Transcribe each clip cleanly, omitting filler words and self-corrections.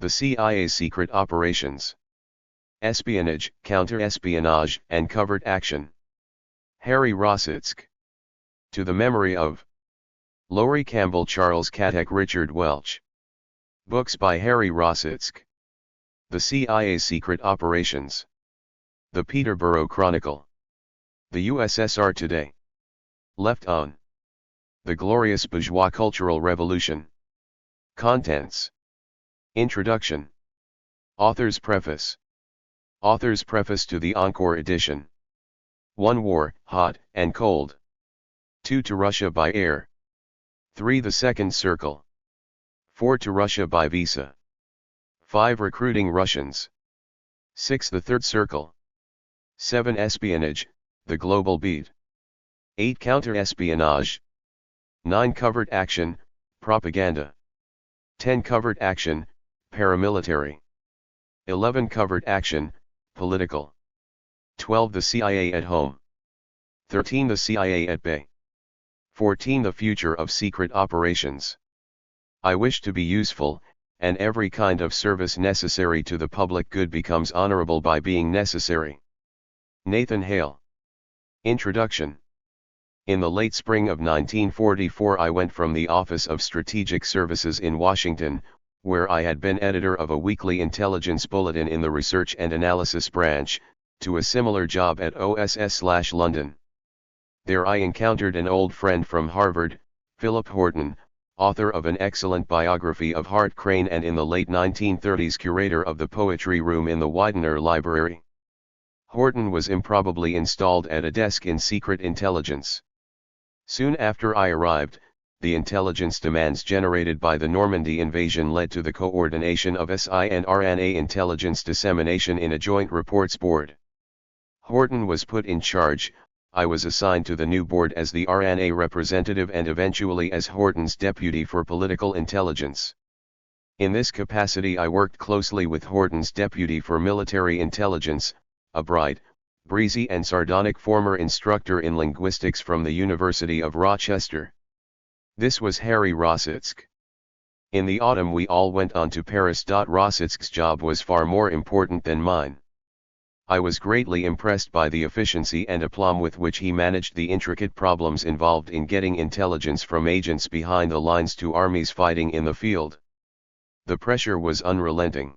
The CIA's secret operations. Espionage, counterespionage, and covert action. Harry Rositzke. To the memory of Laurie Campbell, Charles Katek, Richard Welch. Books by Harry Rositzke. The CIA's secret operations. The Peterborough Chronicle. The USSR Today. Left on. The Glorious Bourgeois Cultural Revolution. Contents. Introduction. Author's Preface. Author's Preface to the Encore Edition. 1. War, Hot and Cold. 2. To Russia by Air. 3. The Second Circle. 4. To Russia by Visa. 5. Recruiting Russians. 6. The Third Circle. 7. Espionage, the Global Beat. 8. Counterespionage. 9. Covert action, propaganda. 10. Covert action, paramilitary. 11. Covert action, political. 12. The CIA at home. 13. The CIA at bay. 14. The future of secret operations. I wish to be useful, and every kind of service necessary to the public good becomes honorable by being necessary. Nathan Hale. Introduction. In the late spring of 1944 I went from the Office of Strategic Services in Washington, where I had been editor of a weekly intelligence bulletin in the Research and Analysis branch, to a similar job at OSS/London. There I encountered an old friend from Harvard, Philip Horton, author of an excellent biography of Hart Crane and in the late 1930s curator of the Poetry Room in the Widener Library. Horton was improbably installed at a desk in Secret Intelligence. Soon after I arrived, the intelligence demands generated by the Normandy invasion led to the coordination of SI and RNA intelligence dissemination in a joint reports board. Horton was put in charge. I was assigned to the new board as the RNA representative and eventually as Horton's deputy for political intelligence. In this capacity I worked closely with Horton's deputy for military intelligence, a bright, breezy and sardonic former instructor in linguistics from the University of Rochester. This was Harry Rositzke. In the autumn we all went on to Paris. Rositzke's job was far more important than mine. I was greatly impressed by the efficiency and aplomb with which he managed the intricate problems involved in getting intelligence from agents behind the lines to armies fighting in the field. The pressure was unrelenting.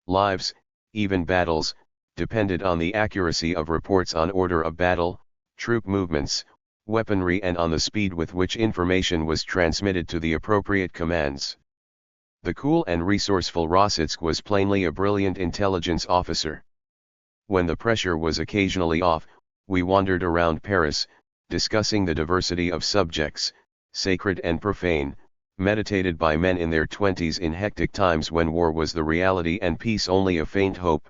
Lives, even battles, depended on the accuracy of reports on order of battle, troop movements, weaponry and on the speed with which information was transmitted to the appropriate commands. The cool and resourceful Rositzke was plainly a brilliant intelligence officer. When the pressure was occasionally off, we wandered around Paris, discussing the diversity of subjects, sacred and profane, meditated by men in their 20s in hectic times when war was the reality and peace only a faint hope.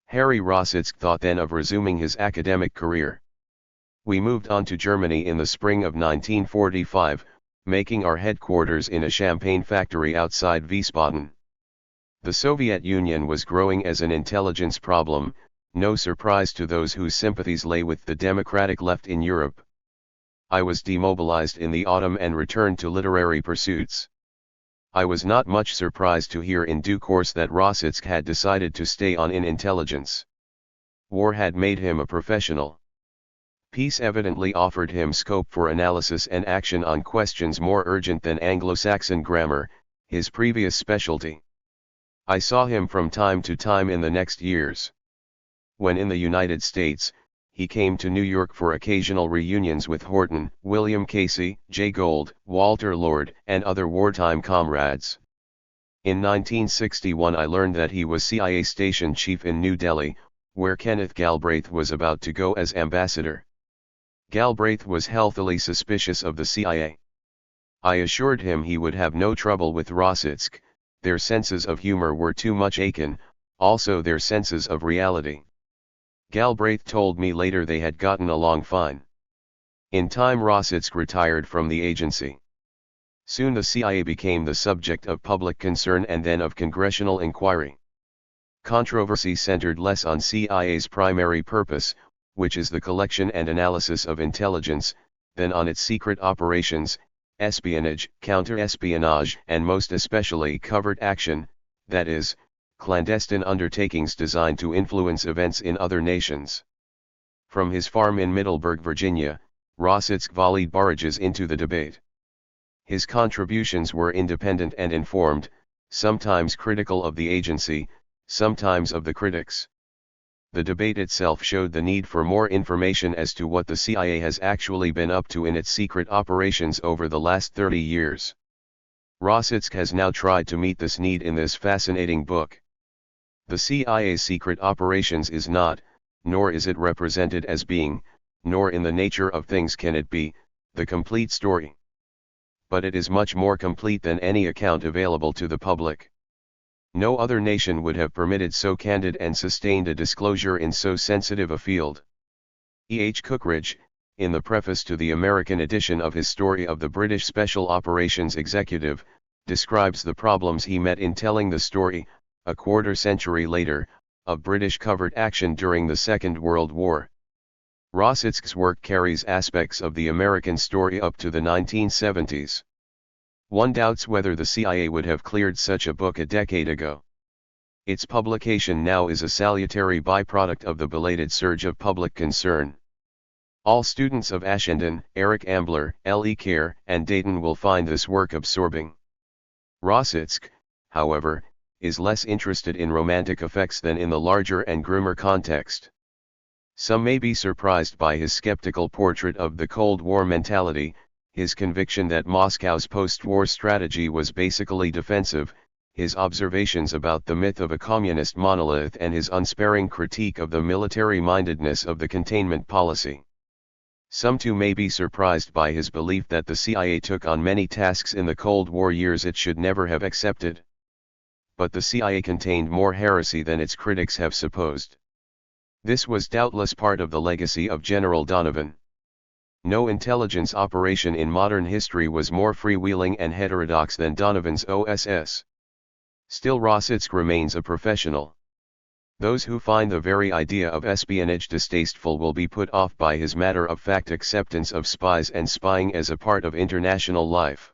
Harry Rositzke thought then of resuming his academic career. We moved on to Germany in the spring of 1945, making our headquarters in a champagne factory outside Wiesbaden. The Soviet Union was growing as an intelligence problem, no surprise to those whose sympathies lay with the democratic left in Europe. I was demobilized in the autumn and returned to literary pursuits. I was not much surprised to hear in due course that Rositzke had decided to stay on in intelligence. War had made him a professional. Peace evidently offered him scope for analysis and action on questions more urgent than Anglo-Saxon grammar, his previous specialty. I saw him from time to time in the next years. When in the United States, he came to New York for occasional reunions with Horton, William Casey, Jay Gould, Walter Lord, and other wartime comrades. In 1961 I learned that he was CIA station chief in New Delhi, where Kenneth Galbraith was about to go as ambassador. Galbraith was healthily suspicious of the CIA. I assured him he would have no trouble with Rositzke, their senses of humor were too much akin, also their senses of reality. Galbraith told me later they had gotten along fine. In time Rositzke retired from the agency. Soon the CIA became the subject of public concern and then of congressional inquiry. Controversy centered less on CIA's primary purpose, which is the collection and analysis of intelligence, than on its secret operations, espionage, counterespionage, and most especially covert action, that is, clandestine undertakings designed to influence events in other nations. From his farm in Middleburg, Virginia, Rositzke volleyed barrages into the debate. His contributions were independent and informed, sometimes critical of the agency, sometimes of the critics. The debate itself showed the need for more information as to what the CIA has actually been up to in its secret operations over the last 30 years. Rositzke has now tried to meet this need in this fascinating book. The CIA's secret operations is not, nor is it represented as being, nor in the nature of things can it be, the complete story. But it is much more complete than any account available to the public. No other nation would have permitted so candid and sustained a disclosure in so sensitive a field. E. H. Cookridge, in the preface to the American edition of his Story of the British Special Operations Executive, describes the problems he met in telling the story, a quarter-century later, of British covert action during the Second World War. Rositzke's work carries aspects of the American story up to the 1970s. One doubts whether the CIA would have cleared such a book a decade ago. Its publication now is a salutary byproduct of the belated surge of public concern. All students of Ashendon, Eric Ambler, L. E. Kerr, and Dayton will find this work absorbing. Rositzke, however, is less interested in romantic effects than in the larger and grimmer context. Some may be surprised by his skeptical portrait of the Cold War mentality, his conviction that Moscow's post-war strategy was basically defensive, his observations about the myth of a communist monolith, and his unsparing critique of the military-mindedness of the containment policy. Some too may be surprised by his belief that the CIA took on many tasks in the Cold War years it should never have accepted. But the CIA contained more heresy than its critics have supposed. This was doubtless part of the legacy of General Donovan. No intelligence operation in modern history was more freewheeling and heterodox than Donovan's OSS. Still, Rositzke remains a professional. Those who find the very idea of espionage distasteful will be put off by his matter-of-fact acceptance of spies and spying as a part of international life.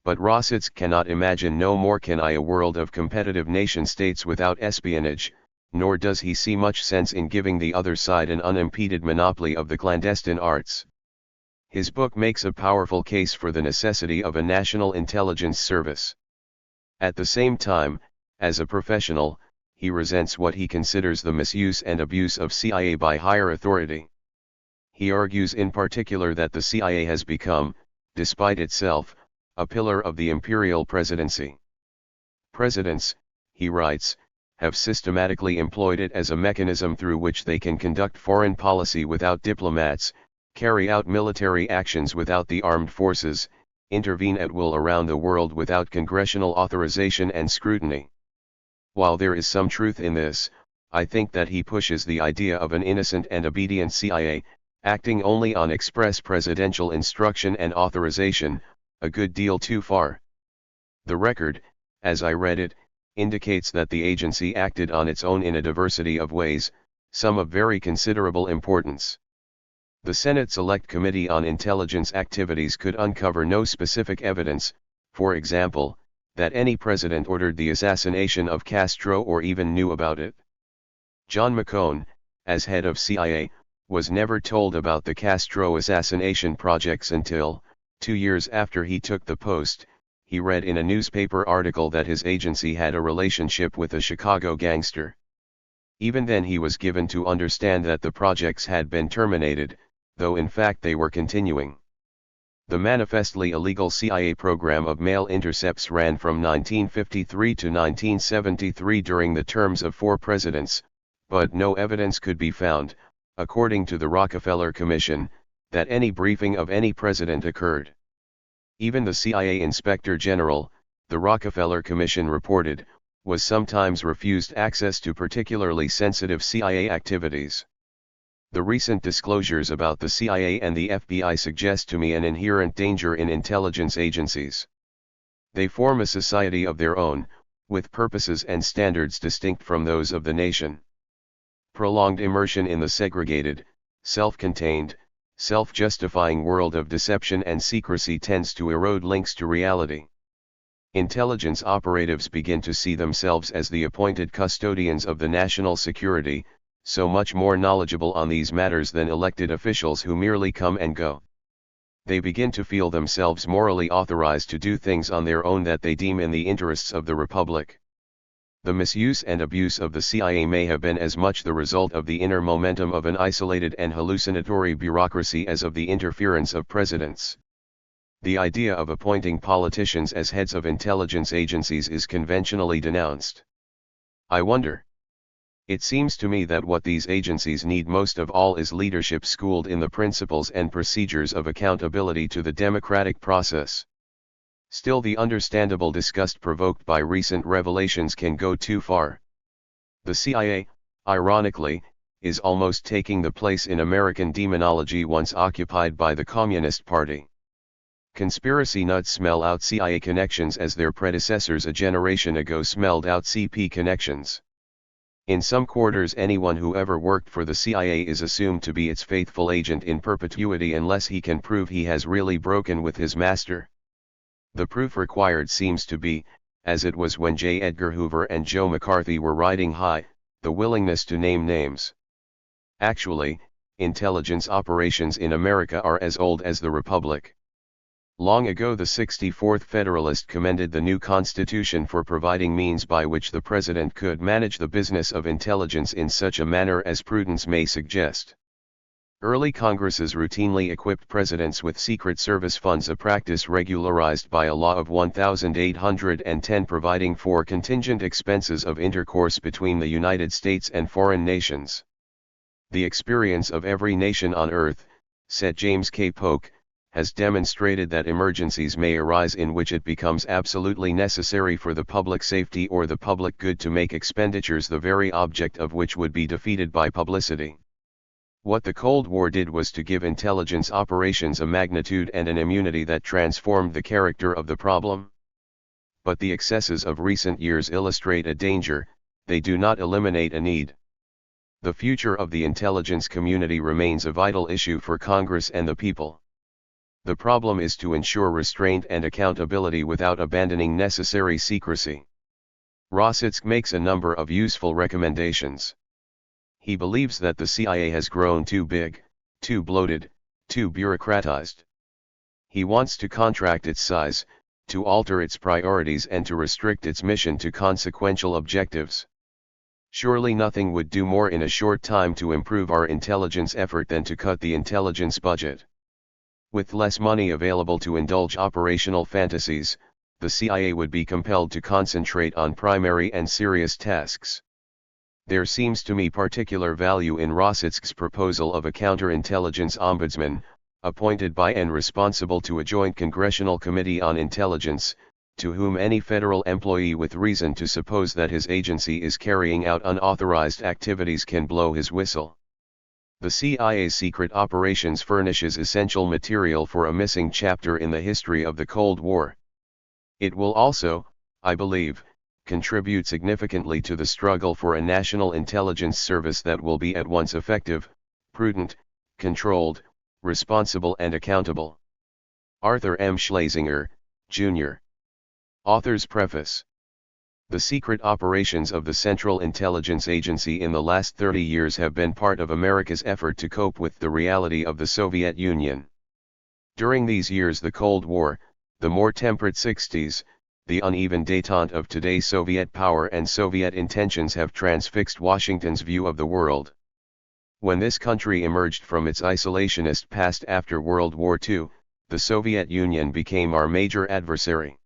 But Rositzke cannot imagine, no more can I, a world of competitive nation-states without espionage, nor does he see much sense in giving the other side an unimpeded monopoly of the clandestine arts. His book makes a powerful case for the necessity of a national intelligence service. At the same time, as a professional, he resents what he considers the misuse and abuse of CIA by higher authority. He argues in particular that the CIA has become, despite itself, a pillar of the imperial presidency. Presidents, he writes, have systematically employed it as a mechanism through which they can conduct foreign policy without diplomats, carry out military actions without the armed forces, intervene at will around the world without congressional authorization and scrutiny. While there is some truth in this, I think that he pushes the idea of an innocent and obedient CIA, acting only on express presidential instruction and authorization, a good deal too far. The record, as I read it, indicates that the agency acted on its own in a diversity of ways, some of very considerable importance. The Senate Select Committee on Intelligence Activities could uncover no specific evidence, for example, that any president ordered the assassination of Castro or even knew about it. John McCone, as head of CIA, was never told about the Castro assassination projects until, 2 years after he took the post, he read in a newspaper article that his agency had a relationship with a Chicago gangster. Even then he was given to understand that the projects had been terminated, though in fact they were continuing. The manifestly illegal CIA program of mail intercepts ran from 1953 to 1973 during the terms of 4 presidents, but no evidence could be found, according to the Rockefeller Commission, that any briefing of any president occurred. Even the CIA Inspector General, the Rockefeller Commission reported, was sometimes refused access to particularly sensitive CIA activities. The recent disclosures about the CIA and the FBI suggest to me an inherent danger in intelligence agencies. They form a society of their own, with purposes and standards distinct from those of the nation. Prolonged immersion in the segregated, self-contained, self-justifying world of deception and secrecy tends to erode links to reality. Intelligence operatives begin to see themselves as the appointed custodians of the national security, so much more knowledgeable on these matters than elected officials who merely come and go. They begin to feel themselves morally authorized to do things on their own that they deem in the interests of the Republic. The misuse and abuse of the CIA may have been as much the result of the inner momentum of an isolated and hallucinatory bureaucracy as of the interference of presidents. The idea of appointing politicians as heads of intelligence agencies is conventionally denounced. I wonder. It seems to me that what these agencies need most of all is leadership schooled in the principles and procedures of accountability to the democratic process. Still, the understandable disgust provoked by recent revelations can go too far. The CIA, ironically, is almost taking the place in American demonology once occupied by the Communist Party. Conspiracy nuts smell out CIA connections as their predecessors a generation ago smelled out CP connections. In some quarters, anyone who ever worked for the CIA is assumed to be its faithful agent in perpetuity unless he can prove he has really broken with his master. The proof required seems to be, as it was when J. Edgar Hoover and Joe McCarthy were riding high, the willingness to name names. Actually, intelligence operations in America are as old as the Republic. Long ago the 64th Federalist commended the new Constitution for providing means by which the President could manage the business of intelligence in such a manner as prudence may suggest. Early Congresses routinely equipped presidents with Secret Service funds, a practice regularized by a law of 1810 providing for contingent expenses of intercourse between the United States and foreign nations. The experience of every nation on earth, said James K. Polk, has demonstrated that emergencies may arise in which it becomes absolutely necessary for the public safety or the public good to make expenditures the very object of which would be defeated by publicity. What the Cold War did was to give intelligence operations a magnitude and an immunity that transformed the character of the problem. But the excesses of recent years illustrate a danger, they do not eliminate a need. The future of the intelligence community remains a vital issue for Congress and the people. The problem is to ensure restraint and accountability without abandoning necessary secrecy. Rositzke makes a number of useful recommendations. He believes that the CIA has grown too big, too bloated, too bureaucratized. He wants to contract its size, to alter its priorities and to restrict its mission to consequential objectives. Surely nothing would do more in a short time to improve our intelligence effort than to cut the intelligence budget. With less money available to indulge operational fantasies, the CIA would be compelled to concentrate on primary and serious tasks. There seems to me particular value in Rositzke's proposal of a counterintelligence ombudsman, appointed by and responsible to a joint congressional committee on intelligence, to whom any federal employee with reason to suppose that his agency is carrying out unauthorized activities can blow his whistle. The CIA's secret operations furnishes essential material for a missing chapter in the history of the Cold War. It will also, I believe, contribute significantly to the struggle for a national intelligence service that will be at once effective, prudent, controlled, responsible and accountable. Arthur M. Schlesinger, Jr. Author's Preface. The secret operations of the Central Intelligence Agency in the last 30 years have been part of America's effort to cope with the reality of the Soviet Union. During these years the Cold War, the more temperate 60s, the uneven détente of today's Soviet power and Soviet intentions have transfixed Washington's view of the world. When this country emerged from its isolationist past after World War II, the Soviet Union became our major adversary.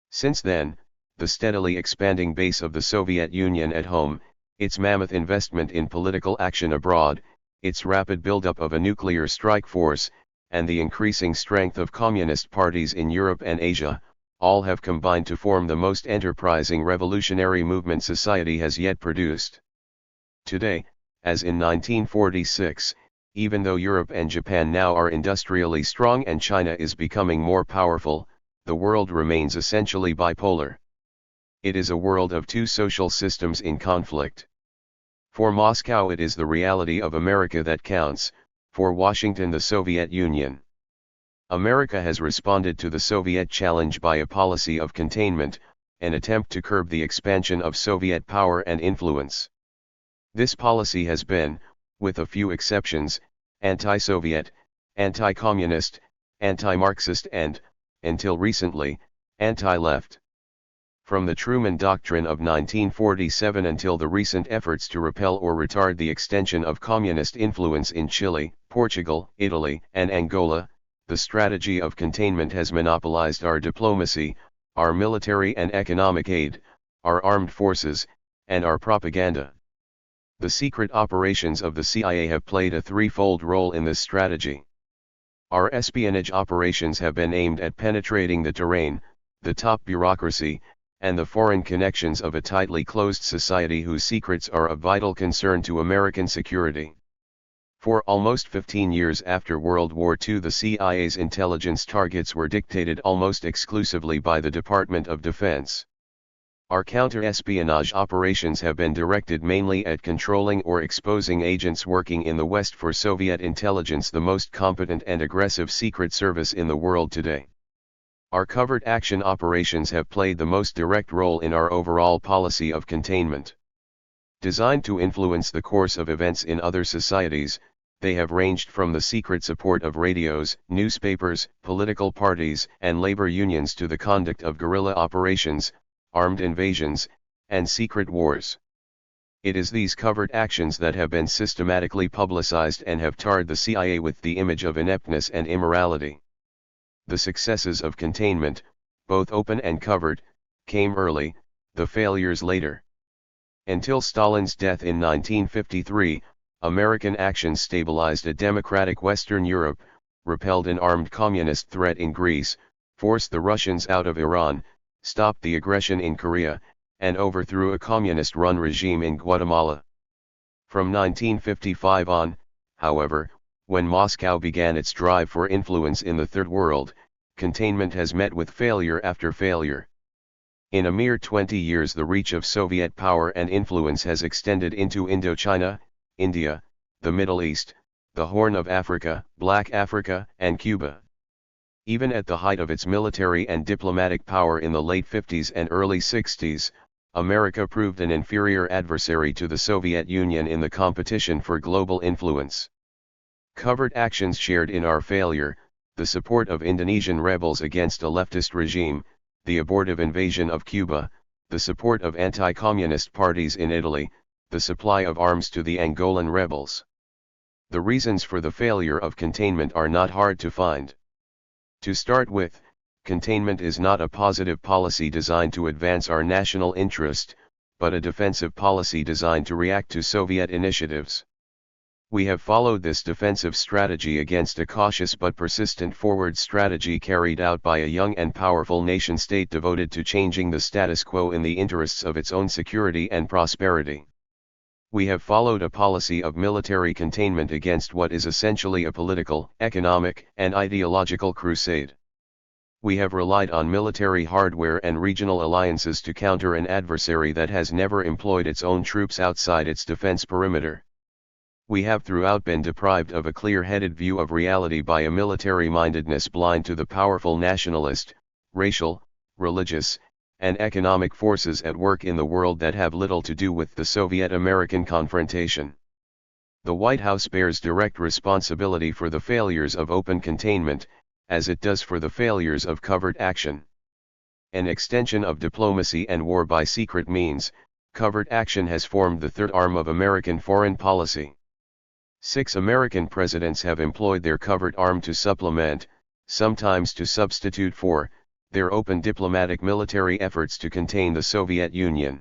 Since then, the steadily expanding base of the Soviet Union at home, its mammoth investment in political action abroad, its rapid buildup of a nuclear strike force, and the increasing strength of communist parties in Europe and Asia, all have combined to form the most enterprising revolutionary movement society has yet produced. Today, as in 1946, even though Europe and Japan now are industrially strong and China is becoming more powerful, the world remains essentially bipolar. It is a world of two social systems in conflict. For Moscow it is the reality of America that counts, for Washington the Soviet Union. America has responded to the Soviet challenge by a policy of containment, an attempt to curb the expansion of Soviet power and influence. This policy has been, with a few exceptions, anti-Soviet, anti-communist, anti-Marxist and, until recently, anti-left. From the Truman Doctrine of 1947 until the recent efforts to repel or retard the extension of communist influence in Chile, Portugal, Italy, and Angola, the strategy of containment has monopolized our diplomacy, our military and economic aid, our armed forces, and our propaganda. The secret operations of the CIA have played a threefold role in this strategy. Our espionage operations have been aimed at penetrating the terrain, the top bureaucracy, and the foreign connections of a tightly closed society whose secrets are of vital concern to American security. For almost 15 years after World War II, the CIA's intelligence targets were dictated almost exclusively by the Department of Defense. Our counter-espionage operations have been directed mainly at controlling or exposing agents working in the West for Soviet intelligence, the most competent and aggressive secret service in the world today. Our covert action operations have played the most direct role in our overall policy of containment. Designed to influence the course of events in other societies, they have ranged from the secret support of radios, newspapers, political parties, and labor unions to the conduct of guerrilla operations, armed invasions, and secret wars. It is these covert actions that have been systematically publicized and have tarred the CIA with the image of ineptness and immorality. The successes of containment, both open and covert, came early, the failures later. Until Stalin's death in 1953, American actions stabilized a democratic Western Europe, repelled an armed communist threat in Greece, forced the Russians out of Iran, stopped the aggression in Korea, and overthrew a communist-run regime in Guatemala. From 1955 on, however, when Moscow began its drive for influence in the Third World, containment has met with failure after failure. In a mere 20 years, the reach of Soviet power and influence has extended into Indochina, India, the Middle East, the Horn of Africa, Black Africa, and Cuba. Even at the height of its military and diplomatic power in the late 50s and early 60s, America proved an inferior adversary to the Soviet Union in the competition for global influence. Covert actions shared in our failure, the support of Indonesian rebels against a leftist regime, the abortive invasion of Cuba, the support of anti-communist parties in Italy, the supply of arms to the Angolan rebels. The reasons for the failure of containment are not hard to find. To start with, containment is not a positive policy designed to advance our national interest, but a defensive policy designed to react to Soviet initiatives. We have followed this defensive strategy against a cautious but persistent forward strategy carried out by a young and powerful nation-state devoted to changing the status quo in the interests of its own security and prosperity. We have followed a policy of military containment against what is essentially a political, economic, and ideological crusade. We have relied on military hardware and regional alliances to counter an adversary that has never employed its own troops outside its defense perimeter. We have throughout been deprived of a clear-headed view of reality by a military-mindedness blind to the powerful nationalist, racial, religious, and economic forces at work in the world that have little to do with the Soviet-American confrontation. The White House bears direct responsibility for the failures of open containment, as it does for the failures of covert action. An extension of diplomacy and war by secret means, covert action has formed the third arm of American foreign policy. 6 American presidents have employed their covert arm to supplement, sometimes to substitute for, their open diplomatic military efforts to contain the Soviet Union.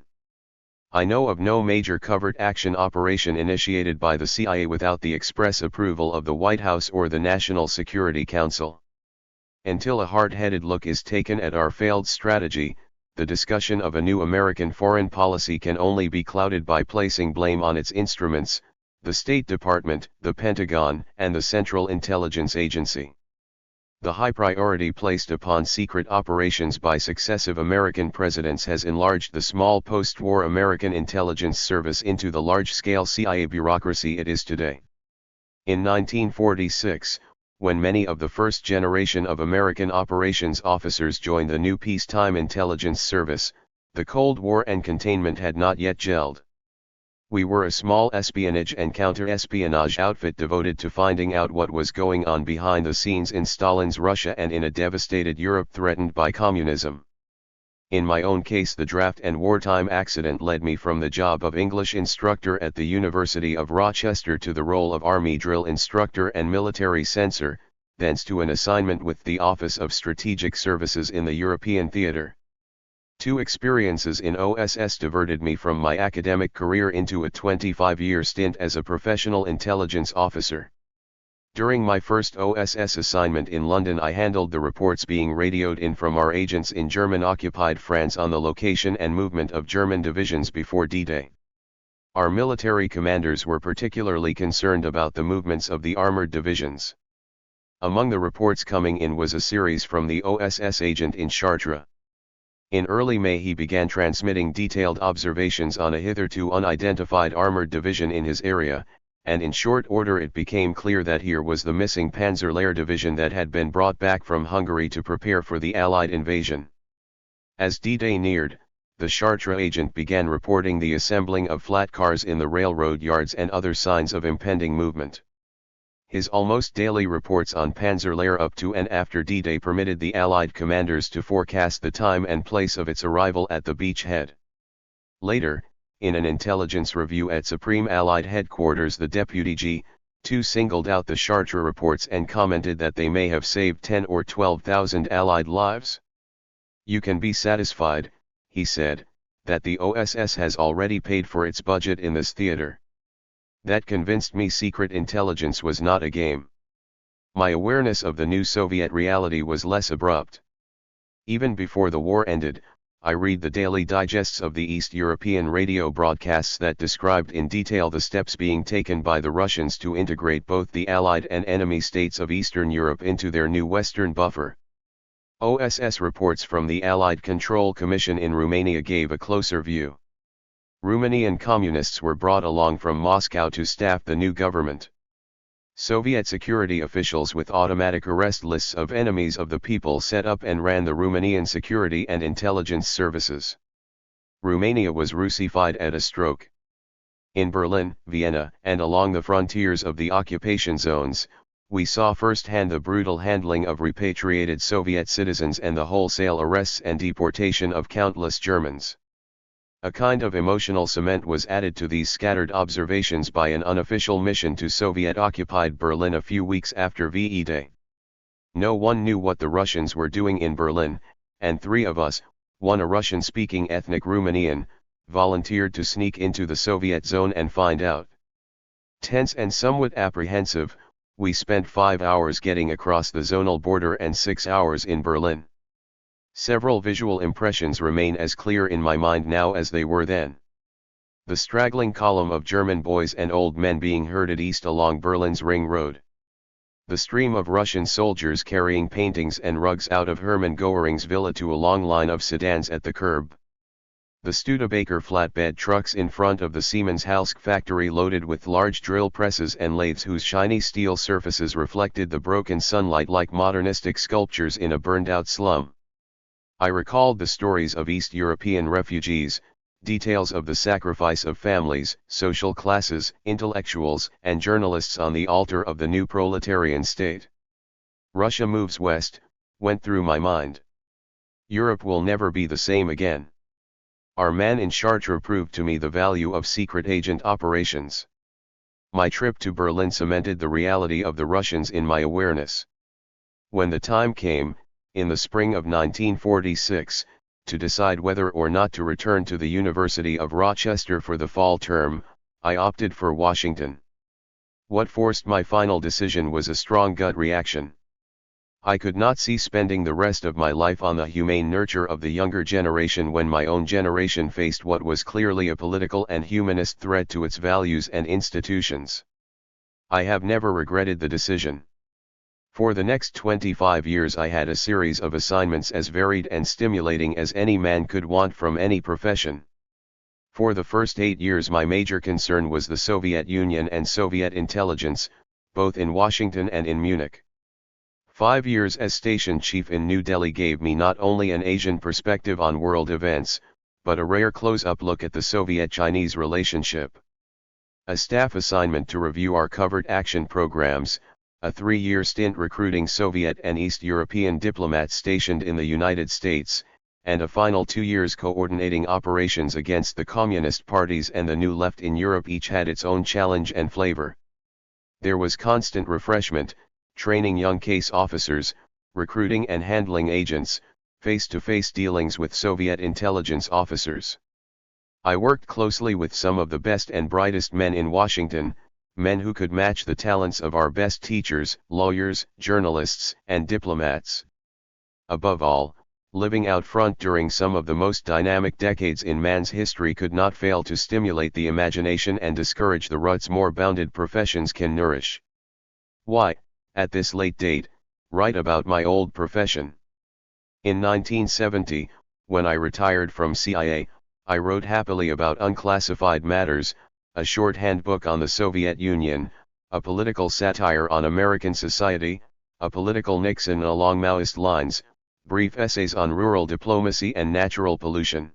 I know of no major covert action operation initiated by the CIA without the express approval of the White House or the National Security Council. Until a hard-headed look is taken at our failed strategy, the discussion of a new American foreign policy can only be clouded by placing blame on its instruments, the State Department, the Pentagon, and the Central Intelligence Agency. The high priority placed upon secret operations by successive American presidents has enlarged the small post-war American intelligence service into the large-scale CIA bureaucracy it is today. In 1946, when many of the first generation of American operations officers joined the new peacetime intelligence service, the Cold War and containment had not yet gelled. We were a small espionage and counter-espionage outfit devoted to finding out what was going on behind the scenes in Stalin's Russia and in a devastated Europe threatened by communism. In my own case, the draft and wartime accident led me from the job of English instructor at the University of Rochester to the role of Army drill instructor and military censor, thence to an assignment with the Office of Strategic Services in the European theater. 2 experiences in OSS diverted me from my academic career into a 25-year stint as a professional intelligence officer. During my first OSS assignment in London, I handled the reports being radioed in from our agents in German-occupied France on the location and movement of German divisions before D-Day. Our military commanders were particularly concerned about the movements of the armored divisions. Among the reports coming in was a series from the OSS agent in Chartres. In early May he began transmitting detailed observations on a hitherto unidentified armored division in his area, and in short order it became clear that here was the missing Panzerlehr division that had been brought back from Hungary to prepare for the Allied invasion. As D-Day neared, the Chartres agent began reporting the assembling of flat cars in the railroad yards and other signs of impending movement. His almost daily reports on Panzerlehr up to and after D-Day permitted the Allied commanders to forecast the time and place of its arrival at the beachhead. Later, in an intelligence review at Supreme Allied Headquarters, the Deputy G2 singled out the Chartres reports and commented that they may have saved 10 or 12,000 Allied lives. "You can be satisfied," he said, "that the OSS has already paid for its budget in this theater." That convinced me secret intelligence was not a game. My awareness of the new Soviet reality was less abrupt. Even before the war ended, I read the daily digests of the East European radio broadcasts that described in detail the steps being taken by the Russians to integrate both the Allied and enemy states of Eastern Europe into their new Western buffer. OSS reports from the Allied Control Commission in Romania gave a closer view. Romanian communists were brought along from Moscow to staff the new government. Soviet security officials with automatic arrest lists of enemies of the people set up and ran the Romanian security and intelligence services. Romania was Russified at a stroke. In Berlin, Vienna, and along the frontiers of the occupation zones, we saw firsthand the brutal handling of repatriated Soviet citizens and the wholesale arrests and deportation of countless Germans. A kind of emotional cement was added to these scattered observations by an unofficial mission to Soviet-occupied Berlin a few weeks after VE Day. No one knew what the Russians were doing in Berlin, and 3 of us, one a Russian-speaking ethnic Romanian, volunteered to sneak into the Soviet zone and find out. Tense and somewhat apprehensive, we spent 5 hours getting across the zonal border and 6 hours in Berlin. Several visual impressions remain as clear in my mind now as they were then. The straggling column of German boys and old men being herded east along Berlin's Ring Road. The stream of Russian soldiers carrying paintings and rugs out of Hermann Goering's villa to a long line of sedans at the curb. The Studebaker flatbed trucks in front of the Siemens Halsk factory loaded with large drill presses and lathes whose shiny steel surfaces reflected the broken sunlight like modernistic sculptures in a burned-out slum. I recalled the stories of East European refugees, details of the sacrifice of families, social classes, intellectuals, and journalists on the altar of the new proletarian state. Russia moves west, went through my mind. Europe will never be the same again. Our man in Chartres proved to me the value of secret agent operations. My trip to Berlin cemented the reality of the Russians in my awareness. When the time came, in the spring of 1946, to decide whether or not to return to the University of Rochester for the fall term, I opted for Washington. What forced my final decision was a strong gut reaction. I could not see spending the rest of my life on the humane nurture of the younger generation when my own generation faced what was clearly a political and humanist threat to its values and institutions. I have never regretted the decision. For the next 25 years I had a series of assignments as varied and stimulating as any man could want from any profession. For the first 8 years my major concern was the Soviet Union and Soviet intelligence, both in Washington and in Munich. 5 years as station chief in New Delhi gave me not only an Asian perspective on world events, but a rare close-up look at the Soviet-Chinese relationship. A staff assignment to review our covert action programs, a 3-year stint recruiting Soviet and East European diplomats stationed in the United States, and a final 2 years coordinating operations against the communist parties and the New Left in Europe each had its own challenge and flavor. There was constant refreshment, training young case officers, recruiting and handling agents, face-to-face dealings with Soviet intelligence officers. I worked closely with some of the best and brightest men in Washington, men who could match the talents of our best teachers, lawyers, journalists, and diplomats. Above all, living out front during some of the most dynamic decades in man's history could not fail to stimulate the imagination and discourage the ruts more bounded professions can nourish. Why, at this late date, write about my old profession? In 1970, when I retired from CIA, I wrote happily about unclassified matters, a short handbook on the Soviet Union, a political satire on American society, a political Nixon along Maoist lines, brief essays on rural diplomacy and natural pollution.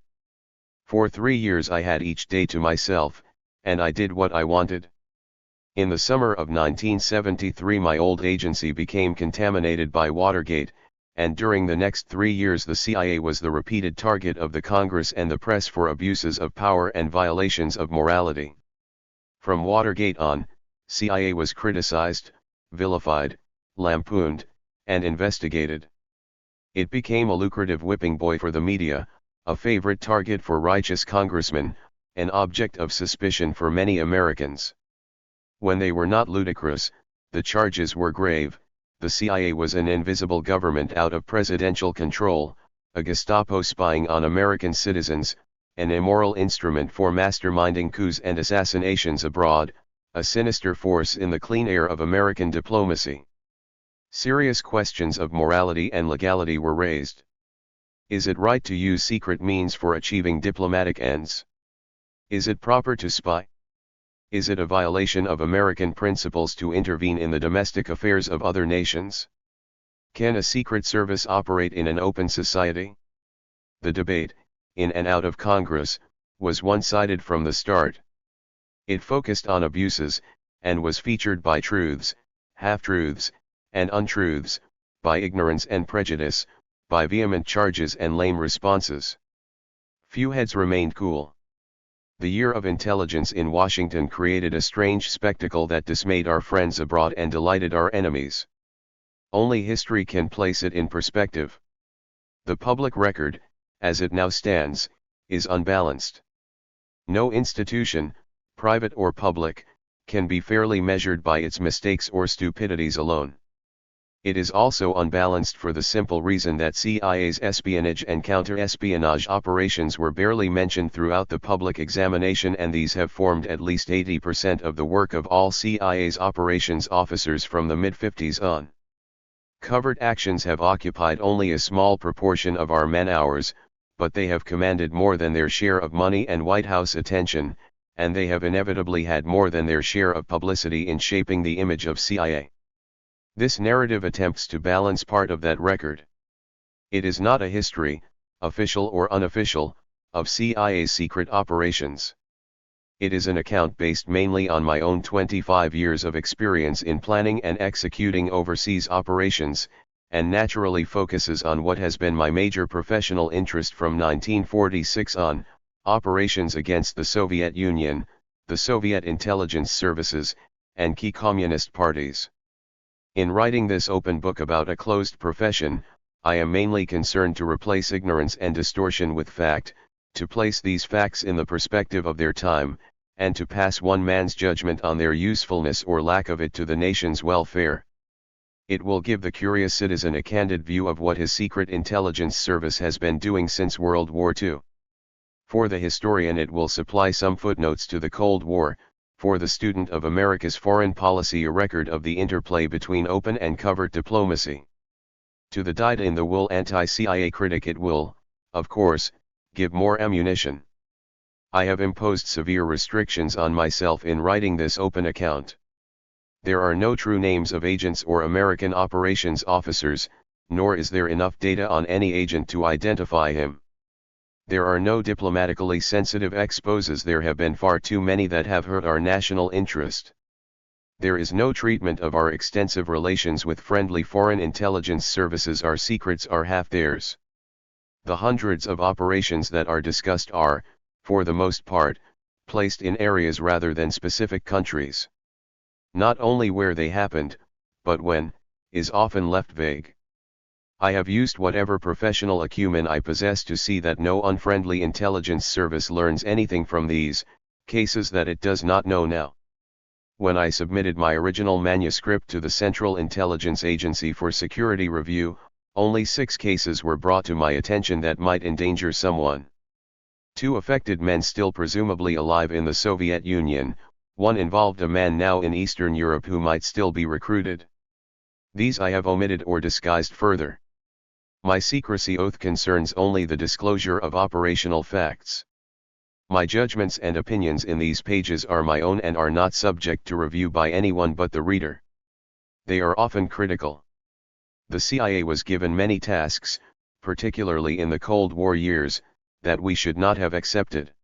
For 3 years I had each day to myself, and I did what I wanted. In the summer of 1973 my old agency became contaminated by Watergate, and during the next 3 years the CIA was the repeated target of the Congress and the press for abuses of power and violations of morality. From Watergate on, CIA was criticized, vilified, lampooned, and investigated. It became a lucrative whipping boy for the media, a favorite target for righteous congressmen, an object of suspicion for many Americans. When they were not ludicrous, the charges were grave. The CIA was an invisible government out of presidential control, a Gestapo spying on American citizens, an immoral instrument for masterminding coups and assassinations abroad, a sinister force in the clean air of American diplomacy. Serious questions of morality and legality were raised. Is it right to use secret means for achieving diplomatic ends? Is it proper to spy? Is it a violation of American principles to intervene in the domestic affairs of other nations? Can a secret service operate in an open society? The debate, in and out of Congress, was one-sided from the start. It focused on abuses, and was featured by truths, half-truths, and untruths, by ignorance and prejudice, by vehement charges and lame responses. Few heads remained cool. The year of intelligence in Washington created a strange spectacle that dismayed our friends abroad and delighted our enemies. Only history can place it in perspective. The public record, as it now stands, is unbalanced. No institution, private or public, can be fairly measured by its mistakes or stupidities alone. It is also unbalanced for the simple reason that CIA's espionage and counterespionage operations were barely mentioned throughout the public examination, and these have formed at least 80% of the work of all CIA's operations officers from the mid-50s on. Covert actions have occupied only a small proportion of our man-hours, but they have commanded more than their share of money and White House attention, and they have inevitably had more than their share of publicity in shaping the image of CIA. This narrative attempts to balance part of that record. It is not a history, official or unofficial, of CIA's secret operations. It is an account based mainly on my own 25 years of experience in planning and executing overseas operations, and naturally focuses on what has been my major professional interest from 1946 on, operations against the Soviet Union, the Soviet intelligence services, and key communist parties. In writing this open book about a closed profession, I am mainly concerned to replace ignorance and distortion with fact, to place these facts in the perspective of their time, and to pass one man's judgment on their usefulness or lack of it to the nation's welfare. It will give the curious citizen a candid view of what his secret intelligence service has been doing since World War II. For the historian it will supply some footnotes to the Cold War, for the student of America's foreign policy a record of the interplay between open and covert diplomacy. To the dyed-in-the-wool anti-CIA critic it will, of course, give more ammunition. I have imposed severe restrictions on myself in writing this open account. There are no true names of agents or American operations officers, nor is there enough data on any agent to identify him. There are no diplomatically sensitive exposes. There have been far too many that have hurt our national interest. There is no treatment of our extensive relations with friendly foreign intelligence services. Our secrets are half theirs. The hundreds of operations that are discussed are, for the most part, placed in areas rather than specific countries. Not only where they happened, but when, is often left vague. I have used whatever professional acumen I possess to see that no unfriendly intelligence service learns anything from these cases that it does not know now. When I submitted my original manuscript to the Central Intelligence Agency for security review, only 6 cases were brought to my attention that might endanger someone. 2 affected men still presumably alive in the Soviet Union, 1 involved a man now in Eastern Europe who might still be recruited. These I have omitted or disguised further. My secrecy oath concerns only the disclosure of operational facts. My judgments and opinions in these pages are my own and are not subject to review by anyone but the reader. They are often critical. The CIA was given many tasks, particularly in the Cold War years, that we should not have accepted.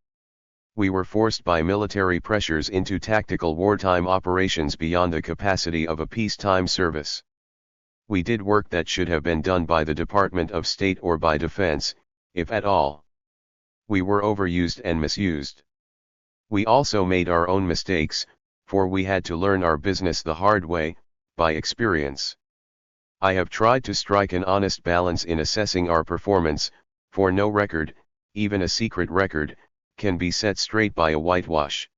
We were forced by military pressures into tactical wartime operations beyond the capacity of a peacetime service. We did work that should have been done by the Department of State or by Defense, if at all. We were overused and misused. We also made our own mistakes, for we had to learn our business the hard way, by experience. I have tried to strike an honest balance in assessing our performance, for no record, even a secret record, can be set straight by a whitewash.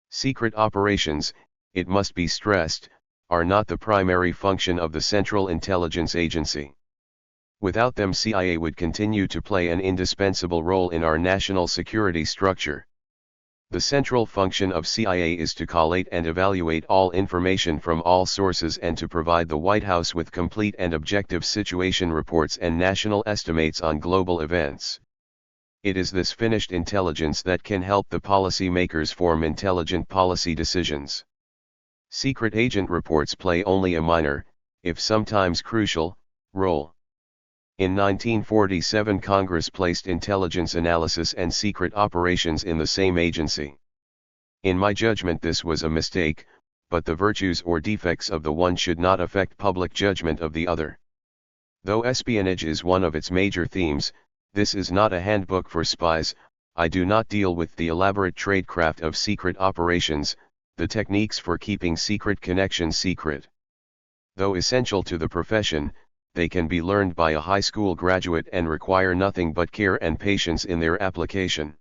Secret operations, it must be stressed, are not the primary function of the Central Intelligence Agency. Without them, CIA would continue to play an indispensable role in our national security structure. The central function of CIA is to collate and evaluate all information from all sources and to provide the White House with complete and objective situation reports and national estimates on global events. It is this finished intelligence that can help the policy makers form intelligent policy decisions. Secret agent reports play only a minor, if sometimes crucial, role. In 1947, Congress placed intelligence analysis and secret operations in the same agency. In my judgment, this was a mistake, but the virtues or defects of the one should not affect public judgment of the other. Though espionage is one of its major themes, this is not a handbook for spies. I do not deal with the elaborate tradecraft of secret operations, the techniques for keeping secret connections secret. Though essential to the profession, they can be learned by a high school graduate and require nothing but care and patience in their application.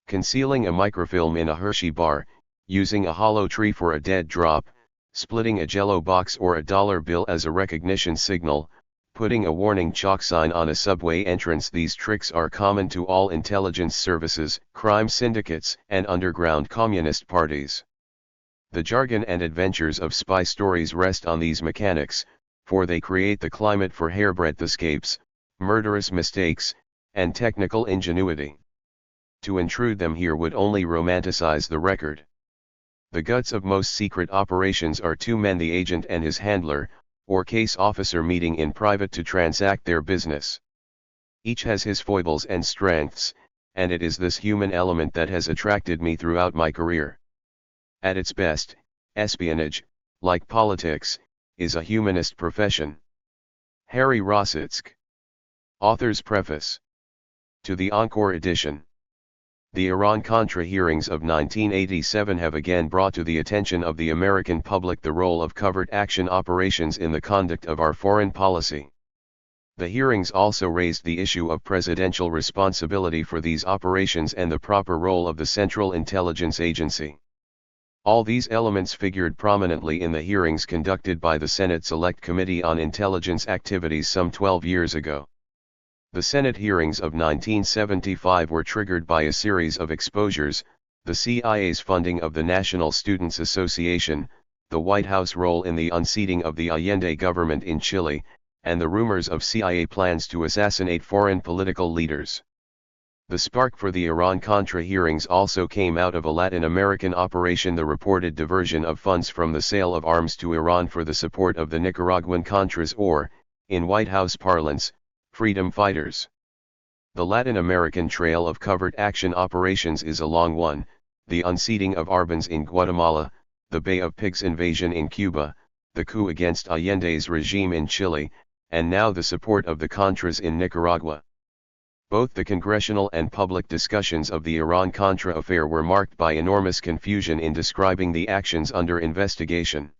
Concealing a microfilm in a Hershey bar, using a hollow tree for a dead drop, splitting a Jell-O box or a dollar bill as a recognition signal, putting a warning chalk sign on a subway entrance. These tricks are common to all intelligence services, crime syndicates, and underground communist parties. The jargon and adventures of spy stories rest on these mechanics, for they create the climate for hairbreadth escapes, murderous mistakes, and technical ingenuity. To intrude them here would only romanticize the record. The guts of most secret operations are 2 men, the agent and his handler, or case officer, meeting in private to transact their business. Each has his foibles and strengths, and it is this human element that has attracted me throughout my career. At its best, espionage, like politics, is a humanist profession. Harry Rositzke. Author's Preface. To the Encore edition. The Iran-Contra hearings of 1987 have again brought to the attention of the American public the role of covert action operations in the conduct of our foreign policy. The hearings also raised the issue of presidential responsibility for these operations and the proper role of the Central Intelligence Agency. All these elements figured prominently in the hearings conducted by the Senate Select Committee on Intelligence Activities some 12 years ago. The Senate hearings of 1975 were triggered by a series of exposures: the CIA's funding of the National Students Association, the White House role in the unseating of the Allende government in Chile, and the rumors of CIA plans to assassinate foreign political leaders. The spark for the Iran-Contra hearings also came out of a Latin American operation, the reported diversion of funds from the sale of arms to Iran for the support of the Nicaraguan Contras, or, in White House parlance, freedom fighters. The Latin American trail of covert action operations is a long one: the unseating of Arbans in Guatemala, the Bay of Pigs invasion in Cuba, the coup against Allende's regime in Chile, and now the support of the Contras in Nicaragua. Both the congressional and public discussions of the Iran-Contra affair were marked by enormous confusion in describing the actions under investigation.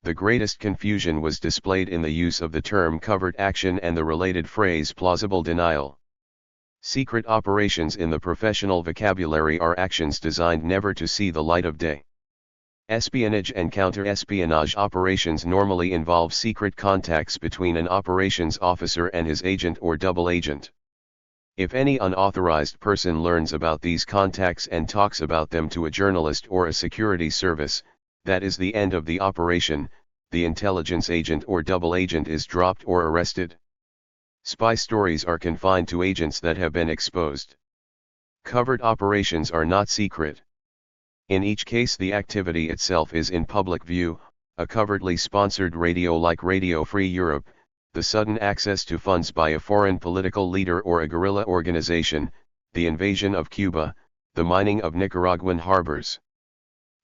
The greatest confusion was displayed in the use of the term covert action and the related phrase plausible denial. Secret operations in the professional vocabulary are actions designed never to see the light of day. Espionage and counter-espionage operations normally involve secret contacts between an operations officer and his agent or double agent. If any unauthorized person learns about these contacts and talks about them to a journalist or a security service, that is the end of the operation. The intelligence agent or double agent is dropped or arrested. Spy stories are confined to agents that have been exposed. Covert operations are not secret. In each case, the activity itself is in public view: a covertly sponsored radio like Radio Free Europe, the sudden access to funds by a foreign political leader or a guerrilla organization, the invasion of Cuba, the mining of Nicaraguan harbors.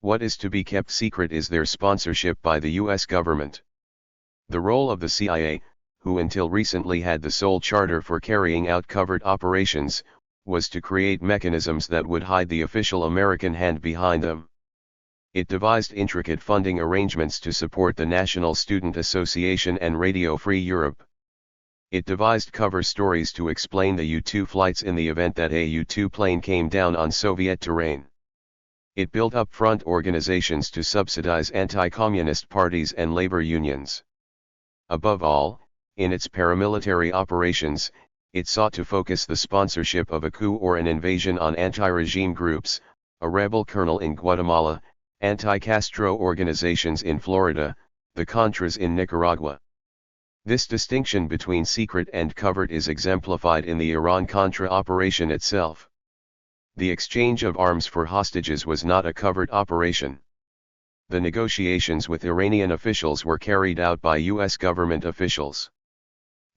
What is to be kept secret is their sponsorship by the U.S. government. The role of the CIA, who until recently had the sole charter for carrying out covert operations, was to create mechanisms that would hide the official American hand behind them. It devised intricate funding arrangements to support the National Student Association and Radio Free Europe. It devised cover stories to explain the U-2 flights in the event that a U-2 plane came down on Soviet terrain. It built up front organizations to subsidize anti-communist parties and labor unions. Above all, in its paramilitary operations, it sought to focus the sponsorship of a coup or an invasion on anti-regime groups, a rebel colonel in Guatemala, anti-Castro organizations in Florida, the Contras in Nicaragua. This distinction between secret and covert is exemplified in the Iran-Contra operation itself. The exchange of arms for hostages was not a covert operation. The negotiations with Iranian officials were carried out by U.S. government officials.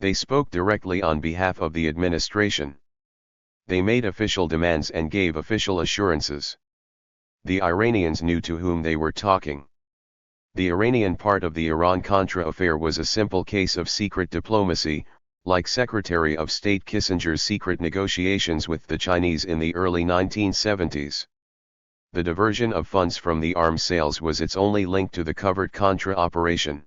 They spoke directly on behalf of the administration. They made official demands and gave official assurances. The Iranians knew to whom they were talking. The Iranian part of the Iran-Contra affair was a simple case of secret diplomacy, like Secretary of State Kissinger's secret negotiations with the Chinese in the early 1970s. The diversion of funds from the arms sales was its only link to the covert Contra operation.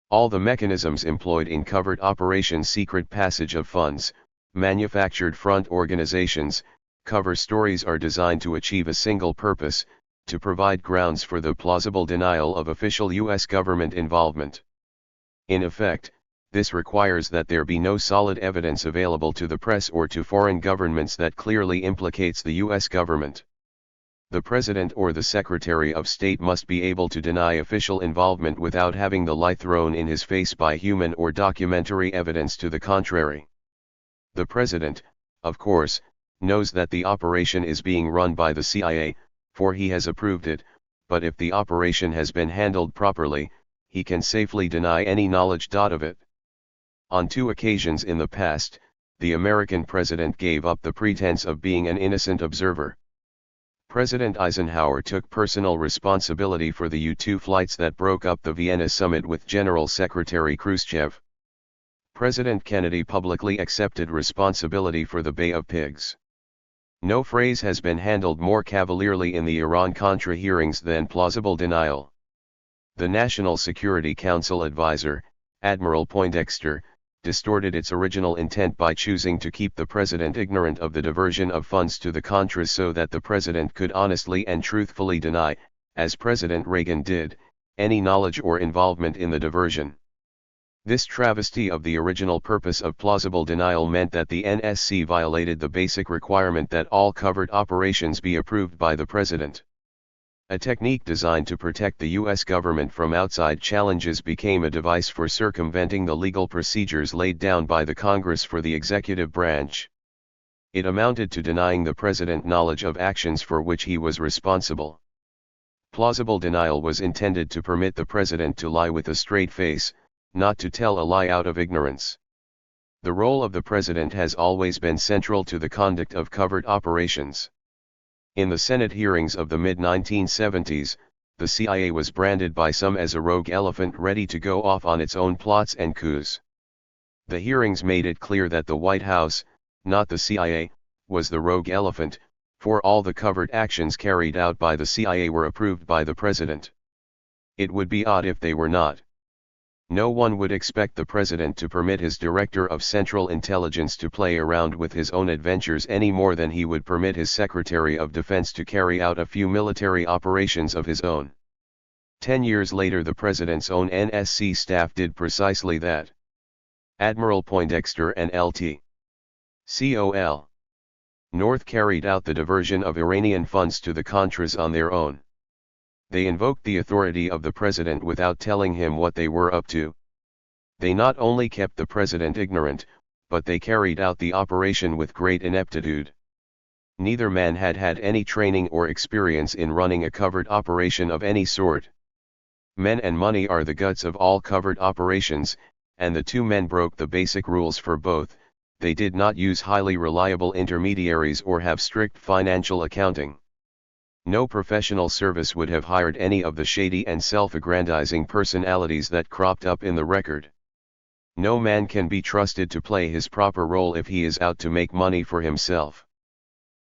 All the mechanisms employed in covert operations, secret passage of funds, manufactured front organizations, cover stories, are designed to achieve a single purpose: to provide grounds for the plausible denial of official U.S. government involvement. In effect, this requires that there be no solid evidence available to the press or to foreign governments that clearly implicates the U.S. government. The President or the Secretary of State must be able to deny official involvement without having the lie thrown in his face by human or documentary evidence to the contrary. The President, of course, knows that the operation is being run by the CIA, for he has approved it, but if the operation has been handled properly, he can safely deny any knowledge of it. On 2 occasions in the past, the American president gave up the pretense of being an innocent observer. President Eisenhower took personal responsibility for the U-2 flights that broke up the Vienna summit with General Secretary Khrushchev. President Kennedy publicly accepted responsibility for the Bay of Pigs. No phrase has been handled more cavalierly in the Iran-Contra hearings than plausible denial. The National Security Council advisor, Admiral Poindexter, distorted its original intent by choosing to keep the president ignorant of the diversion of funds to the Contras so that the president could honestly and truthfully deny, as President Reagan did, any knowledge or involvement in the diversion. This travesty of the original purpose of plausible denial meant that the NSC violated the basic requirement that all covert operations be approved by the president. A technique designed to protect the U.S. government from outside challenges became a device for circumventing the legal procedures laid down by the Congress for the executive branch. It amounted to denying the president knowledge of actions for which he was responsible. Plausible denial was intended to permit the president to lie with a straight face, not to tell a lie out of ignorance. The role of the president has always been central to the conduct of covert operations. In the Senate hearings of the mid-1970s, the CIA was branded by some as a rogue elephant ready to go off on its own plots and coups. The hearings made it clear that the White House, not the CIA, was the rogue elephant, for all the covert actions carried out by the CIA were approved by the president. It would be odd if they were not. No one would expect the president to permit his director of Central Intelligence to play around with his own adventures any more than he would permit his Secretary of Defense to carry out a few military operations of his own. 10 years later, the president's own NSC staff did precisely that. Admiral Poindexter and Lt. Col. North carried out the diversion of Iranian funds to the Contras on their own. They invoked the authority of the president without telling him what they were up to. They not only kept the president ignorant, but they carried out the operation with great ineptitude. Neither man had had any training or experience in running a covert operation of any sort. Men and money are the guts of all covert operations, and the two men broke the basic rules for both. They did not use highly reliable intermediaries or have strict financial accounting. No professional service would have hired any of the shady and self-aggrandizing personalities that cropped up in the record. No man can be trusted to play his proper role if he is out to make money for himself.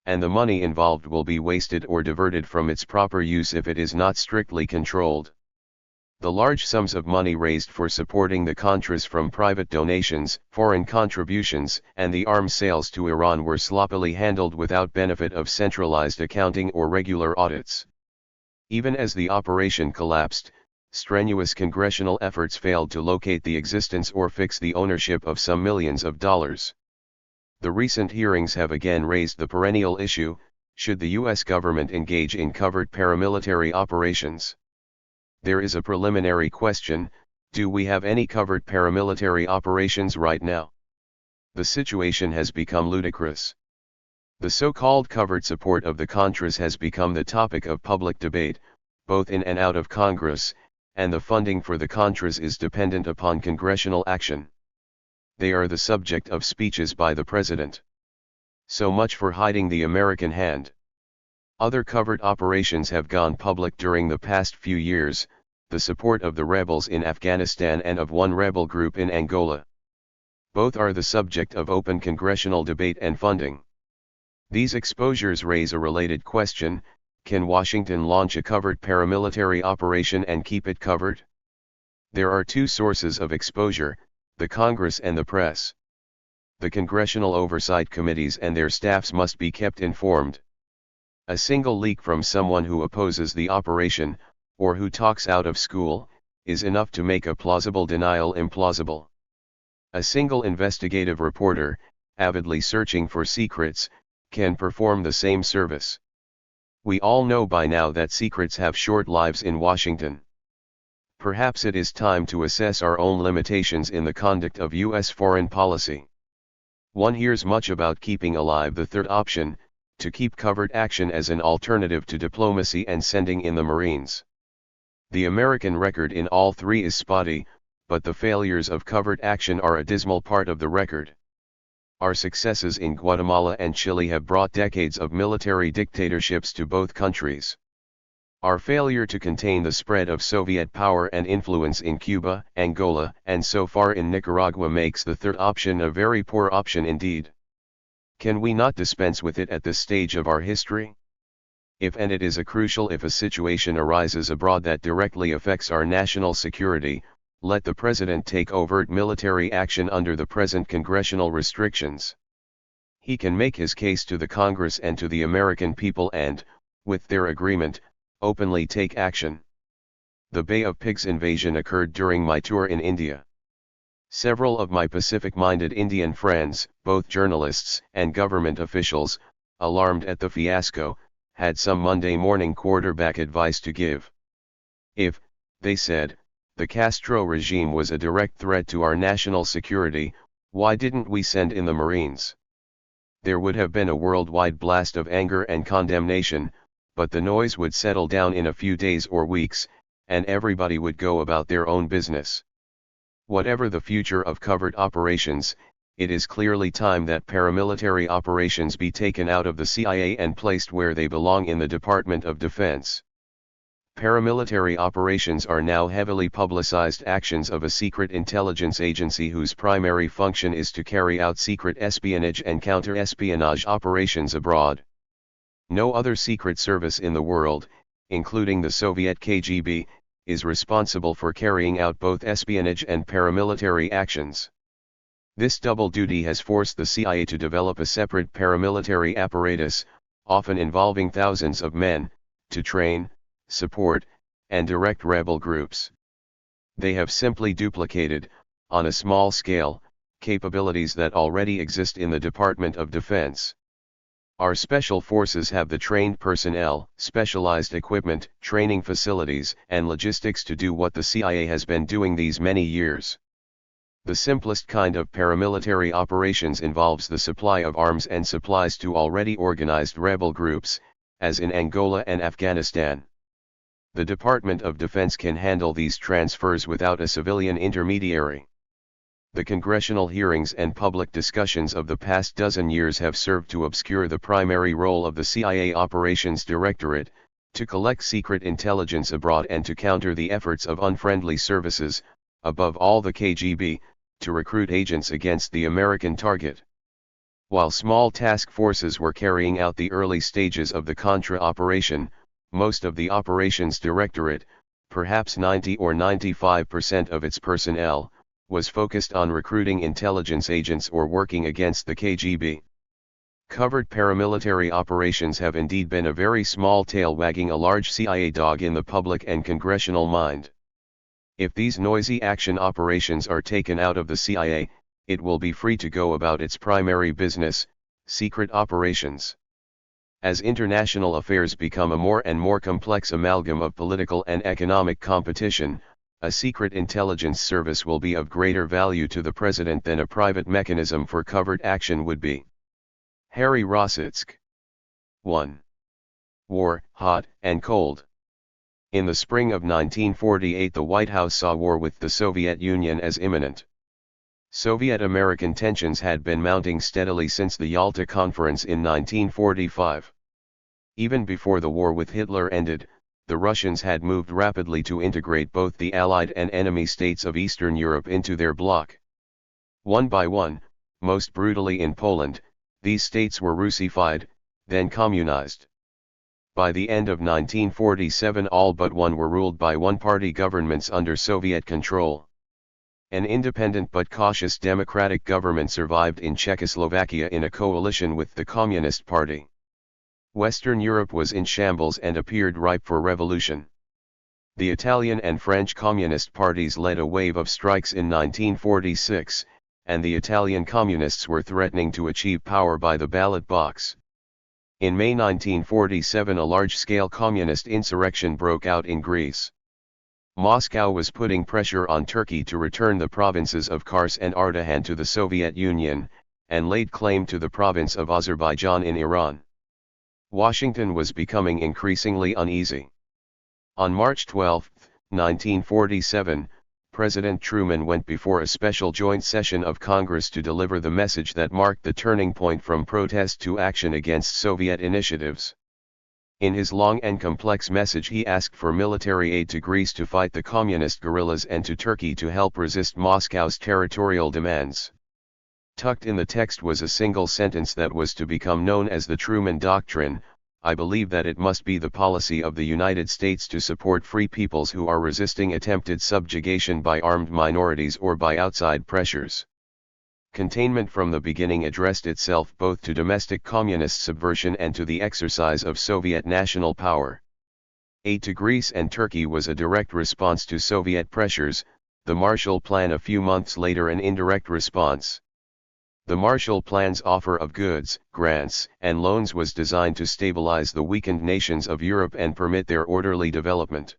And the money involved will be wasted or diverted from its proper use if it is not strictly controlled. The large sums of money raised for supporting the Contras from private donations, foreign contributions, and the arms sales to Iran were sloppily handled without benefit of centralized accounting or regular audits. Even as the operation collapsed, strenuous congressional efforts failed to locate the existence or fix the ownership of some millions of dollars. The recent hearings have again raised the perennial issue: should the U.S. government engage in covert paramilitary operations? There is a preliminary question: do we have any covert paramilitary operations right now? The situation has become ludicrous. The so-called covert support of the Contras has become the topic of public debate, both in and out of Congress, and the funding for the Contras is dependent upon congressional action. They are the subject of speeches by the president. So much for hiding the American hand. Other covert operations have gone public during the past few years: the support of the rebels in Afghanistan and of one rebel group in Angola. Both are the subject of open congressional debate and funding. These exposures raise a related question: can Washington launch a covert paramilitary operation and keep it covered? There are two sources of exposure: the Congress and the press. The congressional oversight committees and their staffs must be kept informed. A single leak from someone who opposes the operation, or who talks out of school, is enough to make a plausible denial implausible. A single investigative reporter, avidly searching for secrets, can perform the same service. We all know by now that secrets have short lives in Washington. Perhaps it is time to assess our own limitations in the conduct of U.S. foreign policy. One hears much about keeping alive the third option, to keep covert action as an alternative to diplomacy and sending in the Marines. The American record in all three is spotty, but the failures of covert action are a dismal part of the record. Our successes in Guatemala and Chile have brought decades of military dictatorships to both countries. Our failure to contain the spread of Soviet power and influence in Cuba, Angola, and so far in Nicaragua makes the third option a very poor option indeed. Can we not dispense with it at this stage of our history? If, and it is a crucial if, a situation arises abroad that directly affects our national security, let the president take overt military action under the present congressional restrictions. He can make his case to the Congress and to the American people and, with their agreement, openly take action. The Bay of Pigs invasion occurred during my tour in India. Several of my Pacific-minded Indian friends, both journalists and government officials, alarmed at the fiasco, had some Monday morning quarterback advice to give. If, they said, the Castro regime was a direct threat to our national security, why didn't we send in the Marines? there would have been a worldwide blast of anger and condemnation, but the noise would settle down in a few days or weeks, and everybody would go about their own business. Whatever the future of covert operations, it is clearly time that paramilitary operations be taken out of the CIA and placed where they belong in the Department of Defense. Paramilitary operations are now heavily publicized actions of a secret intelligence agency whose primary function is to carry out secret espionage and counter-espionage operations abroad. No other secret service in the world, including the Soviet KGB, is responsible for carrying out both espionage and paramilitary actions. This double duty has forced the CIA to develop a separate paramilitary apparatus, often involving thousands of men, to train, support, and direct rebel groups. They have simply duplicated, on a small scale, capabilities that already exist in the Department of Defense. Our special forces have the trained personnel, specialized equipment, training facilities, and logistics to do what the CIA has been doing these many years. The simplest kind of paramilitary operations involves the supply of arms and supplies to already organized rebel groups, as in Angola and Afghanistan. The Department of Defense can handle these transfers without a civilian intermediary. The congressional hearings and public discussions of the past dozen years have served to obscure the primary role of the CIA Operations Directorate, to collect secret intelligence abroad and to counter the efforts of unfriendly services, above all the KGB, to recruit agents against the American target. While small task forces were carrying out the early stages of the Contra operation, most of the Operations Directorate, perhaps 90 or 95% of its personnel, was focused on recruiting intelligence agents or working against the KGB. Covert paramilitary operations have indeed been a very small tail wagging a large CIA dog in the public and congressional mind. If these noisy action operations are taken out of the CIA, it will be free to go about its primary business, secret operations. As international affairs become a more and more complex amalgam of political and economic competition, a secret intelligence service will be of greater value to the president than a private mechanism for covert action would be. Harry Rositzke. 1. War, hot and cold. In the spring of 1948, the White House saw war with the Soviet Union as imminent. Soviet-American tensions had been mounting steadily since the Yalta Conference in 1945. Even before the war with Hitler ended, the Russians had moved rapidly to integrate both the Allied and enemy states of Eastern Europe into their bloc. One by one, most brutally in Poland, these states were Russified, then communized. By the end of 1947, all but one were ruled by one-party governments under Soviet control. An independent but cautious democratic government survived in Czechoslovakia in a coalition with the Communist Party. Western Europe was in shambles and appeared ripe for revolution. The Italian and French Communist parties led a wave of strikes in 1946, and the Italian Communists were threatening to achieve power by the ballot box. In May 1947, a large-scale communist insurrection broke out in Greece. Moscow was putting pressure on Turkey to return the provinces of Kars and Ardahan to the Soviet Union, and laid claim to the province of Azerbaijan in Iran. Washington was becoming increasingly uneasy. On March 12, 1947, President Truman went before a special joint session of Congress to deliver the message that marked the turning point from protest to action against Soviet initiatives. In his long and complex message, he asked for military aid to Greece to fight the communist guerrillas and to Turkey to help resist Moscow's territorial demands. Tucked in the text was a single sentence that was to become known as the Truman Doctrine: "I believe that it must be the policy of the United States to support free peoples who are resisting attempted subjugation by armed minorities or by outside pressures." Containment from the beginning addressed itself both to domestic communist subversion and to the exercise of Soviet national power. Aid to Greece and Turkey was a direct response to Soviet pressures, the Marshall Plan a few months later an indirect response. The Marshall Plan's offer of goods, grants, and loans was designed to stabilize the weakened nations of Europe and permit their orderly development.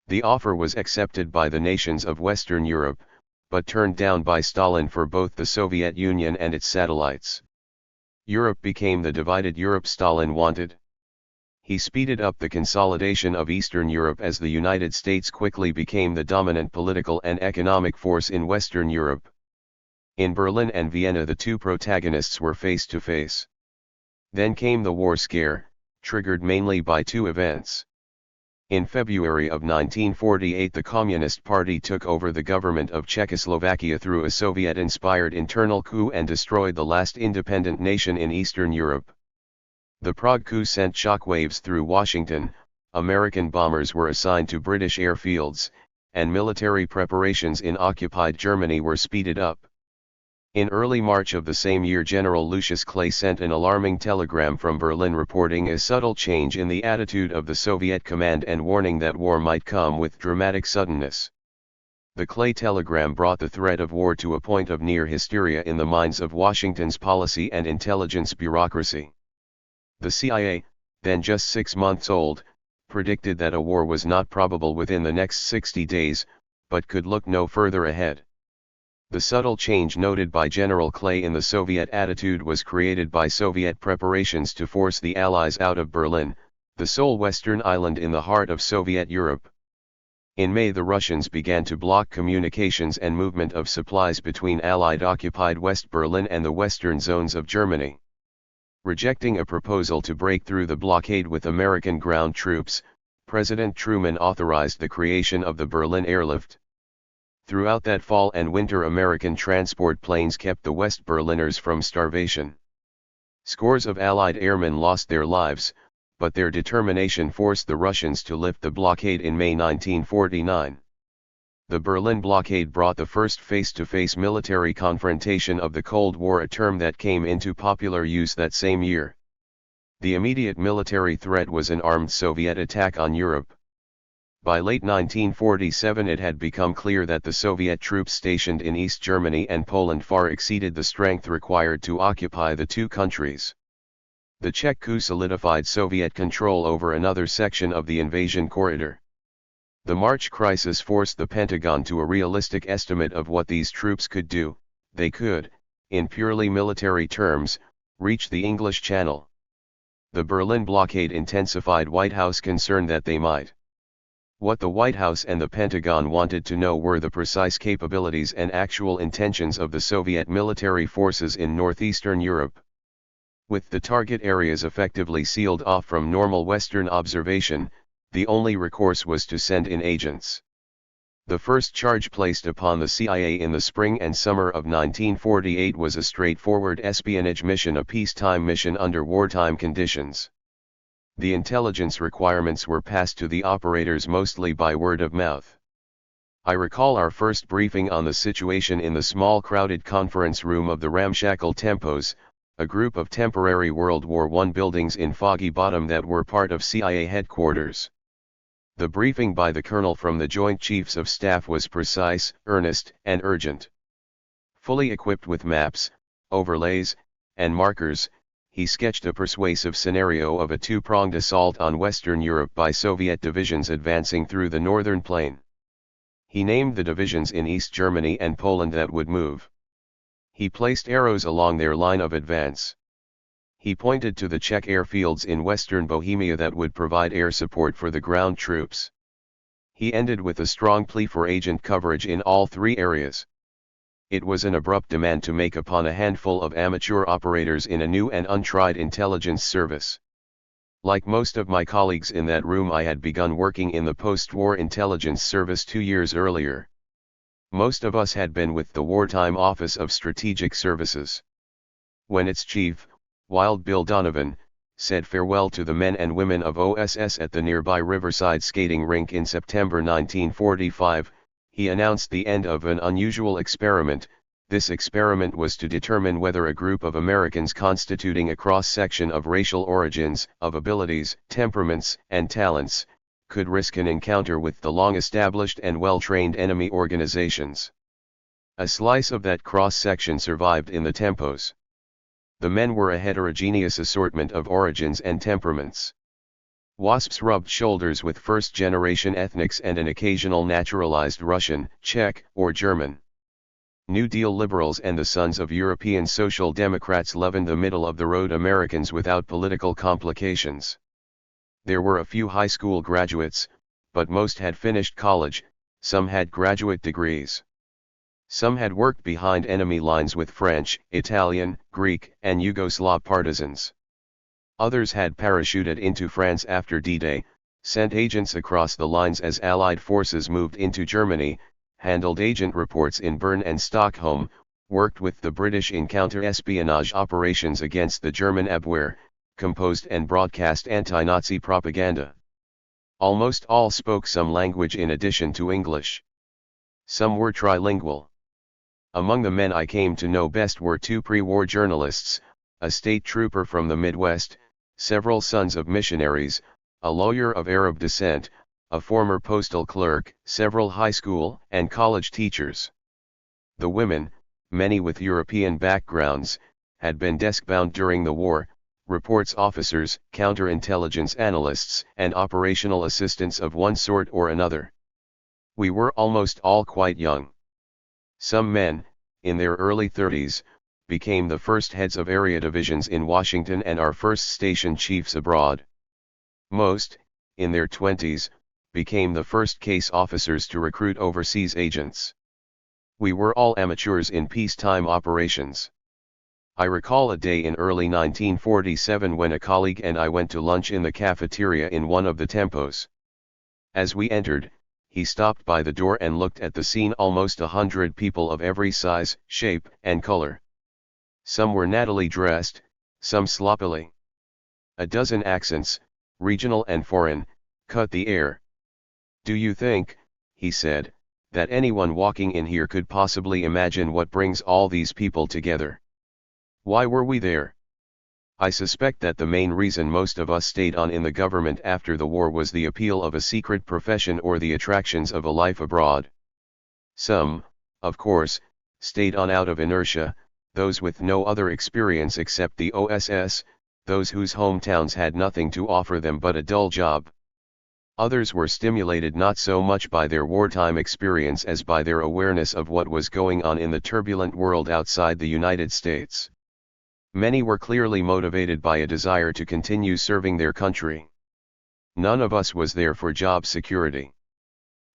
The offer was accepted by the nations of Western Europe, but turned down by Stalin for both the Soviet Union and its satellites. Europe became the divided Europe Stalin wanted. He speeded up the consolidation of Eastern Europe as the United States quickly became the dominant political and economic force in Western Europe. In Berlin and Vienna the two protagonists were face to face. Then came the war scare, triggered mainly by two events. In February of 1948 the Communist Party took over the government of Czechoslovakia through a Soviet-inspired internal coup and destroyed the last independent nation in Eastern Europe. The Prague coup sent shockwaves through Washington, American bombers were assigned to British airfields, and military preparations in occupied Germany were speeded up. In early March of the same year General Lucius Clay sent an alarming telegram from Berlin reporting a subtle change in the attitude of the Soviet command and warning that war might come with dramatic suddenness. The Clay telegram brought the threat of war to a point of near hysteria in the minds of Washington's policy and intelligence bureaucracy. The CIA, then just 6 months old, predicted that a war was not probable within the next 60 days, but could look no further ahead. The subtle change noted by General Clay in the Soviet attitude was created by Soviet preparations to force the Allies out of Berlin, the sole western island in the heart of Soviet Europe. In May the Russians began to block communications and movement of supplies between Allied-occupied West Berlin and the western zones of Germany. Rejecting a proposal to break through the blockade with American ground troops, President Truman authorized the creation of the Berlin Airlift. Throughout that fall and winter American transport planes kept the West Berliners from starvation. Scores of Allied airmen lost their lives, but their determination forced the Russians to lift the blockade in May 1949. The Berlin blockade brought the first face-to-face military confrontation of the Cold War, a term that came into popular use that same year. The immediate military threat was an armed Soviet attack on Europe. By late 1947 it had become clear that the Soviet troops stationed in East Germany and Poland far exceeded the strength required to occupy the two countries. The Czech coup solidified Soviet control over another section of the invasion corridor. The March crisis forced the Pentagon to a realistic estimate of what these troops could do. They could, in purely military terms, reach the English Channel. The Berlin blockade intensified White House concern that they might. What the White House and the Pentagon wanted to know were the precise capabilities and actual intentions of the Soviet military forces in northeastern Europe. With the target areas effectively sealed off from normal Western observation, the only recourse was to send in agents. The first charge placed upon the CIA in the spring and summer of 1948 was a straightforward espionage mission, a peacetime mission under wartime conditions. The intelligence requirements were passed to the operators mostly by word of mouth. I recall our first briefing on the situation in the small crowded conference room of the ramshackle Tempos, a group of temporary World War I buildings in Foggy Bottom that were part of CIA headquarters. The briefing by the colonel from the Joint Chiefs of Staff was precise, earnest, and urgent. Fully equipped with maps, overlays, and markers, he sketched a persuasive scenario of a two-pronged assault on Western Europe by Soviet divisions advancing through the northern plain. He named the divisions in East Germany and Poland that would move. He placed arrows along their line of advance. He pointed to the Czech airfields in western Bohemia that would provide air support for the ground troops. He ended with a strong plea for agent coverage in all three areas. It was an abrupt demand to make upon a handful of amateur operators in a new and untried intelligence service. Like most of my colleagues in that room, I had begun working in the post-war intelligence service 2 years earlier. Most of us had been with the Wartime Office of Strategic Services. When its chief, Wild Bill Donovan, said farewell to the men and women of OSS at the nearby Riverside skating rink in September 1945, he announced the end of an unusual experiment. This experiment was to determine whether a group of Americans constituting a cross-section of racial origins, of abilities, temperaments, and talents, could risk an encounter with the long-established and well-trained enemy organizations. A slice of that cross-section survived in the Tempos. The men were a heterogeneous assortment of origins and temperaments. WASPs rubbed shoulders with first-generation ethnics and an occasional naturalized Russian, Czech, or German. New Deal liberals and the sons of European Social Democrats leavened the middle-of-the-road Americans without political complications. There were a few high school graduates, but most had finished college, some had graduate degrees. Some had worked behind enemy lines with French, Italian, Greek, and Yugoslav partisans. Others had parachuted into France after D-Day, sent agents across the lines as Allied forces moved into Germany, handled agent reports in Bern and Stockholm, worked with the British in counter-espionage operations against the German Abwehr, composed and broadcast anti-Nazi propaganda. Almost all spoke some language in addition to English. Some were trilingual. Among the men I came to know best were two pre-war journalists, a state trooper from the Midwest, several sons of missionaries, a lawyer of Arab descent, a former postal clerk, several high school and college teachers. The women, many with European backgrounds, had been desk-bound during the war, reports officers, counterintelligence analysts, and operational assistants of one sort or another. We were almost all quite young. Some men, in their early 30s, became the first heads of area divisions in Washington and our first station chiefs abroad. Most, in their 20s, became the first case officers to recruit overseas agents. We were all amateurs in peacetime operations. I recall a day in early 1947 when a colleague and I went to lunch in the cafeteria in one of the tempos. As we entered, he stopped by the door and looked at the scene. Almost 100 people of every size, shape, and color. Some were nattily dressed, some sloppily. A dozen accents, regional and foreign, cut the air. "Do you think," he said, "that anyone walking in here could possibly imagine what brings all these people together? Why were we there?" I suspect that the main reason most of us stayed on in the government after the war was the appeal of a secret profession or the attractions of a life abroad. Some, of course, stayed on out of inertia, those with no other experience except the OSS, those whose hometowns had nothing to offer them but a dull job. Others were stimulated not so much by their wartime experience as by their awareness of what was going on in the turbulent world outside the United States. Many were clearly motivated by a desire to continue serving their country. None of us was there for job security.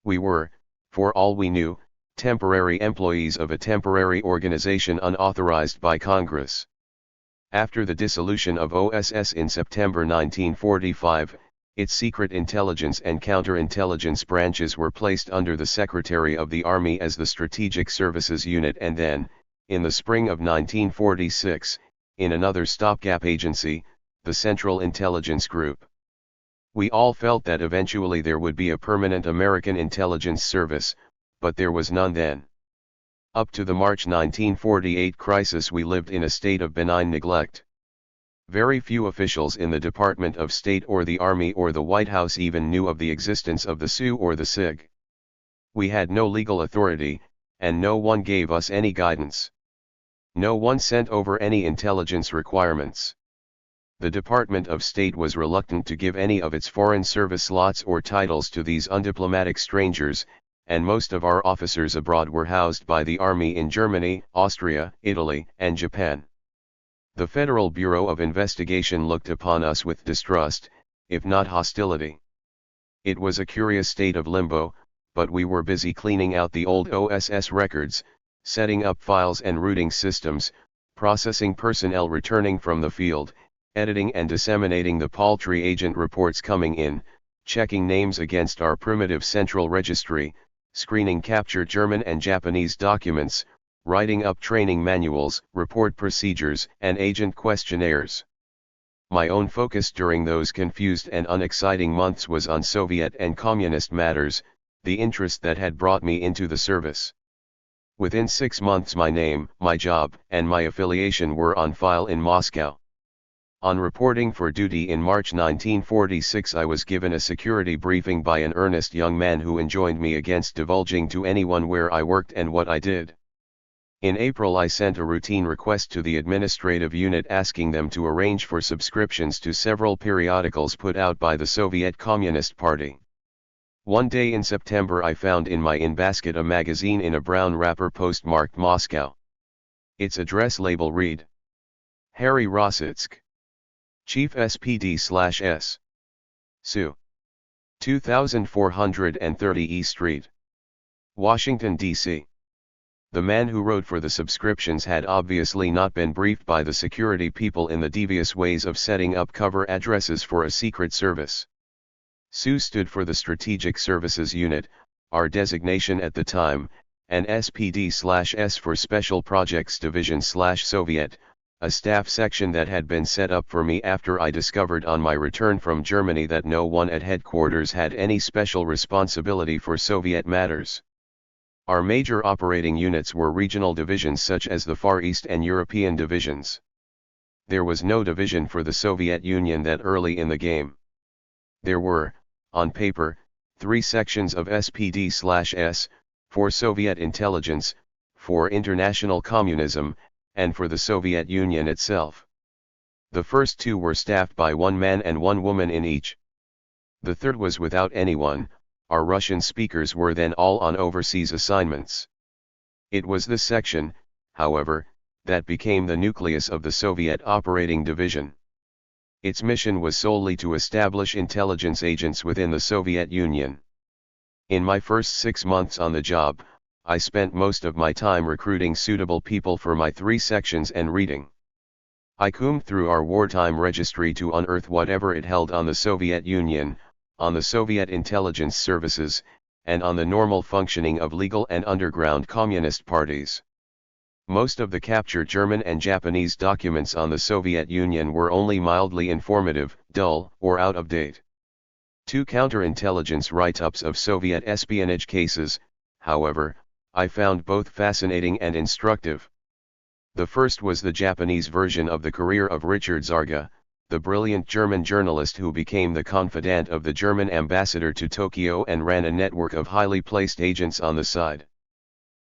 We were, for all we knew, temporary employees of a temporary organization unauthorized by Congress. After the dissolution of OSS in September 1945, its secret intelligence and counterintelligence branches were placed under the Secretary of the Army as the Strategic Services Unit, and then, in the spring of 1946, in another stopgap agency, the Central Intelligence Group. We all felt that eventually there would be a permanent American intelligence service, but there was none then. Up to the March 1948 crisis we lived in a state of benign neglect. Very few officials in the Department of State or the Army or the White House even knew of the existence of the SU or the SIG. We had no legal authority, and no one gave us any guidance. No one sent over any intelligence requirements. The Department of State was reluctant to give any of its foreign service slots or titles to these undiplomatic strangers, and most of our officers abroad were housed by the Army in Germany, Austria, Italy, and Japan. The Federal Bureau of Investigation looked upon us with distrust, if not hostility. It was a curious state of limbo, but we were busy cleaning out the old OSS records, setting up files and routing systems, processing personnel returning from the field, editing and disseminating the paltry agent reports coming in, checking names against our primitive central registry, screening captured German and Japanese documents, writing up training manuals, report procedures, and agent questionnaires. My own focus during those confused and unexciting months was on Soviet and communist matters, the interest that had brought me into the service. Within 6 months my name, my job, and my affiliation were on file in Moscow. On reporting for duty in March 1946 I was given a security briefing by an earnest young man who enjoined me against divulging to anyone where I worked and what I did. In April I sent a routine request to the administrative unit asking them to arrange for subscriptions to several periodicals put out by the Soviet Communist Party. One day in September I found in my in-basket a magazine in a brown wrapper postmarked Moscow. Its address label read: Harry Rositzke, Chief SPD/S. Sue. 2430 E Street, Washington, D.C. The man who wrote for the subscriptions had obviously not been briefed by the security people in the devious ways of setting up cover addresses for a secret service. SU stood for the Strategic Services Unit, our designation at the time, and SPD/S for Special Projects Division/Soviet, a staff section that had been set up for me after I discovered on my return from Germany that no one at headquarters had any special responsibility for Soviet matters. Our major operating units were regional divisions such as the Far East and European divisions. There was no division for the Soviet Union that early in the game. There were, on paper, 3 sections of SPD/S, for Soviet intelligence, for international communism, and for the Soviet Union itself. The first 2 were staffed by 1 man and 1 woman in each. The third was without anyone. Our Russian speakers were then all on overseas assignments. It was this section, however, that became the nucleus of the Soviet operating division. Its mission was solely to establish intelligence agents within the Soviet Union. In my first 6 months on the job, I spent most of my time recruiting suitable people for my 3 sections and reading. I combed through our wartime registry to unearth whatever it held on the Soviet Union, on the Soviet intelligence services, and on the normal functioning of legal and underground communist parties. Most of the captured German and Japanese documents on the Soviet Union were only mildly informative, dull, or out of date. 2 counterintelligence write-ups of Soviet espionage cases, however, I found both fascinating and instructive. The first was the Japanese version of the career of Richard Zarga, the brilliant German journalist who became the confidant of the German ambassador to Tokyo and ran a network of highly placed agents on the side.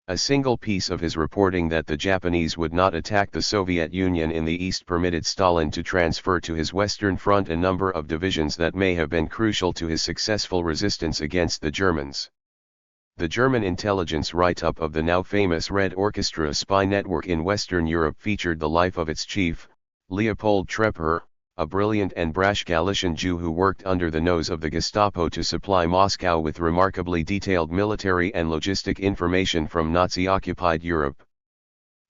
A single piece of his reporting that the Japanese would not attack the Soviet Union in the East permitted Stalin to transfer to his Western Front a number of divisions that may have been crucial to his successful resistance against the Germans. The German intelligence write-up of the now famous Red Orchestra spy network in Western Europe featured the life of its chief, Leopold Trepper, a brilliant and brash Galician Jew who worked under the nose of the Gestapo to supply Moscow with remarkably detailed military and logistic information from Nazi-occupied Europe.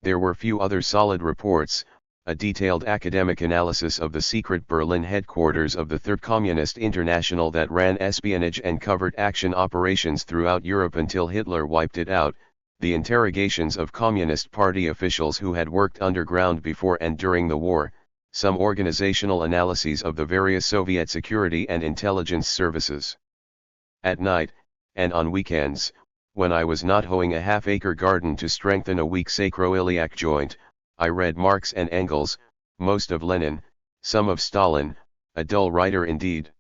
There were few other solid reports, a detailed academic analysis of the secret Berlin headquarters of the Third Communist International that ran espionage and covert action operations throughout Europe until Hitler wiped it out, the interrogations of Communist Party officials who had worked underground before and during the war, some organizational analyses of the various Soviet security and intelligence services. At night, and on weekends, when I was not hoeing a half-acre garden to strengthen a weak sacroiliac joint, I read Marx and Engels, most of Lenin, some of Stalin, a dull writer indeed.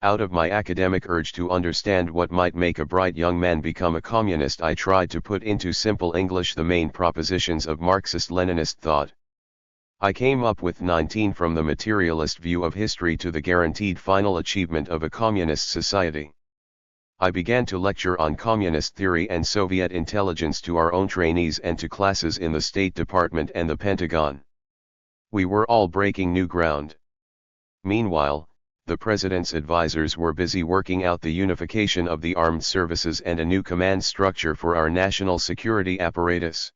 Out of my academic urge to understand what might make a bright young man become a communist, I tried to put into simple English the main propositions of Marxist-Leninist thought. I came up with 19 from the materialist view of history to the guaranteed final achievement of a communist society. I began to lecture on communist theory and Soviet intelligence to our own trainees and to classes in the State Department and the Pentagon. We were all breaking new ground. Meanwhile, the President's advisors were busy working out the unification of the armed services and a new command structure for our national security apparatus.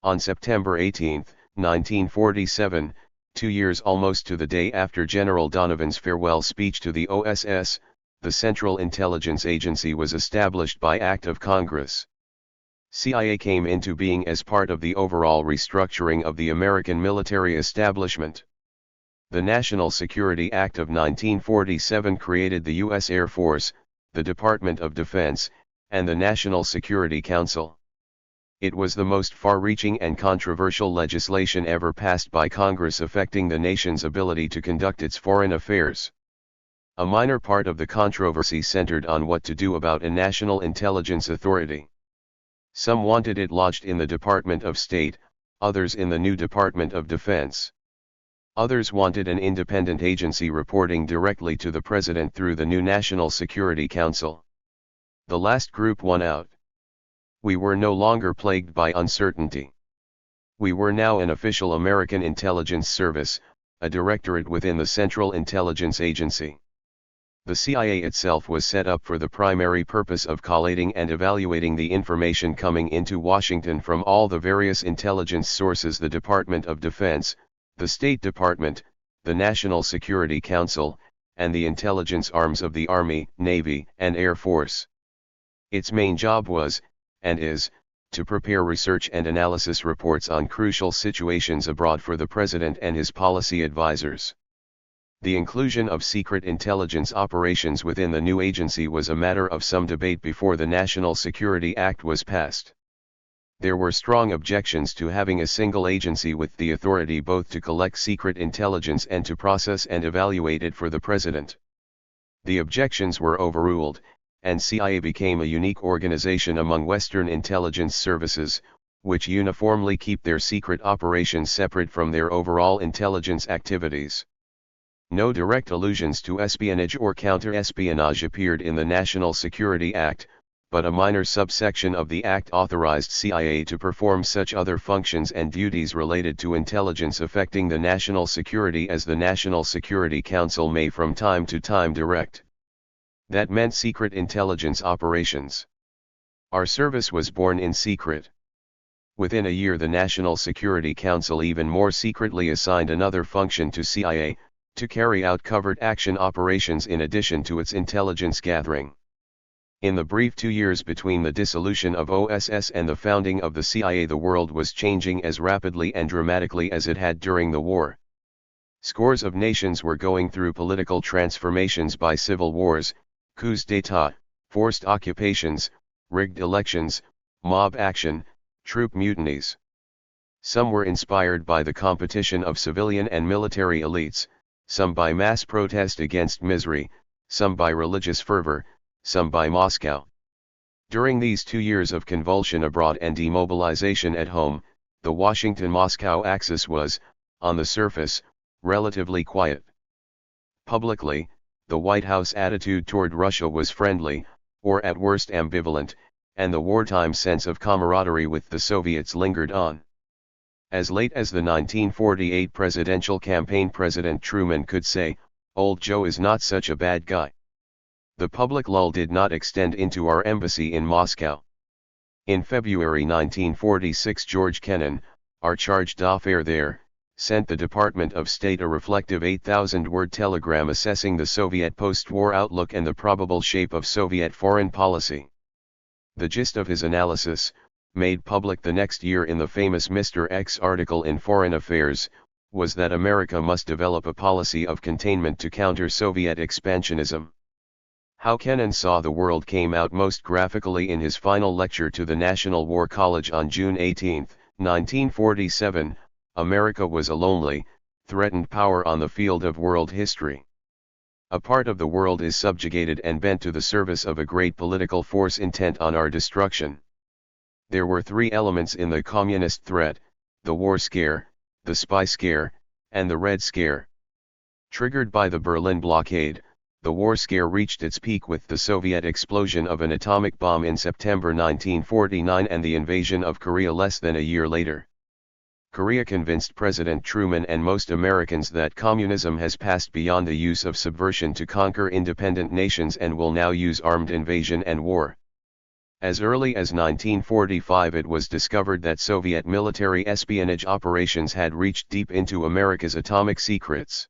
On September 18, 1947, 2 years almost to the day after General Donovan's farewell speech to the OSS, the Central Intelligence Agency was established by Act of Congress. CIA came into being as part of the overall restructuring of the American military establishment. The National Security Act of 1947 created the U.S. Air Force, the Department of Defense, and the National Security Council. It was the most far-reaching and controversial legislation ever passed by Congress affecting the nation's ability to conduct its foreign affairs. A minor part of the controversy centered on what to do about a national intelligence authority. Some wanted it lodged in the Department of State, others in the new Department of Defense. Others wanted an independent agency reporting directly to the President through the new National Security Council. The last group won out. We were no longer plagued by uncertainty. We were now an official American intelligence service, a directorate within the Central Intelligence Agency. The CIA itself was set up for the primary purpose of collating and evaluating the information coming into Washington from all the various intelligence sources: the Department of Defense, the State Department, the National Security Council, and the intelligence arms of the Army, Navy, and Air Force. Its main job was, and is, to prepare research and analysis reports on crucial situations abroad for the President and his policy advisors. The inclusion of secret intelligence operations within the new agency was a matter of some debate before the National Security Act was passed. There were strong objections to having a single agency with the authority both to collect secret intelligence and to process and evaluate it for the President. The objections were overruled, and CIA became a unique organization among Western intelligence services, which uniformly keep their secret operations separate from their overall intelligence activities. No direct allusions to espionage or counterespionage appeared in the National Security Act, but a minor subsection of the Act authorized CIA to perform such other functions and duties related to intelligence affecting the national security as the National Security Council may from time to time direct. That meant secret intelligence operations. Our service was born in secret. Within a year, the National Security Council even more secretly assigned another function to CIA, to carry out covert action operations in addition to its intelligence gathering. In the brief 2 years between the dissolution of OSS and the founding of the CIA, the world was changing as rapidly and dramatically as it had during the war. Scores of nations were going through political transformations by civil wars, coups d'état, forced occupations, rigged elections, mob action, troop mutinies. Some were inspired by the competition of civilian and military elites, some by mass protest against misery, some by religious fervor, some by Moscow. During these 2 years of convulsion abroad and demobilization at home, the Washington-Moscow axis was, on the surface, relatively quiet. Publicly, the White House attitude toward Russia was friendly, or at worst ambivalent, and the wartime sense of camaraderie with the Soviets lingered on. As late as the 1948 presidential campaign, President Truman could say, "Old Joe is not such a bad guy." The public lull did not extend into our embassy in Moscow. In February 1946, George Kennan, our charge d'affaires there, sent the Department of State a reflective 8,000-word telegram assessing the Soviet post-war outlook and the probable shape of Soviet foreign policy. The gist of his analysis, made public the next year in the famous Mr. X article in Foreign Affairs, was that America must develop a policy of containment to counter Soviet expansionism. How Kennan saw the world came out most graphically in his final lecture to the National War College on June 18, 1947, America was a lonely, threatened power on the field of world history. A part of the world is subjugated and bent to the service of a great political force intent on our destruction. There were 3 elements in the communist threat: the war scare, the spy scare, and the red scare. Triggered by the Berlin blockade, the war scare reached its peak with the Soviet explosion of an atomic bomb in September 1949 and the invasion of Korea less than a year later. Korea convinced President Truman and most Americans that communism has passed beyond the use of subversion to conquer independent nations and will now use armed invasion and war. As early as 1945, it was discovered that Soviet military espionage operations had reached deep into America's atomic secrets.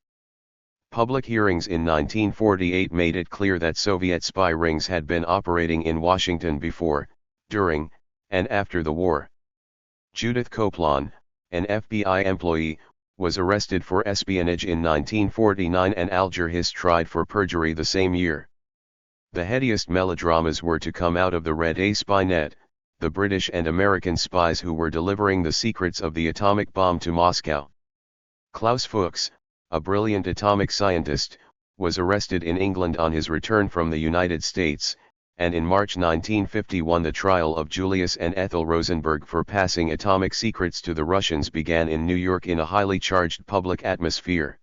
Public hearings in 1948 made it clear that Soviet spy rings had been operating in Washington before, during, and after the war. Judith Copeland, an FBI employee, was arrested for espionage in 1949 and Alger Hiss tried for perjury the same year. The headiest melodramas were to come out of the Red A spy net, the British and American spies who were delivering the secrets of the atomic bomb to Moscow. Klaus Fuchs, a brilliant atomic scientist, was arrested in England on his return from the United States, and in March 1951 the trial of Julius and Ethel Rosenberg for passing atomic secrets to the Russians began in New York in a highly charged public atmosphere.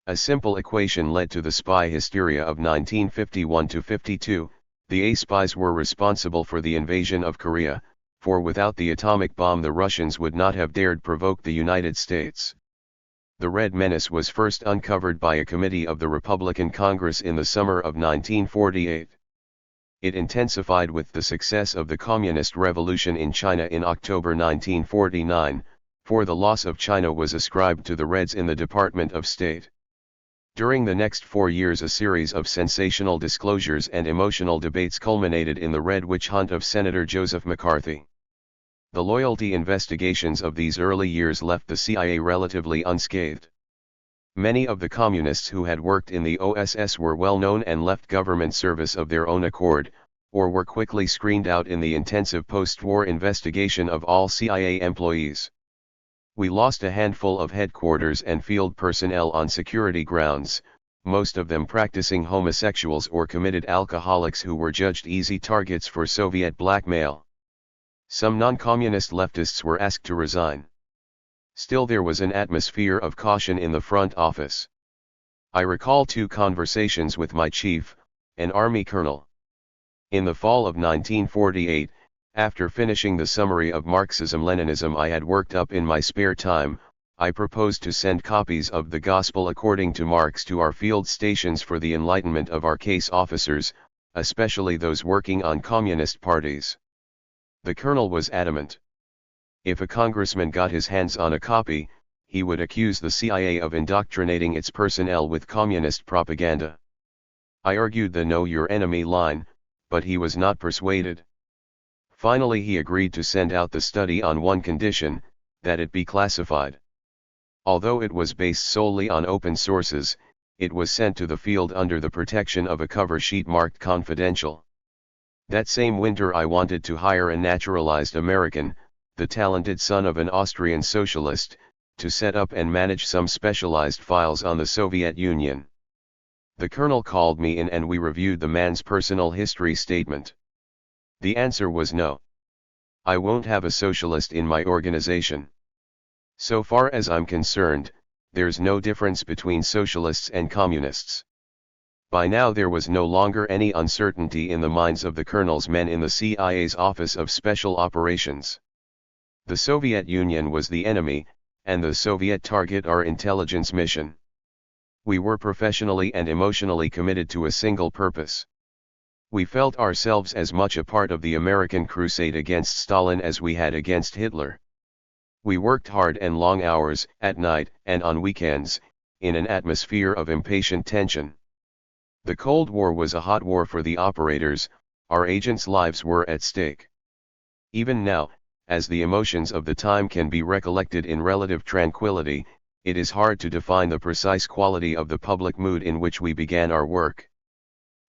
A simple equation led to the spy hysteria of 1951-52, The A spies were responsible for the invasion of Korea, for without the atomic bomb the Russians would not have dared provoke the United States. The Red Menace was first uncovered by a committee of the Republican Congress in the summer of 1948. It intensified with the success of the Communist Revolution in China in October 1949, for the loss of China was ascribed to the Reds in the Department of State. During the next 4 years a series of sensational disclosures and emotional debates culminated in the Red Witch Hunt of Senator Joseph McCarthy. The loyalty investigations of these early years left the CIA relatively unscathed. Many of the communists who had worked in the OSS were well known and left government service of their own accord, or were quickly screened out in the intensive post-war investigation of all CIA employees. We lost a handful of headquarters and field personnel on security grounds, most of them practicing homosexuals or committed alcoholics who were judged easy targets for Soviet blackmail. Some non-communist leftists were asked to resign. Still there was an atmosphere of caution in the front office. I recall 2 conversations with my chief, an army colonel. In the fall of 1948, after finishing the summary of Marxism-Leninism I had worked up in my spare time, I proposed to send copies of the Gospel according to Marx to our field stations for the enlightenment of our case officers, especially those working on communist parties. The colonel was adamant. If a congressman got his hands on a copy, he would accuse the CIA of indoctrinating its personnel with communist propaganda. I argued the know your enemy line, but he was not persuaded. Finally he agreed to send out the study on one condition, that it be classified. Although it was based solely on open sources, it was sent to the field under the protection of a cover sheet marked confidential. That same winter I wanted to hire a naturalized American, the talented son of an Austrian socialist, to set up and manage some specialized files on the Soviet Union. The colonel called me in and we reviewed the man's personal history statement. The answer was no. I won't have a socialist in my organization. So far as I'm concerned, there's no difference between socialists and communists. By now there was no longer any uncertainty in the minds of the colonel's men in the CIA's Office of Special Operations. The Soviet Union was the enemy, and the Soviet target our intelligence mission. We were professionally and emotionally committed to a single purpose. We felt ourselves as much a part of the American crusade against Stalin as we had against Hitler. We worked hard and long hours, at night and on weekends, in an atmosphere of impatient tension. The Cold War was a hot war for the operators, our agents' lives were at stake. Even now, as the emotions of the time can be recollected in relative tranquility, it is hard to define the precise quality of the public mood in which we began our work.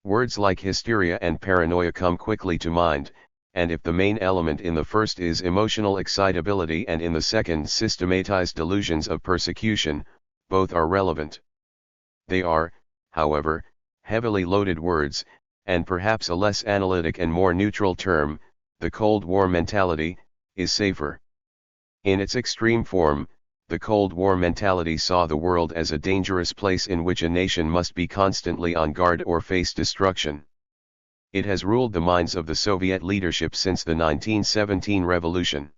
Words like hysteria and paranoia come quickly to mind, and if the main element in the first is emotional excitability and in the second systematized delusions of persecution, both are relevant. They are, however, heavily loaded words, and perhaps a less analytic and more neutral term, the Cold War mentality, is safer. In its extreme form, the Cold War mentality saw the world as a dangerous place in which a nation must be constantly on guard or face destruction. It has ruled the minds of the Soviet leadership since the 1917 revolution.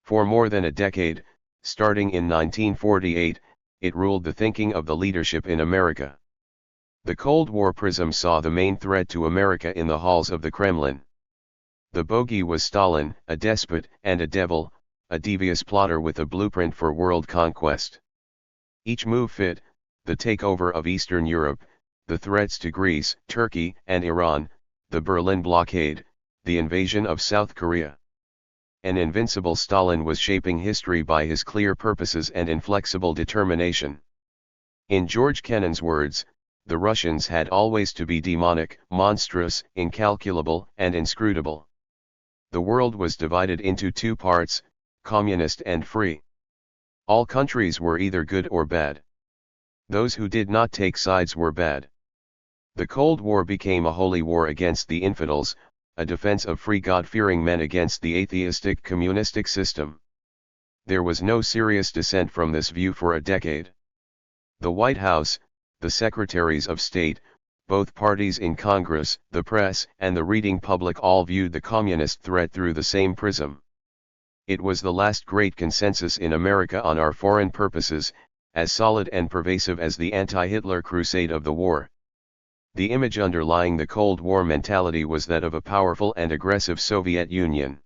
For more than a decade, starting in 1948, it ruled the thinking of the leadership in America. The Cold War prism saw the main threat to America in the halls of the Kremlin. The bogey was Stalin, a despot and a devil, a devious plotter with a blueprint for world conquest. Each move fit, the takeover of Eastern Europe, the threats to Greece, Turkey, and Iran, the Berlin blockade, the invasion of South Korea. An invincible Stalin was shaping history by his clear purposes and inflexible determination. In George Kennan's words, the Russians had always to be demonic, monstrous, incalculable, and inscrutable. The world was divided into 2 parts, communist and free. All countries were either good or bad. Those who did not take sides were bad. The Cold War became a holy war against the infidels, a defense of free God-fearing men against the atheistic communistic system. There was no serious dissent from this view for a decade. The White House, the Secretaries of State, both parties in Congress, the press, and the reading public all viewed the communist threat through the same prism. It was the last great consensus in America on our foreign purposes, as solid and pervasive as the anti-Hitler crusade of the war. The image underlying the Cold War mentality was that of a powerful and aggressive Soviet Union.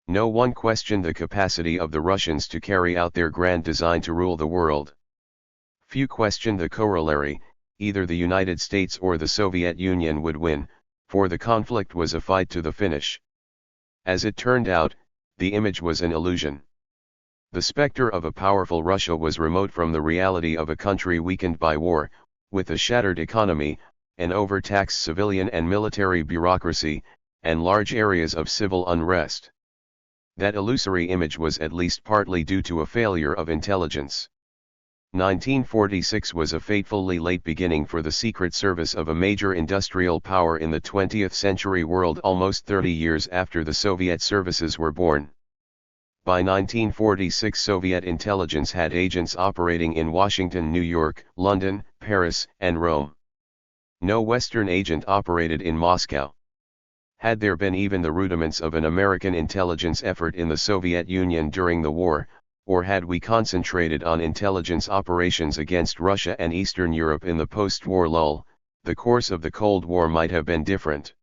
No one questioned the capacity of the Russians to carry out their grand design to rule the world. Few questioned the corollary, either the United States or the Soviet Union would win, for the conflict was a fight to the finish. As it turned out, the image was an illusion. The specter of a powerful Russia was remote from the reality of a country weakened by war, with a shattered economy, an overtaxed civilian and military bureaucracy, and large areas of civil unrest. That illusory image was at least partly due to a failure of intelligence. 1946 was a fatefully late beginning for the Secret Service of a major industrial power in the 20th century world, almost 30 years after the Soviet services were born. By 1946, Soviet intelligence had agents operating in Washington, New York, London, Paris, and Rome. No Western agent operated in Moscow. Had there been even the rudiments of an American intelligence effort in the Soviet Union during the war, or had we concentrated on intelligence operations against Russia and Eastern Europe in the post-war lull, the course of the Cold War might have been different.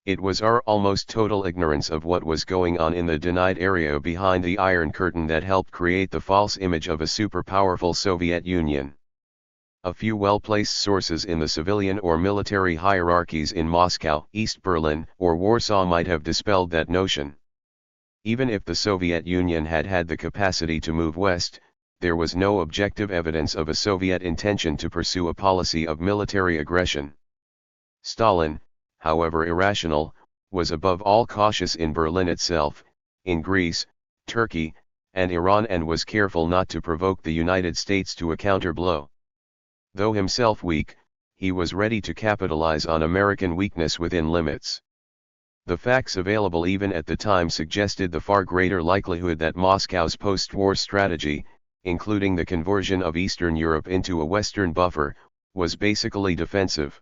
It was our almost total ignorance of what was going on in the denied area behind the Iron Curtain that helped create the false image of a super-powerful Soviet Union. A few well-placed sources in the civilian or military hierarchies in Moscow, East Berlin, or Warsaw might have dispelled that notion. Even if the Soviet Union had had the capacity to move west, there was no objective evidence of a Soviet intention to pursue a policy of military aggression. Stalin, however irrational, was above all cautious in Berlin itself, in Greece, Turkey, and Iran, and was careful not to provoke the United States to a counterblow. Though himself weak, he was ready to capitalize on American weakness within limits. The facts available even at the time suggested the far greater likelihood that Moscow's post-war strategy, including the conversion of Eastern Europe into a Western buffer, was basically defensive.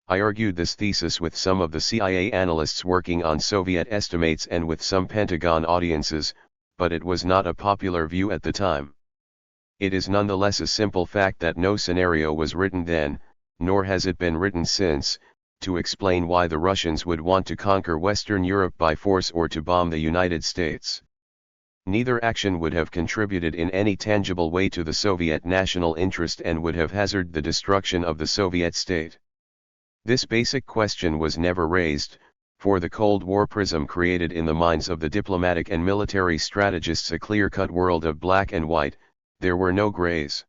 I argued this thesis with some of the CIA analysts working on Soviet estimates and with some Pentagon audiences, but it was not a popular view at the time. It is nonetheless a simple fact that no scenario was written then, nor has it been written since, to explain why the Russians would want to conquer Western Europe by force or to bomb the United States. Neither action would have contributed in any tangible way to the Soviet national interest and would have hazarded the destruction of the Soviet state. This basic question was never raised, for the Cold War prism created in the minds of the diplomatic and military strategists a clear-cut world of black and white. There were no grays.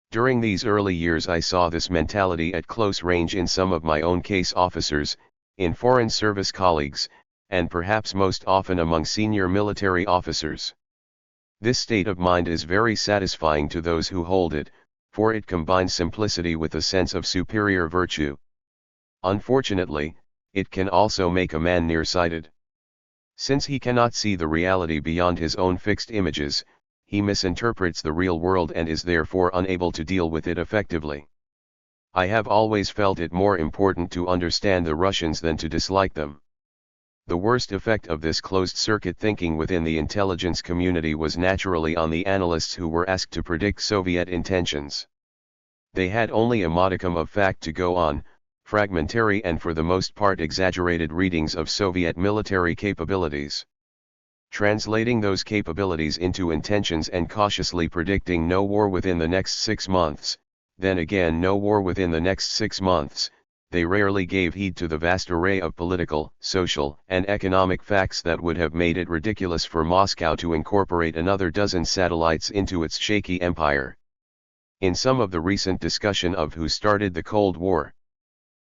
During these early years I saw this mentality at close range in some of my own case officers, in foreign service colleagues, and perhaps most often among senior military officers. This state of mind is very satisfying to those who hold it, for it combines simplicity with a sense of superior virtue. Unfortunately, it can also make a man nearsighted. Since he cannot see the reality beyond his own fixed images, he misinterprets the real world and is therefore unable to deal with it effectively. I have always felt it more important to understand the Russians than to dislike them. The worst effect of this closed-circuit thinking within the intelligence community was naturally on the analysts who were asked to predict Soviet intentions. They had only a modicum of fact to go on, fragmentary and for the most part exaggerated readings of Soviet military capabilities. Translating those capabilities into intentions and cautiously predicting no war within the next 6 months, then again no war within the next 6 months, they rarely gave heed to the vast array of political, social, and economic facts that would have made it ridiculous for Moscow to incorporate another dozen satellites into its shaky empire. In some of the recent discussion of who started the Cold War,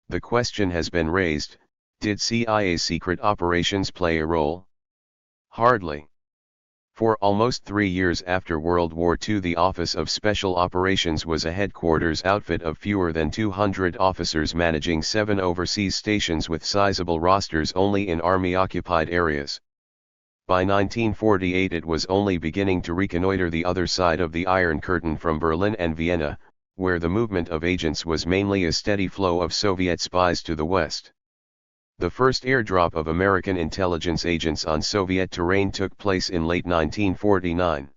the question has been raised, did CIA's secret operations play a role? Hardly. For almost 3 years after World War II, the Office of Special Operations was a headquarters outfit of fewer than 200 officers managing 7 overseas stations with sizable rosters only in Army-occupied areas. By 1948 it was only beginning to reconnoiter the other side of the Iron Curtain from Berlin and Vienna, where the movement of agents was mainly a steady flow of Soviet spies to the west. The first airdrop of American intelligence agents on Soviet terrain took place in late 1949.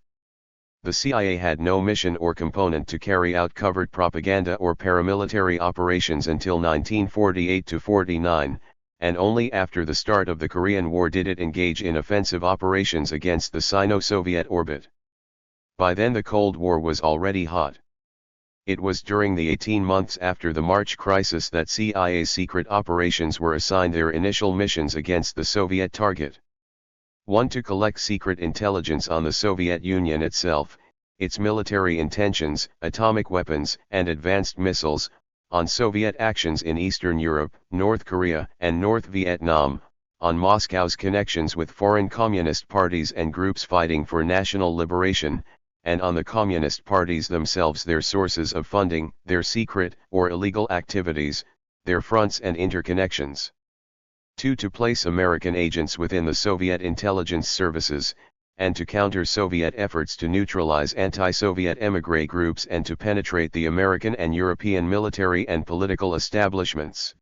The CIA had no mission or component to carry out covert propaganda or paramilitary operations until 1948-49, and only after the start of the Korean War did it engage in offensive operations against the Sino-Soviet orbit. By then the Cold War was already hot. It was during the 18 months after the March crisis that CIA secret operations were assigned their initial missions against the Soviet target. 1. To collect secret intelligence on the Soviet Union itself, its military intentions, atomic weapons and advanced missiles, on Soviet actions in Eastern Europe, North Korea and North Vietnam, on Moscow's connections with foreign communist parties and groups fighting for national liberation, and on the communist parties themselves, their sources of funding, their secret or illegal activities, their fronts and interconnections. 2. To place American agents within the Soviet intelligence services, and to counter Soviet efforts to neutralize anti-Soviet émigré groups and to penetrate the American and European military and political establishments.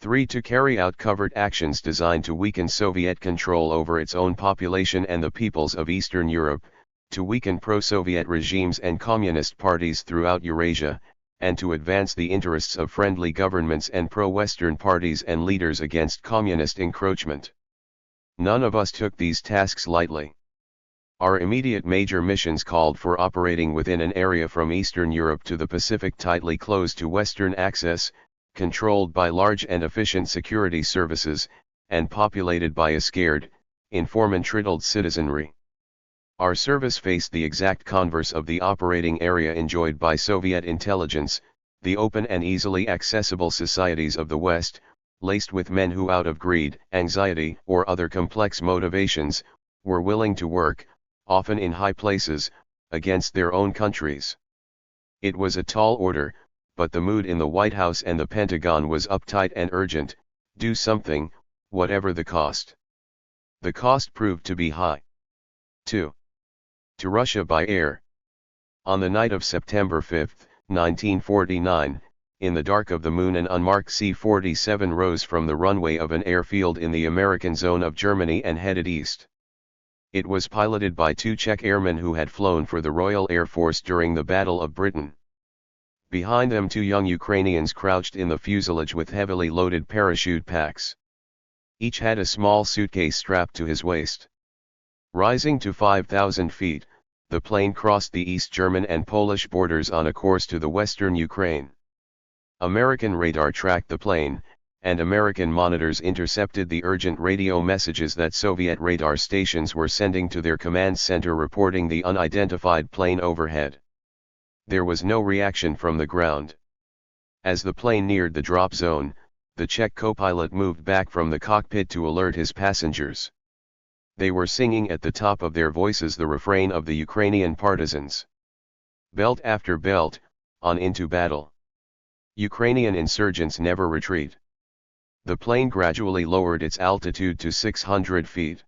3. To carry out covert actions designed to weaken Soviet control over its own population and the peoples of Eastern Europe, to weaken pro-Soviet regimes and communist parties throughout Eurasia, and to advance the interests of friendly governments and pro-Western parties and leaders against communist encroachment. None of us took these tasks lightly. Our immediate major missions called for operating within an area from Eastern Europe to the Pacific tightly closed to Western access, controlled by large and efficient security services, and populated by a scared, informant-riddled citizenry. Our service faced the exact converse of the operating area enjoyed by Soviet intelligence, the open and easily accessible societies of the West, laced with men who out of greed, anxiety, or other complex motivations, were willing to work, often in high places, against their own countries. It was a tall order, but the mood in the White House and the Pentagon was uptight and urgent: do something, whatever the cost. The cost proved to be high. 2. To Russia by air. On the night of September 5, 1949, in the dark of the moon, an unmarked C-47 rose from the runway of an airfield in the American zone of Germany and headed east. It was piloted by 2 Czech airmen who had flown for the Royal Air Force during the Battle of Britain. Behind them 2 young Ukrainians crouched in the fuselage with heavily loaded parachute packs. Each had a small suitcase strapped to his waist. Rising to 5,000 feet, the plane crossed the East German and Polish borders on a course to the western Ukraine. American radar tracked the plane, and American monitors intercepted the urgent radio messages that Soviet radar stations were sending to their command center reporting the unidentified plane overhead. There was no reaction from the ground. As the plane neared the drop zone, the Czech co-pilot moved back from the cockpit to alert his passengers. They were singing at the top of their voices the refrain of the Ukrainian partisans. Belt after belt, on into battle. Ukrainian insurgents never retreat. The plane gradually lowered its altitude to 600 feet.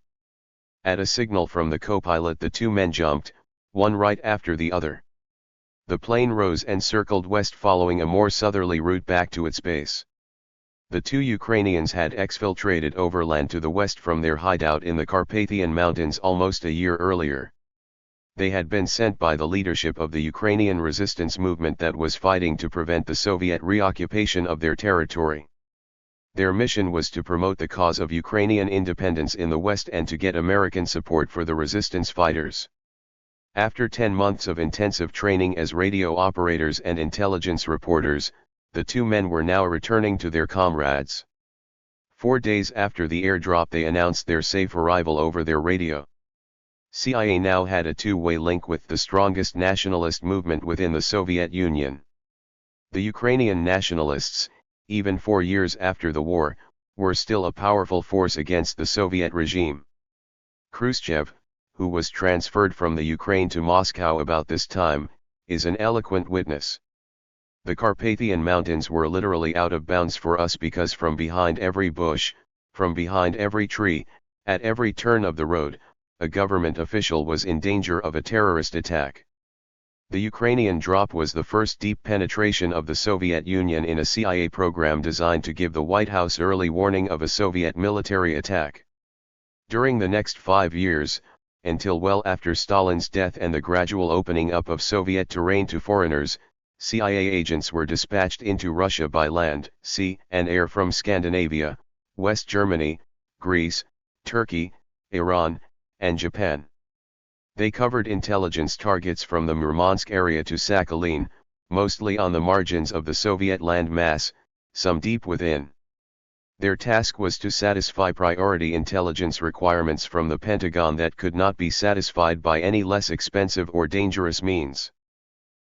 At a signal from the co-pilot, the 2 men jumped, one right after the other. The plane rose and circled west, following a more southerly route back to its base. The 2 Ukrainians had exfiltrated overland to the west from their hideout in the Carpathian Mountains almost a year earlier. They had been sent by the leadership of the Ukrainian resistance movement that was fighting to prevent the Soviet reoccupation of their territory. Their mission was to promote the cause of Ukrainian independence in the West and to get American support for the resistance fighters. After 10 months of intensive training as radio operators and intelligence reporters, the 2 men were now returning to their comrades. 4 days after the airdrop, they announced their safe arrival over their radio. CIA now had a 2-way link with the strongest nationalist movement within the Soviet Union. The Ukrainian nationalists, even 4 years after the war, were still a powerful force against the Soviet regime. Khrushchev, who was transferred from the Ukraine to Moscow about this time, is an eloquent witness. The Carpathian Mountains were literally out of bounds for us because from behind every bush, from behind every tree, at every turn of the road, a government official was in danger of a terrorist attack. The Ukrainian drop was the first deep penetration of the Soviet Union in a CIA program designed to give the White House early warning of a Soviet military attack. During the next 5 years, until well after Stalin's death and the gradual opening up of Soviet terrain to foreigners, CIA agents were dispatched into Russia by land, sea, and air from Scandinavia, West Germany, Greece, Turkey, Iran, and Japan. They covered intelligence targets from the Murmansk area to Sakhalin, mostly on the margins of the Soviet land mass, some deep within. Their task was to satisfy priority intelligence requirements from the Pentagon that could not be satisfied by any less expensive or dangerous means.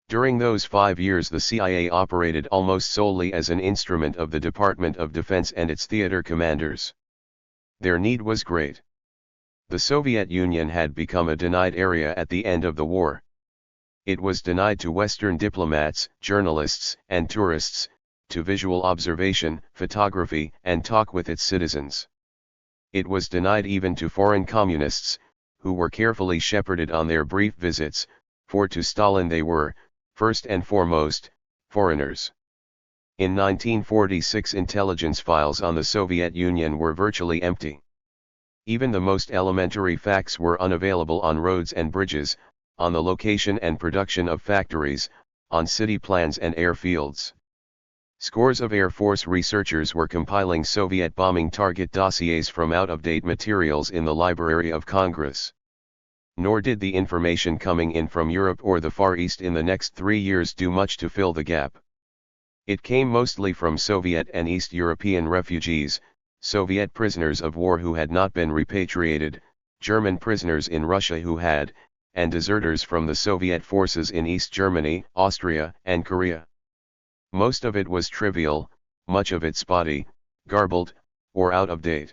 During those 5 years the CIA operated almost solely as an instrument of the Department of Defense and its theater commanders. Their need was great. The Soviet Union had become a denied area at the end of the war. It was denied to Western diplomats, journalists, and tourists, to visual observation, photography, and talk with its citizens. It was denied even to foreign communists, who were carefully shepherded on their brief visits, for to Stalin they were, first and foremost, foreigners. In 1946 intelligence files on the Soviet Union were virtually empty. Even the most elementary facts were unavailable on roads and bridges, on the location and production of factories, on city plans and airfields. Scores of Air Force researchers were compiling Soviet bombing target dossiers from out-of-date materials in the Library of Congress. Nor did the information coming in from Europe or the Far East in the next 3 years do much to fill the gap. It came mostly from Soviet and East European refugees, Soviet prisoners of war who had not been repatriated, German prisoners in Russia who had, and deserters from the Soviet forces in East Germany, Austria, and Korea. Most of it was trivial, much of it spotty, garbled, or out of date.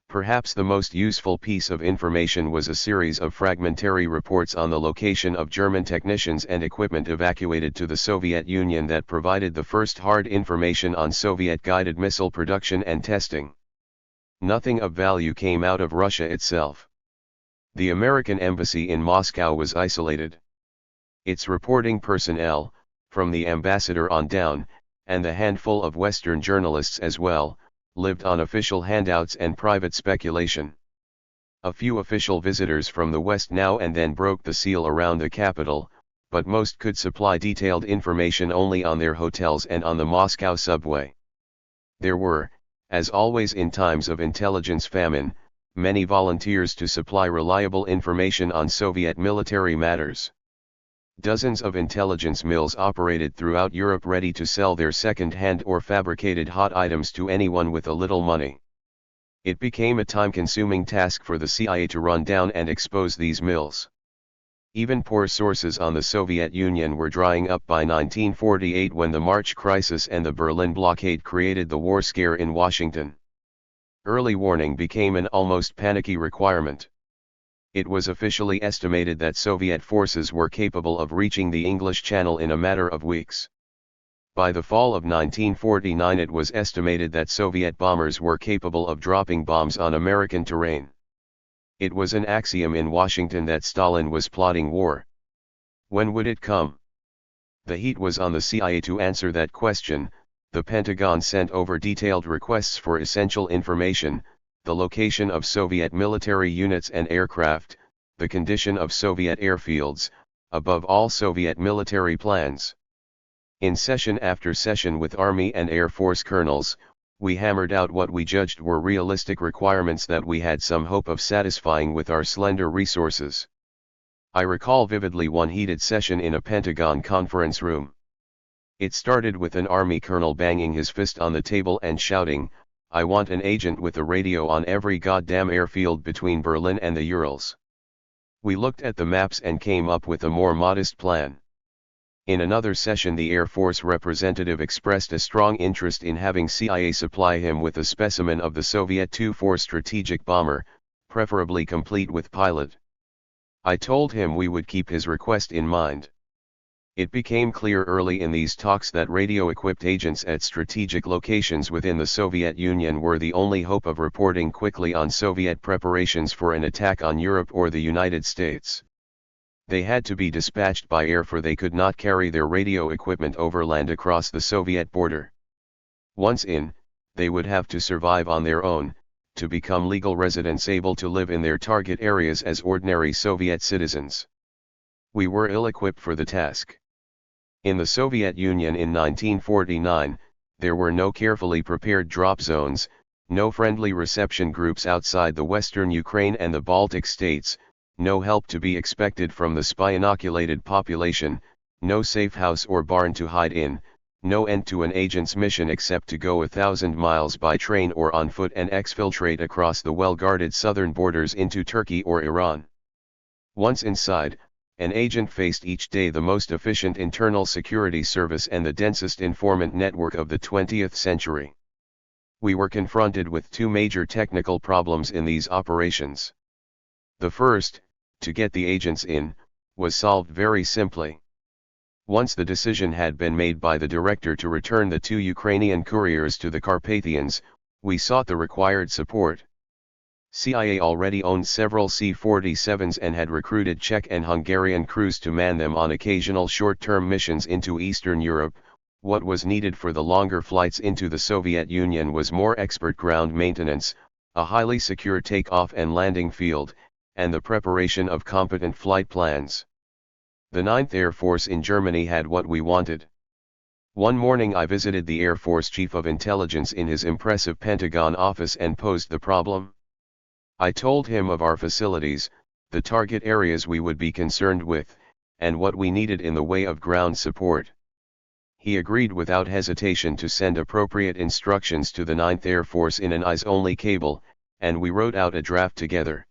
Perhaps the most useful piece of information was a series of fragmentary reports on the location of German technicians and equipment evacuated to the Soviet Union that provided the first hard information on Soviet-guided missile production and testing. Nothing of value came out of Russia itself. The American embassy in Moscow was isolated. Its reporting personnel, from the ambassador on down, and the handful of Western journalists as well, lived on official handouts and private speculation. A few official visitors from the West now and then broke the seal around the capital, but most could supply detailed information only on their hotels and on the Moscow subway. There were, as always in times of intelligence famine, many volunteers to supply reliable information on Soviet military matters. Dozens of intelligence mills operated throughout Europe ready to sell their second-hand or fabricated hot items to anyone with a little money. It became a time-consuming task for the CIA to run down and expose these mills. Even poor sources on the Soviet Union were drying up by 1948 when the March crisis and the Berlin blockade created the war scare in Washington. Early warning became an almost panicky requirement. It was officially estimated that Soviet forces were capable of reaching the English Channel in a matter of weeks. By the fall of 1949 it was estimated that Soviet bombers were capable of dropping bombs on American terrain. It was an axiom in Washington that Stalin was plotting war. When would it come? The heat was on the CIA to answer that question. The Pentagon sent over detailed requests for essential information, the location of Soviet military units and aircraft, the condition of Soviet airfields, above all Soviet military plans. In session after session with Army and Air Force colonels, we hammered out what we judged were realistic requirements that we had some hope of satisfying with our slender resources. I recall vividly one heated session in a Pentagon conference room. It started with an Army colonel banging his fist on the table and shouting, "I want an agent with a radio on every goddamn airfield between Berlin and the Urals." We looked at the maps and came up with a more modest plan. In another session the Air Force representative expressed a strong interest in having CIA supply him with a specimen of the Soviet Tu-4 strategic bomber, preferably complete with pilot. I told him we would keep his request in mind. It became clear early in these talks that radio-equipped agents at strategic locations within the Soviet Union were the only hope of reporting quickly on Soviet preparations for an attack on Europe or the United States. They had to be dispatched by air, for they could not carry their radio equipment overland across the Soviet border. Once in, they would have to survive on their own, to become legal residents able to live in their target areas as ordinary Soviet citizens. We were ill-equipped for the task. In the Soviet Union in 1949, there were no carefully prepared drop zones, no friendly reception groups outside the western Ukraine and the Baltic states, no help to be expected from the spy-inoculated population, no safe house or barn to hide in, no end to an agent's mission except to go 1,000 miles by train or on foot and exfiltrate across the well-guarded southern borders into Turkey or Iran. Once inside, an agent faced each day the most efficient internal security service and the densest informant network of the 20th century. We were confronted with two major technical problems in these operations. The first, to get the agents in, was solved very simply. Once the decision had been made by the director to return the two Ukrainian couriers to the Carpathians, we sought the required support. CIA already owned several C-47s and had recruited Czech and Hungarian crews to man them on occasional short-term missions into Eastern Europe. What was needed for the longer flights into the Soviet Union was more expert ground maintenance, a highly secure takeoff and landing field, and the preparation of competent flight plans. The 9th Air Force in Germany had what we wanted. One morning I visited the Air Force Chief of Intelligence in his impressive Pentagon office and posed the problem. I told him of our facilities, the target areas we would be concerned with, and what we needed in the way of ground support. He agreed without hesitation to send appropriate instructions to the 9th Air Force in an eyes-only cable, and we wrote out a draft together.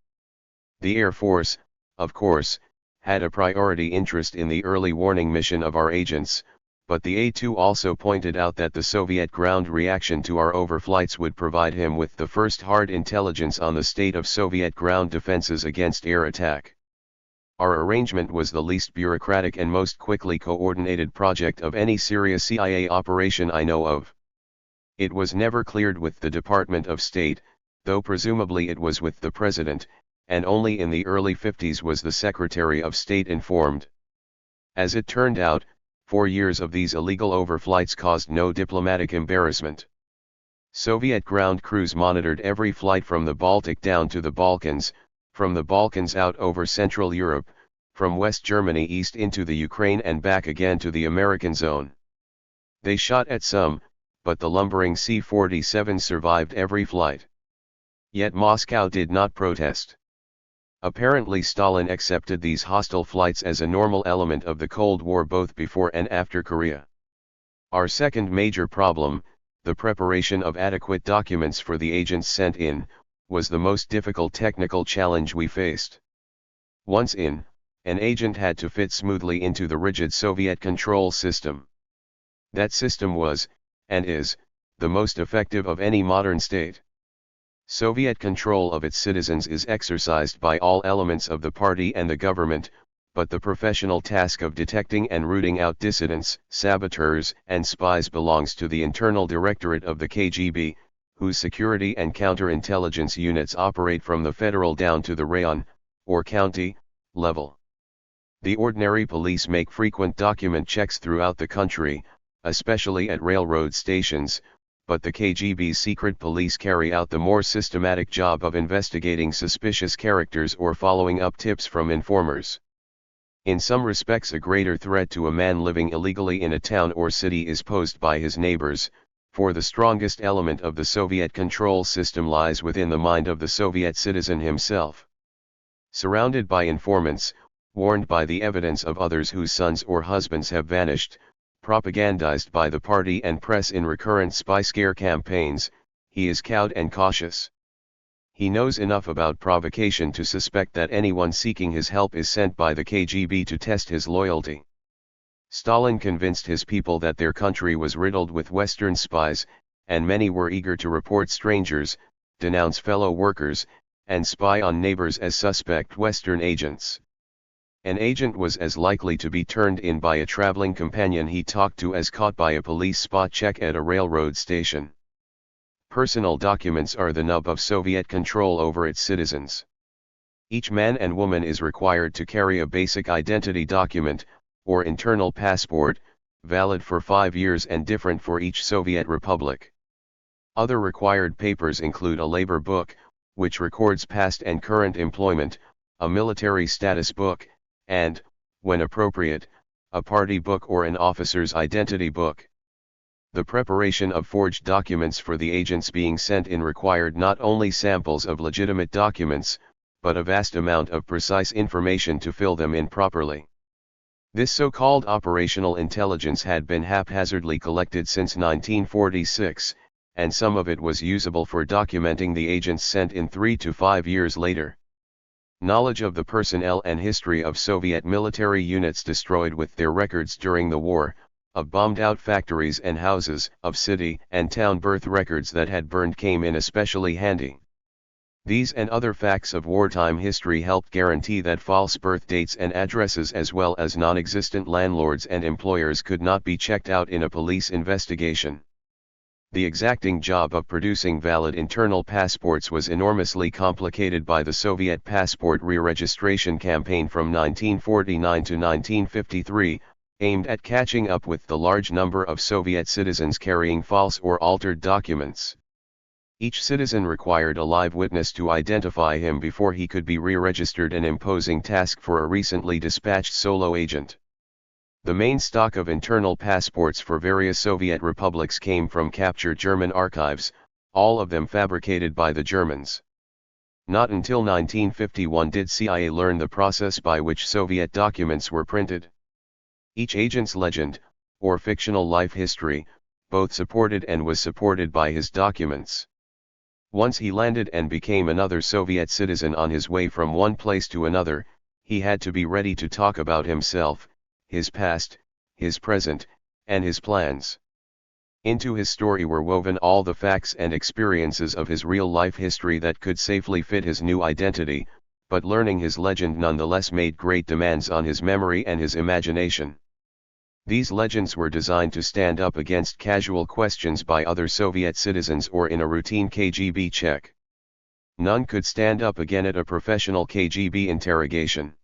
The Air Force, of course, had a priority interest in the early warning mission of our agents, but the A2 also pointed out that the Soviet ground reaction to our overflights would provide him with the first hard intelligence on the state of Soviet ground defenses against air attack. Our arrangement was the least bureaucratic and most quickly coordinated project of any serious CIA operation I know of. It was never cleared with the Department of State, though presumably it was with the President, and only in the early 50s was the Secretary of State informed. As it turned out, 4 years of these illegal overflights caused no diplomatic embarrassment. Soviet ground crews monitored every flight from the Baltic down to the Balkans, from the Balkans out over Central Europe, from West Germany east into the Ukraine and back again to the American zone. They shot at some, but the lumbering C-47 survived every flight. Yet Moscow did not protest. Apparently Stalin accepted these hostile flights as a normal element of the Cold War both before and after Korea. Our second major problem, the preparation of adequate documents for the agents sent in, was the most difficult technical challenge we faced. Once in, an agent had to fit smoothly into the rigid Soviet control system. That system was, and is, the most effective of any modern state. Soviet control of its citizens is exercised by all elements of the party and the government, but the professional task of detecting and rooting out dissidents, saboteurs, and spies belongs to the Internal Directorate of the KGB, whose security and counterintelligence units operate from the federal down to the rayon, or county, level. The ordinary police make frequent document checks throughout the country, especially at railroad stations, but the KGB's secret police carry out the more systematic job of investigating suspicious characters or following up tips from informers. In some respects, a greater threat to a man living illegally in a town or city is posed by his neighbors, for the strongest element of the Soviet control system lies within the mind of the Soviet citizen himself. Surrounded by informants, warned by the evidence of others whose sons or husbands have vanished, propagandized by the party and press in recurrent spy scare campaigns, he is cowed and cautious. He knows enough about provocation to suspect that anyone seeking his help is sent by the KGB to test his loyalty. Stalin convinced his people that their country was riddled with Western spies, and many were eager to report strangers, denounce fellow workers, and spy on neighbors as suspect Western agents. An agent was as likely to be turned in by a traveling companion he talked to as caught by a police spot check at a railroad station. Personal documents are the nub of Soviet control over its citizens. Each man and woman is required to carry a basic identity document, or internal passport, valid for 5 years and different for each Soviet republic. Other required papers include a labor book, which records past and current employment, a military status book, and, when appropriate, a party book or an officer's identity book. The preparation of forged documents for the agents being sent in required not only samples of legitimate documents, but a vast amount of precise information to fill them in properly. This so-called operational intelligence had been haphazardly collected since 1946, and some of it was usable for documenting the agents sent in 3 to 5 years later. Knowledge of the personnel and history of Soviet military units destroyed with their records during the war, of bombed-out factories and houses, of city and town birth records that had burned came in especially handy. These and other facts of wartime history helped guarantee that false birth dates and addresses as well as non-existent landlords and employers could not be checked out in a police investigation. The exacting job of producing valid internal passports was enormously complicated by the Soviet passport re-registration campaign from 1949 to 1953, aimed at catching up with the large number of Soviet citizens carrying false or altered documents. Each citizen required a live witness to identify him before he could be re-registered, an imposing task for a recently dispatched solo agent. The main stock of internal passports for various Soviet republics came from captured German archives, all of them fabricated by the Germans. Not until 1951 did CIA learn the process by which Soviet documents were printed. Each agent's legend, or fictional life history, both supported and was supported by his documents. Once he landed and became another Soviet citizen on his way from one place to another, he had to be ready to talk about himself, his past, his present, and his plans. Into his story were woven all the facts and experiences of his real-life history that could safely fit his new identity, but learning his legend nonetheless made great demands on his memory and his imagination. These legends were designed to stand up against casual questions by other Soviet citizens or in a routine KGB check. None could stand up again at a professional KGB interrogation.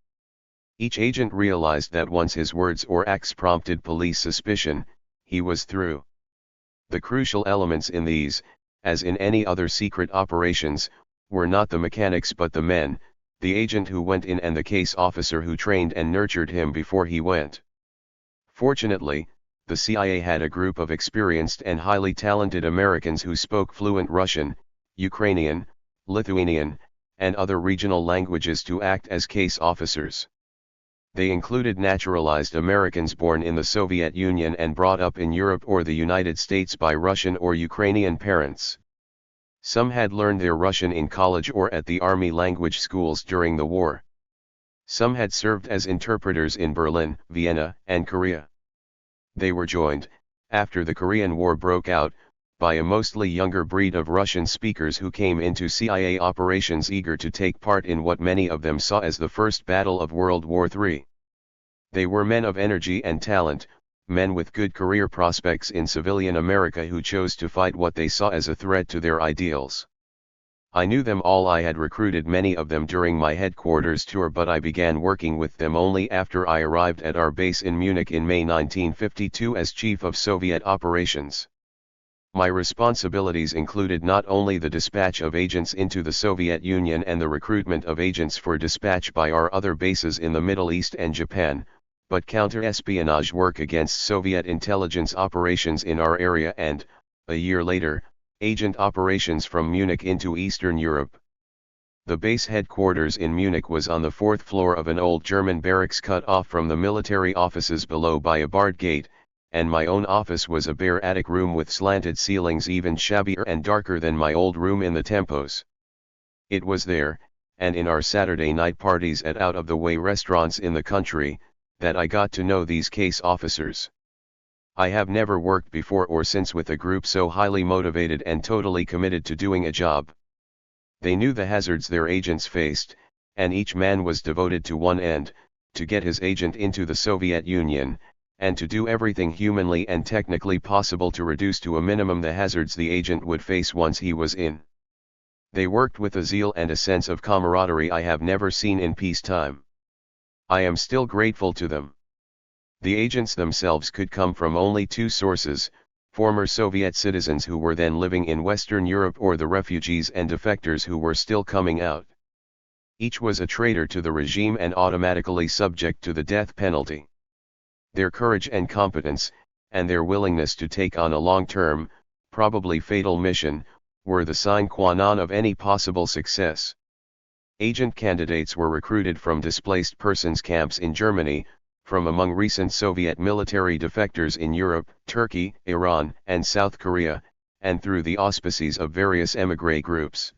Each agent realized that once his words or acts prompted police suspicion, he was through. The crucial elements in these, as in any other secret operations, were not the mechanics but the men, the agent who went in and the case officer who trained and nurtured him before he went. Fortunately, the CIA had a group of experienced and highly talented Americans who spoke fluent Russian, Ukrainian, Lithuanian, and other regional languages to act as case officers. They included naturalized Americans born in the Soviet Union and brought up in Europe or the United States by Russian or Ukrainian parents. Some had learned their Russian in college or at the army language schools during the war. Some had served as interpreters in Berlin, Vienna, and Korea. They were joined, after the Korean War broke out, by a mostly younger breed of Russian speakers who came into CIA operations eager to take part in what many of them saw as the first battle of World War III. They were men of energy and talent, men with good career prospects in civilian America who chose to fight what they saw as a threat to their ideals. I knew them all. I had recruited many of them during my headquarters tour, but I began working with them only after I arrived at our base in Munich in May 1952 as Chief of Soviet Operations. My responsibilities included not only the dispatch of agents into the Soviet Union and the recruitment of agents for dispatch by our other bases in the Middle East and Japan, but counter-espionage work against Soviet intelligence operations in our area and, a year later, agent operations from Munich into Eastern Europe. The base headquarters in Munich was on the 4th floor of an old German barracks cut off from the military offices below by a barred gate, and my own office was a bare attic room with slanted ceilings even shabbier and darker than my old room in the Tempos. It was there, and in our Saturday night parties at out-of-the-way restaurants in the country, that I got to know these case officers. I have never worked before or since with a group so highly motivated and totally committed to doing a job. They knew the hazards their agents faced, and each man was devoted to one end, to get his agent into the Soviet Union, and to do everything humanly and technically possible to reduce to a minimum the hazards the agent would face once he was in. They worked with a zeal and a sense of camaraderie I have never seen in peacetime. I am still grateful to them. The agents themselves could come from only two sources: former Soviet citizens who were then living in Western Europe, or the refugees and defectors who were still coming out. Each was a traitor to the regime and automatically subject to the death penalty. Their courage and competence, and their willingness to take on a long-term, probably fatal mission, were the sine qua non of any possible success. Agent candidates were recruited from displaced persons camps in Germany, from among recent Soviet military defectors in Europe, Turkey, Iran, and South Korea, and through the auspices of various émigré groups.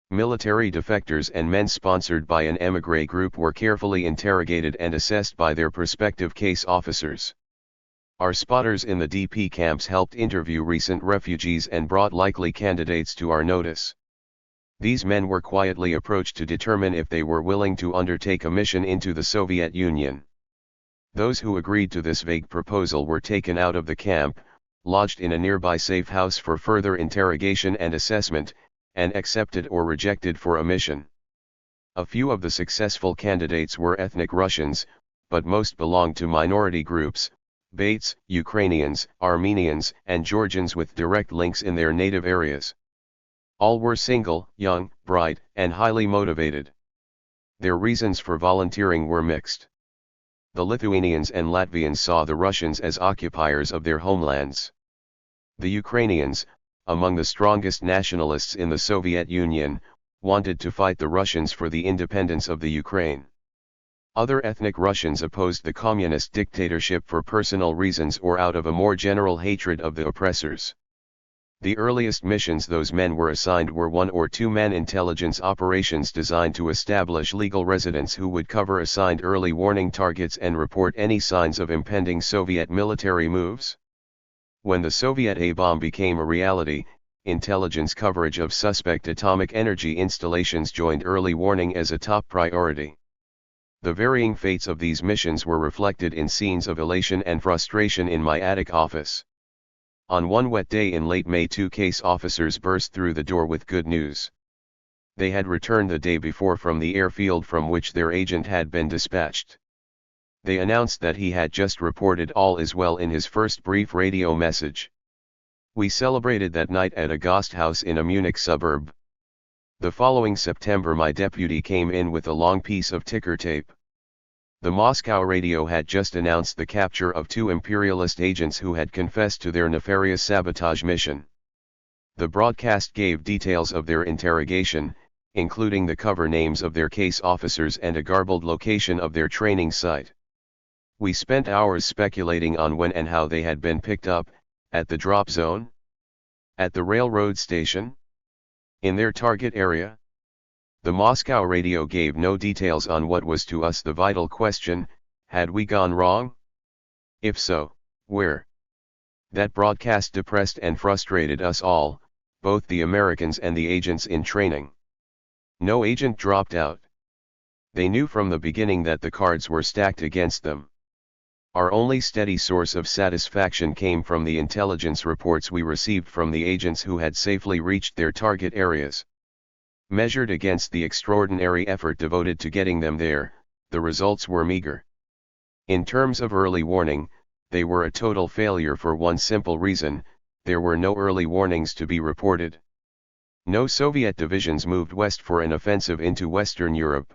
Military defectors and men sponsored by an émigré group were carefully interrogated and assessed by their prospective case officers. Our spotters in the DP camps helped interview recent refugees and brought likely candidates to our notice. These men were quietly approached to determine if they were willing to undertake a mission into the Soviet Union. Those who agreed to this vague proposal were taken out of the camp, lodged in a nearby safe house for further interrogation and assessment, and accepted or rejected for a mission. A few of the successful candidates were ethnic Russians, but most belonged to minority groups: Bates, Ukrainians, Armenians, and Georgians with direct links in their native areas. All were single, young, bright, and highly motivated. Their reasons for volunteering were mixed. The Lithuanians and Latvians saw the Russians as occupiers of their homelands. The Ukrainians, among the strongest nationalists in the Soviet Union, wanted to fight the Russians for the independence of the Ukraine. Other ethnic Russians opposed the communist dictatorship for personal reasons or out of a more general hatred of the oppressors. The earliest missions those men were assigned were 1 or 2 man intelligence operations designed to establish legal residents who would cover assigned early warning targets and report any signs of impending Soviet military moves. When the Soviet A-bomb became a reality, intelligence coverage of suspect atomic energy installations joined early warning as a top priority. The varying fates of these missions were reflected in scenes of elation and frustration in my attic office. On one wet day in late May, 2 case officers burst through the door with good news. They had returned the day before from the airfield from which their agent had been dispatched. They announced that he had just reported all is well in his first brief radio message. We celebrated that night at a Gasthaus in a Munich suburb. The following September my deputy came in with a long piece of ticker tape. The Moscow radio had just announced the capture of 2 imperialist agents who had confessed to their nefarious sabotage mission. The broadcast gave details of their interrogation, including the cover names of their case officers and a garbled location of their training site. We spent hours speculating on when and how they had been picked up: at the drop zone, at the railroad station, in their target area. The Moscow radio gave no details on what was to us the vital question: had we gone wrong? If so, where? That broadcast depressed and frustrated us all, both the Americans and the agents in training. No agent dropped out. They knew from the beginning that the cards were stacked against them. Our only steady source of satisfaction came from the intelligence reports we received from the agents who had safely reached their target areas. Measured against the extraordinary effort devoted to getting them there, the results were meager. In terms of early warning, they were a total failure for one simple reason: there were no early warnings to be reported. No Soviet divisions moved west for an offensive into Western Europe.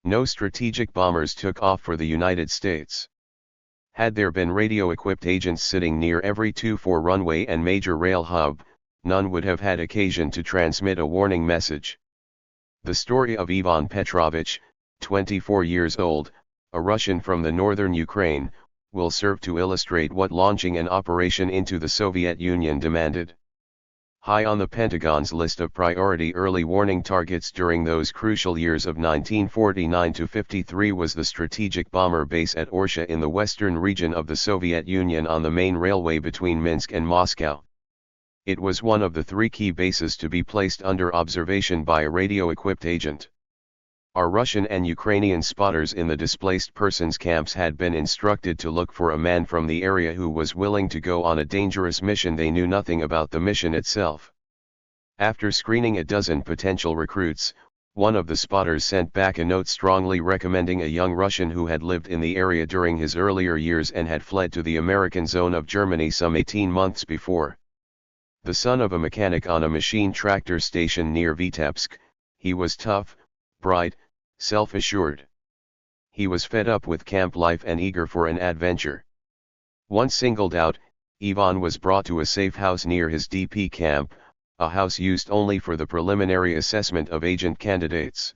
No strategic bombers took off for the United States. Had there been radio-equipped agents sitting near every 2-4 runway and major rail hub, none would have had occasion to transmit a warning message. The story of Ivan Petrovich, 24 years old, a Russian from the northern Ukraine, will serve to illustrate what launching an operation into the Soviet Union demanded. High on the Pentagon's list of priority early warning targets during those crucial years of 1949-53 was the strategic bomber base at Orsha in the western region of the Soviet Union on the main railway between Minsk and Moscow. It was one of the 3 key bases to be placed under observation by a radio-equipped agent. Our Russian and Ukrainian spotters in the displaced persons camps had been instructed to look for a man from the area who was willing to go on a dangerous mission. They knew nothing about the mission itself. After screening a dozen potential recruits, one of the spotters sent back a note strongly recommending a young Russian who had lived in the area during his earlier years and had fled to the American zone of Germany some 18 months before. The son of a mechanic on a machine tractor station near Vitebsk, he was tough, bright, self-assured. He was fed up with camp life and eager for an adventure. Once singled out, Ivan was brought to a safe house near his DP camp, a house used only for the preliminary assessment of agent candidates.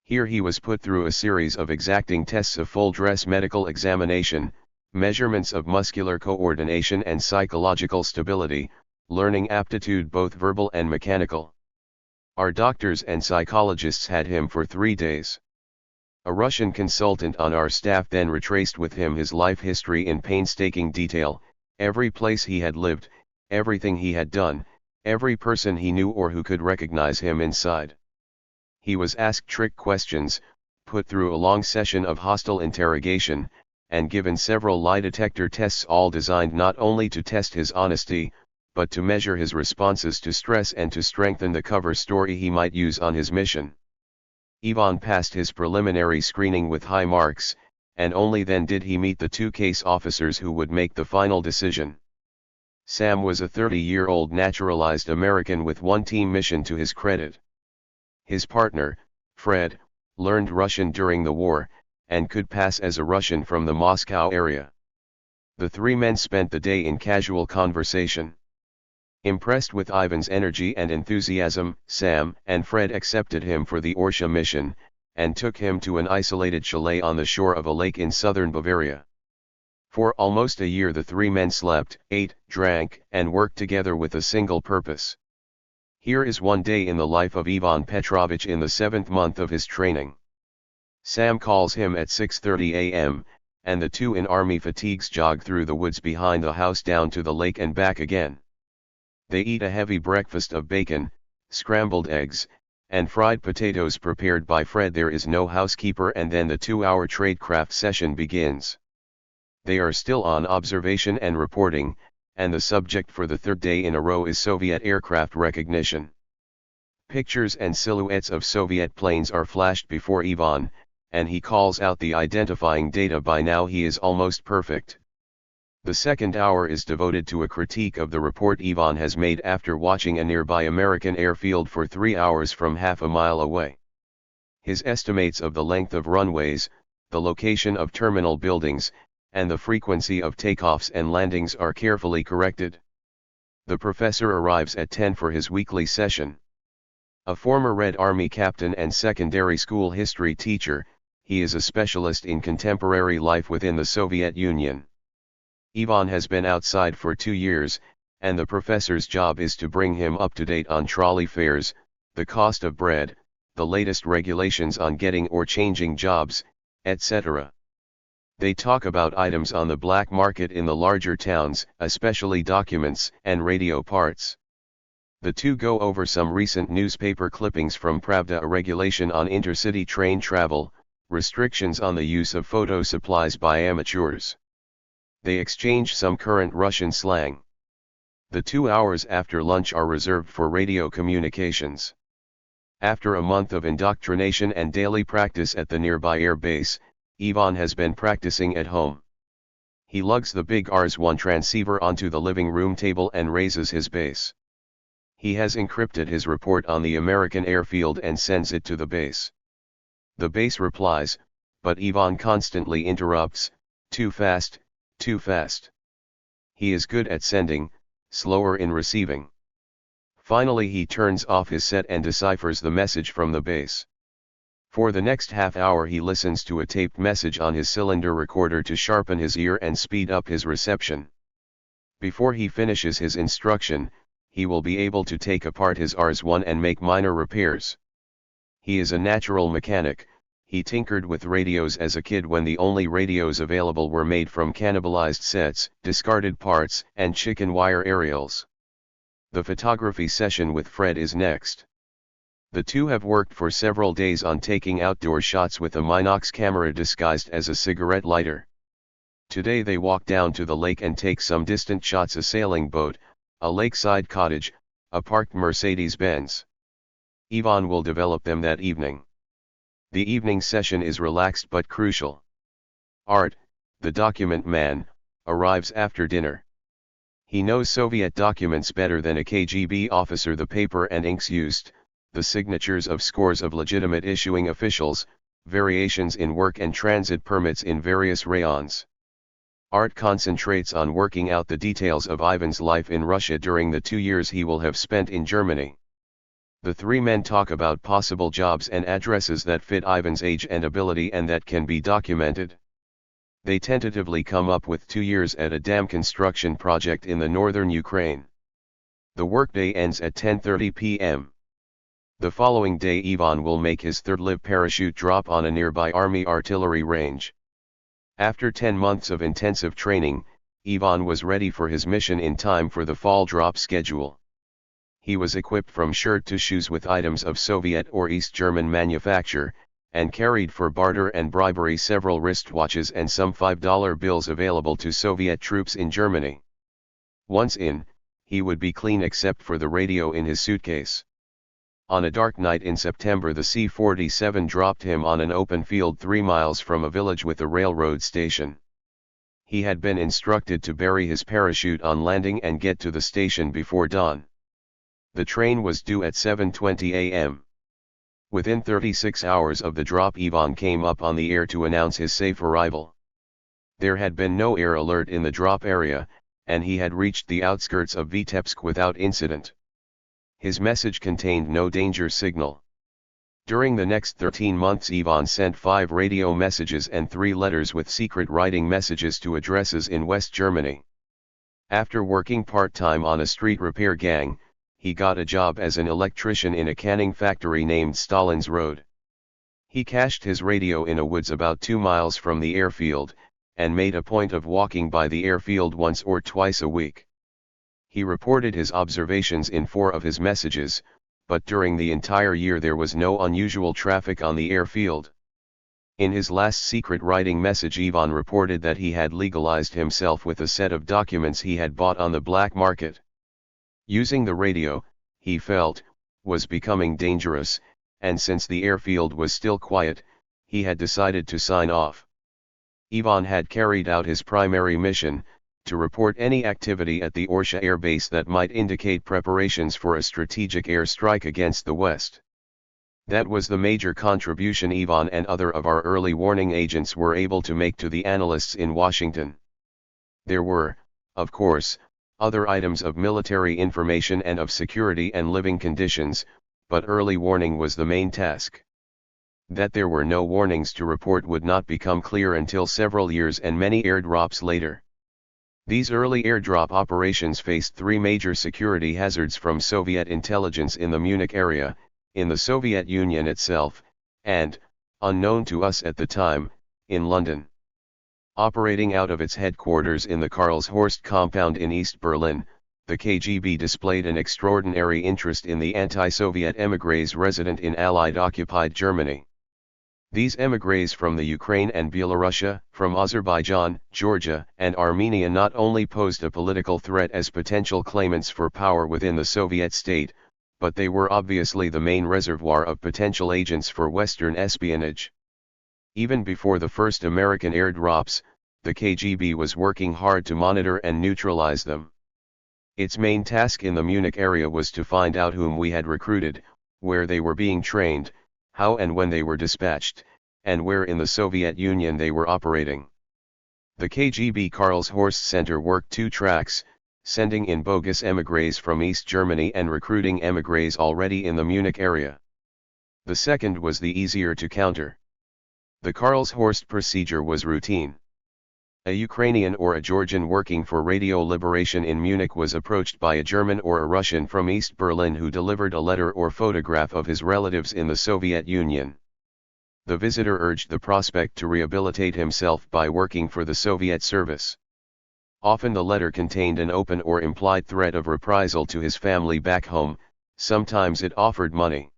Here he was put through a series of exacting tests of full-dress medical examination, measurements of muscular coordination and psychological stability, learning aptitude both verbal and mechanical. Our doctors and psychologists had him for 3 days. A Russian consultant on our staff then retraced with him his life history in painstaking detail, every place he had lived, everything he had done, every person he knew or who could recognize him inside. He was asked trick questions, put through a long session of hostile interrogation, and given several lie detector tests, all designed not only to test his honesty, but to measure his responses to stress and to strengthen the cover story he might use on his mission. Ivan passed his preliminary screening with high marks, and only then did he meet the 2 case officers who would make the final decision. Sam was a 30-year-old naturalized American with one team mission to his credit. His partner, Fred, learned Russian during the war, and could pass as a Russian from the Moscow area. The 3 men spent the day in casual conversation. Impressed with Ivan's energy and enthusiasm, Sam and Fred accepted him for the Orsha mission, and took him to an isolated chalet on the shore of a lake in southern Bavaria. For almost a year the 3 men slept, ate, drank, and worked together with a single purpose. Here is one day in the life of Ivan Petrovich in the 7th month of his training. Sam calls him at 6:30 a.m., and the 2 in army fatigues jog through the woods behind the house down to the lake and back again. They eat a heavy breakfast of bacon, scrambled eggs, and fried potatoes prepared by Fred. There is no housekeeper, and then the 2-hour tradecraft session begins. They are still on observation and reporting, and the subject for the 3rd day in a row is Soviet aircraft recognition. Pictures and silhouettes of Soviet planes are flashed before Ivan, and he calls out the identifying data. By now he is almost perfect. The 2nd hour is devoted to a critique of the report Ivan has made after watching a nearby American airfield for 3 hours from half a mile away. His estimates of the length of runways, the location of terminal buildings, and the frequency of takeoffs and landings are carefully corrected. The professor arrives at 10 for his weekly session. A former Red Army captain and secondary school history teacher, he is a specialist in contemporary life within the Soviet Union. Ivan has been outside for 2 years, and the professor's job is to bring him up to date on trolley fares, the cost of bread, the latest regulations on getting or changing jobs, etc. They talk about items on the black market in the larger towns, especially documents and radio parts. The 2 go over some recent newspaper clippings from Pravda, a regulation on intercity train travel, restrictions on the use of photo supplies by amateurs. They exchange some current Russian slang. The 2 hours after lunch are reserved for radio communications. After a month of indoctrination and daily practice at the nearby air base, Ivan has been practicing at home. He lugs the big Rs-1 transceiver onto the living room table and raises his base. He has encrypted his report on the American airfield and sends it to the base. The base replies, but Ivan constantly interrupts, "Too fast, too fast." He is good at sending, slower in receiving. Finally he turns off his set and deciphers the message from the base. For the next half hour he listens to a taped message on his cylinder recorder to sharpen his ear and speed up his reception. Before he finishes his instruction, he will be able to take apart his Rs-1 and make minor repairs. He is a natural mechanic. He tinkered with radios as a kid when the only radios available were made from cannibalized sets, discarded parts, and chicken wire aerials. The photography session with Fred is next. The 2 have worked for several days on taking outdoor shots with a Minox camera disguised as a cigarette lighter. Today they walk down to the lake and take some distant shots: a sailing boat, a lakeside cottage, a parked Mercedes-Benz. Ivan will develop them that evening. The evening session is relaxed but crucial. Art, the document man, arrives after dinner. He knows Soviet documents better than a KGB officer. The paper and inks used, the signatures of scores of legitimate issuing officials, variations in work and transit permits in various rayons. Art concentrates on working out the details of Ivan's life in Russia during the 2 years he will have spent in Germany. The three men talk about possible jobs and addresses that fit Ivan's age and ability and that can be documented. They tentatively come up with 2 years at a dam construction project in the northern Ukraine. The workday ends at 10:30 p.m. The following day Ivan will make his third live parachute drop on a nearby army artillery range. After 10 months of intensive training, Ivan was ready for his mission in time for the fall drop schedule. He was equipped from shirt to shoes with items of Soviet or East German manufacture, and carried for barter and bribery several wristwatches and some $5 bills available to Soviet troops in Germany. Once in, he would be clean except for the radio in his suitcase. On a dark night in September, the C-47 dropped him on an open field 3 miles from a village with a railroad station. He had been instructed to bury his parachute on landing and get to the station before dawn. The train was due at 7:20 a.m. Within 36 hours of the drop, Ivan came up on the air to announce his safe arrival. There had been no air alert in the drop area, and he had reached the outskirts of Vitebsk without incident. His message contained no danger signal. During the next 13 months Ivan sent 5 radio messages and 3 letters with secret writing messages to addresses in West Germany. After working part-time on a street repair gang, he got a job as an electrician in a canning factory named Stalin's Road. He cached his radio in a woods about 2 miles from the airfield, and made a point of walking by the airfield once or twice a week. He reported his observations in 4 of his messages, but during the entire year there was no unusual traffic on the airfield. In his last secret writing message Ivan reported that he had legalized himself with a set of documents he had bought on the black market. Using the radio, he felt, was becoming dangerous, and since the airfield was still quiet, he had decided to sign off. Ivan had carried out his primary mission, to report any activity at the Orsha air base that might indicate preparations for a strategic airstrike against the West. That was the major contribution Ivan and other of our early warning agents were able to make to the analysts in Washington. There were, of course, other items of military information and of security and living conditions, but early warning was the main task. That there were no warnings to report would not become clear until several years and many airdrops later. These early airdrop operations faced 3 major security hazards from Soviet intelligence in the Munich area, in the Soviet Union itself, and, unknown to us at the time, in London. Operating out of its headquarters in the Karlshorst compound in East Berlin, the KGB displayed an extraordinary interest in the anti-Soviet émigrés resident in Allied-occupied Germany. These émigrés from the Ukraine and Belarusia, from Azerbaijan, Georgia, and Armenia not only posed a political threat as potential claimants for power within the Soviet state, but they were obviously the main reservoir of potential agents for Western espionage. Even before the first American airdrops, the KGB was working hard to monitor and neutralize them. Its main task in the Munich area was to find out whom we had recruited, where they were being trained, how and when they were dispatched, and where in the Soviet Union they were operating. The KGB Karlshorst Center worked 2 tracks, sending in bogus émigrés from East Germany and recruiting émigrés already in the Munich area. The second was the easier to counter. The Karlshorst procedure was routine. A Ukrainian or a Georgian working for Radio Liberation in Munich was approached by a German or a Russian from East Berlin who delivered a letter or photograph of his relatives in the Soviet Union. The visitor urged the prospect to rehabilitate himself by working for the Soviet service. Often the letter contained an open or implied threat of reprisal to his family back home, sometimes it offered money.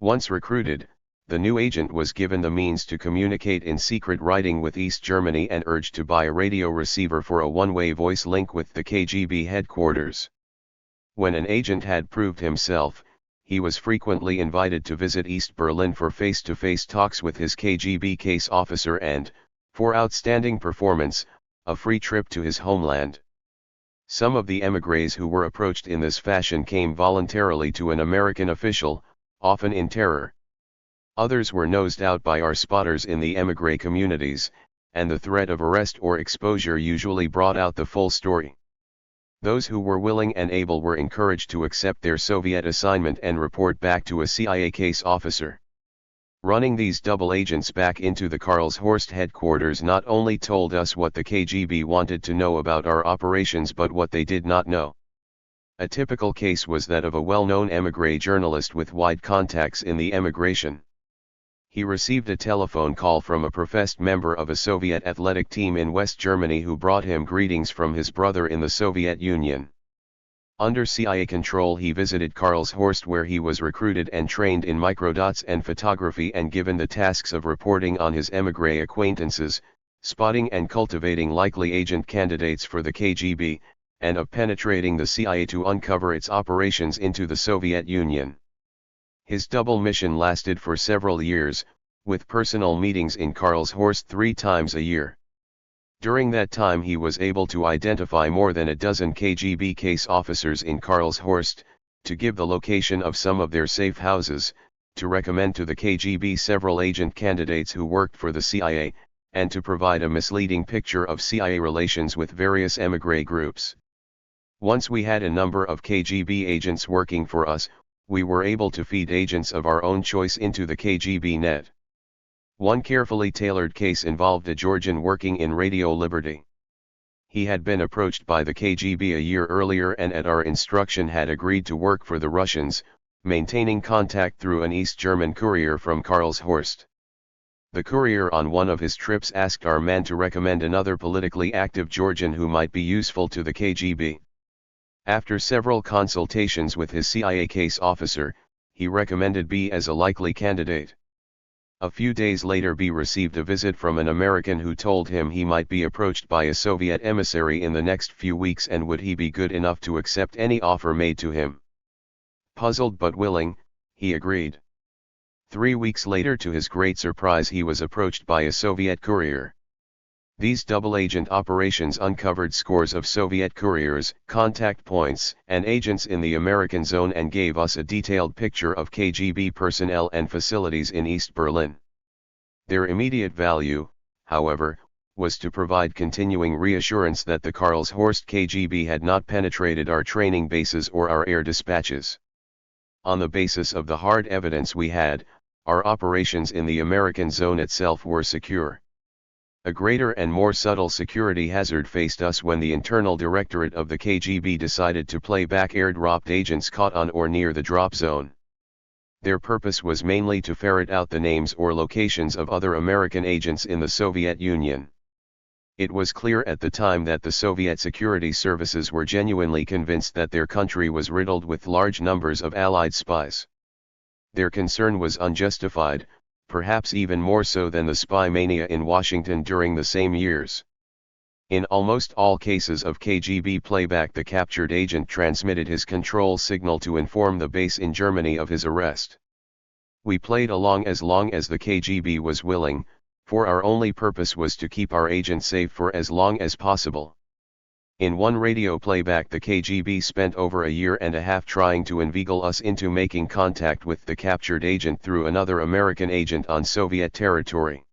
Once recruited, the new agent was given the means to communicate in secret writing with East Germany and urged to buy a radio receiver for a one-way voice link with the KGB headquarters. When an agent had proved himself, he was frequently invited to visit East Berlin for face-to-face talks with his KGB case officer and, for outstanding performance, a free trip to his homeland. Some of the émigrés who were approached in this fashion came voluntarily to an American official, often in terror. Others were nosed out by our spotters in the émigré communities, and the threat of arrest or exposure usually brought out the full story. Those who were willing and able were encouraged to accept their Soviet assignment and report back to a CIA case officer. Running these double agents back into the Karlshorst headquarters not only told us what the KGB wanted to know about our operations but what they did not know. A typical case was that of a well-known émigré journalist with wide contacts in the emigration. He received a telephone call from a professed member of a Soviet athletic team in West Germany who brought him greetings from his brother in the Soviet Union. Under CIA control he visited Karlshorst where he was recruited and trained in microdots and photography and given the tasks of reporting on his émigré acquaintances, spotting and cultivating likely agent candidates for the KGB, and of penetrating the CIA to uncover its operations into the Soviet Union. His double mission lasted for several years, with personal meetings in Karlshorst 3 times a year. During that time he was able to identify more than a dozen KGB case officers in Karlshorst, to give the location of some of their safe houses, to recommend to the KGB several agent candidates who worked for the CIA, and to provide a misleading picture of CIA relations with various émigré groups. Once we had a number of KGB agents working for us, we were able to feed agents of our own choice into the KGB net. One carefully tailored case involved a Georgian working in Radio Liberty. He had been approached by the KGB a year earlier and at our instruction had agreed to work for the Russians, maintaining contact through an East German courier from Karlshorst. The courier on one of his trips asked our man to recommend another politically active Georgian who might be useful to the KGB. After several consultations with his CIA case officer, he recommended B as a likely candidate. A few days later B received a visit from an American who told him he might be approached by a Soviet emissary in the next few weeks and would he be good enough to accept any offer made to him. Puzzled but willing, he agreed. 3 weeks later, to his great surprise, he was approached by a Soviet courier. These double-agent operations uncovered scores of Soviet couriers, contact points, and agents in the American zone and gave us a detailed picture of KGB personnel and facilities in East Berlin. Their immediate value, however, was to provide continuing reassurance that the Karlshorst KGB had not penetrated our training bases or our air dispatches. On the basis of the hard evidence we had, our operations in the American zone itself were secure. A greater and more subtle security hazard faced us when the Internal Directorate of the KGB decided to play back airdropped agents caught on or near the drop zone. Their purpose was mainly to ferret out the names or locations of other American agents in the Soviet Union. It was clear at the time that the Soviet security services were genuinely convinced that their country was riddled with large numbers of Allied spies. Their concern was unjustified, perhaps even more so than the spy mania in Washington during the same years. In almost all cases of KGB playback, the captured agent transmitted his control signal to inform the base in Germany of his arrest. We played along as long as the KGB was willing, for our only purpose was to keep our agent safe for as long as possible. In one radio playback, the KGB spent over a year and a half trying to inveigle us into making contact with the captured agent through another American agent on Soviet territory.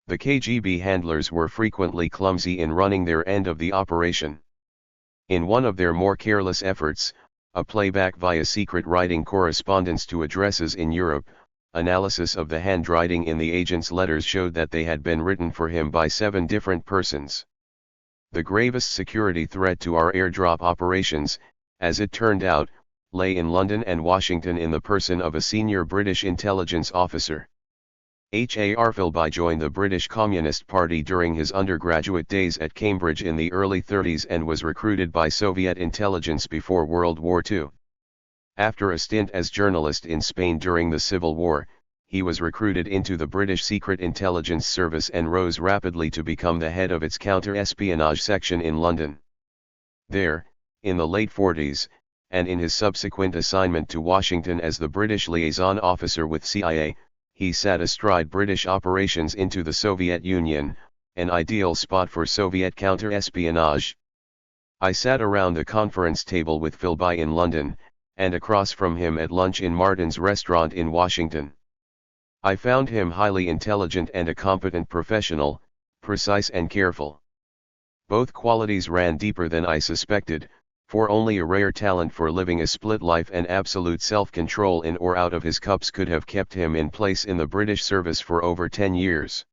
The KGB handlers were frequently clumsy in running their end of the operation. In one of their more careless efforts, a playback via secret writing correspondence to addresses in Europe, analysis of the handwriting in the agent's letters showed that they had been written for him by 7 different persons. The gravest security threat to our airdrop operations, as it turned out, lay in London and Washington in the person of a senior British intelligence officer. H.A.R. Philby joined the British Communist Party during his undergraduate days at Cambridge in the early 30s and was recruited by Soviet intelligence before World War II. After a stint as journalist in Spain during the Civil War, he was recruited into the British Secret Intelligence Service and rose rapidly to become the head of its counter-espionage section in London. There, in the late 40s, and in his subsequent assignment to Washington as the British liaison officer with CIA, he sat astride British operations into the Soviet Union, an ideal spot for Soviet counterespionage. I sat around the conference table with Philby in London, and across from him at lunch in Martin's restaurant in Washington. I found him highly intelligent and a competent professional, precise and careful. Both qualities ran deeper than I suspected, for only a rare talent for living a split life and absolute self-control in or out of his cups could have kept him in place in the British service for over 10 years.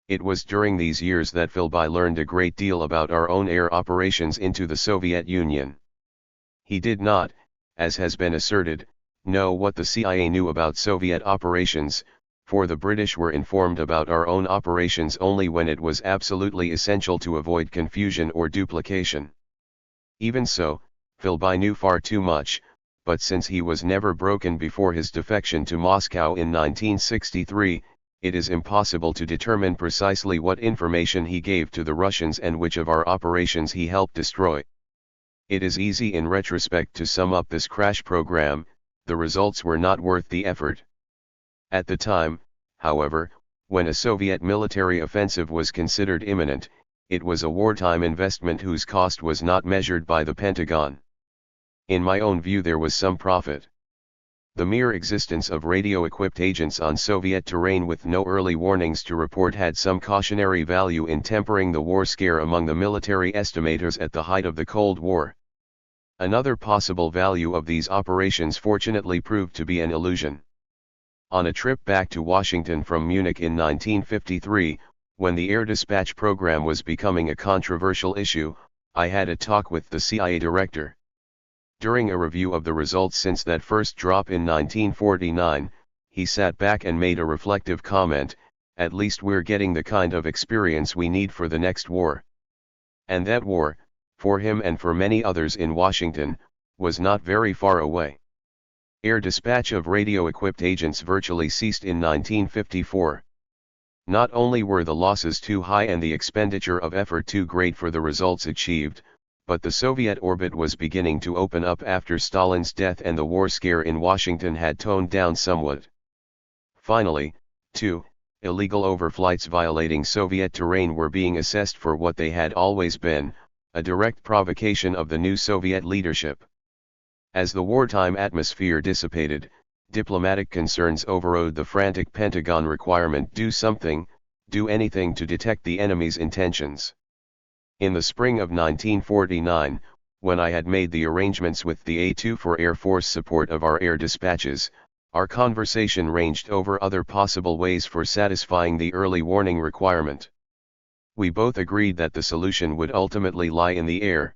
It was during these years that Philby learned a great deal about our own air operations into the Soviet Union. He did not, as has been asserted, know what the CIA knew about Soviet operations, for the British were informed about our own operations only when it was absolutely essential to avoid confusion or duplication. Even so, Philby knew far too much, but since he was never broken before his defection to Moscow in 1963, it is impossible to determine precisely what information he gave to the Russians and which of our operations he helped destroy. It is easy in retrospect to sum up this crash program: the results were not worth the effort. At the time, however, when a Soviet military offensive was considered imminent, it was a wartime investment whose cost was not measured by the Pentagon. In my own view, there was some profit. The mere existence of radio-equipped agents on Soviet terrain with no early warnings to report had some cautionary value in tempering the war scare among the military estimators at the height of the Cold War. Another possible value of these operations fortunately proved to be an illusion. On a trip back to Washington from Munich in 1953, when the air dispatch program was becoming a controversial issue, I had a talk with the CIA director. During a review of the results since that first drop in 1949, he sat back and made a reflective comment: "At least we're getting the kind of experience we need for the next war." And that war, for him and for many others in Washington, was not very far away. Air dispatch of radio-equipped agents virtually ceased in 1954. Not only were the losses too high and the expenditure of effort too great for the results achieved, but the Soviet orbit was beginning to open up after Stalin's death and the war scare in Washington had toned down somewhat. Finally, too, illegal overflights violating Soviet terrain were being assessed for what they had always been: a direct provocation of the new Soviet leadership. As the wartime atmosphere dissipated, diplomatic concerns overrode the frantic Pentagon requirement: do something, do anything to detect the enemy's intentions. In the spring of 1949, when I had made the arrangements with the A2 for Air Force support of our air dispatches, our conversation ranged over other possible ways for satisfying the early warning requirement. We both agreed that the solution would ultimately lie in the air.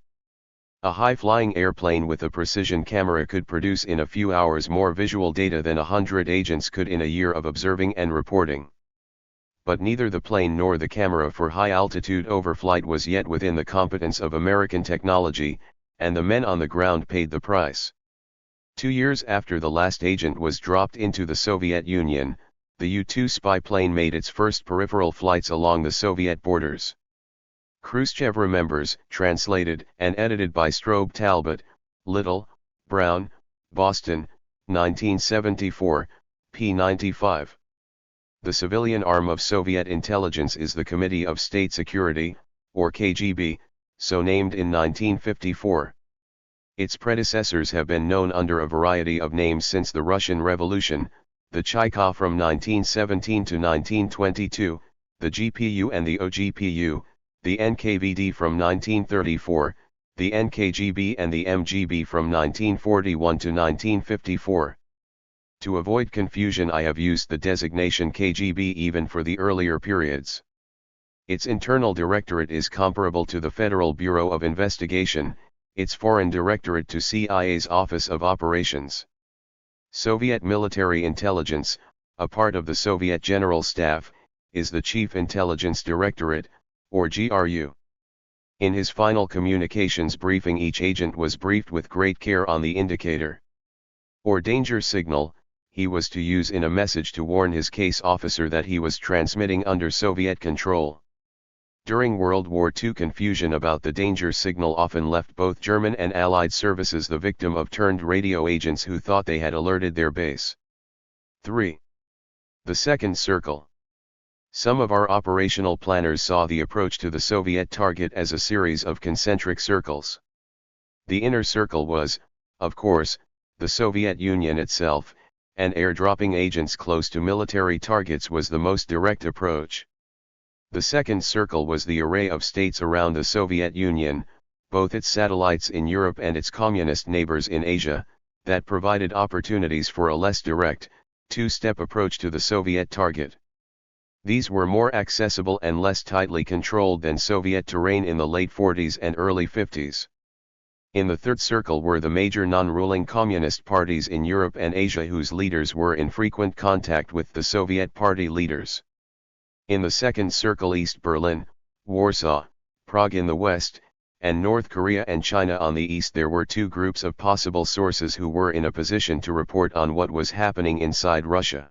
A high-flying airplane with a precision camera could produce in a few hours more visual data than 100 agents could in a year of observing and reporting. But neither the plane nor the camera for high-altitude overflight was yet within the competence of American technology, and the men on the ground paid the price. 2 years after the last agent was dropped into the Soviet Union, the U-2 spy plane made its first peripheral flights along the Soviet borders. Khrushchev Remembers, translated and edited by Strobe Talbot, Little, Brown, Boston, 1974, p. 95. The civilian arm of Soviet intelligence is the Committee of State Security, or KGB, so named in 1954. Its predecessors have been known under a variety of names since the Russian Revolution: the Cheka from 1917 to 1922, the GPU and the OGPU, the NKVD from 1934, the NKGB and the MGB from 1941 to 1954. To avoid confusion, I have used the designation KGB even for the earlier periods. Its internal directorate is comparable to the Federal Bureau of Investigation, its foreign directorate to CIA's Office of Operations. Soviet military intelligence, a part of the Soviet General Staff, is the Chief Intelligence Directorate, or GRU. In his final communications briefing, each agent was briefed with great care on the indicator or danger signal he was to use in a message to warn his case officer that he was transmitting under Soviet control. During World War II, confusion about the danger signal often left both German and Allied services the victim of turned radio agents who thought they had alerted their base. 3. The second circle. Some of our operational planners saw the approach to the Soviet target as a series of concentric circles. The inner circle was, of course, the Soviet Union itself, and airdropping agents close to military targets was the most direct approach. The second circle was the array of states around the Soviet Union, both its satellites in Europe and its communist neighbors in Asia, that provided opportunities for a less direct, two-step approach to the Soviet target. These were more accessible and less tightly controlled than Soviet terrain in the late 40s and early 50s. In the third circle were the major non-ruling communist parties in Europe and Asia whose leaders were in frequent contact with the Soviet party leaders. In the second circle, East Berlin, Warsaw, Prague in the west, and North Korea and China on the east, there were two groups of possible sources who were in a position to report on what was happening inside Russia.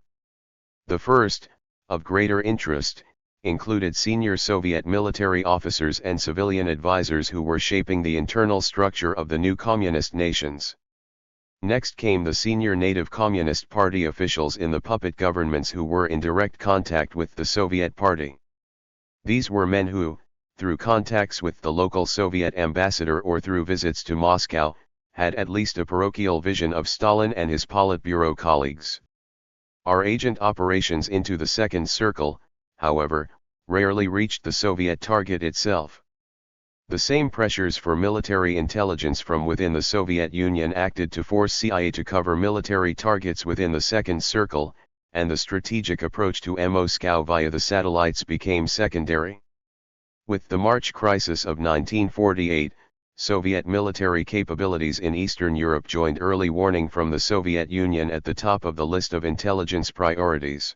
The first, of greater interest, included senior Soviet military officers and civilian advisors who were shaping the internal structure of the new communist nations. Next came the senior native Communist Party officials in the puppet governments who were in direct contact with the Soviet Party. These were men who, through contacts with the local Soviet ambassador or through visits to Moscow, had at least a parochial vision of Stalin and his Politburo colleagues. Our agent operations into the second circle, however, rarely reached the Soviet target itself. The same pressures for military intelligence from within the Soviet Union acted to force CIA to cover military targets within the second circle, and the strategic approach to Moscow via the satellites became secondary. With the March crisis of 1948, Soviet military capabilities in Eastern Europe joined early warning from the Soviet Union at the top of the list of intelligence priorities.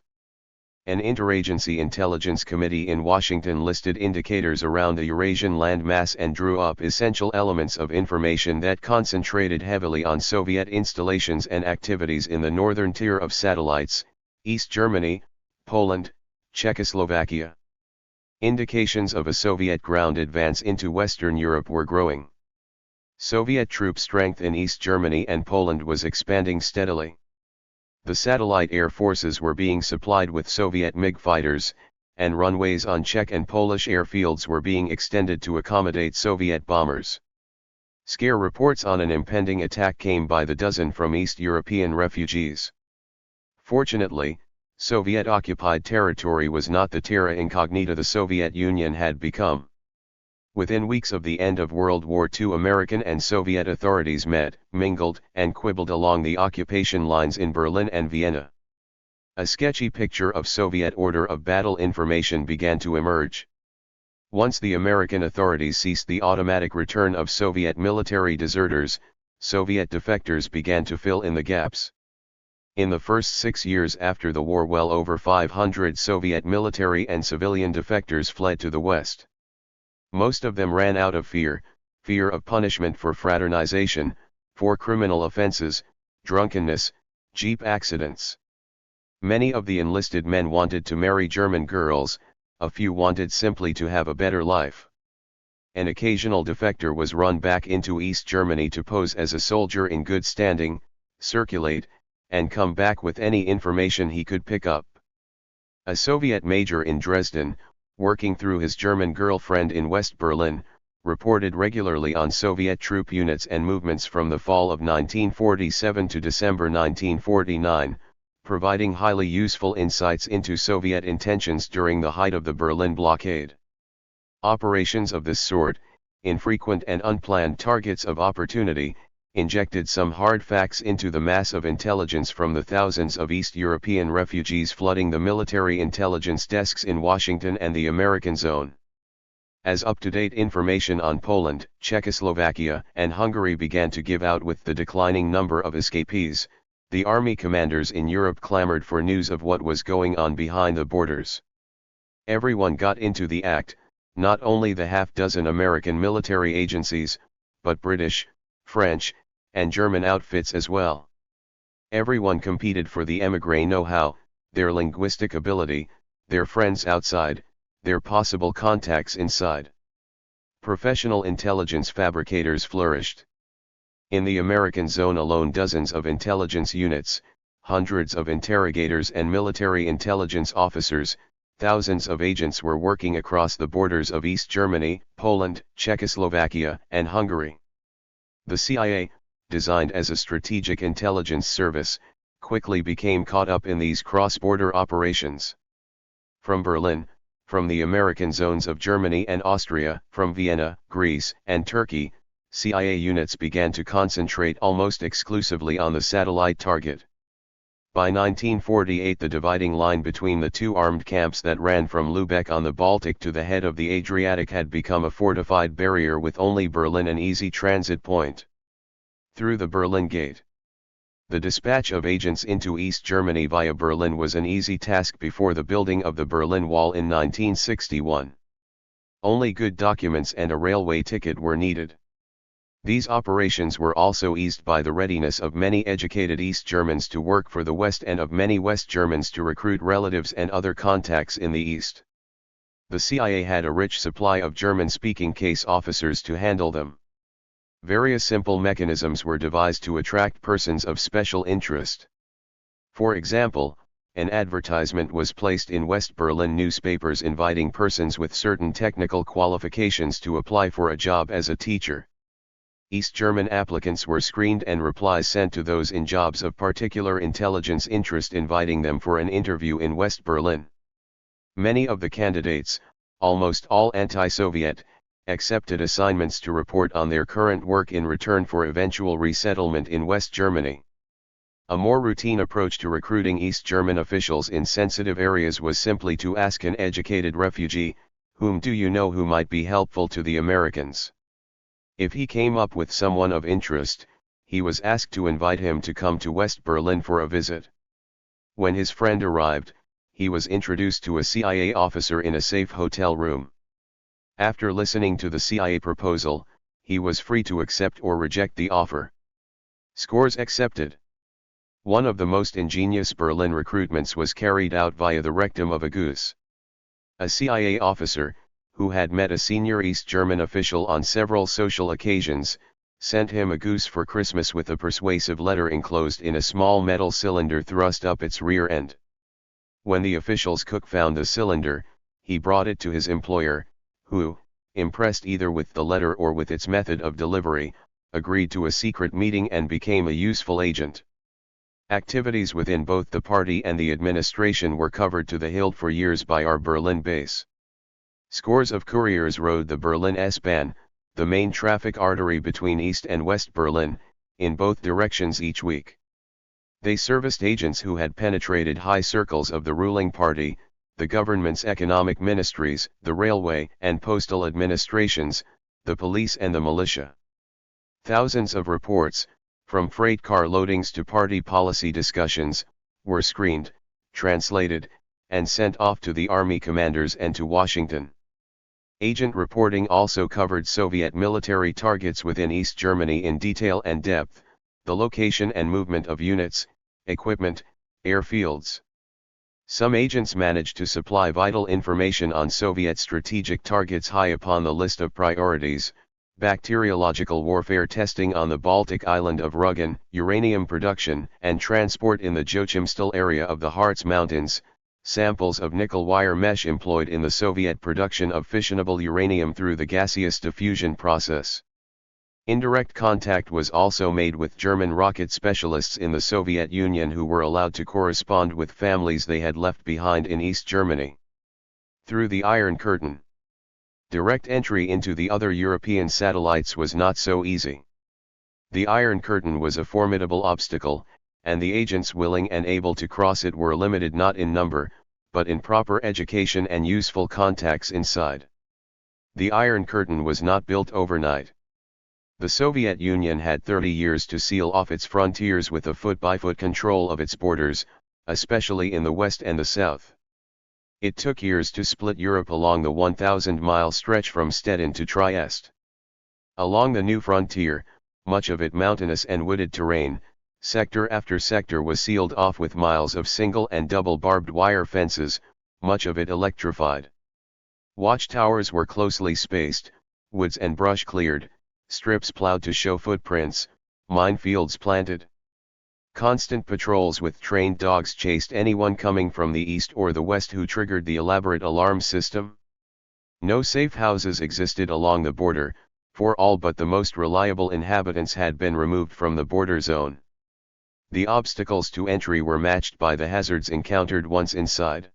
An interagency intelligence committee in Washington listed indicators around the Eurasian landmass and drew up essential elements of information that concentrated heavily on Soviet installations and activities in the northern tier of satellites, East Germany, Poland, Czechoslovakia. Indications of a Soviet ground advance into Western Europe were growing. Soviet troop strength in East Germany and Poland was expanding steadily. The satellite air forces were being supplied with Soviet MiG fighters, and runways on Czech and Polish airfields were being extended to accommodate Soviet bombers. Scare reports on an impending attack came by the dozen from East European refugees. Fortunately, Soviet-occupied territory was not the terra incognita the Soviet Union had become. Within weeks of the end of World War II, American and Soviet authorities met, mingled, and quibbled along the occupation lines in Berlin and Vienna. A sketchy picture of Soviet order of battle information began to emerge. Once the American authorities ceased the automatic return of Soviet military deserters, Soviet defectors began to fill in the gaps. In the first 6 years after the war, well over 500 Soviet military and civilian defectors fled to the West. Most of them ran out of fear of punishment for fraternization, for criminal offenses, drunkenness, jeep accidents. Many of the enlisted men wanted to marry German girls, a few wanted simply to have a better life. An occasional defector was run back into East Germany to pose as a soldier in good standing, circulate, and come back with any information he could pick up. A Soviet major in Dresden, working through his German girlfriend in West Berlin, reported regularly on Soviet troop units and movements from the fall of 1947 to December 1949, providing highly useful insights into Soviet intentions during the height of the Berlin blockade. Operations of this sort, infrequent and unplanned targets of opportunity, injected some hard facts into the mass of intelligence from the thousands of East European refugees flooding the military intelligence desks in Washington and the American zone. As up-to-date information on Poland, Czechoslovakia, and Hungary began to give out with the declining number of escapees, the army commanders in Europe clamored for news of what was going on behind the borders. Everyone got into the act, not only the half-dozen American military agencies, but British, French, and German outfits as well. Everyone competed for the émigré know-how, their linguistic ability, their friends outside, their possible contacts inside. Professional intelligence fabricators flourished. In the American zone alone, dozens of intelligence units, hundreds of interrogators and military intelligence officers, thousands of agents were working across the borders of East Germany, Poland, Czechoslovakia, and Hungary. The CIA, designed as a strategic intelligence service, quickly became caught up in these cross-border operations. From Berlin, from the American zones of Germany and Austria, from Vienna, Greece, and Turkey, CIA units began to concentrate almost exclusively on the satellite target. By 1948, the dividing line between the two armed camps that ran from Lübeck on the Baltic to the head of the Adriatic had become a fortified barrier with only Berlin an easy transit point. Through the Berlin Gate. The dispatch of agents into East Germany via Berlin was an easy task before the building of the Berlin Wall in 1961. Only good documents and a railway ticket were needed. These operations were also eased by the readiness of many educated East Germans to work for the West and of many West Germans to recruit relatives and other contacts in the East. The CIA had a rich supply of German-speaking case officers to handle them. Various simple mechanisms were devised to attract persons of special interest. For example, an advertisement was placed in West Berlin newspapers inviting persons with certain technical qualifications to apply for a job as a teacher. East German applicants were screened and replies sent to those in jobs of particular intelligence interest inviting them for an interview in West Berlin. Many of the candidates, almost all anti-Soviet, accepted assignments to report on their current work in return for eventual resettlement in West Germany. A more routine approach to recruiting East German officials in sensitive areas was simply to ask an educated refugee, "Whom do you know who might be helpful to the Americans?" If he came up with someone of interest, he was asked to invite him to come to West Berlin for a visit. When his friend arrived, he was introduced to a CIA officer in a safe hotel room. After listening to the CIA proposal, he was free to accept or reject the offer. Scores accepted. One of the most ingenious Berlin recruitments was carried out via the rectum of a goose. A CIA officer, who had met a senior East German official on several social occasions, sent him a goose for Christmas with a persuasive letter enclosed in a small metal cylinder thrust up its rear end. When the official's cook found the cylinder, he brought it to his employer, who, impressed either with the letter or with its method of delivery, agreed to a secret meeting and became a useful agent. Activities within both the party and the administration were covered to the hilt for years by our Berlin base. Scores of couriers rode the Berlin S-Bahn, the main traffic artery between East and West Berlin, in both directions each week. They serviced agents who had penetrated high circles of the ruling party, the government's economic ministries, the railway and postal administrations, the police and the militia. Thousands of reports, from freight car loadings to party policy discussions, were screened, translated, and sent off to the army commanders and to Washington. Agent reporting also covered Soviet military targets within East Germany in detail and depth, the location and movement of units, equipment, airfields. Some agents managed to supply vital information on Soviet strategic targets high upon the list of priorities: bacteriological warfare testing on the Baltic island of Rügen, uranium production and transport in the Joachimsthal area of the Harz Mountains, samples of nickel wire mesh employed in the Soviet production of fissionable uranium through the gaseous diffusion process. Indirect contact was also made with German rocket specialists in the Soviet Union who were allowed to correspond with families they had left behind in East Germany. Through the Iron Curtain. Direct entry into the other European satellites was not so easy. The Iron Curtain was a formidable obstacle, and the agents willing and able to cross it were limited not in number, but in proper education and useful contacts inside. The Iron Curtain was not built overnight. The Soviet Union had 30 years to seal off its frontiers with a foot-by-foot control of its borders, especially in the west and the south. It took years to split Europe along the 1,000-mile stretch from Stettin to Trieste. Along the new frontier, much of it mountainous and wooded terrain, sector after sector was sealed off with miles of single and double barbed wire fences, much of it electrified. Watchtowers were closely spaced, woods and brush cleared, strips plowed to show footprints, minefields planted. Constant patrols with trained dogs chased anyone coming from the east or the west who triggered the elaborate alarm system. No safe houses existed along the border, for all but the most reliable inhabitants had been removed from the border zone. The obstacles to entry were matched by the hazards encountered once inside.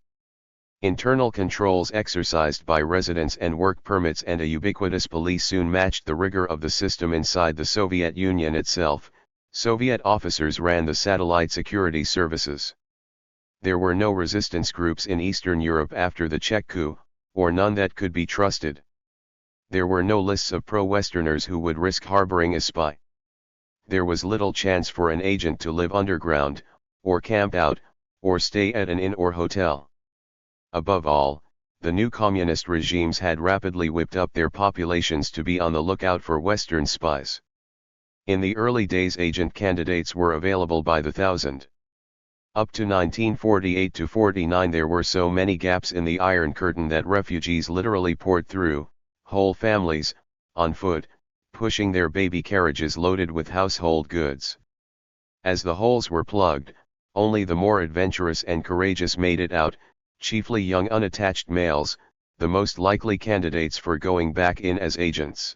Internal controls exercised by residents and work permits and a ubiquitous police soon matched the rigor of the system inside the Soviet Union itself. Soviet officers ran the satellite security services. There were no resistance groups in Eastern Europe after the Czech coup, or none that could be trusted. There were no lists of pro-Westerners who would risk harboring a spy. There was little chance for an agent to live underground, or camp out, or stay at an inn or hotel. Above all, the new communist regimes had rapidly whipped up their populations to be on the lookout for Western spies. In the early days, agent candidates were available by the thousand. Up to 1948-49 there were so many gaps in the Iron Curtain that refugees literally poured through, whole families, on foot, pushing their baby carriages loaded with household goods. As the holes were plugged, only the more adventurous and courageous made it out, chiefly young unattached males, the most likely candidates for going back in as agents.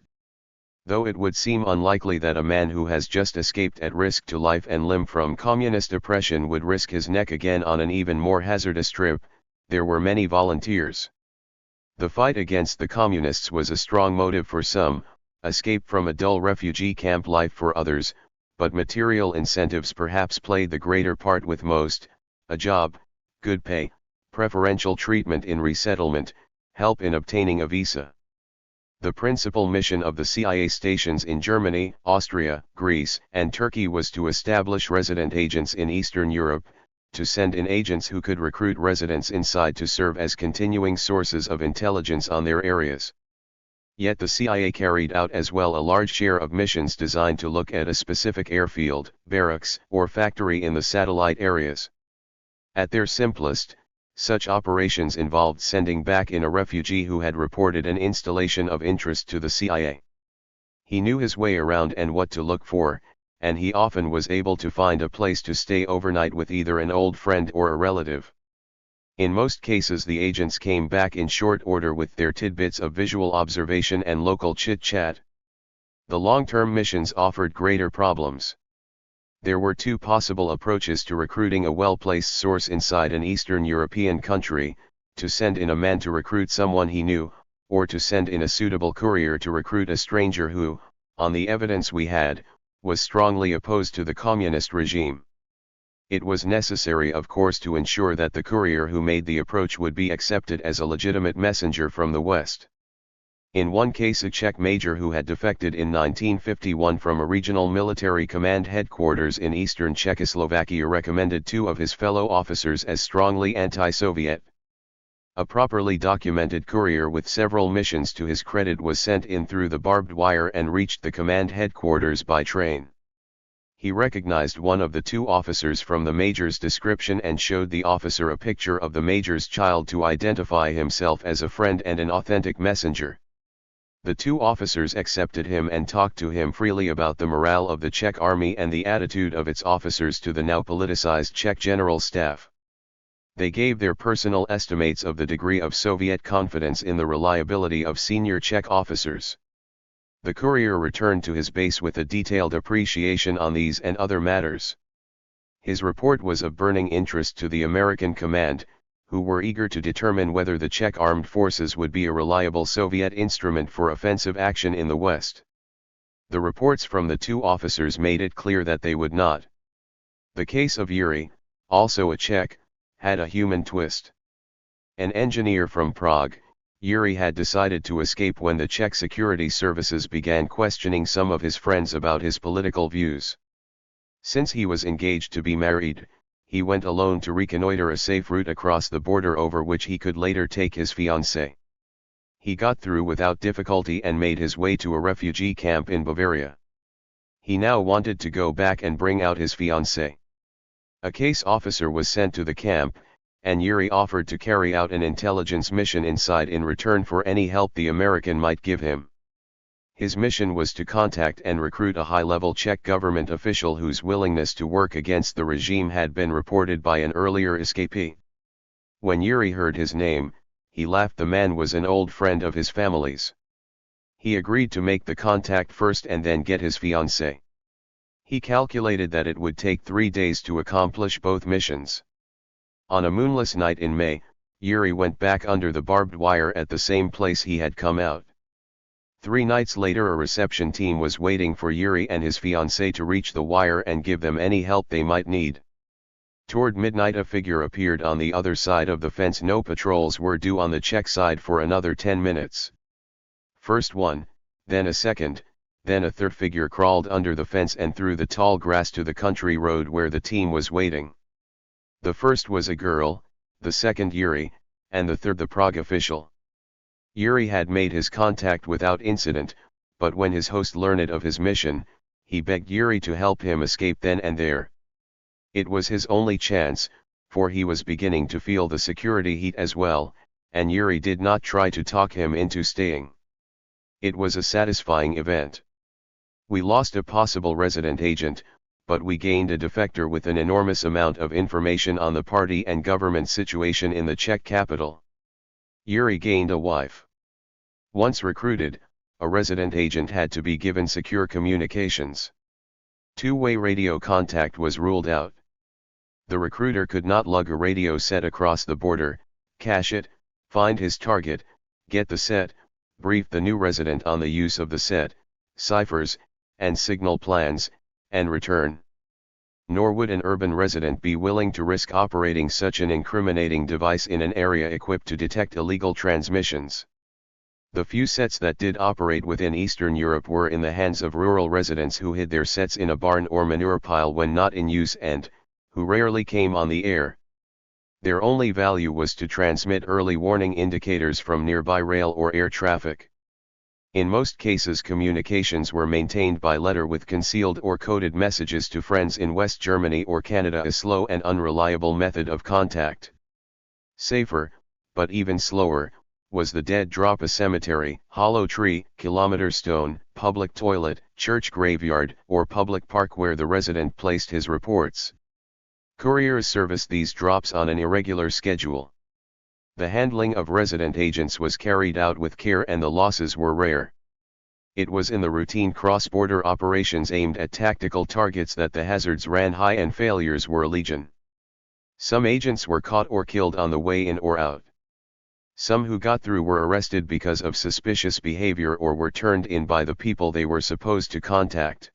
Though it would seem unlikely that a man who has just escaped at risk to life and limb from communist oppression would risk his neck again on an even more hazardous trip, there were many volunteers. The fight against the communists was a strong motive for some, escape from a dull refugee camp life for others, but material incentives perhaps played the greater part with most: a job, good pay, preferential treatment in resettlement, help in obtaining a visa. The principal mission of the CIA stations in Germany, Austria, Greece, and Turkey was to establish resident agents in Eastern Europe, to send in agents who could recruit residents inside to serve as continuing sources of intelligence on their areas. Yet the CIA carried out as well a large share of missions designed to look at a specific airfield, barracks, or factory in the satellite areas. At their simplest, such operations involved sending back in a refugee who had reported an installation of interest to the CIA. He knew his way around and what to look for, and he often was able to find a place to stay overnight with either an old friend or a relative. In most cases the agents came back in short order with their tidbits of visual observation and local chit-chat. The long-term missions offered greater problems. There were two possible approaches to recruiting a well-placed source inside an Eastern European country: to send in a man to recruit someone he knew, or to send in a suitable courier to recruit a stranger who, on the evidence we had, was strongly opposed to the communist regime. It was necessary, of course, to ensure that the courier who made the approach would be accepted as a legitimate messenger from the West. In one case, a Czech major who had defected in 1951 from a regional military command headquarters in eastern Czechoslovakia recommended two of his fellow officers as strongly anti-Soviet. A properly documented courier with several missions to his credit was sent in through the barbed wire and reached the command headquarters by train. He recognized one of the two officers from the major's description and showed the officer a picture of the major's child to identify himself as a friend and an authentic messenger. The two officers accepted him and talked to him freely about the morale of the Czech army and the attitude of its officers to the now politicized Czech general staff. They gave their personal estimates of the degree of Soviet confidence in the reliability of senior Czech officers. The courier returned to his base with a detailed appreciation on these and other matters. His report was of burning interest to the American command, who were eager to determine whether the Czech armed forces would be a reliable Soviet instrument for offensive action in the West. The reports from the two officers made it clear that they would not. The case of Yuri, also a Czech, had a human twist. An engineer from Prague, Yuri had decided to escape when the Czech security services began questioning some of his friends about his political views. Since he was engaged to be married, he went alone to reconnoiter a safe route across the border over which he could later take his fiancée. He got through without difficulty and made his way to a refugee camp in Bavaria. He now wanted to go back and bring out his fiancée. A case officer was sent to the camp, and Yuri offered to carry out an intelligence mission inside in return for any help the American might give him. His mission was to contact and recruit a high-level Czech government official whose willingness to work against the regime had been reported by an earlier escapee. When Yuri heard his name, he laughed. The man was an old friend of his family's. He agreed to make the contact first and then get his fiancée. He calculated that it would take 3 days to accomplish both missions. On a moonless night in May, Yuri went back under the barbed wire at the same place he had come out. 3 nights later, a reception team was waiting for Yuri and his fiancée to reach the wire and give them any help they might need. Toward midnight, a figure appeared on the other side of the fence. No patrols were due on the Czech side for another 10 minutes. First one, then a second, then a third figure crawled under the fence and through the tall grass to the country road where the team was waiting. The first was a girl, the second Yuri, and the third the Prague official. Yuri had made his contact without incident, but when his host learned of his mission, he begged Yuri to help him escape then and there. It was his only chance, for he was beginning to feel the security heat as well, and Yuri did not try to talk him into staying. It was a satisfying event. We lost a possible resident agent, but we gained a defector with an enormous amount of information on the party and government situation in the Czech capital. Yuri gained a wife. Once recruited, a resident agent had to be given secure communications. Two-way radio contact was ruled out. The recruiter could not lug a radio set across the border, cache it, find his target, get the set, brief the new resident on the use of the set, ciphers, and signal plans, and return. Nor would an urban resident be willing to risk operating such an incriminating device in an area equipped to detect illegal transmissions. The few sets that did operate within Eastern Europe were in the hands of rural residents who hid their sets in a barn or manure pile when not in use and who rarely came on the air. Their only value was to transmit early warning indicators from nearby rail or air traffic. In most cases, communications were maintained by letter with concealed or coded messages to friends in West Germany or Canada, a slow and unreliable method of contact. Safer, but even slower, was the dead drop: a cemetery, hollow tree, kilometer stone, public toilet, church graveyard, or public park where the resident placed his reports. Couriers serviced these drops on an irregular schedule. The handling of resident agents was carried out with care and the losses were rare. It was in the routine cross-border operations aimed at tactical targets that the hazards ran high and failures were legion. Some agents were caught or killed on the way in or out. Some who got through were arrested because of suspicious behavior or were turned in by the people they were supposed to contact.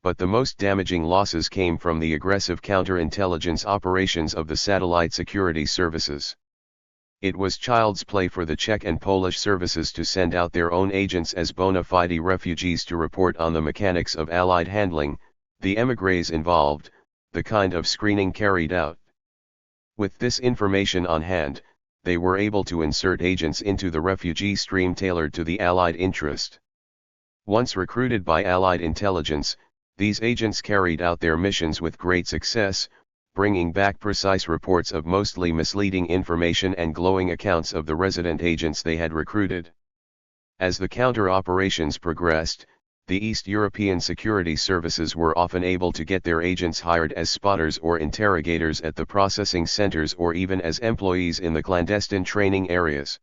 But the most damaging losses came from the aggressive counterintelligence operations of the satellite security services. It was child's play for the Czech and Polish services to send out their own agents as bona fide refugees to report on the mechanics of Allied handling, the émigrés involved, the kind of screening carried out. With this information on hand, they were able to insert agents into the refugee stream tailored to the Allied interest. Once recruited by Allied intelligence, these agents carried out their missions with great success, bringing back precise reports of mostly misleading information and glowing accounts of the resident agents they had recruited. As the counter-operations progressed, the East European security services were often able to get their agents hired as spotters or interrogators at the processing centers or even as employees in the clandestine training areas.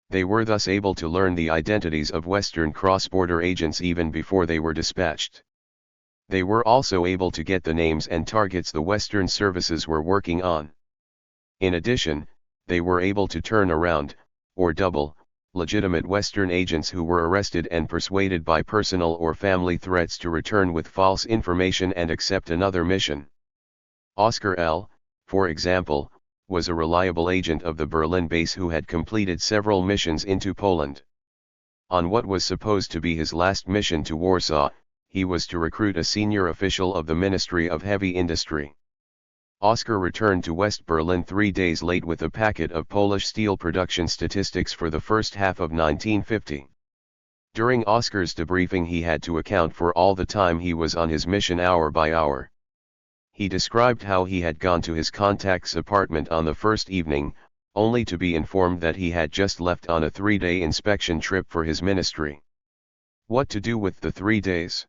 They were thus able to learn the identities of Western cross-border agents even before they were dispatched. They were also able to get the names and targets the Western services were working on. In addition, they were able to turn around, or double, legitimate Western agents who were arrested and persuaded by personal or family threats to return with false information and accept another mission. Oscar L., for example, was a reliable agent of the Berlin base who had completed several missions into Poland. On what was supposed to be his last mission to Warsaw, he was to recruit a senior official of the Ministry of Heavy Industry. Oscar returned to West Berlin 3 days late with a packet of Polish steel production statistics for the first half of 1950. During Oscar's debriefing, he had to account for all the time he was on his mission hour by hour. He described how he had gone to his contact's apartment on the first evening, only to be informed that he had just left on a 3-day inspection trip for his ministry. What to do with the 3 days?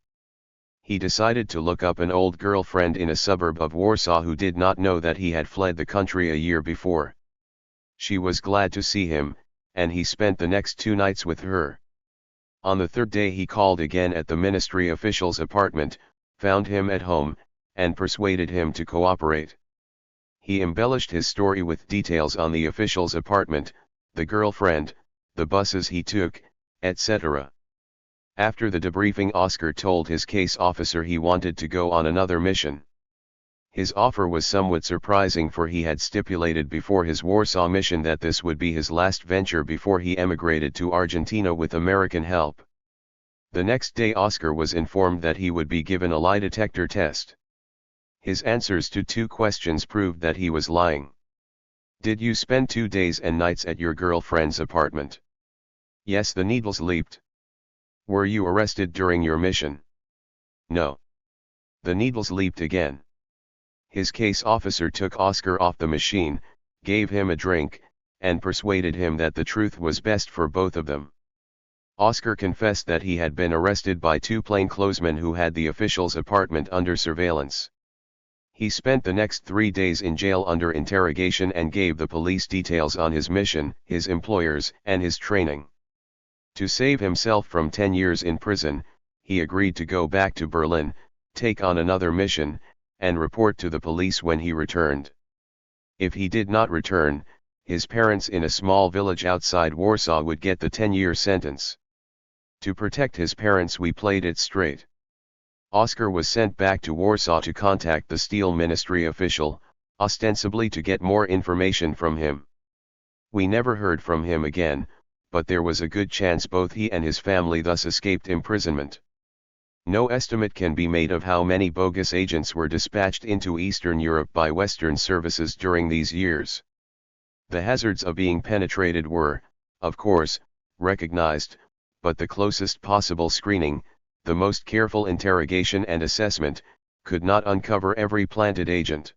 He decided to look up an old girlfriend in a suburb of Warsaw who did not know that he had fled the country a year before. She was glad to see him, and he spent the next 2 nights with her. On the 3rd day he called again at the ministry official's apartment, found him at home, and persuaded him to cooperate. He embellished his story with details on the official's apartment, the girlfriend, the buses he took, etc. After the debriefing, Oscar told his case officer he wanted to go on another mission. His offer was somewhat surprising, for he had stipulated before his Warsaw mission that this would be his last venture before he emigrated to Argentina with American help. The next day Oscar was informed that he would be given a lie detector test. His answers to 2 questions proved that he was lying. Did you spend 2 days and nights at your girlfriend's apartment? Yes, the needles leaped. Were you arrested during your mission? No. The needles leaped again. His case officer took Oscar off the machine, gave him a drink, and persuaded him that the truth was best for both of them. Oscar confessed that he had been arrested by 2 plainclothesmen who had the official's apartment under surveillance. He spent the next 3 days in jail under interrogation and gave the police details on his mission, his employers, and his training. To save himself from 10 years in prison, he agreed to go back to Berlin, take on another mission, and report to the police when he returned. If he did not return, his parents in a small village outside Warsaw would get the 10-year sentence. To protect his parents, we played it straight. Oscar was sent back to Warsaw to contact the Steel Ministry official, ostensibly to get more information from him. We never heard from him again, but there was a good chance both he and his family thus escaped imprisonment. No estimate can be made of how many bogus agents were dispatched into Eastern Europe by Western services during these years. The hazards of being penetrated were, of course, recognized, but the closest possible screening, the most careful interrogation and assessment, could not uncover every planted agent.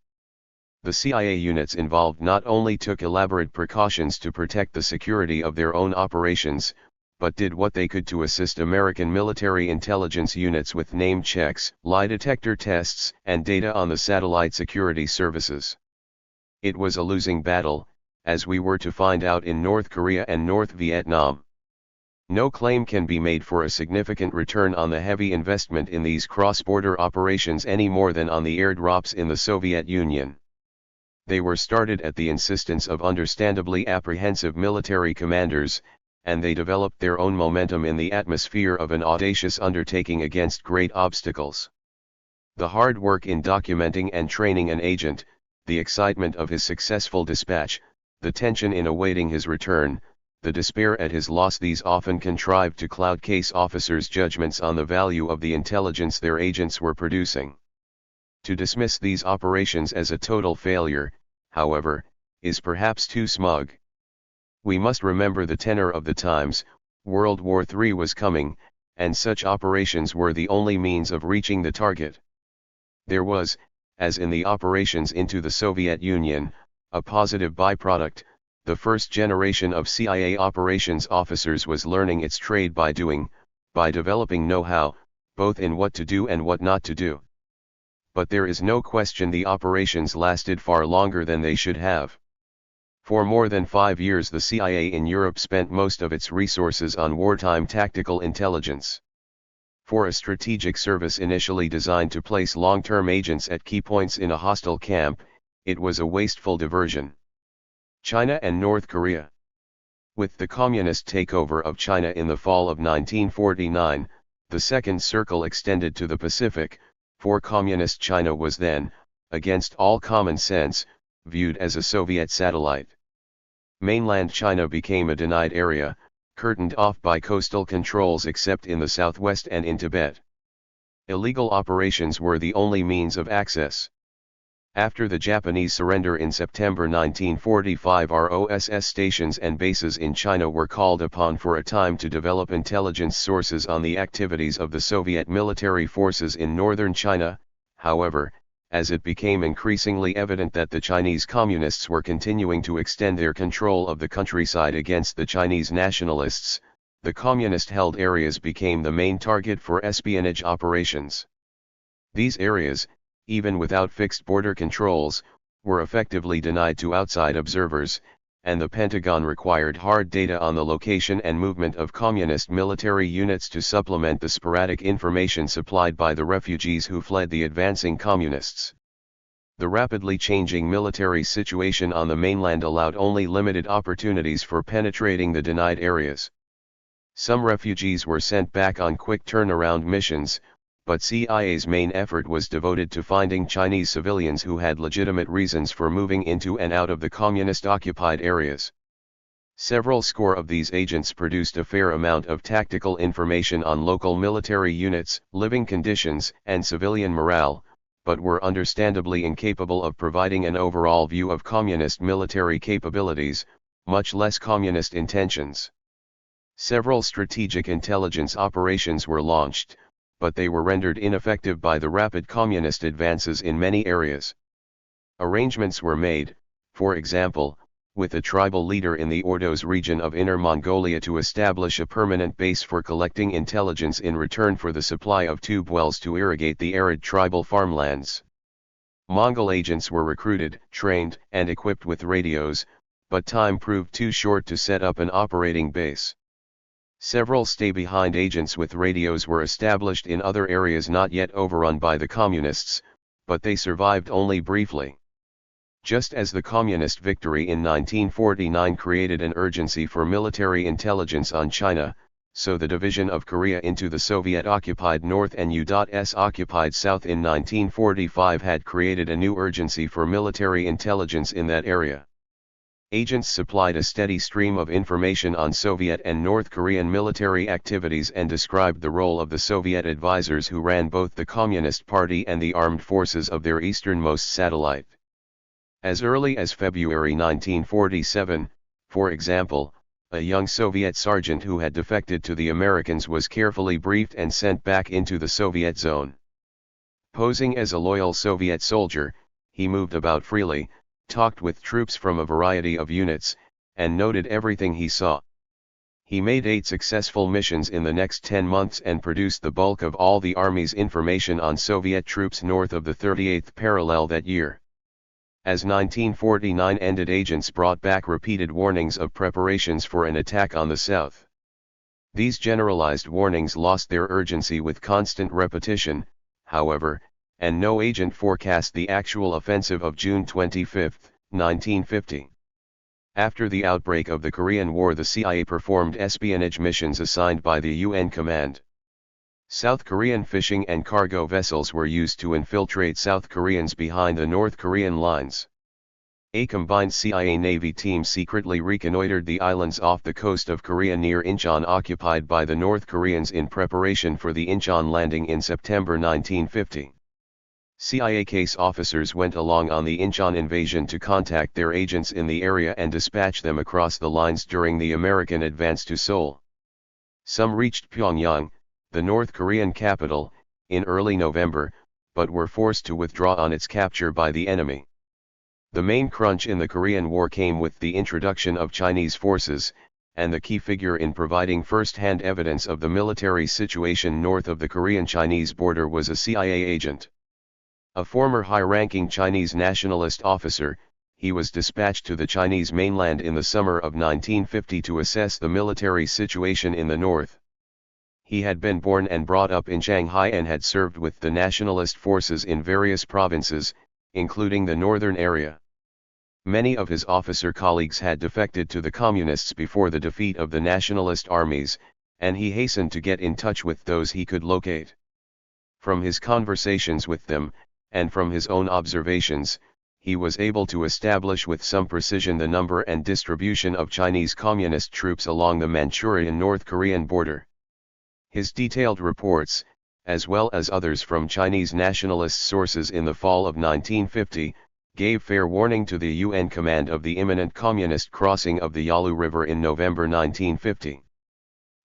The CIA units involved not only took elaborate precautions to protect the security of their own operations, but did what they could to assist American military intelligence units with name checks, lie detector tests, and data on the satellite security services. It was a losing battle, as we were to find out in North Korea and North Vietnam. No claim can be made for a significant return on the heavy investment in these cross-border operations any more than on the airdrops in the Soviet Union. They were started at the insistence of understandably apprehensive military commanders, and they developed their own momentum in the atmosphere of an audacious undertaking against great obstacles. The hard work in documenting and training an agent, the excitement of his successful dispatch, the tension in awaiting his return, the despair at his loss, these often contrived to cloud case officers' judgments on the value of the intelligence their agents were producing. To dismiss these operations as a total failure, however, is perhaps too smug. We must remember the tenor of the times. World War III was coming, and such operations were the only means of reaching the target. There was, as in the operations into the Soviet Union, a positive byproduct. The first generation of CIA operations officers was learning its trade by doing, by developing know-how, both in what to do and what not to do. But there is no question the operations lasted far longer than they should have. For more than 5 years the CIA in Europe spent most of its resources on wartime tactical intelligence. For a strategic service initially designed to place long-term agents at key points in a hostile camp, it was a wasteful diversion. China and North Korea. With the communist takeover of China in the fall of 1949, the second circle extended to the Pacific, for communist China was then, against all common sense, viewed as a Soviet satellite. Mainland China became a denied area, curtained off by coastal controls except in the southwest and in Tibet. Illegal operations were the only means of access. After the Japanese surrender in September 1945, ROSS stations and bases in China were called upon for a time to develop intelligence sources on the activities of the Soviet military forces in northern China. However, as it became increasingly evident that the Chinese Communists were continuing to extend their control of the countryside against the Chinese nationalists, the Communist-held areas became the main target for espionage operations. These areas, even without fixed border controls, were effectively denied to outside observers, and the Pentagon required hard data on the location and movement of Communist military units to supplement the sporadic information supplied by the refugees who fled the advancing Communists. The rapidly changing military situation on the mainland allowed only limited opportunities for penetrating the denied areas. Some refugees were sent back on quick turnaround missions, but CIA's main effort was devoted to finding Chinese civilians who had legitimate reasons for moving into and out of the communist-occupied areas. Several score of these agents produced a fair amount of tactical information on local military units, living conditions, and civilian morale, but were understandably incapable of providing an overall view of communist military capabilities, much less communist intentions. Several strategic intelligence operations were launched, but they were rendered ineffective by the rapid communist advances in many areas. Arrangements were made, for example, with a tribal leader in the Ordos region of Inner Mongolia to establish a permanent base for collecting intelligence in return for the supply of tube wells to irrigate the arid tribal farmlands. Mongol agents were recruited, trained, and equipped with radios, but time proved too short to set up an operating base. Several stay-behind agents with radios were established in other areas not yet overrun by the Communists, but they survived only briefly. Just as the Communist victory in 1949 created an urgency for military intelligence on China, so the division of Korea into the Soviet-occupied North and U.S.-occupied South in 1945 had created a new urgency for military intelligence in that area. Agents supplied a steady stream of information on Soviet and North Korean military activities and described the role of the Soviet advisors who ran both the Communist Party and the armed forces of their easternmost satellite. As early as February 1947, for example, a young Soviet sergeant who had defected to the Americans was carefully briefed and sent back into the Soviet zone. Posing as a loyal Soviet soldier, he moved about freely, talked with troops from a variety of units, and noted everything he saw. He made 8 successful missions in the next 10 months and produced the bulk of all the Army's information on Soviet troops north of the 38th parallel that year. As 1949 ended, agents brought back repeated warnings of preparations for an attack on the south. These generalized warnings lost their urgency with constant repetition, however, and no agent forecast the actual offensive of June 25, 1950. After the outbreak of the Korean War, the CIA performed espionage missions assigned by the UN Command. South Korean fishing and cargo vessels were used to infiltrate South Koreans behind the North Korean lines. A combined CIA-Navy team secretly reconnoitered the islands off the coast of Korea near Incheon occupied by the North Koreans in preparation for the Incheon landing in September 1950. CIA case officers went along on the Incheon invasion to contact their agents in the area and dispatch them across the lines during the American advance to Seoul. Some reached Pyongyang, the North Korean capital, in early November, but were forced to withdraw on its capture by the enemy. The main crunch in the Korean War came with the introduction of Chinese forces, and the key figure in providing first-hand evidence of the military situation north of the Korean-Chinese border was a CIA agent. A former high-ranking Chinese nationalist officer, he was dispatched to the Chinese mainland in the summer of 1950 to assess the military situation in the north. He had been born and brought up in Shanghai and had served with the nationalist forces in various provinces, including the northern area. Many of his officer colleagues had defected to the Communists before the defeat of the nationalist armies, and he hastened to get in touch with those he could locate. From his conversations with them, and from his own observations, he was able to establish with some precision the number and distribution of Chinese Communist troops along the Manchurian-North Korean border. His detailed reports, as well as others from Chinese nationalist sources in the fall of 1950, gave fair warning to the UN command of the imminent Communist crossing of the Yalu River in November 1950.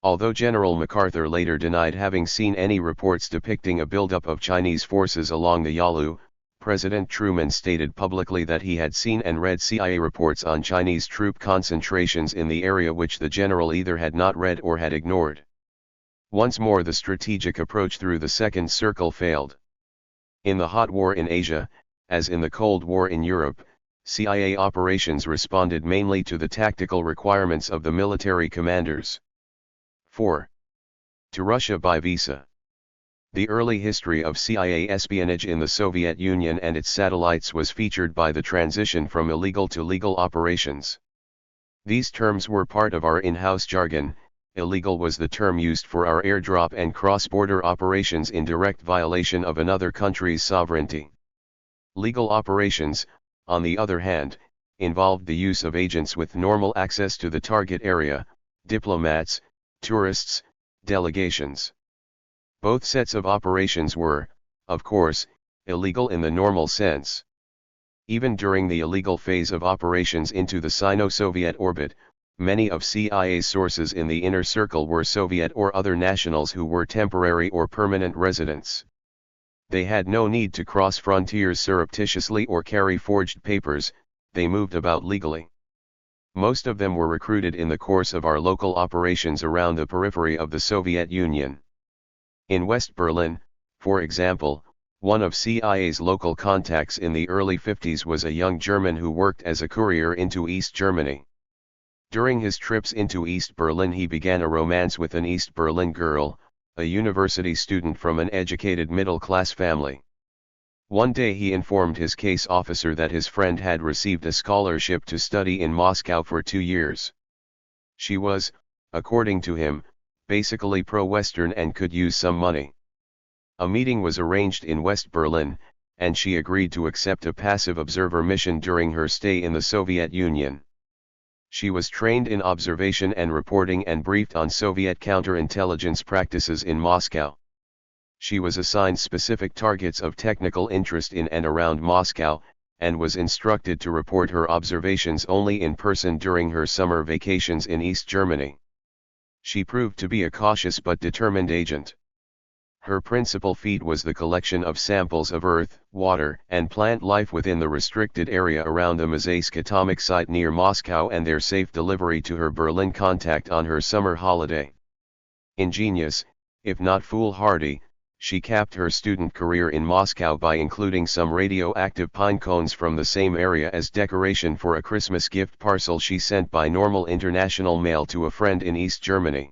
Although General MacArthur later denied having seen any reports depicting a buildup of Chinese forces along the Yalu, President Truman stated publicly that he had seen and read CIA reports on Chinese troop concentrations in the area which the general either had not read or had ignored. Once more the strategic approach through the Second Circle failed. In the hot war in Asia, as in the Cold War in Europe, CIA operations responded mainly to the tactical requirements of the military commanders. 4. To Russia by visa. The early history of CIA espionage in the Soviet Union and its satellites was featured by the transition from illegal to legal operations. These terms were part of our in-house jargon. Illegal was the term used for our airdrop and cross-border operations in direct violation of another country's sovereignty. Legal operations, on the other hand, involved the use of agents with normal access to the target area, diplomats, tourists, delegations. Both sets of operations were, of course, illegal in the normal sense. Even during the illegal phase of operations into the Sino-Soviet orbit, many of CIA's sources in the inner circle were Soviet or other nationals who were temporary or permanent residents. They had no need to cross frontiers surreptitiously or carry forged papers, they moved about legally. Most of them were recruited in the course of our local operations around the periphery of the Soviet Union. In West Berlin, for example, one of CIA's local contacts in the early 50s was a young German who worked as a courier into East Germany. During his trips into East Berlin he began a romance with an East Berlin girl, a university student from an educated middle-class family. One day he informed his case officer that his friend had received a scholarship to study in Moscow for 2 years. She was, according to him, basically pro-Western and could use some money. A meeting was arranged in West Berlin, and she agreed to accept a passive observer mission during her stay in the Soviet Union. She was trained in observation and reporting and briefed on Soviet counterintelligence practices in Moscow. She was assigned specific targets of technical interest in and around Moscow, and was instructed to report her observations only in person during her summer vacations in East Germany. She proved to be a cautious but determined agent. Her principal feat was the collection of samples of earth, water, and plant life within the restricted area around the Mazaysk atomic site near Moscow and their safe delivery to her Berlin contact on her summer holiday. Ingenious, if not foolhardy, she capped her student career in Moscow by including some radioactive pine cones from the same area as decoration for a Christmas gift parcel she sent by normal international mail to a friend in East Germany.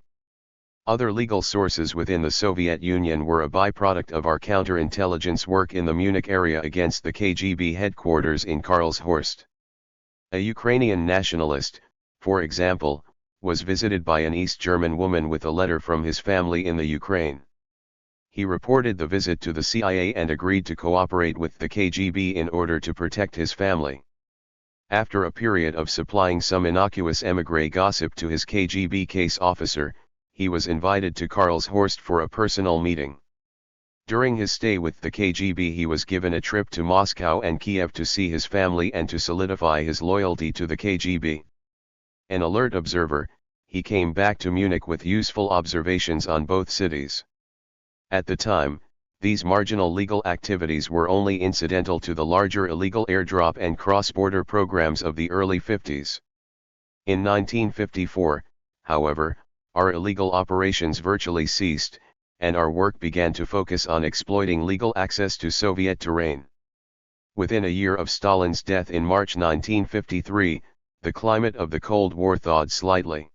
Other legal sources within the Soviet Union were a byproduct of our counterintelligence work in the Munich area against the KGB headquarters in Karlshorst. A Ukrainian nationalist, for example, was visited by an East German woman with a letter from his family in the Ukraine. He reported the visit to the CIA and agreed to cooperate with the KGB in order to protect his family. After a period of supplying some innocuous émigré gossip to his KGB case officer, he was invited to Karlshorst for a personal meeting. During his stay with the KGB he was given a trip to Moscow and Kiev to see his family and to solidify his loyalty to the KGB. An alert observer, he came back to Munich with useful observations on both cities. At the time, these marginal legal activities were only incidental to the larger illegal airdrop and cross-border programs of the early 50s. In 1954, however, our illegal operations virtually ceased, and our work began to focus on exploiting legal access to Soviet terrain. Within a year of Stalin's death in March 1953, the climate of the Cold War thawed slightly.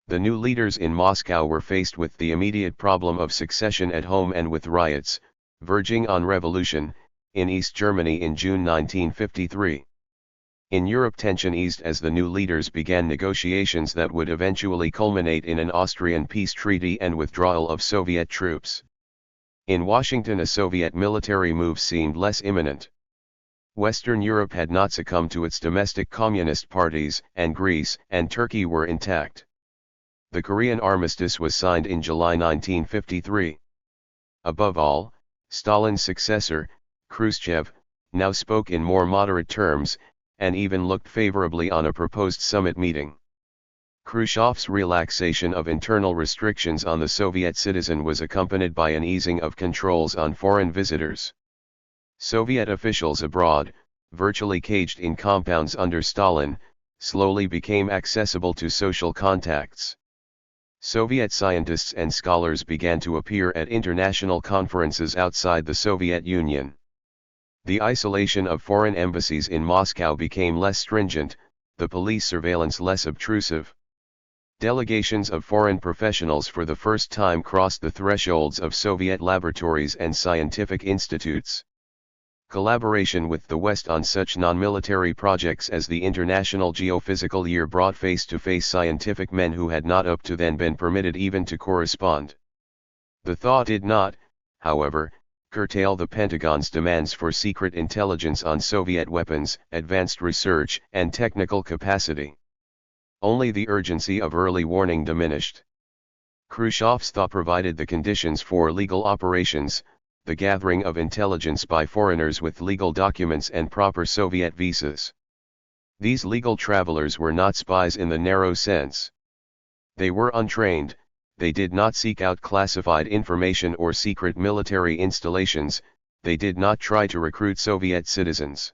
The new leaders in Moscow were faced with the immediate problem of succession at home and with riots, verging on revolution, in East Germany in June 1953. In Europe tension eased as the new leaders began negotiations that would eventually culminate in an Austrian peace treaty and withdrawal of Soviet troops. In Washington a Soviet military move seemed less imminent. Western Europe had not succumbed to its domestic communist parties, and Greece and Turkey were intact. The Korean armistice was signed in July 1953. Above all, Stalin's successor, Khrushchev, now spoke in more moderate terms, and even looked favorably on a proposed summit meeting. Khrushchev's relaxation of internal restrictions on the Soviet citizen was accompanied by an easing of controls on foreign visitors. Soviet officials abroad, virtually caged in compounds under Stalin, slowly became accessible to social contacts. Soviet scientists and scholars began to appear at international conferences outside the Soviet Union. The isolation of foreign embassies in Moscow became less stringent, the police surveillance less obtrusive. Delegations of foreign professionals for the first time crossed the thresholds of Soviet laboratories and scientific institutes. Collaboration with the West on such non-military projects as the International Geophysical Year brought face-to-face scientific men who had not up to then been permitted even to correspond. The thaw did not, however, curtail the Pentagon's demands for secret intelligence on Soviet weapons, advanced research, and technical capacity. Only the urgency of early warning diminished. Khrushchev's thaw provided the conditions for legal operations, the gathering of intelligence by foreigners with legal documents and proper Soviet visas. These legal travelers were not spies in the narrow sense. They were untrained, they did not seek out classified information or secret military installations, they did not try to recruit Soviet citizens.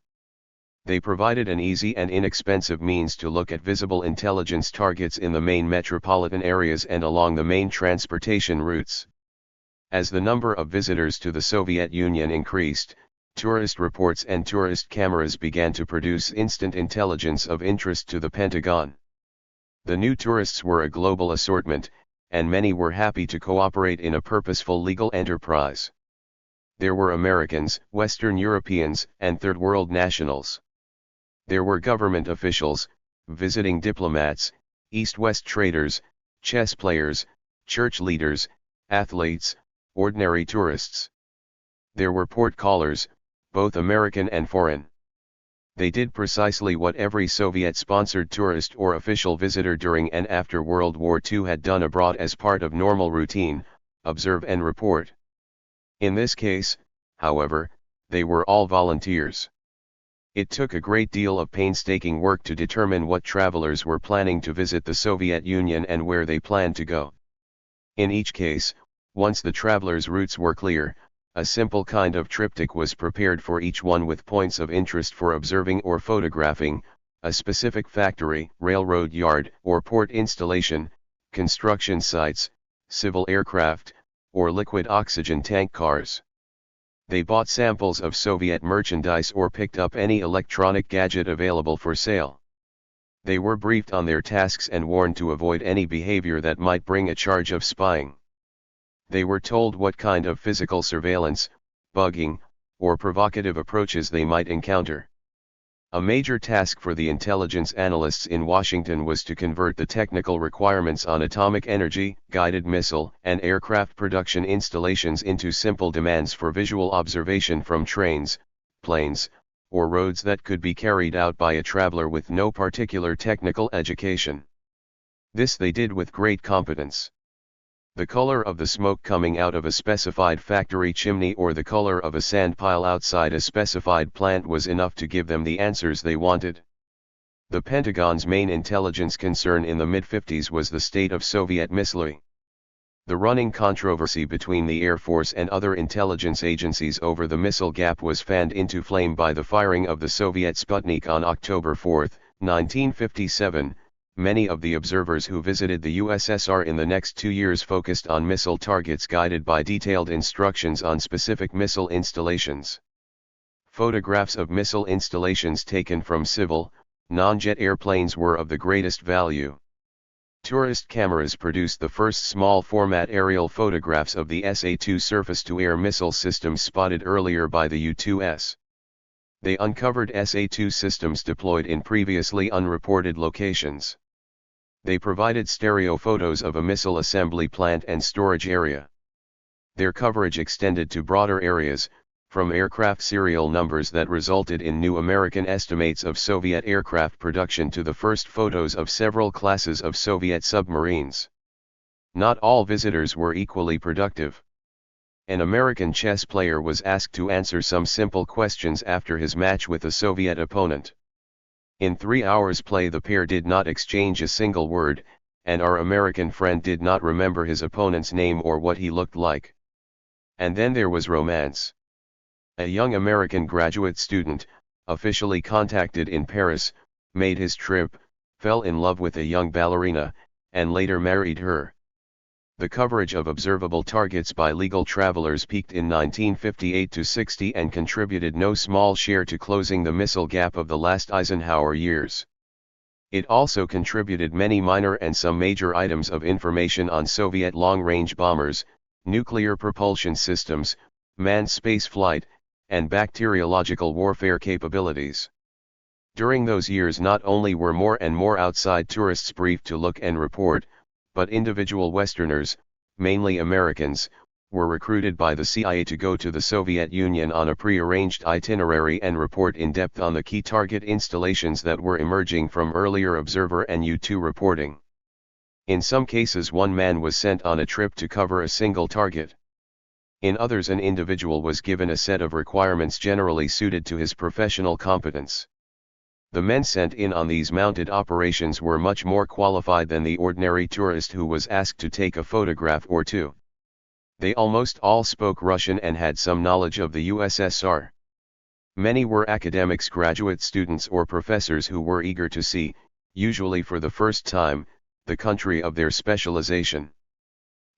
They provided an easy and inexpensive means to look at visible intelligence targets in the main metropolitan areas and along the main transportation routes. As the number of visitors to the Soviet Union increased, tourist reports and tourist cameras began to produce instant intelligence of interest to the Pentagon. The new tourists were a global assortment, and many were happy to cooperate in a purposeful legal enterprise. There were Americans, Western Europeans, and Third World nationals. There were government officials, visiting diplomats, East-West traders, chess players, church leaders, athletes, ordinary tourists. There were port callers, both American and foreign. They did precisely what every Soviet-sponsored tourist or official visitor during and after World War II had done abroad as part of normal routine, observe and report. In this case, however, they were all volunteers. It took a great deal of painstaking work to determine what travelers were planning to visit the Soviet Union and where they planned to go. In each case, once the travelers' routes were clear, a simple kind of triptych was prepared for each one with points of interest for observing or photographing, a specific factory, railroad yard, or port installation, construction sites, civil aircraft, or liquid oxygen tank cars. They bought samples of Soviet merchandise or picked up any electronic gadget available for sale. They were briefed on their tasks and warned to avoid any behavior that might bring a charge of spying. They were told what kind of physical surveillance, bugging, or provocative approaches they might encounter. A major task for the intelligence analysts in Washington was to convert the technical requirements on atomic energy, guided missile, and aircraft production installations into simple demands for visual observation from trains, planes, or roads that could be carried out by a traveler with no particular technical education. This they did with great competence. The color of the smoke coming out of a specified factory chimney or the color of a sand pile outside a specified plant was enough to give them the answers they wanted. The Pentagon's main intelligence concern in the mid-50s was the state of Soviet missilery. The running controversy between the Air Force and other intelligence agencies over the missile gap was fanned into flame by the firing of the Soviet Sputnik on October 4, 1957. Many of the observers who visited the USSR in the next 2 years focused on missile targets guided by detailed instructions on specific missile installations. Photographs of missile installations taken from civil, non-jet airplanes were of the greatest value. Tourist cameras produced the first small-format aerial photographs of the SA-2 surface-to-air missile systems spotted earlier by the U-2S. They uncovered SA-2 systems deployed in previously unreported locations. They provided stereo photos of a missile assembly plant and storage area. Their coverage extended to broader areas, from aircraft serial numbers that resulted in new American estimates of Soviet aircraft production to the first photos of several classes of Soviet submarines. Not all visitors were equally productive. An American chess player was asked to answer some simple questions after his match with a Soviet opponent. In 3 hours' play the pair did not exchange a single word, and our American friend did not remember his opponent's name or what he looked like. And then there was romance. A young American graduate student, officially contacted in Paris, made his trip, fell in love with a young ballerina, and later married her. The coverage of observable targets by legal travelers peaked in 1958-60 and contributed no small share to closing the missile gap of the last Eisenhower years. It also contributed many minor and some major items of information on Soviet long-range bombers, nuclear propulsion systems, manned spaceflight, and bacteriological warfare capabilities. During those years not only were more and more outside tourists briefed to look and report, but individual Westerners, mainly Americans, were recruited by the CIA to go to the Soviet Union on a pre-arranged itinerary and report in depth on the key target installations that were emerging from earlier observer and U-2 reporting. In some cases one man was sent on a trip to cover a single target. In others an individual was given a set of requirements generally suited to his professional competence. The men sent in on these mounted operations were much more qualified than the ordinary tourist who was asked to take a photograph or two. They almost all spoke Russian and had some knowledge of the USSR. Many were academics, graduate students or professors who were eager to see, usually for the first time, the country of their specialization.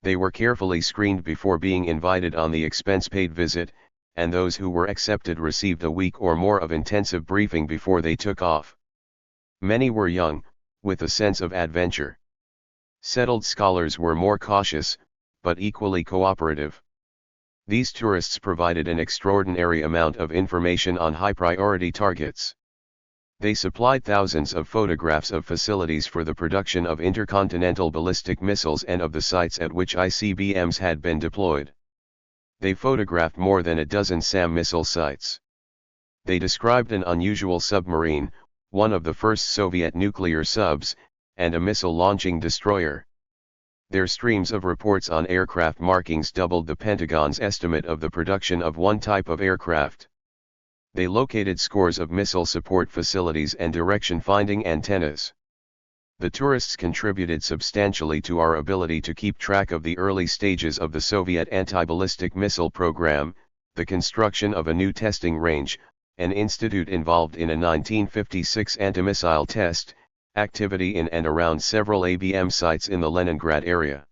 They were carefully screened before being invited on the expense-paid visit, and those who were accepted received a week or more of intensive briefing before they took off. Many were young, with a sense of adventure. Settled scholars were more cautious, but equally cooperative. These tourists provided an extraordinary amount of information on high-priority targets. They supplied thousands of photographs of facilities for the production of intercontinental ballistic missiles and of the sites at which ICBMs had been deployed. They photographed more than a dozen SAM missile sites. They described an unusual submarine, one of the first Soviet nuclear subs, and a missile-launching destroyer. Their streams of reports on aircraft markings doubled the Pentagon's estimate of the production of one type of aircraft. They located scores of missile support facilities and direction-finding antennas. The tourists contributed substantially to our ability to keep track of the early stages of the Soviet anti-ballistic missile program, the construction of a new testing range, an institute involved in a 1956 anti-missile test, activity in and around several ABM sites in the Leningrad area.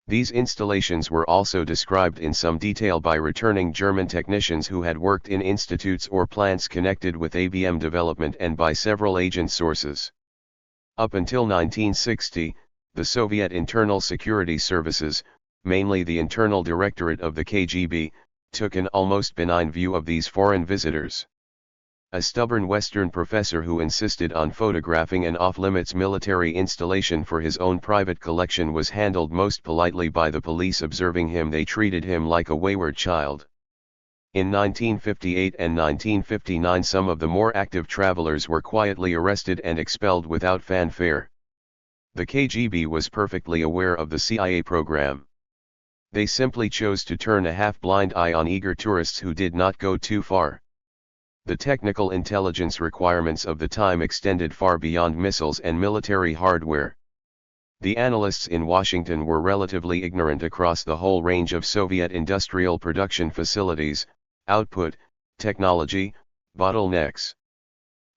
These installations were also described in some detail by returning German technicians who had worked in institutes or plants connected with ABM development and by several agent sources. Up until 1960, the Soviet Internal Security Services, mainly the Internal Directorate of the KGB, took an almost benign view of these foreign visitors. A stubborn Western professor who insisted on photographing an off-limits military installation for his own private collection was handled most politely by the police. Observing him, they treated him like a wayward child. In 1958 and 1959 some of the more active travelers were quietly arrested and expelled without fanfare. The KGB was perfectly aware of the CIA program. They simply chose to turn a half-blind eye on eager tourists who did not go too far. The technical intelligence requirements of the time extended far beyond missiles and military hardware. The analysts in Washington were relatively ignorant across the whole range of Soviet industrial production facilities, output, technology, bottlenecks.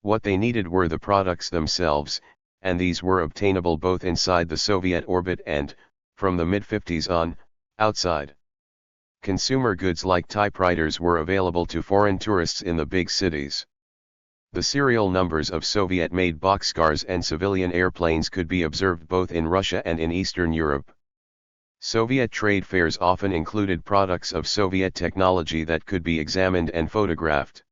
What they needed were the products themselves, and these were obtainable both inside the Soviet orbit and, from the mid-50s on, outside. Consumer goods like typewriters were available to foreign tourists in the big cities. The serial numbers of Soviet-made boxcars and civilian airplanes could be observed both in Russia and in Eastern Europe. Soviet trade fairs often included products of Soviet technology that could be examined and photographed.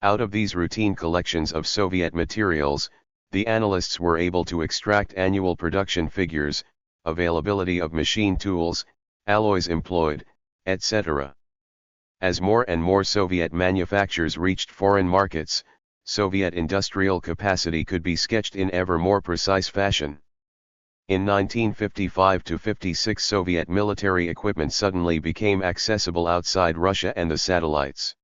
Out of these routine collections of Soviet materials, the analysts were able to extract annual production figures, availability of machine tools, alloys employed, etc. As more and more Soviet manufactures reached foreign markets, Soviet industrial capacity could be sketched in ever more precise fashion. In 1955-56 Soviet military equipment suddenly became accessible outside Russia and the satellites.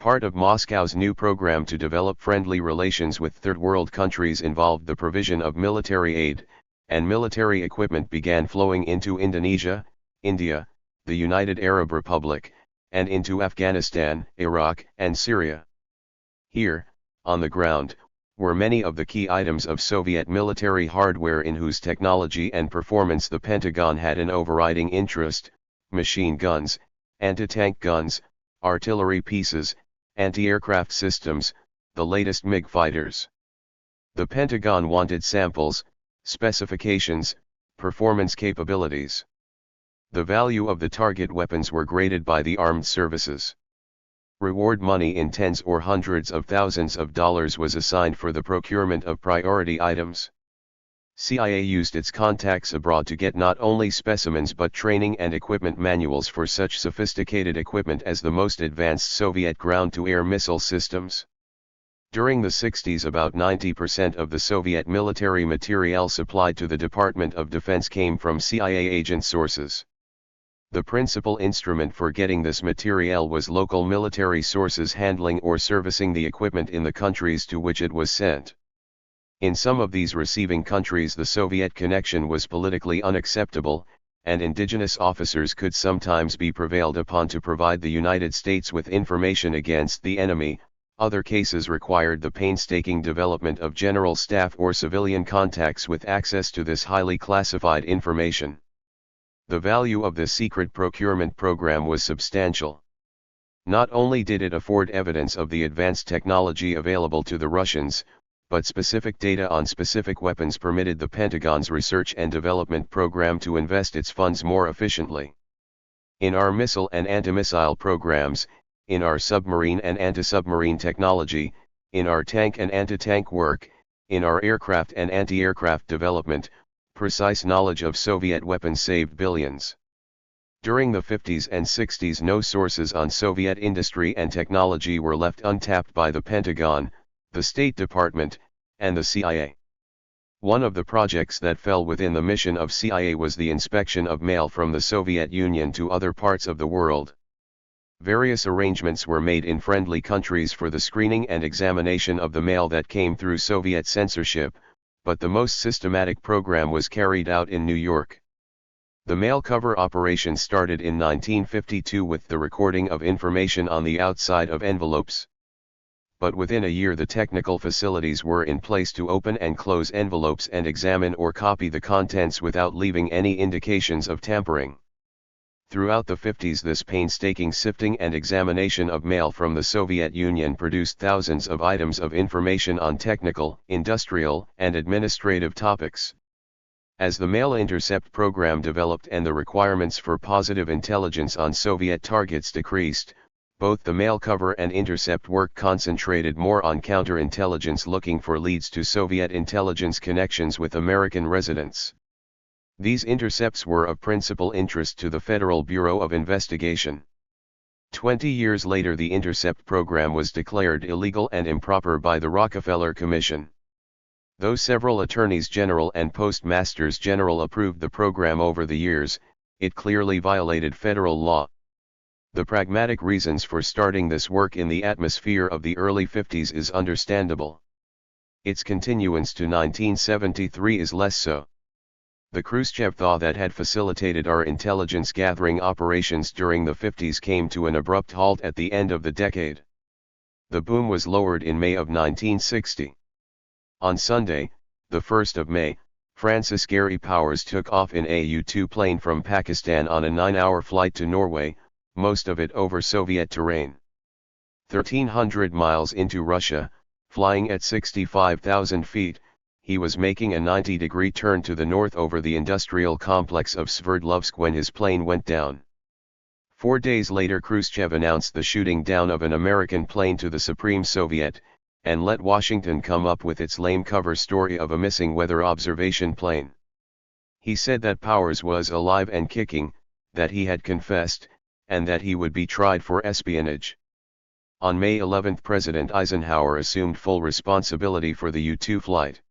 Part of Moscow's new program to develop friendly relations with third world countries involved the provision of military aid, and military equipment began flowing into Indonesia, India, the United Arab Republic, and into Afghanistan, Iraq, and Syria. Here, on the ground, were many of the key items of Soviet military hardware in whose technology and performance the Pentagon had an overriding interest: machine guns, anti-tank guns, artillery pieces, anti-aircraft systems, the latest MiG fighters. The Pentagon wanted samples, specifications, performance capabilities. The value of the target weapons were graded by the armed services. Reward money in tens or hundreds of thousands of dollars was assigned for the procurement of priority items. CIA used its contacts abroad to get not only specimens but training and equipment manuals for such sophisticated equipment as the most advanced Soviet ground-to-air missile systems. During the 60s, about 90% of the Soviet military materiel supplied to the Department of Defense came from CIA agent sources. The principal instrument for getting this materiel was local military sources handling or servicing the equipment in the countries to which it was sent. In some of these receiving countries the Soviet connection was politically unacceptable, and indigenous officers could sometimes be prevailed upon to provide the United States with information against the enemy. Other cases required the painstaking development of general staff or civilian contacts with access to this highly classified information. The value of the secret procurement program was substantial. Not only did it afford evidence of the advanced technology available to the Russians, but specific data on specific weapons permitted the Pentagon's research and development program to invest its funds more efficiently. In our missile and anti-missile programs, in our submarine and anti-submarine technology, in our tank and anti-tank work, in our aircraft and anti-aircraft development, precise knowledge of Soviet weapons saved billions. During the 50s and 60s, no sources on Soviet industry and technology were left untapped by the Pentagon, the State Department, and the CIA. One of the projects that fell within the mission of CIA was the inspection of mail from the Soviet Union to other parts of the world. Various arrangements were made in friendly countries for the screening and examination of the mail that came through Soviet censorship, but the most systematic program was carried out in New York. The mail cover operation started in 1952 with the recording of information on the outside of envelopes. But within a year the technical facilities were in place to open and close envelopes and examine or copy the contents without leaving any indications of tampering. Throughout the 50s this painstaking sifting and examination of mail from the Soviet Union produced thousands of items of information on technical, industrial, and administrative topics. As the mail intercept program developed and the requirements for positive intelligence on Soviet targets decreased, both the mail cover and intercept work concentrated more on counterintelligence, looking for leads to Soviet intelligence connections with American residents. These intercepts were of principal interest to the Federal Bureau of Investigation. 20 years later the intercept program was declared illegal and improper by the Rockefeller Commission. Though several attorneys general and postmasters general approved the program over the years, it clearly violated federal law. The pragmatic reasons for starting this work in the atmosphere of the early 50s is understandable. Its continuance to 1973 is less so. The Khrushchev thaw that had facilitated our intelligence gathering operations during the 50s came to an abrupt halt at the end of the decade. The boom was lowered in May of 1960. On Sunday, the 1st of May, Francis Gary Powers took off in a U-2 plane from Pakistan on a 9-hour flight to Norway, most of it over Soviet terrain. 1,300 miles into Russia, flying at 65,000 feet, he was making a 90-degree turn to the north over the industrial complex of Sverdlovsk when his plane went down. 4 days later Khrushchev announced the shooting down of an American plane to the Supreme Soviet, and let Washington come up with its lame cover story of a missing weather observation plane. He said that Powers was alive and kicking, that he had confessed, and that he would be tried for espionage. On May 11 President Eisenhower assumed full responsibility for the U-2 flight.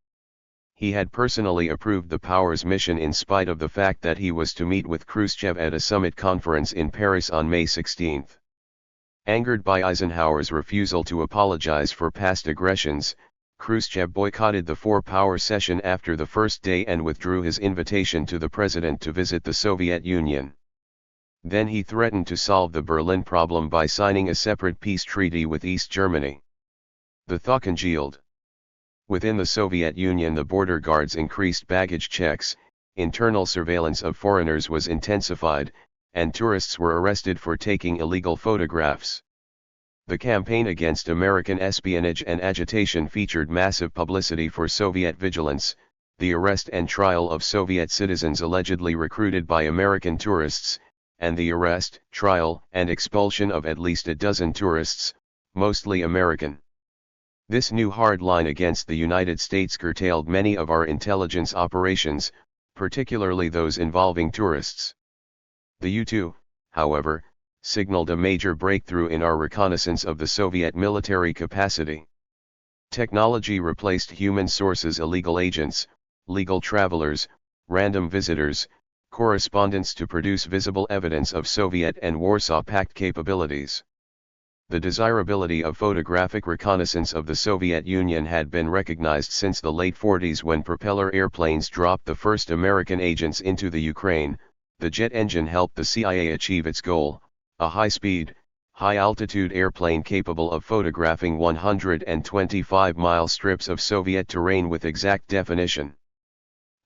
He had personally approved the Powers mission in spite of the fact that he was to meet with Khrushchev at a summit conference in Paris on May 16. Angered by Eisenhower's refusal to apologize for past aggressions, Khrushchev boycotted the four-power session after the first day and withdrew his invitation to the president to visit the Soviet Union. Then he threatened to solve the Berlin problem by signing a separate peace treaty with East Germany. The thaw congealed. Within the Soviet Union, the border guards increased baggage checks, internal surveillance of foreigners was intensified, and tourists were arrested for taking illegal photographs. The campaign against American espionage and agitation featured massive publicity for Soviet vigilance, the arrest and trial of Soviet citizens allegedly recruited by American tourists, and the arrest, trial, and expulsion of at least a dozen tourists, mostly American. This new hard line against the United States curtailed many of our intelligence operations, particularly those involving tourists. The U-2, however, signaled a major breakthrough in our reconnaissance of the Soviet military capacity. Technology replaced human sources: illegal agents, legal travelers, random visitors, correspondents to produce visible evidence of Soviet and Warsaw Pact capabilities. The desirability of photographic reconnaissance of the Soviet Union had been recognized since the late 40s, when propeller airplanes dropped the first American agents into the Ukraine. The jet engine helped the CIA achieve its goal, a high-speed, high-altitude airplane capable of photographing 125-mile strips of Soviet terrain with exact definition.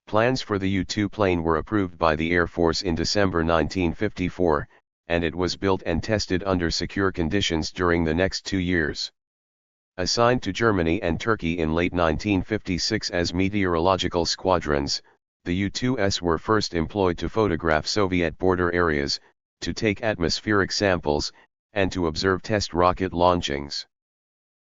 Plans for the U-2 plane were approved by the Air Force in December 1954, and it was built and tested under secure conditions during the next 2 years. Assigned to Germany and Turkey in late 1956 as meteorological squadrons, the U-2s were first employed to photograph Soviet border areas, to take atmospheric samples, and to observe test rocket launchings.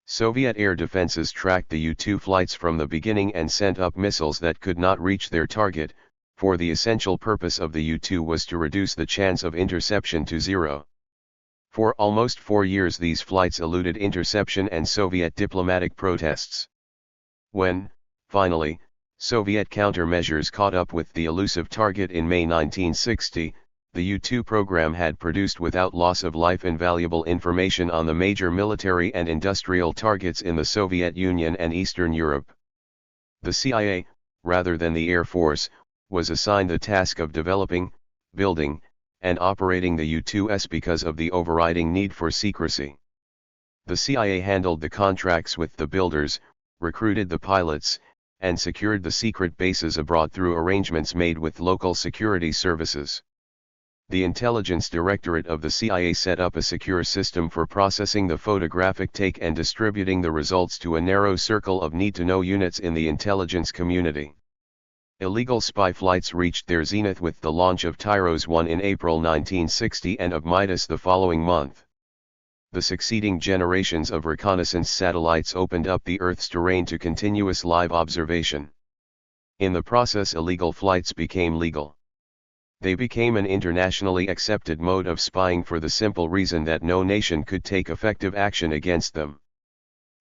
Soviet air defenses tracked the U-2 flights from the beginning and sent up missiles that could not reach their target, for the essential purpose of the U-2 was to reduce the chance of interception to zero. For almost 4 years these flights eluded interception and Soviet diplomatic protests. When, finally, Soviet countermeasures caught up with the elusive target in May 1960, the U-2 program had produced without loss of life invaluable information on the major military and industrial targets in the Soviet Union and Eastern Europe. The CIA, rather than the Air Force, was assigned the task of developing, building, and operating the U-2s because of the overriding need for secrecy. The CIA handled the contracts with the builders, recruited the pilots, and secured the secret bases abroad through arrangements made with local security services. The Intelligence Directorate of the CIA set up a secure system for processing the photographic take and distributing the results to a narrow circle of need-to-know units in the intelligence community. Illegal spy flights reached their zenith with the launch of Tyros-1 in April 1960 and of Midas the following month. The succeeding generations of reconnaissance satellites opened up the Earth's terrain to continuous live observation. In the process, illegal flights became legal. They became an internationally accepted mode of spying for the simple reason that no nation could take effective action against them.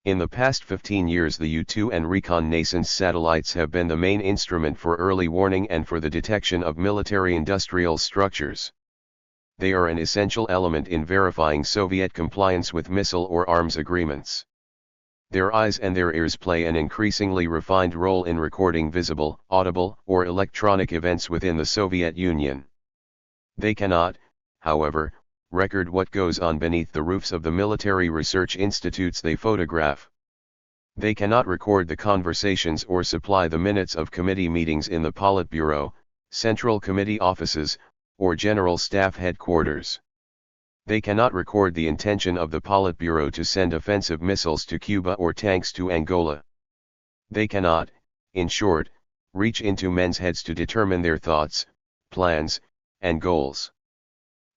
In the past 15 years, the U-2 and reconnaissance satellites have been the main instrument for early warning and for the detection of military-industrial structures. They are an essential element in verifying Soviet compliance with missile or arms agreements. Their eyes and their ears play an increasingly refined role in recording visible, audible, or electronic events within the Soviet Union. They cannot, however, record what goes on beneath the roofs of the military research institutes they photograph. They cannot record the conversations or supply the minutes of committee meetings in the Politburo, Central Committee offices, or General Staff headquarters. They cannot record the intention of the Politburo to send offensive missiles to Cuba or tanks to Angola. They cannot, in short, reach into men's heads to determine their thoughts, plans, and goals.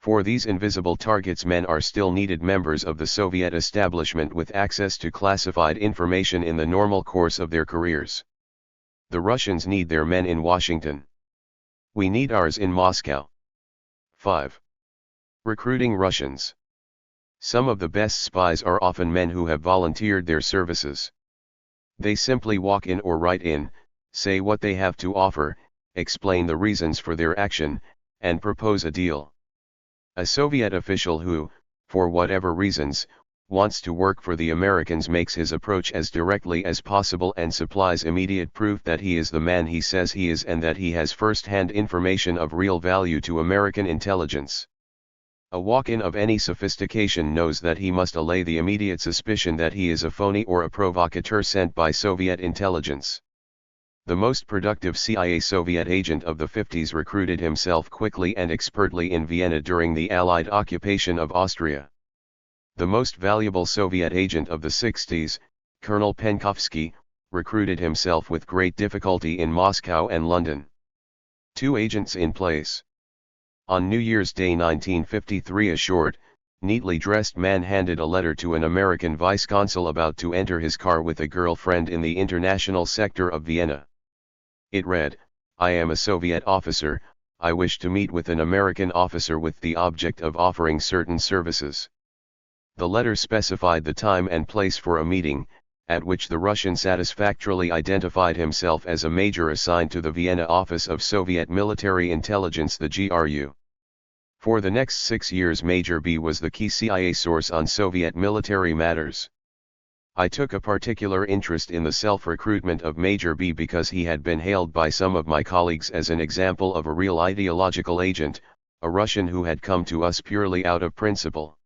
For these invisible targets, men are still needed members of the Soviet establishment with access to classified information in the normal course of their careers. The Russians need their men in Washington. We need ours in Moscow. 5. Recruiting Russians. Some of the best spies are often men who have volunteered their services. They simply walk in or write in, say what they have to offer, explain the reasons for their action, and propose a deal. A Soviet official who, for whatever reasons, wants to work for the Americans makes his approach as directly as possible and supplies immediate proof that he is the man he says he is and that he has first-hand information of real value to American intelligence. A walk-in of any sophistication knows that he must allay the immediate suspicion that he is a phony or a provocateur sent by Soviet intelligence. The most productive CIA Soviet agent of the 50s recruited himself quickly and expertly in Vienna during the Allied occupation of Austria. The most valuable Soviet agent of the 60s, Colonel Penkovsky, recruited himself with great difficulty in Moscow and London. 2 agents in place. On New Year's Day 1953, a short, neatly dressed man handed a letter to an American vice-consul about to enter his car with a girlfriend in the international sector of Vienna. It read, "I am a Soviet officer, I wish to meet with an American officer with the object of offering certain services." The letter specified the time and place for a meeting, at which the Russian satisfactorily identified himself as a major assigned to the Vienna Office of Soviet Military Intelligence, the GRU. For the next 6 years Major B was the key CIA source on Soviet military matters. I took a particular interest in the self-recruitment of Major B because he had been hailed by some of my colleagues as an example of a real ideological agent, a Russian who had come to us purely out of principle.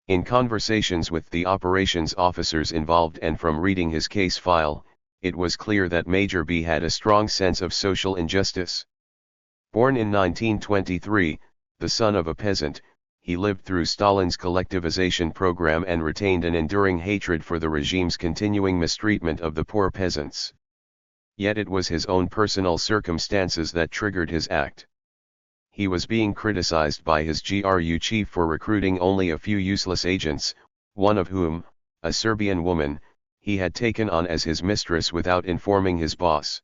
In conversations with the operations officers involved and from reading his case file, it was clear that Major B had a strong sense of social injustice. Born in 1923, the son of a peasant, he lived through Stalin's collectivization program and retained an enduring hatred for the regime's continuing mistreatment of the poor peasants. Yet it was his own personal circumstances that triggered his act. He was being criticized by his GRU chief for recruiting only a few useless agents, one of whom, a Serbian woman, he had taken on as his mistress without informing his boss.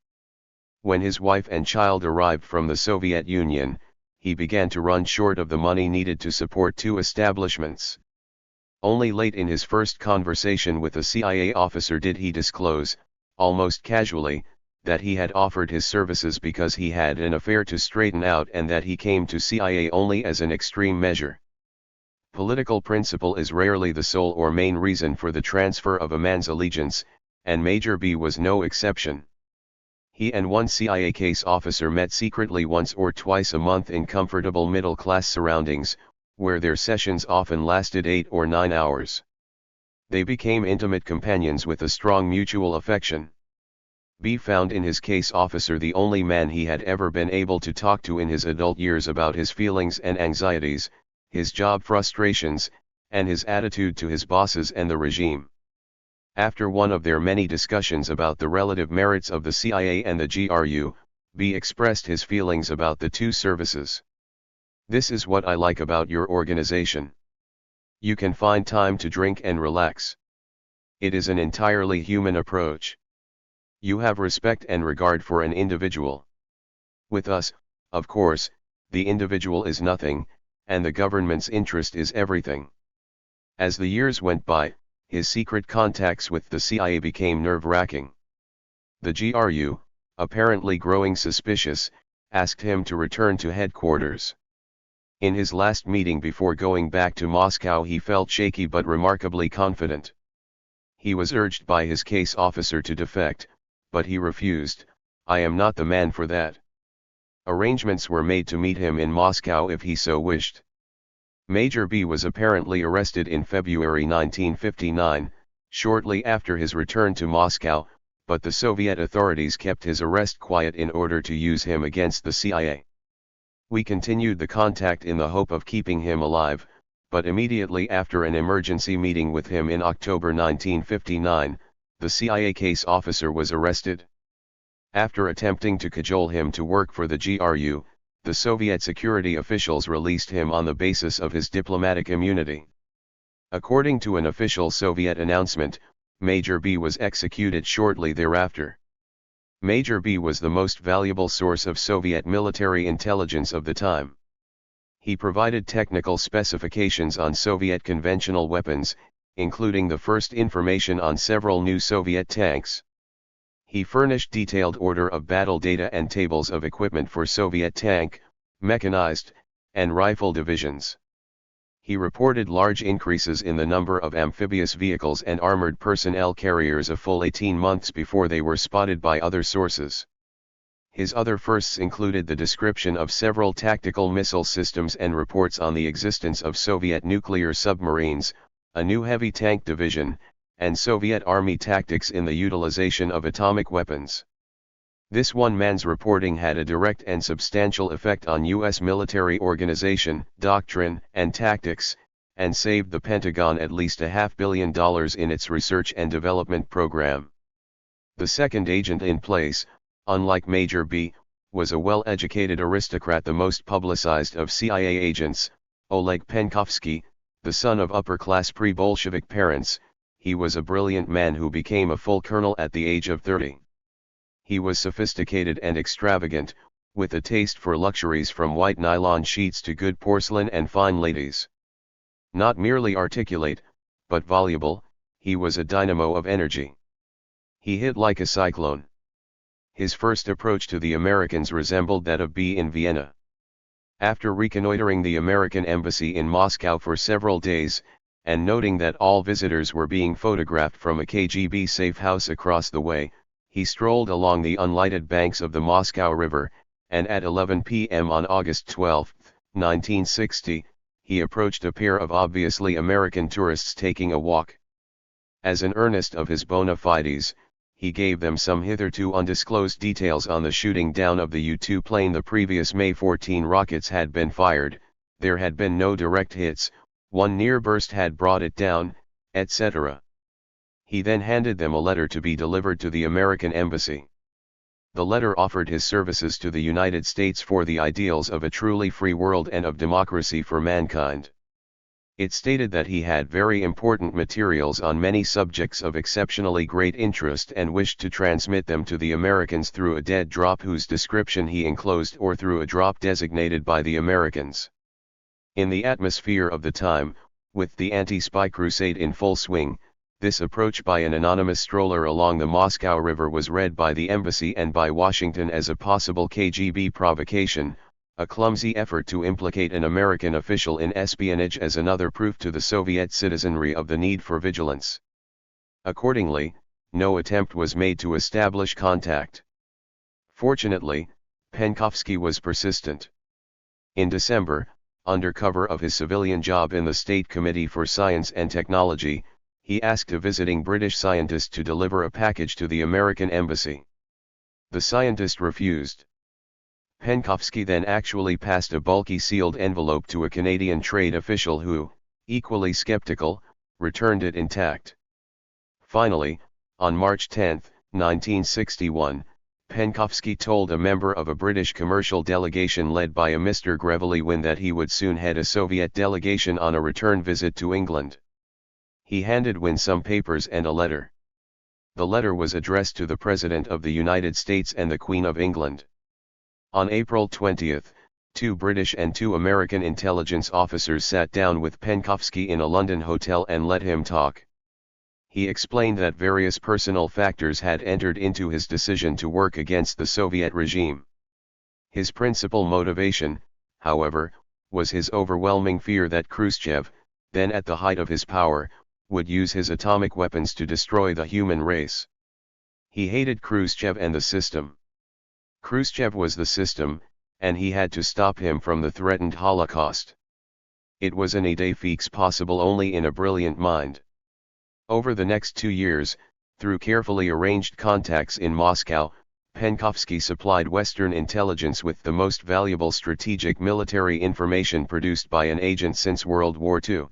When his wife and child arrived from the Soviet Union, he began to run short of the money needed to support 2 establishments. Only late in his first conversation with a CIA officer did he disclose, almost casually, that he had offered his services because he had an affair to straighten out and that he came to CIA only as an extreme measure. Political principle is rarely the sole or main reason for the transfer of a man's allegiance, and Major B was no exception. He and one CIA case officer met secretly once or twice a month in comfortable middle-class surroundings, where their sessions often lasted 8 or 9 hours. They became intimate companions with a strong mutual affection. B found in his case officer the only man he had ever been able to talk to in his adult years about his feelings and anxieties, his job frustrations, and his attitude to his bosses and the regime. After one of their many discussions about the relative merits of the CIA and the GRU, B expressed his feelings about the 2 services. "This is what I like about your organization. You can find time to drink and relax. It is an entirely human approach. You have respect and regard for an individual. With us, of course, the individual is nothing, and the government's interest is everything." As the years went by, his secret contacts with the CIA became nerve-wracking. The GRU, apparently growing suspicious, asked him to return to headquarters. In his last meeting before going back to Moscow he felt shaky but remarkably confident. He was urged by his case officer to defect, but he refused. "I am not the man for that." Arrangements were made to meet him in Moscow if he so wished. Major B was apparently arrested in February 1959, shortly after his return to Moscow, but the Soviet authorities kept his arrest quiet in order to use him against the CIA. We continued the contact in the hope of keeping him alive, but immediately after an emergency meeting with him in October 1959, the CIA case officer was arrested. After attempting to cajole him to work for the GRU, the Soviet security officials released him on the basis of his diplomatic immunity. According to an official Soviet announcement, Major B was executed shortly thereafter. Major B was the most valuable source of Soviet military intelligence of the time. He provided technical specifications on Soviet conventional weapons, including the first information on several new Soviet tanks. He furnished detailed order of battle data and tables of equipment for Soviet tank, mechanized, and rifle divisions. He reported large increases in the number of amphibious vehicles and armored personnel carriers a full 18 months before they were spotted by other sources. His other firsts included the description of several tactical missile systems and reports on the existence of Soviet nuclear submarines, a new heavy tank division, and Soviet Army tactics in the utilization of atomic weapons. This one man's reporting had a direct and substantial effect on U.S. military organization, doctrine, and tactics, and saved the Pentagon at least $500 million in its research and development program. The second agent in place, unlike Major B, was a well-educated aristocrat, the most publicized of CIA agents, Oleg Penkovsky, the son of upper-class pre-Bolshevik parents. He was a brilliant man who became a full colonel at the age of 30. He was sophisticated and extravagant, with a taste for luxuries from white nylon sheets to good porcelain and fine ladies. Not merely articulate, but voluble, he was a dynamo of energy. He hit like a cyclone. His first approach to the Americans resembled that of B in Vienna. After reconnoitering the American embassy in Moscow for several days, and noting that all visitors were being photographed from a KGB safe house across the way, he strolled along the unlighted banks of the Moscow River, and at 11 p.m. on August 12, 1960, he approached a pair of obviously American tourists taking a walk. As an earnest of his bona fides, he gave them some hitherto undisclosed details on the shooting down of the U-2 plane the previous May. 14 rockets had been fired, there had been no direct hits, one near burst had brought it down, etc. He then handed them a letter to be delivered to the American embassy. The letter offered his services to the United States for the ideals of a truly free world and of democracy for mankind. It stated that he had very important materials on many subjects of exceptionally great interest and wished to transmit them to the Americans through a dead drop whose description he enclosed or through a drop designated by the Americans. In the atmosphere of the time, with the anti-spy crusade in full swing, this approach by an anonymous stroller along the Moscow River was read by the embassy and by Washington as a possible KGB provocation, a clumsy effort to implicate an American official in espionage as another proof to the Soviet citizenry of the need for vigilance. Accordingly, no attempt was made to establish contact. Fortunately, Penkovsky was persistent. In December, under cover of his civilian job in the State Committee for Science and Technology, he asked a visiting British scientist to deliver a package to the American embassy. The scientist refused. Penkovsky then actually passed a bulky sealed envelope to a Canadian trade official who, equally skeptical, returned it intact. Finally, on March 10, 1961, Penkovsky told a member of a British commercial delegation led by a Mr. Grevely Wynn that he would soon head a Soviet delegation on a return visit to England. He handed Wynn some papers and a letter. The letter was addressed to the President of the United States and the Queen of England. On April 20, 2 British and 2 American intelligence officers sat down with Penkovsky in a London hotel and let him talk. He explained that various personal factors had entered into his decision to work against the Soviet regime. His principal motivation, however, was his overwhelming fear that Khrushchev, then at the height of his power, would use his atomic weapons to destroy the human race. He hated Khrushchev and the system. Khrushchev was the system, and he had to stop him from the threatened Holocaust. It was an idée fixe possible only in a brilliant mind. Over the next 2 years, through carefully arranged contacts in Moscow, Penkovsky supplied Western intelligence with the most valuable strategic military information produced by an agent since World War II.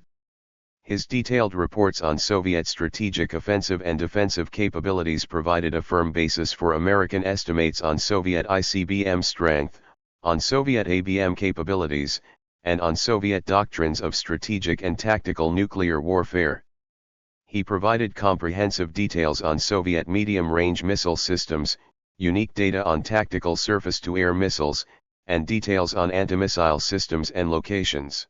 His detailed reports on Soviet strategic offensive and defensive capabilities provided a firm basis for American estimates on Soviet ICBM strength, on Soviet ABM capabilities, and on Soviet doctrines of strategic and tactical nuclear warfare. He provided comprehensive details on Soviet medium-range missile systems, unique data on tactical surface-to-air missiles, and details on anti-missile systems and locations.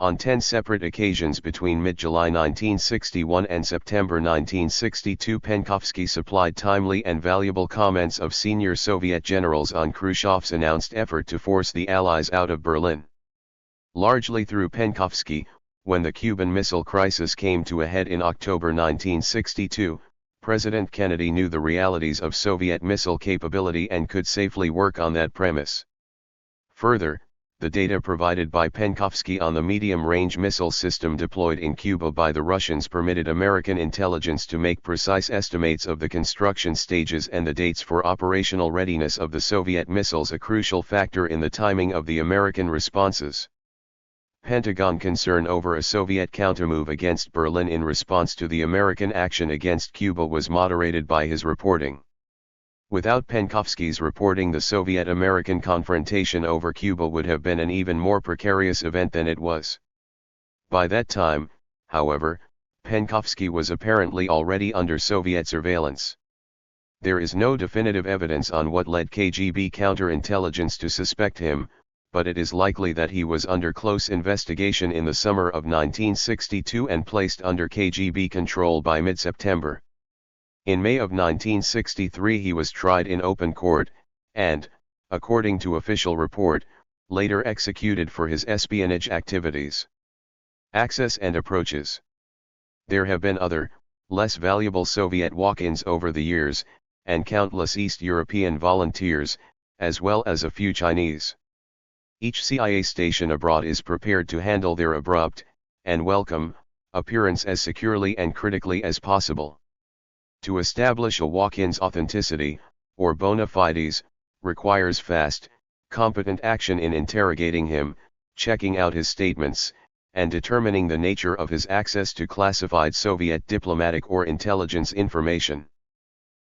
On 10 separate occasions between mid-July 1961 and September 1962, Penkovsky supplied timely and valuable comments of senior Soviet generals on Khrushchev's announced effort to force the Allies out of Berlin. Largely through Penkovsky, when the Cuban Missile Crisis came to a head in October 1962, President Kennedy knew the realities of Soviet missile capability and could safely work on that premise. Further, the data provided by Penkovsky on the medium-range missile system deployed in Cuba by the Russians permitted American intelligence to make precise estimates of the construction stages and the dates for operational readiness of the Soviet missiles, a crucial factor in the timing of the American responses. Pentagon concern over a Soviet countermove against Berlin in response to the American action against Cuba was moderated by his reporting. Without Penkovsky's reporting, the Soviet-American confrontation over Cuba would have been an even more precarious event than it was. By that time, however, Penkovsky was apparently already under Soviet surveillance. There is no definitive evidence on what led KGB counterintelligence to suspect him, but it is likely that he was under close investigation in the summer of 1962 and placed under KGB control by mid-September. In May of 1963 he was tried in open court, and, according to official report, later executed for his espionage activities. Access and approaches. There have been other, less valuable Soviet walk-ins over the years, and countless East European volunteers, as well as a few Chinese. Each CIA station abroad is prepared to handle their abrupt, and welcome, appearance as securely and critically as possible. To establish a walk-in's authenticity, or bona fides, requires fast, competent action in interrogating him, checking out his statements, and determining the nature of his access to classified Soviet diplomatic or intelligence information.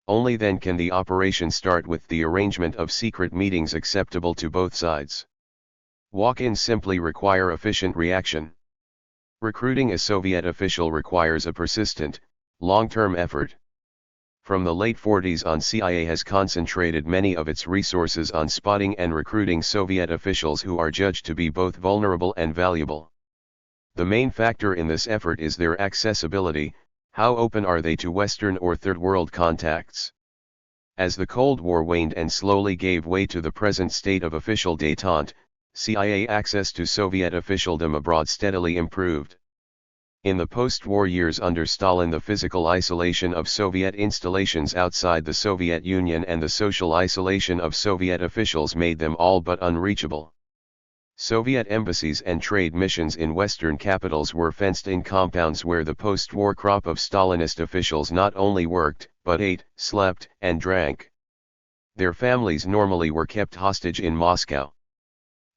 Only then can the operation start with the arrangement of secret meetings acceptable to both sides. Walk-ins simply require efficient reaction. Recruiting a Soviet official requires a persistent, long-term effort. From the late 40s on, CIA has concentrated many of its resources on spotting and recruiting Soviet officials who are judged to be both vulnerable and valuable. The main factor in this effort is their accessibility. How open are they to Western or Third World contacts? As the Cold War waned and slowly gave way to the present state of official détente, CIA access to Soviet officialdom abroad steadily improved. In the post-war years under Stalin, the physical isolation of Soviet installations outside the Soviet Union and the social isolation of Soviet officials made them all but unreachable. Soviet embassies and trade missions in Western capitals were fenced-in compounds where the post-war crop of Stalinist officials not only worked, but ate, slept, and drank. Their families normally were kept hostage in Moscow.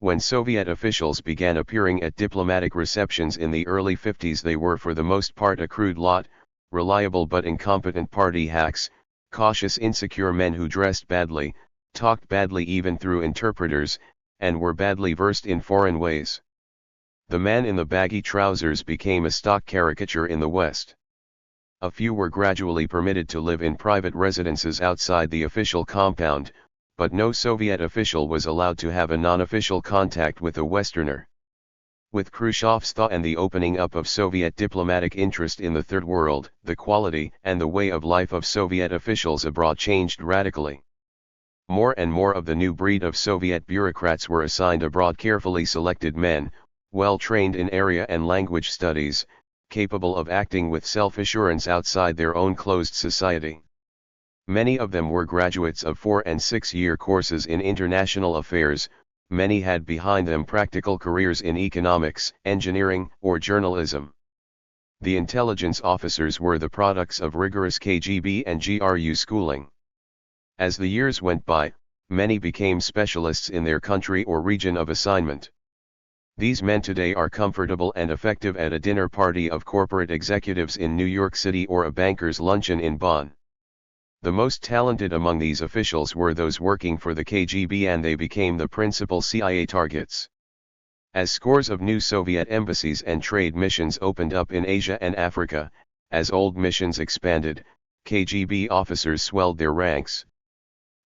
When Soviet officials began appearing at diplomatic receptions in the early 50s, they were for the most part a crude lot, reliable but incompetent party hacks, cautious insecure men who dressed badly, talked badly even through interpreters, and were badly versed in foreign ways. The man in the baggy trousers became a stock caricature in the West. A few were gradually permitted to live in private residences outside the official compound, but no Soviet official was allowed to have a non-official contact with a Westerner. With Khrushchev's thaw and the opening up of Soviet diplomatic interest in the Third World, the quality and the way of life of Soviet officials abroad changed radically. More and more of the new breed of Soviet bureaucrats were assigned abroad carefully selected men, well trained in area and language studies, capable of acting with self-assurance outside their own closed society. Many of them were graduates of 4- and 6-year courses in international affairs. Many had behind them practical careers in economics, engineering, or journalism. The intelligence officers were the products of rigorous KGB and GRU schooling. As the years went by, many became specialists in their country or region of assignment. These men today are comfortable and effective at a dinner party of corporate executives in New York City or a banker's luncheon in Bonn. The most talented among these officials were those working for the KGB, and they became the principal CIA targets. As scores of new Soviet embassies and trade missions opened up in Asia and Africa, as old missions expanded, KGB officers swelled their ranks.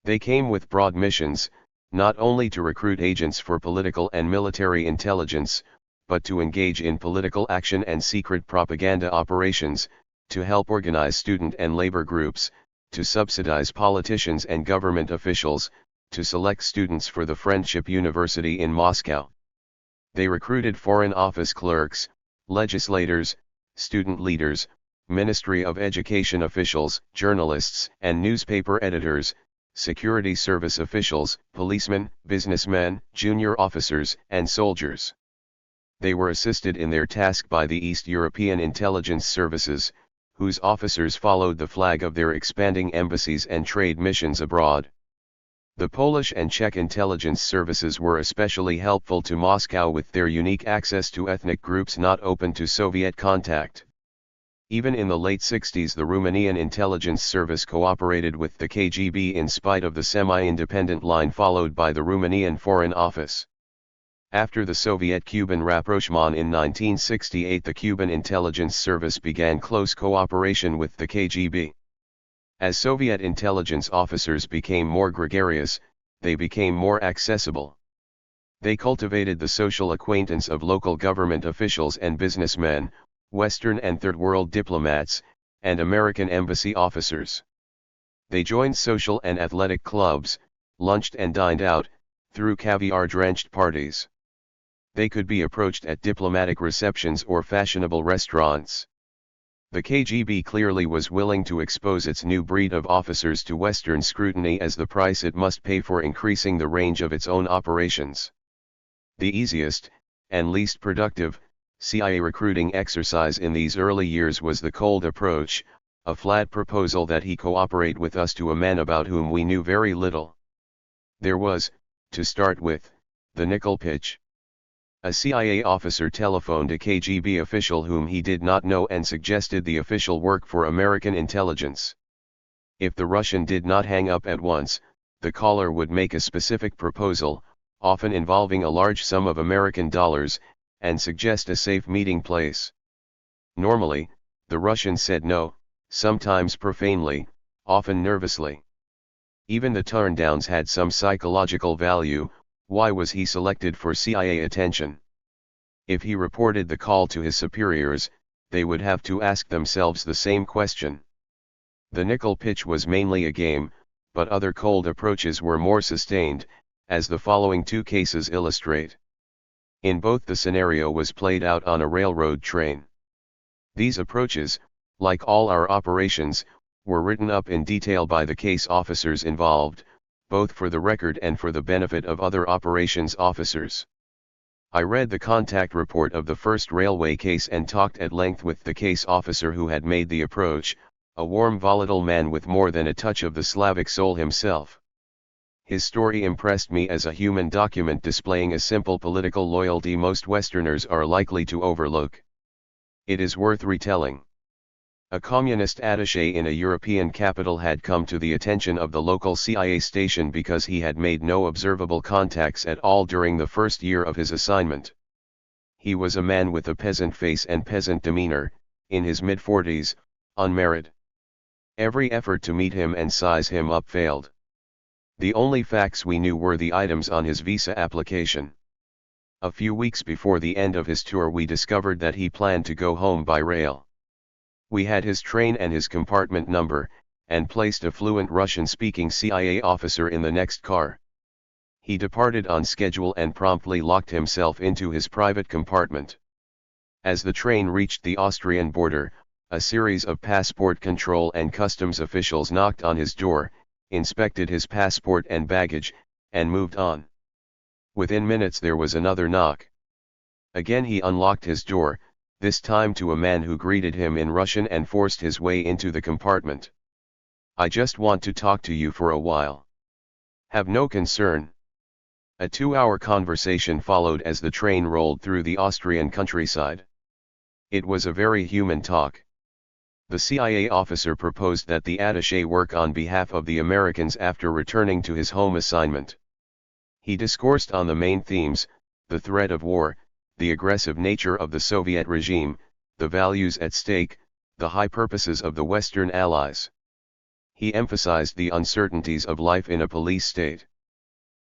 They came with broad missions, not only to recruit agents for political and military intelligence, but to engage in political action and secret propaganda operations, to help organize student and labor groups, to subsidize politicians and government officials, to select students for the Friendship University in Moscow. They recruited foreign office clerks, legislators, student leaders, Ministry of Education officials, journalists and newspaper editors, security service officials, policemen, businessmen, junior officers, and soldiers. They were assisted in their task by the East European intelligence services, whose officers followed the flag of their expanding embassies and trade missions abroad. The Polish and Czech intelligence services were especially helpful to Moscow with their unique access to ethnic groups not open to Soviet contact. Even in the late 60s, the Romanian intelligence service cooperated with the KGB in spite of the semi-independent line followed by the Romanian Foreign Office. After the Soviet-Cuban rapprochement in 1968, the Cuban intelligence service began close cooperation with the KGB. As Soviet intelligence officers became more gregarious, they became more accessible. They cultivated the social acquaintance of local government officials and businessmen, Western and Third World diplomats, and American embassy officers. They joined social and athletic clubs, lunched and dined out, threw caviar-drenched parties. They could be approached at diplomatic receptions or fashionable restaurants. The KGB clearly was willing to expose its new breed of officers to Western scrutiny as the price it must pay for increasing the range of its own operations. The easiest, and least productive, CIA recruiting exercise in these early years was the cold approach, a flat proposal that he cooperate with us to a man about whom we knew very little. There was, to start with, the nickel pitch. A CIA officer telephoned a KGB official whom he did not know and suggested the official work for American intelligence. If the Russian did not hang up at once, the caller would make a specific proposal, often involving a large sum of American dollars, and suggest a safe meeting place. Normally, the Russian said no, sometimes profanely, often nervously. Even the turndowns had some psychological value. Why was he selected for CIA attention? If he reported the call to his superiors, they would have to ask themselves the same question. The nickel pitch was mainly a game, but other cold approaches were more sustained, as the following two cases illustrate. In both, the scenario was played out on a railroad train. These approaches, like all our operations, were written up in detail by the case officers involved, both for the record and for the benefit of other operations officers. I read the contact report of the first railway case and talked at length with the case officer who had made the approach, a warm, volatile man with more than a touch of the Slavic soul himself. His story impressed me as a human document displaying a simple political loyalty most Westerners are likely to overlook. It is worth retelling. A communist attaché in a European capital had come to the attention of the local CIA station because he had made no observable contacts at all during the first year of his assignment. He was a man with a peasant face and peasant demeanor, in his mid-40s, unmarried. Every effort to meet him and size him up failed. The only facts we knew were the items on his visa application. A few weeks before the end of his tour, we discovered that he planned to go home by rail. We had his train and his compartment number, and placed a fluent Russian-speaking CIA officer in the next car. He departed on schedule and promptly locked himself into his private compartment. As the train reached the Austrian border, a series of passport control and customs officials knocked on his door, inspected his passport and baggage, and moved on. Within minutes there was another knock. Again he unlocked his door, this time to a man who greeted him in Russian and forced his way into the compartment. "I just want to talk to you for a while." "Have no concern." A 2-hour conversation followed as the train rolled through the Austrian countryside. It was a very human talk. The CIA officer proposed that the attaché work on behalf of the Americans after returning to his home assignment. He discoursed on the main themes: the threat of war, the aggressive nature of the Soviet regime, the values at stake, the high purposes of the Western Allies. He emphasized the uncertainties of life in a police state.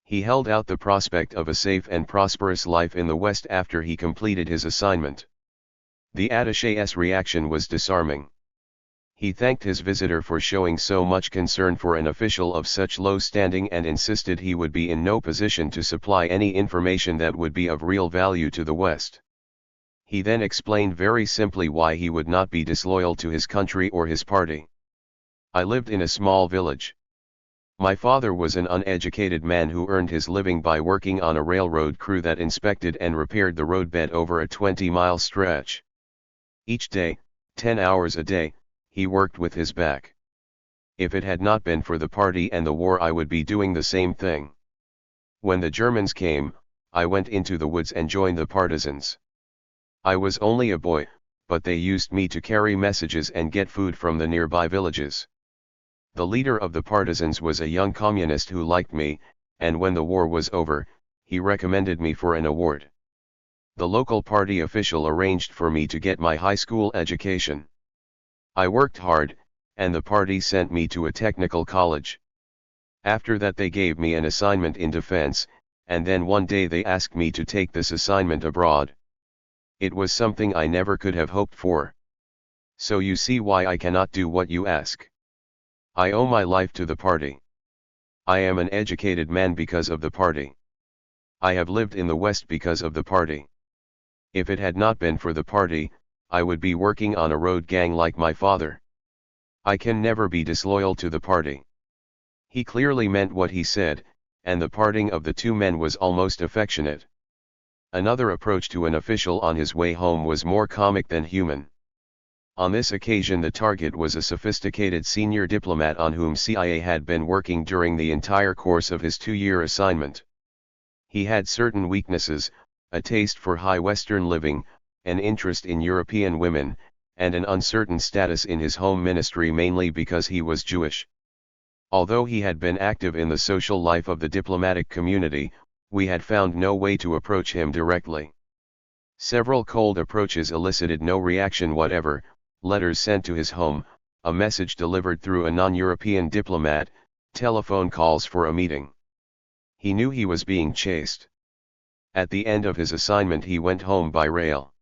He held out the prospect of a safe and prosperous life in the West after he completed his assignment. The attaché's reaction was disarming. He thanked his visitor for showing so much concern for an official of such low standing and insisted he would be in no position to supply any information that would be of real value to the West. He then explained very simply why he would not be disloyal to his country or his party. I lived in a small village. My father was an uneducated man who earned his living by working on a railroad crew that inspected and repaired the roadbed over a 20-mile stretch. Each day, 10 hours a day, he worked with his back. If it had not been for the party and the war, I would be doing the same thing. When the Germans came, I went into the woods and joined the partisans. I was only a boy, but they used me to carry messages and get food from the nearby villages. The leader of the partisans was a young communist who liked me, and when the war was over, he recommended me for an award. The local party official arranged for me to get my high school education. I worked hard, and the party sent me to a technical college. After that they gave me an assignment in defense, and then one day they asked me to take this assignment abroad. It was something I never could have hoped for. So you see why I cannot do what you ask. I owe my life to the party. I am an educated man because of the party. I have lived in the West because of the party. If it had not been for the party, I would be working on a road gang like my father. I can never be disloyal to the party. He clearly meant what he said, and the parting of the two men was almost affectionate. Another approach to an official on his way home was more comic than human. On this occasion the target was a sophisticated senior diplomat on whom CIA had been working during the entire course of his 2-year assignment. He had certain weaknesses, a taste for high Western living, an interest in European women, and an uncertain status in his home ministry, mainly because he was Jewish. Although he had been active in the social life of the diplomatic community, we had found no way to approach him directly. Several cold approaches elicited no reaction whatever, letters sent to his home, a message delivered through a non-European diplomat, telephone calls for a meeting. He knew he was being chased. At the end of his assignment he went home by rail.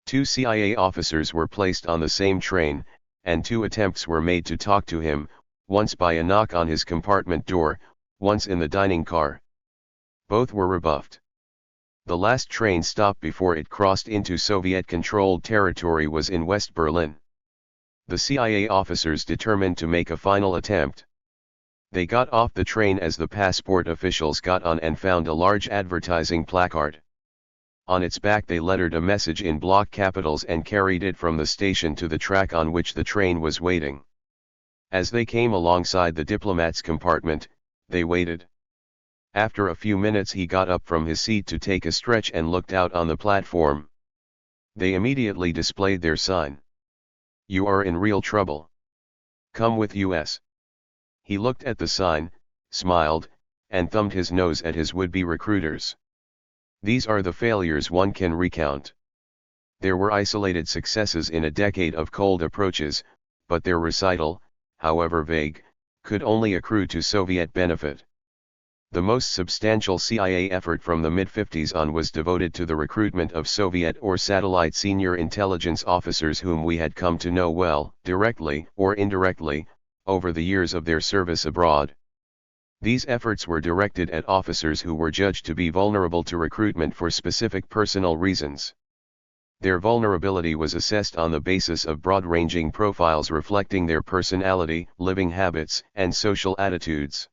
2 CIA officers were placed on the same train, and 2 attempts were made to talk to him, once by a knock on his compartment door, once in the dining car. Both were rebuffed. The last train stop before it crossed into Soviet-controlled territory was in West Berlin. The CIA officers determined to make a final attempt. They got off the train as the passport officials got on and found a large advertising placard. On its back they lettered a message in block capitals and carried it from the station to the track on which the train was waiting. As they came alongside the diplomat's compartment, they waited. After a few minutes he got up from his seat to take a stretch and looked out on the platform. They immediately displayed their sign. "You are in real trouble. Come with us." He looked at the sign, smiled, and thumbed his nose at his would-be recruiters. These are the failures one can recount. There were isolated successes in a decade of cold approaches, but their recital, however vague, could only accrue to Soviet benefit. The most substantial CIA effort from the mid-50s on was devoted to the recruitment of Soviet or satellite senior intelligence officers whom we had come to know well, directly or indirectly, over the years of their service abroad. These efforts were directed at officers who were judged to be vulnerable to recruitment for specific personal reasons. Their vulnerability was assessed on the basis of broad-ranging profiles reflecting their personality, living habits, and social attitudes.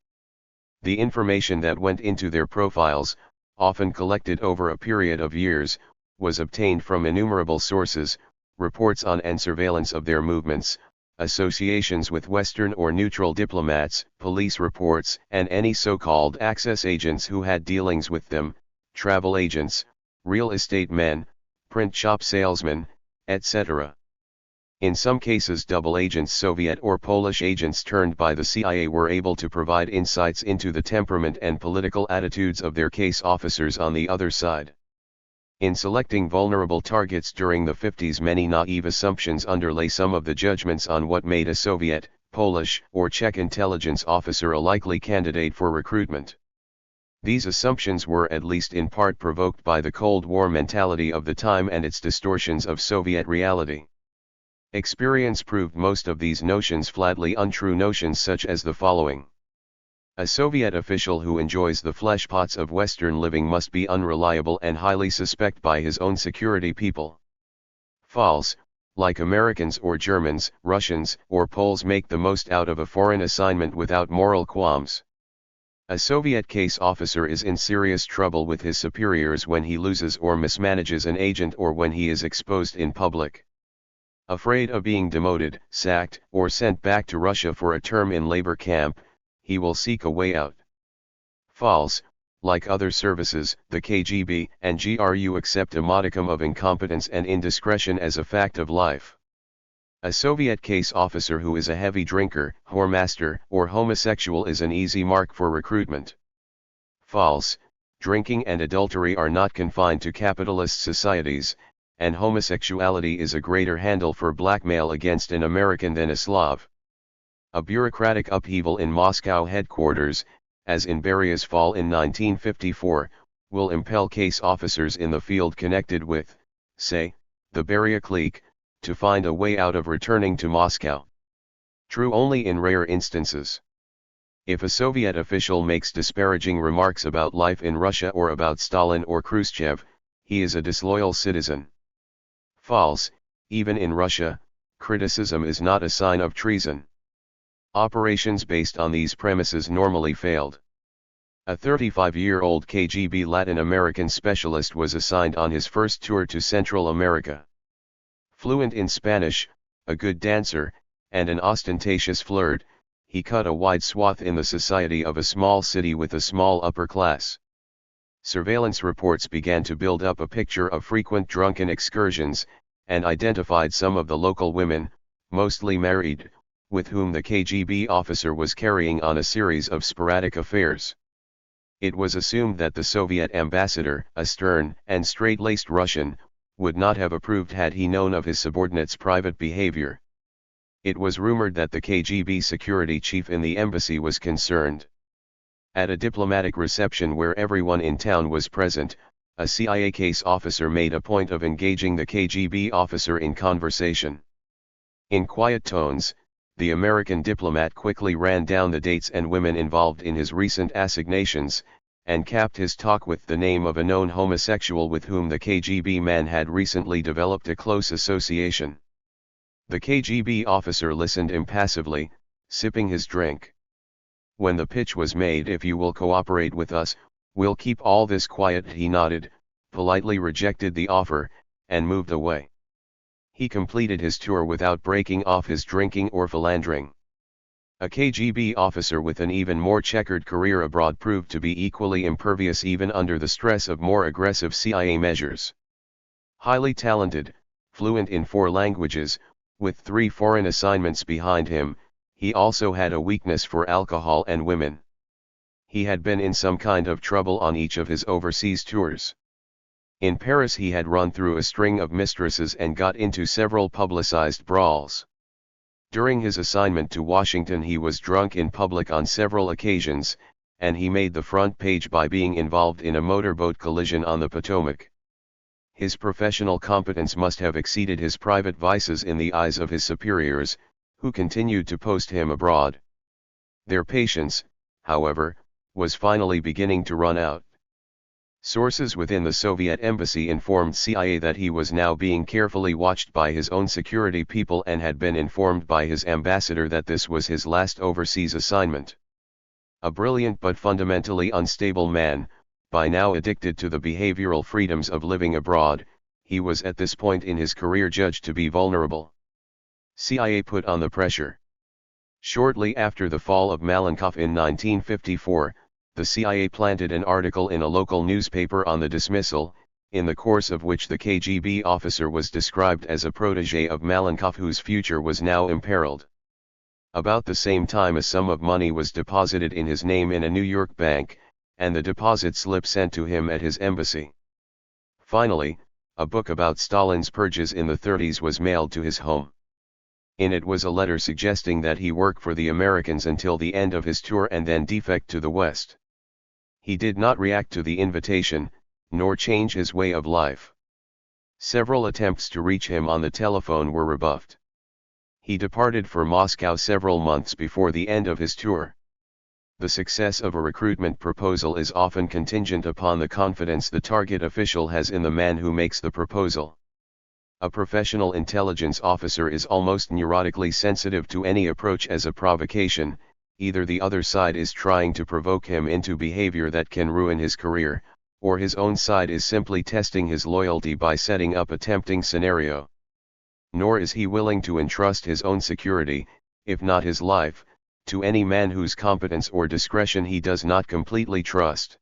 The information that went into their profiles, often collected over a period of years, was obtained from innumerable sources, reports on and surveillance of their movements, associations with Western or neutral diplomats, police reports, and any so-called access agents who had dealings with them, travel agents, real estate men, print shop salesmen, etc. In some cases double agents, Soviet or Polish agents turned by the CIA, were able to provide insights into the temperament and political attitudes of their case officers on the other side. In selecting vulnerable targets during the 50s, many naive assumptions underlay some of the judgments on what made a Soviet, Polish, or Czech intelligence officer a likely candidate for recruitment. These assumptions were at least in part provoked by the Cold War mentality of the time and its distortions of Soviet reality. Experience proved most of these notions flatly untrue, notions such as the following. A Soviet official who enjoys the fleshpots of Western living must be unreliable and highly suspect by his own security people. False, like Americans or Germans, Russians, or Poles make the most out of a foreign assignment without moral qualms. A Soviet case officer is in serious trouble with his superiors when he loses or mismanages an agent or when he is exposed in public. Afraid of being demoted, sacked, or sent back to Russia for a term in labor camp, he will seek a way out. False, like other services, the KGB and GRU accept a modicum of incompetence and indiscretion as a fact of life. A Soviet case officer who is a heavy drinker, whoremaster, or homosexual is an easy mark for recruitment. False, drinking and adultery are not confined to capitalist societies, and homosexuality is a greater handle for blackmail against an American than a Slav. A bureaucratic upheaval in Moscow headquarters, as in Beria's fall in 1954, will impel case officers in the field connected with, say, the Beria clique, to find a way out of returning to Moscow. True only in rare instances. If a Soviet official makes disparaging remarks about life in Russia or about Stalin or Khrushchev, he is a disloyal citizen. False, even in Russia, criticism is not a sign of treason. Operations based on these premises normally failed. A 35-year-old KGB Latin American specialist was assigned on his first tour to Central America. Fluent in Spanish, a good dancer, and an ostentatious flirt, he cut a wide swath in the society of a small city with a small upper class. Surveillance reports began to build up a picture of frequent drunken excursions, and identified some of the local women, mostly married, with whom the KGB officer was carrying on a series of sporadic affairs. It was assumed that the Soviet ambassador, a stern and straight-laced Russian, would not have approved had he known of his subordinate's private behavior. It was rumored that the KGB security chief in the embassy was concerned. At a diplomatic reception where everyone in town was present, a CIA case officer made a point of engaging the KGB officer in conversation. In quiet tones, the American diplomat quickly ran down the dates and women involved in his recent assignations, and capped his talk with the name of a known homosexual with whom the KGB man had recently developed a close association. The KGB officer listened impassively, sipping his drink. When the pitch was made, "If you will cooperate with us, we'll keep all this quiet," he nodded, politely rejected the offer, and moved away. He completed his tour without breaking off his drinking or philandering. A KGB officer with an even more checkered career abroad proved to be equally impervious even under the stress of more aggressive CIA measures. Highly talented, fluent in 4 languages, with 3 foreign assignments behind him, he also had a weakness for alcohol and women. He had been in some kind of trouble on each of his overseas tours. In Paris he had run through a string of mistresses and got into several publicized brawls. During his assignment to Washington he was drunk in public on several occasions, and he made the front page by being involved in a motorboat collision on the Potomac. His professional competence must have exceeded his private vices in the eyes of his superiors, who continued to post him abroad. Their patience, however, was finally beginning to run out. Sources within the Soviet embassy informed CIA that he was now being carefully watched by his own security people and had been informed by his ambassador that this was his last overseas assignment. A brilliant but fundamentally unstable man, by now addicted to the behavioral freedoms of living abroad, he was at this point in his career judged to be vulnerable. CIA put on the pressure. Shortly after the fall of Malenkov in 1954, the CIA planted an article in a local newspaper on the dismissal, in the course of which the KGB officer was described as a protégé of Malenkov whose future was now imperiled. About the same time a sum of money was deposited in his name in a New York bank, and the deposit slip sent to him at his embassy. Finally, a book about Stalin's purges in the 30s was mailed to his home. In it was a letter suggesting that he work for the Americans until the end of his tour and then defect to the West. He did not react to the invitation, nor change his way of life. Several attempts to reach him on the telephone were rebuffed. He departed for Moscow several months before the end of his tour. The success of a recruitment proposal is often contingent upon the confidence the target official has in the man who makes the proposal. A professional intelligence officer is almost neurotically sensitive to any approach as a provocation. Either the other side is trying to provoke him into behavior that can ruin his career, or his own side is simply testing his loyalty by setting up a tempting scenario. Nor is he willing to entrust his own security, if not his life, to any man whose competence or discretion he does not completely trust.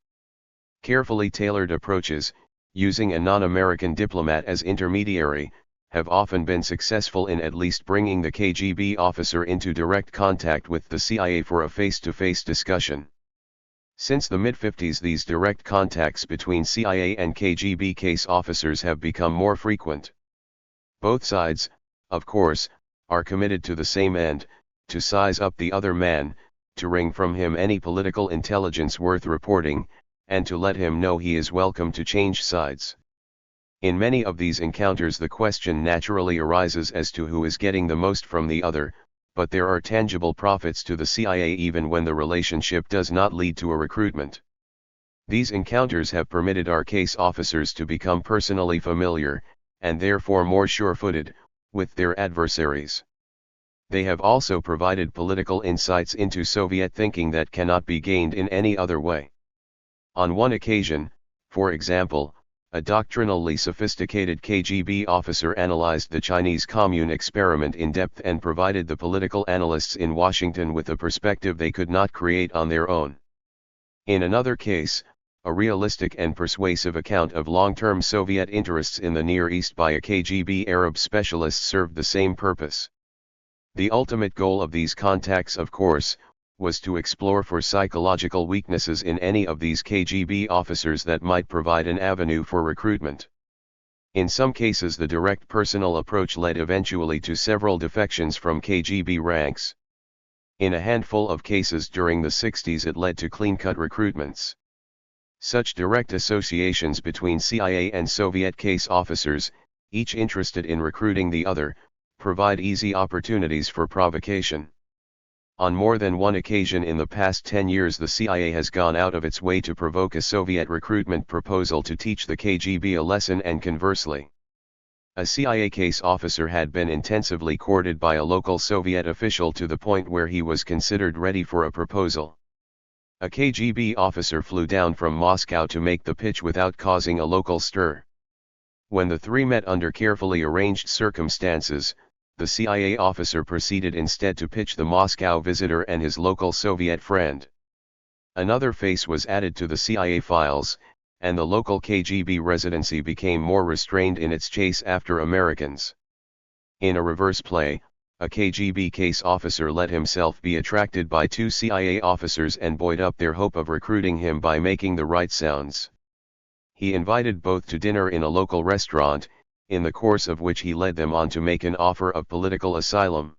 Carefully tailored approaches, using a non-American diplomat as intermediary, have often been successful in at least bringing the KGB officer into direct contact with the CIA for a face-to-face discussion. Since the mid-50s, these direct contacts between CIA and KGB case officers have become more frequent. Both sides, of course, are committed to the same end, to size up the other man, to wring from him any political intelligence worth reporting, and to let him know he is welcome to change sides. In many of these encounters the question naturally arises as to who is getting the most from the other, but there are tangible profits to the CIA even when the relationship does not lead to a recruitment. These encounters have permitted our case officers to become personally familiar, and therefore more sure-footed, with their adversaries. They have also provided political insights into Soviet thinking that cannot be gained in any other way. On one occasion, for example, a doctrinally sophisticated KGB officer analyzed the Chinese Commune experiment in depth and provided the political analysts in Washington with a perspective they could not create on their own. In another case, a realistic and persuasive account of long-term Soviet interests in the Near East by a KGB Arab specialist served the same purpose. The ultimate goal of these contacts, of course, was to explore for psychological weaknesses in any of these KGB officers that might provide an avenue for recruitment. In some cases the direct personal approach led eventually to several defections from KGB ranks. In a handful of cases during the 60s it led to clean-cut recruitments. Such direct associations between CIA and Soviet case officers, each interested in recruiting the other, provide easy opportunities for provocation. On more than one occasion in the past 10 years the CIA has gone out of its way to provoke a Soviet recruitment proposal to teach the KGB a lesson and conversely. A CIA case officer had been intensively courted by a local Soviet official to the point where he was considered ready for a proposal. A KGB officer flew down from Moscow to make the pitch without causing a local stir. When the three met under carefully arranged circumstances, the CIA officer proceeded instead to pitch the Moscow visitor and his local Soviet friend. Another face was added to the CIA files, and the local KGB residency became more restrained in its chase after Americans. In a reverse play, a KGB case officer let himself be attracted by two CIA officers and buoyed up their hope of recruiting him by making the right sounds. He invited both to dinner in a local restaurant, in the course of which he led them on to make an offer of political asylum.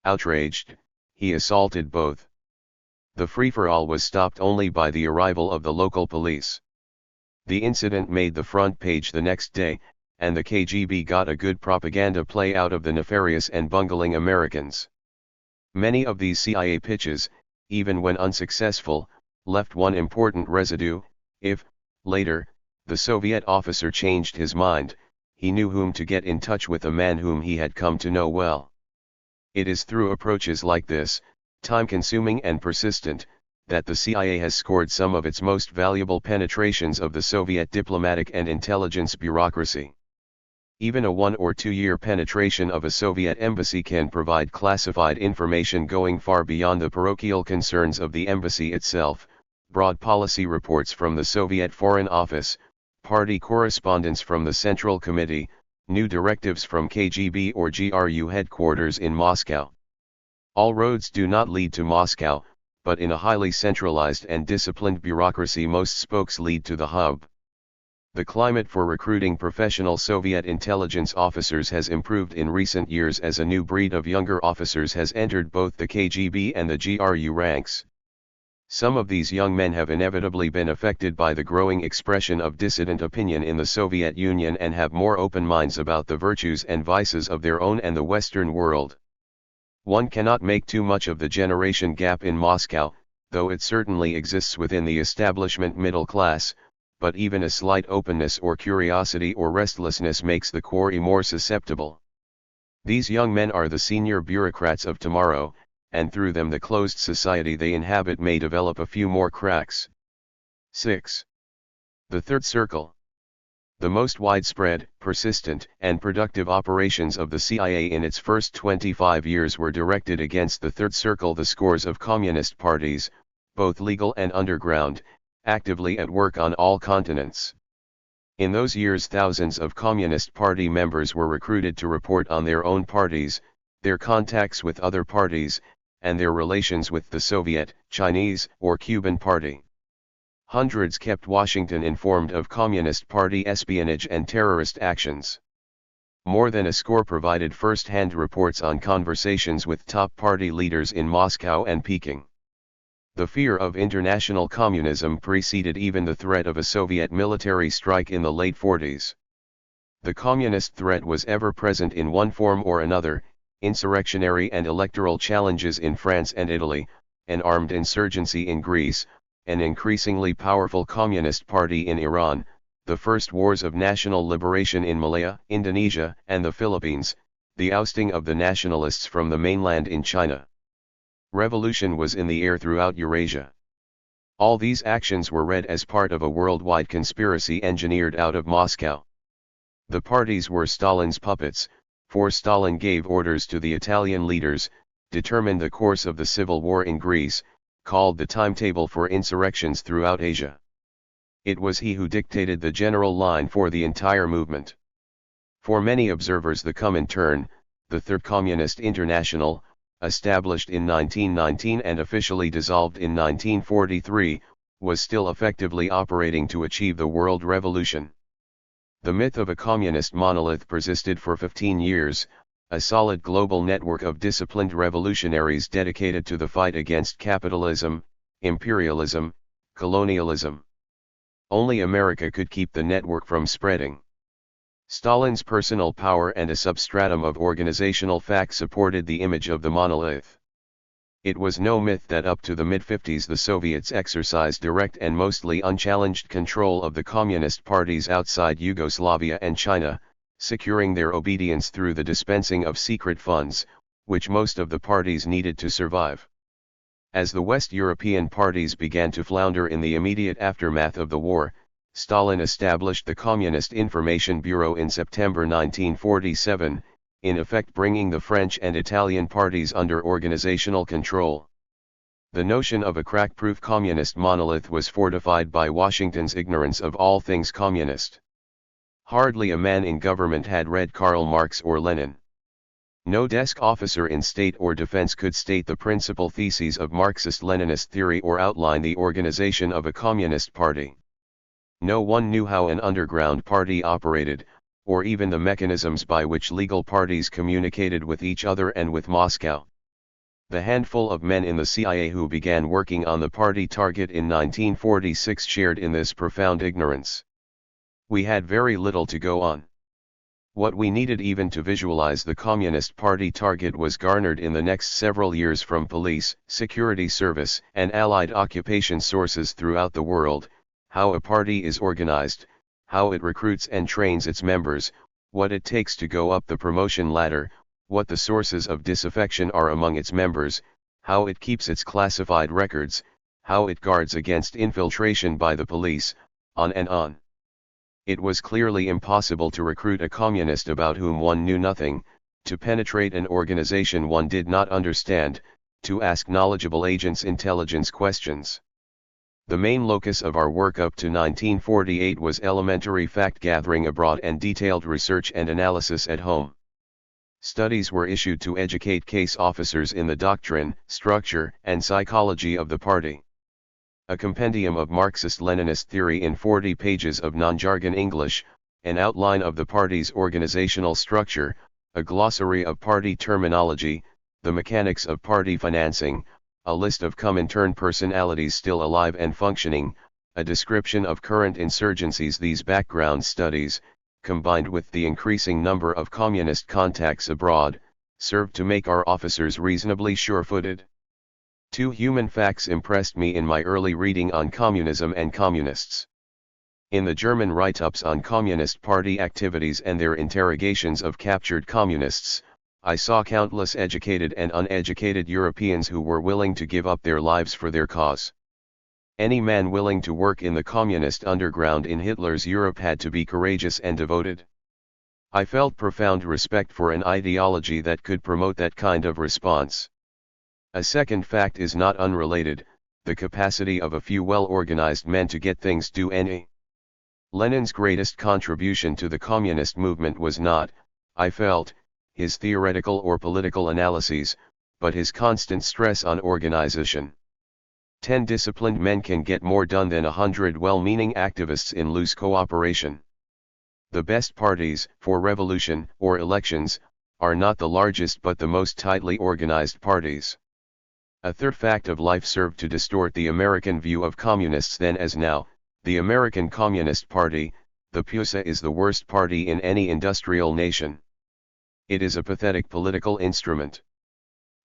Outraged, he assaulted both. The free-for-all was stopped only by the arrival of the local police. The incident made the front page the next day, and the KGB got a good propaganda play out of the nefarious and bungling Americans. Many of these CIA pitches, even when unsuccessful, left one important residue. If, later, the Soviet officer changed his mind, he knew whom to get in touch with, a man whom he had come to know well. It is through approaches like this, time-consuming and persistent, that the CIA has scored some of its most valuable penetrations of the Soviet diplomatic and intelligence bureaucracy. Even a 1 or 2 year penetration of a Soviet embassy can provide classified information going far beyond the parochial concerns of the embassy itself, broad policy reports from the Soviet Foreign Office, party correspondence from the Central Committee, new directives from KGB or GRU headquarters in Moscow. All roads do not lead to Moscow, but in a highly centralized and disciplined bureaucracy most spokes lead to the hub. The climate for recruiting professional Soviet intelligence officers has improved in recent years as a new breed of younger officers has entered both the KGB and the GRU ranks. Some of these young men have inevitably been affected by the growing expression of dissident opinion in the Soviet Union and have more open minds about the virtues and vices of their own and the Western world. One cannot make too much of the generation gap in Moscow, though it certainly exists within the establishment middle class, but even a slight openness or curiosity or restlessness makes the quarry more susceptible. These young men are the senior bureaucrats of tomorrow, and through them the closed society they inhabit may develop a few more cracks. 6. The third circle. The most widespread, persistent, and productive operations of the CIA in its first 25 years were directed against the third circle, the scores of communist parties, both legal and underground, actively at work on all continents. In those years thousands of Communist Party members were recruited to report on their own parties, their contacts with other parties, and their relations with the Soviet, Chinese, or Cuban Party. Hundreds kept Washington informed of Communist Party espionage and terrorist actions. More than a score provided first-hand reports on conversations with top party leaders in Moscow and Peking. The fear of international communism preceded even the threat of a Soviet military strike in the late 40s. The communist threat was ever present in one form or another: insurrectionary and electoral challenges in France and Italy, an armed insurgency in Greece, an increasingly powerful communist party in Iran, the first wars of national liberation in Malaya, Indonesia, and the Philippines, the ousting of the nationalists from the mainland in China. Revolution was in the air throughout Eurasia. All these actions were read as part of a worldwide conspiracy engineered out of Moscow. The parties were Stalin's puppets, for Stalin gave orders to the Italian leaders, determined the course of the civil war in Greece, called the timetable for insurrections throughout Asia. It was he who dictated the general line for the entire movement. For many observers, the Comintern, the Third Communist International, established in 1919 and officially dissolved in 1943, was still effectively operating to achieve the world revolution. The myth of a communist monolith persisted for 15 years, a solid global network of disciplined revolutionaries dedicated to the fight against capitalism, imperialism, colonialism. Only America could keep the network from spreading. Stalin's personal power and a substratum of organizational fact supported the image of the monolith. It was no myth that up to the mid-50s the Soviets exercised direct and mostly unchallenged control of the communist parties outside Yugoslavia and China, securing their obedience through the dispensing of secret funds, which most of the parties needed to survive. As the West European parties began to flounder in the immediate aftermath of the war, Stalin established the Communist Information Bureau in September 1947, in effect bringing the French and Italian parties under organizational control. The notion of a crack-proof communist monolith was fortified by Washington's ignorance of all things communist. Hardly a man in government had read Karl Marx or Lenin. No desk officer in state or defense could state the principal theses of Marxist-Leninist theory or outline the organization of a communist party. No one knew how an underground party operated, or even the mechanisms by which legal parties communicated with each other and with Moscow. The handful of men in the CIA who began working on the party target in 1946 shared in this profound ignorance. We had very little to go on. What we needed even to visualize the Communist Party target was garnered in the next several years from police, security service, and allied occupation sources throughout the world: how a party is organized, how it recruits and trains its members, what it takes to go up the promotion ladder, what the sources of disaffection are among its members, how it keeps its classified records, how it guards against infiltration by the police, on and on. It was clearly impossible to recruit a communist about whom one knew nothing, to penetrate an organization one did not understand, to ask knowledgeable agents intelligence questions. The main locus of our work up to 1948 was elementary fact-gathering abroad and detailed research and analysis at home. Studies were issued to educate case officers in the doctrine, structure, and psychology of the party. A compendium of Marxist-Leninist theory in 40 pages of non-jargon English, an outline of the party's organizational structure, a glossary of party terminology, the mechanics of party financing, a list of Comintern personalities still alive and functioning, a description of current insurgencies. These background studies, combined with the increasing number of communist contacts abroad, served to make our officers reasonably sure-footed. Two human facts impressed me in my early reading on communism and communists. In the German write-ups on Communist Party activities and their interrogations of captured communists, I saw countless educated and uneducated Europeans who were willing to give up their lives for their cause. Any man willing to work in the communist underground in Hitler's Europe had to be courageous and devoted. I felt profound respect for an ideology that could promote that kind of response. A second fact is not unrelated: the capacity of a few well-organized men to get things done. Lenin's greatest contribution to the communist movement was not, I felt, his theoretical or political analyses, but his constant stress on organization. 10 disciplined men can get more done than 100 well-meaning activists in loose cooperation. The best parties, for revolution or elections, are not the largest but the most tightly organized parties. A third fact of life served to distort the American view of communists then as now: the American Communist Party, the PUSA, is the worst party in any industrial nation. It is a pathetic political instrument.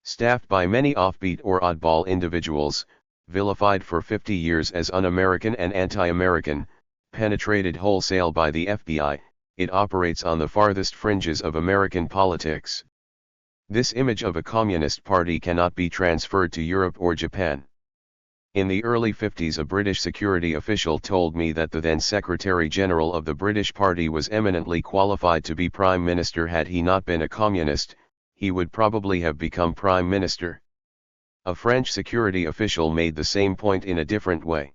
Staffed by many offbeat or oddball individuals, vilified for 50 years as un-American and anti-American, penetrated wholesale by the FBI, it operates on the farthest fringes of American politics. This image of a communist party cannot be transferred to Europe or Japan. In the early 50s, a British security official told me that the then Secretary General of the British Party was eminently qualified to be Prime Minister. Had he not been a communist, he would probably have become Prime Minister. A French security official made the same point in a different way.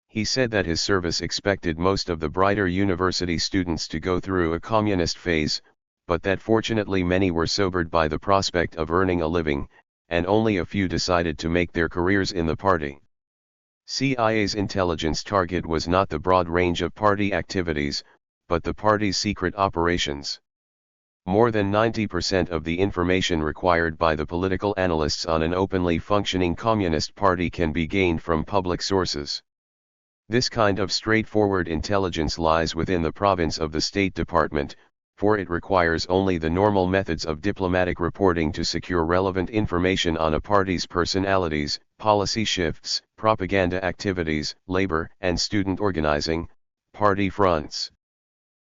He said that his service expected most of the brighter university students to go through a communist phase, but that fortunately many were sobered by the prospect of earning a living, and only a few decided to make their careers in the party. CIA's intelligence target was not the broad range of party activities, but the party's secret operations. More than 90% of the information required by the political analysts on an openly functioning communist party can be gained from public sources. This kind of straightforward intelligence lies within the province of the State Department, for it requires only the normal methods of diplomatic reporting to secure relevant information on a party's personalities, policy shifts, propaganda activities, labor and student organizing, party fronts.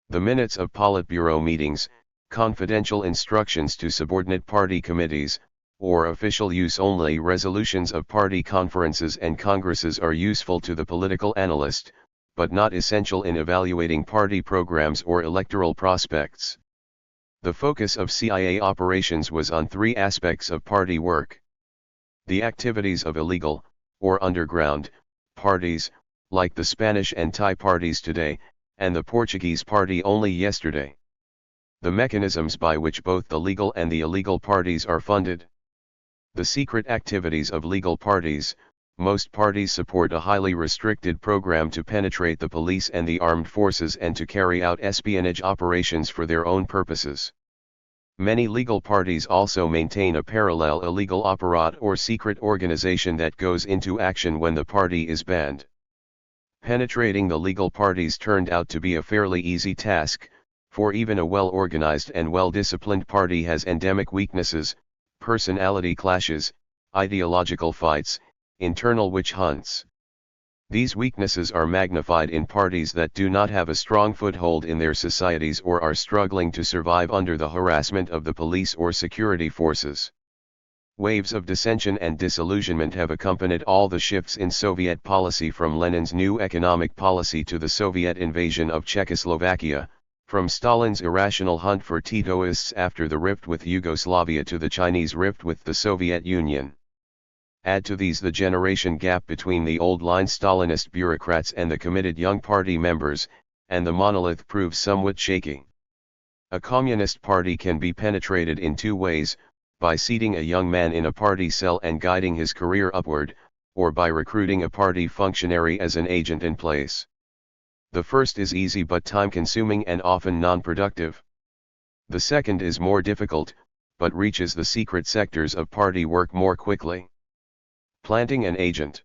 The minutes of Politburo meetings, confidential instructions to subordinate party committees, or official use only resolutions of party conferences and congresses are useful to the political analyst, but not essential in evaluating party programs or electoral prospects. The focus of CIA operations was on 3 aspects of party work: the activities of illegal, or underground, parties, like the Spanish and Thai parties today, and the Portuguese party only yesterday; the mechanisms by which both the legal and the illegal parties are funded; the secret activities of legal parties. Most parties support a highly restricted program to penetrate the police and the armed forces and to carry out espionage operations for their own purposes. Many legal parties also maintain a parallel illegal apparat or secret organization that goes into action when the party is banned. Penetrating the legal parties turned out to be a fairly easy task, for even a well-organized and well-disciplined party has endemic weaknesses, personality clashes, ideological fights, internal witch hunts. These weaknesses are magnified in parties that do not have a strong foothold in their societies or are struggling to survive under the harassment of the police or security forces. Waves of dissension and disillusionment have accompanied all the shifts in Soviet policy, from Lenin's new economic policy to the Soviet invasion of Czechoslovakia, from Stalin's irrational hunt for Titoists after the rift with Yugoslavia to the Chinese rift with the Soviet Union. Add to these the generation gap between the old-line Stalinist bureaucrats and the committed young party members, and the monolith proves somewhat shaky. A communist party can be penetrated in 2 ways: by seating a young man in a party cell and guiding his career upward, or by recruiting a party functionary as an agent in place. The first is easy but time-consuming and often non-productive. The second is more difficult, but reaches the secret sectors of party work more quickly. Planting an agent.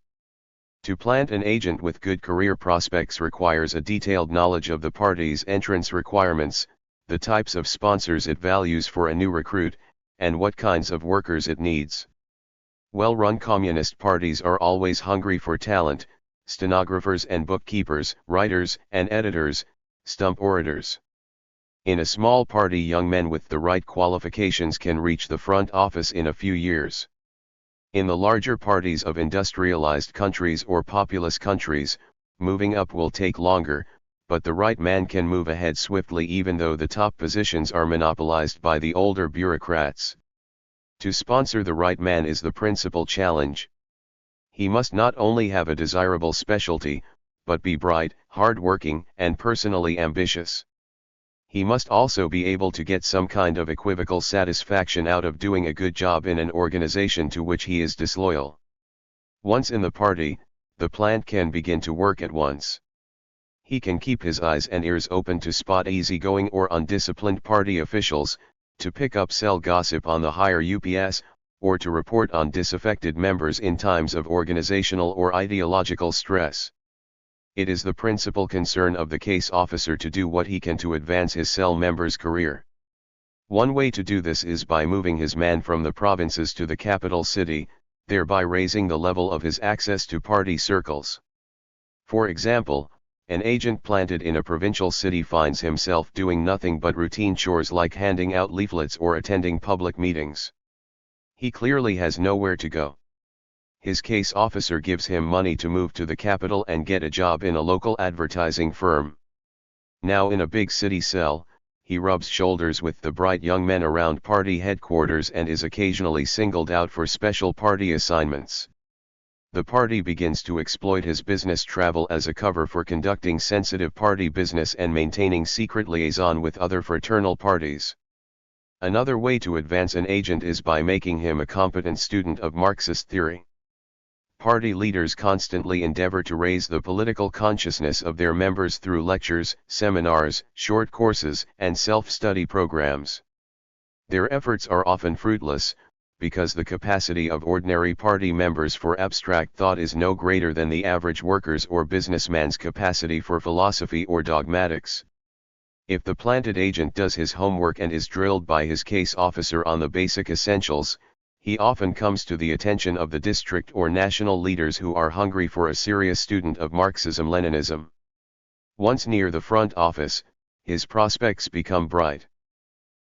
To plant an agent with good career prospects requires a detailed knowledge of the party's entrance requirements, the types of sponsors it values for a new recruit, and what kinds of workers it needs. Well-run communist parties are always hungry for talent, stenographers and bookkeepers, writers and editors, stump orators. In a small party, young men with the right qualifications can reach the front office in a few years. In the larger parties of industrialized countries or populous countries, moving up will take longer, but the right man can move ahead swiftly even though the top positions are monopolized by the older bureaucrats. To sponsor the right man is the principal challenge. He must not only have a desirable specialty, but be bright, hard-working, and personally ambitious. He must also be able to get some kind of equivocal satisfaction out of doing a good job in an organization to which he is disloyal. Once in the party, the plant can begin to work at once. He can keep his eyes and ears open to spot easygoing or undisciplined party officials, to pick up cell gossip on the higher UPS, or to report on disaffected members in times of organizational or ideological stress. It is the principal concern of the case officer to do what he can to advance his cell member's career. One way to do this is by moving his man from the provinces to the capital city, thereby raising the level of his access to party circles. For example, an agent planted in a provincial city finds himself doing nothing but routine chores like handing out leaflets or attending public meetings. He clearly has nowhere to go. His case officer gives him money to move to the capital and get a job in a local advertising firm. Now in a big city cell, he rubs shoulders with the bright young men around party headquarters and is occasionally singled out for special party assignments. The party begins to exploit his business travel as a cover for conducting sensitive party business and maintaining secret liaison with other fraternal parties. Another way to advance an agent is by making him a competent student of Marxist theory. Party leaders constantly endeavor to raise the political consciousness of their members through lectures, seminars, short courses, and self-study programs. Their efforts are often fruitless, because the capacity of ordinary party members for abstract thought is no greater than the average worker's or businessman's capacity for philosophy or dogmatics. If the planted agent does his homework and is drilled by his case officer on the basic essentials, he often comes to the attention of the district or national leaders who are hungry for a serious student of Marxism-Leninism. Once near the front office, his prospects become bright.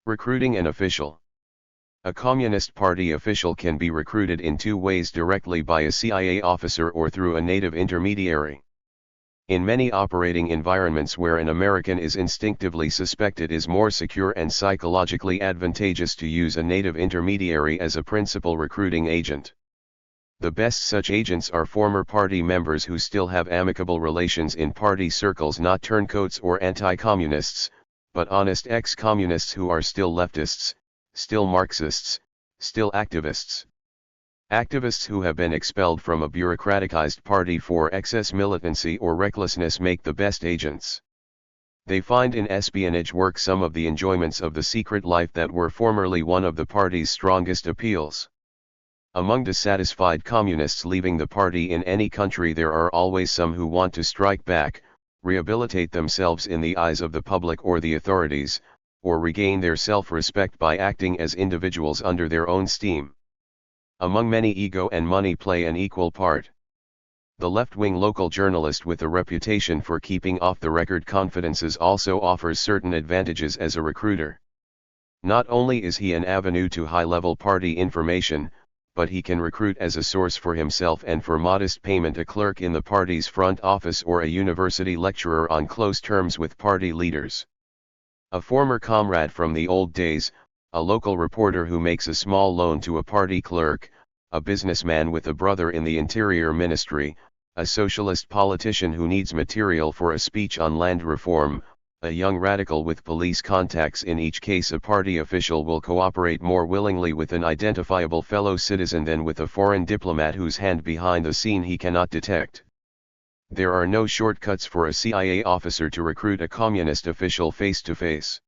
Recruiting an official. A Communist Party official can be recruited in two ways: directly by a CIA officer or through a native intermediary. In many operating environments where an American is instinctively suspected, it is more secure and psychologically advantageous to use a native intermediary as a principal recruiting agent. The best such agents are former party members who still have amicable relations in party circles, not turncoats or anti-communists, but honest ex-communists who are still leftists, still Marxists, still activists. Activists who have been expelled from a bureaucratized party for excess militancy or recklessness make the best agents. They find in espionage work some of the enjoyments of the secret life that were formerly one of the party's strongest appeals. Among dissatisfied communists leaving the party in any country, there are always some who want to strike back, rehabilitate themselves in the eyes of the public or the authorities, or regain their self-respect by acting as individuals under their own steam. Among many, ego and money play an equal part. The left-wing local journalist with a reputation for keeping off-the-record confidences also offers certain advantages as a recruiter. Not only is he an avenue to high-level party information, but he can recruit as a source for himself and for modest payment a clerk in the party's front office or a university lecturer on close terms with party leaders. A former comrade from the old days, a local reporter who makes a small loan to a party clerk, a businessman with a brother in the Interior Ministry, a socialist politician who needs material for a speech on land reform, a young radical with police contacts. In each case, a party official will cooperate more willingly with an identifiable fellow citizen than with a foreign diplomat whose hand behind the scene he cannot detect. There are no shortcuts for a CIA officer to recruit a communist official face to face.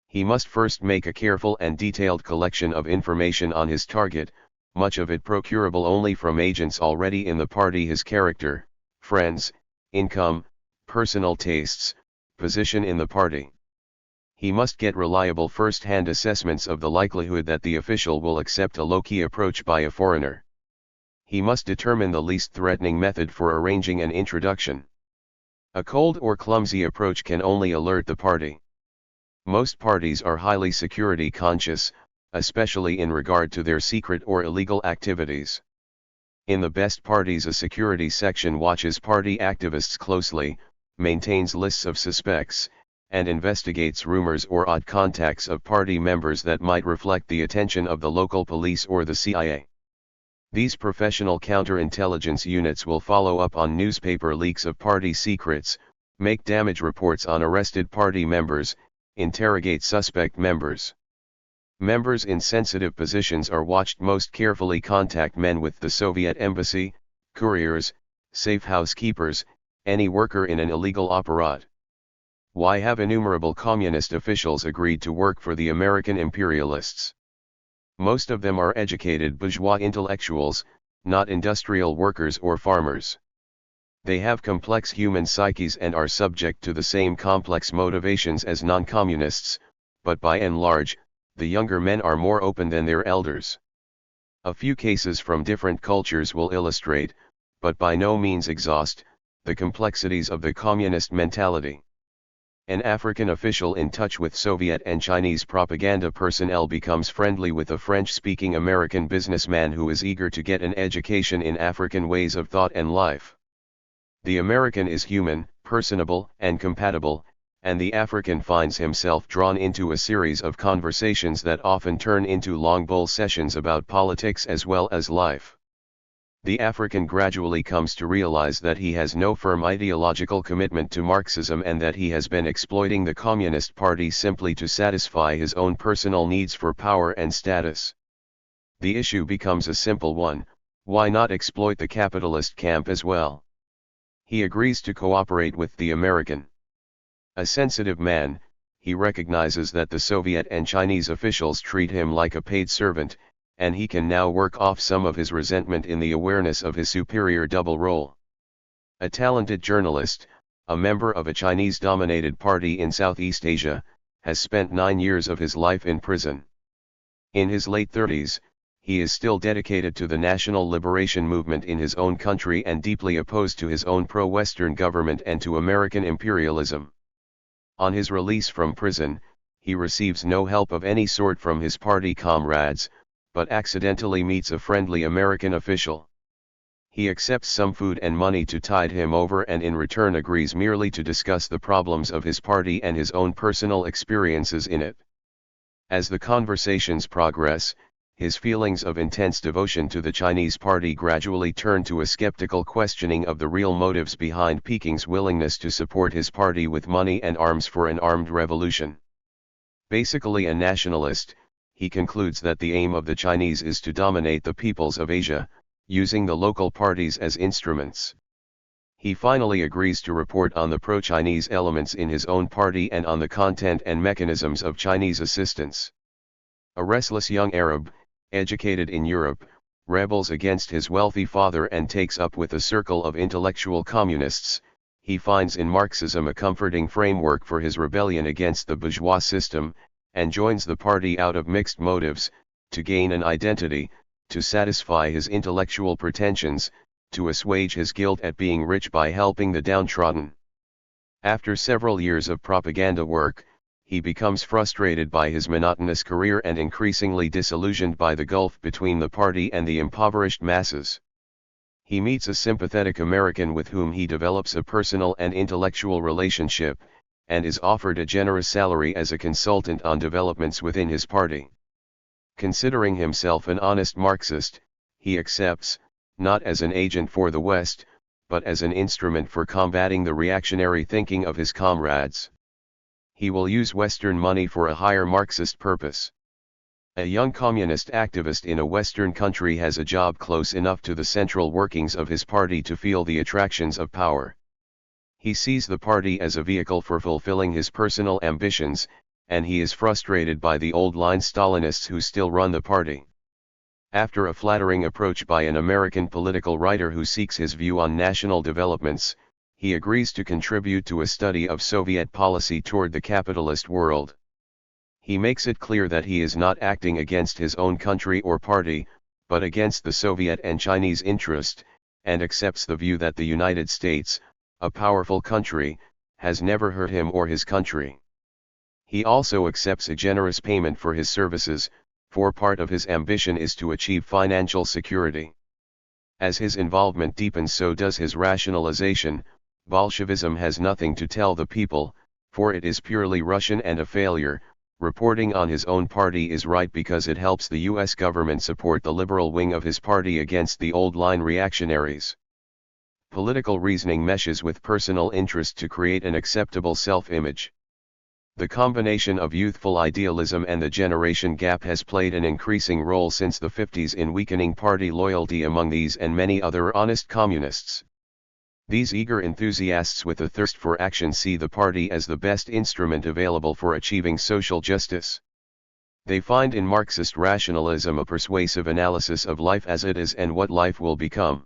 He must first make a careful and detailed collection of information on his target, much of it procurable only from agents already in the party: his character, friends, income, personal tastes, position in the party. He must get reliable first-hand assessments of the likelihood that the official will accept a low-key approach by a foreigner. He must determine the least threatening method for arranging an introduction. A cold or clumsy approach can only alert the party. Most parties are highly security conscious, especially in regard to their secret or illegal activities. In the best parties, a security section watches party activists closely, maintains lists of suspects, and investigates rumors or odd contacts of party members that might reflect the attention of the local police or the CIA. These professional counterintelligence units will follow up on newspaper leaks of party secrets, make damage reports on arrested party members, interrogate suspect members. Members in sensitive positions are watched most carefully. Contact men with the Soviet embassy, couriers, safe housekeepers, any worker in an illegal apparat. Why have innumerable communist officials agreed to work for the American imperialists? Most of them are educated bourgeois intellectuals, not industrial workers or farmers. They have complex human psyches and are subject to the same complex motivations as non-communists, but by and large, the younger men are more open than their elders. A few cases from different cultures will illustrate, but by no means exhaust, the complexities of the communist mentality. An African official in touch with Soviet and Chinese propaganda personnel becomes friendly with a French-speaking American businessman who is eager to get an education in African ways of thought and life. The American is human, personable, and compatible, and the African finds himself drawn into a series of conversations that often turn into long bull sessions about politics as well as life. The African gradually comes to realize that he has no firm ideological commitment to Marxism and that he has been exploiting the Communist Party simply to satisfy his own personal needs for power and status. The issue becomes a simple one: why not exploit the capitalist camp as well? He agrees to cooperate with the American. A sensitive man, he recognizes that the Soviet and Chinese officials treat him like a paid servant, and he can now work off some of his resentment in the awareness of his superior double role. A talented journalist, a member of a Chinese-dominated party in Southeast Asia, has spent 9 years of his life in prison. In his late 30s, he is still dedicated to the national liberation movement in his own country and deeply opposed to his own pro-Western government and to American imperialism. On his release from prison, he receives no help of any sort from his party comrades, but accidentally meets a friendly American official. He accepts some food and money to tide him over and in return agrees merely to discuss the problems of his party and his own personal experiences in it. As the conversations progress, his feelings of intense devotion to the Chinese party gradually turn to a skeptical questioning of the real motives behind Peking's willingness to support his party with money and arms for an armed revolution. Basically a nationalist, he concludes that the aim of the Chinese is to dominate the peoples of Asia, using the local parties as instruments. He finally agrees to report on the pro-Chinese elements in his own party and on the content and mechanisms of Chinese assistance. A restless young Arab, educated in Europe, rebels against his wealthy father and takes up with a circle of intellectual communists. He finds in Marxism a comforting framework for his rebellion against the bourgeois system, and joins the party out of mixed motives, to gain an identity, to satisfy his intellectual pretensions, to assuage his guilt at being rich by helping the downtrodden. After several years of propaganda work, he becomes frustrated by his monotonous career and increasingly disillusioned by the gulf between the party and the impoverished masses. He meets a sympathetic American with whom he develops a personal and intellectual relationship, and is offered a generous salary as a consultant on developments within his party. Considering himself an honest Marxist, he accepts, not as an agent for the West, but as an instrument for combating the reactionary thinking of his comrades. He will use Western money for a higher Marxist purpose. A young communist activist in a Western country has a job close enough to the central workings of his party to feel the attractions of power. He sees the party as a vehicle for fulfilling his personal ambitions, and he is frustrated by the old-line Stalinists who still run the party. After a flattering approach by an American political writer who seeks his view on national developments, he agrees to contribute to a study of Soviet policy toward the capitalist world. He makes it clear that he is not acting against his own country or party, but against the Soviet and Chinese interest, and accepts the view that the United States, a powerful country, has never hurt him or his country. He also accepts a generous payment for his services, for part of his ambition is to achieve financial security. As his involvement deepens, so does his rationalization. Bolshevism has nothing to tell the people, for it is purely Russian and a failure. Reporting on his own party is right because it helps the US government support the liberal wing of his party against the old-line reactionaries. Political reasoning meshes with personal interest to create an acceptable self-image. The combination of youthful idealism and the generation gap has played an increasing role since the 50s in weakening party loyalty among these and many other honest communists. These eager enthusiasts with a thirst for action see the party as the best instrument available for achieving social justice. They find in Marxist rationalism a persuasive analysis of life as it is and what life will become.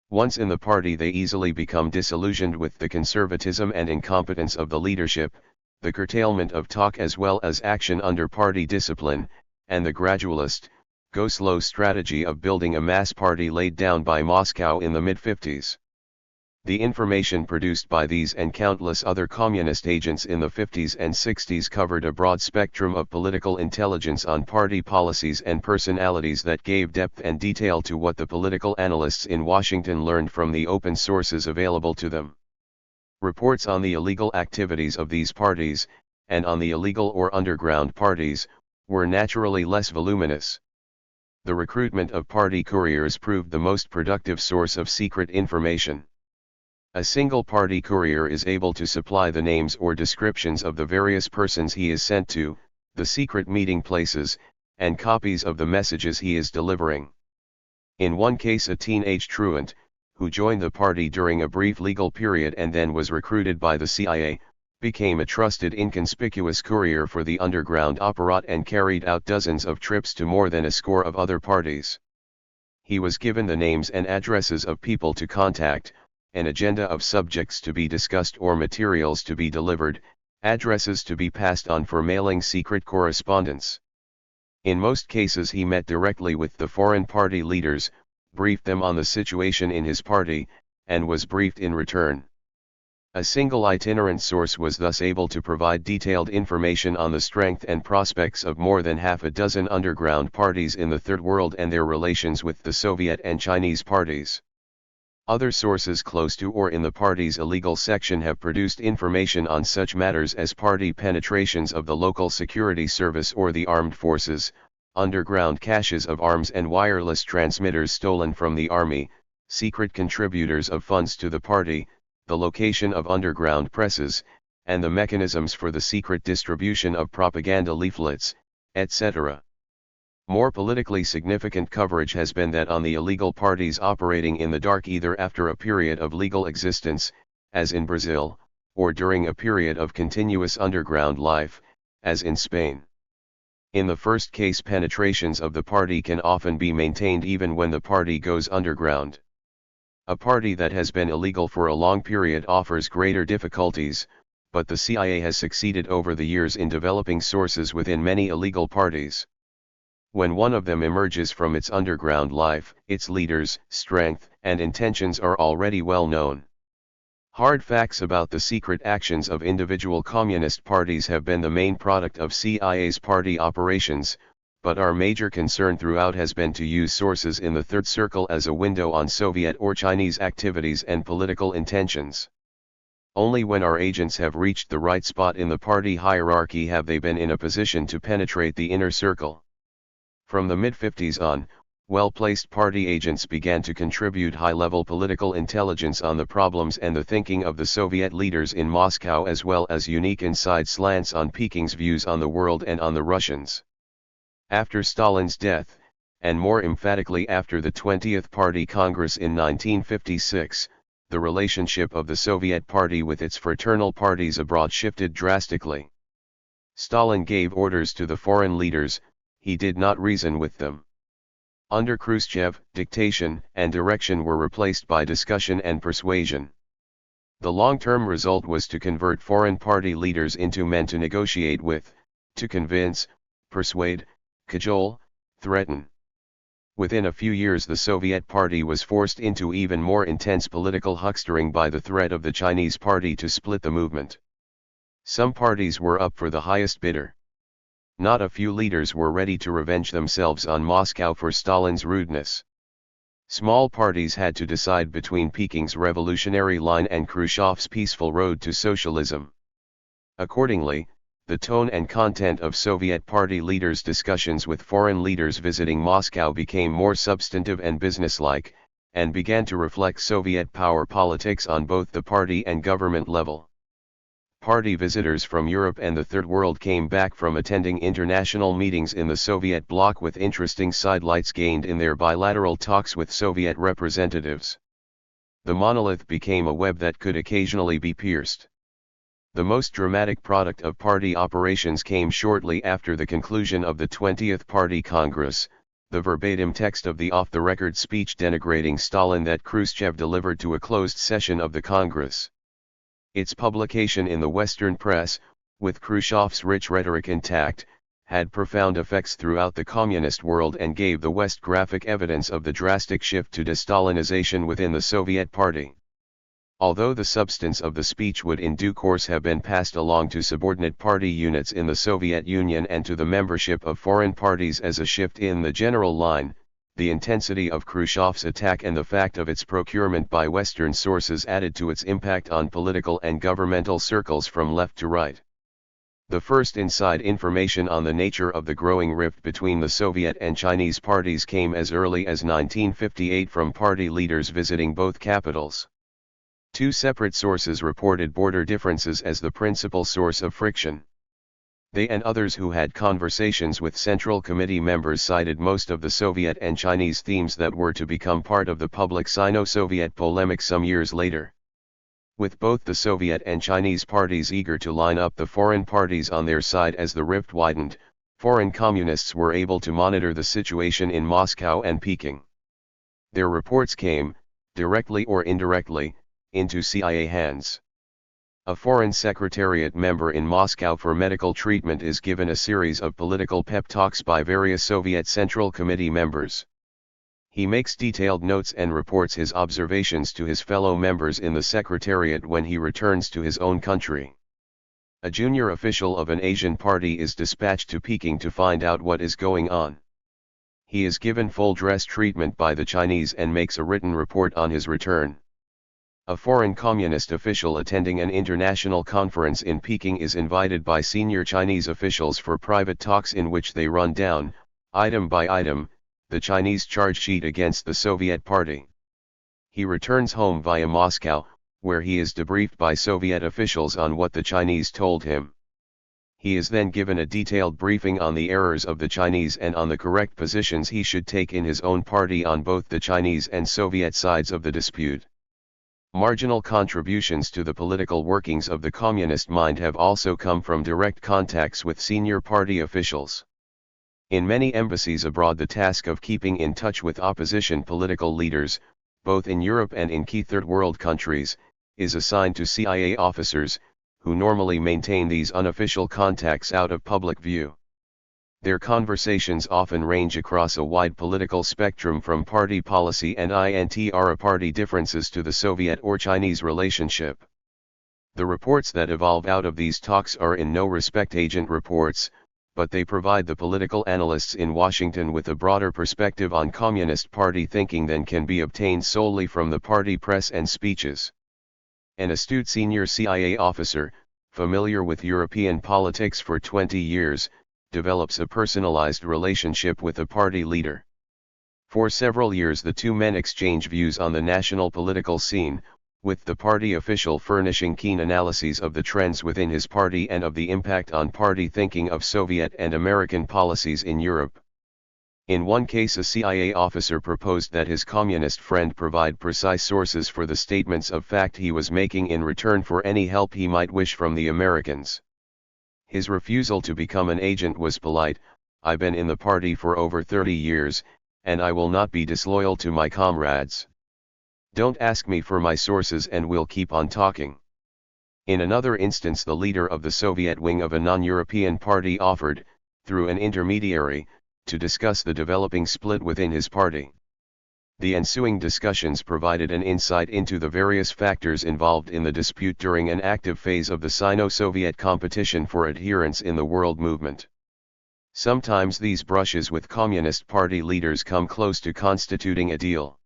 Once in the party, they easily become disillusioned with the conservatism and incompetence of the leadership, the curtailment of talk as well as action under party discipline, and the gradualist, go-slow strategy of building a mass party laid down by Moscow in the mid-50s. The information produced by these and countless other communist agents in the 50s and 60s covered a broad spectrum of political intelligence on party policies and personalities that gave depth and detail to what the political analysts in Washington learned from the open sources available to them. Reports on the illegal activities of these parties, and on the illegal or underground parties, were naturally less voluminous. The recruitment of party couriers proved the most productive source of secret information. A single party courier is able to supply the names or descriptions of the various persons he is sent to, the secret meeting places, and copies of the messages he is delivering. In one case, a teenage truant, who joined the party during a brief legal period and then was recruited by the CIA, became a trusted inconspicuous courier for the underground apparat and carried out dozens of trips to more than a score of other parties. He was given the names and addresses of people to contact, an agenda of subjects to be discussed or materials to be delivered, addresses to be passed on for mailing secret correspondence. In most cases he met directly with the foreign party leaders, briefed them on the situation in his party, and was briefed in return. A single itinerant source was thus able to provide detailed information on the strength and prospects of more than half a dozen underground parties in the Third World and their relations with the Soviet and Chinese parties. Other sources close to or in the party's illegal section have produced information on such matters as party penetrations of the local security service or the armed forces, underground caches of arms and wireless transmitters stolen from the army, secret contributors of funds to the party, the location of underground presses, and the mechanisms for the secret distribution of propaganda leaflets, etc. More politically significant coverage has been that on the illegal parties operating in the dark either after a period of legal existence, as in Brazil, or during a period of continuous underground life, as in Spain. In the first case, penetrations of the party can often be maintained even when the party goes underground. A party that has been illegal for a long period offers greater difficulties, but the CIA has succeeded over the years in developing sources within many illegal parties. When one of them emerges from its underground life, its leaders, strength, and intentions are already well known. Hard facts about the secret actions of individual communist parties have been the main product of CIA's party operations, but our major concern throughout has been to use sources in the Third Circle as a window on Soviet or Chinese activities and political intentions. Only when our agents have reached the right spot in the party hierarchy have they been in a position to penetrate the inner circle. From the mid-50s on, well-placed party agents began to contribute high-level political intelligence on the problems and the thinking of the Soviet leaders in Moscow, as well as unique inside slants on Peking's views on the world and on the Russians. After Stalin's death, and more emphatically after the 20th Party Congress in 1956, the relationship of the Soviet Party with its fraternal parties abroad shifted drastically. Stalin gave orders to the foreign leaders, he did not reason with them. Under Khrushchev, dictation and direction were replaced by discussion and persuasion. The long-term result was to convert foreign party leaders into men to negotiate with, to convince, persuade, cajole, threaten. Within a few years the Soviet Party was forced into even more intense political huckstering by the threat of the Chinese Party to split the movement. Some parties were up for the highest bidder. Not a few leaders were ready to revenge themselves on Moscow for Stalin's rudeness. Small parties had to decide between Peking's revolutionary line and Khrushchev's peaceful road to socialism. Accordingly, the tone and content of Soviet Party leaders' discussions with foreign leaders visiting Moscow became more substantive and businesslike, and began to reflect Soviet power politics on both the party and government level. Party visitors from Europe and the Third World came back from attending international meetings in the Soviet bloc with interesting sidelights gained in their bilateral talks with Soviet representatives. The monolith became a web that could occasionally be pierced. The most dramatic product of party operations came shortly after the conclusion of the 20th Party Congress, the verbatim text of the off-the-record speech denigrating Stalin that Khrushchev delivered to a closed session of the Congress. Its publication in the Western press, with Khrushchev's rich rhetoric intact, had profound effects throughout the communist world and gave the West graphic evidence of the drastic shift to de-Stalinization within the Soviet Party. Although the substance of the speech would in due course have been passed along to subordinate party units in the Soviet Union and to the membership of foreign parties as a shift in the general line, the intensity of Khrushchev's attack and the fact of its procurement by Western sources added to its impact on political and governmental circles from left to right. The first inside information on the nature of the growing rift between the Soviet and Chinese parties came as early as 1958 from party leaders visiting both capitals. Two separate sources reported border differences as the principal source of friction. They and others who had conversations with Central Committee members cited most of the Soviet and Chinese themes that were to become part of the public Sino-Soviet polemic some years later. With both the Soviet and Chinese parties eager to line up the foreign parties on their side as the rift widened, foreign communists were able to monitor the situation in Moscow and Peking. Their reports came, directly or indirectly, into CIA hands. A foreign secretariat member in Moscow for medical treatment is given a series of political pep talks by various Soviet Central Committee members. He makes detailed notes and reports his observations to his fellow members in the secretariat when he returns to his own country. A junior official of an Asian party is dispatched to Peking to find out what is going on. He is given full dress treatment by the Chinese and makes a written report on his return. A foreign communist official attending an international conference in Peking is invited by senior Chinese officials for private talks in which they run down, item by item, the Chinese charge sheet against the Soviet Party. He returns home via Moscow, where he is debriefed by Soviet officials on what the Chinese told him. He is then given a detailed briefing on the errors of the Chinese and on the correct positions he should take in his own party on both the Chinese and Soviet sides of the dispute. Marginal contributions to the political workings of the communist mind have also come from direct contacts with senior party officials. In many embassies abroad, the task of keeping in touch with opposition political leaders, both in Europe and in key third world countries, is assigned to CIA officers, who normally maintain these unofficial contacts out of public view. Their conversations often range across a wide political spectrum from party policy and intra-party differences to the Soviet or Chinese relationship. The reports that evolve out of these talks are in no respect agent reports, but they provide the political analysts in Washington with a broader perspective on Communist Party thinking than can be obtained solely from the party press and speeches. An astute senior CIA officer, familiar with European politics for 20 years, develops a personalized relationship with a party leader. For several years the two men exchange views on the national political scene, with the party official furnishing keen analyses of the trends within his party and of the impact on party thinking of Soviet and American policies in Europe. In one case, a CIA officer proposed that his communist friend provide precise sources for the statements of fact he was making in return for any help he might wish from the Americans. His refusal to become an agent was polite: "I've been in the party for over 30 years, and I will not be disloyal to my comrades. Don't ask me for my sources and we'll keep on talking." In another instance, the leader of the Soviet wing of a non-European party offered, through an intermediary, to discuss the developing split within his party. The ensuing discussions provided an insight into the various factors involved in the dispute during an active phase of the Sino-Soviet competition for adherence in the world movement. Sometimes these brushes with Communist Party leaders come close to constituting a deal.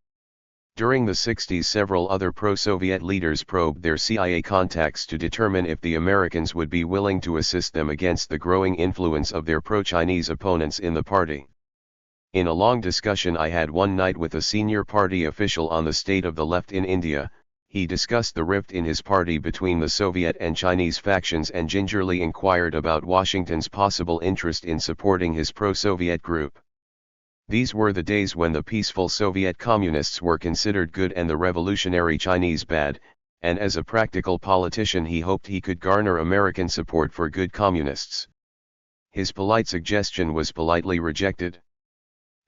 During the 60s, several other pro-Soviet leaders probed their CIA contacts to determine if the Americans would be willing to assist them against the growing influence of their pro-Chinese opponents in the party. In a long discussion I had one night with a senior party official on the state of the left in India, he discussed the rift in his party between the Soviet and Chinese factions and gingerly inquired about Washington's possible interest in supporting his pro-Soviet group. These were the days when the peaceful Soviet communists were considered good and the revolutionary Chinese bad, and as a practical politician he hoped he could garner American support for good communists. His polite suggestion was politely rejected.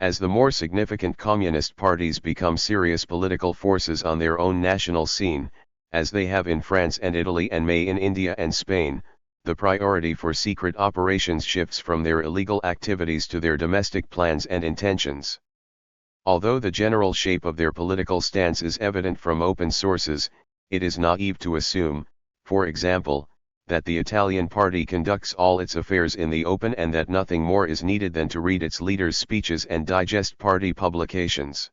As the more significant communist parties become serious political forces on their own national scene, as they have in France and Italy and may in India and Spain, the priority for secret operations shifts from their illegal activities to their domestic plans and intentions. Although the general shape of their political stance is evident from open sources, it is naive to assume, for example, that the Italian party conducts all its affairs in the open and that nothing more is needed than to read its leaders' speeches and digest party publications.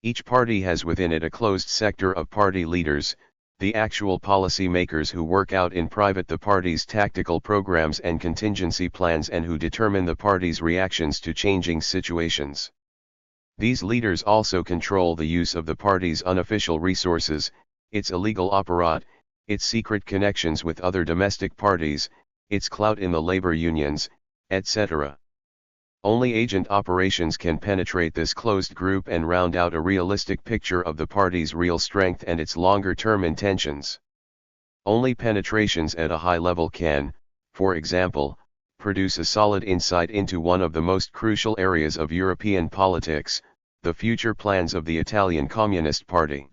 Each party has within it a closed sector of party leaders, the actual policy makers who work out in private the party's tactical programs and contingency plans and who determine the party's reactions to changing situations. These leaders also control the use of the party's unofficial resources, its illegal apparat, its secret connections with other domestic parties, its clout in the labor unions, etc. Only agent operations can penetrate this closed group and round out a realistic picture of the party's real strength and its longer-term intentions. Only penetrations at a high level can, for example, produce a solid insight into one of the most crucial areas of European politics, the future plans of the Italian Communist Party.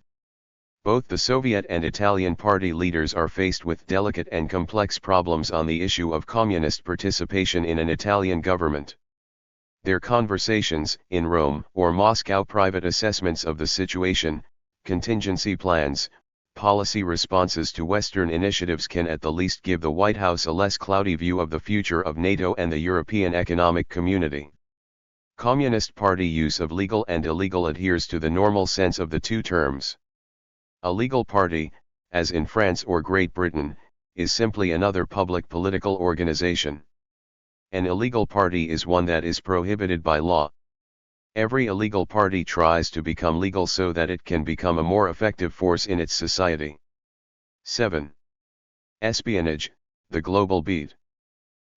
Both the Soviet and Italian party leaders are faced with delicate and complex problems on the issue of communist participation in an Italian government. Their conversations, in Rome or Moscow, private assessments of the situation, contingency plans, policy responses to Western initiatives can at the least give the White House a less cloudy view of the future of NATO and the European Economic Community. Communist Party use of legal and illegal adheres to the normal sense of the two terms. A legal party, as in France or Great Britain, is simply another public political organization. An illegal party is one that is prohibited by law. Every illegal party tries to become legal so that it can become a more effective force in its society. 7. Espionage, the global beat.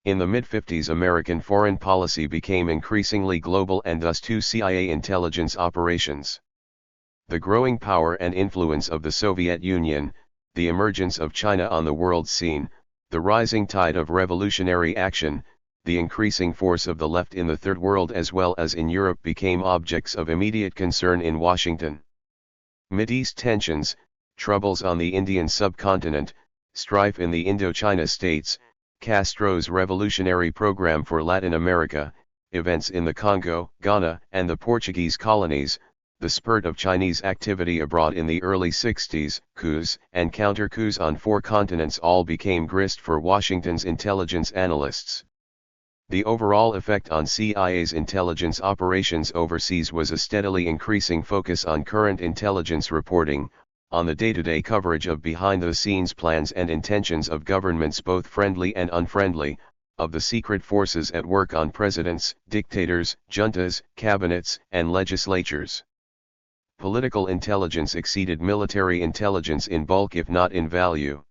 In the mid-50s, American foreign policy became increasingly global and thus too CIA intelligence operations. The growing power and influence of the Soviet Union, the emergence of China on the world scene, the rising tide of revolutionary action, the increasing force of the left in the Third World as well as in Europe became objects of immediate concern in Washington. Mideast tensions, troubles on the Indian subcontinent, strife in the Indochina states, Castro's revolutionary program for Latin America, events in the Congo, Ghana, and the Portuguese colonies, the spurt of Chinese activity abroad in the early 60s, coups and counter-coups on 4 continents all became grist for Washington's intelligence analysts. The overall effect on CIA's intelligence operations overseas was a steadily increasing focus on current intelligence reporting, on the day-to-day coverage of behind-the-scenes plans and intentions of governments both friendly and unfriendly, of the secret forces at work on presidents, dictators, juntas, cabinets, and legislatures. Political intelligence exceeded military intelligence in bulk if not in value.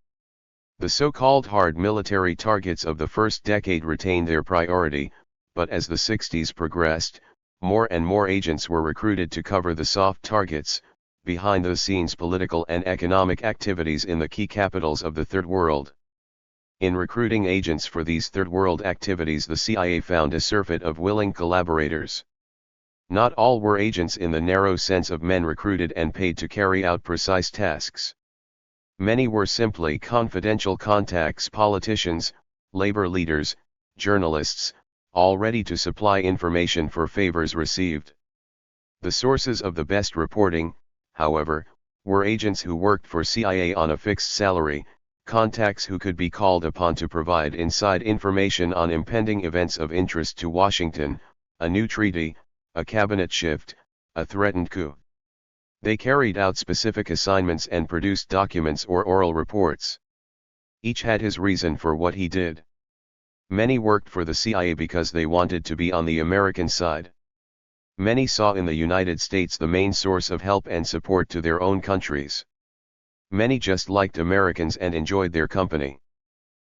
The so-called hard military targets of the first decade retained their priority, but as the 60s progressed, more and more agents were recruited to cover the soft targets, behind-the-scenes political and economic activities in the key capitals of the Third World. In recruiting agents for these Third World activities, the CIA found a surfeit of willing collaborators. Not all were agents in the narrow sense of men recruited and paid to carry out precise tasks. Many were simply confidential contacts: politicians, labor leaders, journalists, all ready to supply information for favors received. The sources of the best reporting, however, were agents who worked for CIA on a fixed salary, contacts who could be called upon to provide inside information on impending events of interest to Washington, a new treaty, a cabinet shift, a threatened coup. They carried out specific assignments and produced documents or oral reports. Each had his reason for what he did. Many worked for the CIA because they wanted to be on the American side. Many saw in the United States the main source of help and support to their own countries. Many just liked Americans and enjoyed their company.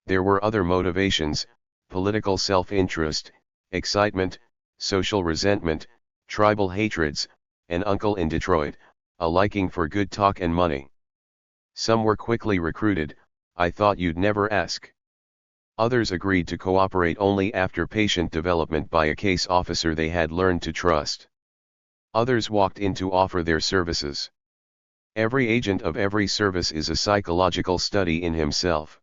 There were other motivations: political self-interest, excitement, social resentment, tribal hatreds, an uncle in Detroit, a liking for good talk and money. Some were quickly recruited. I thought you'd never ask. Others agreed to cooperate only after patient development by a case officer they had learned to trust. Others walked in to offer their services. Every agent of every service is a psychological study in himself.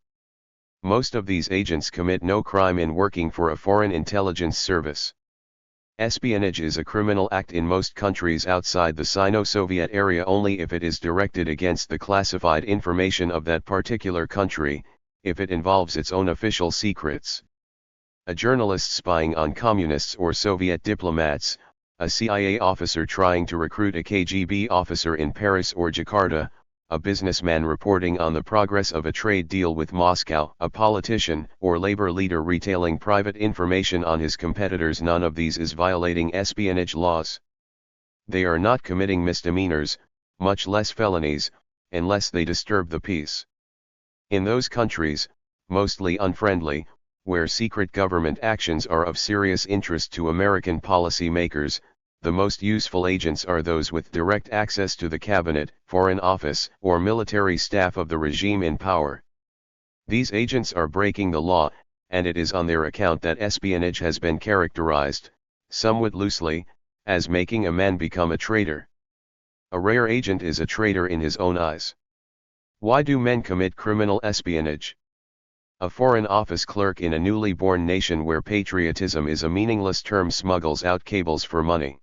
Most of these agents commit no crime in working for a foreign intelligence service. Espionage is a criminal act in most countries outside the Sino-Soviet area only if it is directed against the classified information of that particular country, if it involves its own official secrets. A journalist spying on communists or Soviet diplomats, a CIA officer trying to recruit a KGB officer in Paris or Jakarta, a businessman reporting on the progress of a trade deal with Moscow, a politician or labor leader retailing private information on his competitors. None of these is violating espionage laws. They are not committing misdemeanors, much less felonies, unless they disturb the peace. In those countries, mostly unfriendly, where secret government actions are of serious interest to American policymakers, the most useful agents are those with direct access to the cabinet, foreign office, or military staff of the regime in power. These agents are breaking the law, and it is on their account that espionage has been characterized, somewhat loosely, as making a man become a traitor. A rare agent is a traitor in his own eyes. Why do men commit criminal espionage? A foreign office clerk in a newly born nation where patriotism is a meaningless term smuggles out cables for money.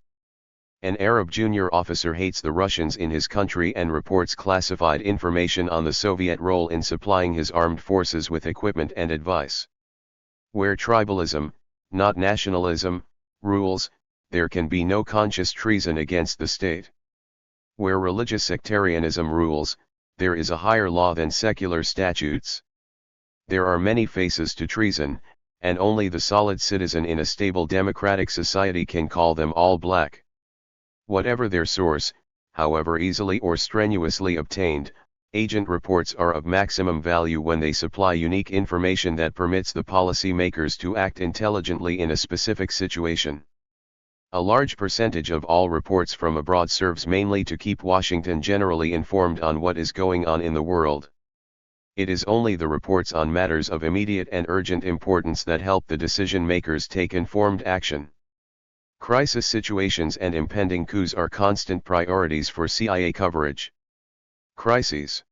An Arab junior officer hates the Russians in his country and reports classified information on the Soviet role in supplying his armed forces with equipment and advice. Where tribalism, not nationalism, rules, there can be no conscious treason against the state. Where religious sectarianism rules, there is a higher law than secular statutes. There are many faces to treason, and only the solid citizen in a stable democratic society can call them all black. Whatever their source, however easily or strenuously obtained, agent reports are of maximum value when they supply unique information that permits the policymakers to act intelligently in a specific situation. A large percentage of all reports from abroad serves mainly to keep Washington generally informed on what is going on in the world. It is only the reports on matters of immediate and urgent importance that help the decision makers take informed action. Crisis situations and impending coups are constant priorities for CIA coverage. Crises.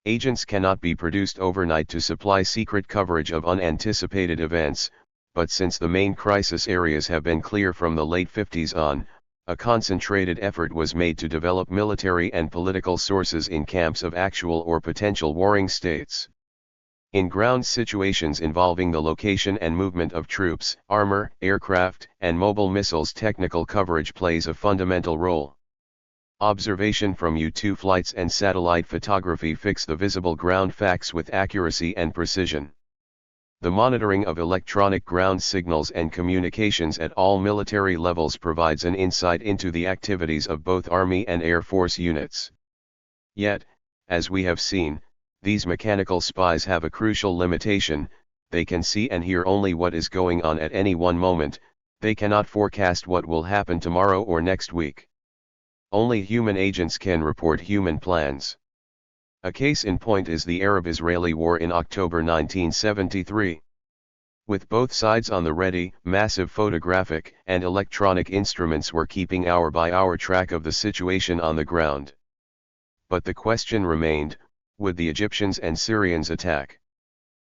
Agents cannot be produced overnight to supply secret coverage of unanticipated events, but since the main crisis areas have been clear from the late 50s on, a concentrated effort was made to develop military and political sources in camps of actual or potential warring states. In ground situations involving the location and movement of troops, armor, aircraft, and mobile missiles, technical coverage plays a fundamental role. Observation from U-2 flights and satellite photography fix the visible ground facts with accuracy and precision. The monitoring of electronic ground signals and communications at all military levels provides an insight into the activities of both Army and Air Force units. Yet, as we have seen, these mechanical spies have a crucial limitation: they can see and hear only what is going on at any one moment. They cannot forecast what will happen tomorrow or next week. Only human agents can report human plans. A case in point is the Arab-Israeli war in October 1973. With both sides on the ready, massive photographic and electronic instruments were keeping hour-by-hour track of the situation on the ground. But the question remained: would the Egyptians and Syrians attack?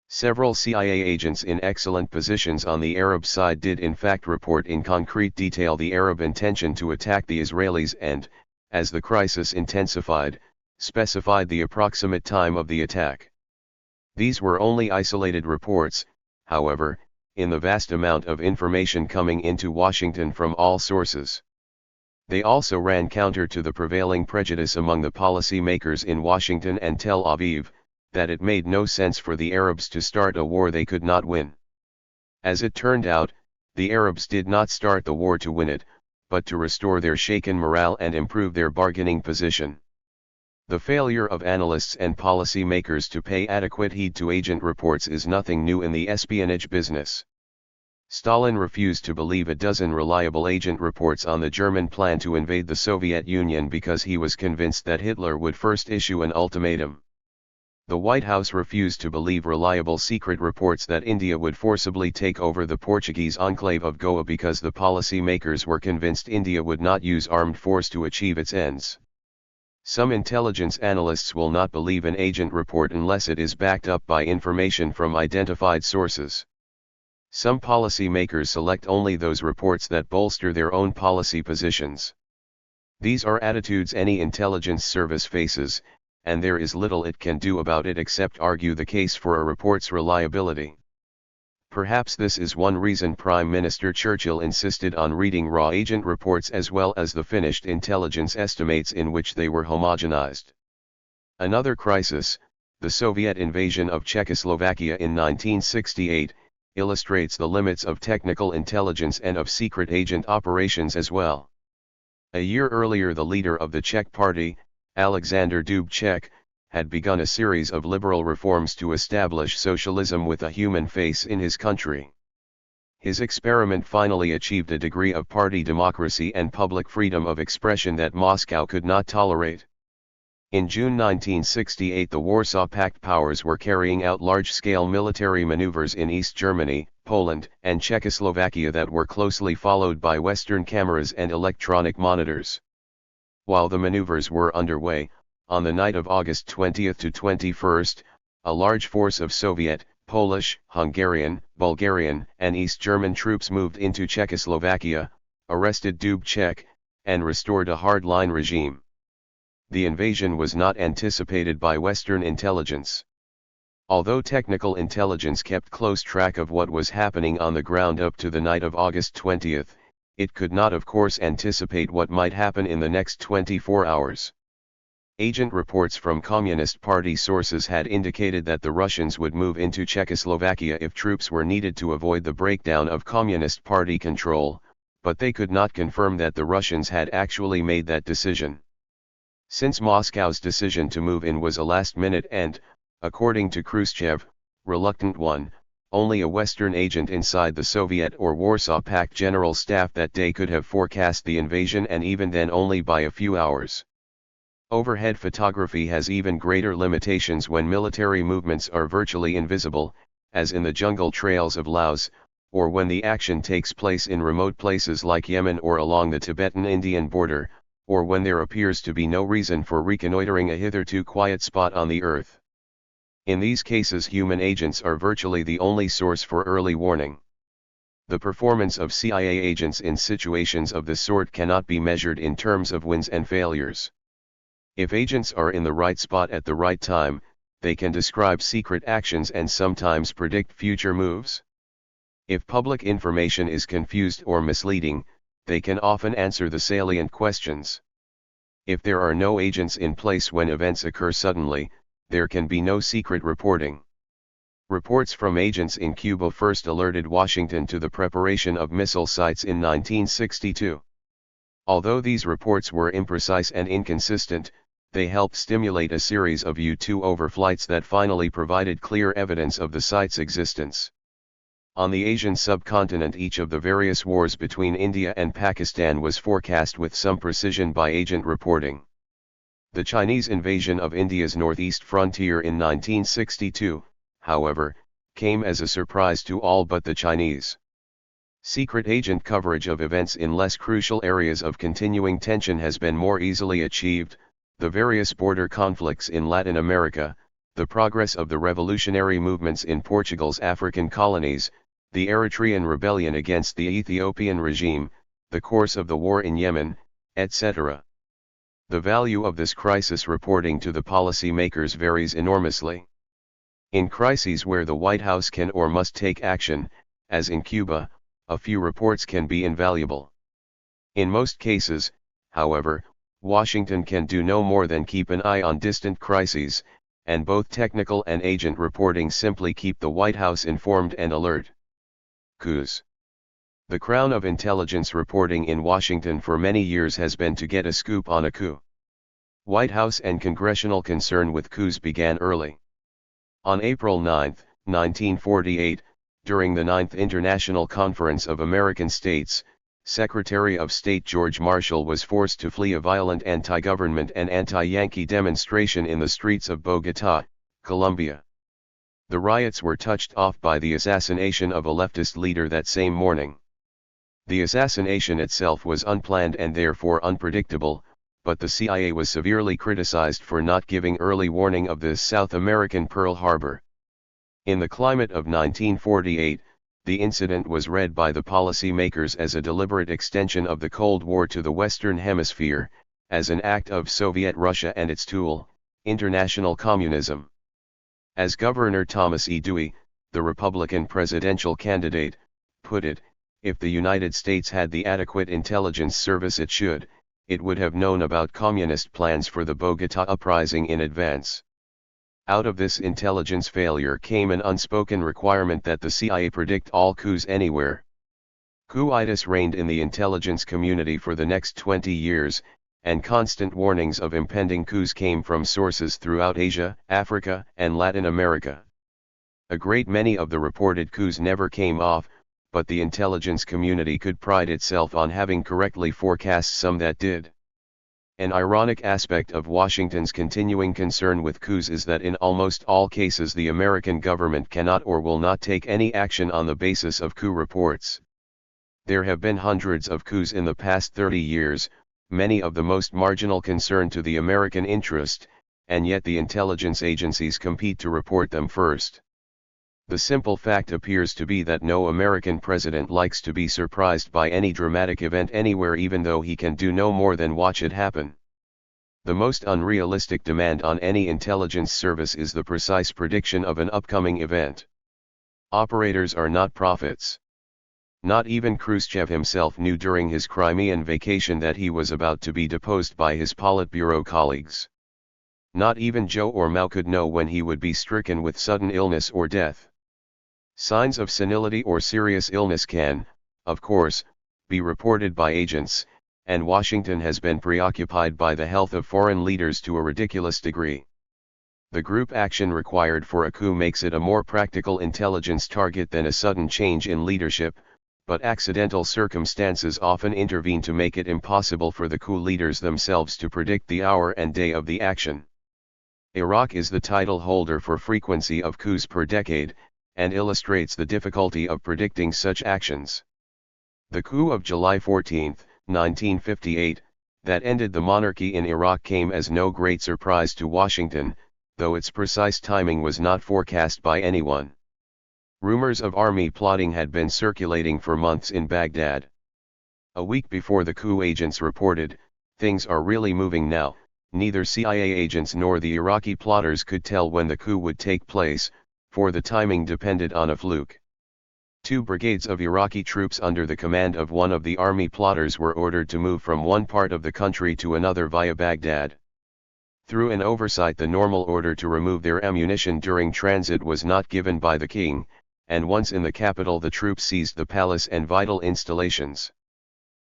Several CIA agents in excellent positions on the Arab side did in fact report in concrete detail the Arab intention to attack the Israelis and, as the crisis intensified, specified the approximate time of the attack. These were only isolated reports, however, in the vast amount of information coming into Washington from all sources. They also ran counter to the prevailing prejudice among the policy makers in Washington and Tel Aviv, that it made no sense for the Arabs to start a war they could not win. As it turned out, the Arabs did not start the war to win it, but to restore their shaken morale and improve their bargaining position. The failure of analysts and policy makers to pay adequate heed to agent reports is nothing new in the espionage business. Stalin refused to believe a dozen reliable agent reports on the German plan to invade the Soviet Union because he was convinced that Hitler would first issue an ultimatum. The White House refused to believe reliable secret reports that India would forcibly take over the Portuguese enclave of Goa because the policy makers were convinced India would not use armed force to achieve its ends. Some intelligence analysts will not believe an agent report unless it is backed up by information from identified sources. Some policy makers select only those reports that bolster their own policy positions. These are attitudes any intelligence service faces, and there is little it can do about it except argue the case for a report's reliability. Perhaps this is one reason Prime Minister Churchill insisted on reading raw agent reports as well as the finished intelligence estimates in which they were homogenized. Another crisis, the Soviet invasion of Czechoslovakia in 1968, illustrates the limits of technical intelligence and of secret agent operations as well. A year earlier, the leader of the Czech Party, Alexander Dubček, had begun a series of liberal reforms to establish socialism with a human face in his country. His experiment finally achieved a degree of party democracy and public freedom of expression that Moscow could not tolerate. In June 1968, the Warsaw Pact powers were carrying out large-scale military maneuvers in East Germany, Poland, and Czechoslovakia that were closely followed by Western cameras and electronic monitors. While the maneuvers were underway, on the night of August 20 to 21, a large force of Soviet, Polish, Hungarian, Bulgarian, and East German troops moved into Czechoslovakia, arrested Dubček, and restored a hard-line regime. The invasion was not anticipated by Western intelligence. Although technical intelligence kept close track of what was happening on the ground up to the night of August 20, it could not of course anticipate what might happen in the next 24 hours. Agent reports from Communist Party sources had indicated that the Russians would move into Czechoslovakia if troops were needed to avoid the breakdown of Communist Party control, but they could not confirm that the Russians had actually made that decision. Since Moscow's decision to move in was a last-minute and, according to Khrushchev, reluctant one, only a Western agent inside the Soviet or Warsaw Pact General Staff that day could have forecast the invasion, and even then only by a few hours. Overhead photography has even greater limitations when military movements are virtually invisible, as in the jungle trails of Laos, or when the action takes place in remote places like Yemen or along the Tibetan-Indian border, or when there appears to be no reason for reconnoitering a hitherto quiet spot on the earth. In these cases, human agents are virtually the only source for early warning. The performance of CIA agents in situations of this sort cannot be measured in terms of wins and failures. If agents are in the right spot at the right time, they can describe secret actions and sometimes predict future moves. If public information is confused or misleading, they can often answer the salient questions. If there are no agents in place when events occur suddenly, there can be no secret reporting. Reports from agents in Cuba first alerted Washington to the preparation of missile sites in 1962. Although these reports were imprecise and inconsistent, they helped stimulate a series of U-2 overflights that finally provided clear evidence of the site's existence. On the Asian subcontinent, each of the various wars between India and Pakistan was forecast with some precision by agent reporting. The Chinese invasion of India's northeast frontier in 1962, however, came as a surprise to all but the Chinese. Secret agent coverage of events in less crucial areas of continuing tension has been more easily achieved: the various border conflicts in Latin America, the progress of the revolutionary movements in Portugal's African colonies, the Eritrean rebellion against the Ethiopian regime, the course of the war in Yemen, etc. The value of this crisis reporting to the policy makers varies enormously. In crises where the White House can or must take action, as in Cuba, a few reports can be invaluable. In most cases, however, Washington can do no more than keep an eye on distant crises, and both technical and agent reporting simply keep the White House informed and alert. Coups. The crown of intelligence reporting in Washington for many years has been to get a scoop on a coup. White House and congressional concern with coups began early. On April 9, 1948, during the 9th International Conference of American States, Secretary of State George Marshall was forced to flee a violent anti-government and anti-Yankee demonstration in the streets of Bogotá, Colombia. The riots were touched off by the assassination of a leftist leader that same morning. The assassination itself was unplanned and therefore unpredictable, but the CIA was severely criticized for not giving early warning of this South American Pearl Harbor. In the climate of 1948, the incident was read by the policy makers as a deliberate extension of the Cold War to the Western Hemisphere, as an act of Soviet Russia and its tool, international communism. As Governor Thomas E. Dewey, the Republican presidential candidate, put it, if the United States had the adequate intelligence service it should, it would have known about communist plans for the Bogotá uprising in advance. Out of this intelligence failure came an unspoken requirement that the CIA predict all coups anywhere. Coup-itis reigned in the intelligence community for the next 20 years, and constant warnings of impending coups came from sources throughout Asia, Africa, and Latin America. A great many of the reported coups never came off, but the intelligence community could pride itself on having correctly forecast some that did. An ironic aspect of Washington's continuing concern with coups is that in almost all cases the American government cannot or will not take any action on the basis of coup reports. There have been hundreds of coups in the past 30 years, many of the most marginal concern to the American interest, and yet the intelligence agencies compete to report them first. The simple fact appears to be that no American president likes to be surprised by any dramatic event anywhere, even though he can do no more than watch it happen. The most unrealistic demand on any intelligence service is the precise prediction of an upcoming event. Operators are not prophets. Not even Khrushchev himself knew during his Crimean vacation that he was about to be deposed by his Politburo colleagues. Not even Joe or Mao could know when he would be stricken with sudden illness or death. Signs of senility or serious illness can, of course, be reported by agents, and Washington has been preoccupied by the health of foreign leaders to a ridiculous degree. The group action required for a coup makes it a more practical intelligence target than a sudden change in leadership, but accidental circumstances often intervene to make it impossible for the coup leaders themselves to predict the hour and day of the action. Iraq is the title holder for frequency of coups per decade, and illustrates the difficulty of predicting such actions. The coup of July 14, 1958, that ended the monarchy in Iraq came as no great surprise to Washington, though its precise timing was not forecast by anyone. Rumors of army plotting had been circulating for months in Baghdad. A week before the coup agents reported, "Things are really moving now," neither CIA agents nor the Iraqi plotters could tell when the coup would take place, for the timing depended on a fluke. 2 brigades of Iraqi troops under the command of one of the army plotters were ordered to move from one part of the country to another via Baghdad. Through an oversight, the normal order to remove their ammunition during transit was not given by the king, and once in the capital the troops seized the palace and vital installations.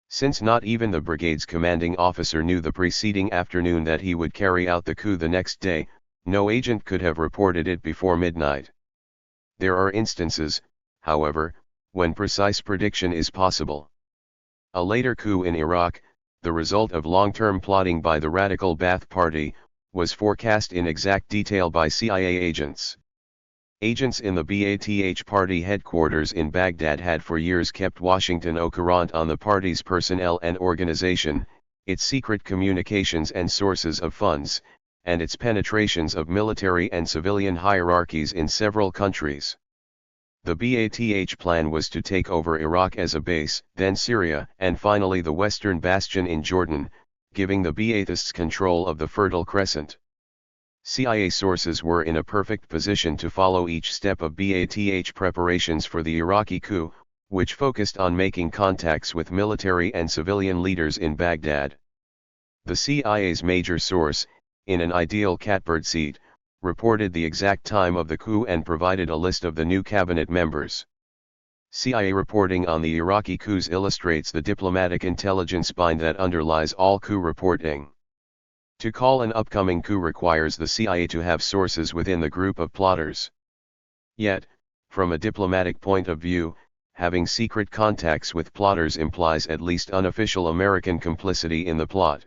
Since not even the brigade's commanding officer knew the preceding afternoon that he would carry out the coup the next day, no agent could have reported it before midnight. There are instances, however, when precise prediction is possible. A later coup in Iraq, the result of long-term plotting by the radical Ba'ath Party, was forecast in exact detail by CIA agents. Agents in the Ba'ath Party headquarters in Baghdad had for years kept Washington au courant on the party's personnel and organization, its secret communications and sources of funds, and its penetrations of military and civilian hierarchies in several countries. The BATH plan was to take over Iraq as a base, then Syria, and finally the Western Bastion in Jordan, giving the Ba'athists control of the Fertile Crescent. CIA sources were in a perfect position to follow each step of BATH preparations for the Iraqi coup, which focused on making contacts with military and civilian leaders in Baghdad. The CIA's major source, in an ideal catbird seat, reported the exact time of the coup and provided a list of the new cabinet members. CIA reporting on the Iraqi coups illustrates the diplomatic intelligence bind that underlies all coup reporting. To call an upcoming coup requires the CIA to have sources within the group of plotters. Yet, from a diplomatic point of view, having secret contacts with plotters implies at least unofficial American complicity in the plot.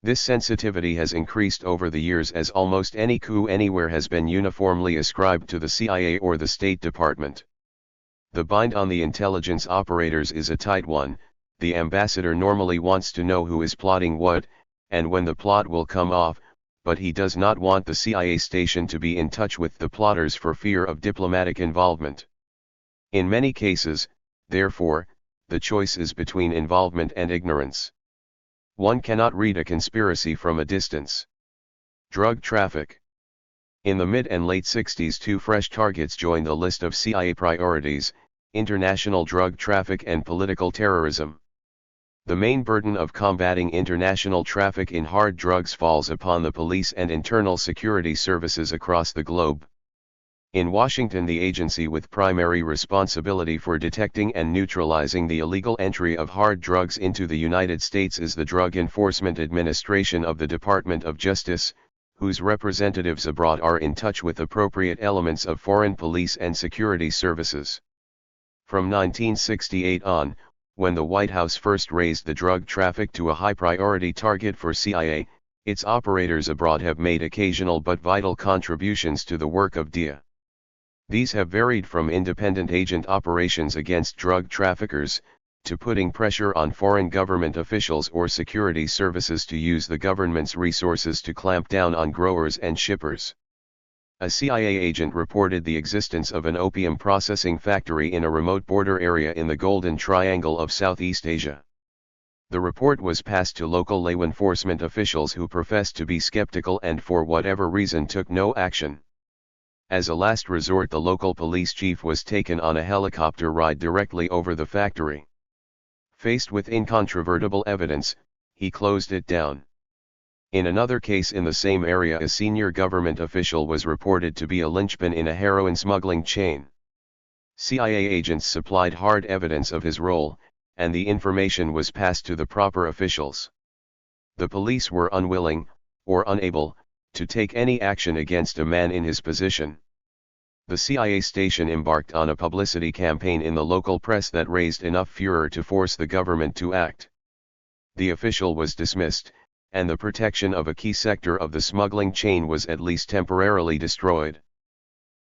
This sensitivity has increased over the years as almost any coup anywhere has been uniformly ascribed to the CIA or the State Department. The bind on the intelligence operators is a tight one. The ambassador normally wants to know who is plotting what, and when the plot will come off, but he does not want the CIA station to be in touch with the plotters for fear of diplomatic involvement. In many cases, therefore, the choice is between involvement and ignorance. One cannot read a conspiracy from a distance. Drug traffic. In the mid and late 60s, two fresh targets joined the list of CIA priorities: international drug traffic and political terrorism. The main burden of combating international traffic in hard drugs falls upon the police and internal security services across the globe. In Washington, the agency with primary responsibility for detecting and neutralizing the illegal entry of hard drugs into the United States is the Drug Enforcement Administration of the Department of Justice, whose representatives abroad are in touch with appropriate elements of foreign police and security services. From 1968 on, when the White House first raised the drug traffic to a high-priority target for CIA, its operators abroad have made occasional but vital contributions to the work of DIA. These have varied from independent agent operations against drug traffickers, to putting pressure on foreign government officials or security services to use the government's resources to clamp down on growers and shippers. A CIA agent reported the existence of an opium processing factory in a remote border area in the Golden Triangle of Southeast Asia. The report was passed to local law enforcement officials who professed to be skeptical and for whatever reason took no action. As a last resort, the local police chief was taken on a helicopter ride directly over the factory. Faced with incontrovertible evidence, he closed it down. In another case in the same area, a senior government official was reported to be a linchpin in a heroin smuggling chain. CIA agents supplied hard evidence of his role, and the information was passed to the proper officials. The police were unwilling, or unable, to take any action against a man in his position. The CIA station embarked on a publicity campaign in the local press that raised enough furor to force the government to act. The official was dismissed, and the protection of a key sector of the smuggling chain was at least temporarily destroyed.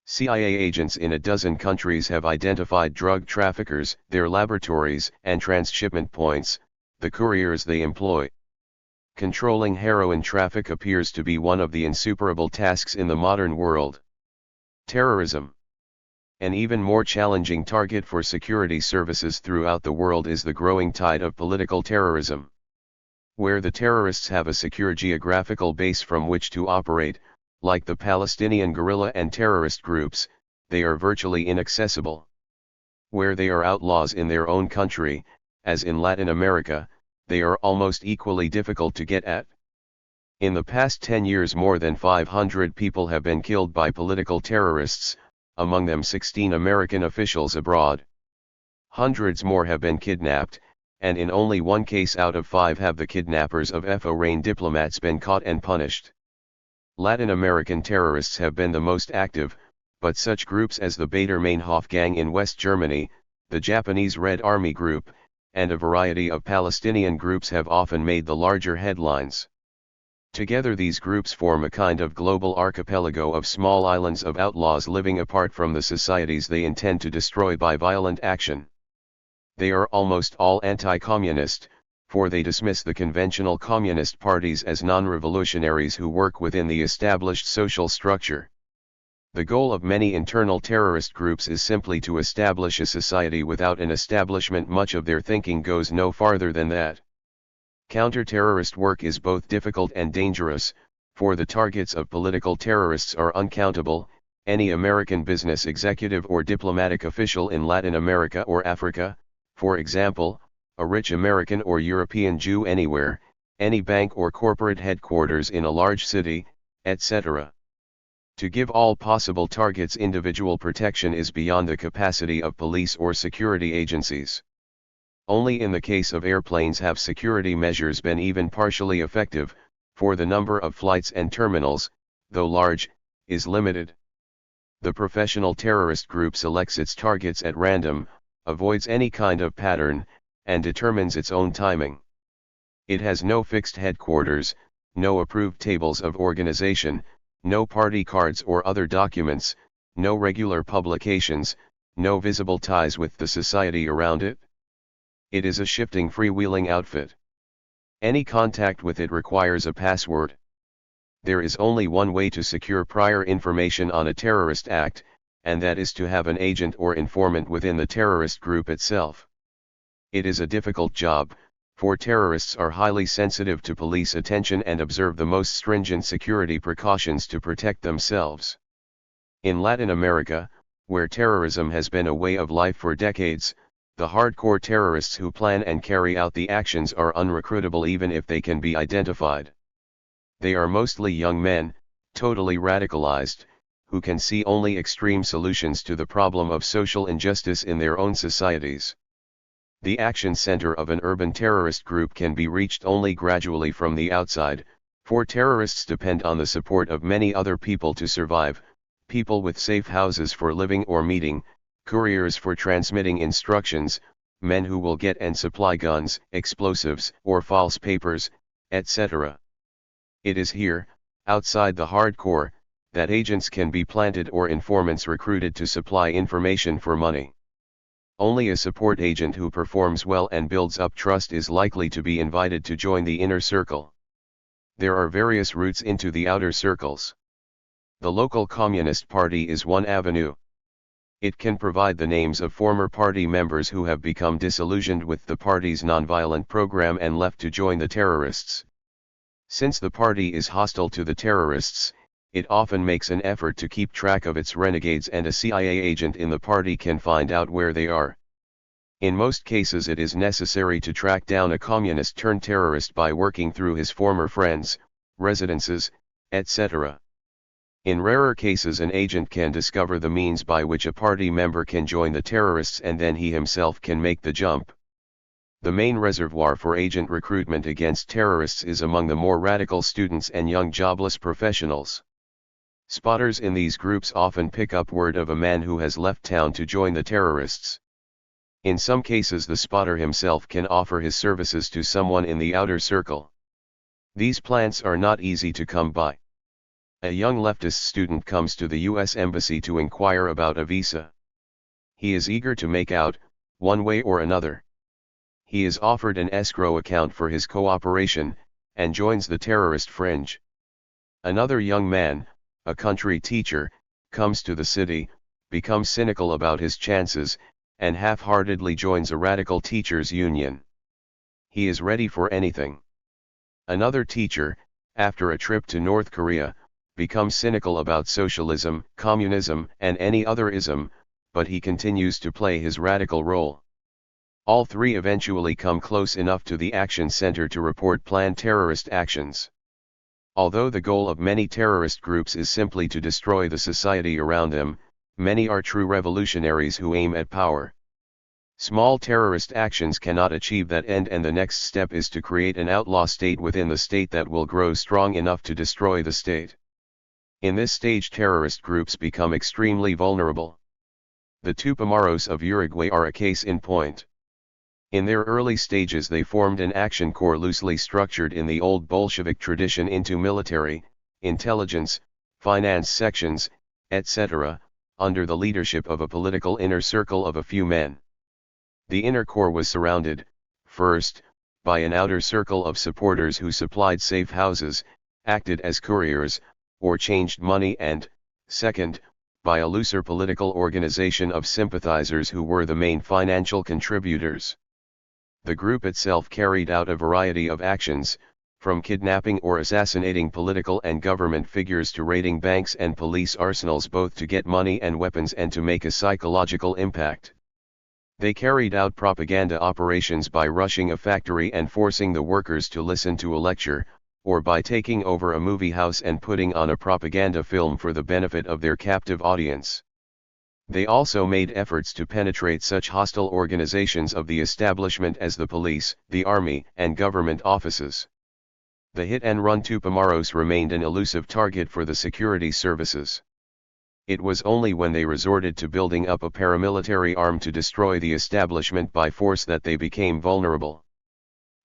CIA agents in a dozen countries have identified drug traffickers, their laboratories and transshipment points, the couriers they employ. Controlling heroin traffic appears to be one of the insuperable tasks in the modern world. Terrorism. An even more challenging target for security services throughout the world is the growing tide of political terrorism. Where the terrorists have a secure geographical base from which to operate, like the Palestinian guerrilla and terrorist groups, they are virtually inaccessible. Where they are outlaws in their own country, as in Latin America, they are almost equally difficult to get at. In the past 10 years, more than 500 people have been killed by political terrorists, among them 16 American officials abroad. Hundreds more have been kidnapped, and in only one case out of 5 have the kidnappers of foreign diplomats been caught and punished. Latin American terrorists have been the most active, but such groups as the Baader-Meinhof gang in West Germany, the Japanese Red Army Group, and a variety of Palestinian groups have often made the larger headlines. Together these groups form a kind of global archipelago of small islands of outlaws living apart from the societies they intend to destroy by violent action. They are almost all anti-communist, for they dismiss the conventional communist parties as non-revolutionaries who work within the established social structure. The goal of many internal terrorist groups is simply to establish a society without an establishment. Much of their thinking goes no farther than that. Counter-terrorist work is both difficult and dangerous, for the targets of political terrorists are uncountable. Any American business executive or diplomatic official in Latin America or Africa, for example, a rich American or European Jew anywhere, any bank or corporate headquarters in a large city, etc. To give all possible targets individual protection is beyond the capacity of police or security agencies. Only in the case of airplanes have security measures been even partially effective, for the number of flights and terminals, though large, is limited. The professional terrorist group selects its targets at random, avoids any kind of pattern, and determines its own timing. It has no fixed headquarters, no approved tables of organization, no party cards or other documents, no regular publications, no visible ties with the society around it. It is a shifting freewheeling outfit. Any contact with it requires a password. There is only one way to secure prior information on a terrorist act, and that is to have an agent or informant within the terrorist group itself. It is a difficult job, for terrorists are highly sensitive to police attention and observe the most stringent security precautions to protect themselves. In Latin America, where terrorism has been a way of life for decades, the hardcore terrorists who plan and carry out the actions are unrecruitable even if they can be identified. They are mostly young men, totally radicalized, who can see only extreme solutions to the problem of social injustice in their own societies. The action center of an urban terrorist group can be reached only gradually from the outside, for terrorists depend on the support of many other people to survive, people with safe houses for living or meeting, couriers for transmitting instructions, men who will get and supply guns, explosives, or false papers, etc. It is here, outside the hardcore, that agents can be planted or informants recruited to supply information for money. Only a support agent who performs well and builds up trust is likely to be invited to join the inner circle. There are various routes into the outer circles. The local Communist Party is one avenue. It can provide the names of former party members who have become disillusioned with the party's nonviolent program and left to join the terrorists. Since the party is hostile to the terrorists, it often makes an effort to keep track of its renegades, and a CIA agent in the party can find out where they are. In most cases it is necessary to track down a communist-turned-terrorist by working through his former friends, residences, etc. In rarer cases an agent can discover the means by which a party member can join the terrorists, and then he himself can make the jump. The main reservoir for agent recruitment against terrorists is among the more radical students and young jobless professionals. Spotters in these groups often pick up word of a man who has left town to join the terrorists. In some cases the spotter himself can offer his services to someone in the outer circle. These plants are not easy to come by. A young leftist student comes to the U.S. Embassy to inquire about a visa. He is eager to make out, one way or another. He is offered an escrow account for his cooperation, and joins the terrorist fringe. Another young man, a country teacher, comes to the city, becomes cynical about his chances, and half-heartedly joins a radical teachers' union. He is ready for anything. Another teacher, after a trip to North Korea, becomes cynical about socialism, communism, and any other ism, but he continues to play his radical role. All three eventually come close enough to the action center to report planned terrorist actions. Although the goal of many terrorist groups is simply to destroy the society around them, many are true revolutionaries who aim at power. Small terrorist actions cannot achieve that end, and the next step is to create an outlaw state within the state that will grow strong enough to destroy the state. In this stage terrorist groups become extremely vulnerable. The Tupamaros of Uruguay are a case in point. In their early stages they formed an action corps loosely structured in the old Bolshevik tradition into military, intelligence, finance sections, etc., under the leadership of a political inner circle of a few men. The inner corps was surrounded, first, by an outer circle of supporters who supplied safe houses, acted as couriers, or changed money, and, second, by a looser political organization of sympathizers who were the main financial contributors. The group itself carried out a variety of actions, from kidnapping or assassinating political and government figures to raiding banks and police arsenals, both to get money and weapons and to make a psychological impact. They carried out propaganda operations by rushing a factory and forcing the workers to listen to a lecture, or by taking over a movie house and putting on a propaganda film for the benefit of their captive audience. They also made efforts to penetrate such hostile organizations of the establishment as the police, the army, and government offices. The hit-and-run Tupamaros remained an elusive target for the security services. It was only when they resorted to building up a paramilitary arm to destroy the establishment by force that they became vulnerable.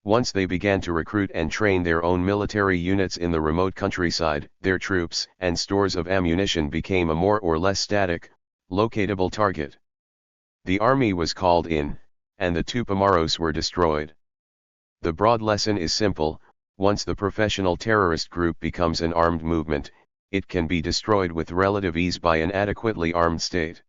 Once they began to recruit and train their own military units in the remote countryside, their troops and stores of ammunition became a more or less static, locatable target. The army was called in, and the Tupamaros were destroyed. The broad lesson is simple: once the professional terrorist group becomes an armed movement, it can be destroyed with relative ease by an adequately armed state.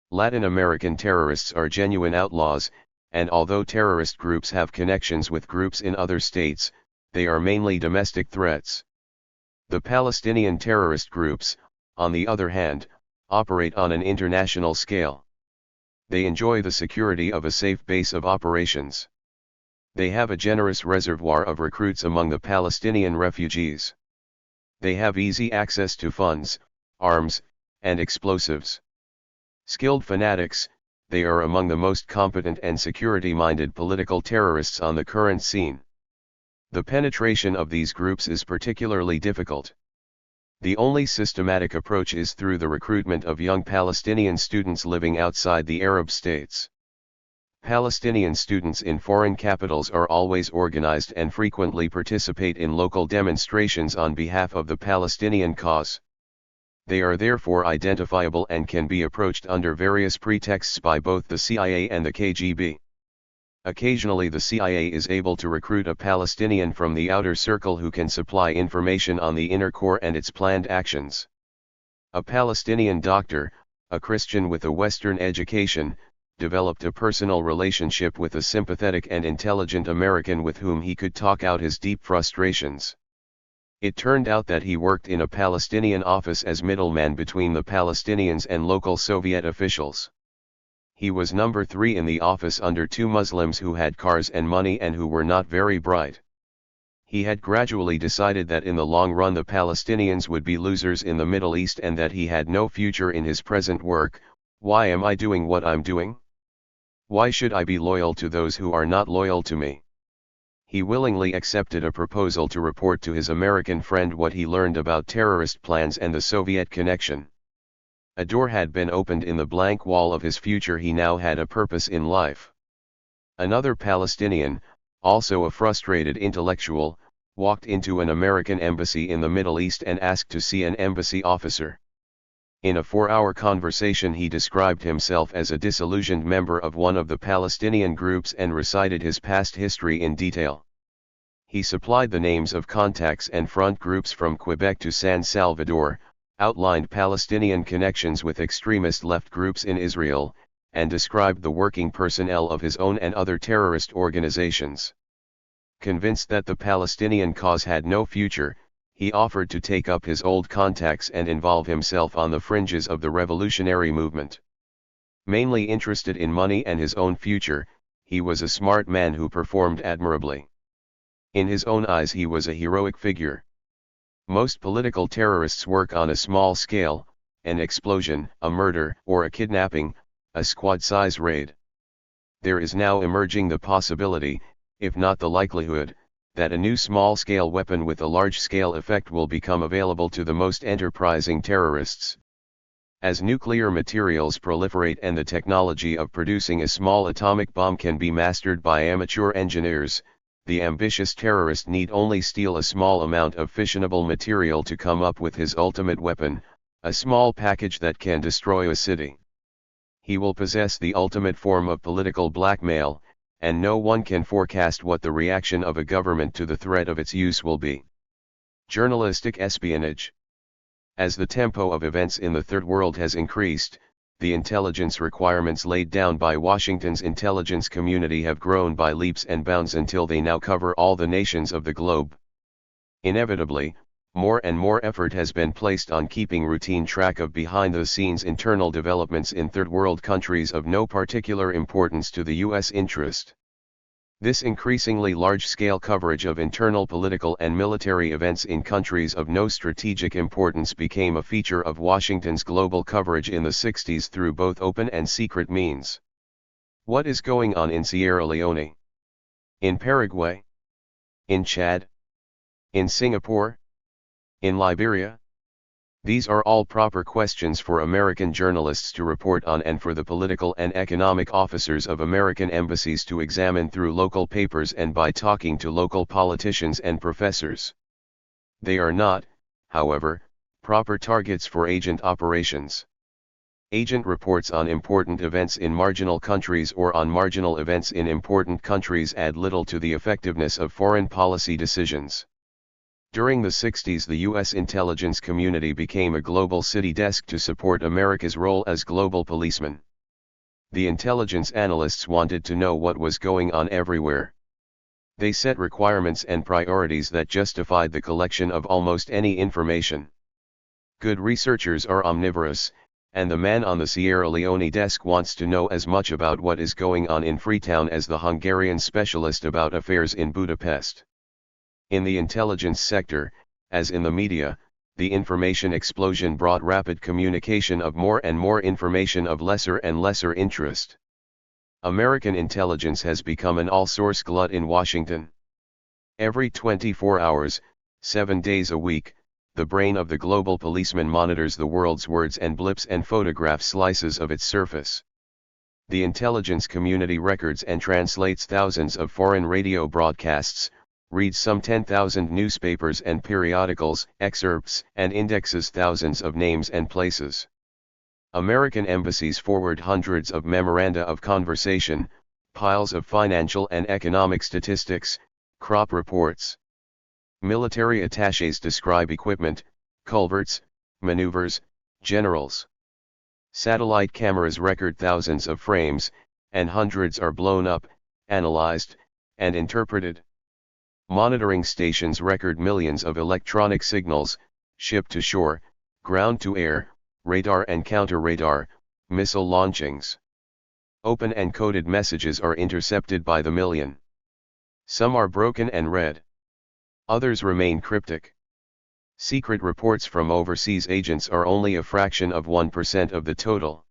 Latin American terrorists are genuine outlaws, and although terrorist groups have connections with groups in other states, they are mainly domestic threats. The Palestinian terrorist groups, on the other hand, operate on an international scale. They enjoy the security of a safe base of operations. They have a generous reservoir of recruits among the Palestinian refugees. They have easy access to funds, arms, and explosives. Skilled fanatics, they are among the most competent and security-minded political terrorists on the current scene. The penetration of these groups is particularly difficult. The only systematic approach is through the recruitment of young Palestinian students living outside the Arab states. Palestinian students in foreign capitals are always organized and frequently participate in local demonstrations on behalf of the Palestinian cause. They are therefore identifiable and can be approached under various pretexts by both the CIA and the KGB. Occasionally the CIA is able to recruit a Palestinian from the outer circle who can supply information on the inner core and its planned actions. A Palestinian doctor, a Christian with a Western education, developed a personal relationship with a sympathetic and intelligent American with whom he could talk out his deep frustrations. It turned out that he worked in a Palestinian office as middleman between the Palestinians and local Soviet officials. He was number 3 in the office under 2 Muslims who had cars and money and who were not very bright. He had gradually decided that in the long run the Palestinians would be losers in the Middle East and that he had no future in his present work. Why am I doing what I'm doing? Why should I be loyal to those who are not loyal to me? He willingly accepted a proposal to report to his American friend what he learned about terrorist plans and the Soviet connection. A door had been opened in the blank wall of his future. He now had a purpose in life. Another Palestinian, also a frustrated intellectual, walked into an American embassy in the Middle East and asked to see an embassy officer. In a 4-hour conversation he described himself as a disillusioned member of one of the Palestinian groups and recited his past history in detail. He supplied the names of contacts and front groups from Quebec to San Salvador, outlined Palestinian connections with extremist left groups in Israel, and described the working personnel of his own and other terrorist organizations. Convinced that the Palestinian cause had no future, he offered to take up his old contacts and involve himself on the fringes of the revolutionary movement. Mainly interested in money and his own future, he was a smart man who performed admirably. In his own eyes he was a heroic figure. Most political terrorists work on a small scale: an explosion, a murder, or a kidnapping, a squad-size raid. There is now emerging the possibility, if not the likelihood, that a new small-scale weapon with a large-scale effect will become available to the most enterprising terrorists. As nuclear materials proliferate and the technology of producing a small atomic bomb can be mastered by amateur engineers, the ambitious terrorist need only steal a small amount of fissionable material to come up with his ultimate weapon, a small package that can destroy a city. He will possess the ultimate form of political blackmail, and no one can forecast what the reaction of a government to the threat of its use will be. Journalistic espionage. As the tempo of events in the Third World has increased, the intelligence requirements laid down by Washington's intelligence community have grown by leaps and bounds until they now cover all the nations of the globe. Inevitably, more and more effort has been placed on keeping routine track of behind-the-scenes internal developments in Third World countries of no particular importance to the U.S. interest. This increasingly large-scale coverage of internal political and military events in countries of no strategic importance became a feature of Washington's global coverage in the 60s through both open and secret means. What is going on in Sierra Leone? In Paraguay? In Chad? In Singapore? In Liberia? These are all proper questions for American journalists to report on and for the political and economic officers of American embassies to examine through local papers and by talking to local politicians and professors. They are not, however, proper targets for agent operations. Agent reports on important events in marginal countries or on marginal events in important countries add little to the effectiveness of foreign policy decisions. During the 60s, the U.S. intelligence community became a global city desk to support America's role as global policeman. The intelligence analysts wanted to know what was going on everywhere. They set requirements and priorities that justified the collection of almost any information. Good researchers are omnivorous, and the man on the Sierra Leone desk wants to know as much about what is going on in Freetown as the Hungarian specialist about affairs in Budapest. In the intelligence sector, as in the media, the information explosion brought rapid communication of more and more information of lesser and lesser interest. American intelligence has become an all-source glut in Washington. Every 24 hours, 7 days a week, the brain of the global policeman monitors the world's words and blips and photographs slices of its surface. The intelligence community records and translates thousands of foreign radio broadcasts, reads some 10,000 newspapers and periodicals, excerpts and indexes thousands of names and places. American embassies forward hundreds of memoranda of conversation, piles of financial and economic statistics, crop reports. Military attachés describe equipment, culverts, maneuvers, generals. Satellite cameras record thousands of frames, and hundreds are blown up, analyzed, and interpreted. Monitoring stations record millions of electronic signals, ship to shore, ground to air, radar and counter-radar, missile launchings. Open and coded messages are intercepted by the million. Some are broken and read. Others remain cryptic. Secret reports from overseas agents are only a fraction of 1% of the total.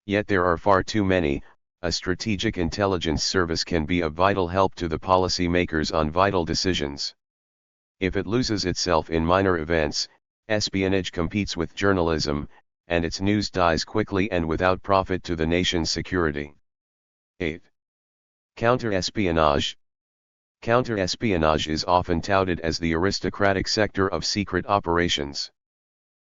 Yet there are far too many. A strategic intelligence service can be of vital help to the policy makers on vital decisions. If it loses itself in minor events, espionage competes with journalism, and its news dies quickly and without profit to the nation's security. 8. Counterespionage. Counterespionage is often touted as the aristocratic sector of secret operations.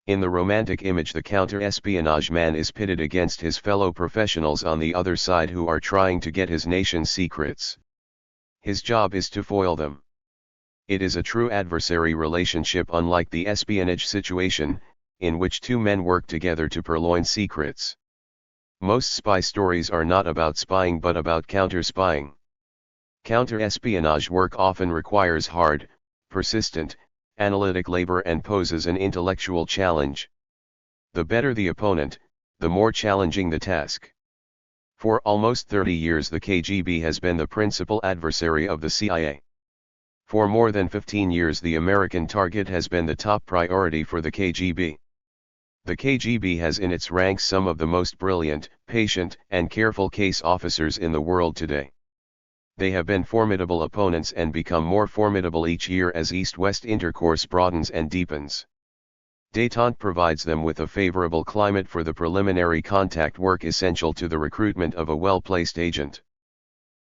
In the romantic image, the counter-espionage man is pitted against his fellow professionals on the other side who are trying to get his nation's secrets. His job is to foil them. It is a true adversary relationship, unlike the espionage situation, in which two men work together to purloin secrets. Most spy stories are not about spying but about counter-spying. Counter-espionage work often requires hard, persistent, analytic labor and poses an intellectual challenge. The better the opponent, the more challenging the task. For almost 30 years the KGB has been the principal adversary of the CIA. For more than 15 years the American target has been the top priority for the KGB. The KGB has in its ranks some of the most brilliant, patient, and careful case officers in the world today. They have been formidable opponents and become more formidable each year as East-West intercourse broadens and deepens. Détente provides them with a favorable climate for the preliminary contact work essential to the recruitment of a well-placed agent.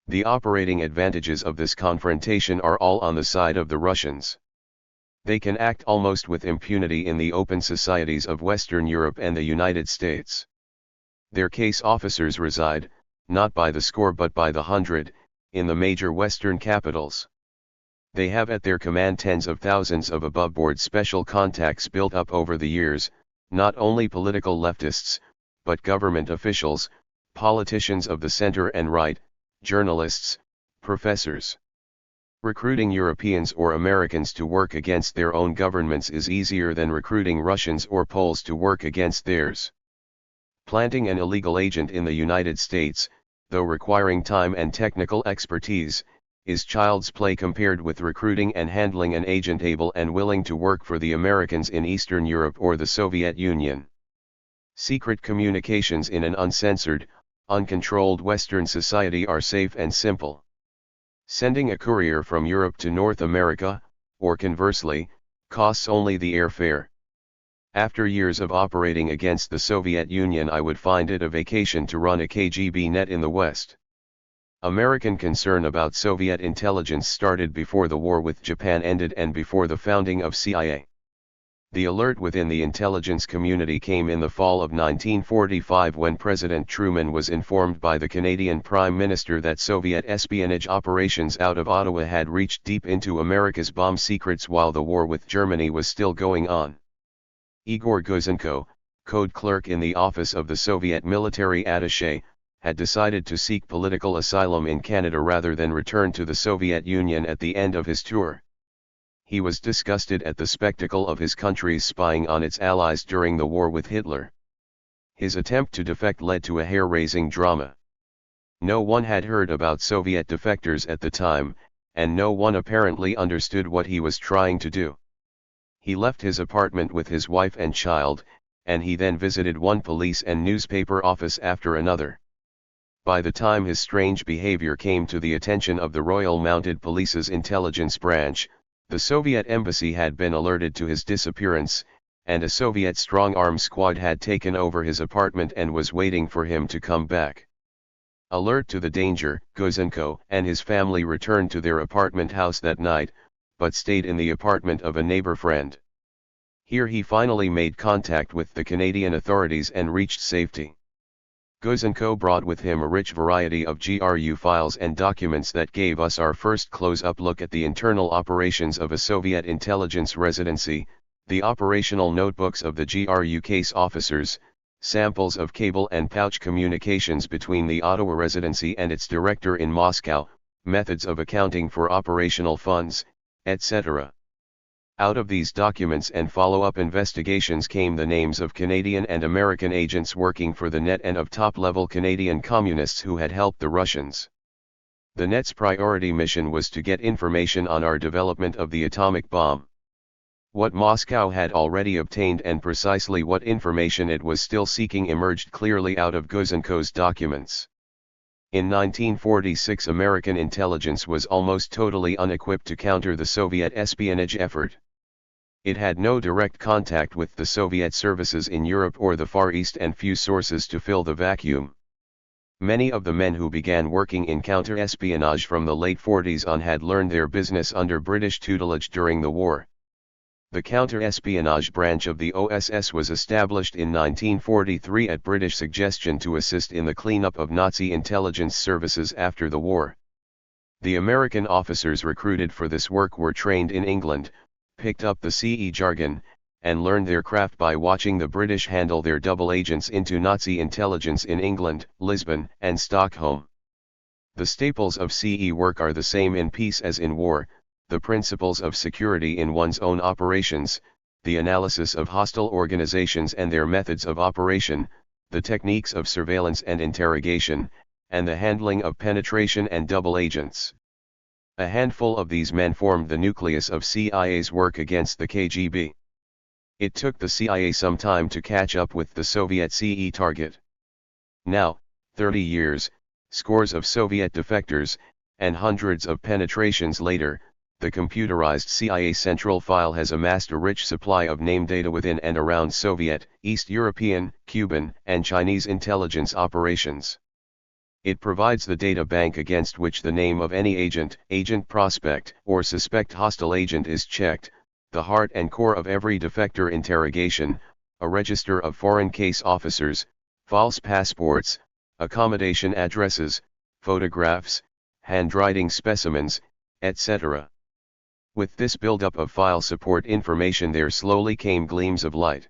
The operating advantages of this confrontation are all on the side of the Russians. They can act almost with impunity in the open societies of Western Europe and the United States. Their case officers reside, not by the score but by the hundred, in the major Western capitals. They have at their command tens of thousands of above-board special contacts built up over the years, not only political leftists, but government officials, politicians of the center and right, journalists, professors. Recruiting Europeans or Americans to work against their own governments is easier than recruiting Russians or Poles to work against theirs. Planting an illegal agent in the United States, though requiring time and technical expertise, is child's play compared with recruiting and handling an agent able and willing to work for the Americans in Eastern Europe or the Soviet Union. Secret communications in an uncensored, uncontrolled Western society are safe and simple. Sending a courier from Europe to North America, or conversely, costs only the airfare. After years of operating against the Soviet Union, I would find it a vacation to run a KGB net in the West. American concern about Soviet intelligence started before the war with Japan ended and before the founding of CIA. The alert within the intelligence community came in the fall of 1945 when President Truman was informed by the Canadian Prime Minister that Soviet espionage operations out of Ottawa had reached deep into America's bomb secrets while the war with Germany was still going on. Igor Guzenko, code clerk in the office of the Soviet military attaché, had decided to seek political asylum in Canada rather than return to the Soviet Union at the end of his tour. He was disgusted at the spectacle of his country's spying on its allies during the war with Hitler. His attempt to defect led to a hair-raising drama. No one had heard about Soviet defectors at the time, and no one apparently understood what he was trying to do. He left his apartment with his wife and child, and he then visited one police and newspaper office after another. By the time his strange behavior came to the attention of the Royal Mounted Police's intelligence branch, the Soviet embassy had been alerted to his disappearance, and a Soviet strong-arm squad had taken over his apartment and was waiting for him to come back. Alert to the danger, Guzenko and his family returned to their apartment house that night, but stayed in the apartment of a neighbor friend. Here he finally made contact with the Canadian authorities and reached safety. Guzenko brought with him a rich variety of GRU files and documents that gave us our first close-up look at the internal operations of a Soviet intelligence residency, the operational notebooks of the GRU case officers, samples of cable and pouch communications between the Ottawa residency and its director in Moscow, methods of accounting for operational funds, etc. Out of these documents and follow-up investigations came the names of Canadian and American agents working for the net and of top-level Canadian communists who had helped the Russians. The net's priority mission was to get information on our development of the atomic bomb. What Moscow had already obtained and precisely what information it was still seeking emerged clearly out of Guzenko's documents. In 1946, American intelligence was almost totally unequipped to counter the Soviet espionage effort. It had no direct contact with the Soviet services in Europe or the Far East and few sources to fill the vacuum. Many of the men who began working in counterespionage from the late 40s on had learned their business under British tutelage during the war. The counterespionage branch of the OSS was established in 1943 at British suggestion to assist in the cleanup of Nazi intelligence services after the war. The American officers recruited for this work were trained in England, picked up the CE jargon, and learned their craft by watching the British handle their double agents into Nazi intelligence in England, Lisbon, and Stockholm. The staples of CE work are the same in peace as in war: the principles of security in one's own operations, the analysis of hostile organizations and their methods of operation, the techniques of surveillance and interrogation, and the handling of penetration and double agents. A handful of these men formed the nucleus of CIA's work against the KGB. It took the CIA some time to catch up with the Soviet CE target. Now, 30 years, scores of Soviet defectors, and hundreds of penetrations later, the computerized CIA central file has amassed a rich supply of name data within and around Soviet, East European, Cuban, and Chinese intelligence operations. It provides the data bank against which the name of any agent, agent prospect, or suspect hostile agent is checked, the heart and core of every defector interrogation, a register of foreign case officers, false passports, accommodation addresses, photographs, handwriting specimens, etc. With this buildup of file support information there slowly came gleams of light.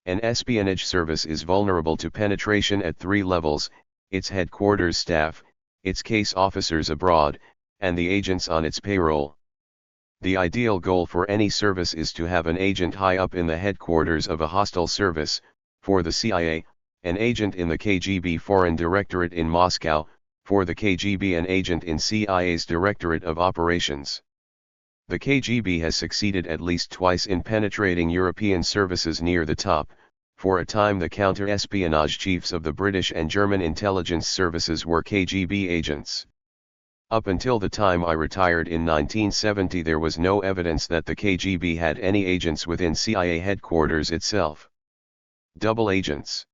An espionage service is vulnerable to penetration at 3 levels: its headquarters staff, its case officers abroad, and the agents on its payroll. The ideal goal for any service is to have an agent high up in the headquarters of a hostile service. For the CIA, an agent in the KGB Foreign Directorate in Moscow; for the KGB an agent in CIA's Directorate of Operations. The KGB has succeeded at least twice in penetrating European services near the top. For a time the counter-espionage chiefs of the British and German intelligence services were KGB agents. Up until the time I retired in 1970 there was no evidence that the KGB had any agents within CIA headquarters itself. Double agents.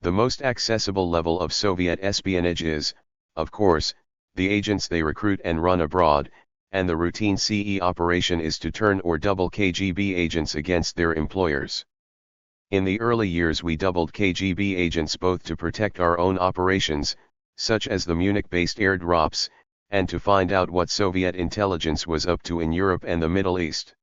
The most accessible level of Soviet espionage is, of course, the agents they recruit and run abroad, and the routine CE operation is to turn or double KGB agents against their employers. In the early years we doubled KGB agents both to protect our own operations, such as the Munich-based airdrops, and to find out what Soviet intelligence was up to in Europe and the Middle East.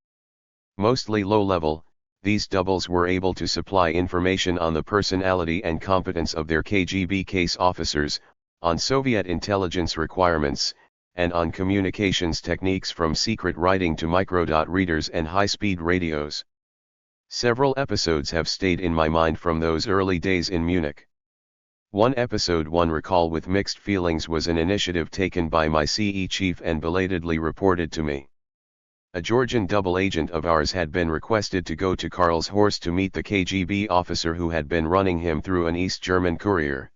Mostly low-level, these doubles were able to supply information on the personality and competence of their KGB case officers, on Soviet intelligence requirements, and on communications techniques from secret writing to microdot readers and high-speed radios. Several episodes have stayed in my mind from those early days in Munich. One episode one recall with mixed feelings was an initiative taken by my CE chief and belatedly reported to me. A Georgian double agent of ours had been requested to go to Karlshorst to meet the KGB officer who had been running him through an East German courier.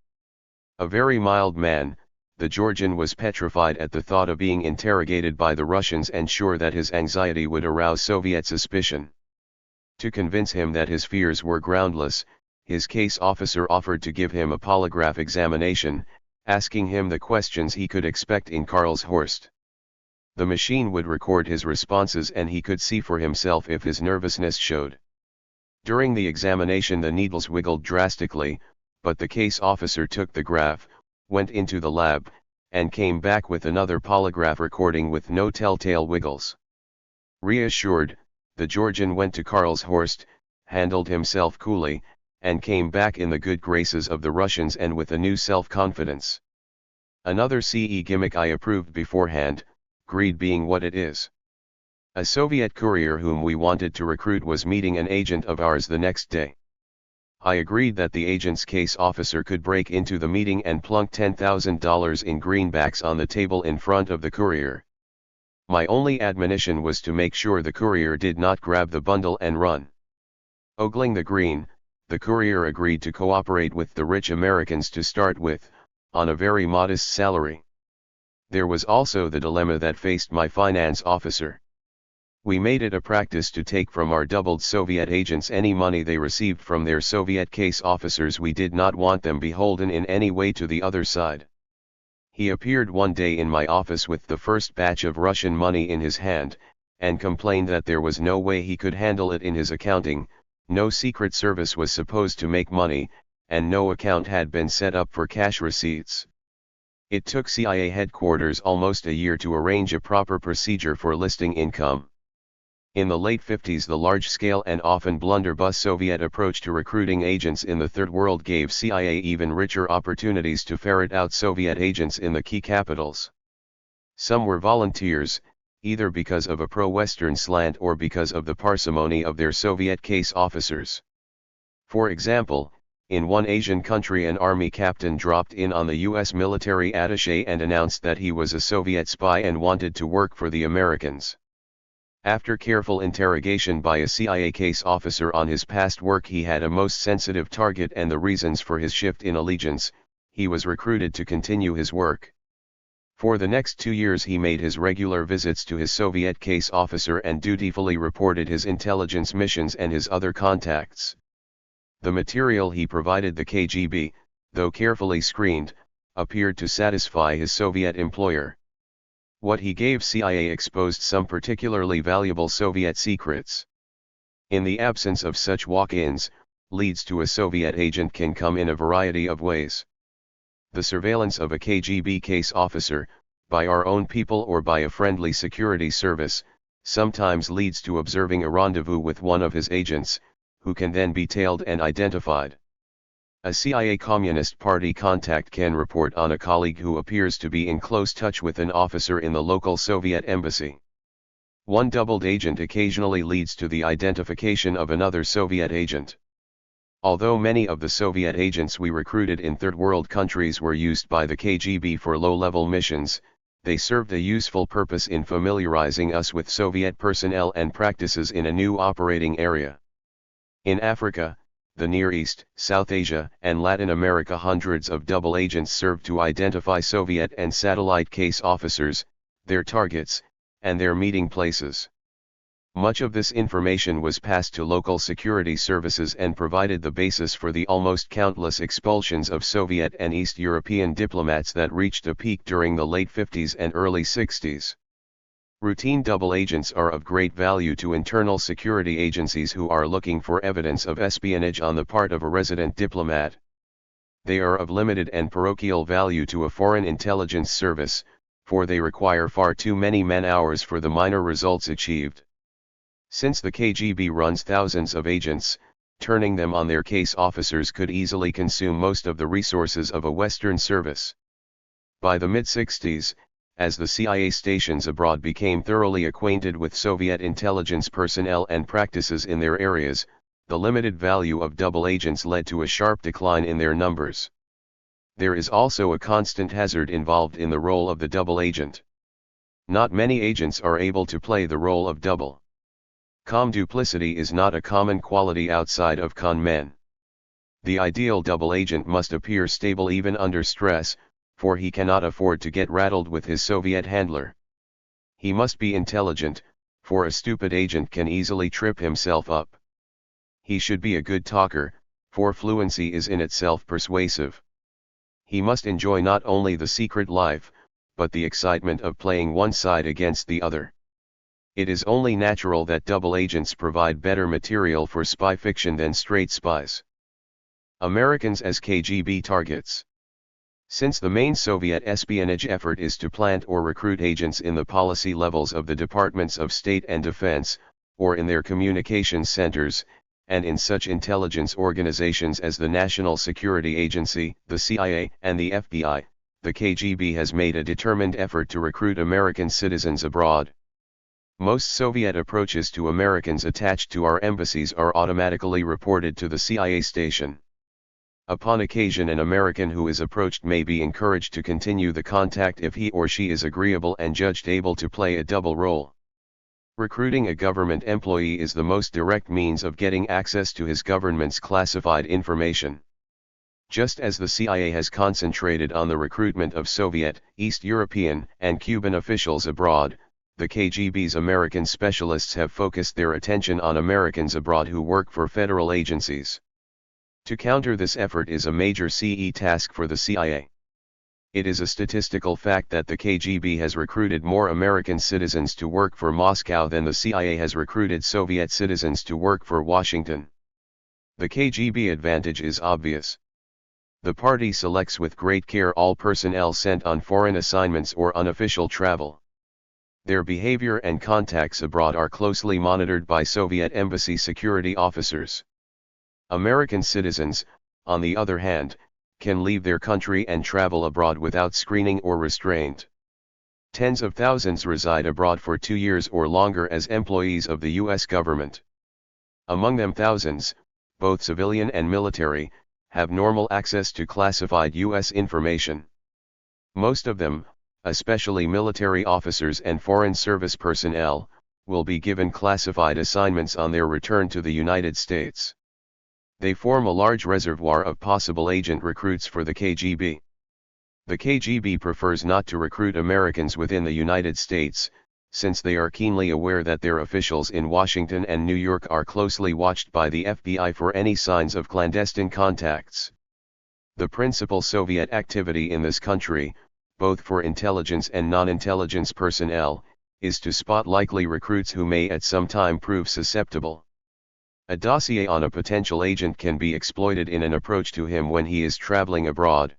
A very mild man, the Georgian was petrified at the thought of being interrogated by the Russians and sure that his anxiety would arouse Soviet suspicion. To convince him that his fears were groundless, his case officer offered to give him a polygraph examination, asking him the questions he could expect in Karlshorst. The machine would record his responses and he could see for himself if his nervousness showed. During the examination the needles wiggled drastically, but the case officer took the graph, went into the lab, and came back with another polygraph recording with no telltale wiggles. Reassured, the Georgian went to Karlshorst, handled himself coolly, and came back in the good graces of the Russians and with a new self-confidence. Another CE gimmick I approved beforehand, greed being what it is. A Soviet courier whom we wanted to recruit was meeting an agent of ours the next day. I agreed that the agent's case officer could break into the meeting and plunk $10,000 in greenbacks on the table in front of the courier. My only admonition was to make sure the courier did not grab the bundle and run. Ogling the green, the courier agreed to cooperate with the rich Americans to start with, on a very modest salary. There was also the dilemma that faced my finance officer. We made it a practice to take from our doubled Soviet agents any money they received from their Soviet case officers. We did not want them beholden in any way to the other side. He appeared one day in my office with the first batch of Russian money in his hand, and complained that there was no way he could handle it in his accounting. No secret service was supposed to make money, and no account had been set up for cash receipts. It took CIA headquarters almost a year to arrange a proper procedure for listing income. In the late 50s the large-scale and often blunderbuss Soviet approach to recruiting agents in the Third World gave CIA even richer opportunities to ferret out Soviet agents in the key capitals. Some were volunteers, either because of a pro-Western slant or because of the parsimony of their Soviet case officers. For example, in one Asian country an army captain dropped in on the U.S. military attaché and announced that he was a Soviet spy and wanted to work for the Americans. After careful interrogation by a CIA case officer on his past work, he had a most sensitive target and the reasons for his shift in allegiance. He was recruited to continue his work. For the next 2 years he made his regular visits to his Soviet case officer and dutifully reported his intelligence missions and his other contacts. The material he provided the KGB, though carefully screened, appeared to satisfy his Soviet employer. What he gave CIA exposed some particularly valuable Soviet secrets. In the absence of such walk-ins, leads to a Soviet agent can come in a variety of ways. The surveillance of a KGB case officer, by our own people or by a friendly security service, sometimes leads to observing a rendezvous with one of his agents, who can then be tailed and identified. A CIA Communist Party contact can report on a colleague who appears to be in close touch with an officer in the local Soviet embassy. One doubled agent occasionally leads to the identification of another Soviet agent. Although many of the Soviet agents we recruited in third world countries were used by the KGB for low-level missions, they served a useful purpose in familiarizing us with Soviet personnel and practices in a new operating area. In Africa, the Near East, South Asia, and Latin America, hundreds of double agents served to identify Soviet and satellite case officers, their targets, and their meeting places. Much of this information was passed to local security services and provided the basis for the almost countless expulsions of Soviet and East European diplomats that reached a peak during the late 50s and early 60s. Routine double agents are of great value to internal security agencies who are looking for evidence of espionage on the part of a resident diplomat. They are of limited and parochial value to a foreign intelligence service, for they require far too many man-hours for the minor results achieved. Since the KGB runs thousands of agents, turning them on their case officers could easily consume most of the resources of a Western service. By the mid-60s, as the CIA stations abroad became thoroughly acquainted with Soviet intelligence personnel and practices in their areas, the limited value of double agents led to a sharp decline in their numbers. There is also a constant hazard involved in the role of the double agent. Not many agents are able to play the role of double. Calm duplicity is not a common quality outside of con men. The ideal double agent must appear stable even under stress, for he cannot afford to get rattled with his Soviet handler. He must be intelligent, for a stupid agent can easily trip himself up. He should be a good talker, for fluency is in itself persuasive. He must enjoy not only the secret life, but the excitement of playing one side against the other. It is only natural that double agents provide better material for spy fiction than straight spies. Americans as KGB targets. Since the main Soviet espionage effort is to plant or recruit agents in the policy levels of the Departments of State and Defense, or in their communications centers, and in such intelligence organizations as the National Security Agency, the CIA, and the FBI, the KGB has made a determined effort to recruit American citizens abroad. Most Soviet approaches to Americans attached to our embassies are automatically reported to the CIA station. Upon occasion, an American who is approached may be encouraged to continue the contact if he or she is agreeable and judged able to play a double role. Recruiting a government employee is the most direct means of getting access to his government's classified information. Just as the CIA has concentrated on the recruitment of Soviet, East European, and Cuban officials abroad, the KGB's American specialists have focused their attention on Americans abroad who work for federal agencies. To counter this effort is a major CE task for the CIA. It is a statistical fact that the KGB has recruited more American citizens to work for Moscow than the CIA has recruited Soviet citizens to work for Washington. The KGB advantage is obvious. The party selects with great care all personnel sent on foreign assignments or unofficial travel. Their behavior and contacts abroad are closely monitored by Soviet embassy security officers. American citizens, on the other hand, can leave their country and travel abroad without screening or restraint. Tens of thousands reside abroad for 2 years or longer as employees of the U.S. government. Among them, thousands, both civilian and military, have normal access to classified U.S. information. Most of them, especially military officers and foreign service personnel, will be given classified assignments on their return to the United States. They form a large reservoir of possible agent recruits for the KGB. The KGB prefers not to recruit Americans within the United States, since they are keenly aware that their officials in Washington and New York are closely watched by the FBI for any signs of clandestine contacts. The principal Soviet activity in this country, both for intelligence and non-intelligence personnel, is to spot likely recruits who may at some time prove susceptible. A dossier on a potential agent can be exploited in an approach to him when he is traveling abroad.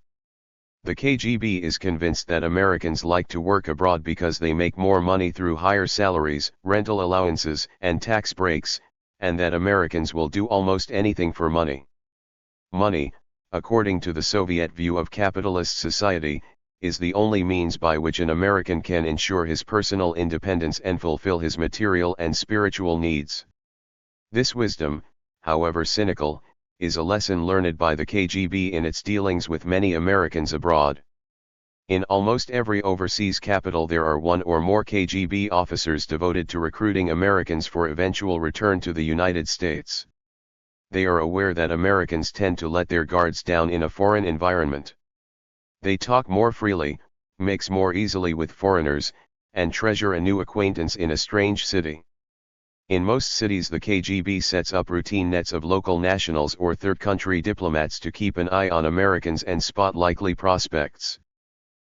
The KGB is convinced that Americans like to work abroad because they make more money through higher salaries, rental allowances, and tax breaks, and that Americans will do almost anything for money. Money, according to the Soviet view of capitalist society, is the only means by which an American can ensure his personal independence and fulfill his material and spiritual needs. This wisdom, however cynical, is a lesson learned by the KGB in its dealings with many Americans abroad. In almost every overseas capital there are one or more KGB officers devoted to recruiting Americans for eventual return to the United States. They are aware that Americans tend to let their guards down in a foreign environment. They talk more freely, mix more easily with foreigners, and treasure a new acquaintance in a strange city. In most cities the KGB sets up routine nets of local nationals or third country diplomats to keep an eye on Americans and spot likely prospects.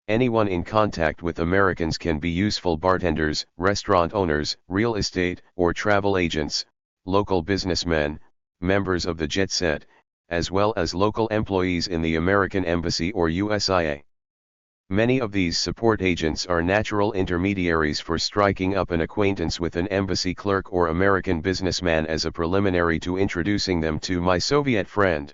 Anyone in contact with Americans can be useful bartenders, restaurant owners, real estate or travel agents, local businessmen, members of the jet set, as well as local employees in the American Embassy or USIA. Many of these support agents are natural intermediaries for striking up an acquaintance with an embassy clerk or American businessman as a preliminary to introducing them to my Soviet friend.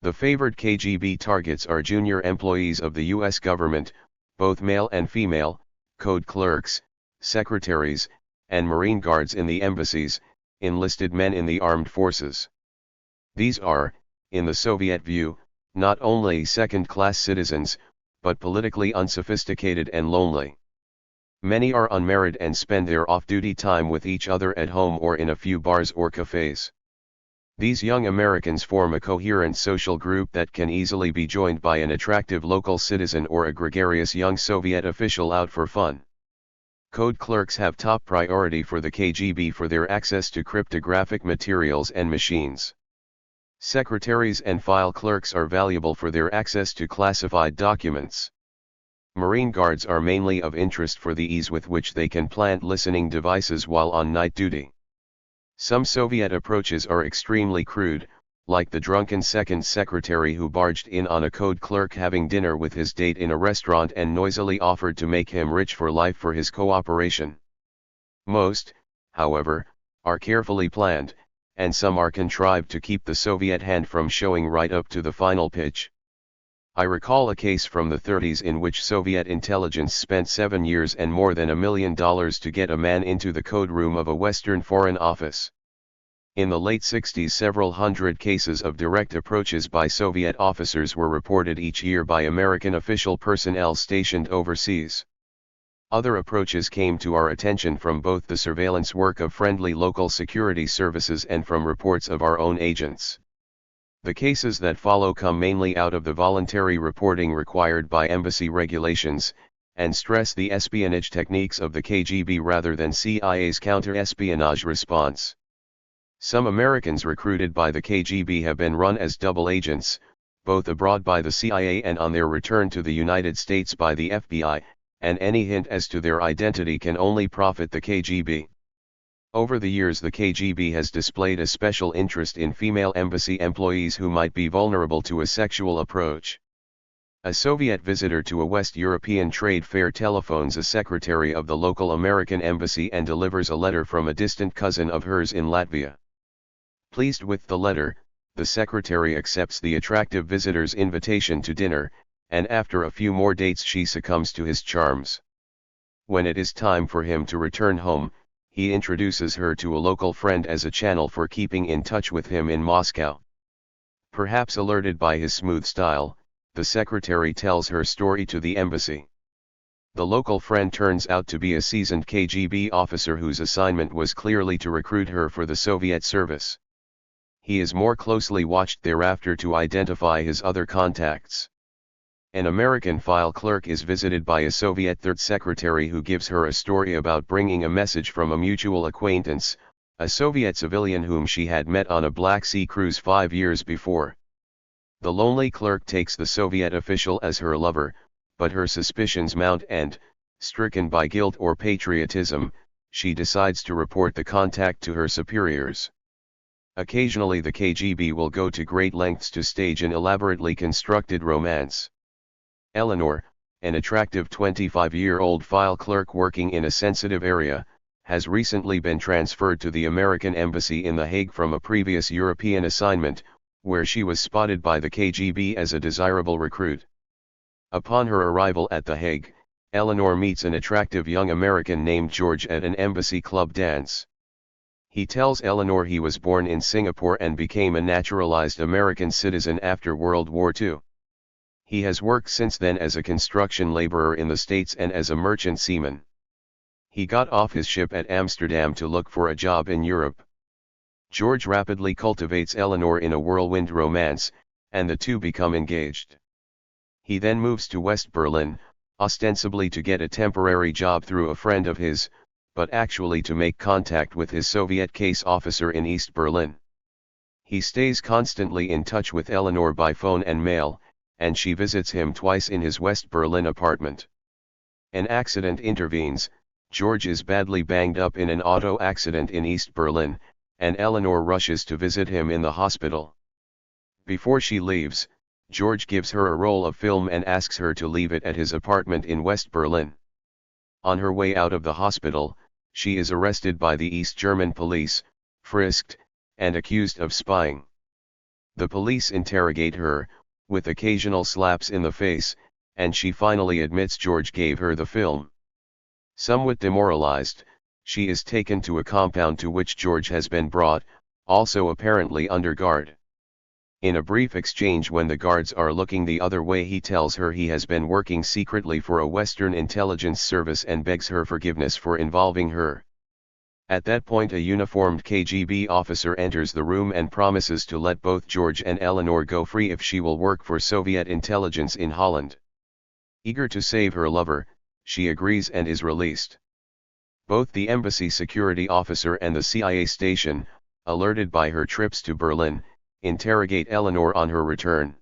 The favored KGB targets are junior employees of the U.S. government, both male and female, code clerks, secretaries, and Marine Guards in the embassies, enlisted men in the armed forces. These are, in the Soviet view, not only second-class citizens, but politically unsophisticated and lonely. Many are unmarried and spend their off-duty time with each other at home or in a few bars or cafes. These young Americans form a coherent social group that can easily be joined by an attractive local citizen or a gregarious young Soviet official out for fun. Code clerks have top priority for the KGB for their access to cryptographic materials and machines. Secretaries and file clerks are valuable for their access to classified documents. Marine Guards are mainly of interest for the ease with which they can plant listening devices while on night duty. Some Soviet approaches are extremely crude, like the drunken second secretary who barged in on a code clerk having dinner with his date in a restaurant and noisily offered to make him rich for life for his cooperation. Most, however, are carefully planned, and some are contrived to keep the Soviet hand from showing right up to the final pitch. I recall a case from the 30s in which Soviet intelligence spent 7 years and more than $1 million to get a man into the code room of a Western foreign office. In the late 60s several hundred cases of direct approaches by Soviet officers were reported each year by American official personnel stationed overseas. Other approaches came to our attention from both the surveillance work of friendly local security services and from reports of our own agents. The cases that follow come mainly out of the voluntary reporting required by embassy regulations, and stress the espionage techniques of the KGB rather than CIA's counterespionage response. Some Americans recruited by the KGB have been run as double agents, both abroad by the CIA and on their return to the United States by the FBI, and any hint as to their identity can only profit the KGB. Over the years the KGB has displayed a special interest in female embassy employees who might be vulnerable to a sexual approach. A Soviet visitor to a West European trade fair telephones a secretary of the local American embassy and delivers a letter from a distant cousin of hers in Latvia. Pleased with the letter, the secretary accepts the attractive visitor's invitation to dinner, and after a few more dates she succumbs to his charms. When it is time for him to return home, he introduces her to a local friend as a channel for keeping in touch with him in Moscow. Perhaps alerted by his smooth style, the secretary tells her story to the embassy. The local friend turns out to be a seasoned KGB officer whose assignment was clearly to recruit her for the Soviet service. He is more closely watched thereafter to identify his other contacts. An American file clerk is visited by a Soviet third secretary who gives her a story about bringing a message from a mutual acquaintance, a Soviet civilian whom she had met on a Black Sea cruise 5 years before. The lonely clerk takes the Soviet official as her lover, but her suspicions mount and, stricken by guilt or patriotism, she decides to report the contact to her superiors. Occasionally the KGB will go to great lengths to stage an elaborately constructed romance. Eleanor, an attractive 25-year-old file clerk working in a sensitive area, has recently been transferred to the American Embassy in The Hague from a previous European assignment, where she was spotted by the KGB as a desirable recruit. Upon her arrival at The Hague, Eleanor meets an attractive young American named George at an embassy club dance. He tells Eleanor he was born in Singapore and became a naturalized American citizen after World War II. He has worked since then as a construction laborer in the States and as a merchant seaman. He got off his ship at Amsterdam to look for a job in Europe. George rapidly cultivates Eleanor in a whirlwind romance, and the two become engaged. He then moves to West Berlin, ostensibly to get a temporary job through a friend of his, but actually to make contact with his Soviet case officer in East Berlin. He stays constantly in touch with Eleanor by phone and mail, and she visits him twice in his West Berlin apartment. An accident intervenes. George is badly banged up in an auto accident in East Berlin, and Eleanor rushes to visit him in the hospital. Before she leaves, George gives her a roll of film and asks her to leave it at his apartment in West Berlin. On her way out of the hospital, she is arrested by the East German police, frisked, and accused of spying. The police interrogate her, with occasional slaps in the face, and she finally admits George gave her the film. Somewhat demoralized, she is taken to a compound to which George has been brought, also apparently under guard. In a brief exchange when the guards are looking the other way, he tells her he has been working secretly for a Western intelligence service and begs her forgiveness for involving her. At that point a uniformed KGB officer enters the room and promises to let both George and Eleanor go free if she will work for Soviet intelligence in Holland. Eager to save her lover, she agrees and is released. Both the embassy security officer and the CIA station, alerted by her trips to Berlin, interrogate Eleanor on her return.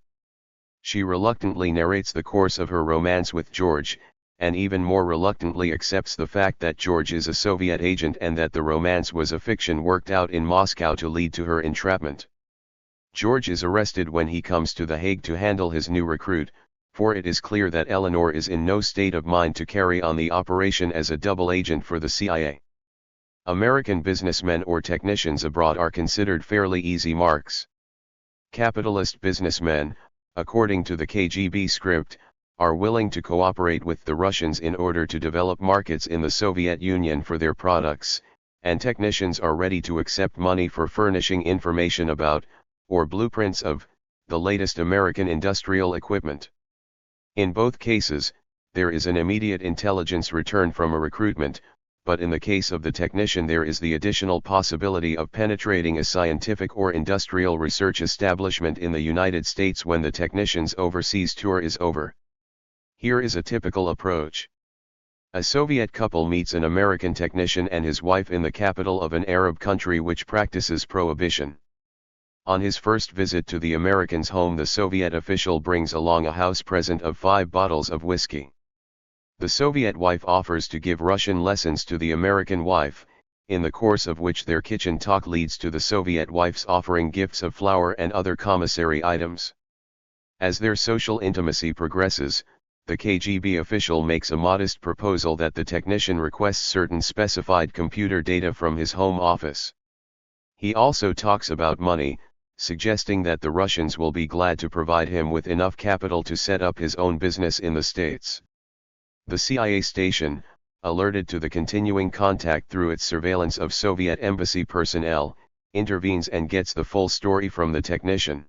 She reluctantly narrates the course of her romance with George, and even more reluctantly accepts the fact that George is a Soviet agent and that the romance was a fiction worked out in Moscow to lead to her entrapment. George is arrested when he comes to The Hague to handle his new recruit, for it is clear that Eleanor is in no state of mind to carry on the operation as a double agent for the CIA. American businessmen or technicians abroad are considered fairly easy marks. Capitalist businessmen, according to the KGB script, are willing to cooperate with the Russians in order to develop markets in the Soviet Union for their products, and technicians are ready to accept money for furnishing information about, or blueprints of, the latest American industrial equipment. In both cases, there is an immediate intelligence return from a recruitment, but in the case of the technician there is the additional possibility of penetrating a scientific or industrial research establishment in the United States when the technician's overseas tour is over. Here is a typical approach. A Soviet couple meets an American technician and his wife in the capital of an Arab country which practices prohibition. On his first visit to the American's home, the Soviet official brings along a house present of 5 bottles of whiskey. The Soviet wife offers to give Russian lessons to the American wife, in the course of which their kitchen talk leads to the Soviet wife's offering gifts of flour and other commissary items. As their social intimacy progresses, the KGB official makes a modest proposal that the technician requests certain specified computer data from his home office. He also talks about money, suggesting that the Russians will be glad to provide him with enough capital to set up his own business in the States. The CIA station, alerted to the continuing contact through its surveillance of Soviet embassy personnel, intervenes and gets the full story from the technician.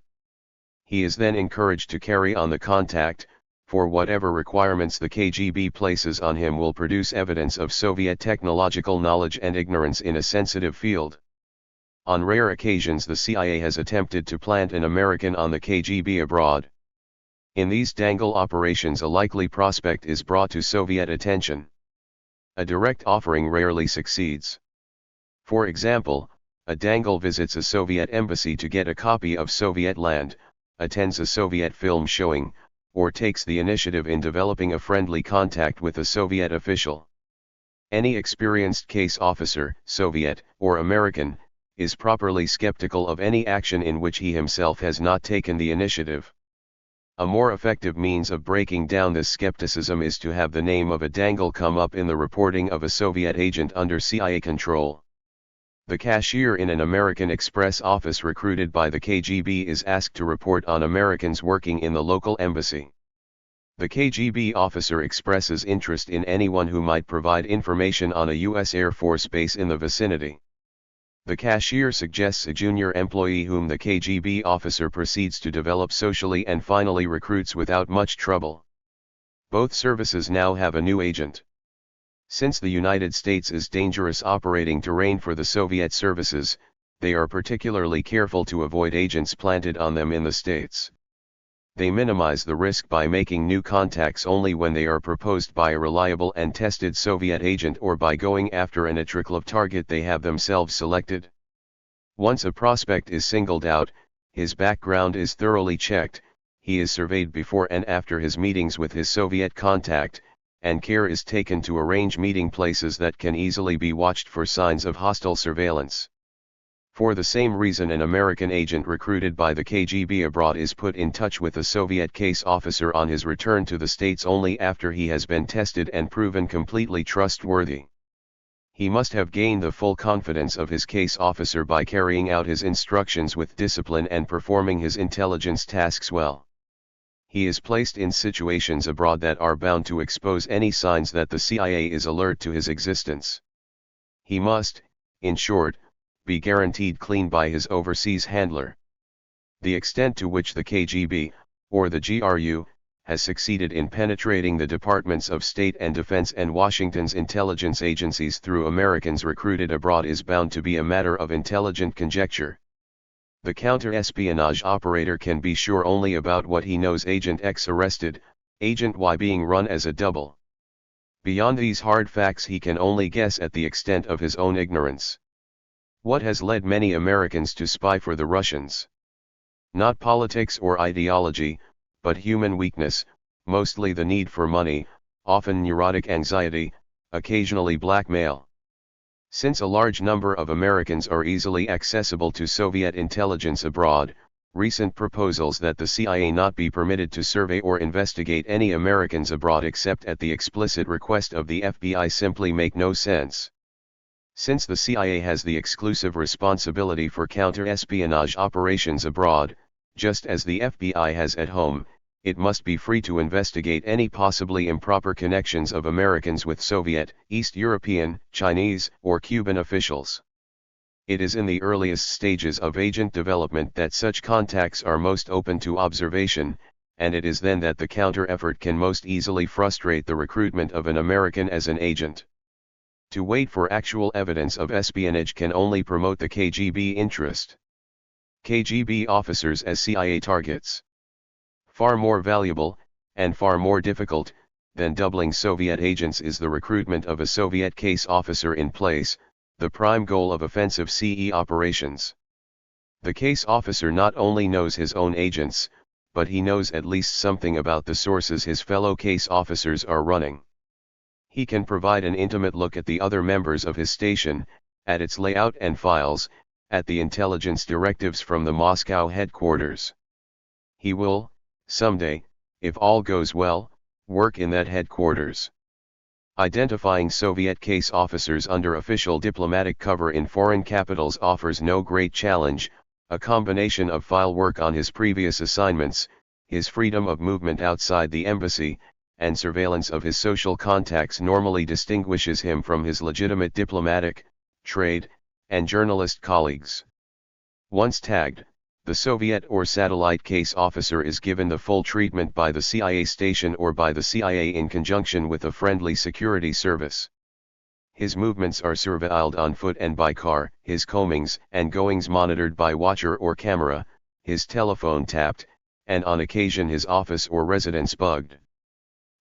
He is then encouraged to carry on the contact, for whatever requirements the KGB places on him will produce evidence of Soviet technological knowledge and ignorance in a sensitive field. On rare occasions the CIA has attempted to plant an American on the KGB abroad. In these dangle operations a likely prospect is brought to Soviet attention. A direct offering rarely succeeds. For example, a dangle visits a Soviet embassy to get a copy of Soviet land, attends a Soviet film showing, or takes the initiative in developing a friendly contact with a Soviet official. Any experienced case officer, Soviet or American, is properly skeptical of any action in which he himself has not taken the initiative. A more effective means of breaking down this skepticism is to have the name of a dangle come up in the reporting of a Soviet agent under CIA control. The cashier in an American Express office recruited by the KGB is asked to report on Americans working in the local embassy. The KGB officer expresses interest in anyone who might provide information on a U.S. Air Force base in the vicinity. The cashier suggests a junior employee whom the KGB officer proceeds to develop socially and finally recruits without much trouble. Both services now have a new agent. Since the United States is dangerous operating terrain for the Soviet services, they are particularly careful to avoid agents planted on them in the States. They minimize the risk by making new contacts only when they are proposed by a reliable and tested Soviet agent or by going after an attractive target they have themselves selected. Once a prospect is singled out, his background is thoroughly checked, he is surveyed before and after his meetings with his Soviet contact, and care is taken to arrange meeting places that can easily be watched for signs of hostile surveillance. For the same reason, an American agent recruited by the KGB abroad is put in touch with a Soviet case officer on his return to the States only after he has been tested and proven completely trustworthy. He must have gained the full confidence of his case officer by carrying out his instructions with discipline and performing his intelligence tasks well. He is placed in situations abroad that are bound to expose any signs that the CIA is alert to his existence. He must, in short, be guaranteed clean by his overseas handler. The extent to which the KGB, or the GRU, has succeeded in penetrating the Departments of State and Defense and Washington's intelligence agencies through Americans recruited abroad is bound to be a matter of intelligent conjecture. The counter-espionage operator can be sure only about what he knows: Agent X arrested, Agent Y being run as a double. Beyond these hard facts he can only guess at the extent of his own ignorance. What has led many Americans to spy for the Russians? Not politics or ideology, but human weakness, mostly the need for money, often neurotic anxiety, occasionally blackmail. Since a large number of Americans are easily accessible to Soviet intelligence abroad, recent proposals that the CIA not be permitted to survey or investigate any Americans abroad except at the explicit request of the FBI simply make no sense. Since the CIA has the exclusive responsibility for counter-espionage operations abroad, just as the FBI has at home, it must be free to investigate any possibly improper connections of Americans with Soviet, East European, Chinese, or Cuban officials. It is in the earliest stages of agent development that such contacts are most open to observation, and it is then that the counter-effort can most easily frustrate the recruitment of an American as an agent. To wait for actual evidence of espionage can only promote the KGB interest. KGB officers as CIA targets. Far more valuable, and far more difficult, than doubling Soviet agents is the recruitment of a Soviet case officer in place, the prime goal of offensive CE operations. The case officer not only knows his own agents, but he knows at least something about the sources his fellow case officers are running. He can provide an intimate look at the other members of his station, at its layout and files, at the intelligence directives from the Moscow headquarters. He will, someday, if all goes well, work in that headquarters. Identifying Soviet case officers under official diplomatic cover in foreign capitals offers no great challenge. A combination of file work on his previous assignments, his freedom of movement outside the embassy, and surveillance of his social contacts normally distinguishes him from his legitimate diplomatic, trade, and journalist colleagues. Once tagged, the Soviet or satellite case officer is given the full treatment by the CIA station or by the CIA in conjunction with a friendly security service. His movements are surveilled on foot and by car, his comings and goings monitored by watcher or camera, his telephone tapped, and on occasion his office or residence bugged.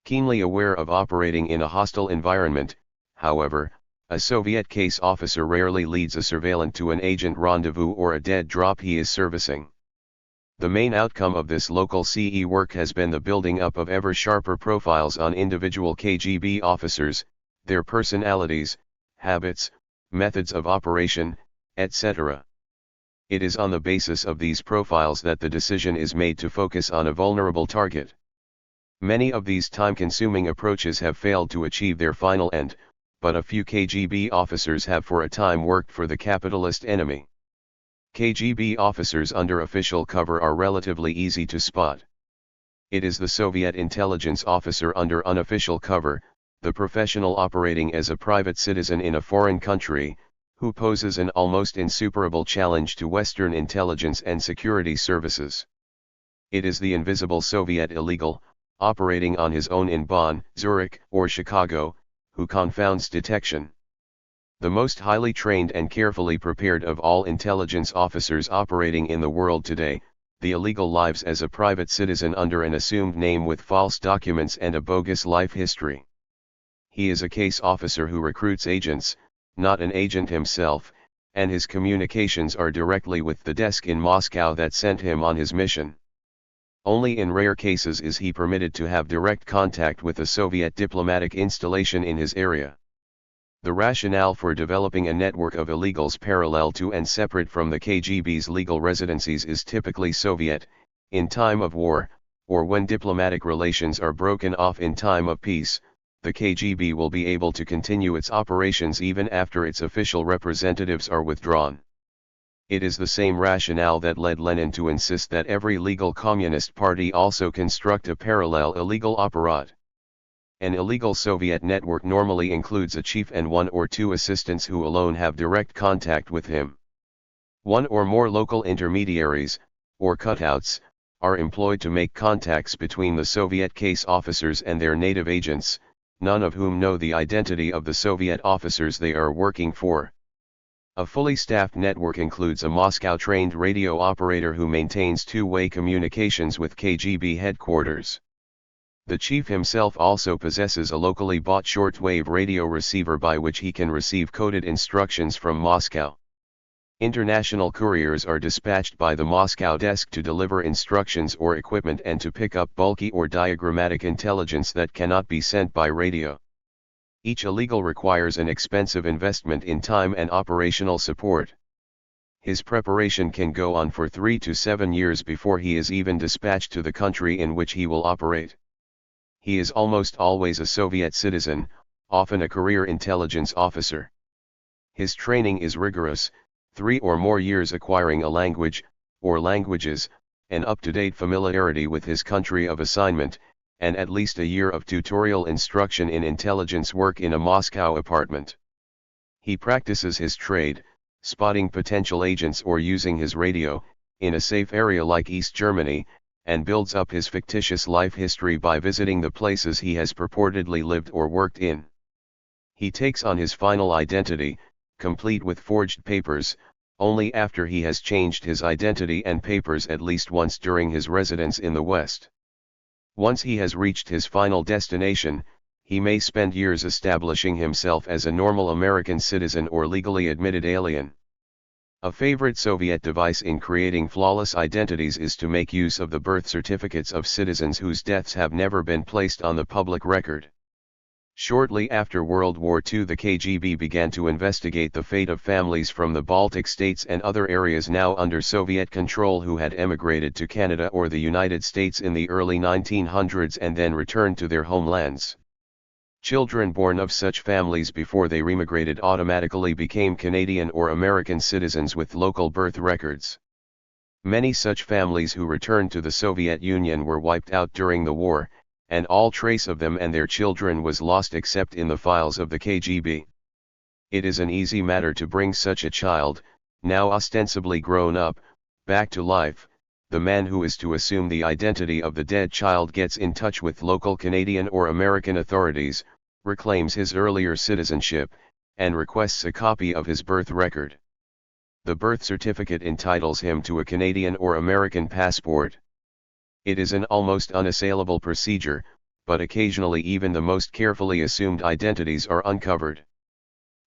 Keenly aware of operating in a hostile environment, however, a Soviet case officer rarely leads a surveillant to an agent rendezvous or a dead drop he is servicing. The main outcome of this local CE work has been the building up of ever sharper profiles on individual KGB officers, their personalities, habits, methods of operation, etc. It is on the basis of these profiles that the decision is made to focus on a vulnerable target. Many of these time-consuming approaches have failed to achieve their final end, but a few KGB officers have for a time worked for the capitalist enemy. KGB officers under official cover are relatively easy to spot. It is the Soviet intelligence officer under unofficial cover, the professional operating as a private citizen in a foreign country, who poses an almost insuperable challenge to Western intelligence and security services. It is the invisible Soviet illegal, operating on his own in Bonn, Zurich, or Chicago, who confounds detection. The most highly trained and carefully prepared of all intelligence officers operating in the world today, the illegal lives as a private citizen under an assumed name with false documents and a bogus life history. He is a case officer who recruits agents, not an agent himself, and his communications are directly with the desk in Moscow that sent him on his mission. Only in rare cases is he permitted to have direct contact with a Soviet diplomatic installation in his area. The rationale for developing a network of illegals parallel to and separate from the KGB's legal residencies is typically Soviet, in time of war, or when diplomatic relations are broken off in time of peace. The KGB will be able to continue its operations even after its official representatives are withdrawn. It is the same rationale that led Lenin to insist that every legal communist party also construct a parallel illegal apparat. An illegal Soviet network normally includes a chief and one or two assistants who alone have direct contact with him. One or more local intermediaries, or cutouts, are employed to make contacts between the Soviet case officers and their native agents, none of whom know the identity of the Soviet officers they are working for. A fully staffed network includes a Moscow-trained radio operator who maintains two-way communications with KGB headquarters. The chief himself also possesses a locally bought shortwave radio receiver by which he can receive coded instructions from Moscow. International couriers are dispatched by the Moscow desk to deliver instructions or equipment and to pick up bulky or diagrammatic intelligence that cannot be sent by radio. Each illegal requires an expensive investment in time and operational support. His preparation can go on for 3 to 7 years before he is even dispatched to the country in which he will operate. He is almost always a Soviet citizen, often a career intelligence officer. His training is rigorous, 3 or more years acquiring a language, or languages, an up-to-date familiarity with his country of assignment, and at least a year of tutorial instruction in intelligence work in a Moscow apartment. He practices his trade, spotting potential agents or using his radio, in a safe area like East Germany, and builds up his fictitious life history by visiting the places he has purportedly lived or worked in. He takes on his final identity, complete with forged papers, only after he has changed his identity and papers at least once during his residence in the West. Once he has reached his final destination, he may spend years establishing himself as a normal American citizen or legally admitted alien. A favorite Soviet device in creating flawless identities is to make use of the birth certificates of citizens whose deaths have never been placed on the public record. Shortly after World War II, the KGB began to investigate the fate of families from the Baltic states and other areas now under Soviet control who had emigrated to Canada or the United States in the early 1900s and then returned to their homelands. Children born of such families before they remigrated automatically became Canadian or American citizens with local birth records. Many such families who returned to the Soviet Union were wiped out during the war, and all trace of them and their children was lost except in the files of the KGB. It is an easy matter to bring such a child, now ostensibly grown up, back to life. The man who is to assume the identity of the dead child gets in touch with local Canadian or American authorities, reclaims his earlier citizenship, and requests a copy of his birth record. The birth certificate entitles him to a Canadian or American passport. It is an almost unassailable procedure, but occasionally even the most carefully assumed identities are uncovered.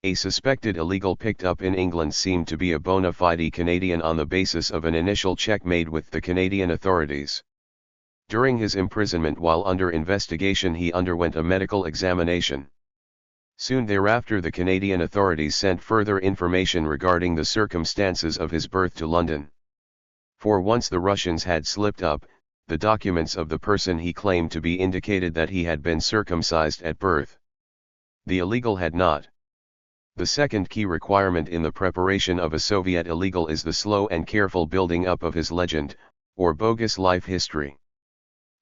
A suspected illegal picked up in England seemed to be a bona fide Canadian on the basis of an initial check made with the Canadian authorities. During his imprisonment while under investigation he underwent a medical examination. Soon thereafter the Canadian authorities sent further information regarding the circumstances of his birth to London. For once the Russians had slipped up, the documents of the person he claimed to be indicated that he had been circumcised at birth. The illegal had not. The second key requirement in the preparation of a Soviet illegal is the slow and careful building up of his legend, or bogus life history.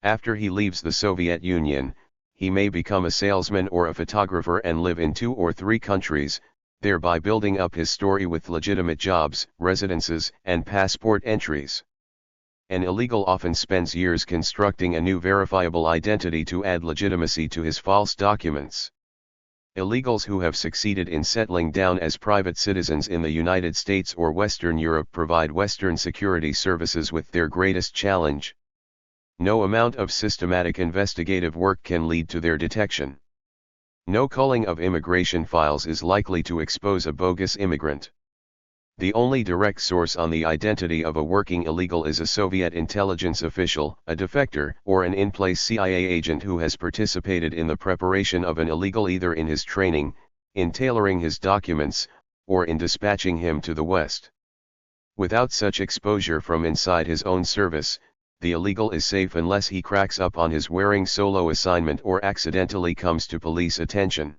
After he leaves the Soviet Union, he may become a salesman or a photographer and live in 2 or 3 countries, thereby building up his story with legitimate jobs, residences, and passport entries. An illegal often spends years constructing a new verifiable identity to add legitimacy to his false documents. Illegals who have succeeded in settling down as private citizens in the United States or Western Europe provide Western security services with their greatest challenge. No amount of systematic investigative work can lead to their detection. No culling of immigration files is likely to expose a bogus immigrant. The only direct source on the identity of a working illegal is a Soviet intelligence official, a defector, or an in-place CIA agent who has participated in the preparation of an illegal either in his training, in tailoring his documents, or in dispatching him to the West. Without such exposure from inside his own service, the illegal is safe unless he cracks up on his wearing solo assignment or accidentally comes to police attention.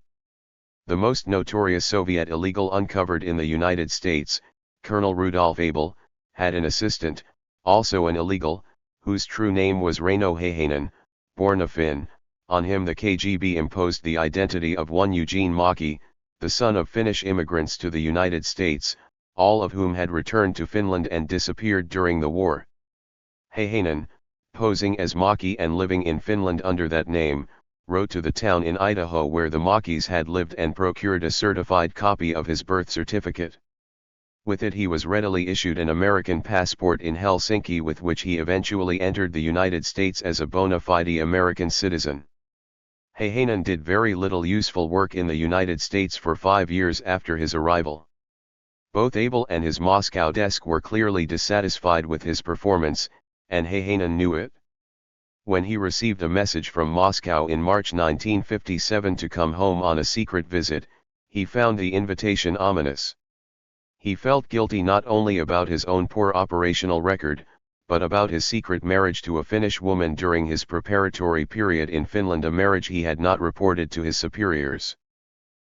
The most notorious Soviet illegal uncovered in the United States, Colonel Rudolf Abel, had an assistant, also an illegal, whose true name was Reino Heihanen, born a Finn. On him the KGB imposed the identity of one Eugene Maki, the son of Finnish immigrants to the United States, all of whom had returned to Finland and disappeared during the war. Heihanen, posing as Maki and living in Finland under that name, wrote to the town in Idaho where the Makis had lived and procured a certified copy of his birth certificate. With it he was readily issued an American passport in Helsinki with which he eventually entered the United States as a bona fide American citizen. Heihanen did very little useful work in the United States for 5 years after his arrival. Both Abel and his Moscow desk were clearly dissatisfied with his performance, and Heihanen knew it. When he received a message from Moscow in March 1957 to come home on a secret visit, he found the invitation ominous. He felt guilty not only about his own poor operational record, but about his secret marriage to a Finnish woman during his preparatory period in Finland, a marriage he had not reported to his superiors.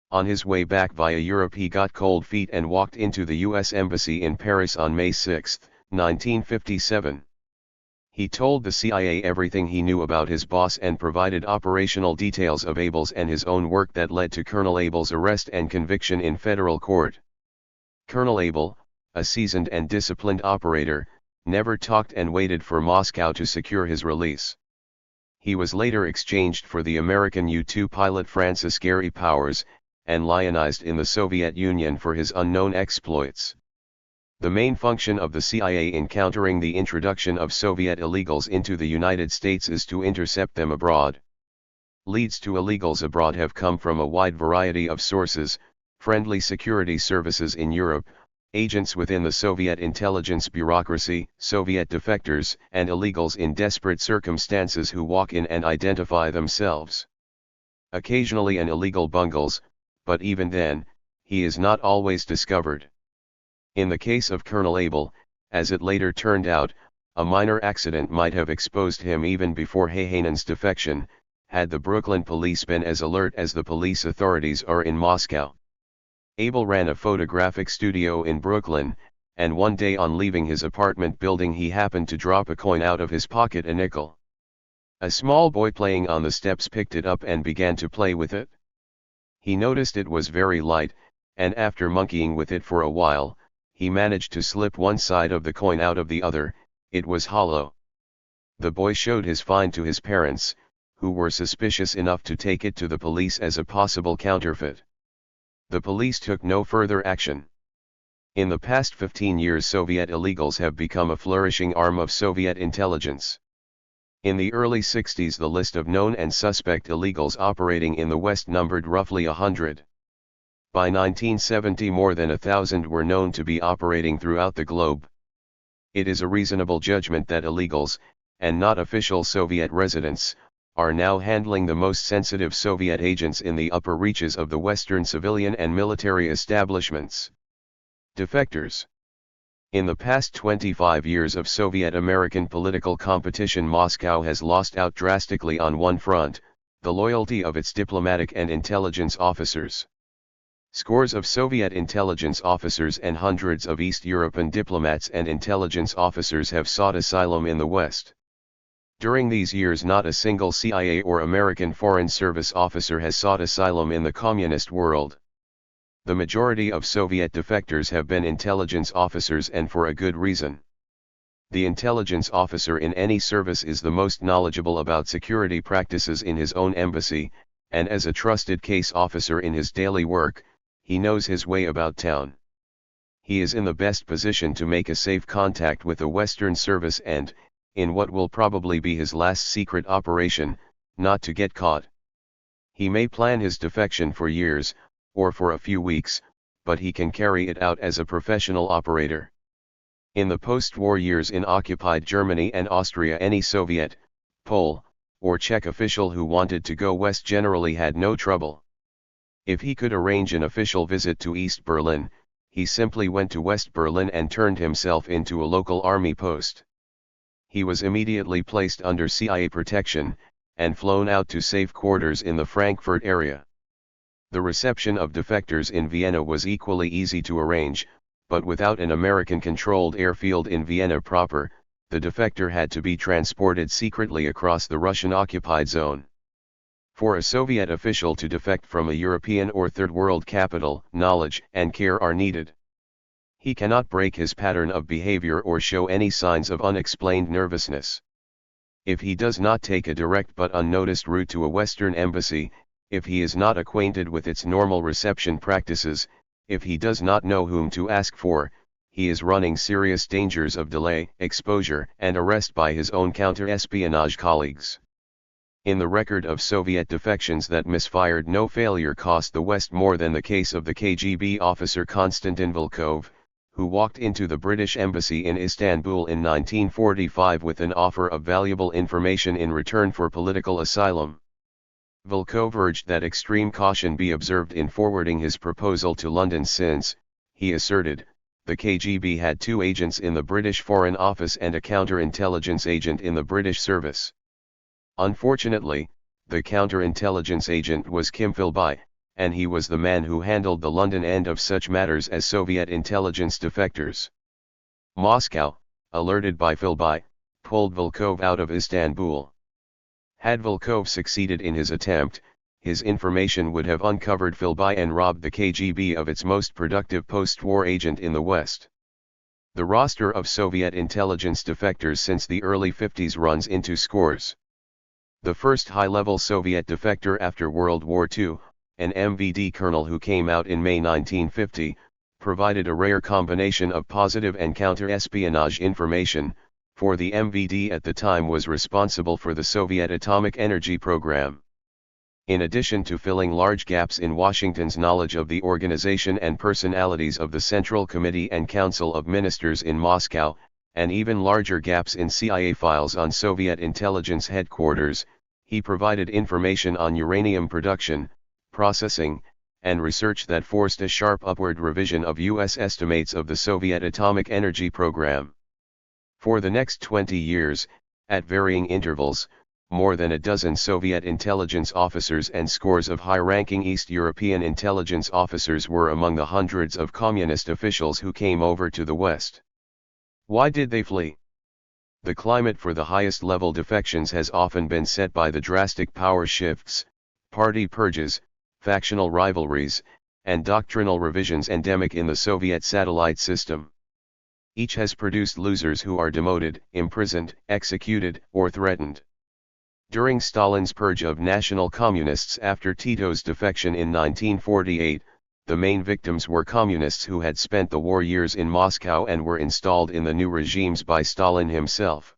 On his way back via Europe he got cold feet and walked into the U.S. Embassy in Paris on May 6, 1957. He told the CIA everything he knew about his boss and provided operational details of Abel's and his own work that led to Colonel Abel's arrest and conviction in federal court. Colonel Abel, a seasoned and disciplined operator, never talked and waited for Moscow to secure his release. He was later exchanged for the American U-2 pilot Francis Gary Powers, and lionized in the Soviet Union for his unknown exploits. The main function of the CIA in countering the introduction of Soviet illegals into the United States is to intercept them abroad. Leads to illegals abroad have come from a wide variety of sources: friendly security services in Europe, agents within the Soviet intelligence bureaucracy, Soviet defectors, and illegals in desperate circumstances who walk in and identify themselves. Occasionally an illegal bungles, but even then, he is not always discovered. In the case of Colonel Abel, as it later turned out, a minor accident might have exposed him even before Heihanen's defection, had the Brooklyn police been as alert as the police authorities are in Moscow. Abel ran a photographic studio in Brooklyn, and one day on leaving his apartment building he happened to drop a coin out of his pocket, a nickel. A small boy playing on the steps picked it up and began to play with it. He noticed it was very light, and after monkeying with it for a while, he managed to slip one side of the coin out of the other. It was hollow. The boy showed his find to his parents, who were suspicious enough to take it to the police as a possible counterfeit. The police took no further action. In the past 15 years Soviet illegals have become a flourishing arm of Soviet intelligence. In the early 60s the list of known and suspect illegals operating in the West numbered roughly 100. By 1970 more than 1,000 were known to be operating throughout the globe. It is a reasonable judgment that illegals, and not official Soviet residents, are now handling the most sensitive Soviet agents in the upper reaches of the Western civilian and military establishments. Defectors. In the past 25 years of Soviet-American political competition, Moscow has lost out drastically on one front, the loyalty of its diplomatic and intelligence officers. Scores of Soviet intelligence officers and hundreds of East European diplomats and intelligence officers have sought asylum in the West. During these years, not a single CIA or American Foreign Service officer has sought asylum in the communist world. The majority of Soviet defectors have been intelligence officers, and for a good reason. The intelligence officer in any service is the most knowledgeable about security practices in his own embassy, and as a trusted case officer in his daily work, he knows his way about town. He is in the best position to make a safe contact with the Western service and, in what will probably be his last secret operation, not to get caught. He may plan his defection for years, or for a few weeks, but he can carry it out as a professional operator. In the post-war years in occupied Germany and Austria, any Soviet, Pole, or Czech official who wanted to go west generally had no trouble. If he could arrange an official visit to East Berlin, he simply went to West Berlin and turned himself into a local army post. He was immediately placed under CIA protection, and flown out to safe quarters in the Frankfurt area. The reception of defectors in Vienna was equally easy to arrange, but without an American-controlled airfield in Vienna proper, the defector had to be transported secretly across the Russian-occupied zone. For a Soviet official to defect from a European or Third World capital, knowledge and care are needed. He cannot break his pattern of behavior or show any signs of unexplained nervousness. If he does not take a direct but unnoticed route to a Western embassy, if he is not acquainted with its normal reception practices, if he does not know whom to ask for, he is running serious dangers of delay, exposure, and arrest by his own counter-espionage colleagues. In the record of Soviet defections that misfired, no failure cost the West more than the case of the KGB officer Konstantin Volkov, who walked into the British Embassy in Istanbul in 1945 with an offer of valuable information in return for political asylum. Volkov urged that extreme caution be observed in forwarding his proposal to London since, he asserted, the KGB had 2 agents in the British Foreign Office and a counterintelligence agent in the British service. Unfortunately, the counterintelligence agent was Kim Philby, and he was the man who handled the London end of such matters as Soviet intelligence defectors. Moscow, alerted by Philby, pulled Volkov out of Istanbul. Had Volkov succeeded in his attempt, his information would have uncovered Philby and robbed the KGB of its most productive post-war agent in the West. The roster of Soviet intelligence defectors since the early 50s runs into scores. The first high-level Soviet defector after World War II, an MVD colonel who came out in May 1950, provided a rare combination of positive and counter-espionage information, for the MVD at the time was responsible for the Soviet atomic energy program. In addition to filling large gaps in Washington's knowledge of the organization and personalities of the Central Committee and Council of Ministers in Moscow, and even larger gaps in CIA files on Soviet intelligence headquarters, he provided information on uranium production, processing, and research that forced a sharp upward revision of U.S. estimates of the Soviet atomic energy program. For the next 20 years, at varying intervals, more than a dozen Soviet intelligence officers and scores of high-ranking East European intelligence officers were among the hundreds of communist officials who came over to the West. Why did they flee? The climate for the highest-level defections has often been set by the drastic power shifts, party purges, factional rivalries, and doctrinal revisions endemic in the Soviet satellite system. Each has produced losers who are demoted, imprisoned, executed, or threatened. During Stalin's purge of national communists after Tito's defection in 1948, the main victims were communists who had spent the war years in Moscow and were installed in the new regimes by Stalin himself.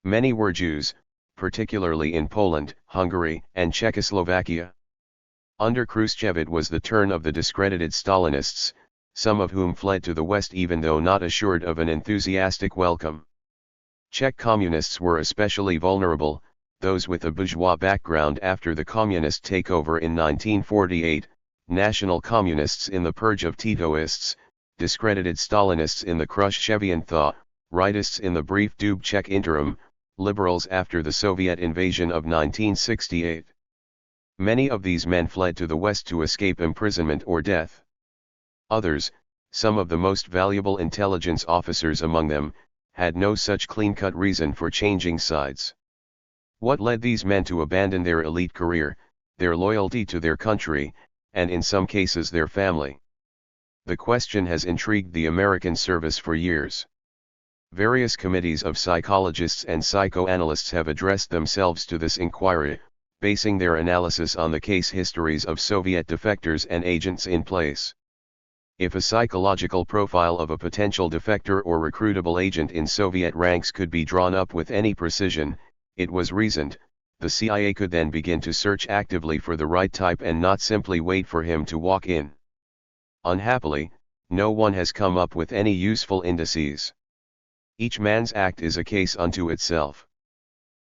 Many were Jews, particularly in Poland, Hungary, and Czechoslovakia. Under Khrushchev it was the turn of the discredited Stalinists, some of whom fled to the West even though not assured of an enthusiastic welcome. Czech communists were especially vulnerable, those with a bourgeois background after the communist takeover in 1948, national communists in the purge of Titoists, discredited Stalinists in the Khrushchevian thaw, rightists in the brief Dubček interim, liberals after the Soviet invasion of 1968. Many of these men fled to the West to escape imprisonment or death. Others, some of the most valuable intelligence officers among them, had no such clean-cut reason for changing sides. What led these men to abandon their elite career, their loyalty to their country, and in some cases their family? The question has intrigued the American service for years. Various committees of psychologists and psychoanalysts have addressed themselves to this inquiry, basing their analysis on the case histories of Soviet defectors and agents in place. If a psychological profile of a potential defector or recruitable agent in Soviet ranks could be drawn up with any precision, it was reasoned, the CIA could then begin to search actively for the right type and not simply wait for him to walk in. Unhappily, no one has come up with any useful indices. Each man's act is a case unto itself.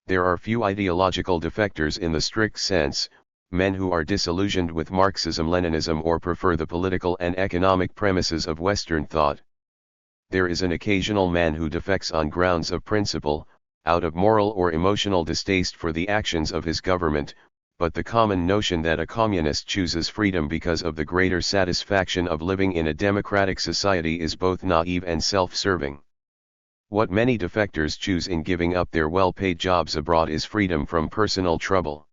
There are few ideological defectors in the strict sense, men who are disillusioned with Marxism-Leninism or prefer the political and economic premises of Western thought. There is an occasional man who defects on grounds of principle, out of moral or emotional distaste for the actions of his government, but the common notion that a communist chooses freedom because of the greater satisfaction of living in a democratic society is both naive and self-serving. What many defectors choose in giving up their well-paid jobs abroad is freedom from personal trouble.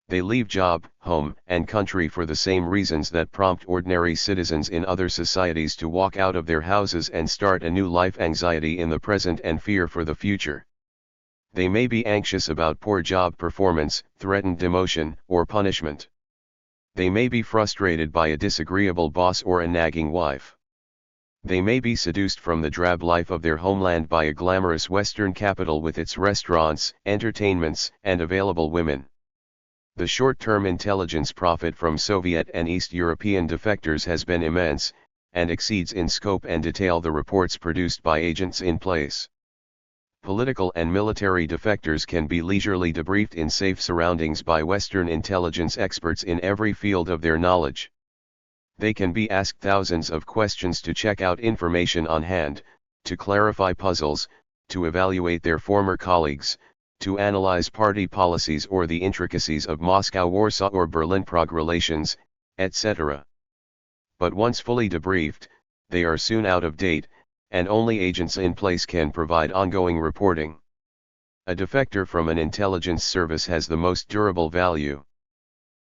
They leave job, home, and country for the same reasons that prompt ordinary citizens in other societies to walk out of their houses and start a new life: anxiety in the present and fear for the future. They may be anxious about poor job performance, threatened demotion, or punishment. They may be frustrated by a disagreeable boss or a nagging wife. They may be seduced from the drab life of their homeland by a glamorous Western capital with its restaurants, entertainments, and available women. The short-term intelligence profit from Soviet and East European defectors has been immense, and exceeds in scope and detail the reports produced by agents in place. Political and military defectors can be leisurely debriefed in safe surroundings by Western intelligence experts in every field of their knowledge. They can be asked thousands of questions to check out information on hand, to clarify puzzles, to evaluate their former colleagues, to analyze party policies or the intricacies of Moscow-Warsaw or Berlin-Prague relations, etc. But once fully debriefed, they are soon out of date, and only agents in place can provide ongoing reporting. A defector from an intelligence service has the most durable value.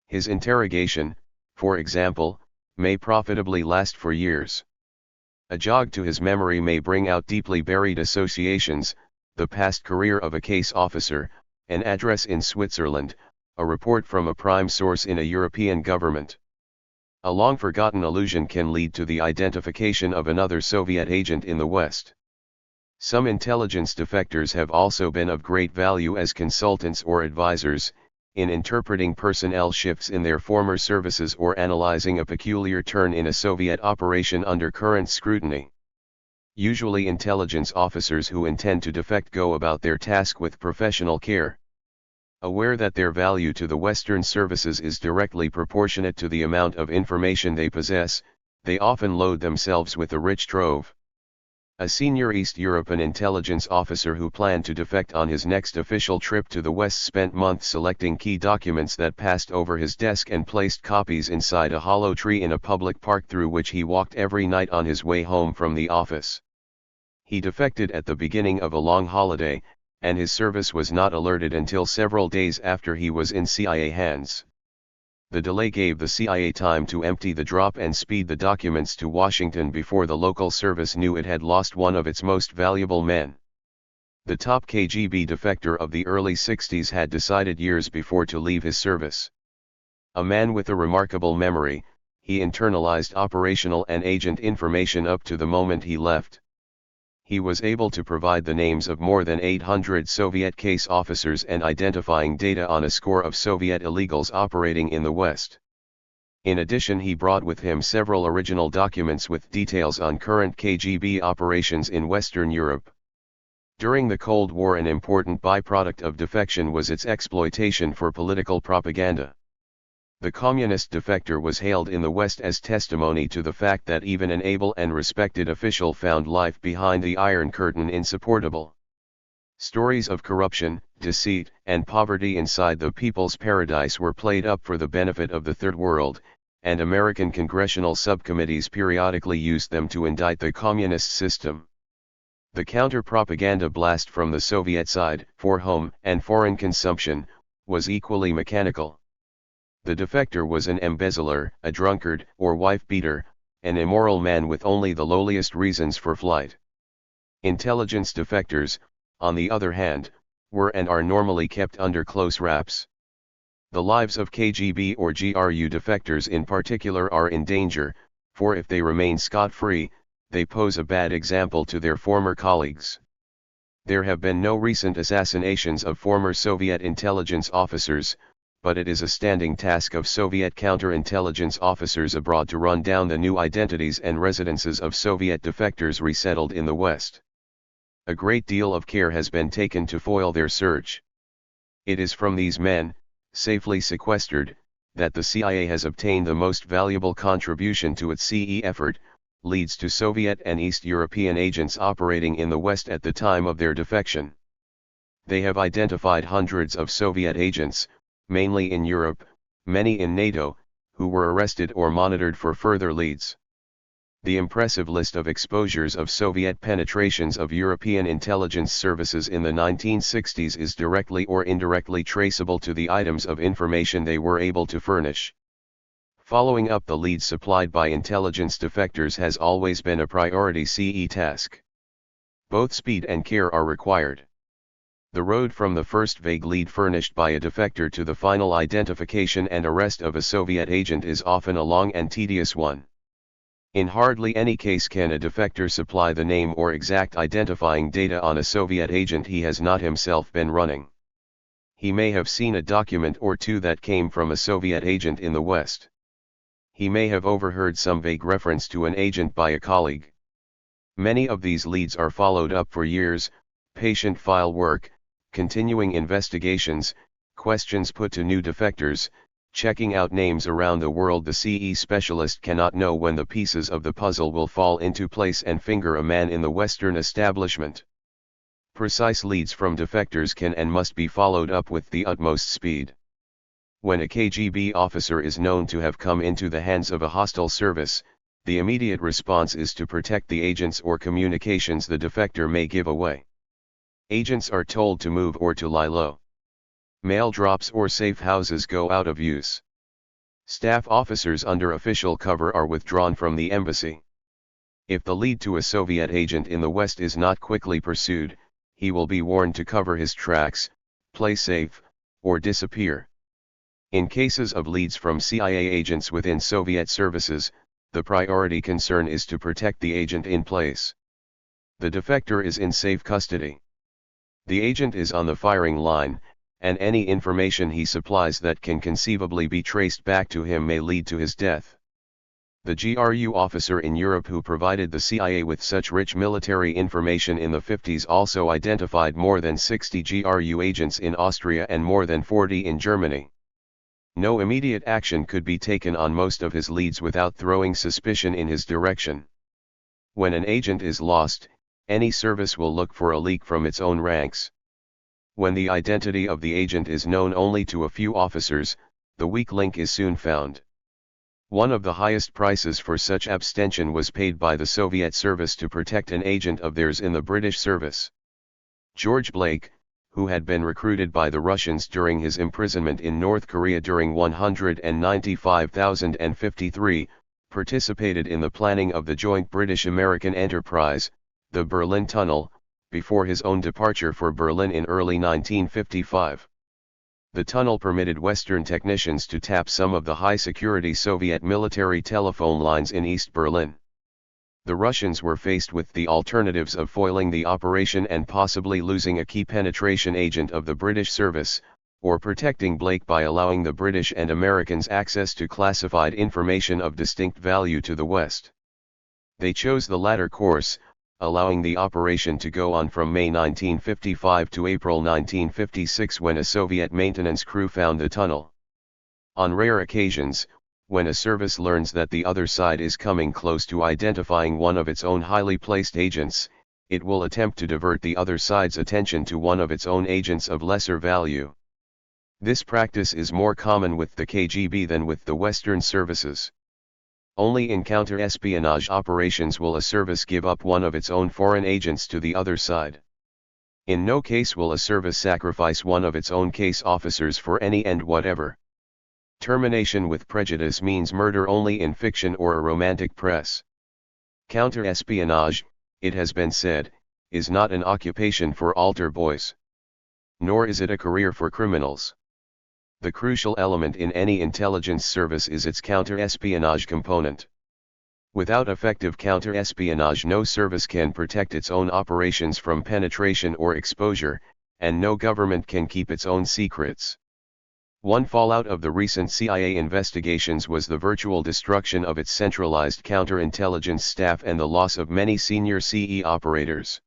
His interrogation, for example, may profitably last for years. A jog to his memory may bring out deeply buried associations, the past career of a case officer, an address in Switzerland, a report from a prime source in a European government. A long-forgotten allusion can lead to the identification of another Soviet agent in the West. Some intelligence defectors have also been of great value as consultants or advisors, in interpreting personnel shifts in their former services or analyzing a peculiar turn in a Soviet operation under current scrutiny. Usually intelligence officers who intend to defect go about their task with professional care. Aware that their value to the Western services is directly proportionate to the amount of information they possess, they often load themselves with a rich trove. A senior East European intelligence officer who planned to defect on his next official trip to the West spent months selecting key documents that passed over his desk and placed copies inside a hollow tree in a public park through which he walked every night on his way home from the office. He defected at the beginning of a long holiday, and his service was not alerted until several days after he was in CIA hands. The delay gave the CIA time to empty the drop and speed the documents to Washington before the local service knew it had lost one of its most valuable men. The top KGB defector of the early 60s had decided years before to leave his service. A man with a remarkable memory, he internalized operational and agent information up to the moment he left. He was able to provide the names of more than 800 Soviet case officers and identifying data on a score of Soviet illegals operating in the West. In addition, he brought with him several original documents with details on current KGB operations in Western Europe. During the Cold War, an important byproduct of defection was its exploitation for political propaganda. The communist defector was hailed in the West as testimony to the fact that even an able and respected official found life behind the Iron Curtain insupportable. Stories of corruption, deceit, and poverty inside the People's Paradise were played up for the benefit of the Third World, and American congressional subcommittees periodically used them to indict the communist system. The counter-propaganda blast from the Soviet side, for home and foreign consumption, was equally mechanical. The defector was an embezzler, a drunkard, or wife-beater, an immoral man with only the lowliest reasons for flight. Intelligence defectors, on the other hand, were and are normally kept under close wraps. The lives of KGB or GRU defectors in particular are in danger, for if they remain scot-free, they pose a bad example to their former colleagues. There have been no recent assassinations of former Soviet intelligence officers, but it is a standing task of Soviet counterintelligence officers abroad to run down the new identities and residences of Soviet defectors resettled in the West. A great deal of care has been taken to foil their search. It is from these men, safely sequestered, that the CIA has obtained the most valuable contribution to its CE effort, leads to Soviet and East European agents operating in the West at the time of their defection. They have identified hundreds of Soviet agents, mainly in Europe, many in NATO, who were arrested or monitored for further leads. The impressive list of exposures of Soviet penetrations of European intelligence services in the 1960s is directly or indirectly traceable to the items of information they were able to furnish. Following up the leads supplied by intelligence defectors has always been a priority CE task. Both speed and care are required. The road from the first vague lead furnished by a defector to the final identification and arrest of a Soviet agent is often a long and tedious one. In hardly any case can a defector supply the name or exact identifying data on a Soviet agent he has not himself been running. He may have seen a document or two that came from a Soviet agent in the West. He may have overheard some vague reference to an agent by a colleague. Many of these leads are followed up for years, patient file work, continuing investigations, questions put to new defectors, checking out names around the world. The CE specialist cannot know when the pieces of the puzzle will fall into place and finger a man in the Western establishment. Precise leads from defectors can and must be followed up with the utmost speed. When a KGB officer is known to have come into the hands of a hostile service, the immediate response is to protect the agents or communications the defector may give away. Agents are told to move or to lie low. Mail drops or safe houses go out of use. Staff officers under official cover are withdrawn from the embassy. If the lead to a Soviet agent in the West is not quickly pursued, he will be warned to cover his tracks, play safe, or disappear. In cases of leads from CIA agents within Soviet services, the priority concern is to protect the agent in place. The defector is in safe custody. The agent is on the firing line, and any information he supplies that can conceivably be traced back to him may lead to his death. The GRU officer in Europe who provided the CIA with such rich military information in the 50s also identified more than 60 GRU agents in Austria and more than 40 in Germany. No immediate action could be taken on most of his leads without throwing suspicion in his direction. When an agent is lost, any service will look for a leak from its own ranks. When the identity of the agent is known only to a few officers, the weak link is soon found. One of the highest prices for such abstention was paid by the Soviet service to protect an agent of theirs in the British service. George Blake, who had been recruited by the Russians during his imprisonment in North Korea during 195,053, participated in the planning of the joint British-American enterprise, the Berlin Tunnel, before his own departure for Berlin in early 1955. The tunnel permitted Western technicians to tap some of the high-security Soviet military telephone lines in East Berlin. The Russians were faced with the alternatives of foiling the operation and possibly losing a key penetration agent of the British service, or protecting Blake by allowing the British and Americans access to classified information of distinct value to the West. They chose the latter course, allowing the operation to go on from May 1955 to April 1956, when a Soviet maintenance crew found the tunnel. On rare occasions, when a service learns that the other side is coming close to identifying one of its own highly placed agents, it will attempt to divert the other side's attention to one of its own agents of lesser value. This practice is more common with the KGB than with the Western services. Only in counter-espionage operations will a service give up one of its own foreign agents to the other side. In no case will a service sacrifice one of its own case officers for any end whatever. Termination with prejudice means murder only in fiction or a romantic press. Counter-espionage, it has been said, is not an occupation for altar boys. Nor is it a career for criminals. The crucial element in any intelligence service is its counter-espionage component. Without effective counter-espionage, no service can protect its own operations from penetration or exposure, and no government can keep its own secrets. One fallout of the recent CIA investigations was the virtual destruction of its centralized counterintelligence staff and the loss of many senior CE operators.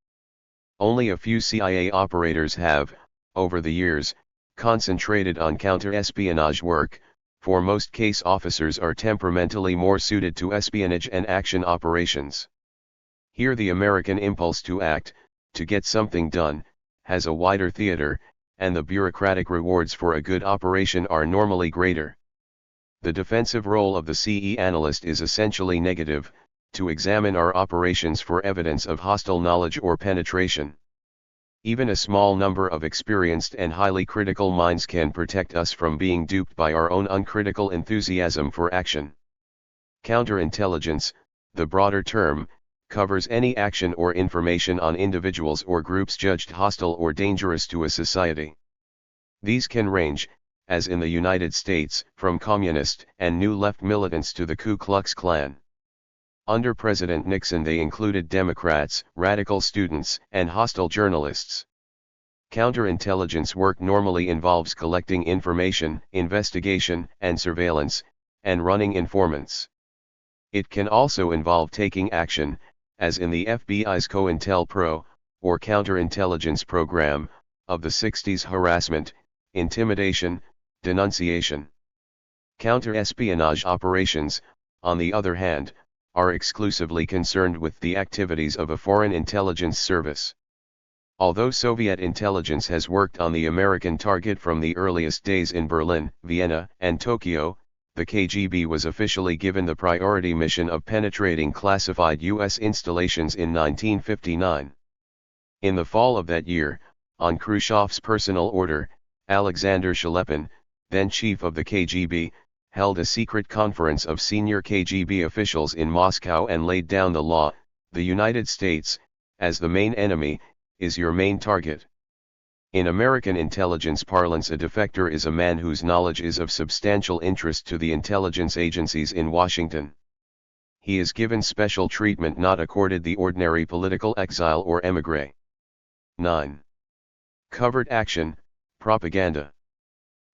Only a few CIA operators have, over the years, concentrated on counter-espionage work, for most case officers are temperamentally more suited to espionage and action operations. Here the American impulse to act, to get something done, has a wider theater, and the bureaucratic rewards for a good operation are normally greater. The defensive role of the CE analyst is essentially negative, to examine our operations for evidence of hostile knowledge or penetration. Even a small number of experienced and highly critical minds can protect us from being duped by our own uncritical enthusiasm for action. Counterintelligence, the broader term, covers any action or information on individuals or groups judged hostile or dangerous to a society. These can range, as in the United States, from communist and New Left militants to the Ku Klux Klan. Under President Nixon they included Democrats, radical students, and hostile journalists. Counterintelligence work normally involves collecting information, investigation, and surveillance, and running informants. It can also involve taking action, as in the FBI's COINTELPRO, or counterintelligence program, of the 60s harassment, intimidation, denunciation. Counter-espionage operations, on the other hand, are exclusively concerned with the activities of a foreign intelligence service. Although Soviet intelligence has worked on the American target from the earliest days in Berlin, Vienna, and Tokyo, the KGB was officially given the priority mission of penetrating classified U.S. installations in 1959. In the fall of that year, on Khrushchev's personal order, Alexander Shelepin, then chief of the KGB, held a secret conference of senior KGB officials in Moscow and laid down the law: the United States, as the main enemy, is your main target. In American intelligence parlance, a defector is a man whose knowledge is of substantial interest to the intelligence agencies in Washington. He is given special treatment not accorded the ordinary political exile or émigré. 9. Covert action, propaganda.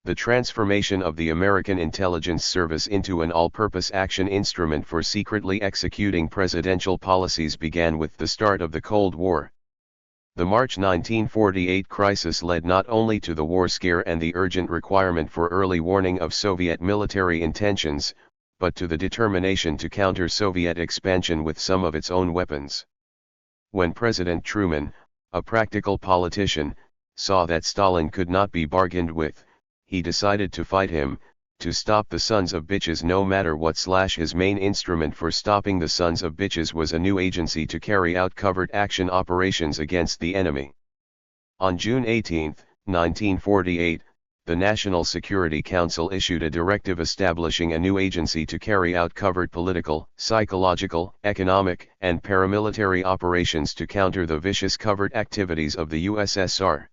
The transformation of the American intelligence service into an all-purpose action instrument for secretly executing presidential policies began with the start of the Cold War. The March 1948 crisis led not only to the war scare and the urgent requirement for early warning of Soviet military intentions, but to the determination to counter Soviet expansion with some of its own weapons. When President Truman, a practical politician, saw that Stalin could not be bargained with, he decided to fight him, to stop the sons of bitches no matter what. His main instrument for stopping the sons of bitches was a new agency to carry out covert action operations against the enemy. On June 18, 1948, the National Security Council issued a directive establishing a new agency to carry out covert political, psychological, economic, and paramilitary operations to counter the vicious covert activities of the USSR.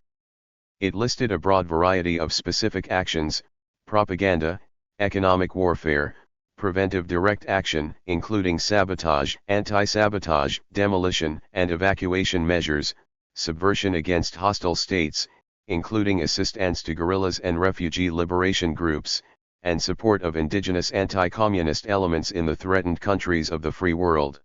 It listed a broad variety of specific actions: propaganda, economic warfare, preventive direct action, including sabotage, anti-sabotage, demolition and evacuation measures, subversion against hostile states, including assistance to guerrillas and refugee liberation groups, and support of indigenous anti-communist elements in the threatened countries of the free world.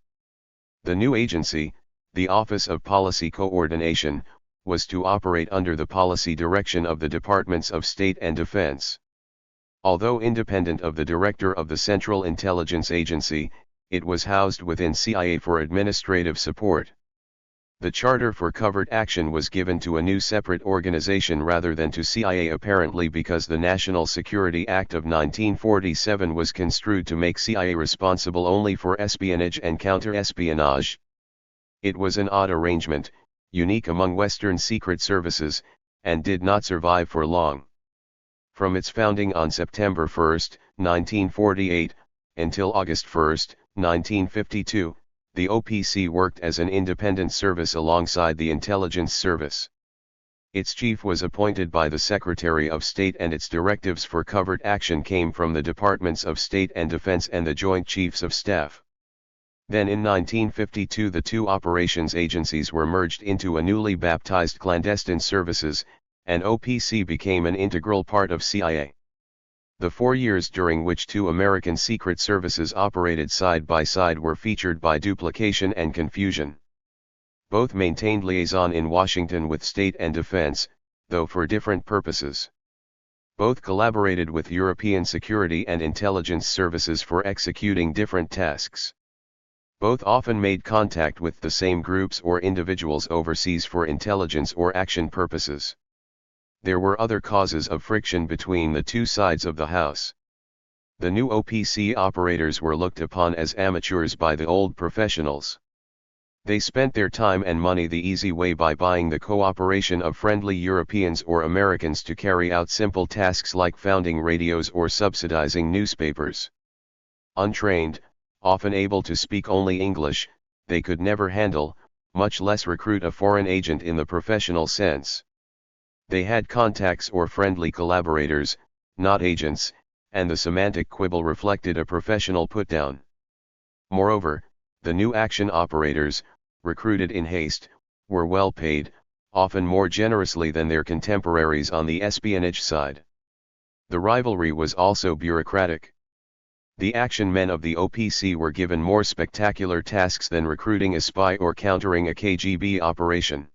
The new agency, the Office of Policy Coordination, was to operate under the policy direction of the Departments of State and Defense. Although independent of the Director of the Central Intelligence Agency, it was housed within CIA for administrative support. The charter for covert action was given to a new separate organization rather than to CIA, apparently because the National Security Act of 1947 was construed to make CIA responsible only for espionage and counterespionage. It was an odd arrangement, unique among Western secret services, and did not survive for long. From its founding on September 1, 1948, until August 1, 1952, the OPC worked as an independent service alongside the intelligence service. Its chief was appointed by the Secretary of State, and its directives for covert action came from the Departments of State and Defense and the Joint Chiefs of Staff. Then in 1952 the two operations agencies were merged into a newly baptized Clandestine Services, and OPC became an integral part of CIA. The 4 years during which two American secret services operated side by side were featured by duplication and confusion. Both maintained liaison in Washington with State and Defense, though for different purposes. Both collaborated with European security and intelligence services for executing different tasks. Both often made contact with the same groups or individuals overseas for intelligence or action purposes. There were other causes of friction between the two sides of the house. The new OPC operators were looked upon as amateurs by the old professionals. They spent their time and money the easy way by buying the cooperation of friendly Europeans or Americans to carry out simple tasks like founding radios or subsidizing newspapers. Untrained, often able to speak only English, they could never handle, much less recruit a foreign agent in the professional sense. They had contacts or friendly collaborators, not agents, and the semantic quibble reflected a professional put-down. Moreover, the new action operators, recruited in haste, were well paid, often more generously than their contemporaries on the espionage side. The rivalry was also bureaucratic. The action men of the OPC were given more spectacular tasks than recruiting a spy or countering a KGB operation.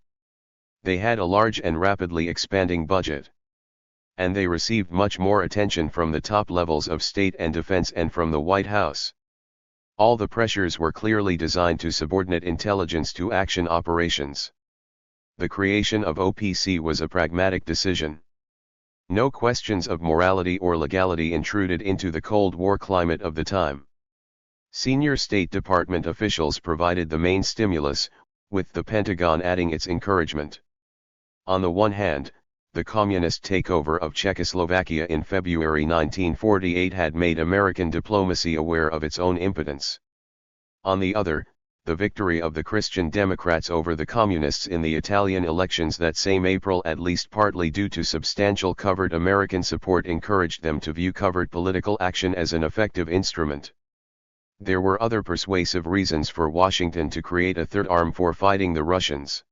They had a large and rapidly expanding budget. And they received much more attention from the top levels of State and Defense and from the White House. All the pressures were clearly designed to subordinate intelligence to action operations. The creation of OPC was a pragmatic decision. No questions of morality or legality intruded into the Cold War climate of the time. Senior State Department officials provided the main stimulus, with the Pentagon adding its encouragement. On the one hand, the communist takeover of Czechoslovakia in February 1948 had made American diplomacy aware of its own impotence. On the other, the victory of the Christian Democrats over the Communists in the Italian elections that same April, at least partly due to substantial covert American support, encouraged them to view covert political action as an effective instrument. There were other persuasive reasons for Washington to create a third arm for fighting the Russians.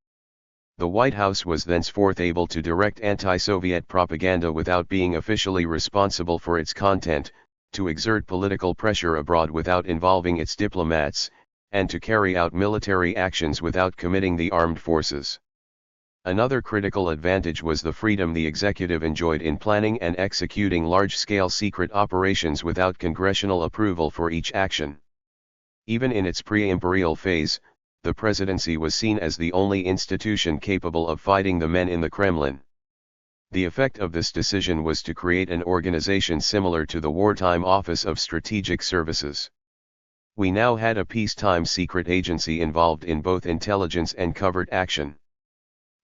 The White House was thenceforth able to direct anti-Soviet propaganda without being officially responsible for its content, to exert political pressure abroad without involving its diplomats, and to carry out military actions without committing the armed forces. Another critical advantage was the freedom the executive enjoyed in planning and executing large-scale secret operations without congressional approval for each action. Even in its pre-imperial phase, the presidency was seen as the only institution capable of fighting the men in the Kremlin. The effect of this decision was to create an organization similar to the wartime Office of Strategic Services. We now had a peacetime secret agency involved in both intelligence and covert action.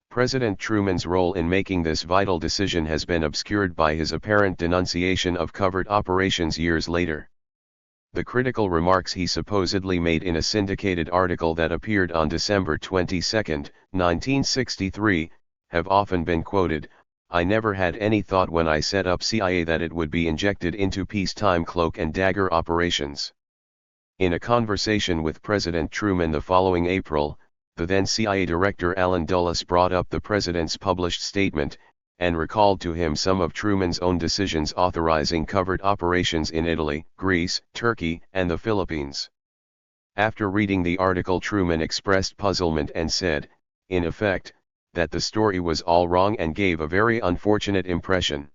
President Truman's role in making this vital decision has been obscured by his apparent denunciation of covert operations years later. The critical remarks he supposedly made in a syndicated article that appeared on December 22, 1963, have often been quoted. "I never had any thought when I set up CIA that it would be injected into peacetime cloak and dagger operations." In a conversation with President Truman the following April, the then CIA Director Allen Dulles brought up the President's published statement, and recalled to him some of Truman's own decisions authorizing covert operations in Italy, Greece, Turkey, and the Philippines. After reading the article, Truman expressed puzzlement and said, in effect, that the story was all wrong and gave a very unfortunate impression.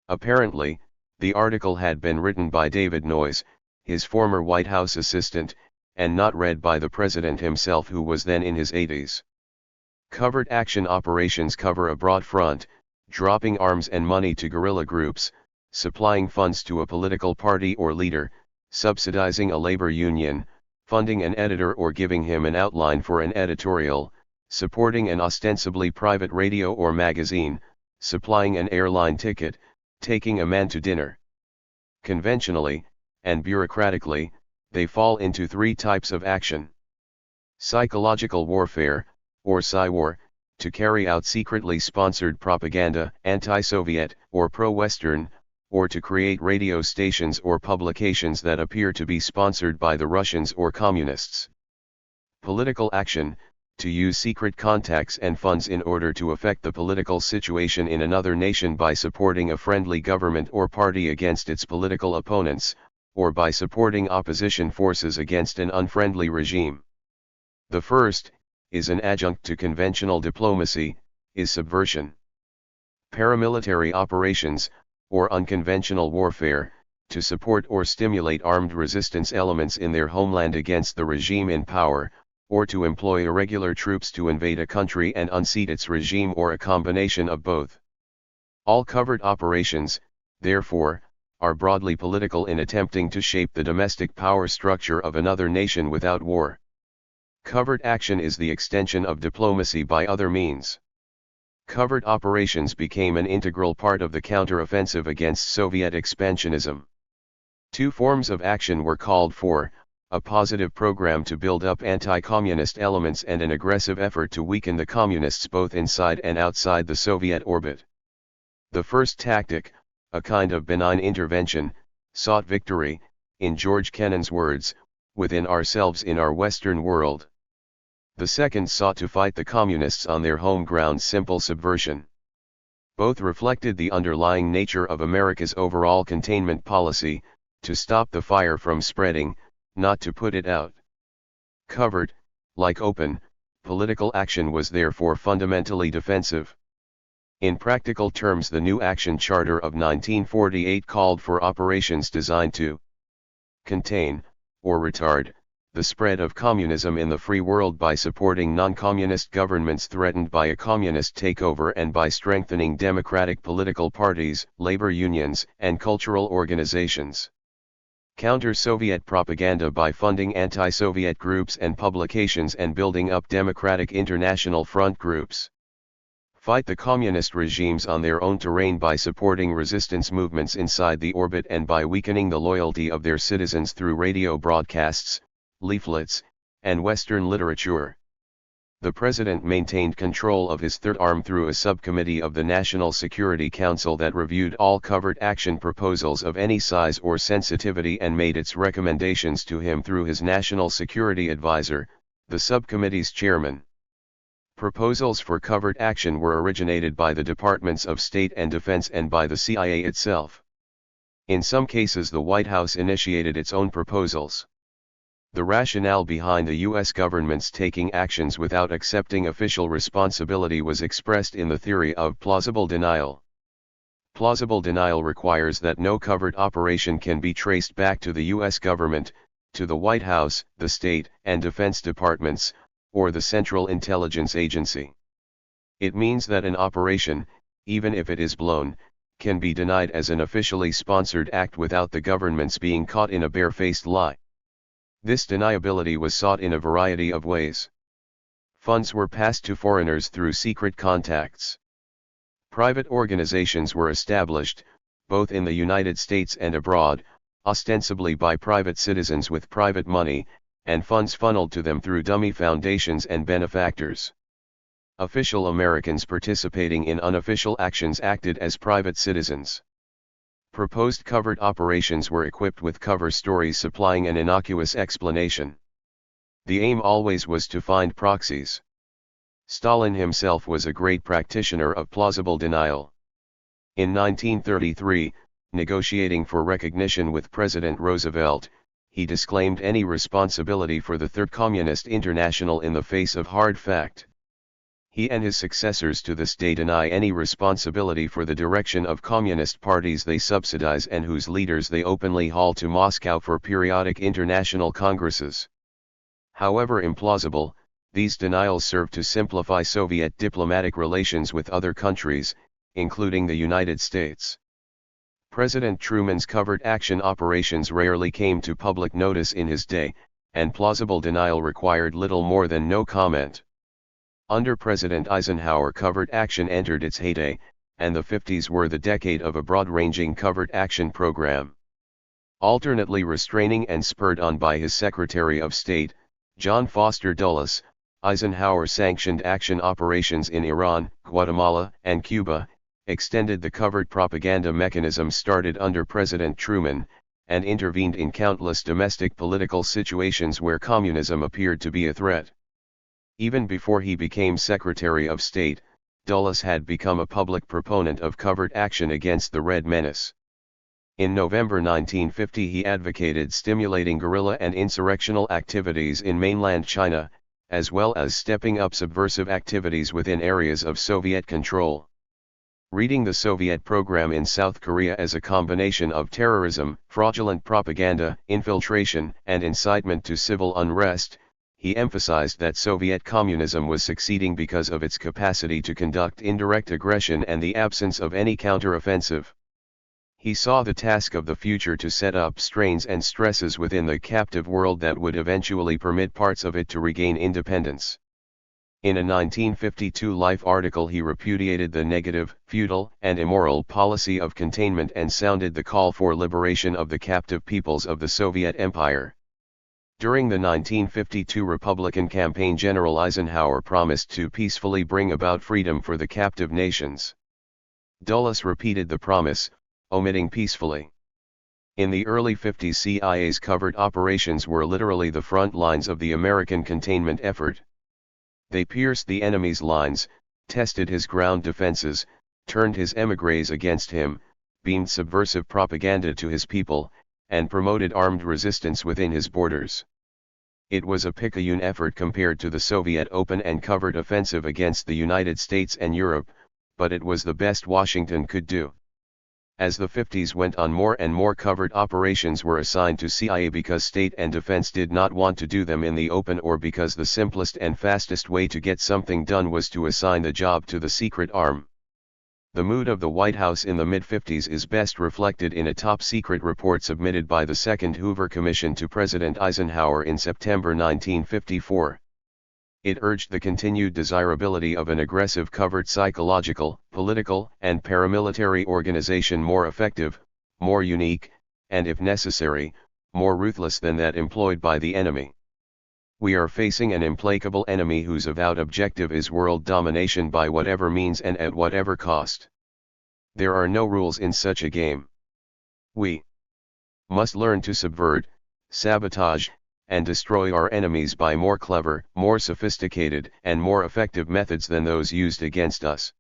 Apparently, the article had been written by David Noyes, his former White House assistant, and not read by the president himself, who was then in his 80s. Covert action operations cover a broad front, dropping arms and money to guerrilla groups, supplying funds to a political party or leader, subsidizing a labor union, funding an editor or giving him an outline for an editorial, supporting an ostensibly private radio or magazine, supplying an airline ticket, taking a man to dinner. Conventionally, and bureaucratically, they fall into three types of action. Psychological warfare, or PSYWAR, to carry out secretly sponsored propaganda, anti-Soviet, or pro-Western, or to create radio stations or publications that appear to be sponsored by the Russians or communists. Political action, to use secret contacts and funds in order to affect the political situation in another nation by supporting a friendly government or party against its political opponents, or by supporting opposition forces against an unfriendly regime. The first, is an adjunct to conventional diplomacy, is subversion. Paramilitary operations, or unconventional warfare, to support or stimulate armed resistance elements in their homeland against the regime in power, or to employ irregular troops to invade a country and unseat its regime, or a combination of both. All covert operations, therefore, are broadly political in attempting to shape the domestic power structure of another nation without war. Covert action is the extension of diplomacy by other means. Covert operations became an integral part of the counteroffensive against Soviet expansionism. Two forms of action were called for: a positive program to build up anti-communist elements and an aggressive effort to weaken the communists both inside and outside the Soviet orbit. The first tactic, a kind of benign intervention, sought victory, in George Kennan's words, within ourselves in our Western world. The second sought to fight the communists on their home ground, simple subversion. Both reflected the underlying nature of America's overall containment policy, to stop the fire from spreading, not to put it out. Covert, like open, political action was therefore fundamentally defensive. In practical terms, the new Action Charter of 1948 called for operations designed to contain, or retard, the spread of communism in the free world by supporting non-communist governments threatened by a communist takeover and by strengthening democratic political parties, labor unions, and cultural organizations. Counter-Soviet propaganda by funding anti-Soviet groups and publications and building up democratic international front groups. Fight the communist regimes on their own terrain by supporting resistance movements inside the orbit and by weakening the loyalty of their citizens through radio broadcasts, leaflets, and Western literature. The President maintained control of his third arm through a subcommittee of the National Security Council that reviewed all covert action proposals of any size or sensitivity and made its recommendations to him through his National Security Advisor, the subcommittee's chairman. Proposals for covert action were originated by the Departments of State and Defense and by the CIA itself. In some cases, the White House initiated its own proposals. The rationale behind the U.S. government's taking actions without accepting official responsibility was expressed in the theory of plausible denial. Plausible denial requires that no covert operation can be traced back to the U.S. government, to the White House, the State and Defense Departments, or the Central Intelligence Agency. It means that an operation, even if it is blown, can be denied as an officially sponsored act without the government's being caught in a barefaced lie. This deniability was sought in a variety of ways. Funds were passed to foreigners through secret contacts. Private organizations were established, both in the United States and abroad, ostensibly by private citizens with private money, and funds funneled to them through dummy foundations and benefactors. Official Americans participating in unofficial actions acted as private citizens. Proposed covert operations were equipped with cover stories supplying an innocuous explanation. The aim always was to find proxies. Stalin himself was a great practitioner of plausible denial. In 1933, negotiating for recognition with President Roosevelt, he disclaimed any responsibility for the Third Communist International in the face of hard fact. He and his successors to this day deny any responsibility for the direction of communist parties they subsidize and whose leaders they openly haul to Moscow for periodic international congresses. However implausible, these denials serve to simplify Soviet diplomatic relations with other countries, including the United States. President Truman's covert action operations rarely came to public notice in his day, and plausible denial required little more than no comment. Under President Eisenhower, covert action entered its heyday, and the 50s were the decade of a broad-ranging covert action program. Alternately restraining and spurred on by his Secretary of State, John Foster Dulles, Eisenhower sanctioned action operations in Iran, Guatemala, and Cuba, extended the covert propaganda mechanism started under President Truman, and intervened in countless domestic political situations where communism appeared to be a threat. Even before he became Secretary of State, Dulles had become a public proponent of covert action against the Red Menace. In November 1950 he advocated stimulating guerrilla and insurrectional activities in mainland China, as well as stepping up subversive activities within areas of Soviet control. Reading the Soviet program in South Korea as a combination of terrorism, fraudulent propaganda, infiltration, and incitement to civil unrest, he emphasized that Soviet communism was succeeding because of its capacity to conduct indirect aggression and the absence of any counteroffensive. He saw the task of the future to set up strains and stresses within the captive world that would eventually permit parts of it to regain independence. In a 1952 Life article he repudiated the negative, futile, and immoral policy of containment and sounded the call for liberation of the captive peoples of the Soviet Empire. During the 1952 Republican campaign, General Eisenhower promised to peacefully bring about freedom for the captive nations. Dulles repeated the promise, omitting peacefully. In the early 50s, CIA's covert operations were literally the front lines of the American containment effort. They pierced the enemy's lines, tested his ground defenses, turned his émigrés against him, beamed subversive propaganda to his people, and promoted armed resistance within his borders. It was a picayune effort compared to the Soviet open and covert offensive against the United States and Europe, but it was the best Washington could do. As the 50s went on, more and more covert operations were assigned to CIA because state and defense did not want to do them in the open, or because the simplest and fastest way to get something done was to assign the job to the secret arm. The mood of the White House in the mid-50s is best reflected in a top-secret report submitted by the Second Hoover Commission to President Eisenhower in September 1954. It urged the continued desirability of an aggressive covert psychological, political, and paramilitary organization more effective, more unique, and if necessary, more ruthless than that employed by the enemy. We are facing an implacable enemy whose avowed objective is world domination by whatever means and at whatever cost. There are no rules in such a game. We must learn to subvert, sabotage, and destroy our enemies by more clever, more sophisticated, and more effective methods than those used against us.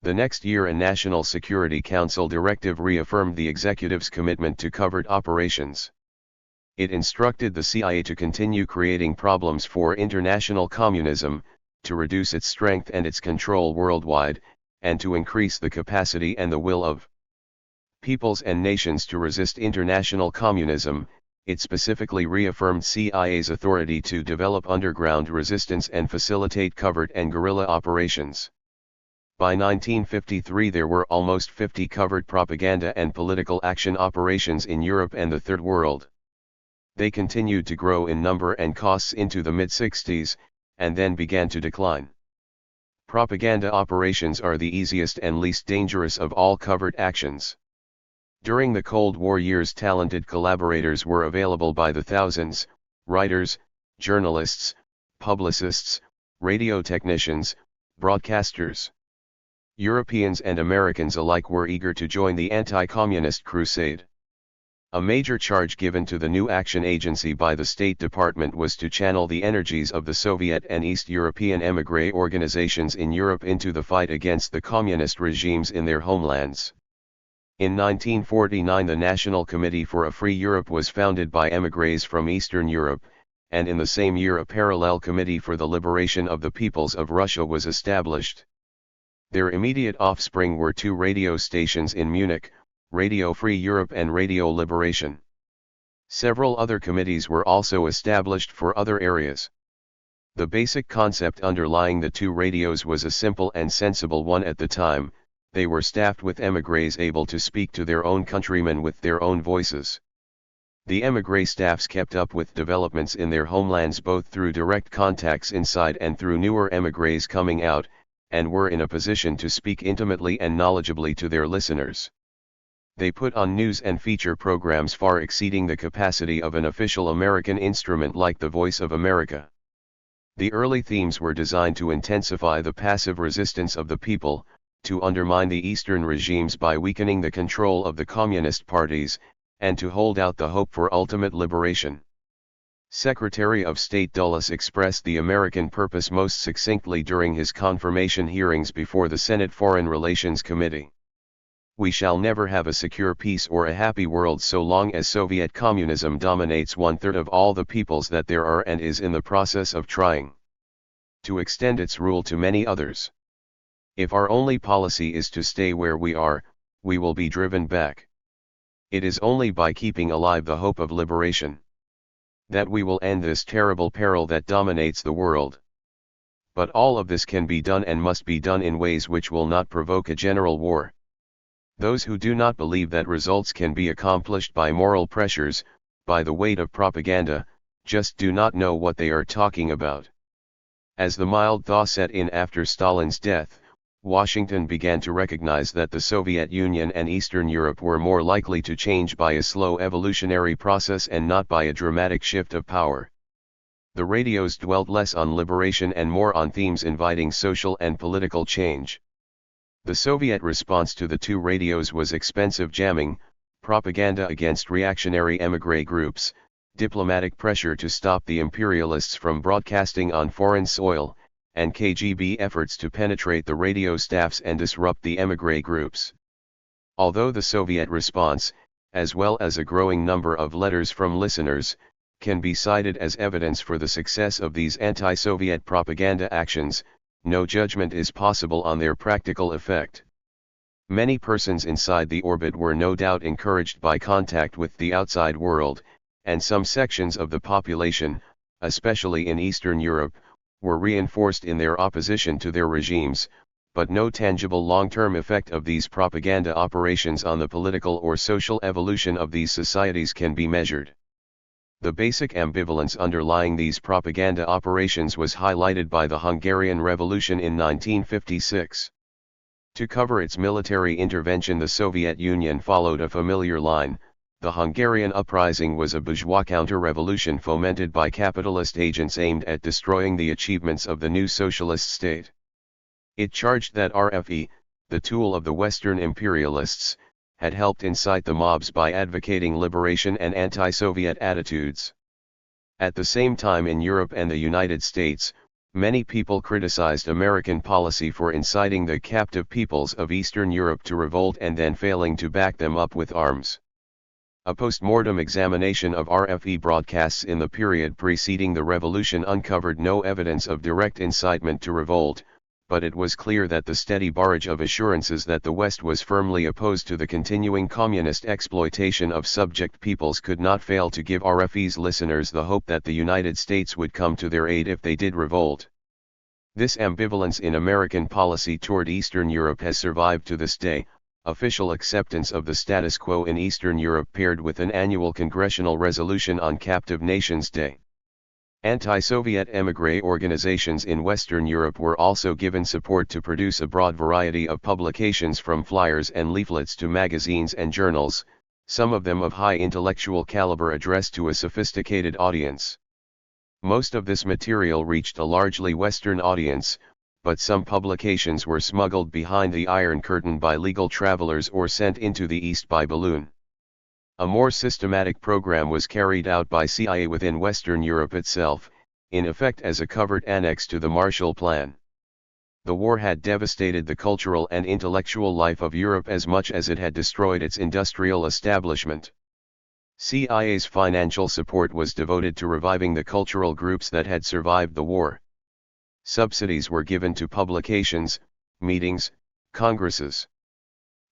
The next year, a National Security Council directive reaffirmed the executive's commitment to covert operations. It instructed the CIA to continue creating problems for international communism, to reduce its strength and its control worldwide, and to increase the capacity and the will of peoples and nations to resist international communism. It specifically reaffirmed CIA's authority to develop underground resistance and facilitate covert and guerrilla operations. By 1953 there were almost 50 covert propaganda and political action operations in Europe and the Third World. They continued to grow in number and costs into the mid-60s, and then began to decline. Propaganda operations are the easiest and least dangerous of all covert actions. During the Cold War years, talented collaborators were available by the thousands: writers, journalists, publicists, radio technicians, broadcasters. Europeans and Americans alike were eager to join the anti-communist crusade. A major charge given to the new action agency by the State Department was to channel the energies of the Soviet and East European émigré organizations in Europe into the fight against the communist regimes in their homelands. In 1949 the National Committee for a Free Europe was founded by émigrés from Eastern Europe, and in the same year a parallel committee for the liberation of the peoples of Russia was established. Their immediate offspring were two radio stations in Munich, Radio Free Europe and Radio Liberation. Several other committees were also established for other areas. The basic concept underlying the two radios was a simple and sensible one at the time. They were staffed with émigrés able to speak to their own countrymen with their own voices. The émigré staffs kept up with developments in their homelands both through direct contacts inside and through newer émigrés coming out, and were in a position to speak intimately and knowledgeably to their listeners. They put on news and feature programs far exceeding the capacity of an official American instrument like the Voice of America. The early themes were designed to intensify the passive resistance of the people, to undermine the Eastern regimes by weakening the control of the communist parties, and to hold out the hope for ultimate liberation. Secretary of State Dulles expressed the American purpose most succinctly during his confirmation hearings before the Senate Foreign Relations Committee. We shall never have a secure peace or a happy world so long as Soviet communism dominates 1/3 of all the peoples that there are and is in the process of trying to extend its rule to many others. If our only policy is to stay where we are, we will be driven back. It is only by keeping alive the hope of liberation that we will end this terrible peril that dominates the world. But all of this can be done and must be done in ways which will not provoke a general war. Those who do not believe that results can be accomplished by moral pressures, by the weight of propaganda, just do not know what they are talking about. As the mild thaw set in after Stalin's death, Washington began to recognize that the Soviet Union and Eastern Europe were more likely to change by a slow evolutionary process and not by a dramatic shift of power. The radios dwelt less on liberation and more on themes inviting social and political change. The Soviet response to the two radios was expensive jamming, propaganda against reactionary émigré groups, diplomatic pressure to stop the imperialists from broadcasting on foreign soil, and KGB efforts to penetrate the radio staffs and disrupt the émigré groups. Although the Soviet response, as well as a growing number of letters from listeners, can be cited as evidence for the success of these anti-Soviet propaganda actions, no judgment is possible on their practical effect. Many persons inside the orbit were no doubt encouraged by contact with the outside world, and some sections of the population, especially in Eastern Europe, were reinforced in their opposition to their regimes, but no tangible long-term effect of these propaganda operations on the political or social evolution of these societies can be measured. The basic ambivalence underlying these propaganda operations was highlighted by the Hungarian Revolution in 1956. To cover its military intervention, the Soviet Union followed a familiar line. The Hungarian uprising was a bourgeois counter-revolution fomented by capitalist agents aimed at destroying the achievements of the new socialist state. It charged that RFE, the tool of the Western imperialists, had helped incite the mobs by advocating liberation and anti-Soviet attitudes. At the same time in Europe and the United States, many people criticized American policy for inciting the captive peoples of Eastern Europe to revolt and then failing to back them up with arms. A post-mortem examination of RFE broadcasts in the period preceding the revolution uncovered no evidence of direct incitement to revolt, but it was clear that the steady barrage of assurances that the West was firmly opposed to the continuing communist exploitation of subject peoples could not fail to give RFE's listeners the hope that the United States would come to their aid if they did revolt. This ambivalence in American policy toward Eastern Europe has survived to this day. Official acceptance of the status quo in Eastern Europe paired with an annual congressional resolution on Captive Nations Day. Anti-Soviet émigré organizations in Western Europe were also given support to produce a broad variety of publications from flyers and leaflets to magazines and journals, some of them of high intellectual caliber addressed to a sophisticated audience. Most of this material reached a largely Western audience, but some publications were smuggled behind the Iron Curtain by legal travelers or sent into the East by balloon. A more systematic program was carried out by CIA within Western Europe itself, in effect as a covert annex to the Marshall Plan. The war had devastated the cultural and intellectual life of Europe as much as it had destroyed its industrial establishment. CIA's financial support was devoted to reviving the cultural groups that had survived the war. Subsidies were given to publications, meetings, congresses.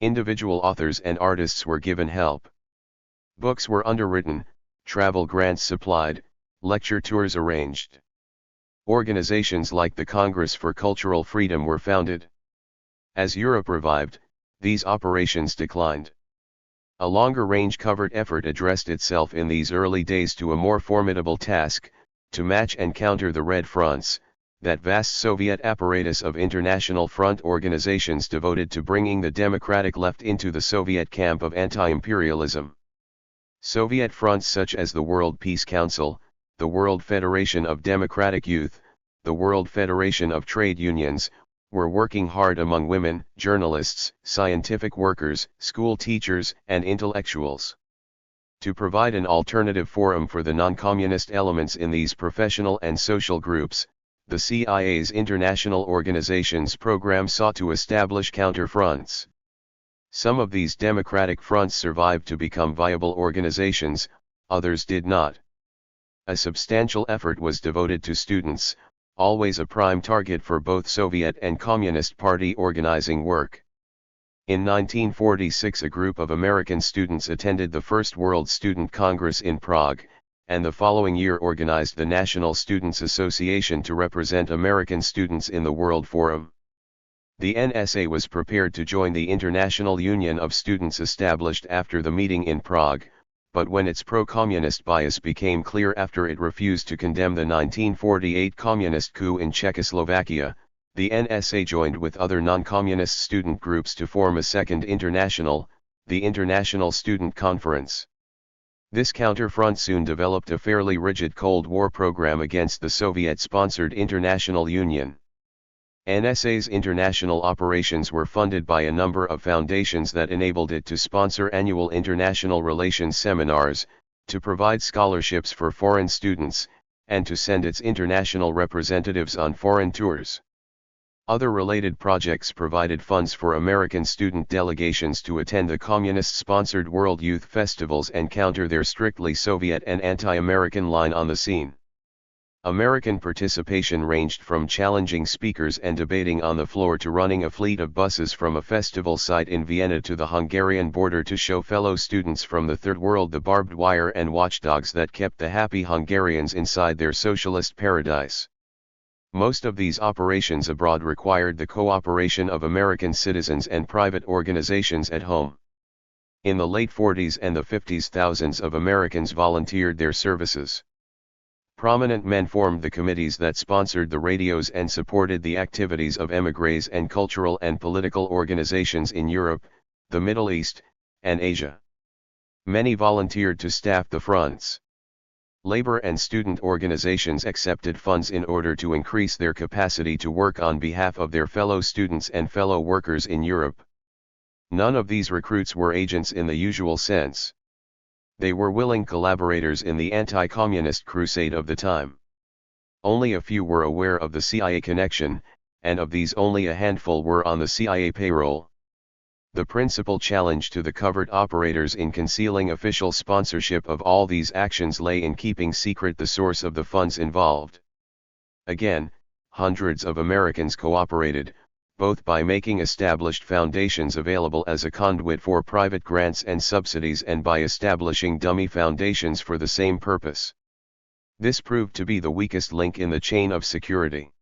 Individual authors and artists were given help. Books were underwritten, travel grants supplied, lecture tours arranged. Organizations like the Congress for Cultural Freedom were founded. As Europe revived, these operations declined. A longer-range covert effort addressed itself in these early days to a more formidable task, to match and counter the Red Fronts, that vast Soviet apparatus of international front organizations devoted to bringing the democratic left into the Soviet camp of anti-imperialism. Soviet fronts such as the World Peace Council, the World Federation of Democratic Youth, the World Federation of Trade Unions, were working hard among women, journalists, scientific workers, school teachers, and intellectuals. To provide an alternative forum for the non-communist elements in these professional and social groups, the CIA's international organizations program sought to establish counter-fronts. Some of these democratic fronts survived to become viable organizations, others did not. A substantial effort was devoted to students, always a prime target for both Soviet and Communist Party organizing work. In 1946 a group of American students attended the First World Student Congress in Prague, and the following year organized the National Students Association to represent American students in the World Forum. The NSA was prepared to join the International Union of Students established after the meeting in Prague, but when its pro-communist bias became clear after it refused to condemn the 1948 communist coup in Czechoslovakia, the NSA joined with other non-communist student groups to form a second international, the International Student Conference. This counterfront soon developed a fairly rigid Cold War program against the Soviet-sponsored International Union. NSA's international operations were funded by a number of foundations that enabled it to sponsor annual international relations seminars, to provide scholarships for foreign students, and to send its international representatives on foreign tours. Other related projects provided funds for American student delegations to attend the communist-sponsored World Youth Festivals and counter their strictly Soviet and anti-American line on the scene. American participation ranged from challenging speakers and debating on the floor to running a fleet of buses from a festival site in Vienna to the Hungarian border to show fellow students from the Third World the barbed wire and watchdogs that kept the happy Hungarians inside their socialist paradise. Most of these operations abroad required the cooperation of American citizens and private organizations at home. In the late 40s and the 50s thousands of Americans volunteered their services. Prominent men formed the committees that sponsored the radios and supported the activities of émigrés and cultural and political organizations in Europe, the Middle East, and Asia. Many volunteered to staff the fronts. Labor and student organizations accepted funds in order to increase their capacity to work on behalf of their fellow students and fellow workers in Europe. None of these recruits were agents in the usual sense. They were willing collaborators in the anti-communist crusade of the time. Only a few were aware of the CIA connection, and of these only a handful were on the CIA payroll. The principal challenge to the covert operators in concealing official sponsorship of all these actions lay in keeping secret the source of the funds involved. Again, hundreds of Americans cooperated, both by making established foundations available as a conduit for private grants and subsidies and by establishing dummy foundations for the same purpose. This proved to be the weakest link in the chain of security.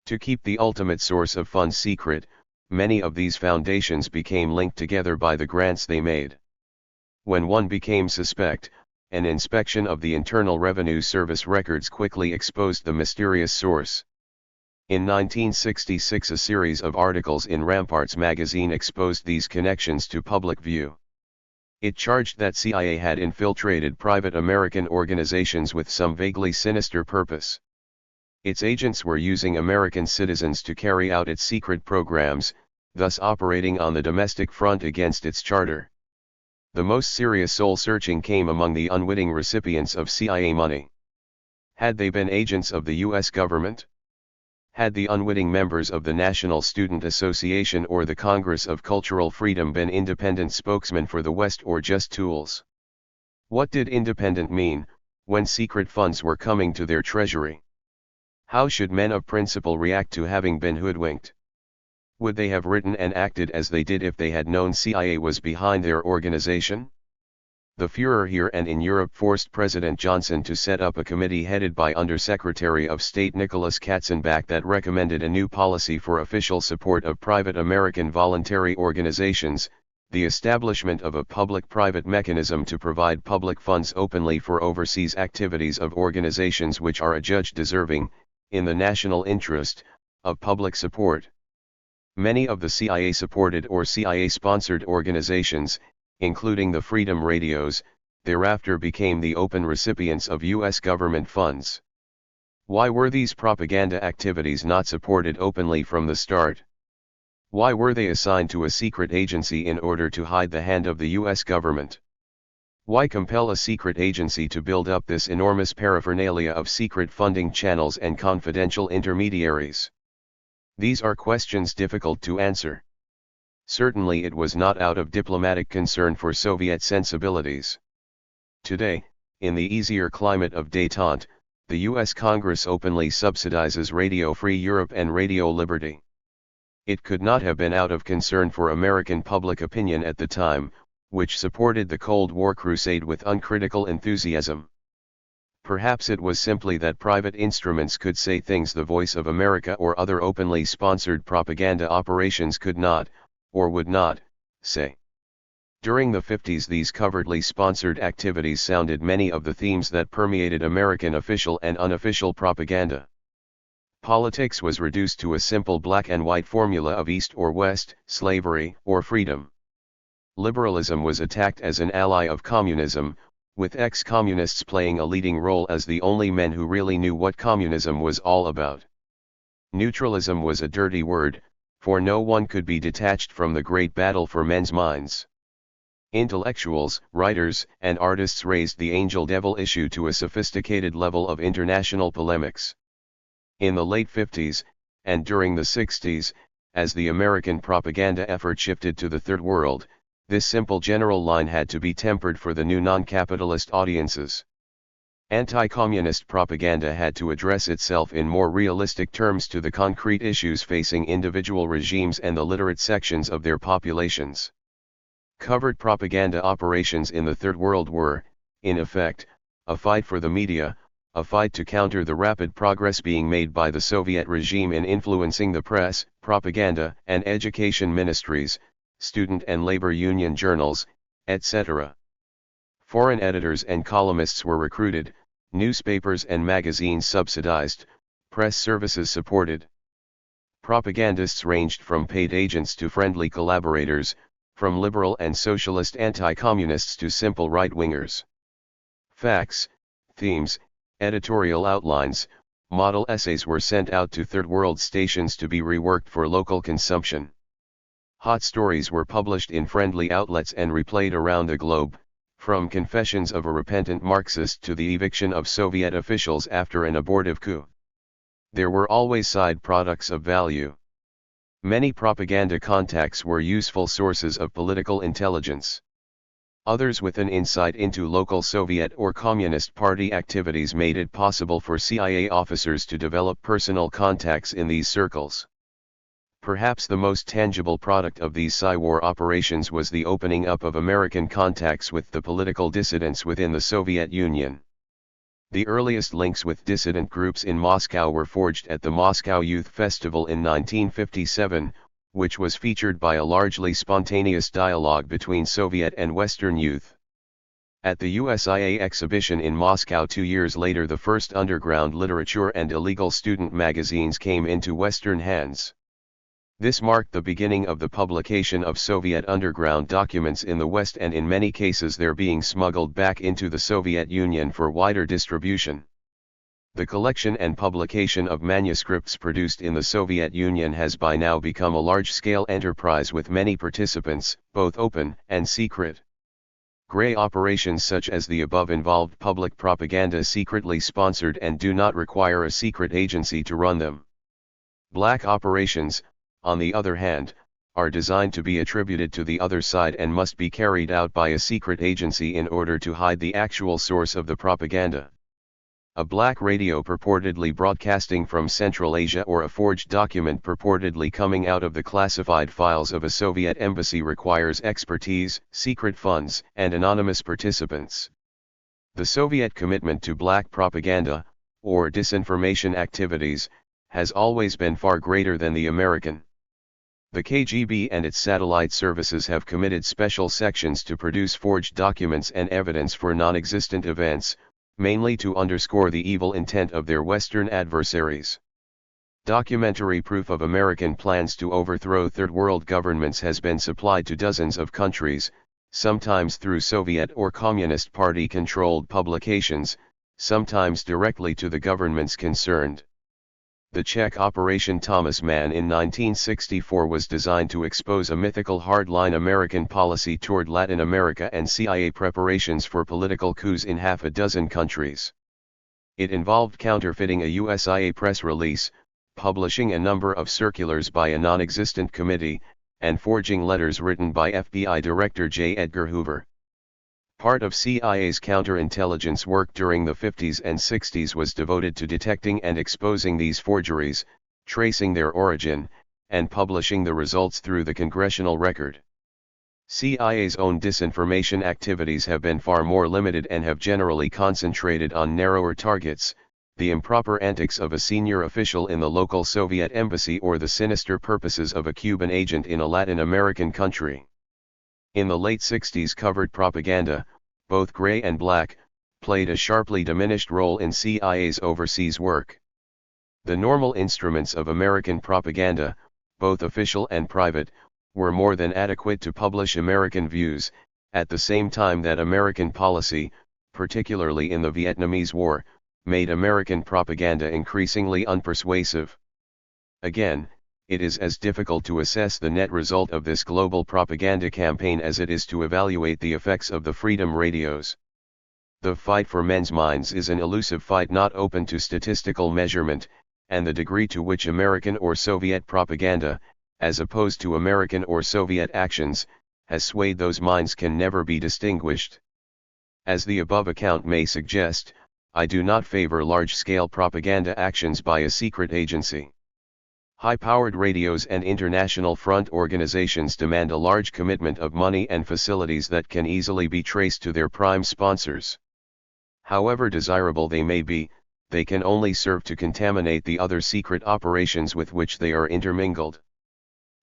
To keep the ultimate source of funds secret, many of these foundations became linked together by the grants they made. When one became suspect, an inspection of the Internal Revenue Service records quickly exposed the mysterious source. In 1966 a series of articles in Ramparts magazine exposed these connections to public view. It charged that CIA had infiltrated private American organizations with some vaguely sinister purpose. Its agents were using American citizens to carry out its secret programs, thus operating on the domestic front against its charter. The most serious soul-searching came among the unwitting recipients of CIA money. Had they been agents of the U.S. government? Had the unwitting members of the National Student Association or the Congress of Cultural Freedom been independent spokesmen for the West or just tools? What did independent mean, when secret funds were coming to their treasury? How should men of principle react to having been hoodwinked? Would they have written and acted as they did if they had known CIA was behind their organization? The Führer here and in Europe forced President Johnson to set up a committee headed by Undersecretary of State Nicholas Katzenbach that recommended a new policy for official support of private American voluntary organizations, the establishment of a public-private mechanism to provide public funds openly for overseas activities of organizations which are adjudged deserving, in the national interest, of public support. Many of the CIA-supported or CIA-sponsored organizations, including the Freedom Radios, thereafter became the open recipients of U.S. government funds. Why were these propaganda activities not supported openly from the start? Why were they assigned to a secret agency in order to hide the hand of the U.S. government? Why compel a secret agency to build up this enormous paraphernalia of secret funding channels and confidential intermediaries? These are questions difficult to answer. Certainly it was not out of diplomatic concern for Soviet sensibilities. Today, in the easier climate of détente, the U.S. Congress openly subsidizes Radio Free Europe and Radio Liberty. It could not have been out of concern for American public opinion at the time, which supported the Cold War crusade with uncritical enthusiasm. Perhaps it was simply that private instruments could say things the Voice of America or other openly sponsored propaganda operations could not, or would not, say. During the 50s these covertly sponsored activities sounded many of the themes that permeated American official and unofficial propaganda. Politics was reduced to a simple black and white formula of East or West, slavery or freedom. Liberalism was attacked as an ally of communism, with ex-communists playing a leading role as the only men who really knew what communism was all about. Neutralism was a dirty word, for no one could be detached from the great battle for men's minds. Intellectuals, writers, and artists raised the angel-devil issue to a sophisticated level of international polemics. In the late 50s, and during the 60s, as the American propaganda effort shifted to the Third World, this simple general line had to be tempered for the new non-capitalist audiences. Anti-communist propaganda had to address itself in more realistic terms to the concrete issues facing individual regimes and the literate sections of their populations. Covert propaganda operations in the Third World were, in effect, a fight for the media, a fight to counter the rapid progress being made by the Soviet regime in influencing the press, propaganda and education ministries, student and labor union journals, etc. Foreign editors and columnists were recruited, newspapers and magazines subsidized, press services supported. Propagandists ranged from paid agents to friendly collaborators, from liberal and socialist anti-communists to simple right-wingers. Facts, themes, editorial outlines, model essays were sent out to Third World stations to be reworked for local consumption. Hot stories were published in friendly outlets and replayed around the globe, from confessions of a repentant Marxist to the eviction of Soviet officials after an abortive coup. There were always side products of value. Many propaganda contacts were useful sources of political intelligence. Others with an insight into local Soviet or Communist Party activities made it possible for CIA officers to develop personal contacts in these circles. Perhaps the most tangible product of these Psy-war operations was the opening up of American contacts with the political dissidents within the Soviet Union. The earliest links with dissident groups in Moscow were forged at the Moscow Youth Festival in 1957, which was featured by a largely spontaneous dialogue between Soviet and Western youth. At the USIA exhibition in Moscow 2 years later, the first underground literature and illegal student magazines came into Western hands. This marked the beginning of the publication of Soviet underground documents in the West, and in many cases their being smuggled back into the Soviet Union for wider distribution. The collection and publication of manuscripts produced in the Soviet Union has by now become a large-scale enterprise with many participants, both open and secret. Gray operations such as the above involved public propaganda secretly sponsored and do not require a secret agency to run them. Black operations, on the other hand, are designed to be attributed to the other side and must be carried out by a secret agency in order to hide the actual source of the propaganda. A black radio purportedly broadcasting from Central Asia or a forged document purportedly coming out of the classified files of a Soviet embassy requires expertise, secret funds, and anonymous participants. The Soviet commitment to black propaganda, or disinformation activities, has always been far greater than the American. The KGB and its satellite services have committed special sections to produce forged documents and evidence for non-existent events, mainly to underscore the evil intent of their Western adversaries. Documentary proof of American plans to overthrow Third World governments has been supplied to dozens of countries, sometimes through Soviet or Communist Party-controlled publications, sometimes directly to the governments concerned. The Czech Operation Thomas Mann in 1964 was designed to expose a mythical hardline American policy toward Latin America and CIA preparations for political coups in half a dozen countries. It involved counterfeiting a US IA press release, publishing a number of circulars by a non-existent committee, and forging letters written by FBI Director J. Edgar Hoover. Part of CIA's counterintelligence work during the 50s and 60s was devoted to detecting and exposing these forgeries, tracing their origin, and publishing the results through the congressional record. CIA's own disinformation activities have been far more limited and have generally concentrated on narrower targets, the improper antics of a senior official in the local Soviet embassy or the sinister purposes of a Cuban agent in a Latin American country. In the late 60s, covert propaganda, both gray and black, played a sharply diminished role in CIA's overseas work. The normal instruments of American propaganda, both official and private, were more than adequate to publish American views, at the same time that American policy, particularly in the Vietnamese War, made American propaganda increasingly unpersuasive. Again, it is as difficult to assess the net result of this global propaganda campaign as it is to evaluate the effects of the freedom radios. The fight for men's minds is an elusive fight not open to statistical measurement, and the degree to which American or Soviet propaganda, as opposed to American or Soviet actions, has swayed those minds can never be distinguished. As the above account may suggest, I do not favor large-scale propaganda actions by a secret agency. High-powered radios and international front organizations demand a large commitment of money and facilities that can easily be traced to their prime sponsors. However desirable they may be, they can only serve to contaminate the other secret operations with which they are intermingled.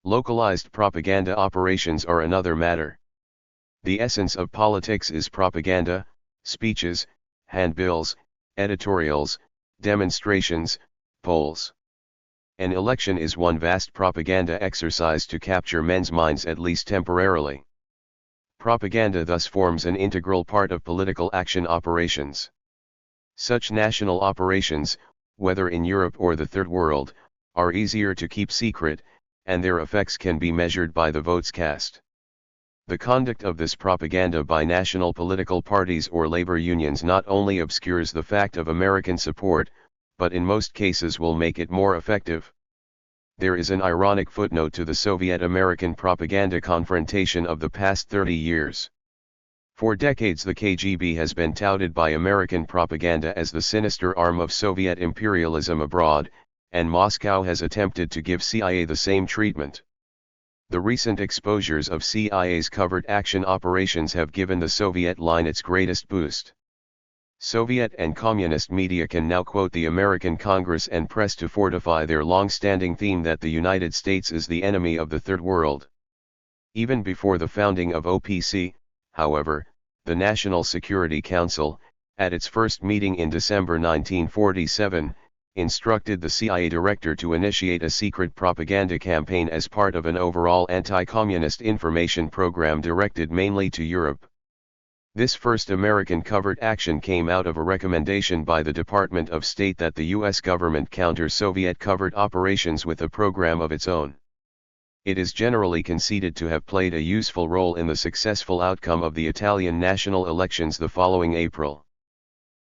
Localized propaganda operations are another matter. The essence of politics is propaganda, speeches, handbills, editorials, demonstrations, polls. An election is one vast propaganda exercise to capture men's minds at least temporarily. Propaganda thus forms an integral part of political action operations. Such national operations, whether in Europe or the Third World, are easier to keep secret, and their effects can be measured by the votes cast. The conduct of this propaganda by national political parties or labor unions not only obscures the fact of American support, but in most cases will make it more effective. There is an ironic footnote to the Soviet-American propaganda confrontation of the past 30 years. For decades the KGB has been touted by American propaganda as the sinister arm of Soviet imperialism abroad, and Moscow has attempted to give CIA the same treatment. The recent exposures of CIA's covert action operations have given the Soviet line its greatest boost. Soviet and communist media can now quote the American Congress and press to fortify their long-standing theme that the United States is the enemy of the Third World. Even before the founding of OPC, however, the National Security Council, at its first meeting in December 1947, instructed the CIA director to initiate a secret propaganda campaign as part of an overall anti-communist information program directed mainly to Europe. This first American covert action came out of a recommendation by the Department of State that the U.S. government counter Soviet covert operations with a program of its own. It is generally conceded to have played a useful role in the successful outcome of the Italian national elections the following April.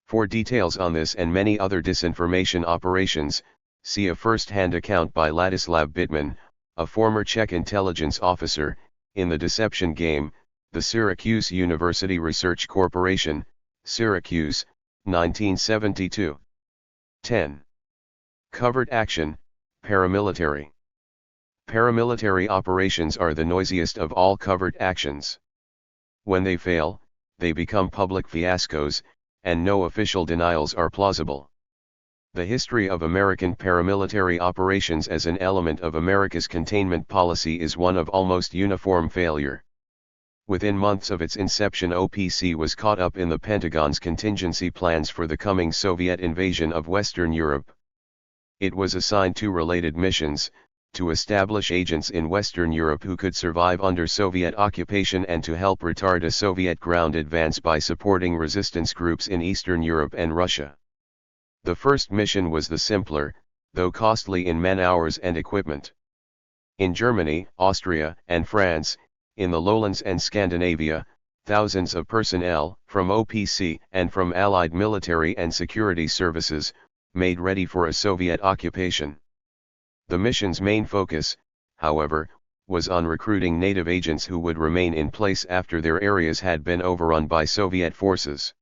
For details on this and many other disinformation operations, See a first-hand account by Ladislav Bitman, a former Czech intelligence officer, in The Deception Game, the Syracuse University Research Corporation, Syracuse, 1972. 10. Covert action, paramilitary. Paramilitary operations are the noisiest of all covert actions. When they fail, they become public fiascos, and no official denials are plausible. The history of American paramilitary operations as an element of America's containment policy is one of almost uniform failure. Within months of its inception, OPC was caught up in the Pentagon's contingency plans for the coming Soviet invasion of Western Europe. It was assigned two related missions: to establish agents in Western Europe who could survive under Soviet occupation and to help retard a Soviet ground advance by supporting resistance groups in Eastern Europe and Russia. The first mission was the simpler, though costly in man-hours and equipment. In Germany, Austria, and France, in the lowlands and Scandinavia, thousands of personnel, from OPC and from Allied military and security services, made ready for a Soviet occupation. The mission's main focus, however, was on recruiting native agents who would remain in place after their areas had been overrun by Soviet forces.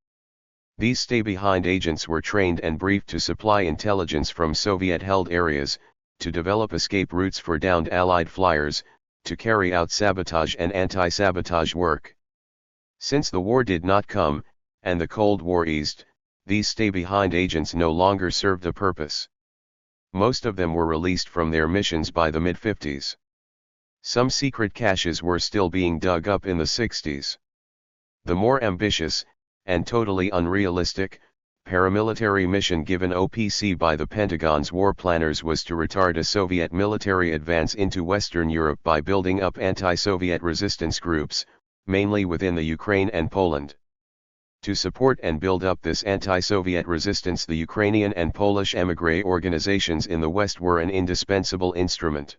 These stay-behind agents were trained and briefed to supply intelligence from Soviet-held areas, to develop escape routes for downed Allied flyers, to carry out sabotage and anti-sabotage work. Since the war did not come, and the Cold War eased, these stay-behind agents no longer served a purpose. Most of them were released from their missions by the mid-50s. Some secret caches were still being dug up in the 60s. The more ambitious, and totally unrealistic, paramilitary mission given OPC by the Pentagon's war planners was to retard a Soviet military advance into Western Europe by building up anti-Soviet resistance groups, mainly within the Ukraine and Poland. To support and build up this anti-Soviet resistance, the Ukrainian and Polish émigré organizations in the West were an indispensable instrument.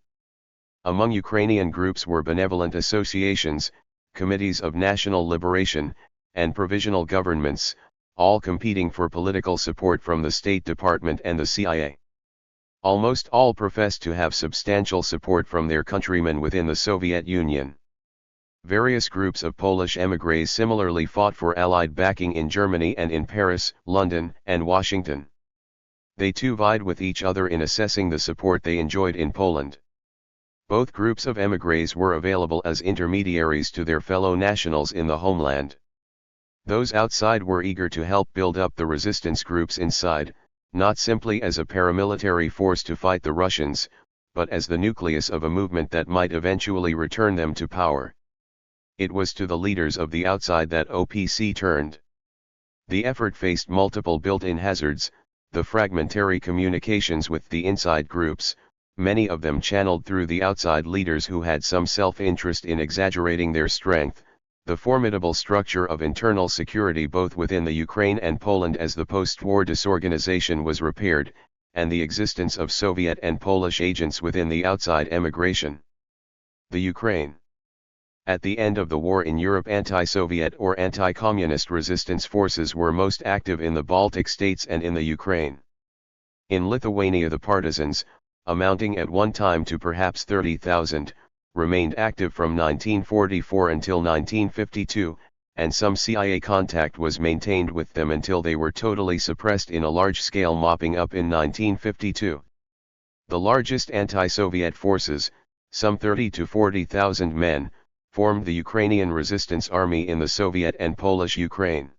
Among Ukrainian groups were benevolent associations, committees of national liberation, and provisional governments, all competing for political support from the State Department and the CIA. Almost all professed to have substantial support from their countrymen within the Soviet Union. Various groups of Polish émigrés similarly fought for Allied backing in Germany and in Paris, London, and Washington. They too vied with each other in assessing the support they enjoyed in Poland. Both groups of émigrés were available as intermediaries to their fellow nationals in the homeland. Those outside were eager to help build up the resistance groups inside, not simply as a paramilitary force to fight the Russians, but as the nucleus of a movement that might eventually return them to power. It was to the leaders of the outside that OPC turned. The effort faced multiple built-in hazards: the fragmentary communications with the inside groups, many of them channeled through the outside leaders who had some self-interest in exaggerating their strength, the formidable structure of internal security both within the Ukraine and Poland as the post-war disorganization was repaired, and the existence of Soviet and Polish agents within the outside emigration. The Ukraine. At the end of the war in Europe, anti-Soviet or anti-communist resistance forces were most active in the Baltic states and in the Ukraine. In Lithuania, the partisans, amounting at one time to perhaps 30,000, remained active from 1944 until 1952, and some CIA contact was maintained with them until they were totally suppressed in a large-scale mopping up in 1952. The largest anti-Soviet forces, some 30 to 40,000 men, formed the Ukrainian Resistance Army in the Soviet and Polish Ukraine.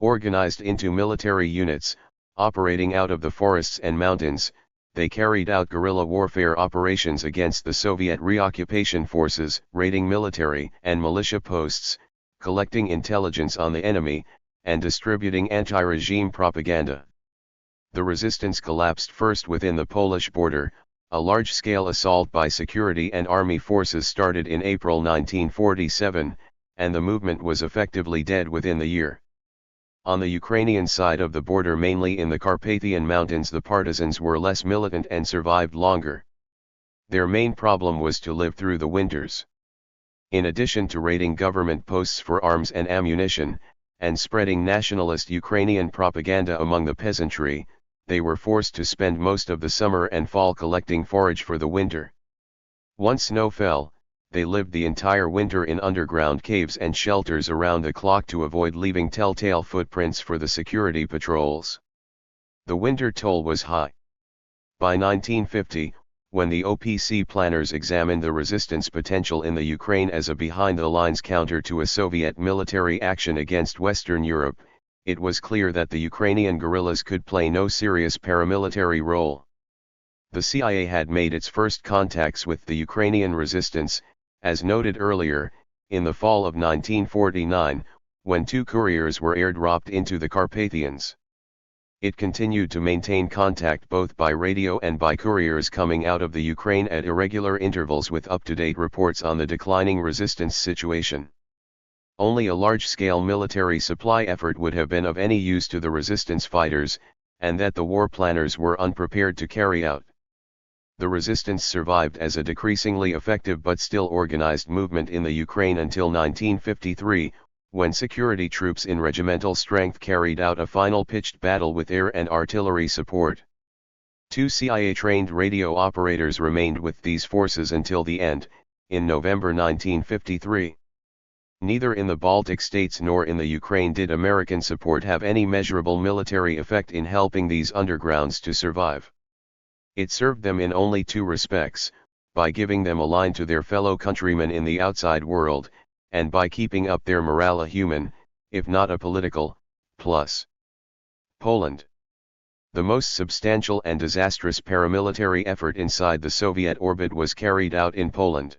Organized into military units, operating out of the forests and mountains, they carried out guerrilla warfare operations against the Soviet reoccupation forces, raiding military and militia posts, collecting intelligence on the enemy, and distributing anti-regime propaganda. The resistance collapsed first within the Polish border. A large-scale assault by security and army forces started in April 1947, and the movement was effectively dead within the year. On the Ukrainian side of the border, mainly in the Carpathian Mountains, the partisans were less militant and survived longer. Their main problem was to live through the winters. In addition to raiding government posts for arms and ammunition, and spreading nationalist Ukrainian propaganda among the peasantry, they were forced to spend most of the summer and fall collecting forage for the winter. Once snow fell, they lived the entire winter in underground caves and shelters around the clock to avoid leaving telltale footprints for the security patrols. The winter toll was high. By 1950, when the OPC planners examined the resistance potential in the Ukraine as a behind-the-lines counter to a Soviet military action against Western Europe, it was clear that the Ukrainian guerrillas could play no serious paramilitary role. The CIA had made its first contacts with the Ukrainian resistance, as noted earlier, in the fall of 1949, when 2 couriers were airdropped into the Carpathians. It continued to maintain contact both by radio and by couriers coming out of the Ukraine at irregular intervals with up-to-date reports on the declining resistance situation. Only a large-scale military supply effort would have been of any use to the resistance fighters, and that the war planners were unprepared to carry out. The resistance survived as a decreasingly effective but still organized movement in the Ukraine until 1953, when security troops in regimental strength carried out a final pitched battle with air and artillery support. 2 CIA-trained radio operators remained with these forces until the end, in November 1953. Neither in the Baltic states nor in the Ukraine did American support have any measurable military effect in helping these undergrounds to survive. It served them in only 2 respects, by giving them a line to their fellow countrymen in the outside world, and by keeping up their morale, a human, if not a political, plus. Poland. The most substantial and disastrous paramilitary effort inside the Soviet orbit was carried out in Poland.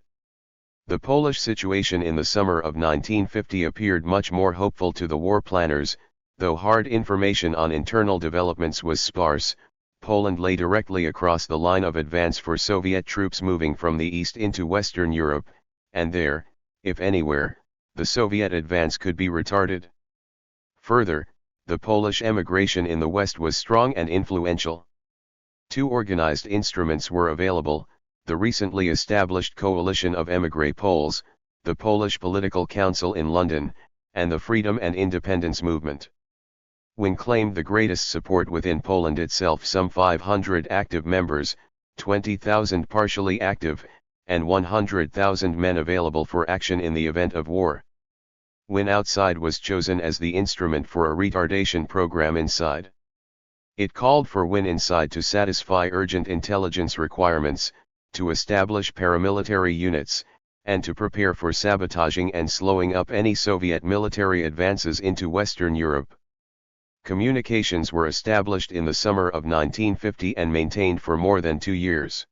The Polish situation in the summer of 1950 appeared much more hopeful to the war planners, though hard information on internal developments was sparse. Poland lay directly across the line of advance for Soviet troops moving from the east into Western Europe, and there, if anywhere, the Soviet advance could be retarded. Further, the Polish emigration in the West was strong and influential. 2 organized instruments were available: the recently established coalition of émigré Poles, the Polish Political Council in London, and the Freedom and Independence Movement. When claimed the greatest support within Poland itself, some 500 active members, 20,000 partially active, and 100,000 men available for action in the event of war. When outside was chosen as the instrument for a retardation program inside. It called for Win Inside to satisfy urgent intelligence requirements, to establish paramilitary units, and to prepare for sabotaging and slowing up any Soviet military advances into Western Europe. Communications were established in the summer of 1950 and maintained for more than 2 years.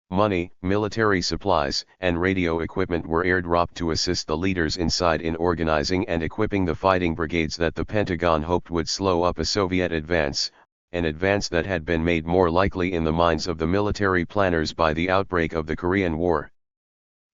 Money, military supplies, and radio equipment were airdropped to assist the leaders inside in organizing and equipping the fighting brigades that the Pentagon hoped would slow up a Soviet advance, an advance that had been made more likely in the minds of the military planners by the outbreak of the Korean War.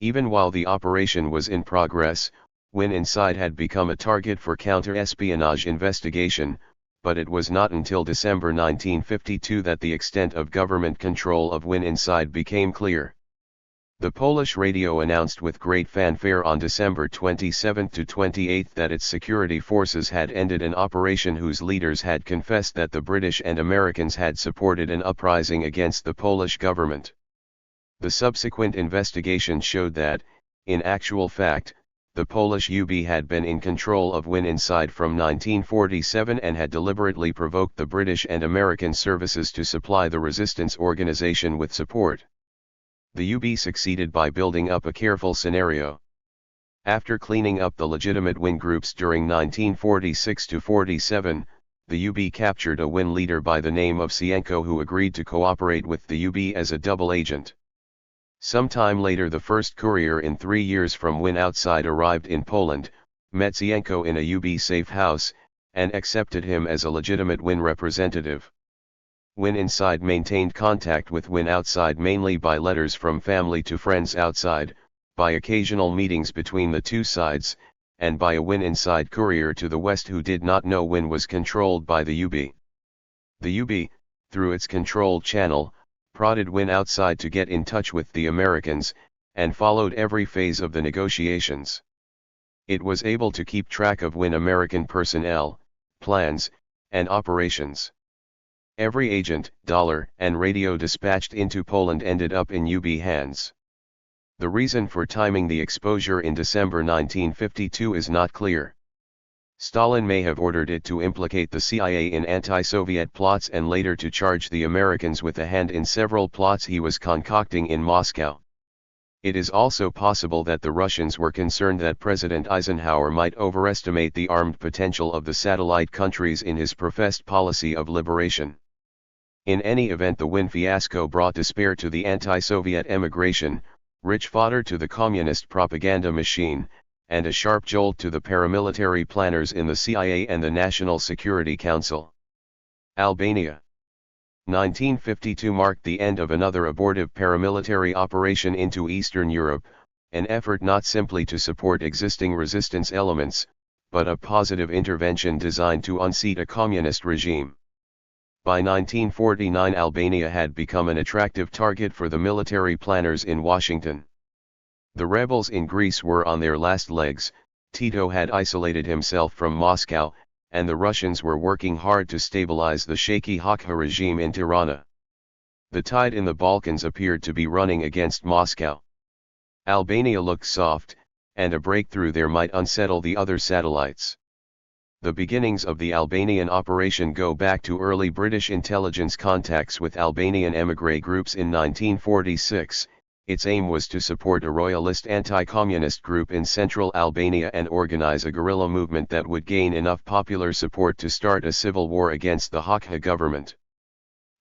Even while the operation was in progress, Win Inside had become a target for counter-espionage investigation, but it was not until December 1952 that the extent of government control of Win Inside became clear. The Polish radio announced with great fanfare on December 27 to 28 that its security forces had ended an operation whose leaders had confessed that the British and Americans had supported an uprising against the Polish government. The subsequent investigation showed that, in actual fact, the Polish UB had been in control of Win Inside from 1947 and had deliberately provoked the British and American services to supply the resistance organization with support. The UB succeeded by building up a careful scenario. After cleaning up the legitimate Win groups during 1946-47, the UB captured a Win leader by the name of Sienko who agreed to cooperate with the UB as a double agent. Sometime later the first courier in 3 years from Win Outside arrived in Poland, met Sienko in a UB safe house, and accepted him as a legitimate Win representative. Win Inside maintained contact with Win Outside mainly by letters from family to friends outside, by occasional meetings between the two sides, and by a Win Inside courier to the west who did not know Win was controlled by the UB. The UB, through its controlled channel, prodded Win Outside to get in touch with the Americans, and followed every phase of the negotiations. It was able to keep track of Win American personnel, plans, and operations. Every agent, dollar, and radio dispatched into Poland ended up in UB hands. The reason for timing the exposure in December 1952 is not clear. Stalin may have ordered it to implicate the CIA in anti-Soviet plots and later to charge the Americans with a hand in several plots he was concocting in Moscow. It is also possible that the Russians were concerned that President Eisenhower might overestimate the armed potential of the satellite countries in his professed policy of liberation. In any event, the Win fiasco brought despair to the anti-Soviet emigration, rich fodder to the communist propaganda machine, and a sharp jolt to the paramilitary planners in the CIA and the National Security Council. Albania. 1952 marked the end of another abortive paramilitary operation into Eastern Europe, an effort not simply to support existing resistance elements, but a positive intervention designed to unseat a communist regime. By 1949, Albania had become an attractive target for the military planners in Washington. The rebels in Greece were on their last legs, Tito had isolated himself from Moscow, and the Russians were working hard to stabilize the shaky Hakha regime in Tirana. The tide in the Balkans appeared to be running against Moscow. Albania looked soft, and a breakthrough there might unsettle the other satellites. The beginnings of the Albanian operation go back to early British intelligence contacts with Albanian émigré groups in 1946. Its aim was to support a royalist anti-communist group in central Albania and organize a guerrilla movement that would gain enough popular support to start a civil war against the Hakha government.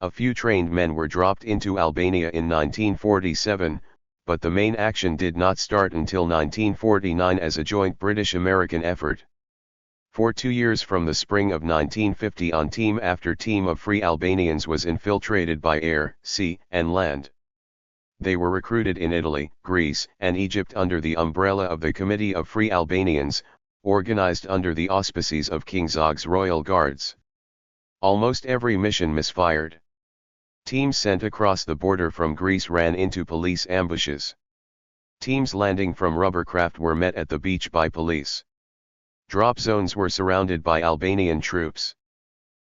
A few trained men were dropped into Albania in 1947, but the main action did not start until 1949 as a joint British-American effort. For 2 years from the spring of 1950 on, team after team of free Albanians was infiltrated by air, sea, and land. They were recruited in Italy, Greece, and Egypt under the umbrella of the Committee of Free Albanians, organized under the auspices of King Zog's Royal Guards. Almost every mission misfired. Teams sent across the border from Greece ran into police ambushes. Teams landing from rubbercraft were met at the beach by police. Drop zones were surrounded by Albanian troops.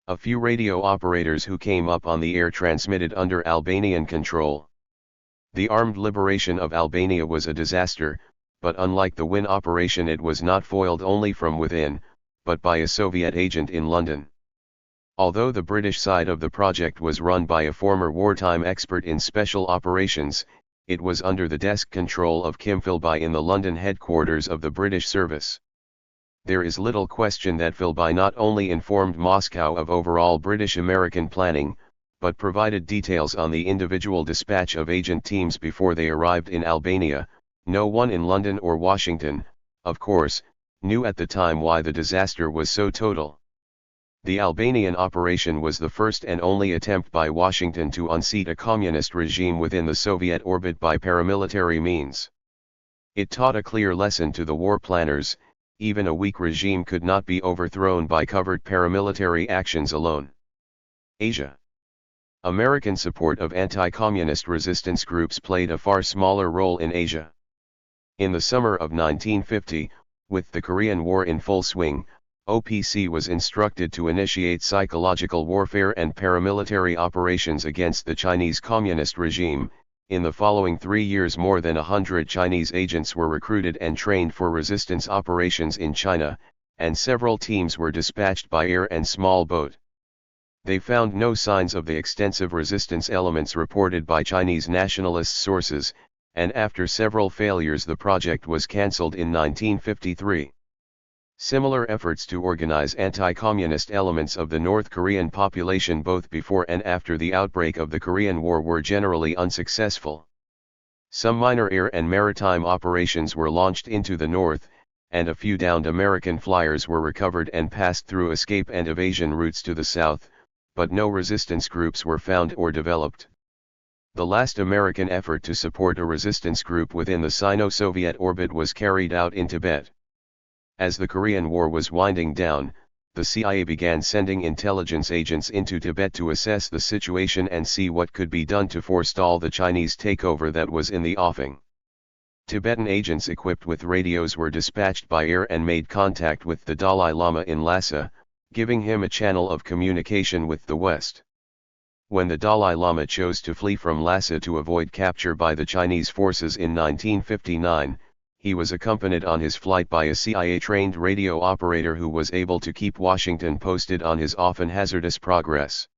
A few radio operators who came up on the air transmitted under Albanian control. The armed liberation of Albania was a disaster, but unlike the Win operation, it was not foiled only from within, but by a Soviet agent in London. Although the British side of the project was run by a former wartime expert in special operations, it was under the desk control of Kim Philby in the London headquarters of the British service. There is little question that Philby not only informed Moscow of overall British-American planning, but provided details on the individual dispatch of agent teams before they arrived in Albania. No one in London or Washington, of course, knew at the time why the disaster was so total. The Albanian operation was the first and only attempt by Washington to unseat a communist regime within the Soviet orbit by paramilitary means. It taught a clear lesson to the war planners: even a weak regime could not be overthrown by covert paramilitary actions alone. Asia. American support of anti-communist resistance groups played a far smaller role in Asia. In the summer of 1950, with the Korean War in full swing, OPC was instructed to initiate psychological warfare and paramilitary operations against the Chinese Communist regime. In the following 3 years, more than 100 Chinese agents were recruited and trained for resistance operations in China, and several teams were dispatched by air and small boat. They found no signs of the extensive resistance elements reported by Chinese nationalist sources, and after several failures the project was cancelled in 1953. Similar efforts to organize anti-communist elements of the North Korean population both before and after the outbreak of the Korean War were generally unsuccessful. Some minor air and maritime operations were launched into the north, and a few downed American flyers were recovered and passed through escape and evasion routes to the south, but no resistance groups were found or developed. The last American effort to support a resistance group within the Sino-Soviet orbit was carried out in Tibet. As the Korean War was winding down, the CIA began sending intelligence agents into Tibet to assess the situation and see what could be done to forestall the Chinese takeover that was in the offing. Tibetan agents equipped with radios were dispatched by air and made contact with the Dalai Lama in Lhasa, giving him a channel of communication with the West. When the Dalai Lama chose to flee from Lhasa to avoid capture by the Chinese forces in 1959, he was accompanied on his flight by a CIA-trained radio operator who was able to keep Washington posted on his often hazardous progress.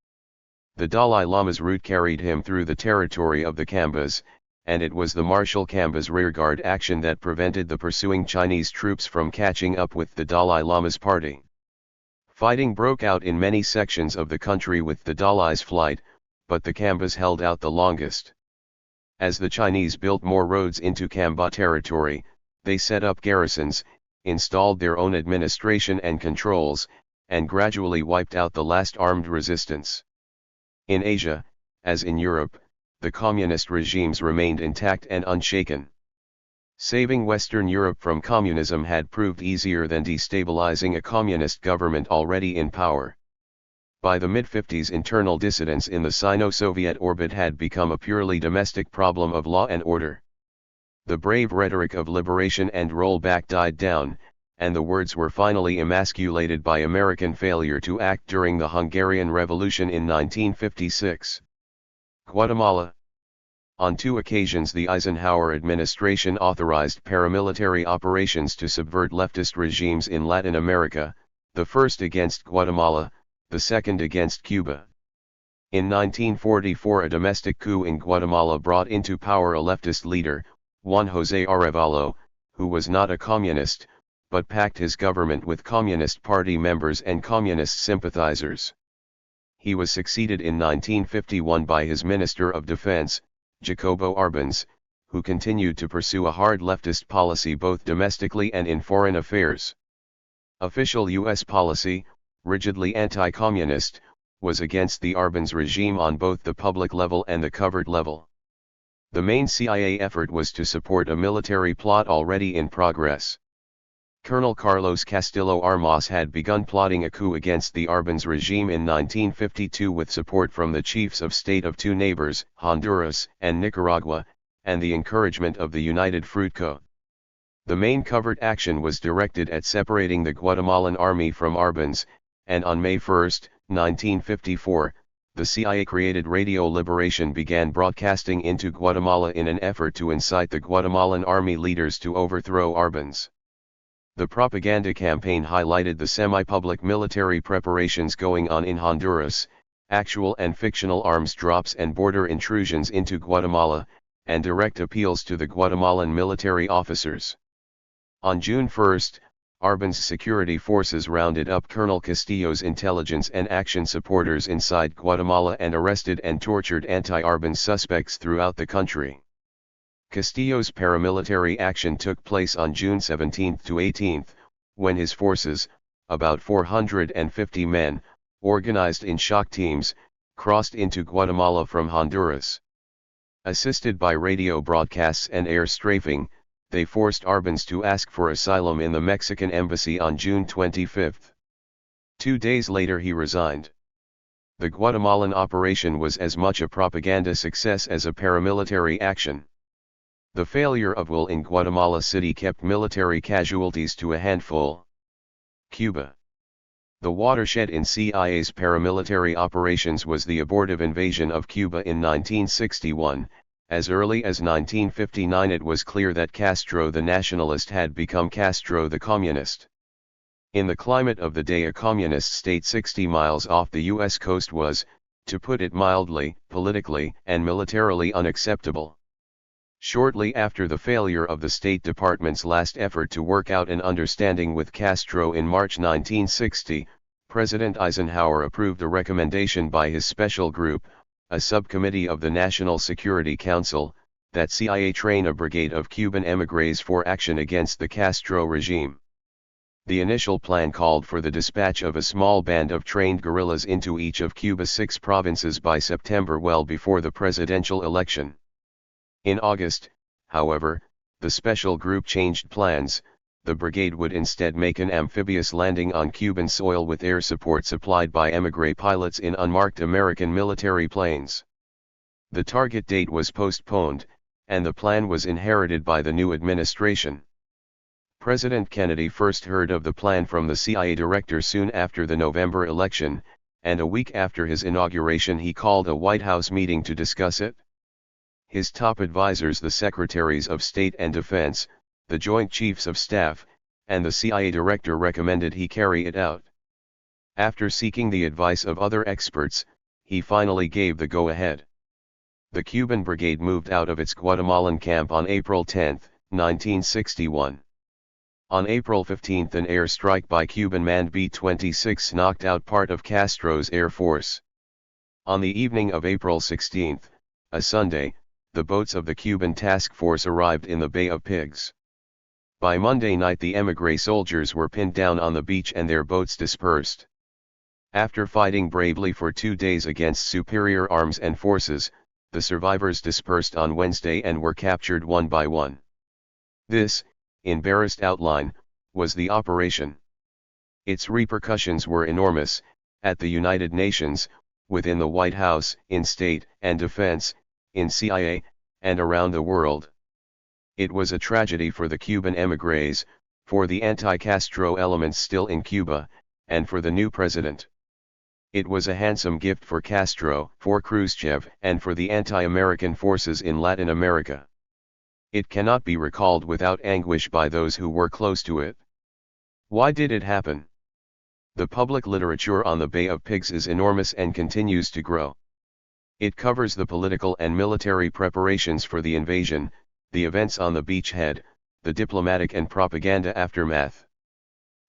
The Dalai Lama's route carried him through the territory of the Khambas, and it was the Marshal Khamba's rearguard action that prevented the pursuing Chinese troops from catching up with the Dalai Lama's party. Fighting broke out in many sections of the country with the Dalai's flight, but the Khambas held out the longest. As the Chinese built more roads into Khamba territory, they set up garrisons, installed their own administration and controls, and gradually wiped out the last armed resistance. In Asia, as in Europe, the communist regimes remained intact and unshaken. Saving Western Europe from communism had proved easier than destabilizing a communist government already in power. By the mid-50s, internal dissidence in the Sino-Soviet orbit had become a purely domestic problem of law and order. The brave rhetoric of liberation and rollback died down, and the words were finally emasculated by American failure to act during the Hungarian Revolution in 1956. Guatemala. On 2 occasions the Eisenhower administration authorized paramilitary operations to subvert leftist regimes in Latin America, the first against Guatemala, the second against Cuba. In 1944 a domestic coup in Guatemala brought into power a leftist leader, Juan José Arevalo, who was not a communist, but packed his government with Communist Party members and communist sympathizers. He was succeeded in 1951 by his Minister of Defense, Jacobo Arbenz, who continued to pursue a hard leftist policy both domestically and in foreign affairs. Official U.S. policy, rigidly anti-communist, was against the Arbenz regime on both the public level and the covert level. The main CIA effort was to support a military plot already in progress. Colonel Carlos Castillo Armas had begun plotting a coup against the Arbenz regime in 1952 with support from the chiefs of state of 2 neighbors, Honduras and Nicaragua, and the encouragement of the United Fruit Co. The main covert action was directed at separating the Guatemalan army from Arbenz, and on May 1, 1954, the CIA-created Radio Liberation began broadcasting into Guatemala in an effort to incite the Guatemalan army leaders to overthrow Arbenz. The propaganda campaign highlighted the semi-public military preparations going on in Honduras, actual and fictional arms drops and border intrusions into Guatemala, and direct appeals to the Guatemalan military officers. On June 1, Arbenz security forces rounded up Colonel Castillo's intelligence and action supporters inside Guatemala and arrested and tortured anti-Arbenz suspects throughout the country. Castillo's paramilitary action took place on June 17 to 18, when his forces, about 450 men, organized in shock teams, crossed into Guatemala from Honduras. Assisted by radio broadcasts and air strafing, they forced Arbenz to ask for asylum in the Mexican embassy on June 25. 2 days later he resigned. The Guatemalan operation was as much a propaganda success as a paramilitary action. The failure of will in Guatemala City kept military casualties to a handful. Cuba. The watershed in CIA's paramilitary operations was the abortive invasion of Cuba in 1961. As early as 1959 it was clear that Castro the nationalist had become Castro the communist. In the climate of the day, a communist state 60 miles off the U.S. coast was, to put it mildly, politically and militarily unacceptable. Shortly after the failure of the State Department's last effort to work out an understanding with Castro in March 1960, President Eisenhower approved a recommendation by his special group, a subcommittee of the National Security Council, that CIA train a brigade of Cuban émigrés for action against the Castro regime. The initial plan called for the dispatch of a small band of trained guerrillas into each of Cuba's 6 provinces by September, well before the presidential election. In August, however, the special group changed plans. The brigade would instead make an amphibious landing on Cuban soil with air support supplied by émigré pilots in unmarked American military planes. The target date was postponed, and the plan was inherited by the new administration. President Kennedy first heard of the plan from the CIA director soon after the November election, and a week after his inauguration he called a White House meeting to discuss it. His top advisors, the Secretaries of State and Defense, the Joint Chiefs of Staff, and the CIA Director, recommended he carry it out. After seeking the advice of other experts, he finally gave the go-ahead. The Cuban brigade moved out of its Guatemalan camp on April 10, 1961. On April 15 an airstrike by Cuban manned B-26 knocked out part of Castro's air force. On the evening of April 16, a Sunday, the boats of the Cuban task force arrived in the Bay of Pigs. By Monday night the émigré soldiers were pinned down on the beach and their boats dispersed. After fighting bravely for 2 days against superior arms and forces, the survivors dispersed on Wednesday and were captured one by one. This, in barest outline, was the operation. Its repercussions were enormous, at the United Nations, within the White House, in State and Defense, in CIA, and around the world. It was a tragedy for the Cuban émigrés, for the anti-Castro elements still in Cuba, and for the new president. It was a handsome gift for Castro, for Khrushchev, and for the anti-American forces in Latin America. It cannot be recalled without anguish by those who were close to it. Why did it happen? The public literature on the Bay of Pigs is enormous and continues to grow. It covers the political and military preparations for the invasion, the events on the beachhead, the diplomatic and propaganda aftermath.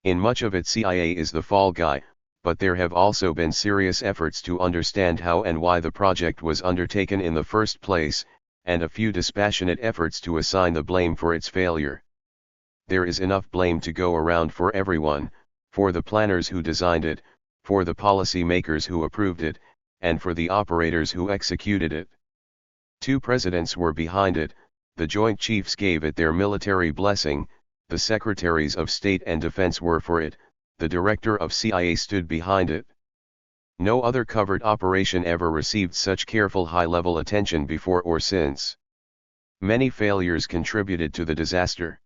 In much of it CIA is the fall guy, but there have also been serious efforts to understand how and why the project was undertaken in the first place, and a few dispassionate efforts to assign the blame for its failure. There is enough blame to go around for everyone, for the planners who designed it, for the policy makers who approved it, and for the operators who executed it. 2 presidents were behind it, the Joint Chiefs gave it their military blessing, the Secretaries of State and Defense were for it, the Director of CIA stood behind it. No other covert operation ever received such careful high-level attention before or since. Many failures contributed to the disaster.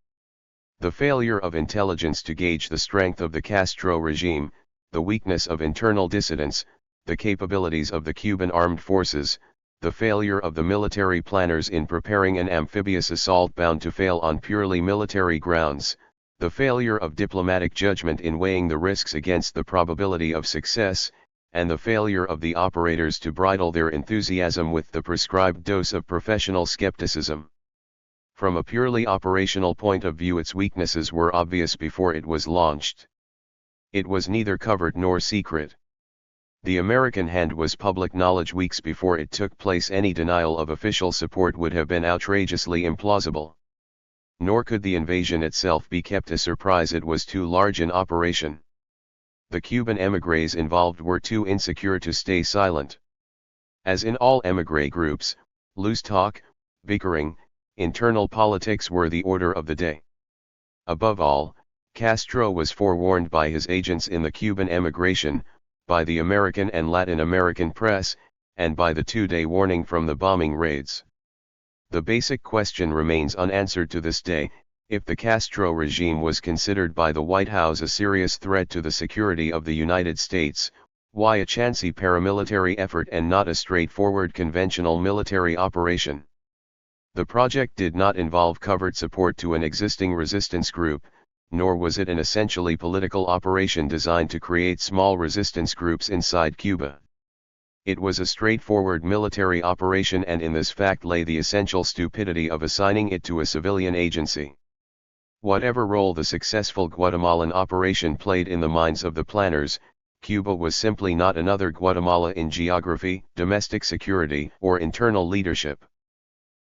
The failure of intelligence to gauge the strength of the Castro regime, the weakness of internal dissidents, the capabilities of the Cuban armed forces, the failure of the military planners in preparing an amphibious assault bound to fail on purely military grounds, the failure of diplomatic judgment in weighing the risks against the probability of success, and the failure of the operators to bridle their enthusiasm with the prescribed dose of professional skepticism. From a purely operational point of view, its weaknesses were obvious before it was launched. It was neither covert nor secret. The American hand was public knowledge weeks before it took place. Any denial of official support would have been outrageously implausible. Nor could the invasion itself be kept a surprise. It was too large an operation. The Cuban émigrés involved were too insecure to stay silent. As in all émigré groups, loose talk, bickering, internal politics were the order of the day. Above all, Castro was forewarned by his agents in the Cuban emigration, by the American and Latin American press, and by the 2-day warning from the bombing raids. The basic question remains unanswered to this day: if the Castro regime was considered by the White House a serious threat to the security of the United States, why a chancy paramilitary effort and not a straightforward conventional military operation? The project did not involve covert support to an existing resistance group, nor was it an essentially political operation designed to create small resistance groups inside Cuba. It was a straightforward military operation, and in this fact lay the essential stupidity of assigning it to a civilian agency. Whatever role the successful Guatemalan operation played in the minds of the planners, Cuba was simply not another Guatemala in geography, domestic security, or internal leadership.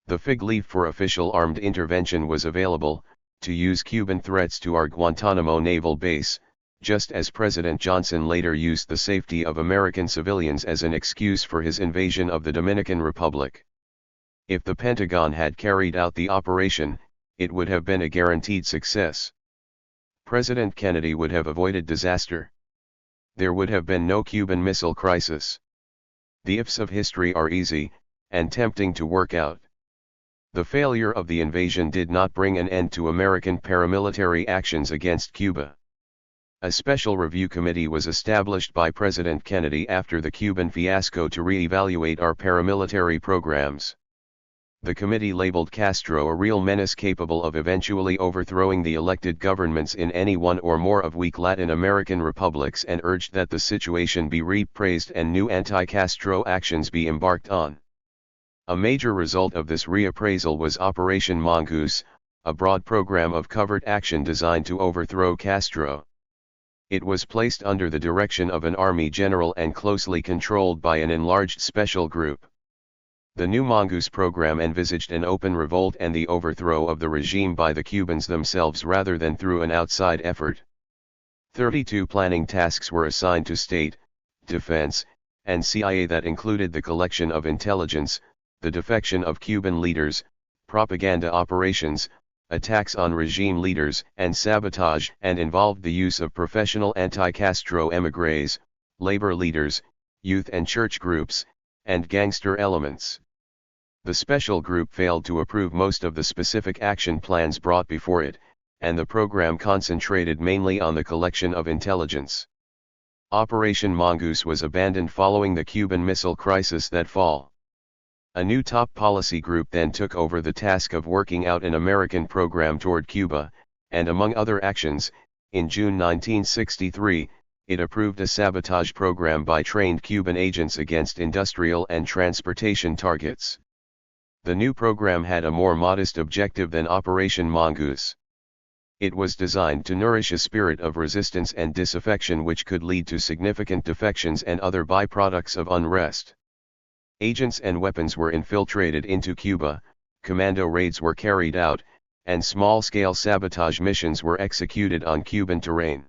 The fig leaf for official armed intervention was available, to use Cuban threats to our Guantanamo naval base, just as President Johnson later used the safety of American civilians as an excuse for his invasion of the Dominican Republic. If the Pentagon had carried out the operation, it would have been a guaranteed success. President Kennedy would have avoided disaster. There would have been no Cuban Missile Crisis. The ifs of history are easy, and tempting to work out. The failure of the invasion did not bring an end to American paramilitary actions against Cuba. A special review committee was established by President Kennedy after the Cuban fiasco to re-evaluate our paramilitary programs. The committee labeled Castro a real menace capable of eventually overthrowing the elected governments in any one or more of weak Latin American republics and urged that the situation be reappraised and new anti-Castro actions be embarked on. A major result of this reappraisal was Operation Mongoose, a broad program of covert action designed to overthrow Castro. It was placed under the direction of an army general and closely controlled by an enlarged special group. The new Mongoose program envisaged an open revolt and the overthrow of the regime by the Cubans themselves rather than through an outside effort. 32 planning tasks were assigned to state, defense, and CIA that included the collection of intelligence, the defection of Cuban leaders, propaganda operations, attacks on regime leaders, and sabotage, and involved the use of professional anti-Castro émigrés, labor leaders, youth and church groups, and gangster elements. The special group failed to approve most of the specific action plans brought before it, and the program concentrated mainly on the collection of intelligence. Operation Mongoose was abandoned following the Cuban Missile Crisis that fall. A new top policy group then took over the task of working out an American program toward Cuba, and among other actions, in June 1963, it approved a sabotage program by trained Cuban agents against industrial and transportation targets. The new program had a more modest objective than Operation Mongoose. It was designed to nourish a spirit of resistance and disaffection which could lead to significant defections and other byproducts of unrest. Agents and weapons were infiltrated into Cuba, commando raids were carried out, and small-scale sabotage missions were executed on Cuban terrain.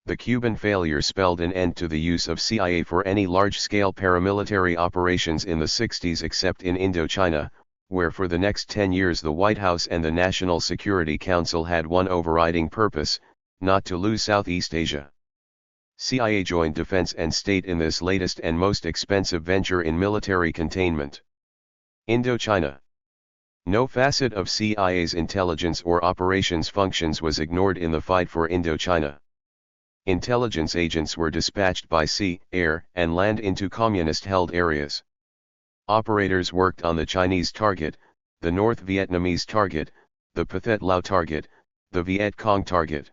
The Cuban failure spelled an end to the use of CIA for any large-scale paramilitary operations in the 60s except in Indochina, where for the next 10 years the White House and the National Security Council had one overriding purpose, not to lose Southeast Asia. CIA joined defense and state in this latest and most expensive venture in military containment. Indochina. No facet of CIA's intelligence or operations functions was ignored in the fight for Indochina. Intelligence agents were dispatched by sea, air, and land into communist-held areas. Operators worked on the Chinese target, the North Vietnamese target, the Pathet Lao target, the Viet Cong target.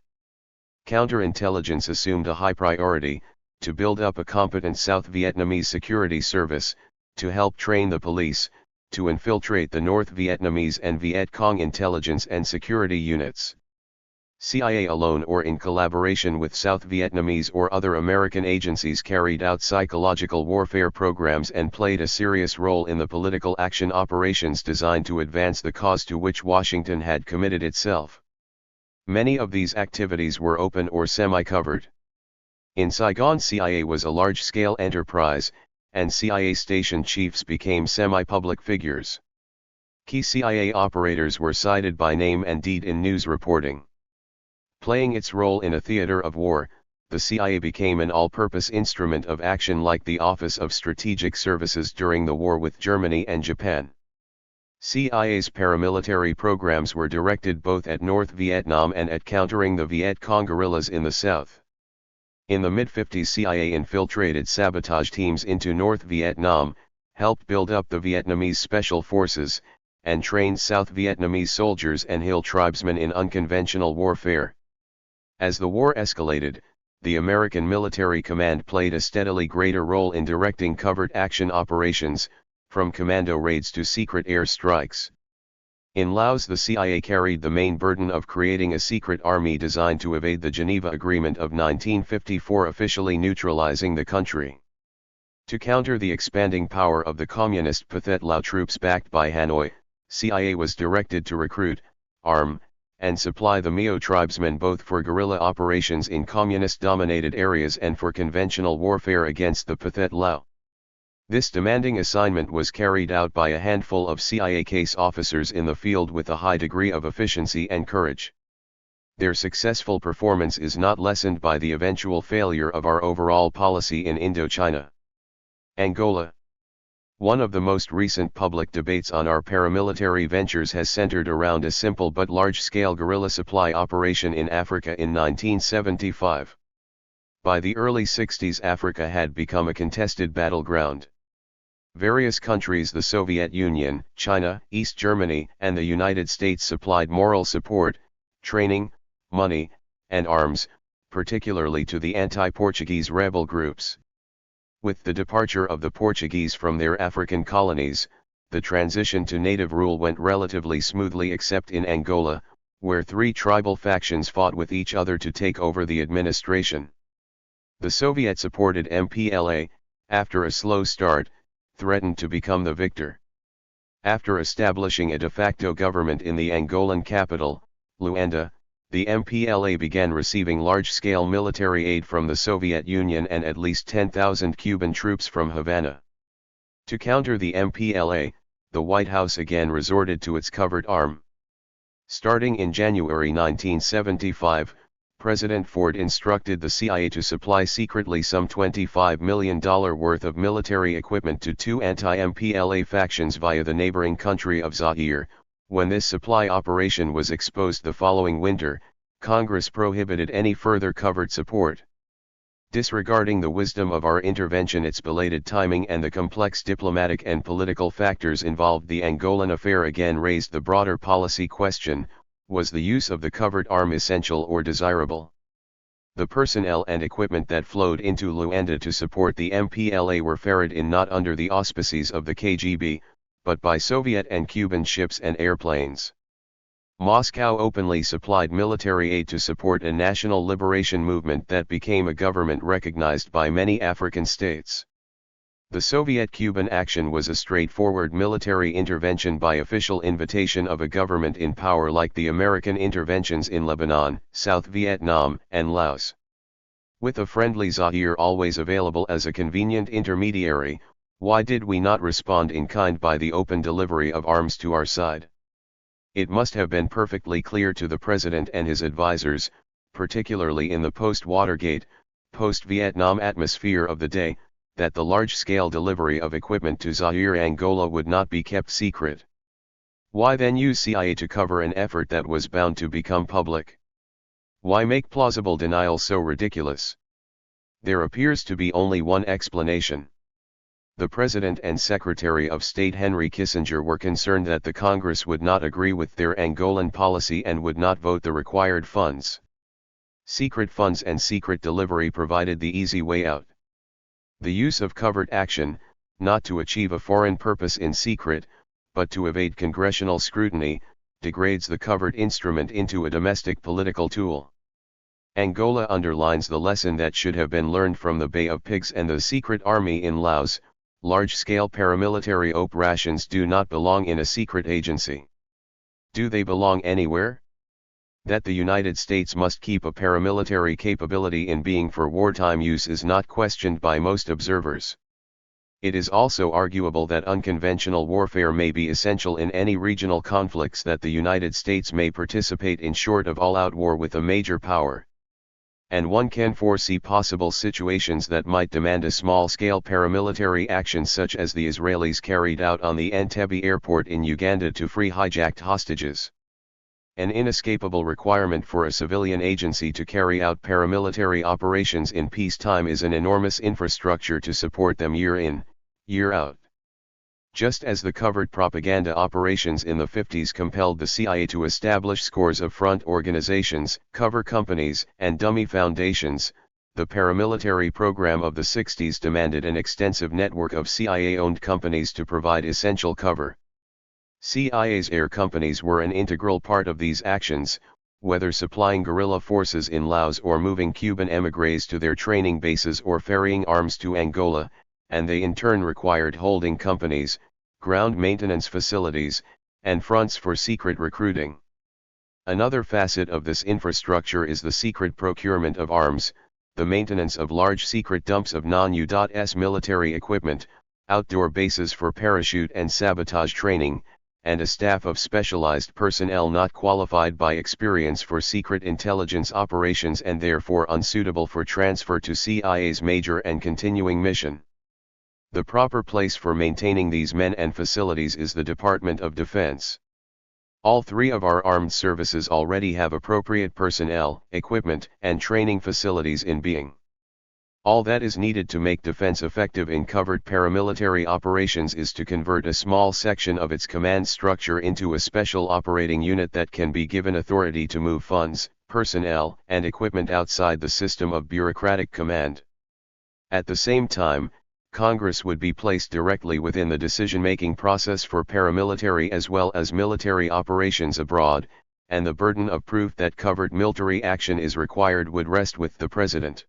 Counterintelligence assumed a high priority, to build up a competent South Vietnamese security service, to help train the police, to infiltrate the North Vietnamese and Viet Cong intelligence and security units. CIA alone or in collaboration with South Vietnamese or other American agencies carried out psychological warfare programs and played a serious role in the political action operations designed to advance the cause to which Washington had committed itself. Many of these activities were open or semi-covered. In Saigon, CIA was a large-scale enterprise, and CIA station chiefs became semi-public figures. Key CIA operators were cited by name and deed in news reporting. Playing its role in a theater of war, the CIA became an all-purpose instrument of action like the Office of Strategic Services during the war with Germany and Japan. CIA's paramilitary programs were directed both at North Vietnam and at countering the Viet Cong guerrillas in the south. In the mid-50s, CIA infiltrated sabotage teams into North Vietnam, helped build up the Vietnamese Special Forces, and trained South Vietnamese soldiers and hill tribesmen in unconventional warfare. As the war escalated, the American military command played a steadily greater role in directing covert action operations, from commando raids to secret air strikes. In Laos, the CIA carried the main burden of creating a secret army designed to evade the Geneva Agreement of 1954, officially neutralizing the country. To counter the expanding power of the communist Pathet Lao troops backed by Hanoi, CIA was directed to recruit, arm, and supply the Miao tribesmen both for guerrilla operations in communist-dominated areas and for conventional warfare against the Pathet Lao. This demanding assignment was carried out by a handful of CIA case officers in the field with a high degree of efficiency and courage. Their successful performance is not lessened by the eventual failure of our overall policy in Indochina. Angola. One of the most recent public debates on our paramilitary ventures has centered around a simple but large-scale guerrilla supply operation in Africa in 1975. By the early 60s, Africa had become a contested battleground. Various countries, the Soviet Union, China, East Germany, and the United States, supplied moral support, training, money, and arms, particularly to the anti-Portuguese rebel groups. With the departure of the Portuguese from their African colonies, the transition to native rule went relatively smoothly, except in Angola, where three tribal factions fought with each other to take over the administration. The Soviet-supported MPLA, after a slow start, threatened to become the victor. After establishing a de facto government in the Angolan capital, Luanda, the MPLA began receiving large-scale military aid from the Soviet Union and at least 10,000 Cuban troops from Havana. To counter the MPLA, the White House again resorted to its covert arm. Starting in January 1975, President Ford instructed the CIA to supply secretly some $25 million worth of military equipment to two anti-MPLA factions via the neighboring country of Zaire. When this supply operation was exposed the following winter, Congress prohibited any further covert support. Disregarding the wisdom of our intervention, its belated timing, and the complex diplomatic and political factors involved, the Angolan affair again raised the broader policy question: was the use of the covert arm essential or desirable? The personnel and equipment that flowed into Luanda to support the MPLA were ferried in not under the auspices of the KGB, but by Soviet and Cuban ships and airplanes. Moscow openly supplied military aid to support a national liberation movement that became a government recognized by many African states. The Soviet-Cuban action was a straightforward military intervention by official invitation of a government in power, like the American interventions in Lebanon, South Vietnam, and Laos. With a friendly Zaire always available as a convenient intermediary, why did we not respond in kind by the open delivery of arms to our side? It must have been perfectly clear to the President and his advisors, particularly in the post-Watergate, post-Vietnam atmosphere of the day, that the large-scale delivery of equipment to Zaire, Angola would not be kept secret. Why then use CIA to cover an effort that was bound to become public? Why make plausible denial so ridiculous? There appears to be only one explanation. The President and Secretary of State Henry Kissinger were concerned that the Congress would not agree with their Angolan policy and would not vote the required funds. Secret funds and secret delivery provided the easy way out. The use of covert action, not to achieve a foreign purpose in secret, but to evade congressional scrutiny, degrades the covert instrument into a domestic political tool. Angola underlines the lesson that should have been learned from the Bay of Pigs and the secret army in Laos: large-scale paramilitary operations do not belong in a secret agency. Do they belong anywhere? That the United States must keep a paramilitary capability in being for wartime use is not questioned by most observers. It is also arguable that unconventional warfare may be essential in any regional conflicts that the United States may participate in short of all-out war with a major power. And one can foresee possible situations that might demand a small-scale paramilitary action, such as the Israelis carried out on the Entebbe airport in Uganda to free hijacked hostages. An inescapable requirement for a civilian agency to carry out paramilitary operations in peacetime is an enormous infrastructure to support them year in, year out. Just as the covert propaganda operations in the 50s compelled the CIA to establish scores of front organizations, cover companies, and dummy foundations, the paramilitary program of the 60s demanded an extensive network of CIA-owned companies to provide essential cover. CIA's air companies were an integral part of these actions, whether supplying guerrilla forces in Laos or moving Cuban émigrés to their training bases or ferrying arms to Angola, and they in turn required holding companies, ground maintenance facilities, and fronts for secret recruiting. Another facet of this infrastructure is the secret procurement of arms, the maintenance of large secret dumps of non-US military equipment, outdoor bases for parachute and sabotage training, and a staff of specialized personnel not qualified by experience for secret intelligence operations and therefore unsuitable for transfer to CIA's major and continuing mission. The proper place for maintaining these men and facilities is the Department of Defense. All three of our armed services already have appropriate personnel, equipment, and training facilities in being. All that is needed to make defense effective in covert paramilitary operations is to convert a small section of its command structure into a special operating unit that can be given authority to move funds, personnel, and equipment outside the system of bureaucratic command. At the same time, Congress would be placed directly within the decision-making process for paramilitary as well as military operations abroad, and the burden of proof that covert military action is required would rest with the President.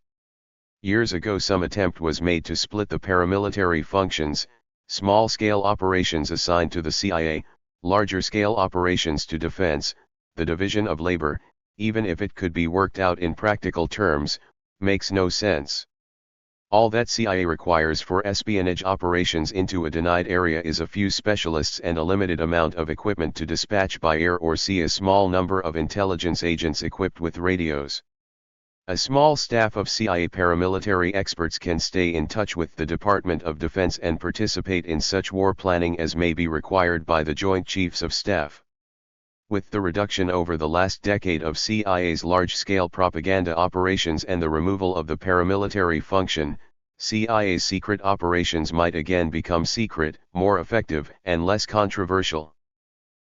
Years ago some attempt was made to split the paramilitary functions, small-scale operations assigned to the CIA, larger-scale operations to defense. The division of labor, even if it could be worked out in practical terms, makes no sense. All that CIA requires for espionage operations into a denied area is a few specialists and a limited amount of equipment to dispatch by air or sea a small number of intelligence agents equipped with radios. A small staff of CIA paramilitary experts can stay in touch with the Department of Defense and participate in such war planning as may be required by the Joint Chiefs of Staff. With the reduction over the last decade of CIA's large-scale propaganda operations and the removal of the paramilitary function, CIA's secret operations might again become secret, more effective, and less controversial.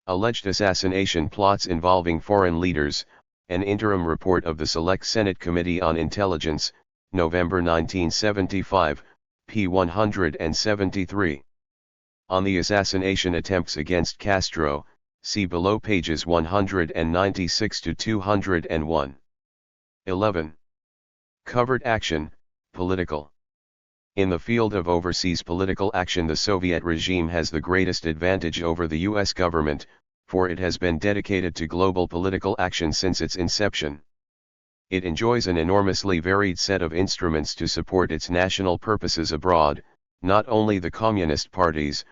Alleged assassination plots involving foreign leaders. An interim report of the Select Senate Committee on Intelligence, November 1975, p. 173. On the assassination attempts against Castro, see below pages 196 to 201. 11. Covert action, political. In the field of overseas political action, the Soviet regime has the greatest advantage over the U.S. government, for it has been dedicated to global political action since its inception. It enjoys an enormously varied set of instruments to support its national purposes abroad, not only the communist parties,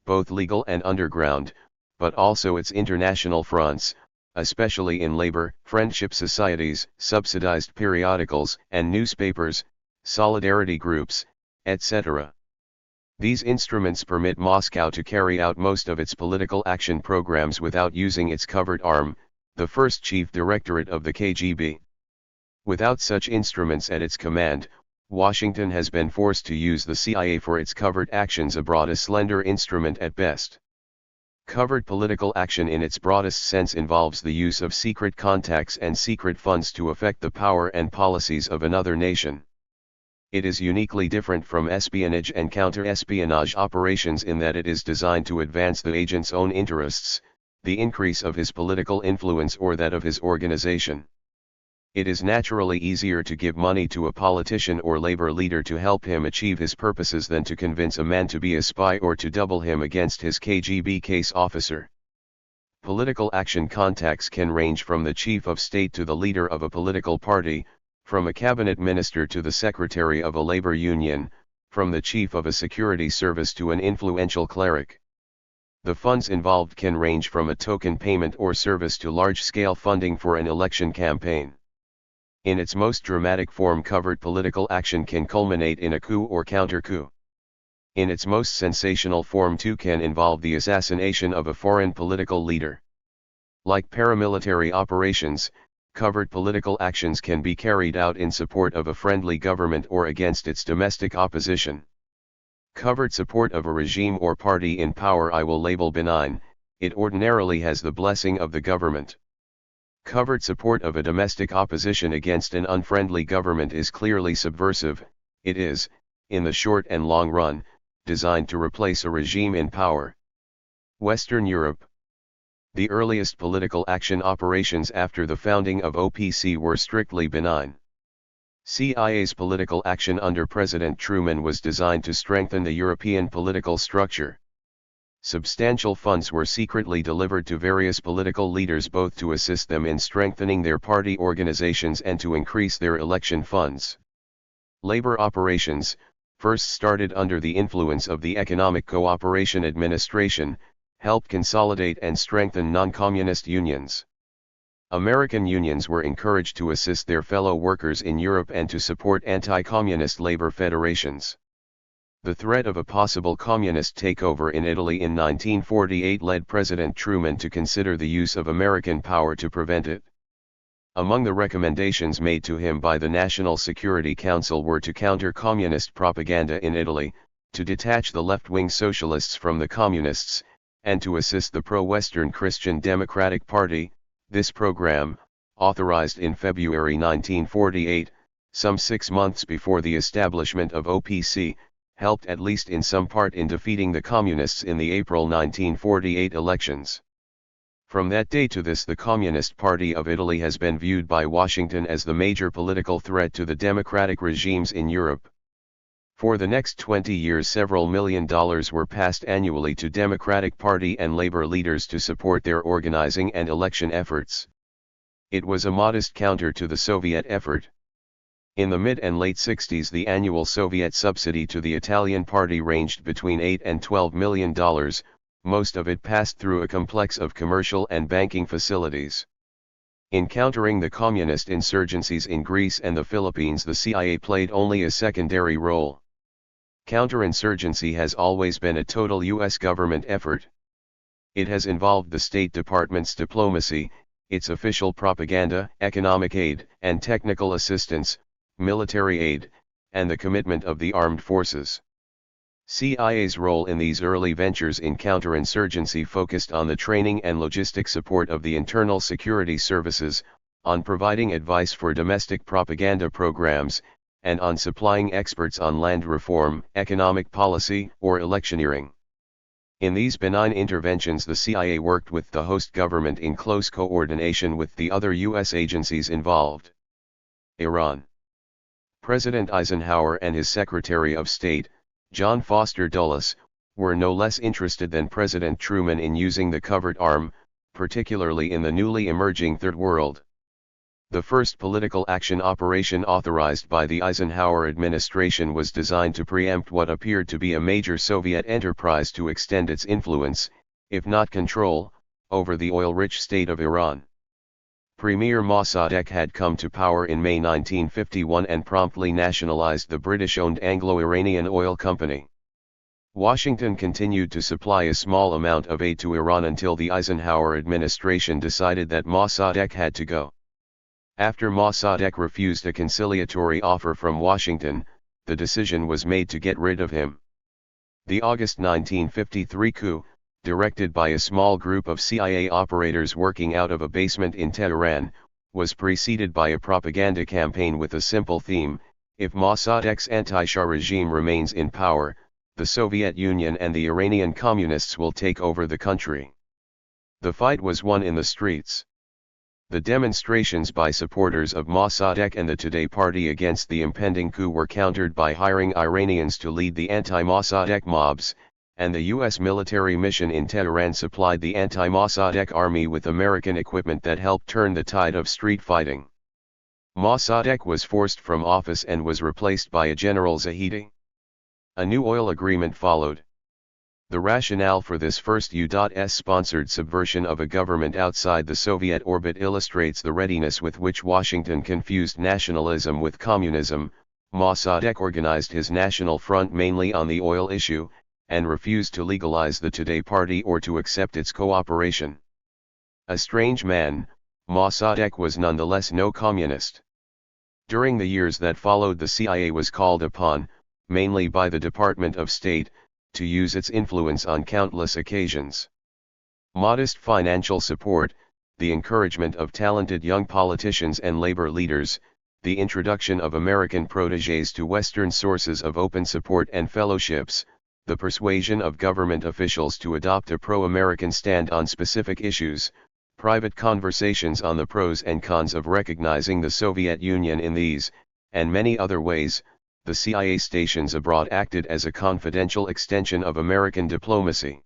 both legal and underground, but also its international fronts, especially in labor, friendship societies, subsidized periodicals and newspapers, solidarity groups, etc. These instruments permit Moscow to carry out most of its political action programs without using its covert arm, the first chief directorate of the KGB. Without such instruments at its command, Washington has been forced to use the CIA for its covert actions abroad, a slender instrument at best. Covert political action in its broadest sense involves the use of secret contacts and secret funds to affect the power and policies of another nation. It is uniquely different from espionage and counter-espionage operations in that it is designed to advance the agent's own interests, the increase of his political influence or that of his organization. It is naturally easier to give money to a politician or labor leader to help him achieve his purposes than to convince a man to be a spy or to double him against his KGB case officer. Political action contacts can range from the chief of state to the leader of a political party, from a cabinet minister to the secretary of a labor union, from the chief of a security service to an influential cleric. The funds involved can range from a token payment or service to large-scale funding for an election campaign. In its most dramatic form, covert political action can culminate in a coup or counter-coup. In its most sensational form too can involve the assassination of a foreign political leader. Like paramilitary operations, covert political actions can be carried out in support of a friendly government or against its domestic opposition. Covert support of a regime or party in power I will label benign. It ordinarily has the blessing of the government. Covert support of a domestic opposition against an unfriendly government is clearly subversive. It is, in the short and long run, designed to replace a regime in power. Western Europe. The earliest political action operations after the founding of OPC were strictly benign. CIA's political action under President Truman was designed to strengthen the European political structure. Substantial funds were secretly delivered to various political leaders both to assist them in strengthening their party organizations and to increase their election funds. Labor operations, first started under the influence of the Economic Cooperation Administration, helped consolidate and strengthen non-communist unions. American unions were encouraged to assist their fellow workers in Europe and to support anti-communist labor federations. The threat of a possible communist takeover in Italy in 1948 led President Truman to consider the use of American power to prevent it. Among the recommendations made to him by the National Security Council were to counter communist propaganda in Italy, to detach the left-wing socialists from the communists, and to assist the pro-Western Christian Democratic Party. This program, authorized in February 1948, some 6 months before the establishment of OPC, helped at least in some part in defeating the Communists in the April 1948 elections. From that day to this, the Communist Party of Italy has been viewed by Washington as the major political threat to the democratic regimes in Europe. For the next 20 years, several $1 million were passed annually to Democratic Party and Labor leaders to support their organizing and election efforts. It was a modest counter to the Soviet effort. In the mid and late 60s, the annual Soviet subsidy to the Italian party ranged between $8 and $12 million, most of it passed through a complex of commercial and banking facilities. In countering the communist insurgencies in Greece and the Philippines, the CIA played only a secondary role. Counterinsurgency has always been a total U.S. government effort. It has involved the State Department's diplomacy, its official propaganda, economic aid and technical assistance, military aid, and the commitment of the armed forces. CIA's role in these early ventures in counterinsurgency focused on the training and logistic support of the internal security services, on providing advice for domestic propaganda programs, and on supplying experts on land reform, economic policy, or electioneering. In these benign interventions, the CIA worked with the host government in close coordination with the other U.S. agencies involved. Iran. President Eisenhower and his Secretary of State, John Foster Dulles, were no less interested than President Truman in using the covert arm, particularly in the newly emerging Third World. The first political action operation authorized by the Eisenhower administration was designed to preempt what appeared to be a major Soviet enterprise to extend its influence, if not control, over the oil-rich state of Iran. Premier Mossadegh had come to power in May 1951 and promptly nationalized the British-owned Anglo-Iranian Oil Company. Washington continued to supply a small amount of aid to Iran until the Eisenhower administration decided that Mossadegh had to go. After Mossadegh refused a conciliatory offer from Washington, the decision was made to get rid of him. The August 1953 coup, directed by a small group of CIA operators working out of a basement in Tehran, was preceded by a propaganda campaign with a simple theme: if Mossadegh's anti-Shah regime remains in power, the Soviet Union and the Iranian communists will take over the country. The fight was won in the streets. The demonstrations by supporters of Mossadegh and the Today Party against the impending coup were countered by hiring Iranians to lead the anti-Mossadegh mobs, and the U.S. military mission in Tehran supplied the anti-Mossadegh army with American equipment that helped turn the tide of street fighting. Mossadegh was forced from office and was replaced by a General Zahedi. A new oil agreement followed. The rationale for this first U.S. sponsored subversion of a government outside the Soviet orbit illustrates the readiness with which Washington confused nationalism with communism. Mossadegh organized his national front mainly on the oil issue, and refused to legalize the Today Party or to accept its cooperation. A strange man, Mossadegh was nonetheless no communist. During the years that followed, the CIA was called upon, mainly by the Department of State, to use its influence on countless occasions. Modest financial support, the encouragement of talented young politicians and labor leaders, the introduction of American protégés to Western sources of open support and fellowships, the persuasion of government officials to adopt a pro-American stand on specific issues, private conversations on the pros and cons of recognizing the Soviet Union in these, and many other ways, the CIA stations abroad acted as a confidential extension of American diplomacy.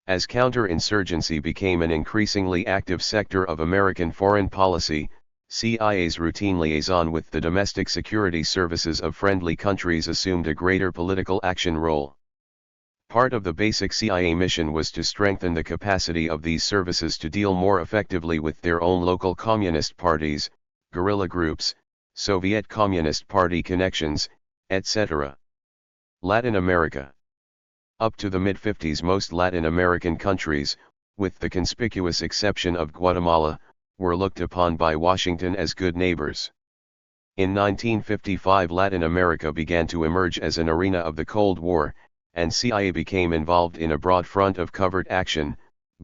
As counterinsurgency became an increasingly active sector of American foreign policy, CIA's routine liaison with the domestic security services of friendly countries assumed a greater political action role. Part of the basic CIA mission was to strengthen the capacity of these services to deal more effectively with their own local communist parties, guerrilla groups, Soviet Communist Party connections, etc. Latin America. Up to the mid-50s, most Latin American countries, with the conspicuous exception of Guatemala, were looked upon by Washington as good neighbors. In 1955, Latin America began to emerge as an arena of the Cold War, and CIA became involved in a broad front of covert action,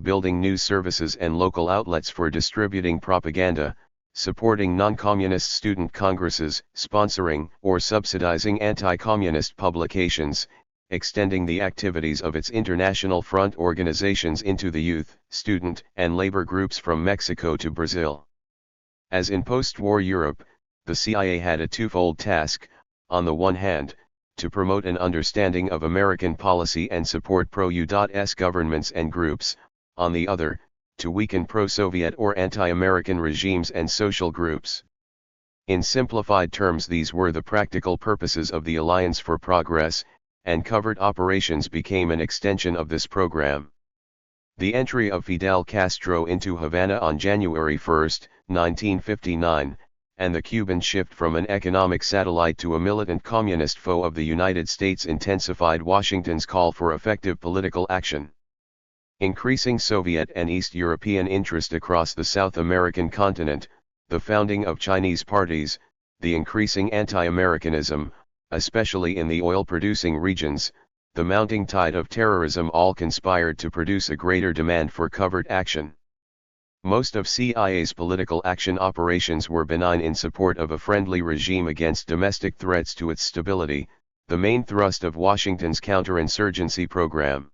building news services and local outlets for distributing propaganda, supporting non-communist student congresses, sponsoring or subsidizing anti-communist publications, extending the activities of its international front organizations into the youth, student, and labor groups from Mexico to Brazil. As in post-war Europe, the CIA had a twofold task: on the one hand, to promote an understanding of American policy and support pro-US governments and groups, on the other, to weaken pro-Soviet or anti-American regimes and social groups. In simplified terms, these were the practical purposes of the Alliance for Progress, and covert operations became an extension of this program. The entry of Fidel Castro into Havana on January 1, 1959, and the Cuban shift from an economic satellite to a militant communist foe of the United States intensified Washington's call for effective political action. Increasing Soviet and East European interest across the South American continent, the founding of Chinese parties, the increasing anti-Americanism, especially in the oil-producing regions, the mounting tide of terrorism all conspired to produce a greater demand for covert action. Most of CIA's political action operations were benign in support of a friendly regime against domestic threats to its stability, the main thrust of Washington's counterinsurgency program.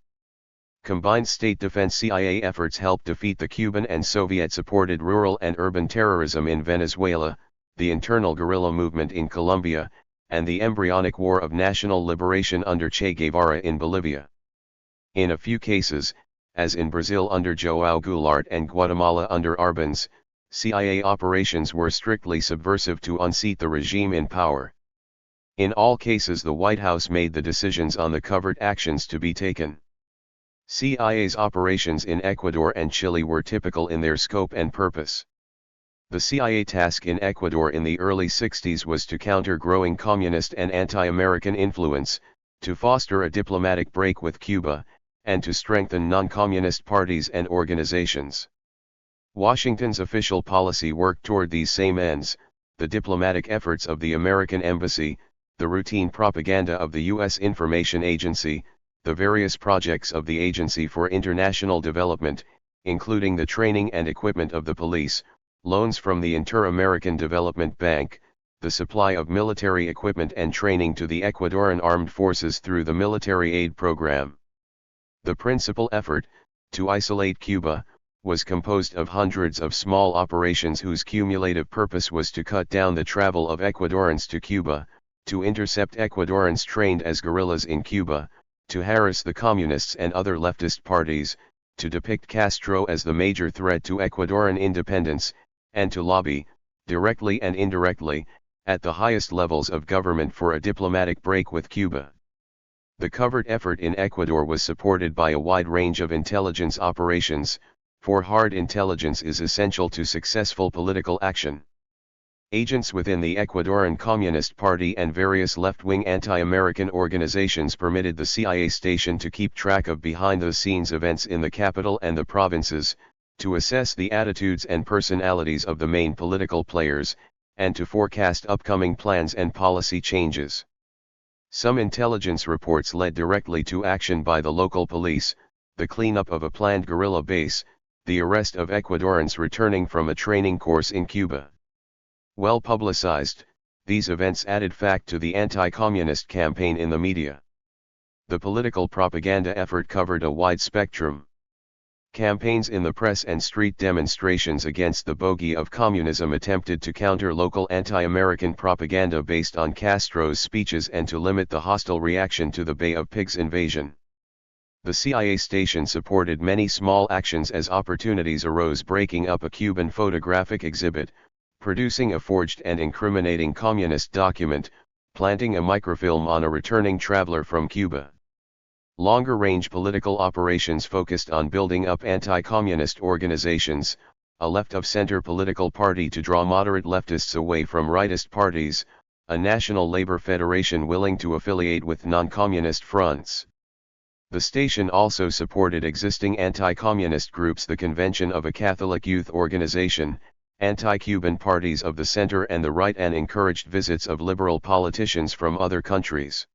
Combined state defense CIA efforts helped defeat the Cuban and Soviet-supported rural and urban terrorism in Venezuela, the internal guerrilla movement in Colombia, and the embryonic War of National Liberation under Che Guevara in Bolivia. In a few cases, as in Brazil under João Goulart and Guatemala under Arbenz, CIA operations were strictly subversive to unseat the regime in power. In all cases, the White House made the decisions on the covert actions to be taken. CIA's operations in Ecuador and Chile were typical in their scope and purpose. The CIA task in Ecuador in the early 60s was to counter growing communist and anti-American influence, to foster a diplomatic break with Cuba, and to strengthen non-communist parties and organizations. Washington's official policy worked toward these same ends: the diplomatic efforts of the American Embassy, the routine propaganda of the U.S. Information Agency, the various projects of the Agency for International Development, including the training and equipment of the police, loans from the Inter-American Development Bank, the supply of military equipment and training to the Ecuadorian armed forces through the military aid program. The principal effort, to isolate Cuba, was composed of hundreds of small operations whose cumulative purpose was to cut down the travel of Ecuadorians to Cuba, to intercept Ecuadorians trained as guerrillas in Cuba, to harass the communists and other leftist parties, to depict Castro as the major threat to Ecuadorian independence, and to lobby, directly and indirectly, at the highest levels of government for a diplomatic break with Cuba. The covert effort in Ecuador was supported by a wide range of intelligence operations, for hard intelligence is essential to successful political action. Agents within the Ecuadorian Communist Party and various left-wing anti-American organizations permitted the CIA station to keep track of behind-the-scenes events in the capital and the provinces, to assess the attitudes and personalities of the main political players, and to forecast upcoming plans and policy changes. Some intelligence reports led directly to action by the local police, the cleanup of a planned guerrilla base, the arrest of Ecuadorians returning from a training course in Cuba. Well publicized, these events added fact to the anti-communist campaign in the media. The political propaganda effort covered a wide spectrum. Campaigns in the press and street demonstrations against the bogey of communism attempted to counter local anti-American propaganda based on Castro's speeches and to limit the hostile reaction to the Bay of Pigs invasion. The CIA station supported many small actions as opportunities arose, breaking up a Cuban photographic exhibit, producing a forged and incriminating communist document, planting a microfilm on a returning traveler from Cuba. Longer-range political operations focused on building up anti-communist organizations, a left-of-center political party to draw moderate leftists away from rightist parties, a national labor federation willing to affiliate with non-communist fronts. The station also supported existing anti-communist groups, the Convention of a Catholic Youth Organization, anti-Cuban parties of the center and the right, and encouraged visits of liberal politicians from other countries.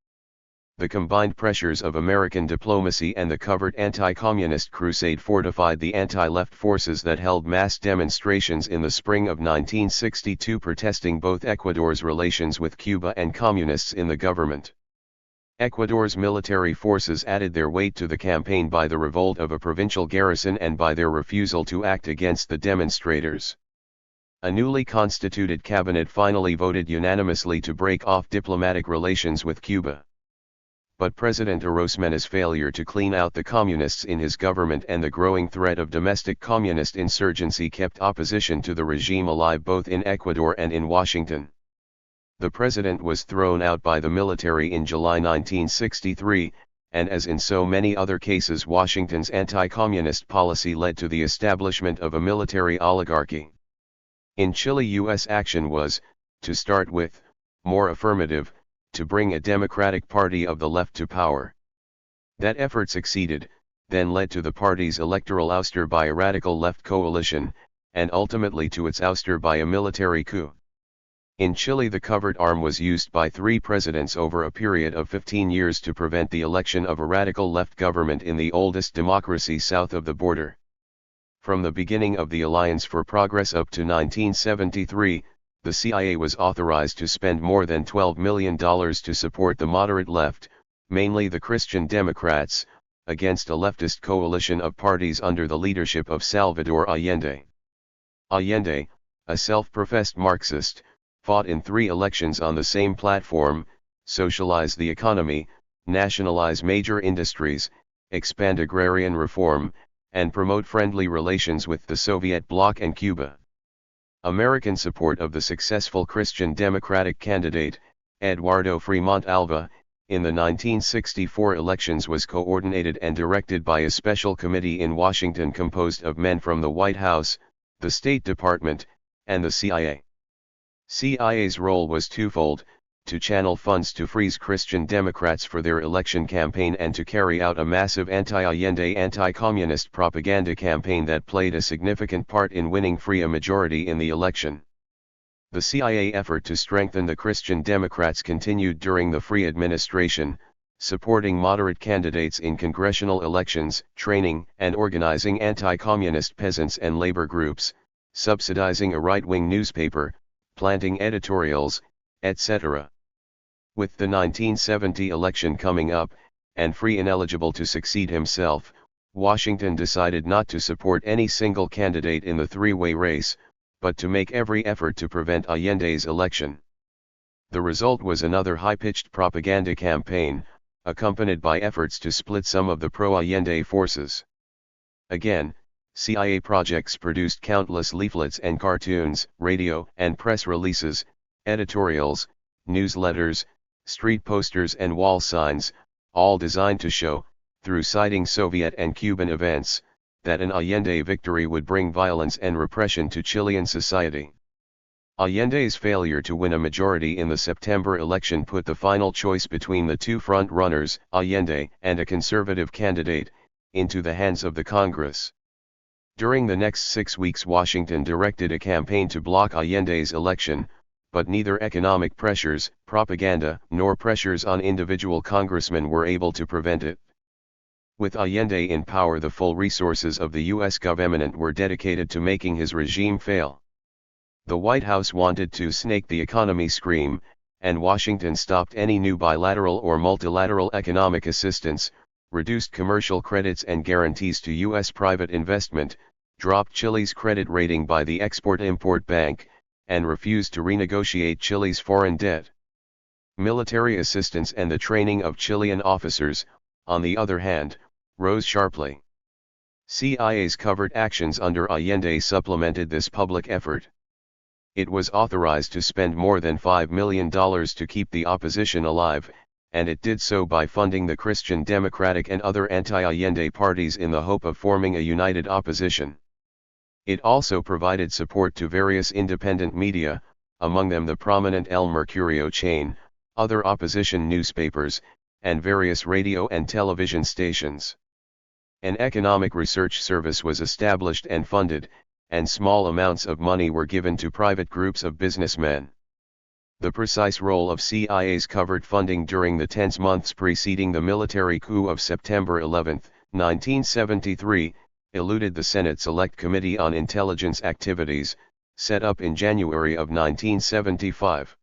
The combined pressures of American diplomacy and the covert anti-communist crusade fortified the anti-left forces that held mass demonstrations in the spring of 1962 protesting both Ecuador's relations with Cuba and communists in the government. Ecuador's military forces added their weight to the campaign by the revolt of a provincial garrison and by their refusal to act against the demonstrators. A newly constituted cabinet finally voted unanimously to break off diplomatic relations with Cuba. But President Orosmena's failure to clean out the communists in his government and the growing threat of domestic communist insurgency kept opposition to the regime alive both in Ecuador and in Washington. The president was thrown out by the military in July 1963, and as in so many other cases, Washington's anti-communist policy led to the establishment of a military oligarchy. In Chile, U.S. action was, to start with, more affirmative, to bring a democratic party of the left to power. That effort succeeded, then led to the party's electoral ouster by a radical left coalition, and ultimately to its ouster by a military coup. In Chile, the covert arm was used by 3 presidents over a period of 15 years to prevent the election of a radical left government in the oldest democracy south of the border. From the beginning of the Alliance for Progress up to 1973, the CIA was authorized to spend more than $12 million to support the moderate left, mainly the Christian Democrats, against a leftist coalition of parties under the leadership of Salvador Allende. Allende, a self-professed Marxist, fought in 3 elections on the same platform: socialize the economy, nationalize major industries, expand agrarian reform, and promote friendly relations with the Soviet bloc and Cuba. American support of the successful Christian Democratic candidate, Eduardo Fremont Alva, in the 1964 elections was coordinated and directed by a special committee in Washington composed of men from the White House, the State Department, and the CIA. CIA's role was twofold: to channel funds to freeze Christian Democrats for their election campaign and to carry out a massive anti-Allende anti-communist propaganda campaign that played a significant part in winning free a majority in the election. The CIA effort to strengthen the Christian Democrats continued during the Free administration, supporting moderate candidates in congressional elections, training and organizing anti-communist peasants and labor groups, subsidizing a right-wing newspaper, planting editorials, etc. With the 1970 election coming up, and Free ineligible to succeed himself, Washington decided not to support any single candidate in the 3-way race, but to make every effort to prevent Allende's election. The result was another high-pitched propaganda campaign, accompanied by efforts to split some of the pro-Allende forces. Again, CIA projects produced countless leaflets and cartoons, radio and press releases, editorials, newsletters, street posters and wall signs, all designed to show, through citing Soviet and Cuban events, that an Allende victory would bring violence and repression to Chilean society. Allende's failure to win a majority in the September election put the final choice between the 2 front-runners, Allende and a conservative candidate, into the hands of the Congress. During the next 6 weeks, Washington directed a campaign to block Allende's election, but neither economic pressures, propaganda, nor pressures on individual congressmen were able to prevent it. With Allende in power, the full resources of the U.S. government were dedicated to making his regime fail. The White House wanted to snake the economy scheme, and Washington stopped any new bilateral or multilateral economic assistance, reduced commercial credits and guarantees to U.S. private investment, dropped Chile's credit rating by the Export-Import Bank, and refused to renegotiate Chile's foreign debt. Military assistance and the training of Chilean officers, on the other hand, rose sharply. CIA's covert actions under Allende supplemented this public effort. It was authorized to spend more than $5 million to keep the opposition alive, and it did so by funding the Christian Democratic and other anti-Allende parties in the hope of forming a united opposition. It also provided support to various independent media, among them the prominent El Mercurio chain, other opposition newspapers, and various radio and television stations. An economic research service was established and funded, and small amounts of money were given to private groups of businessmen. The precise role of CIA's covert funding during the tense months preceding the military coup of September 11, 1973, eluded the Senate Select Committee on Intelligence Activities, set up in January of 1975.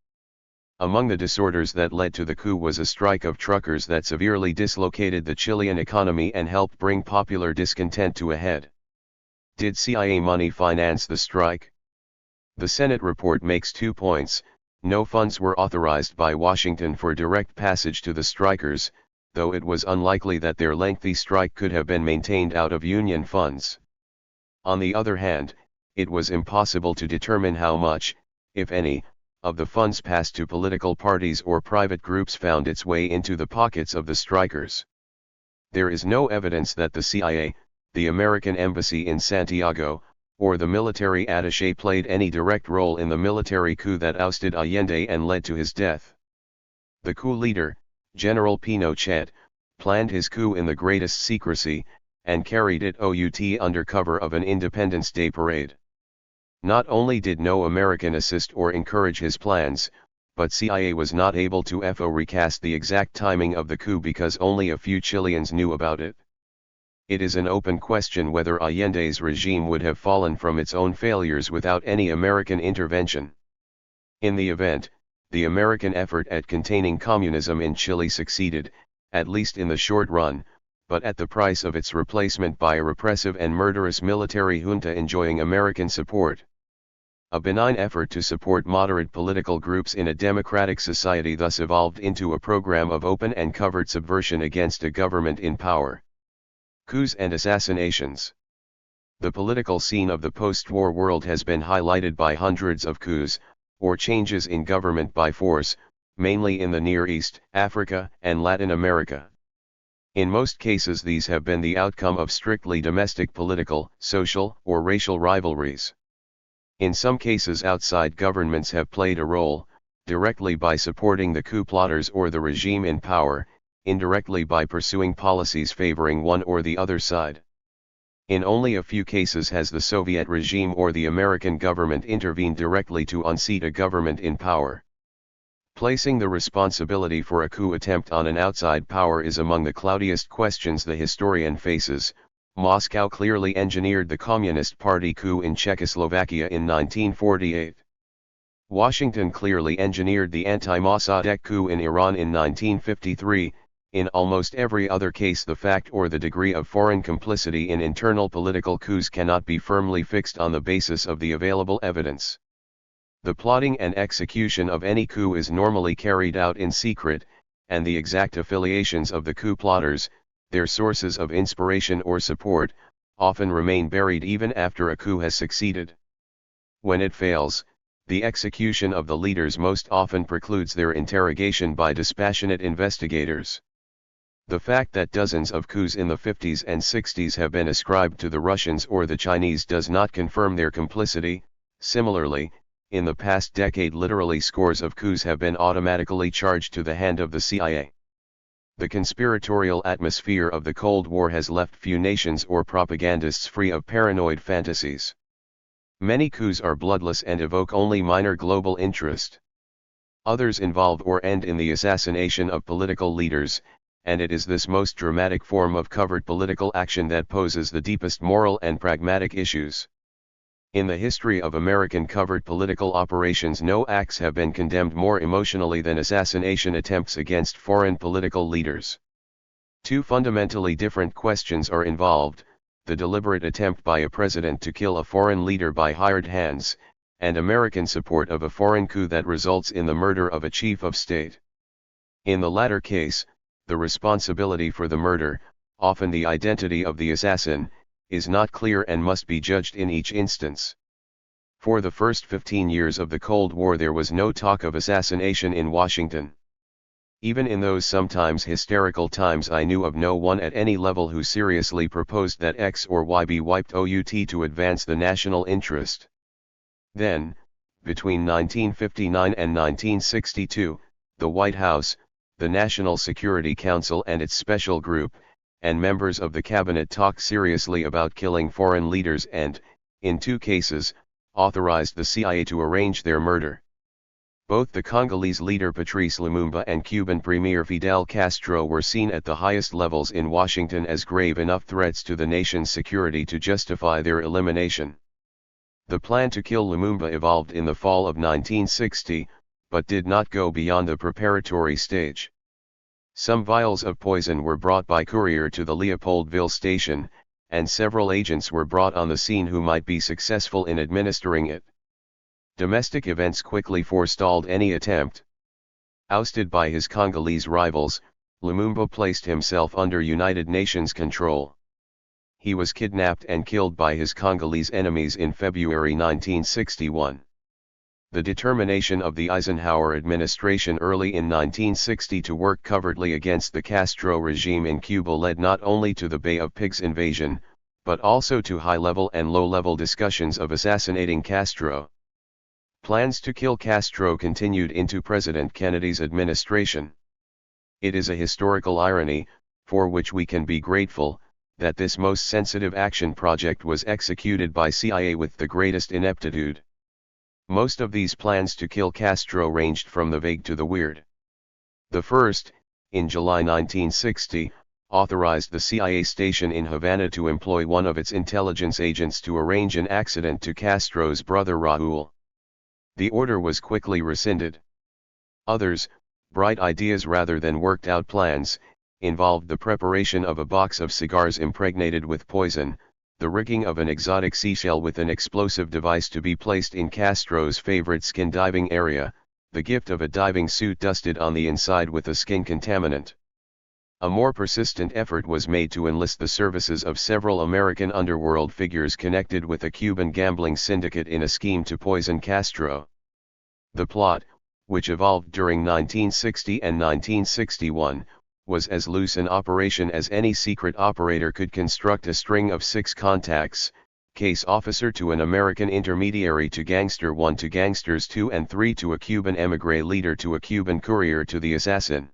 Among the disorders that led to the coup was a strike of truckers that severely dislocated the Chilean economy and helped bring popular discontent to a head. Did CIA money finance the strike? The Senate report makes 2 points. No funds were authorized by Washington for direct passage to the strikers, though it was unlikely that their lengthy strike could have been maintained out of Union funds. On the other hand, it was impossible to determine how much, if any, of the funds passed to political parties or private groups found its way into the pockets of the strikers. There is no evidence that the CIA, the American embassy in Santiago, or the military attaché played any direct role in the military coup that ousted Allende and led to his death. The coup leader, General Pinochet, planned his coup in the greatest secrecy, and carried it out under cover of an Independence Day parade. Not only did no American assist or encourage his plans, but CIA was not able to recast the exact timing of the coup because only a few Chileans knew about it. It is an open question whether Allende's regime would have fallen from its own failures without any American intervention. In the event, the American effort at containing communism in Chile succeeded, at least in the short run, but at the price of its replacement by a repressive and murderous military junta enjoying American support. A benign effort to support moderate political groups in a democratic society thus evolved into a program of open and covert subversion against a government in power. Coups and assassinations. The political scene of the post-war world has been highlighted by hundreds of coups, or changes in government by force, mainly in the Near East, Africa, and Latin America. In most cases these have been the outcome of strictly domestic political, social, or racial rivalries. In some cases outside governments have played a role, directly by supporting the coup plotters or the regime in power, indirectly by pursuing policies favoring one or the other side. In only a few cases has the Soviet regime or the American government intervened directly to unseat a government in power. Placing the responsibility for a coup attempt on an outside power is among the cloudiest questions the historian faces. Moscow clearly engineered the Communist Party coup in Czechoslovakia in 1948. Washington clearly engineered the anti-Mossadegh coup in Iran in 1953. In almost every other case the fact or the degree of foreign complicity in internal political coups cannot be firmly fixed on the basis of the available evidence. The plotting and execution of any coup is normally carried out in secret, and the exact affiliations of the coup plotters, their sources of inspiration or support, often remain buried even after a coup has succeeded. When it fails, the execution of the leaders most often precludes their interrogation by dispassionate investigators. The fact that dozens of coups in the 50s and 60s have been ascribed to the Russians or the Chinese does not confirm their complicity. Similarly, in the past decade literally scores of coups have been automatically charged to the hand of the CIA. The conspiratorial atmosphere of the Cold War has left few nations or propagandists free of paranoid fantasies. Many coups are bloodless and evoke only minor global interest. Others involve or end in the assassination of political leaders, and it is this most dramatic form of covert political action that poses the deepest moral and pragmatic issues. In the history of American covert political operations, no acts have been condemned more emotionally than assassination attempts against foreign political leaders. Two fundamentally different questions are involved: the deliberate attempt by a president to kill a foreign leader by hired hands, and American support of a foreign coup that results in the murder of a chief of state. In the latter case, the responsibility for the murder, often the identity of the assassin, is not clear and must be judged in each instance. For the first 15 years of the Cold War there was no talk of assassination in Washington. Even in those sometimes hysterical times I knew of no one at any level who seriously proposed that X or Y be wiped out to advance the national interest. Then, Between 1959 and 1962, the White House, the National Security Council and its special group, and members of the cabinet talked seriously about killing foreign leaders and, in 2 cases, authorized the CIA to arrange their murder. Both the Congolese leader Patrice Lumumba and Cuban Premier Fidel Castro were seen at the highest levels in Washington as grave enough threats to the nation's security to justify their elimination. The plan to kill Lumumba evolved in the fall of 1960, but did not go beyond the preparatory stage. Some vials of poison were brought by courier to the Leopoldville station, and several agents were brought on the scene who might be successful in administering it. Domestic events quickly forestalled any attempt. Ousted by his Congolese rivals, Lumumba placed himself under United Nations control. He was kidnapped and killed by his Congolese enemies in February 1961. The determination of the Eisenhower administration early in 1960 to work covertly against the Castro regime in Cuba led not only to the Bay of Pigs invasion, but also to high-level and low-level discussions of assassinating Castro. Plans to kill Castro continued into President Kennedy's administration. It is a historical irony, for which we can be grateful, that this most sensitive action project was executed by CIA with the greatest ineptitude. Most of these plans to kill Castro ranged from the vague to the weird. The first, in July 1960, authorized the CIA station in Havana to employ one of its intelligence agents to arrange an accident to Castro's brother Raúl. The order was quickly rescinded. Others, bright ideas rather than worked-out plans, involved the preparation of a box of cigars impregnated with poison, the rigging of an exotic seashell with an explosive device to be placed in Castro's favorite skin diving area, the gift of a diving suit dusted on the inside with a skin contaminant. A more persistent effort was made to enlist the services of several American underworld figures connected with a Cuban gambling syndicate in a scheme to poison Castro. The plot, which evolved during 1960 and 1961, was as loose an operation as any secret operator could construct. A string of 6 contacts, case officer to an American intermediary to Gangster 1 to Gangsters 2 and 3 to a Cuban émigré leader to a Cuban courier to the assassin.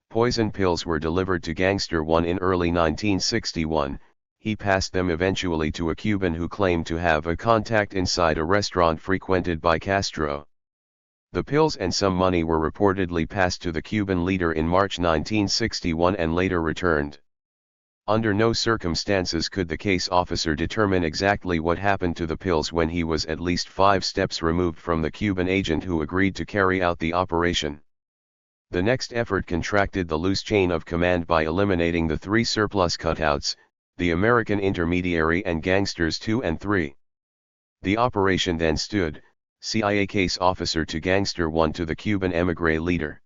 Poison pills were delivered to Gangster 1 in early 1961, he passed them eventually to a Cuban who claimed to have a contact inside a restaurant frequented by Castro. The pills and some money were reportedly passed to the Cuban leader in March 1961 and later returned. Under no circumstances could the case officer determine exactly what happened to the pills when he was at least 5 steps removed from the Cuban agent who agreed to carry out the operation. The next effort contracted the loose chain of command by eliminating the 3 surplus cutouts, the American intermediary and Gangsters 2 and 3. The operation then stood, CIA case officer to Gangster 1 to the Cuban émigré leader.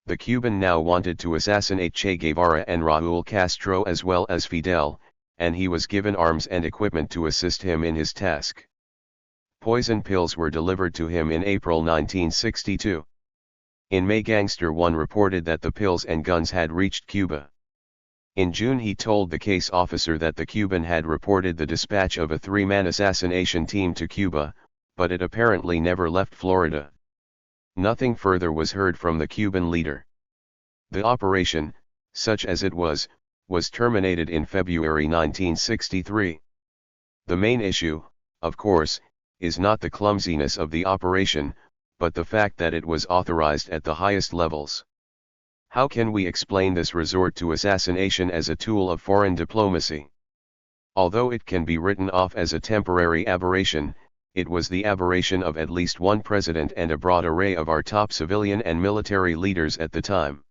The Cuban now wanted to assassinate Che Guevara and Raúl Castro as well as Fidel, and he was given arms and equipment to assist him in his task. Poison pills were delivered to him in April 1962. In May, Gangster 1 reported that the pills and guns had reached Cuba. In June he told the case officer that the Cuban had reported the dispatch of a 3-man assassination team to Cuba, but it apparently never left Florida. Nothing further was heard from the Cuban leader. The operation, such as it was terminated in February 1963. The main issue, of course, is not the clumsiness of the operation, but the fact that it was authorized at the highest levels. How can we explain this resort to assassination as a tool of foreign diplomacy? Although it can be written off as a temporary aberration, it was the aberration of at least one president and a broad array of our top civilian and military leaders at the time.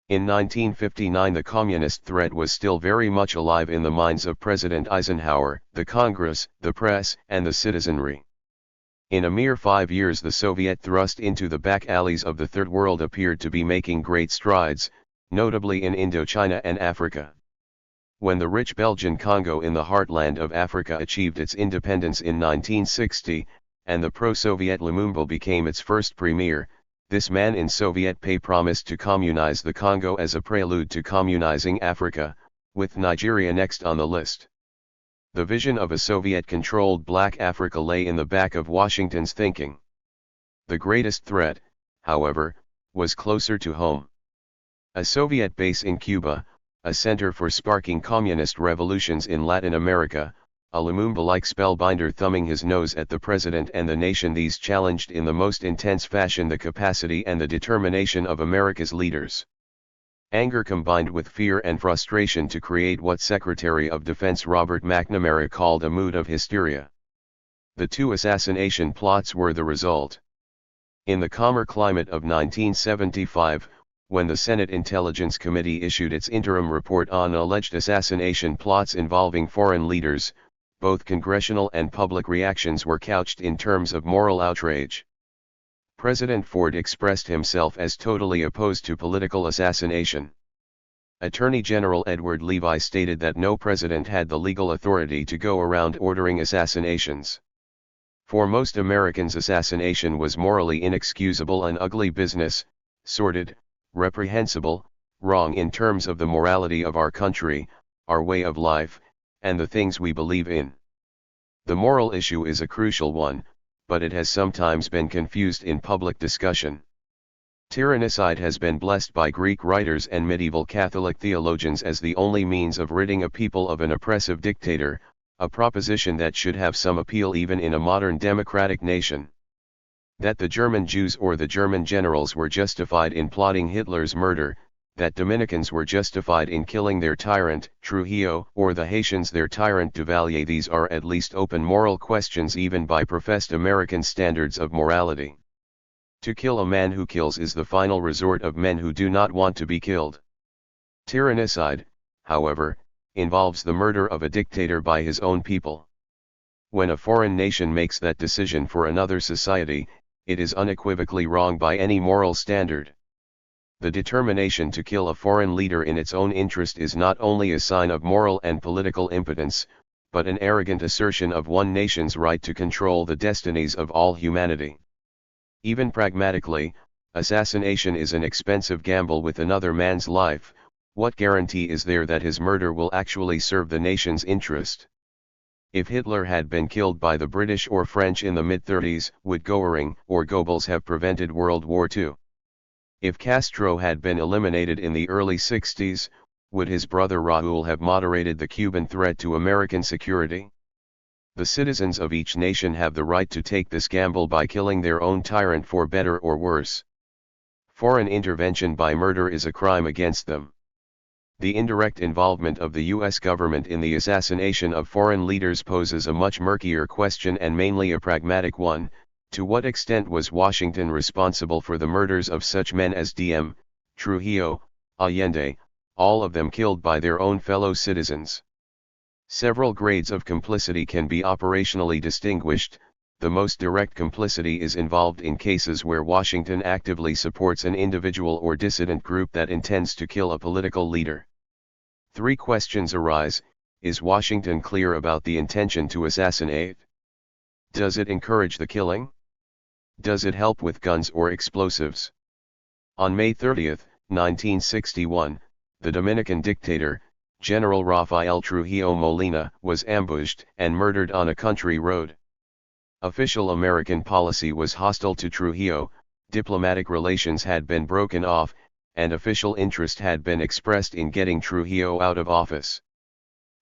In 1959 the communist threat was still very much alive in the minds of President Eisenhower, the Congress, the press, and the citizenry. In a mere 5 years the Soviet thrust into the back alleys of the Third World appeared to be making great strides, notably in Indochina and Africa. When the rich Belgian Congo in the heartland of Africa achieved its independence in 1960, and the pro-Soviet Lumumba became its first premier, this man in Soviet pay promised to communize the Congo as a prelude to communizing Africa, with Nigeria next on the list. The vision of a Soviet-controlled Black Africa lay in the back of Washington's thinking. The greatest threat, however, was closer to home. A Soviet base in Cuba, a center for sparking communist revolutions in Latin America, a Lumumba-like spellbinder thumbing his nose at the president and the nation. These challenged in the most intense fashion the capacity and the determination of America's leaders. Anger combined with fear and frustration to create what Secretary of Defense Robert McNamara called a mood of hysteria. The two assassination plots were the result. In the calmer climate of 1975, when the Senate Intelligence Committee issued its interim report on alleged assassination plots involving foreign leaders, both congressional and public reactions were couched in terms of moral outrage. President Ford expressed himself as totally opposed to political assassination. Attorney General Edward Levi stated that no president had the legal authority to go around ordering assassinations. For most Americans, assassination was morally inexcusable and ugly business, sordid, reprehensible, wrong in terms of the morality of our country, our way of life, and the things we believe in. The moral issue is a crucial one, but it has sometimes been confused in public discussion. Tyrannicide has been blessed by Greek writers and medieval Catholic theologians as the only means of ridding a people of an oppressive dictator, a proposition that should have some appeal even in a modern democratic nation. That the German Jews or the German generals were justified in plotting Hitler's murder, that Dominicans were justified in killing their tyrant, Trujillo, or the Haitians their tyrant Duvalier, these are at least open moral questions even by professed American standards of morality. To kill a man who kills is the final resort of men who do not want to be killed. Tyrannicide, however, involves the murder of a dictator by his own people. When a foreign nation makes that decision for another society, it is unequivocally wrong by any moral standard. The determination to kill a foreign leader in its own interest is not only a sign of moral and political impotence, but an arrogant assertion of one nation's right to control the destinies of all humanity. Even pragmatically, assassination is an expensive gamble with another man's life. What guarantee is there that his murder will actually serve the nation's interest? If Hitler had been killed by the British or French in the mid-30s, would Goering or Goebbels have prevented World War II? If Castro had been eliminated in the early 60s, would his brother Raúl have moderated the Cuban threat to American security? The citizens of each nation have the right to take this gamble by killing their own tyrant for better or worse. Foreign intervention by murder is a crime against them. The indirect involvement of the U.S. government in the assassination of foreign leaders poses a much murkier question and mainly a pragmatic one. To what extent was Washington responsible for the murders of such men as Diem, Trujillo, Allende, all of them killed by their own fellow citizens? Several grades of complicity can be operationally distinguished. The most direct complicity is involved in cases where Washington actively supports an individual or dissident group that intends to kill a political leader. Three questions arise: is Washington clear about the intention to assassinate? Does it encourage the killing? Does it help with guns or explosives? On May 30, 1961, the Dominican dictator, General Rafael Trujillo Molina, was ambushed and murdered on a country road. Official American policy was hostile to Trujillo, diplomatic relations had been broken off, and official interest had been expressed in getting Trujillo out of office.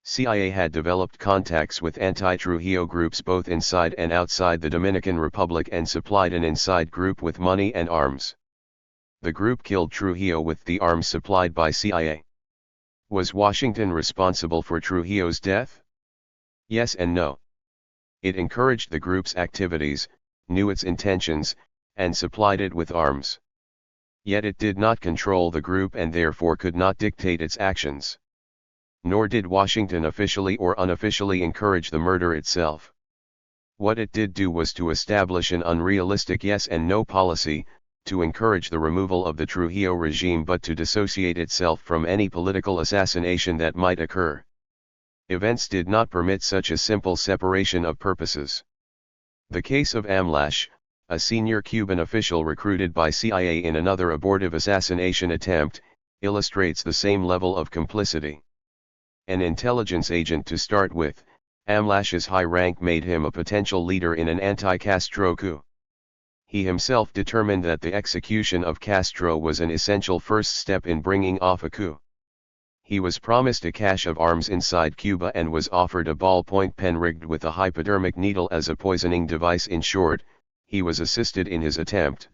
CIA had developed contacts with anti-Trujillo groups both inside and outside the Dominican Republic and supplied an inside group with money and arms. The group killed Trujillo with the arms supplied by CIA. Was Washington responsible for Trujillo's death? Yes and no. It encouraged the group's activities, knew its intentions, and supplied it with arms. Yet it did not control the group and therefore could not dictate its actions. Nor did Washington officially or unofficially encourage the murder itself. What it did do was to establish an unrealistic yes and no policy, to encourage the removal of the Trujillo regime but to dissociate itself from any political assassination that might occur. Events did not permit such a simple separation of purposes. The case of Amlash, a senior Cuban official recruited by CIA in another abortive assassination attempt, illustrates the same level of complicity. An intelligence agent to start with, Amlash's high rank made him a potential leader in an anti-Castro coup. He himself determined that the execution of Castro was an essential first step in bringing off a coup. He was promised a cache of arms inside Cuba and was offered a ballpoint pen rigged with a hypodermic needle as a poisoning device. In short, he was assisted in his attempt.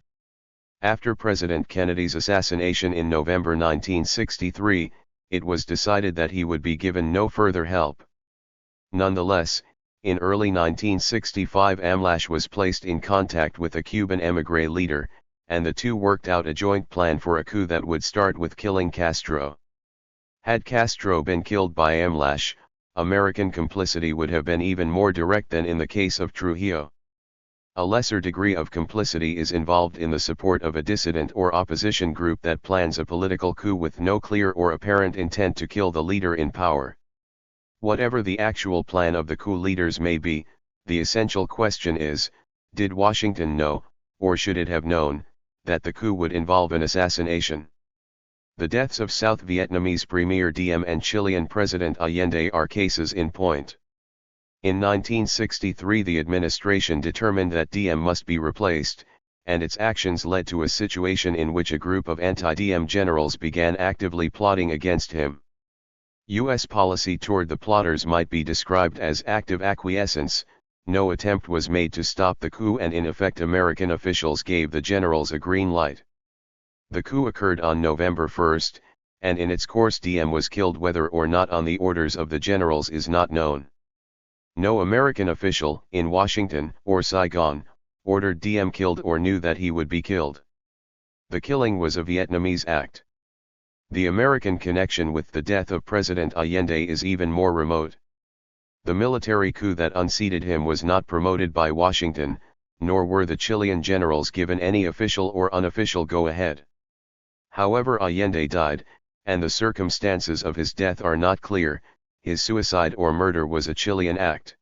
After President Kennedy's assassination in November 1963, it was decided that he would be given no further help. Nonetheless, in early 1965 Amlash was placed in contact with a Cuban émigré leader, and the two worked out a joint plan for a coup that would start with killing Castro. Had Castro been killed by Amlash, American complicity would have been even more direct than in the case of Trujillo. A lesser degree of complicity is involved in the support of a dissident or opposition group that plans a political coup with no clear or apparent intent to kill the leader in power. Whatever the actual plan of the coup leaders may be, the essential question is, did Washington know, or should it have known, that the coup would involve an assassination? The deaths of South Vietnamese Premier Diem and Chilean President Allende are cases in point. In 1963 the administration determined that Diem must be replaced, and its actions led to a situation in which a group of anti-Diem generals began actively plotting against him. U.S. policy toward the plotters might be described as active acquiescence. No attempt was made to stop the coup, and in effect American officials gave the generals a green light. The coup occurred on November 1, and in its course Diem was killed. Whether or not on the orders of the generals is not known. No American official, in Washington or Saigon, ordered Diem killed or knew that he would be killed. The killing was a Vietnamese act. The American connection with the death of President Allende is even more remote. The military coup that unseated him was not promoted by Washington, nor were the Chilean generals given any official or unofficial go-ahead. However, Allende died, and the circumstances of his death are not clear. His suicide or murder was a Chilean act.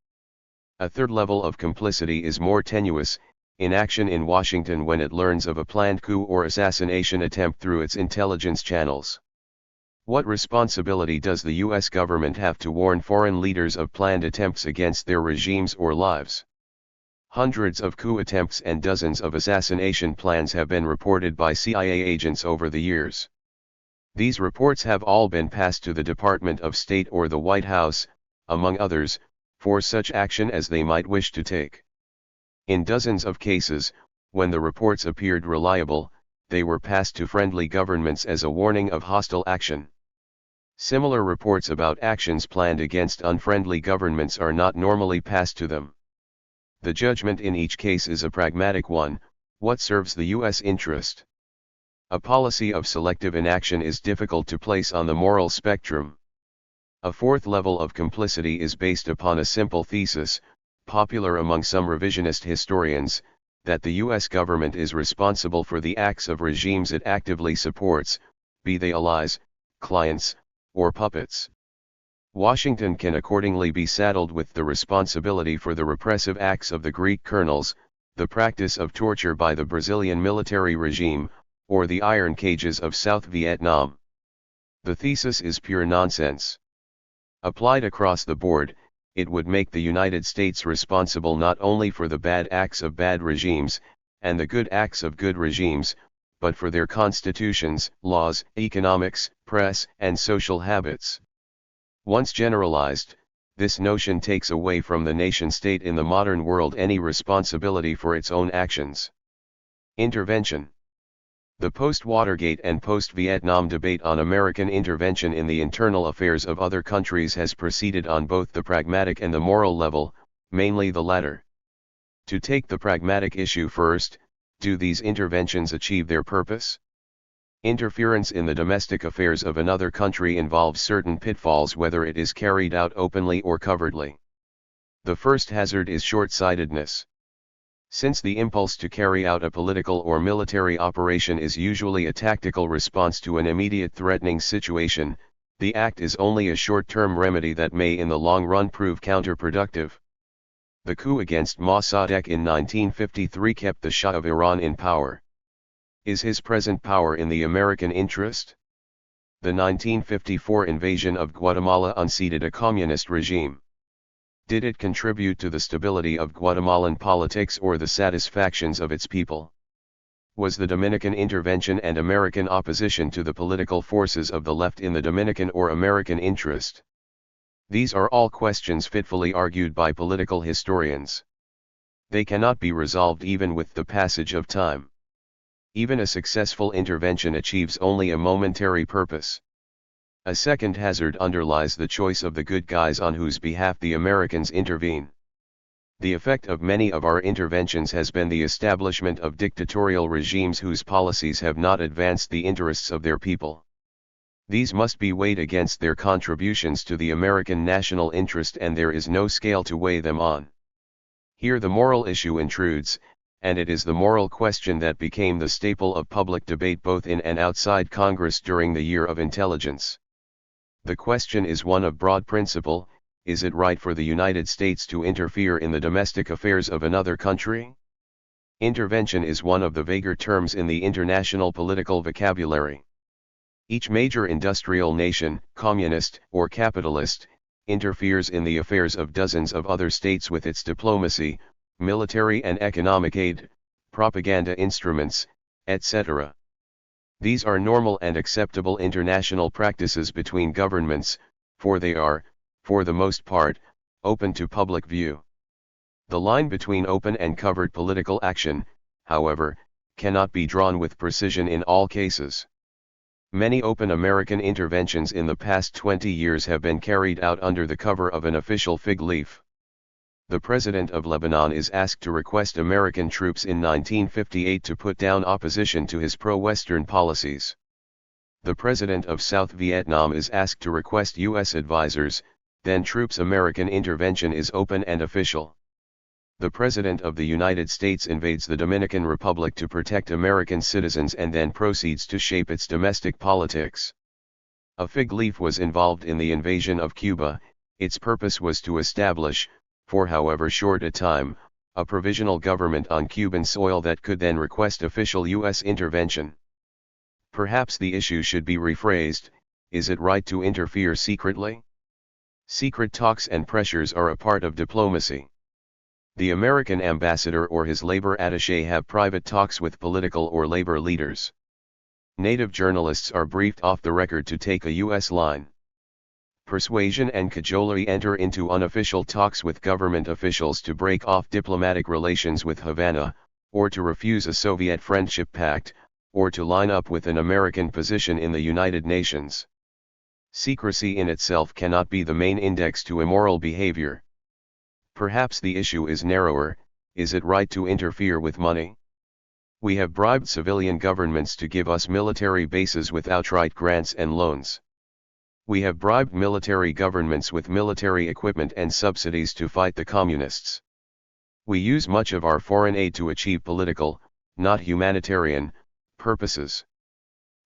A third level of complicity is more tenuous: inaction in Washington when it learns of a planned coup or assassination attempt through its intelligence channels. What responsibility does the U.S. government have to warn foreign leaders of planned attempts against their regimes or lives? Hundreds of coup attempts and dozens of assassination plans have been reported by CIA agents over the years. These reports have all been passed to the Department of State or the White House, among others, for such action as they might wish to take. In dozens of cases, when the reports appeared reliable, they were passed to friendly governments as a warning of hostile action. Similar reports about actions planned against unfriendly governments are not normally passed to them. The judgment in each case is a pragmatic one: what serves the U.S. interest? A policy of selective inaction is difficult to place on the moral spectrum. A fourth level of complicity is based upon a simple thesis, popular among some revisionist historians, that the U.S. government is responsible for the acts of regimes it actively supports, be they allies, clients, or puppets. Washington can accordingly be saddled with the responsibility for the repressive acts of the Greek colonels, the practice of torture by the Brazilian military regime, or the iron cages of South Vietnam. The thesis is pure nonsense. Applied across the board, it would make the United States responsible not only for the bad acts of bad regimes, and the good acts of good regimes, but for their constitutions, laws, economics, press, and social habits. Once generalized, this notion takes away from the nation-state in the modern world any responsibility for its own actions. Intervention. The post-Watergate and post-Vietnam debate on American intervention in the internal affairs of other countries has proceeded on both the pragmatic and the moral level, mainly the latter. To take the pragmatic issue first, do these interventions achieve their purpose? Interference in the domestic affairs of another country involves certain pitfalls, whether it is carried out openly or covertly. The first hazard is short-sightedness. Since the impulse to carry out a political or military operation is usually a tactical response to an immediate threatening situation, the act is only a short-term remedy that may in the long run prove counterproductive. The coup against Mossadegh in 1953 kept the Shah of Iran in power. Is his present power in the American interest? The 1954 invasion of Guatemala unseated a communist regime. Did it contribute to the stability of Guatemalan politics or the satisfactions of its people? Was the Dominican intervention and American opposition to the political forces of the left in the Dominican or American interest? These are all questions fitfully argued by political historians. They cannot be resolved even with the passage of time. Even a successful intervention achieves only a momentary purpose. A second hazard underlies the choice of the good guys on whose behalf the Americans intervene. The effect of many of our interventions has been the establishment of dictatorial regimes whose policies have not advanced the interests of their people. These must be weighed against their contributions to the American national interest, and there is no scale to weigh them on. Here the moral issue intrudes, and it is the moral question that became the staple of public debate both in and outside Congress during the Year of Intelligence. The question is one of broad principle: is it right for the United States to interfere in the domestic affairs of another country? Intervention is one of the vaguer terms in the international political vocabulary. Each major industrial nation, communist or capitalist, interferes in the affairs of dozens of other states with its diplomacy, military and economic aid, propaganda instruments, etc. These are normal and acceptable international practices between governments, for they are, for the most part, open to public view. The line between open and covert political action, however, cannot be drawn with precision in all cases. Many open American interventions in the past 20 years have been carried out under the cover of an official fig leaf. The President of Lebanon is asked to request American troops in 1958 to put down opposition to his pro-Western policies. The President of South Vietnam is asked to request U.S. advisors, then troops. American intervention is open and official. The President of the United States invades the Dominican Republic to protect American citizens and then proceeds to shape its domestic politics. A fig leaf was involved in the invasion of Cuba. Its purpose was to establish, for however short a time, a provisional government on Cuban soil that could then request official U.S. intervention. Perhaps the issue should be rephrased: is it right to interfere secretly? Secret talks and pressures are a part of diplomacy. The American ambassador or his labor attaché have private talks with political or labor leaders. Native journalists are briefed off the record to take a U.S. line. Persuasion and cajolery enter into unofficial talks with government officials to break off diplomatic relations with Havana, or to refuse a Soviet friendship pact, or to line up with an American position in the United Nations. Secrecy in itself cannot be the main index to immoral behavior. Perhaps the issue is narrower: is it right to interfere with money? We have bribed civilian governments to give us military bases with outright grants and loans. We have bribed military governments with military equipment and subsidies to fight the communists. We use much of our foreign aid to achieve political, not humanitarian, purposes.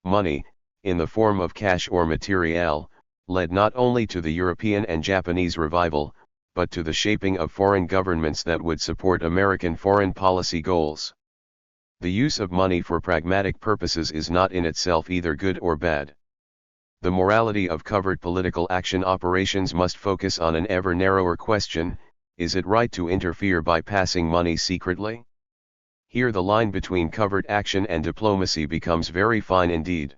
Money, in the form of cash or materiel, led not only to the European and Japanese revival, but to the shaping of foreign governments that would support American foreign policy goals. The use of money for pragmatic purposes is not in itself either good or bad. The morality of covert political action operations must focus on an ever narrower question: is it right to interfere by passing money secretly? Here the line between covert action and diplomacy becomes very fine indeed.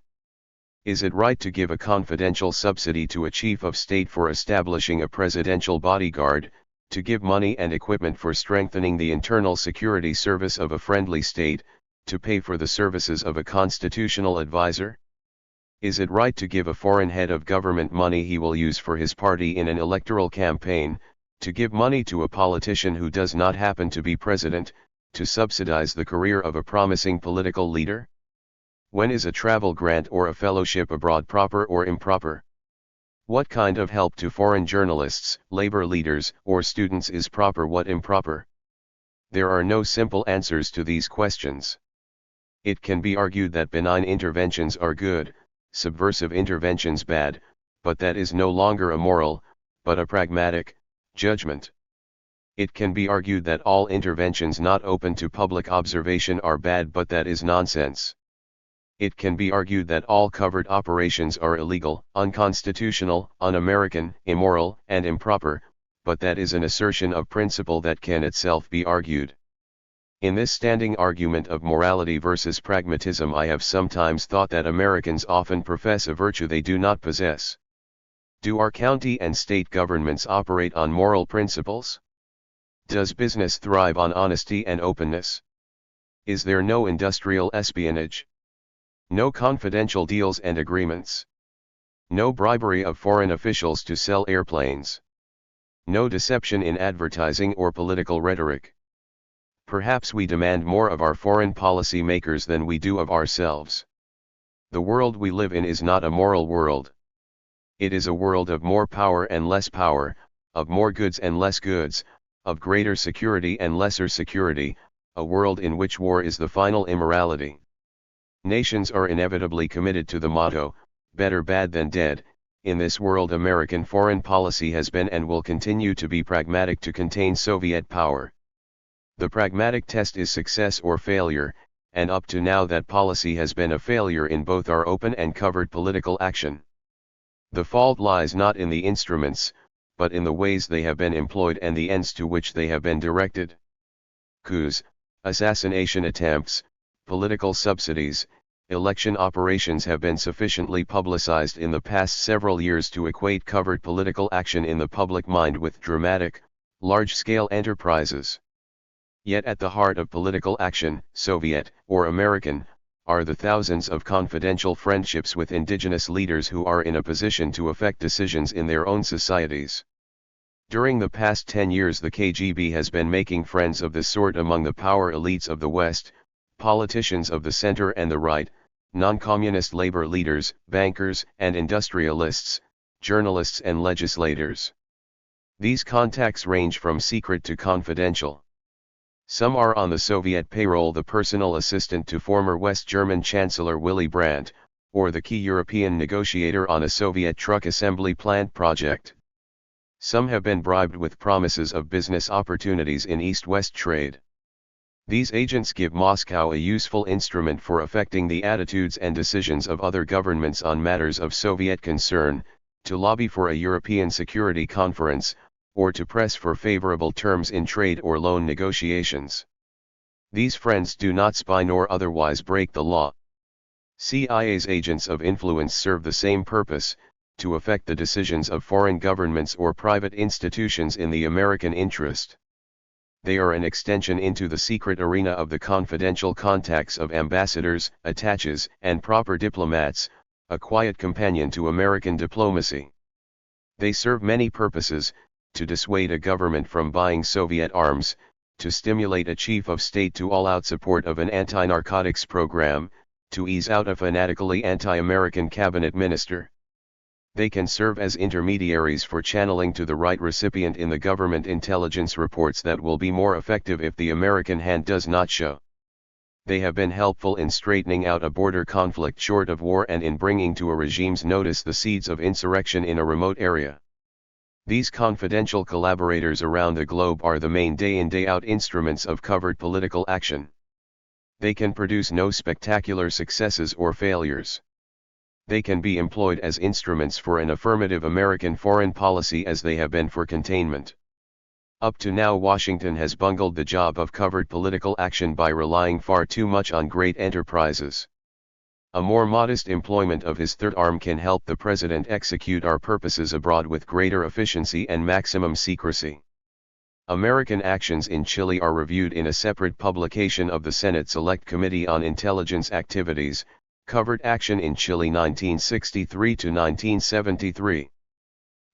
Is it right to give a confidential subsidy to a chief of state for establishing a presidential bodyguard, to give money and equipment for strengthening the internal security service of a friendly state, to pay for the services of a constitutional advisor? Is it right to give a foreign head of government money he will use for his party in an electoral campaign, to give money to a politician who does not happen to be president, to subsidize the career of a promising political leader? When is a travel grant or a fellowship abroad proper or improper? What kind of help to foreign journalists, labor leaders, or students is proper, what improper? There are no simple answers to these questions. It can be argued that benign interventions are good, subversive interventions bad, but that is no longer a moral, but a pragmatic, judgment. It can be argued that all interventions not open to public observation are bad, but that is nonsense. It can be argued that all covert operations are illegal, unconstitutional, un-American, immoral, and improper, but that is an assertion of principle that can itself be argued. In this standing argument of morality versus pragmatism, I have sometimes thought that Americans often profess a virtue they do not possess. Do our county and state governments operate on moral principles? Does business thrive on honesty and openness? Is there no industrial espionage? No confidential deals and agreements? No bribery of foreign officials to sell airplanes? No deception in advertising or political rhetoric? Perhaps we demand more of our foreign policy makers than we do of ourselves. The world we live in is not a moral world. It is a world of more power and less power, of more goods and less goods, of greater security and lesser security, a world in which war is the final immorality. Nations are inevitably committed to the motto, better bad than dead. In this world, American foreign policy has been and will continue to be pragmatic to contain Soviet power. The pragmatic test is success or failure, and up to now that policy has been a failure in both our open and covert political action. The fault lies not in the instruments, but in the ways they have been employed and the ends to which they have been directed. Coups, assassination attempts, political subsidies, election operations have been sufficiently publicized in the past several years to equate covert political action in the public mind with dramatic, large-scale enterprises. Yet at the heart of political action, Soviet, or American, are the thousands of confidential friendships with indigenous leaders who are in a position to affect decisions in their own societies. During the past 10 years, the KGB has been making friends of this sort among the power elites of the West, politicians of the center and the right, non-communist labor leaders, bankers and industrialists, journalists and legislators. These contacts range from secret to confidential. Some are on the Soviet payroll, the personal assistant to former West German Chancellor Willy Brandt, or the key European negotiator on a Soviet truck assembly plant project. Some have been bribed with promises of business opportunities in East-West trade. These agents give Moscow a useful instrument for affecting the attitudes and decisions of other governments on matters of Soviet concern, to lobby for a European Security Conference, or to press for favorable terms in trade or loan negotiations. These friends do not spy nor otherwise break the law. CIA's agents of influence serve the same purpose, to affect the decisions of foreign governments or private institutions in the American interest. They are an extension into the secret arena of the confidential contacts of ambassadors, attaches, and proper diplomats, a quiet companion to American diplomacy. They serve many purposes: to dissuade a government from buying Soviet arms, to stimulate a chief of state to all-out support of an anti-narcotics program, to ease out a fanatically anti-American cabinet minister. They can serve as intermediaries for channeling to the right recipient in the government intelligence reports that will be more effective if the American hand does not show. They have been helpful in straightening out a border conflict short of war and in bringing to a regime's notice the seeds of insurrection in a remote area. These confidential collaborators around the globe are the main day-in day-out instruments of covert political action. They can produce no spectacular successes or failures. They can be employed as instruments for an affirmative American foreign policy as they have been for containment. Up to now, Washington has bungled the job of covert political action by relying far too much on great enterprises. A more modest employment of his third arm can help the president execute our purposes abroad with greater efficiency and maximum secrecy. American actions in Chile are reviewed in a separate publication of the Senate Select Committee on Intelligence Activities, Covert Action in Chile 1963 to 1973.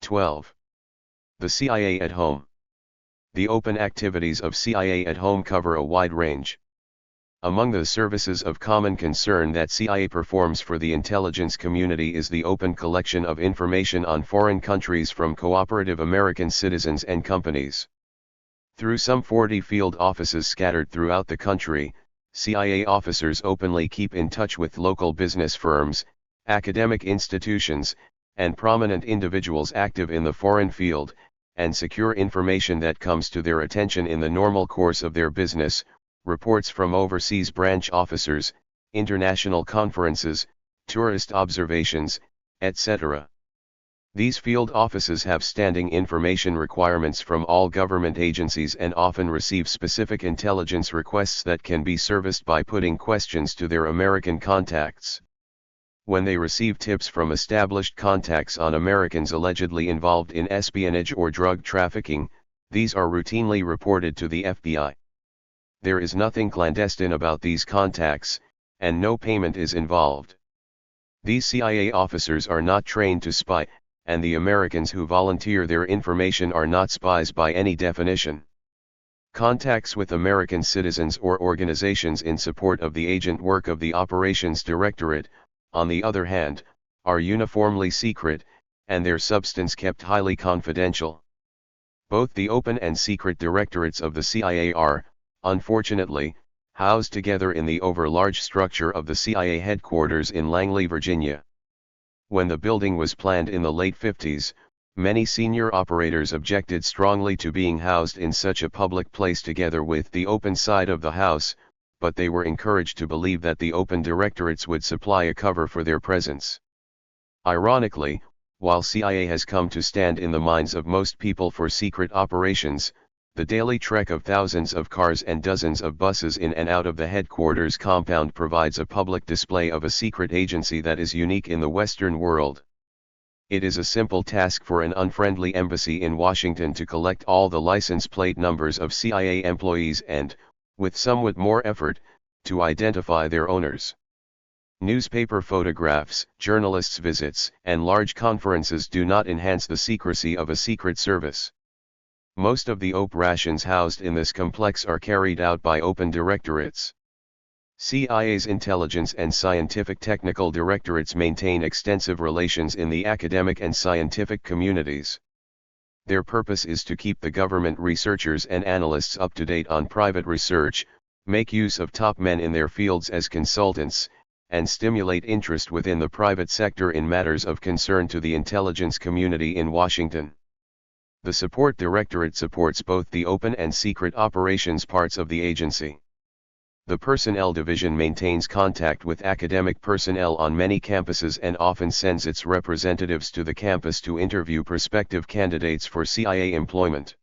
12. The CIA at home. The open activities of CIA at home cover a wide range. Among the services of common concern that CIA performs for the intelligence community is the open collection of information on foreign countries from cooperative American citizens and companies. Through some 40 field offices scattered throughout the country, CIA officers openly keep in touch with local business firms, academic institutions, and prominent individuals active in the foreign field, and secure information that comes to their attention in the normal course of their business, reports from overseas branch officers, international conferences, tourist observations, etc. These field offices have standing information requirements from all government agencies and often receive specific intelligence requests that can be serviced by putting questions to their American contacts. When they receive tips from established contacts on Americans allegedly involved in espionage or drug trafficking, these are routinely reported to the FBI. There is nothing clandestine about these contacts, and no payment is involved. These CIA officers are not trained to spy, and the Americans who volunteer their information are not spies by any definition. Contacts with American citizens or organizations in support of the agent work of the Operations Directorate, on the other hand, are uniformly secret, and their substance kept highly confidential. Both the open and secret directorates of the CIA are, unfortunately, housed together in the overlarge structure of the CIA headquarters in Langley, Virginia. When the building was planned in the late 50s, many senior operators objected strongly to being housed in such a public place together with the open side of the house, but they were encouraged to believe that the open directorates would supply a cover for their presence. Ironically, while CIA has come to stand in the minds of most people for secret operations, the daily trek of thousands of cars and dozens of buses in and out of the headquarters compound provides a public display of a secret agency that is unique in the Western world. It is a simple task for an unfriendly embassy in Washington to collect all the license plate numbers of CIA employees and, with somewhat more effort, to identify their owners. Newspaper photographs, journalists' visits, and large conferences do not enhance the secrecy of a secret service. Most of the operations housed in this complex are carried out by open directorates. CIA's intelligence and scientific technical directorates maintain extensive relations in the academic and scientific communities. Their purpose is to keep the government researchers and analysts up to date on private research, make use of top men in their fields as consultants, and stimulate interest within the private sector in matters of concern to the intelligence community in Washington. The Support Directorate supports both the open and secret operations parts of the agency. The Personnel Division maintains contact with academic personnel on many campuses and often sends its representatives to the campus to interview prospective candidates for CIA employment.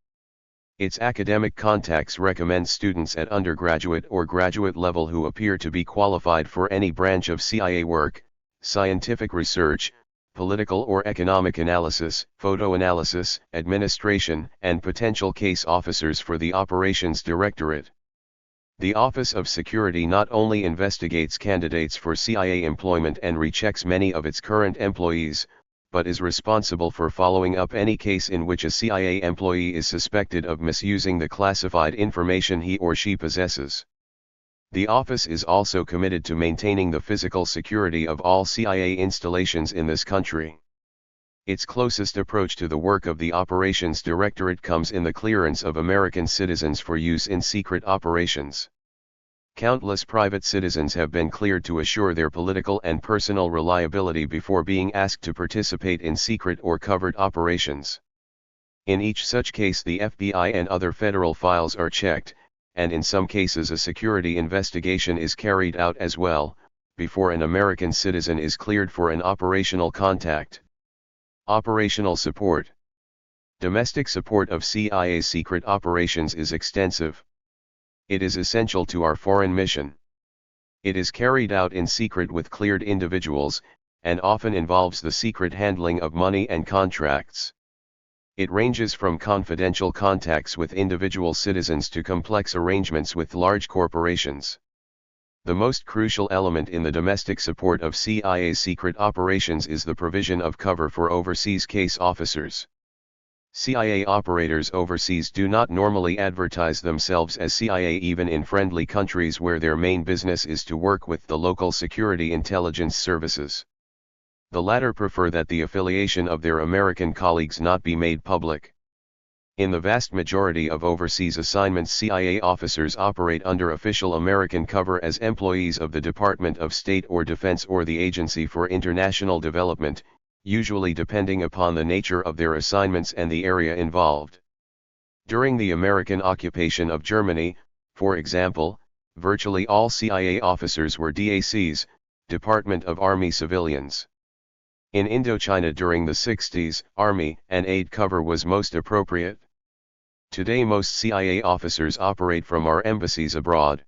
Its academic contacts recommend students at undergraduate or graduate level who appear to be qualified for any branch of CIA work, scientific research, political or economic analysis, photo analysis, administration, and potential case officers for the Operations Directorate. The Office of Security not only investigates candidates for CIA employment and rechecks many of its current employees, but is responsible for following up any case in which a CIA employee is suspected of misusing the classified information he or she possesses. The office is also committed to maintaining the physical security of all CIA installations in this country. Its closest approach to the work of the Operations Directorate comes in the clearance of American citizens for use in secret operations. Countless private citizens have been cleared to assure their political and personal reliability before being asked to participate in secret or covert operations. In each such case, the FBI and other federal files are checked, and in some cases a security investigation is carried out as well, before an American citizen is cleared for an operational contact. Operational support. Domestic support of CIA's secret operations is extensive. It is essential to our foreign mission. It is carried out in secret with cleared individuals, and often involves the secret handling of money and contracts. It ranges from confidential contacts with individual citizens to complex arrangements with large corporations. The most crucial element in the domestic support of CIA's secret operations is the provision of cover for overseas case officers. CIA operators overseas do not normally advertise themselves as CIA even in friendly countries where their main business is to work with the local security intelligence services. The latter prefer that the affiliation of their American colleagues not be made public. In the vast majority of overseas assignments, CIA officers operate under official American cover as employees of the Department of State or Defense or the Agency for International Development, usually depending upon the nature of their assignments and the area involved. During the American occupation of Germany, for example, virtually all CIA officers were DACs, Department of Army civilians. In Indochina during the 60s, Army and aid cover was most appropriate. Today most CIA officers operate from our embassies abroad.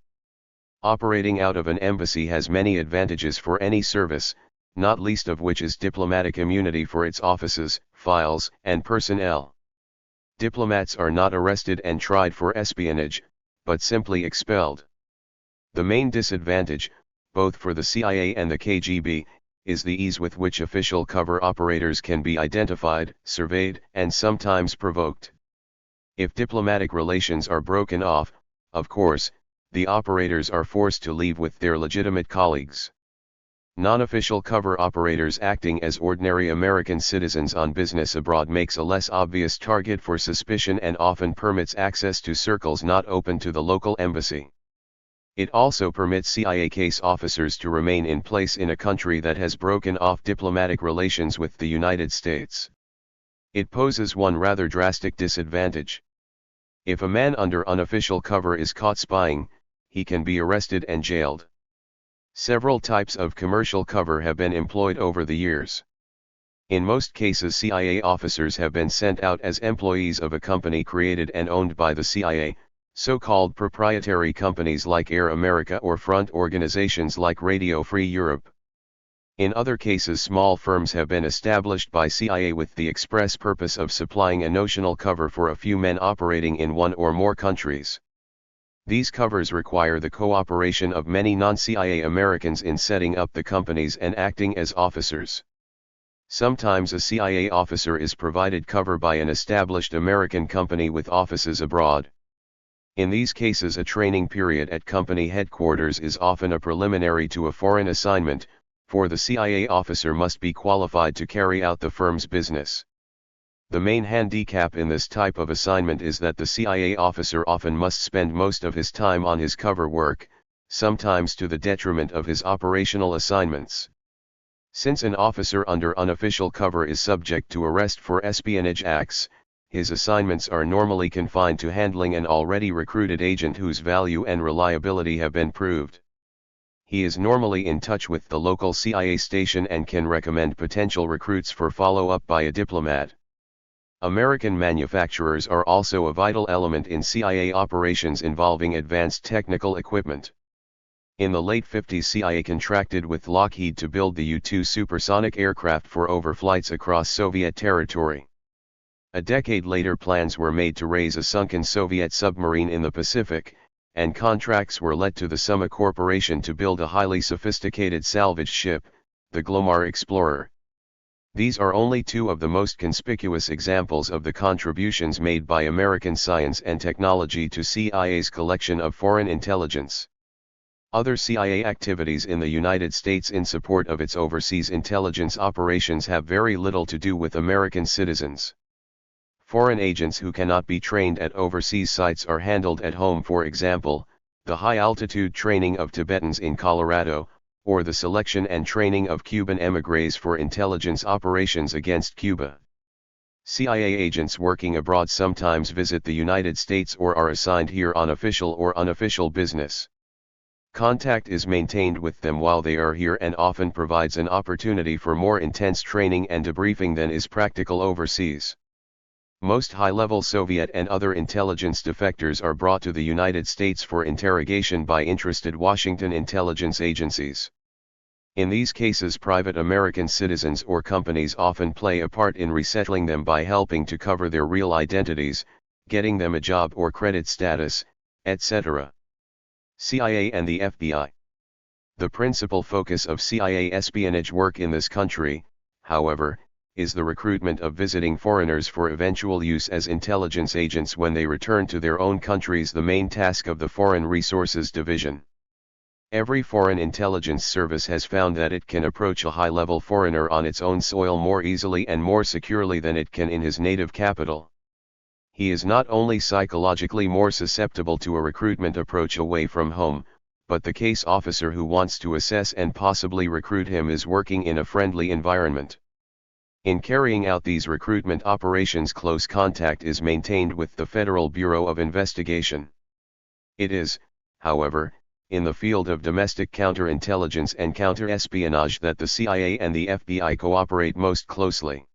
Operating out of an embassy has many advantages for any service, not least of which is diplomatic immunity for its offices, files, and personnel. Diplomats are not arrested and tried for espionage, but simply expelled. The main disadvantage, both for the CIA and the KGB, is the ease with which official cover operators can be identified, surveyed, and sometimes provoked. If diplomatic relations are broken off, of course, the operators are forced to leave with their legitimate colleagues. Non-official cover operators acting as ordinary American citizens on business abroad makes a less obvious target for suspicion and often permits access to circles not open to the local embassy. It also permits CIA case officers to remain in place in a country that has broken off diplomatic relations with the United States. It poses one rather drastic disadvantage. If a man under unofficial cover is caught spying, he can be arrested and jailed. Several types of commercial cover have been employed over the years. In most cases, CIA officers have been sent out as employees of a company created and owned by the CIA, so-called proprietary companies like Air America or front organizations like Radio Free Europe. In other cases, small firms have been established by CIA with the express purpose of supplying a notional cover for a few men operating in one or more countries. These covers require the cooperation of many non-CIA Americans in setting up the companies and acting as officers. Sometimes a CIA officer is provided cover by an established American company with offices abroad. In these cases, a training period at company headquarters is often a preliminary to a foreign assignment, for the CIA officer must be qualified to carry out the firm's business. The main handicap in this type of assignment is that the CIA officer often must spend most of his time on his cover work, sometimes to the detriment of his operational assignments. Since an officer under unofficial cover is subject to arrest for espionage acts, his assignments are normally confined to handling an already recruited agent whose value and reliability have been proved. He is normally in touch with the local CIA station and can recommend potential recruits for follow-up by a diplomat. American manufacturers are also a vital element in CIA operations involving advanced technical equipment. In the late 50s, CIA contracted with Lockheed to build the U-2 supersonic aircraft for overflights across Soviet territory. A decade later, plans were made to raise a sunken Soviet submarine in the Pacific, and contracts were let to the Summa Corporation to build a highly sophisticated salvage ship, the Glomar Explorer. These are only two of the most conspicuous examples of the contributions made by American science and technology to CIA's collection of foreign intelligence. Other CIA activities in the United States in support of its overseas intelligence operations have very little to do with American citizens. Foreign agents who cannot be trained at overseas sites are handled at home, for example, the high-altitude training of Tibetans in Colorado, or the selection and training of Cuban émigrés for intelligence operations against Cuba. CIA agents working abroad sometimes visit the United States or are assigned here on official or unofficial business. Contact is maintained with them while they are here and often provides an opportunity for more intense training and debriefing than is practical overseas. Most high-level Soviet and other intelligence defectors are brought to the United States for interrogation by interested Washington intelligence agencies. In these cases, private American citizens or companies often play a part in resettling them by helping to cover their real identities, getting them a job or credit status, etc. CIA and the FBI. The principal focus of CIA espionage work in this country, however, is the recruitment of visiting foreigners for eventual use as intelligence agents when they return to their own countries, the main task of the Foreign Resources Division. Every foreign intelligence service has found that it can approach a high-level foreigner on its own soil more easily and more securely than it can in his native capital. He is not only psychologically more susceptible to a recruitment approach away from home, but the case officer who wants to assess and possibly recruit him is working in a friendly environment. In carrying out these recruitment operations, close contact is maintained with the Federal Bureau of Investigation. It is, however, in the field of domestic counterintelligence and counterespionage that the CIA and the FBI cooperate most closely.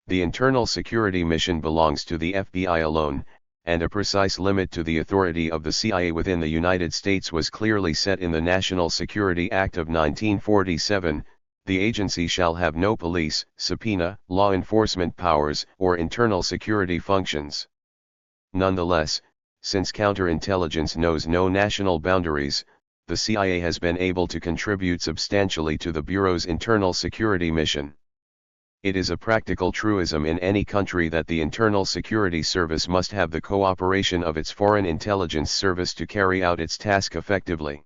The internal security mission belongs to the FBI alone, and a precise limit to the authority of the CIA within the United States was clearly set in the National Security Act of 1947. The agency shall have no police, subpoena, law enforcement powers, or internal security functions. Nonetheless, since counterintelligence knows no national boundaries, the CIA has been able to contribute substantially to the Bureau's internal security mission. It is a practical truism in any country that the Internal Security Service must have the cooperation of its Foreign Intelligence Service to carry out its task effectively.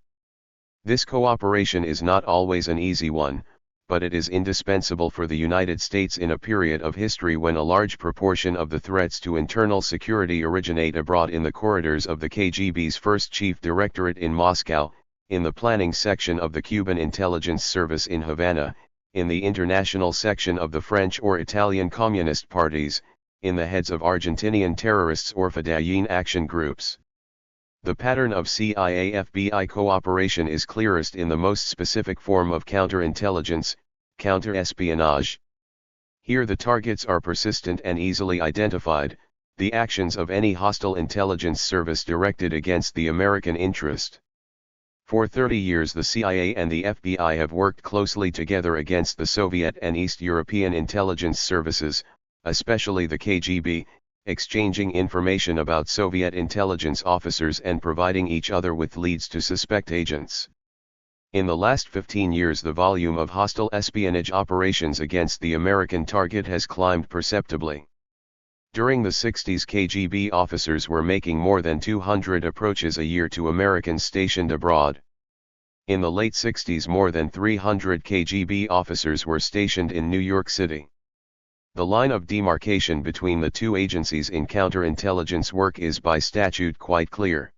This cooperation is not always an easy one, but it is indispensable for the United States in a period of history when a large proportion of the threats to internal security originate abroad in the corridors of the KGB's first chief directorate in Moscow, in the planning section of the Cuban intelligence service in Havana, in the international section of the French or Italian communist parties, in the heads of Argentinian terrorists or Fedayeen action groups. The pattern of CIA-FBI cooperation is clearest in the most specific form of counterintelligence, counterespionage. Here the targets are persistent and easily identified, the actions of any hostile intelligence service directed against the American interest. For 30 years the CIA and the FBI have worked closely together against the Soviet and East European intelligence services, especially the KGB, exchanging information about Soviet intelligence officers and providing each other with leads to suspect agents. In the last 15 years the volume of hostile espionage operations against the American target has climbed perceptibly. During the 60s KGB officers were making more than 200 approaches a year to Americans stationed abroad. In the late 60s more than 300 KGB officers were stationed in New York City. The line of demarcation between the two agencies in counterintelligence work is by statute quite clear.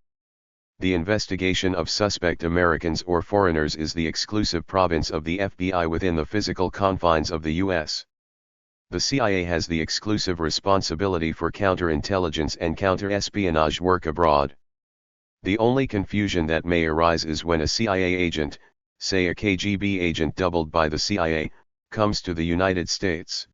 The investigation of suspect Americans or foreigners is the exclusive province of the FBI within the physical confines of the U.S. The CIA has the exclusive responsibility for counterintelligence and counterespionage work abroad. The only confusion that may arise is when a CIA agent, say a KGB agent doubled by the CIA, comes to the United States.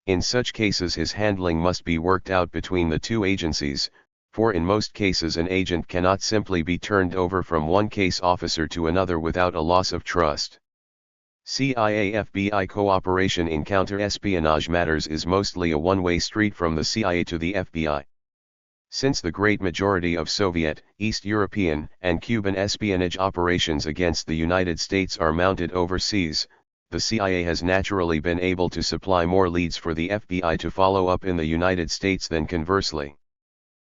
In such cases his handling must be worked out between the two agencies, for in most cases an agent cannot simply be turned over from one case officer to another without a loss of trust. CIA-FBI cooperation in counterespionage matters is mostly a one-way street from the CIA to the FBI. Since the great majority of Soviet, East European, and Cuban espionage operations against the United States are mounted overseas, the CIA has naturally been able to supply more leads for the FBI to follow up in the United States than conversely.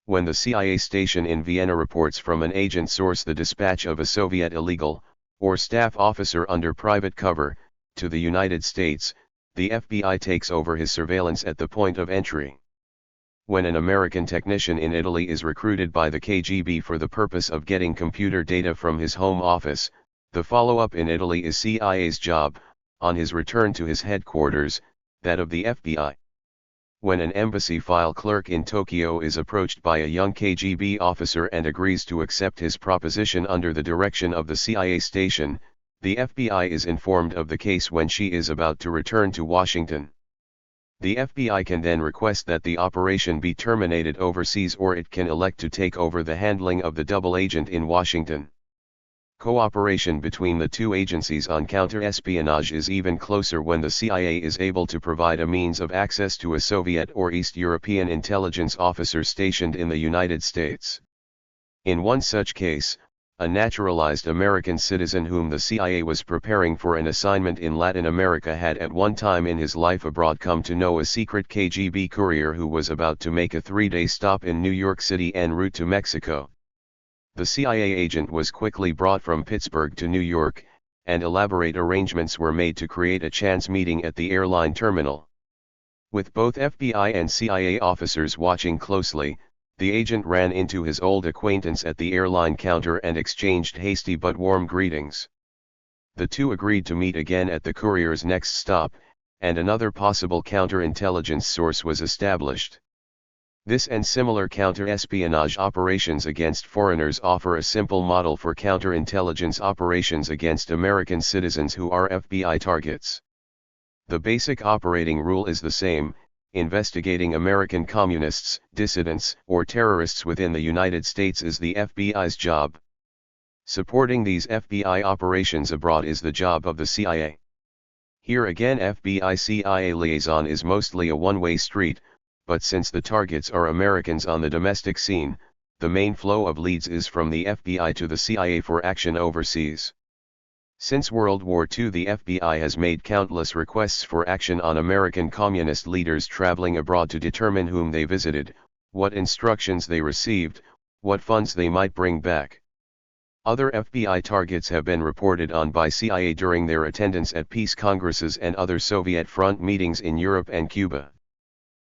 When the CIA station in Vienna reports from an agent source the dispatch of a Soviet illegal, or staff officer under private cover, to the United States, the FBI takes over his surveillance at the point of entry. When an American technician in Italy is recruited by the KGB for the purpose of getting computer data from his home office, the follow-up in Italy is CIA's job, on his return to his headquarters, that of the FBI. When an embassy file clerk in Tokyo is approached by a young KGB officer and agrees to accept his proposition under the direction of the CIA station, the FBI is informed of the case when she is about to return to Washington. The FBI can then request that the operation be terminated overseas, or it can elect to take over the handling of the double agent in Washington. Cooperation between the two agencies on counterespionage is even closer when the CIA is able to provide a means of access to a Soviet or East European intelligence officer stationed in the United States. In one such case, a naturalized American citizen whom the CIA was preparing for an assignment in Latin America had at one time in his life abroad come to know a secret KGB courier who was about to make a 3-day stop in New York City en route to Mexico. The CIA agent was quickly brought from Pittsburgh to New York, and elaborate arrangements were made to create a chance meeting at the airline terminal. With both FBI and CIA officers watching closely, the agent ran into his old acquaintance at the airline counter and exchanged hasty but warm greetings. The two agreed to meet again at the courier's next stop, and another possible counterintelligence source was established. This and similar counter-espionage operations against foreigners offer a simple model for counterintelligence operations against American citizens who are FBI targets. The basic operating rule is the same: investigating American communists, dissidents, or terrorists within the United States is the FBI's job. Supporting these FBI operations abroad is the job of the CIA. Here again, FBI-CIA liaison is mostly a one-way street, but since the targets are Americans on the domestic scene, the main flow of leads is from the FBI to the CIA for action overseas. Since World War II, the FBI has made countless requests for action on American communist leaders traveling abroad to determine whom they visited, what instructions they received, what funds they might bring back. Other FBI targets have been reported on by CIA during their attendance at peace congresses and other Soviet front meetings in Europe and Cuba.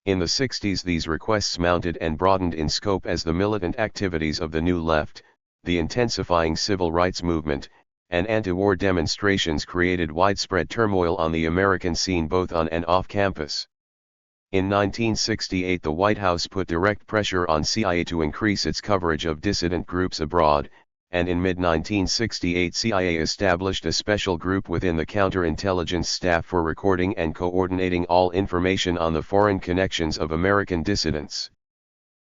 In the 60s, these requests mounted and broadened in scope as the militant activities of the New Left, the intensifying civil rights movement, and anti-war demonstrations created widespread turmoil on the American scene both on and off campus. In 1968, the White House put direct pressure on CIA to increase its coverage of dissident groups abroad, and in mid-1968 CIA established a special group within the counterintelligence staff for recording and coordinating all information on the foreign connections of American dissidents.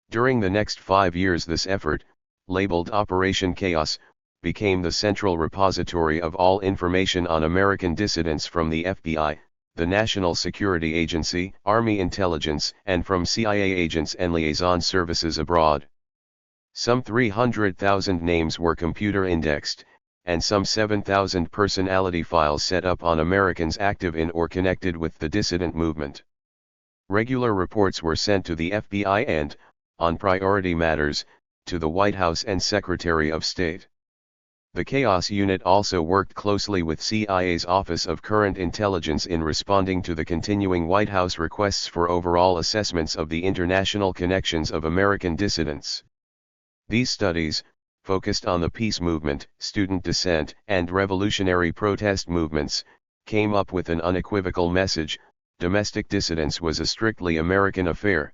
During the next 5 years, this effort, labeled Operation Chaos, became the central repository of all information on American dissidents from the FBI, the National Security Agency, Army Intelligence, and from CIA agents and liaison services abroad. Some 300,000 names were computer indexed, and some 7,000 personality files set up on Americans active in or connected with the dissident movement. Regular reports were sent to the FBI and, on priority matters, to the White House and Secretary of State. The Chaos Unit also worked closely with CIA's Office of Current Intelligence in responding to the continuing White House requests for overall assessments of the international connections of American dissidents. These studies, focused on the peace movement, student dissent, and revolutionary protest movements, came up with an unequivocal message: domestic dissidence was a strictly American affair.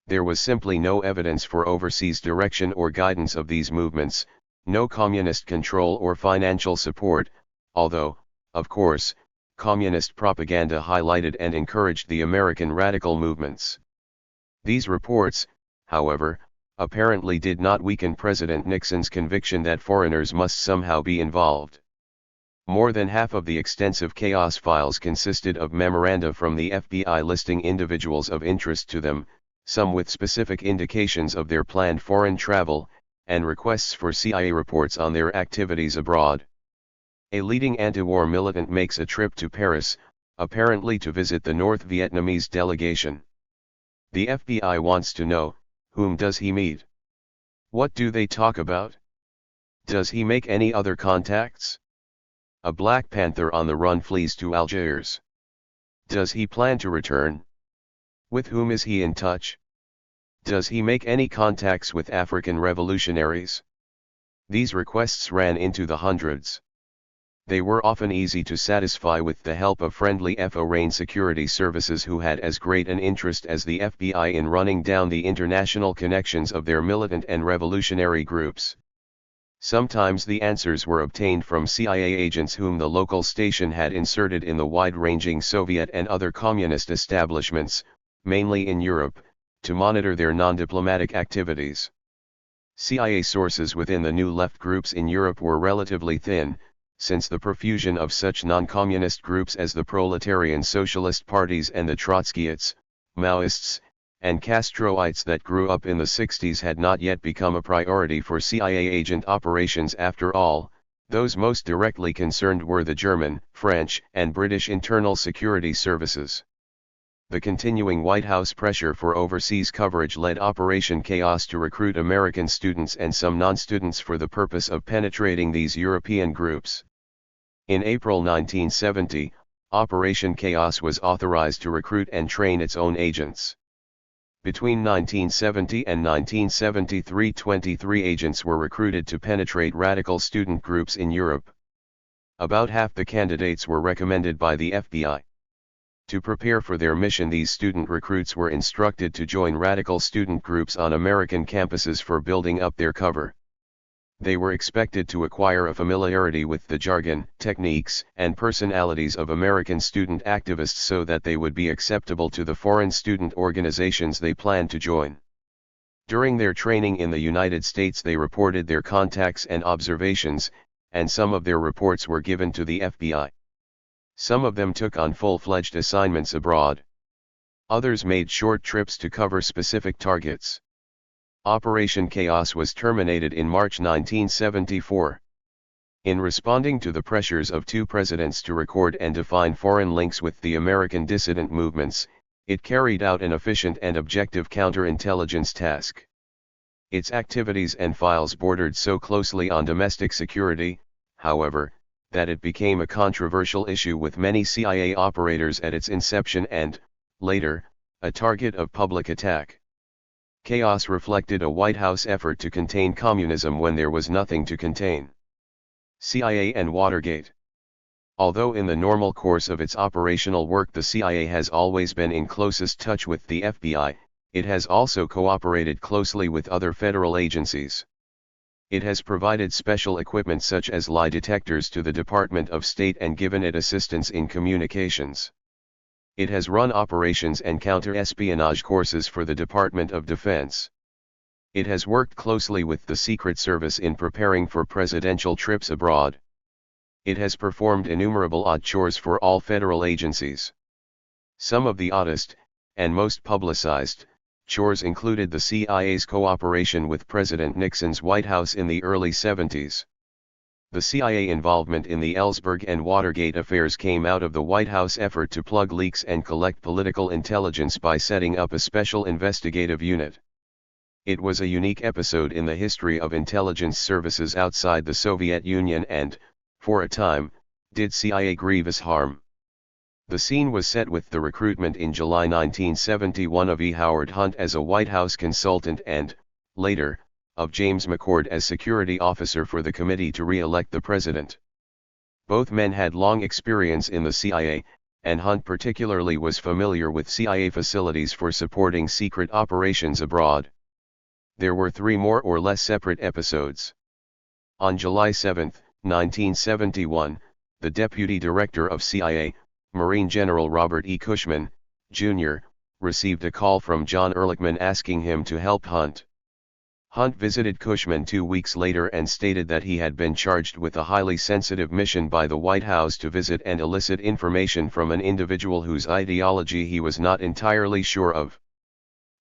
There was simply no evidence for overseas direction or guidance of these movements, no communist control or financial support, although, of course, communist propaganda highlighted and encouraged the American radical movements. These reports, however, apparently did not weaken President Nixon's conviction that foreigners must somehow be involved. More than half of the extensive Chaos files consisted of memoranda from the FBI listing individuals of interest to them, some with specific indications of their planned foreign travel, and requests for CIA reports on their activities abroad. A leading anti-war militant makes a trip to Paris, apparently to visit the North Vietnamese delegation. The FBI wants to know, whom does he meet? What do they talk about? Does he make any other contacts? A Black Panther on the run flees to Algiers. Does he plan to return? With whom is he in touch? Does he make any contacts with African revolutionaries? These requests ran into the hundreds. They were often easy to satisfy with the help of friendly foreign security services who had as great an interest as the FBI in running down the international connections of their militant and revolutionary groups. Sometimes the answers were obtained from CIA agents whom the local station had inserted in the wide-ranging Soviet and other communist establishments, mainly in Europe, to monitor their non-diplomatic activities. CIA sources within the New Left groups in Europe were relatively thin, since the profusion of such non-communist groups as the proletarian socialist parties and the Trotskyists, Maoists, and Castroites that grew up in the 60s had not yet become a priority for CIA agent operations. After all, those most directly concerned were the German, French, and British internal security services. The continuing White House pressure for overseas coverage led Operation Chaos to recruit American students and some non-students for the purpose of penetrating these European groups. In April 1970, Operation Chaos was authorized to recruit and train its own agents. Between 1970 and 1973, 23 agents were recruited to penetrate radical student groups in Europe. About half the candidates were recommended by the FBI. To prepare for their mission, these student recruits were instructed to join radical student groups on American campuses for building up their cover. They were expected to acquire a familiarity with the jargon, techniques, and personalities of American student activists so that they would be acceptable to the foreign student organizations they planned to join. During their training in the United States, they reported their contacts and observations, and some of their reports were given to the FBI. Some of them took on full-fledged assignments abroad. Others made short trips to cover specific targets. Operation Chaos was terminated in March 1974. In responding to the pressures of two presidents to record and define foreign links with the American dissident movements, it carried out an efficient and objective counterintelligence task. Its activities and files bordered so closely on domestic security, however, that it became a controversial issue with many CIA operators at its inception and, later, a target of public attack. Chaos reflected a White House effort to contain communism when there was nothing to contain. CIA and Watergate. Although in the normal course of its operational work the CIA has always been in closest touch with the FBI, it has also cooperated closely with other federal agencies. It has provided special equipment such as lie detectors to the Department of State and given it assistance in communications. It has run operations and counterespionage courses for the Department of Defense. It has worked closely with the Secret Service in preparing for presidential trips abroad. It has performed innumerable odd chores for all federal agencies. Some of the oddest, and most publicized, chores included the CIA's cooperation with President Nixon's White House in the early 70s. The CIA involvement in the Ellsberg and Watergate affairs came out of the White House effort to plug leaks and collect political intelligence by setting up a special investigative unit. It was a unique episode in the history of intelligence services outside the Soviet Union and, for a time, did CIA grievous harm. The scene was set with the recruitment in July 1971 of E. Howard Hunt as a White House consultant and, later, of James McCord as security officer for the committee to re-elect the president. Both men had long experience in the CIA, and Hunt particularly was familiar with CIA facilities for supporting secret operations abroad. There were three more or less separate episodes. On July 7, 1971, the Deputy Director of CIA, Marine General Robert E. Cushman, Jr., received a call from John Ehrlichman asking him to help Hunt. Hunt visited Cushman 2 weeks later and stated that he had been charged with a highly sensitive mission by the White House to visit and elicit information from an individual whose ideology he was not entirely sure of.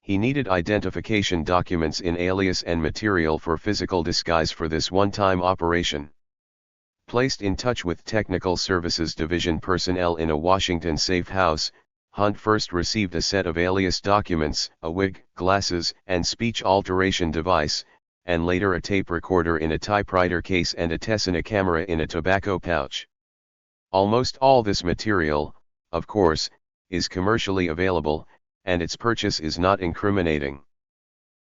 He needed identification documents in alias and material for physical disguise for this one-time operation. Placed in touch with Technical Services Division personnel in a Washington safe house, Hunt first received a set of alias documents, a wig, glasses, and speech alteration device, and later a tape recorder in a typewriter case and a Tessina camera in a tobacco pouch. Almost all this material, of course, is commercially available, and its purchase is not incriminating.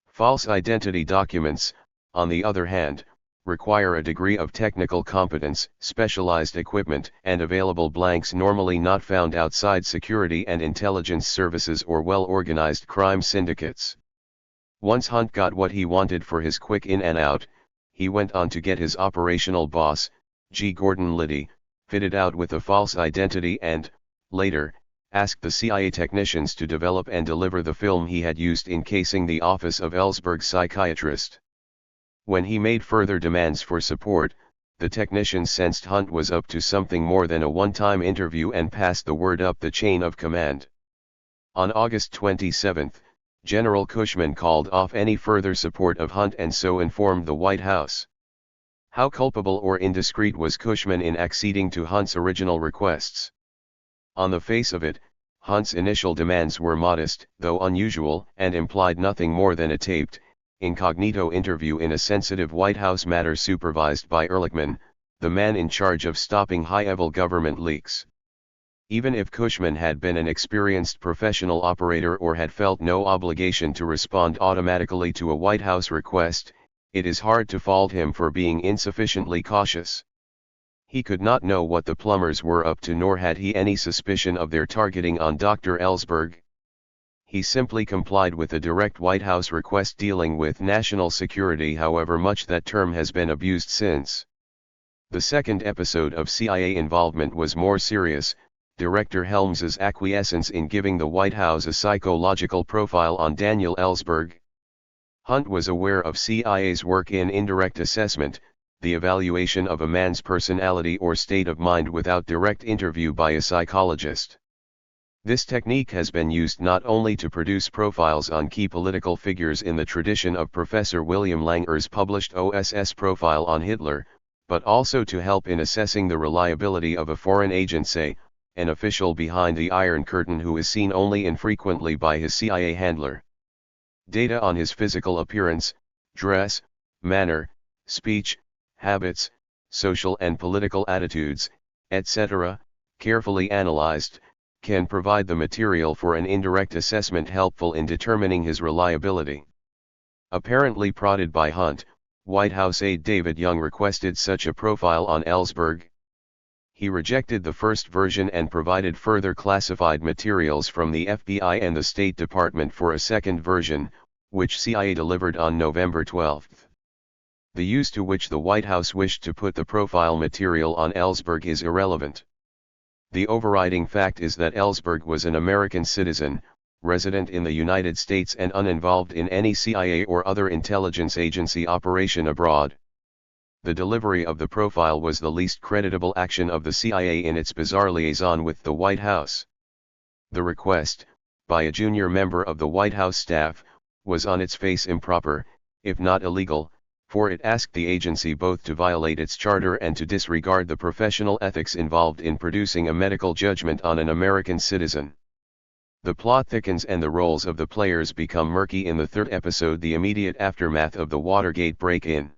False identity documents, on the other hand, require a degree of technical competence, specialized equipment, and available blanks normally not found outside security and intelligence services or well-organized crime syndicates. Once Hunt got what he wanted for his quick in and out, he went on to get his operational boss, G. Gordon Liddy, fitted out with a false identity and, later, asked the CIA technicians to develop and deliver the film he had used in casing the office of Ellsberg's psychiatrist. When he made further demands for support, the technicians sensed Hunt was up to something more than a one-time interview and passed the word up the chain of command. On August 27, General Cushman called off any further support of Hunt and so informed the White House. How culpable or indiscreet was Cushman in acceding to Hunt's original requests? On the face of it, Hunt's initial demands were modest, though unusual, and implied nothing more than a taped, incognito interview in a sensitive White House matter supervised by Ehrlichman, the man in charge of stopping high-level government leaks. Even if Cushman had been an experienced professional operator or had felt no obligation to respond automatically to a White House request, it is hard to fault him for being insufficiently cautious. He could not know what the plumbers were up to, nor had he any suspicion of their targeting on Dr. Ellsberg. He simply complied with a direct White House request dealing with national security, however much that term has been abused since. The second episode of CIA involvement was more serious, Director Helms's acquiescence in giving the White House a psychological profile on Daniel Ellsberg. Hunt was aware of CIA's work in indirect assessment, the evaluation of a man's personality or state of mind without direct interview by a psychologist. This technique has been used not only to produce profiles on key political figures in the tradition of Professor William Langer's published OSS profile on Hitler, but also to help in assessing the reliability of a foreign agent, say, an official behind the Iron Curtain who is seen only infrequently by his CIA handler. Data on his physical appearance, dress, manner, speech, habits, social and political attitudes, etc., carefully analyzed, can provide the material for an indirect assessment helpful in determining his reliability. Apparently prodded by Hunt, White House aide David Young requested such a profile on Ellsberg. He rejected the first version and provided further classified materials from the FBI and the State Department for a second version, which CIA delivered on November 12. The use to which the White House wished to put the profile material on Ellsberg is irrelevant. The overriding fact is that Ellsberg was an American citizen, resident in the United States and uninvolved in any CIA or other intelligence agency operation abroad. The delivery of the profile was the least creditable action of the CIA in its bizarre liaison with the White House. The request, by a junior member of the White House staff, was on its face improper, if not illegal, for it asked the agency both to violate its charter and to disregard the professional ethics involved in producing a medical judgment on an American citizen. The plot thickens and the roles of the players become murky in the third episode, the immediate aftermath of the Watergate break-in.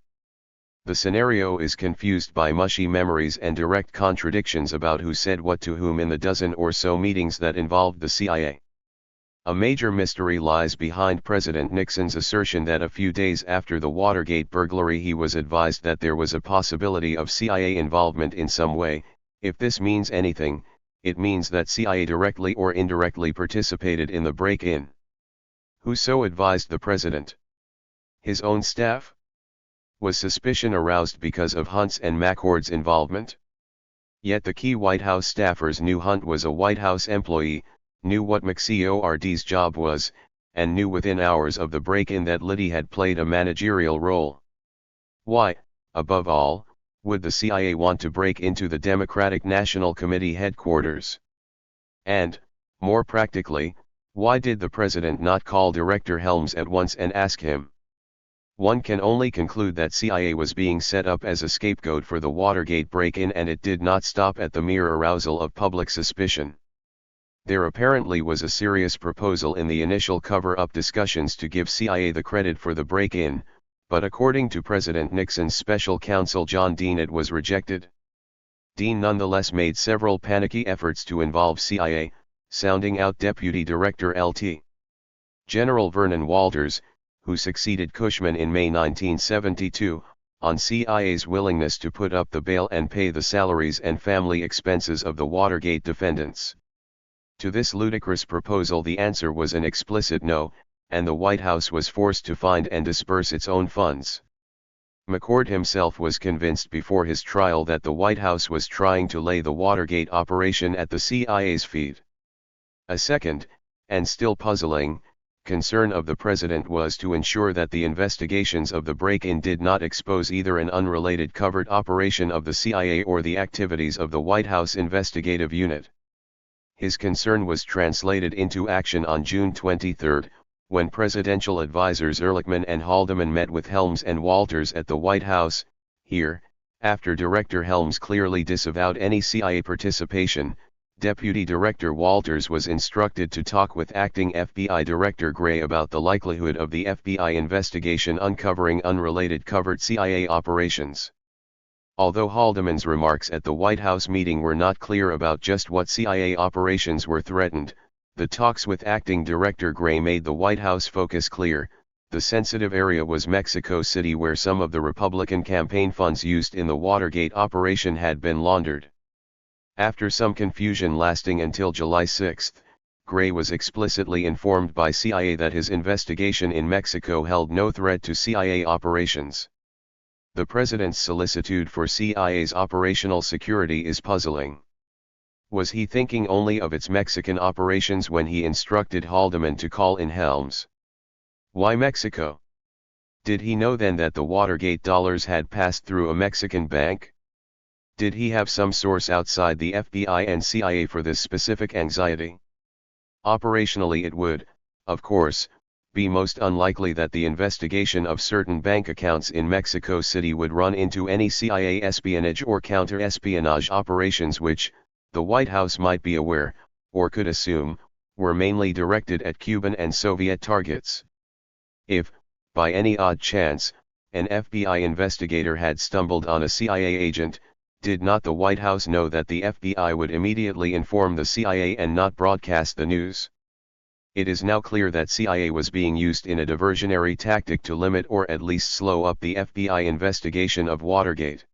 The scenario is confused by mushy memories and direct contradictions about who said what to whom in the dozen or so meetings that involved the CIA. A major mystery lies behind President Nixon's assertion that a few days after the Watergate burglary he was advised that there was a possibility of CIA involvement in some way. If this means anything, it means that CIA directly or indirectly participated in the break-in. Who so advised the president? His own staff? Was suspicion aroused because of Hunt's and McCord's involvement? Yet the key White House staffers knew Hunt was a White House employee, knew what McCord's job was, and knew within hours of the break-in that Liddy had played a managerial role. Why, above all, would the CIA want to break into the Democratic National Committee headquarters? And, more practically, why did the president not call Director Helms at once and ask him? One can only conclude that CIA was being set up as a scapegoat for the Watergate break-in, and it did not stop at the mere arousal of public suspicion. There apparently was a serious proposal in the initial cover-up discussions to give CIA the credit for the break-in, but according to President Nixon's special counsel John Dean it was rejected. Dean nonetheless made several panicky efforts to involve CIA, sounding out Deputy Director Lt. General Vernon Walters, who succeeded Cushman in May 1972, on CIA's willingness to put up the bail and pay the salaries and family expenses of the Watergate defendants. To this ludicrous proposal the answer was an explicit no, and the White House was forced to find and disperse its own funds. McCord himself was convinced before his trial that the White House was trying to lay the Watergate operation at the CIA's feet. A second, and still puzzling, concern of the president was to ensure that the investigations of the break-in did not expose either an unrelated covert operation of the CIA or the activities of the White House investigative unit. His concern was translated into action on June 23, when presidential advisors Ehrlichman and Haldeman met with Helms and Walters at the White House. Here, after Director Helms clearly disavowed any CIA participation, Deputy Director Walters was instructed to talk with Acting FBI Director Gray about the likelihood of the FBI investigation uncovering unrelated covert CIA operations. Although Haldeman's remarks at the White House meeting were not clear about just what CIA operations were threatened, the talks with Acting Director Gray made the White House focus clear. The sensitive area was Mexico City, where some of the Republican campaign funds used in the Watergate operation had been laundered. After some confusion lasting until July 6, Gray was explicitly informed by CIA that his investigation in Mexico held no threat to CIA operations. The president's solicitude for CIA's operational security is puzzling. Was he thinking only of its Mexican operations when he instructed Haldeman to call in Helms? Why Mexico? Did he know then that the Watergate dollars had passed through a Mexican bank? Did he have some source outside the FBI and CIA for this specific anxiety? Operationally, it would, of course, be most unlikely that the investigation of certain bank accounts in Mexico City would run into any CIA espionage or counterespionage operations which, the White House might be aware, or could assume, were mainly directed at Cuban and Soviet targets. If, by any odd chance, an FBI investigator had stumbled on a CIA agent, did not the White House know that the FBI would immediately inform the CIA and not broadcast the news? It is now clear that CIA was being used in a diversionary tactic to limit or at least slow up the FBI investigation of Watergate.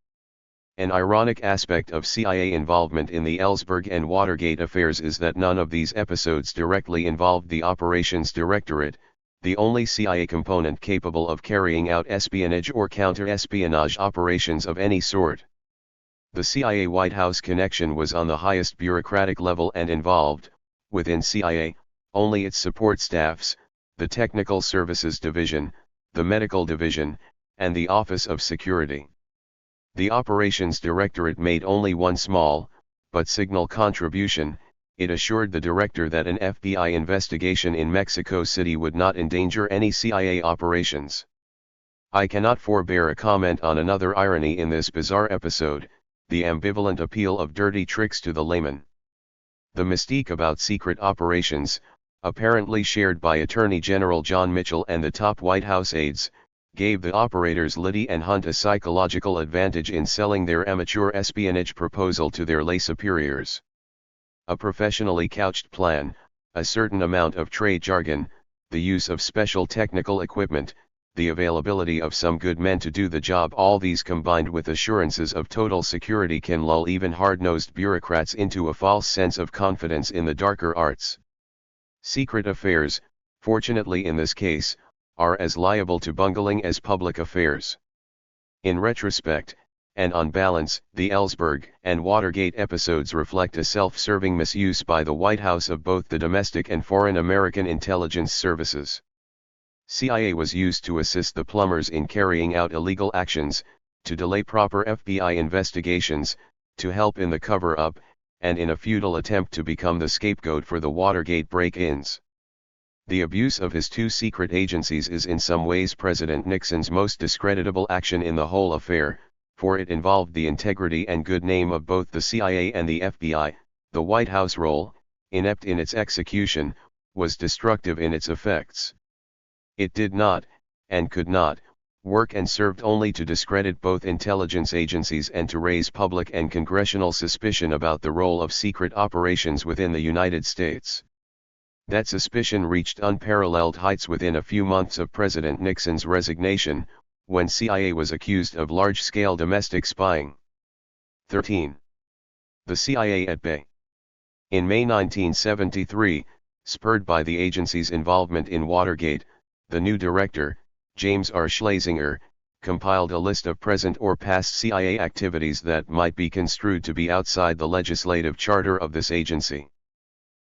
An ironic aspect of CIA involvement in the Ellsberg and Watergate affairs is that none of these episodes directly involved the Operations Directorate, the only CIA component capable of carrying out espionage or counter-espionage operations of any sort. The CIA White House connection was on the highest bureaucratic level and involved, within CIA, only its support staffs, the Technical Services Division, the Medical Division, and the Office of Security. The Operations Directorate made only one small, but signal contribution. It assured the director that an FBI investigation in Mexico City would not endanger any CIA operations. I cannot forbear a comment on another irony in this bizarre episode: the ambivalent appeal of dirty tricks to the layman. The mystique about secret operations, apparently shared by Attorney General John Mitchell and the top White House aides, gave the operators Liddy and Hunt a psychological advantage in selling their amateur espionage proposal to their lay superiors. A professionally couched plan, a certain amount of trade jargon, the use of special technical equipment, the availability of some good men to do the job, all these combined with assurances of total security can lull even hard-nosed bureaucrats into a false sense of confidence in the darker arts. Secret affairs, fortunately in this case, are as liable to bungling as public affairs. In retrospect, and on balance, the Ellsberg and Watergate episodes reflect a self-serving misuse by the White House of both the domestic and foreign American intelligence services. CIA was used to assist the plumbers in carrying out illegal actions, to delay proper FBI investigations, to help in the cover-up, and in a futile attempt to become the scapegoat for the Watergate break-ins. The abuse of his two secret agencies is in some ways President Nixon's most discreditable action in the whole affair, for it involved the integrity and good name of both the CIA and the FBI. The White House role, inept in its execution, was destructive in its effects. It did not, and could not, work and served only to discredit both intelligence agencies and to raise public and congressional suspicion about the role of secret operations within the United States. That suspicion reached unparalleled heights within a few months of President Nixon's resignation, when CIA was accused of large-scale domestic spying. 13. The CIA at bay. In May 1973, spurred by the agency's involvement in Watergate, the new director, James R. Schlesinger, compiled a list of present or past CIA activities that might be construed to be outside the legislative charter of this agency.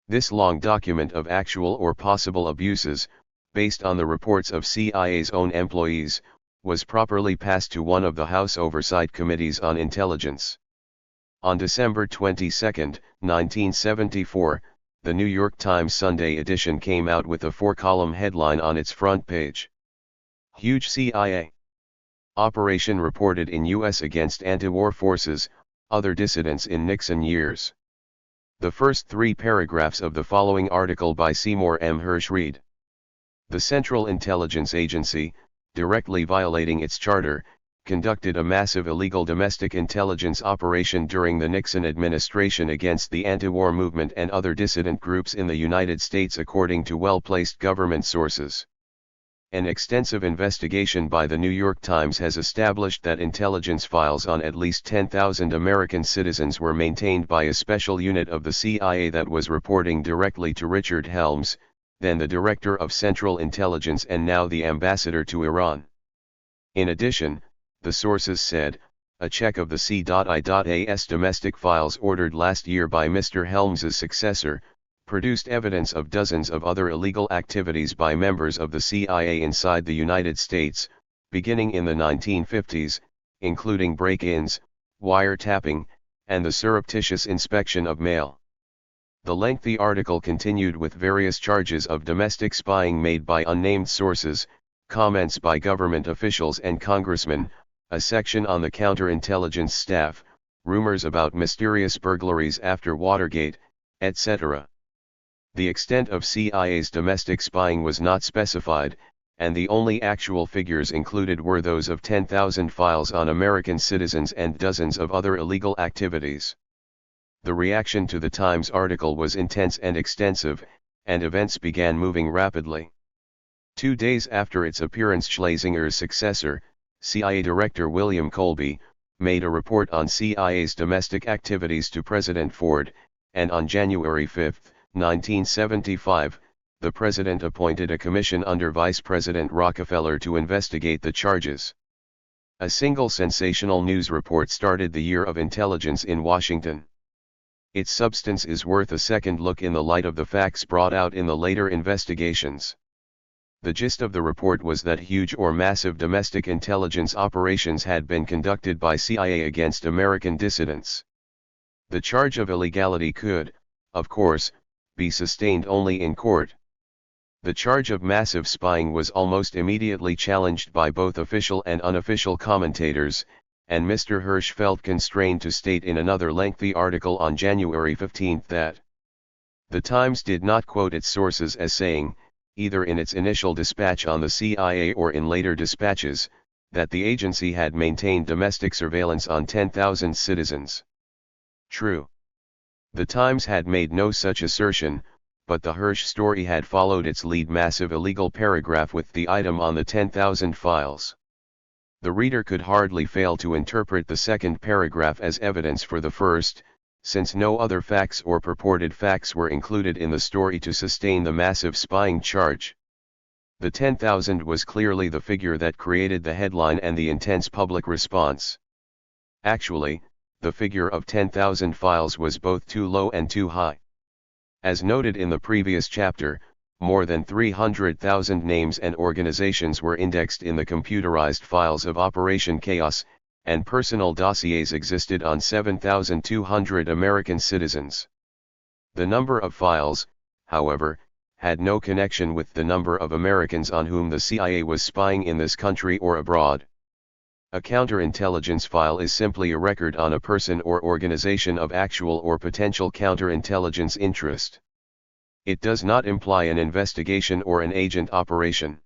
This long document of actual or possible abuses, based on the reports of CIA's own employees, was properly passed to one of the House Oversight Committees on Intelligence. On December 22, 1974, the New York Times Sunday edition came out with a 4-column headline on its front page. Huge CIA operation reported in U.S. against anti-war forces, other dissidents in Nixon years. The first 3 paragraphs of the following article by Seymour M. Hersh read: The Central Intelligence Agency, directly violating its charter, conducted a massive illegal domestic intelligence operation during the Nixon administration against the anti-war movement and other dissident groups in the United States according to well-placed government sources. An extensive investigation by the New York Times has established that intelligence files on at least 10,000 American citizens were maintained by a special unit of the CIA that was reporting directly to Richard Helms, then the Director of Central Intelligence and now the Ambassador to Iran. In addition, the sources said, a check of the C.I.A.'s domestic files ordered last year by Mr. Helms's successor, produced evidence of dozens of other illegal activities by members of the CIA inside the United States, beginning in the 1950s, including break-ins, wiretapping, and the surreptitious inspection of mail. The lengthy article continued with various charges of domestic spying made by unnamed sources, comments by government officials and congressmen, a section on the counterintelligence staff, rumors about mysterious burglaries after Watergate, etc. The extent of CIA's domestic spying was not specified, and the only actual figures included were those of 10,000 files on American citizens and dozens of other illegal activities. The reaction to the Times article was intense and extensive, and events began moving rapidly. 2 days after its appearance, Schlesinger's successor, CIA Director William Colby, made a report on CIA's domestic activities to President Ford, and on January 5, 1975, the President appointed a commission under Vice President Rockefeller to investigate the charges. A single sensational news report started the year of intelligence in Washington. Its substance is worth a second look in the light of the facts brought out in the later investigations. The gist of the report was that huge or massive domestic intelligence operations had been conducted by CIA against American dissidents. The charge of illegality could, of course, be sustained only in court. The charge of massive spying was almost immediately challenged by both official and unofficial commentators, and Mr. Hirsch felt constrained to state in another lengthy article on January 15 that the Times did not quote its sources as saying, either in its initial dispatch on the CIA or in later dispatches, that the agency had maintained domestic surveillance on 10,000 citizens. True. The Times had made no such assertion, but the Hirsch story had followed its lead massive illegal paragraph with the item on the 10,000 files. The reader could hardly fail to interpret the second paragraph as evidence for the first, since no other facts or purported facts were included in the story to sustain the massive spying charge. The 10,000 was clearly the figure that created the headline and the intense public response. Actually, the figure of 10,000 files was both too low and too high. As noted in the previous chapter, more than 300,000 names and organizations were indexed in the computerized files of Operation Chaos, and personal dossiers existed on 7,200 American citizens. The number of files, however, had no connection with the number of Americans on whom the CIA was spying in this country or abroad. A counterintelligence file is simply a record on a person or organization of actual or potential counterintelligence interest. It does not imply an investigation or an agent operation.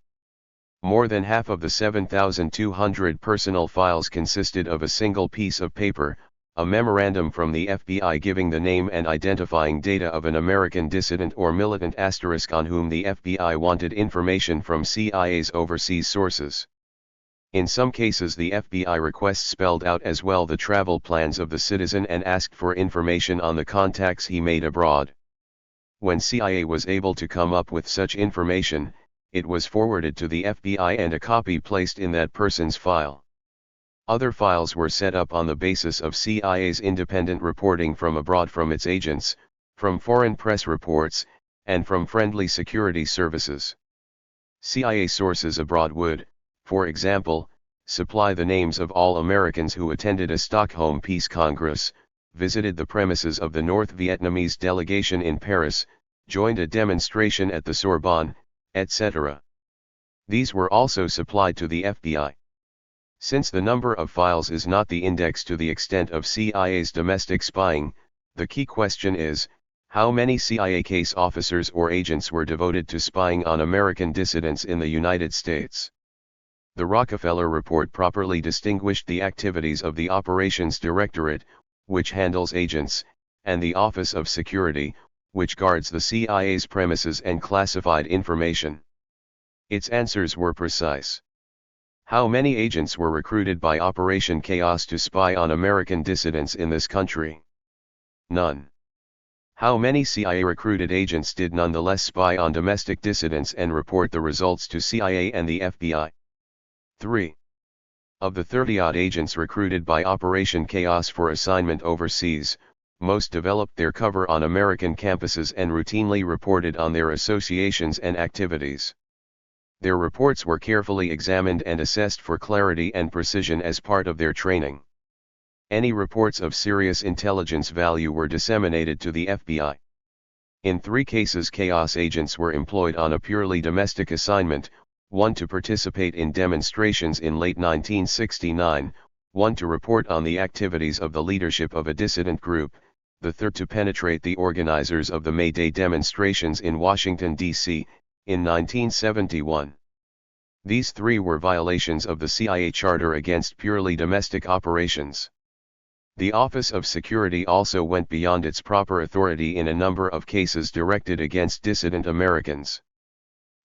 More than half of the 7,200 personal files consisted of a single piece of paper, a memorandum from the FBI giving the name and identifying data of an American dissident or militant * on whom the FBI wanted information from CIA's overseas sources. In some cases the FBI request spelled out as well the travel plans of the citizen and asked for information on the contacts he made abroad. When CIA was able to come up with such information, it was forwarded to the FBI and a copy placed in that person's file. Other files were set up on the basis of CIA's independent reporting from abroad from its agents, from foreign press reports, and from friendly security services. CIA sources abroad would, for example, supply the names of all Americans who attended a Stockholm Peace Congress, visited the premises of the North Vietnamese delegation in Paris, joined a demonstration at the Sorbonne, etc. These were also supplied to the FBI. Since the number of files is not the index to the extent of CIA's domestic spying, the key question is, how many CIA case officers or agents were devoted to spying on American dissidents in the United States? The Rockefeller report properly distinguished the activities of the Operations Directorate, which handles agents, and the Office of Security, which guards the CIA's premises and classified information. Its answers were precise. How many agents were recruited by Operation Chaos to spy on American dissidents in this country? None. How many CIA recruited agents did nonetheless spy on domestic dissidents and report the results to CIA and the FBI? 3. Of the 30-odd agents recruited by Operation Chaos for assignment overseas, most developed their cover on American campuses and routinely reported on their associations and activities. Their reports were carefully examined and assessed for clarity and precision as part of their training. Any reports of serious intelligence value were disseminated to the FBI. In 3 cases, Chaos agents were employed on a purely domestic assignment, one to participate in demonstrations in late 1969, one to report on the activities of the leadership of a dissident group, the third to penetrate the organizers of the May Day demonstrations in Washington, D.C., in 1971. These 3 were violations of the CIA Charter against purely domestic operations. The Office of Security also went beyond its proper authority in a number of cases directed against dissident Americans.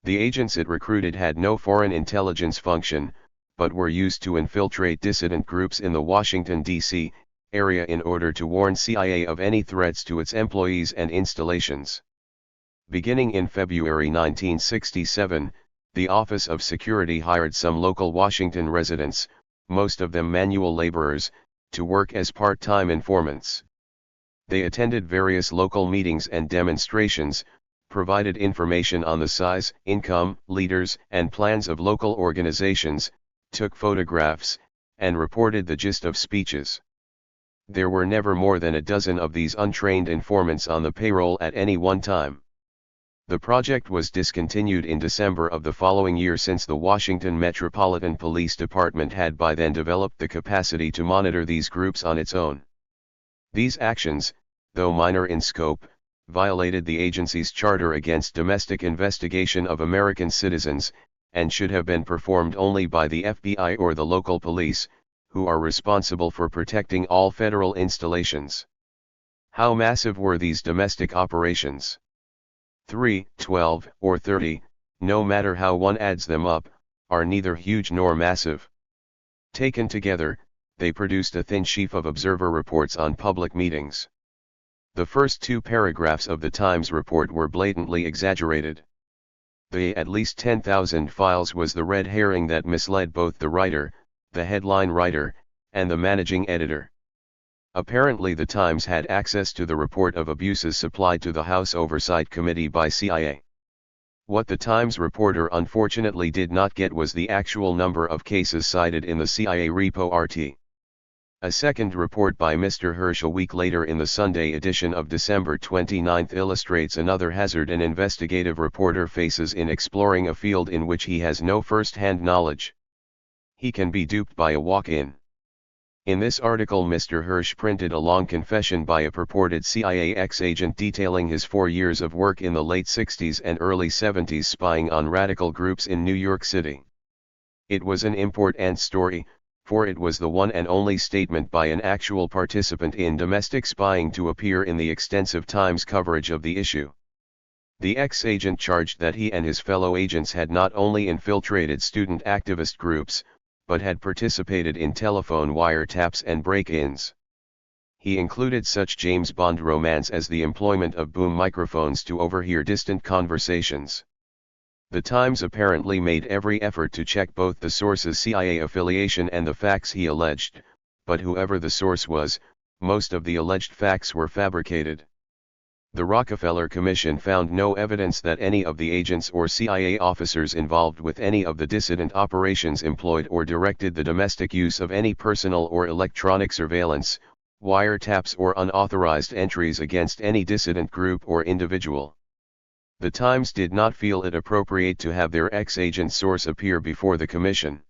The agents it recruited had no foreign intelligence function, but were used to infiltrate dissident groups in the Washington, D.C. area in order to warn CIA of any threats to its employees and installations. Beginning in February 1967, the Office of Security hired some local Washington residents, most of them manual laborers, to work as part-time informants. They attended various local meetings and demonstrations, provided information on the size, income, leaders, and plans of local organizations, took photographs, and reported the gist of speeches. There were never more than a dozen of these untrained informants on the payroll at any one time. The project was discontinued in December of the following year since the Washington Metropolitan Police Department had by then developed the capacity to monitor these groups on its own. These actions, though minor in scope, violated the agency's charter against domestic investigation of American citizens, and should have been performed only by the FBI or the local police, who are responsible for protecting all federal installations. How massive were these domestic operations? 3, 12, or 30, no matter how one adds them up, are neither huge nor massive. Taken together, they produced a thin sheaf of observer reports on public meetings. The first 2 paragraphs of the Times report were blatantly exaggerated. The at least 10,000 files was the red herring that misled both the writer, the headline writer, and the managing editor. Apparently the Times had access to the report of abuses supplied to the House Oversight Committee by CIA. What the Times reporter unfortunately did not get was the actual number of cases cited in the CIA Repo RT. A second report by Mr. Hirsch a week later in the Sunday edition of December 29 illustrates another hazard an investigative reporter faces in exploring a field in which he has no first-hand knowledge. He can be duped by a walk-in. In this article, Mr. Hirsch printed a long confession by a purported CIA ex-agent detailing his 4 years of work in the late 60s and early 70s spying on radical groups in New York City. It was an important story, for it was the one and only statement by an actual participant in domestic spying to appear in the extensive Times coverage of the issue. The ex-agent charged that he and his fellow agents had not only infiltrated student activist groups, but had participated in telephone wiretaps and break-ins. He included such James Bond romance as the employment of boom microphones to overhear distant conversations. The Times apparently made every effort to check both the source's CIA affiliation and the facts he alleged, but whoever the source was, most of the alleged facts were fabricated. The Rockefeller Commission found no evidence that any of the agents or CIA officers involved with any of the dissident operations employed or directed the domestic use of any personal or electronic surveillance, wiretaps or unauthorized entries against any dissident group or individual. The Times did not feel it appropriate to have their ex-agent source appear before the Commission.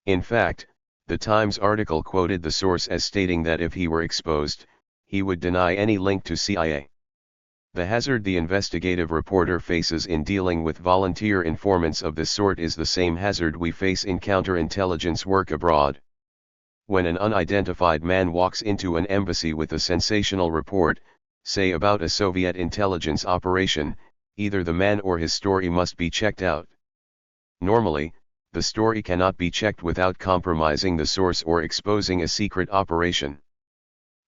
In fact, the Times article quoted the source as stating that if he were exposed, he would deny any link to CIA. The hazard the investigative reporter faces in dealing with volunteer informants of this sort is the same hazard we face in counterintelligence work abroad. When an unidentified man walks into an embassy with a sensational report, say about a Soviet intelligence operation, either the man or his story must be checked out. Normally, the story cannot be checked without compromising the source or exposing a secret operation.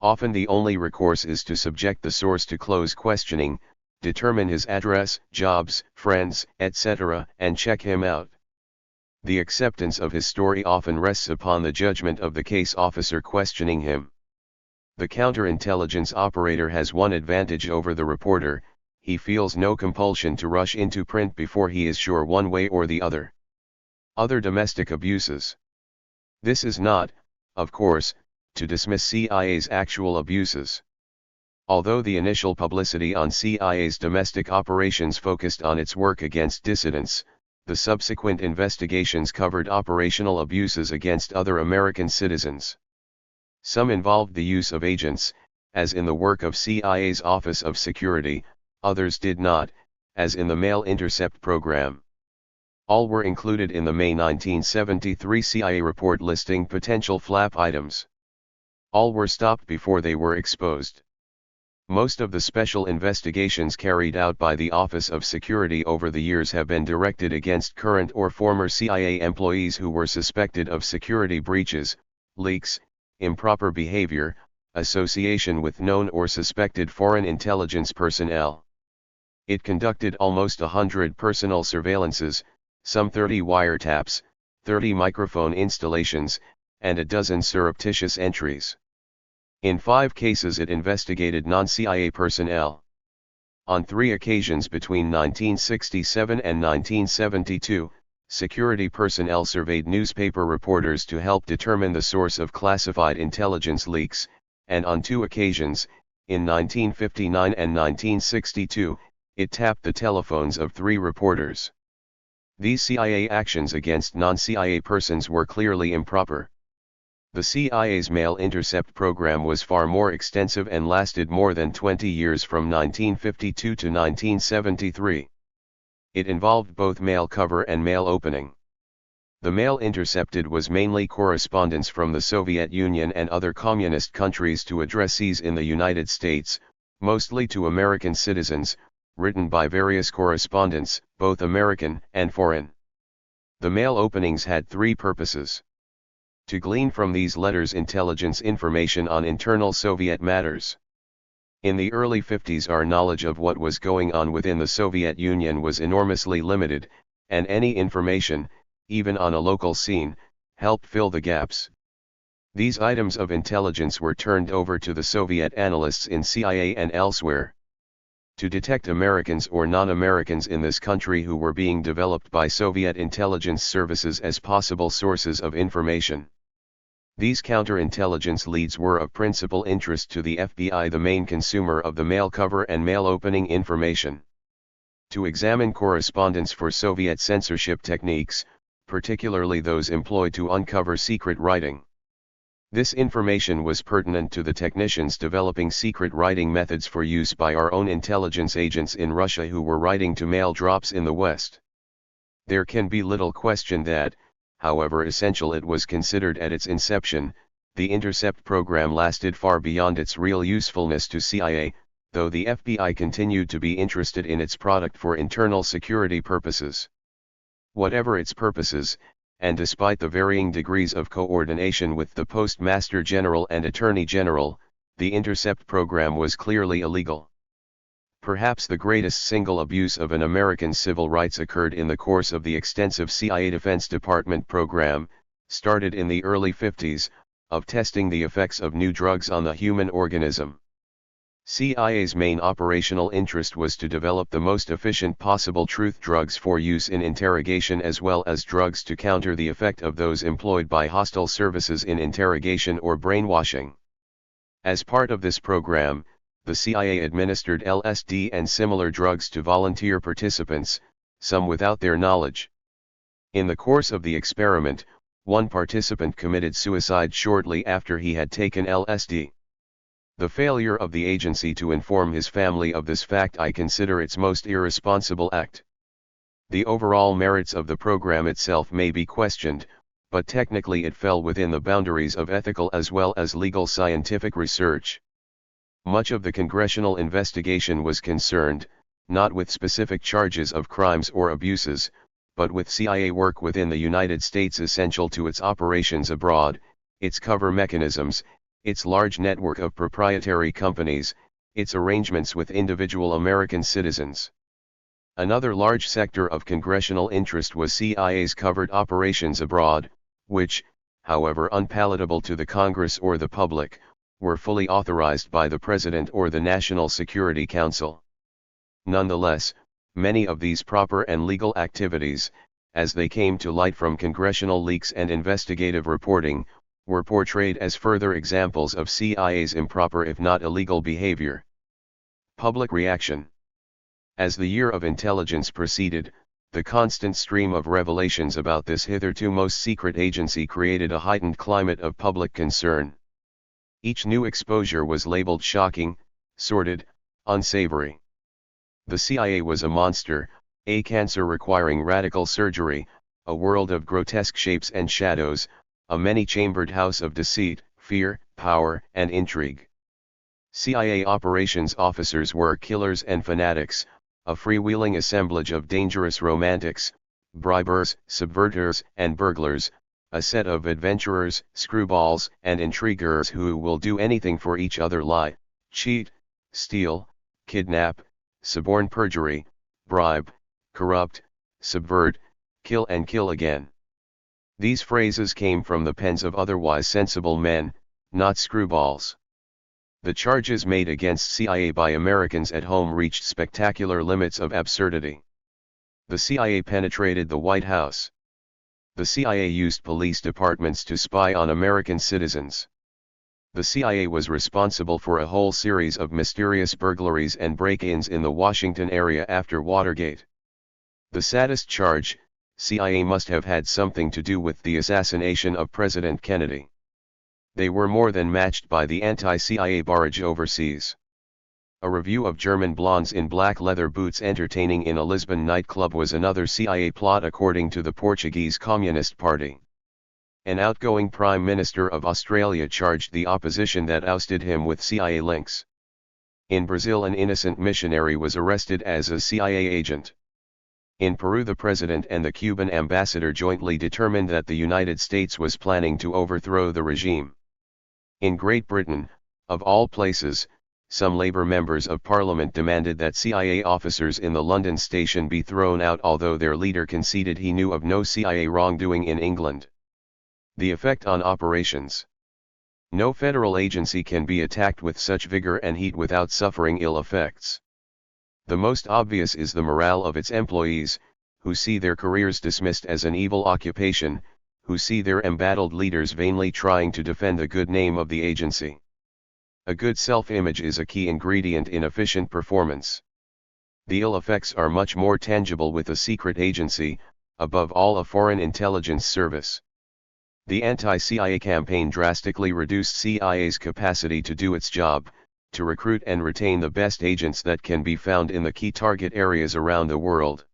Often the only recourse is to subject the source to close questioning, determine his address, jobs, friends, etc., and check him out. The acceptance of his story often rests upon the judgment of the case officer questioning him. The counterintelligence operator has one advantage over the reporter: he feels no compulsion to rush into print before he is sure one way or the other. Other domestic abuses. This is not, of course, to dismiss CIA's actual abuses. Although the initial publicity on CIA's domestic operations focused on its work against dissidents, the subsequent investigations covered operational abuses against other American citizens. Some involved the use of agents, as in the work of CIA's Office of Security; others did not, as in the mail intercept program. All were included in the May 1973 CIA report listing potential flap items. All were stopped before they were exposed. Most of the special investigations carried out by the Office of Security over the years have been directed against current or former CIA employees who were suspected of security breaches, leaks, improper behavior, association with known or suspected foreign intelligence personnel. It conducted almost 100 personal surveillances, some 30 wiretaps, 30 microphone installations, and a dozen surreptitious entries. In 5 cases it investigated non-CIA personnel. On 3 occasions between 1967 and 1972, security personnel surveyed newspaper reporters to help determine the source of classified intelligence leaks, and on 2 occasions, in 1959 and 1962, it tapped the telephones of 3 reporters. These CIA actions against non-CIA persons were clearly improper. The CIA's mail intercept program was far more extensive and lasted more than 20 years from 1952 to 1973. It involved both mail cover and mail opening. The mail intercepted was mainly correspondence from the Soviet Union and other communist countries to addressees in the United States, mostly to American citizens, written by various correspondents, both American and foreign. The mail openings had 3 purposes: to glean from these letters intelligence information on internal Soviet matters. In the early 50s our knowledge of what was going on within the Soviet Union was enormously limited, and any information, even on a local scene, helped fill the gaps. These items of intelligence were turned over to the Soviet analysts in CIA and elsewhere. To detect Americans or non-Americans in this country who were being developed by Soviet intelligence services as possible sources of information. These counterintelligence leads were of principal interest to the FBI, the main consumer of the mail cover and mail opening information. To examine correspondence for Soviet censorship techniques, particularly those employed to uncover secret writing. This information was pertinent to the technicians developing secret writing methods for use by our own intelligence agents in Russia who were writing to mail drops in the West. There can be little question that, however essential it was considered at its inception, the intercept program lasted far beyond its real usefulness to CIA, though the FBI continued to be interested in its product for internal security purposes. Whatever its purposes, and despite the varying degrees of coordination with the Postmaster General and Attorney General, the intercept program was clearly illegal. Perhaps the greatest single abuse of an American civil rights occurred in the course of the extensive CIA Defense Department program, started in the early 50s, of testing the effects of new drugs on the human organism. CIA's main operational interest was to develop the most efficient possible truth drugs for use in interrogation as well as drugs to counter the effect of those employed by hostile services in interrogation or brainwashing. As part of this program, the CIA administered LSD and similar drugs to volunteer participants, some without their knowledge. In the course of the experiment, one participant committed suicide shortly after he had taken LSD. The failure of the agency to inform his family of this fact I consider its most irresponsible act. The overall merits of the program itself may be questioned, but technically it fell within the boundaries of ethical as well as legal scientific research. Much of the congressional investigation was concerned, not with specific charges of crimes or abuses, but with CIA work within the United States essential to its operations abroad, its cover mechanisms, its large network of proprietary companies, its arrangements with individual American citizens. Another large sector of congressional interest was CIA's covered operations abroad, which, however unpalatable to the Congress or the public, were fully authorized by the President or the National Security Council. Nonetheless, many of these proper and legal activities, as they came to light from congressional leaks and investigative reporting, were portrayed as further examples of CIA's improper if not illegal behavior. Public reaction. As the year of intelligence proceeded, the constant stream of revelations about this hitherto most secret agency created a heightened climate of public concern. Each new exposure was labeled shocking, sordid, unsavory. The CIA was a monster, a cancer requiring radical surgery, a world of grotesque shapes and shadows, a many-chambered house of deceit, fear, power, and intrigue. CIA operations officers were killers and fanatics, a freewheeling assemblage of dangerous romantics, bribers, subverters, and burglars, a set of adventurers, screwballs, and intriguers who will do anything for each other: lie, cheat, steal, kidnap, suborn, perjury, bribe, corrupt, subvert, kill and kill again. These phrases came from the pens of otherwise sensible men, not screwballs. The charges made against CIA by Americans at home reached spectacular limits of absurdity. The CIA penetrated the White House. The CIA used police departments to spy on American citizens. The CIA was responsible for a whole series of mysterious burglaries and break-ins in the Washington area after Watergate. The saddest charge: CIA must have had something to do with the assassination of President Kennedy. They were more than matched by the anti-CIA barrage overseas. A review of German blondes in black leather boots entertaining in a Lisbon nightclub was another CIA plot, according to the Portuguese Communist Party. An outgoing Prime Minister of Australia charged the opposition that ousted him with CIA links. In Brazil, an innocent missionary was arrested as a CIA agent. In Peru, the president and the Cuban ambassador jointly determined that the United States was planning to overthrow the regime. In Great Britain, of all places, some Labour members of Parliament demanded that CIA officers in the London station be thrown out, although their leader conceded he knew of no CIA wrongdoing in England. The effect on operations. No federal agency can be attacked with such vigor and heat without suffering ill effects. The most obvious is the morale of its employees, who see their careers dismissed as an evil occupation, who see their embattled leaders vainly trying to defend the good name of the agency. A good self-image is a key ingredient in efficient performance. The ill effects are much more tangible with a secret agency, above all a foreign intelligence service. The anti-CIA campaign drastically reduced CIA's capacity to do its job, to recruit and retain the best agents that can be found in the key target areas around the world.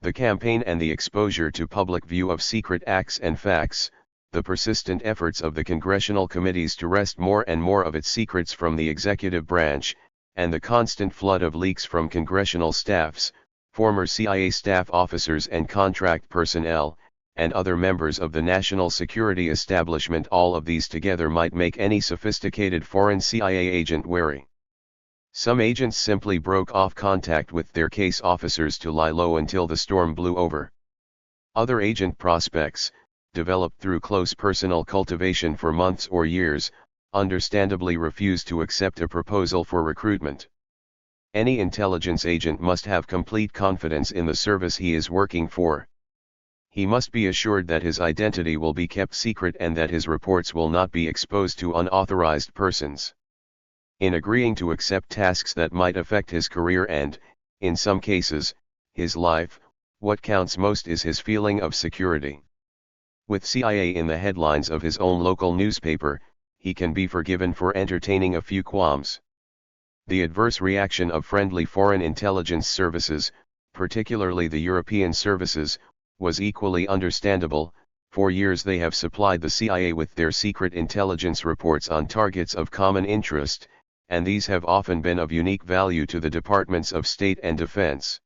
The campaign and the exposure to public view of secret acts and facts, the persistent efforts of the congressional committees to wrest more and more of its secrets from the executive branch, and the constant flood of leaks from congressional staffs, former CIA staff officers and contract personnel, and other members of the national security establishment, all of these together might make any sophisticated foreign CIA agent wary. Some agents simply broke off contact with their case officers to lie low until the storm blew over. Other agent prospects, developed through close personal cultivation for months or years, understandably refused to accept a proposal for recruitment. Any intelligence agent must have complete confidence in the service he is working for. He must be assured that his identity will be kept secret and that his reports will not be exposed to unauthorized persons. In agreeing to accept tasks that might affect his career and, in some cases, his life, what counts most is his feeling of security. With CIA in the headlines of his own local newspaper, he can be forgiven for entertaining a few qualms. The adverse reaction of friendly foreign intelligence services, particularly the European services, was equally understandable. For years they have supplied the CIA with their secret intelligence reports on targets of common interest, and these have often been of unique value to the Departments of State and Defense.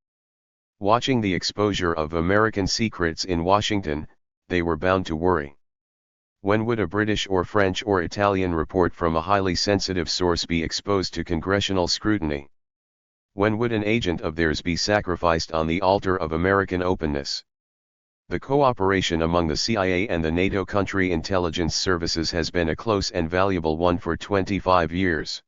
Watching the exposure of American secrets in Washington, they were bound to worry. When would a British or French or Italian report from a highly sensitive source be exposed to congressional scrutiny? When would an agent of theirs be sacrificed on the altar of American openness? The cooperation among the CIA and the NATO country intelligence services has been a close and valuable one for 25 years.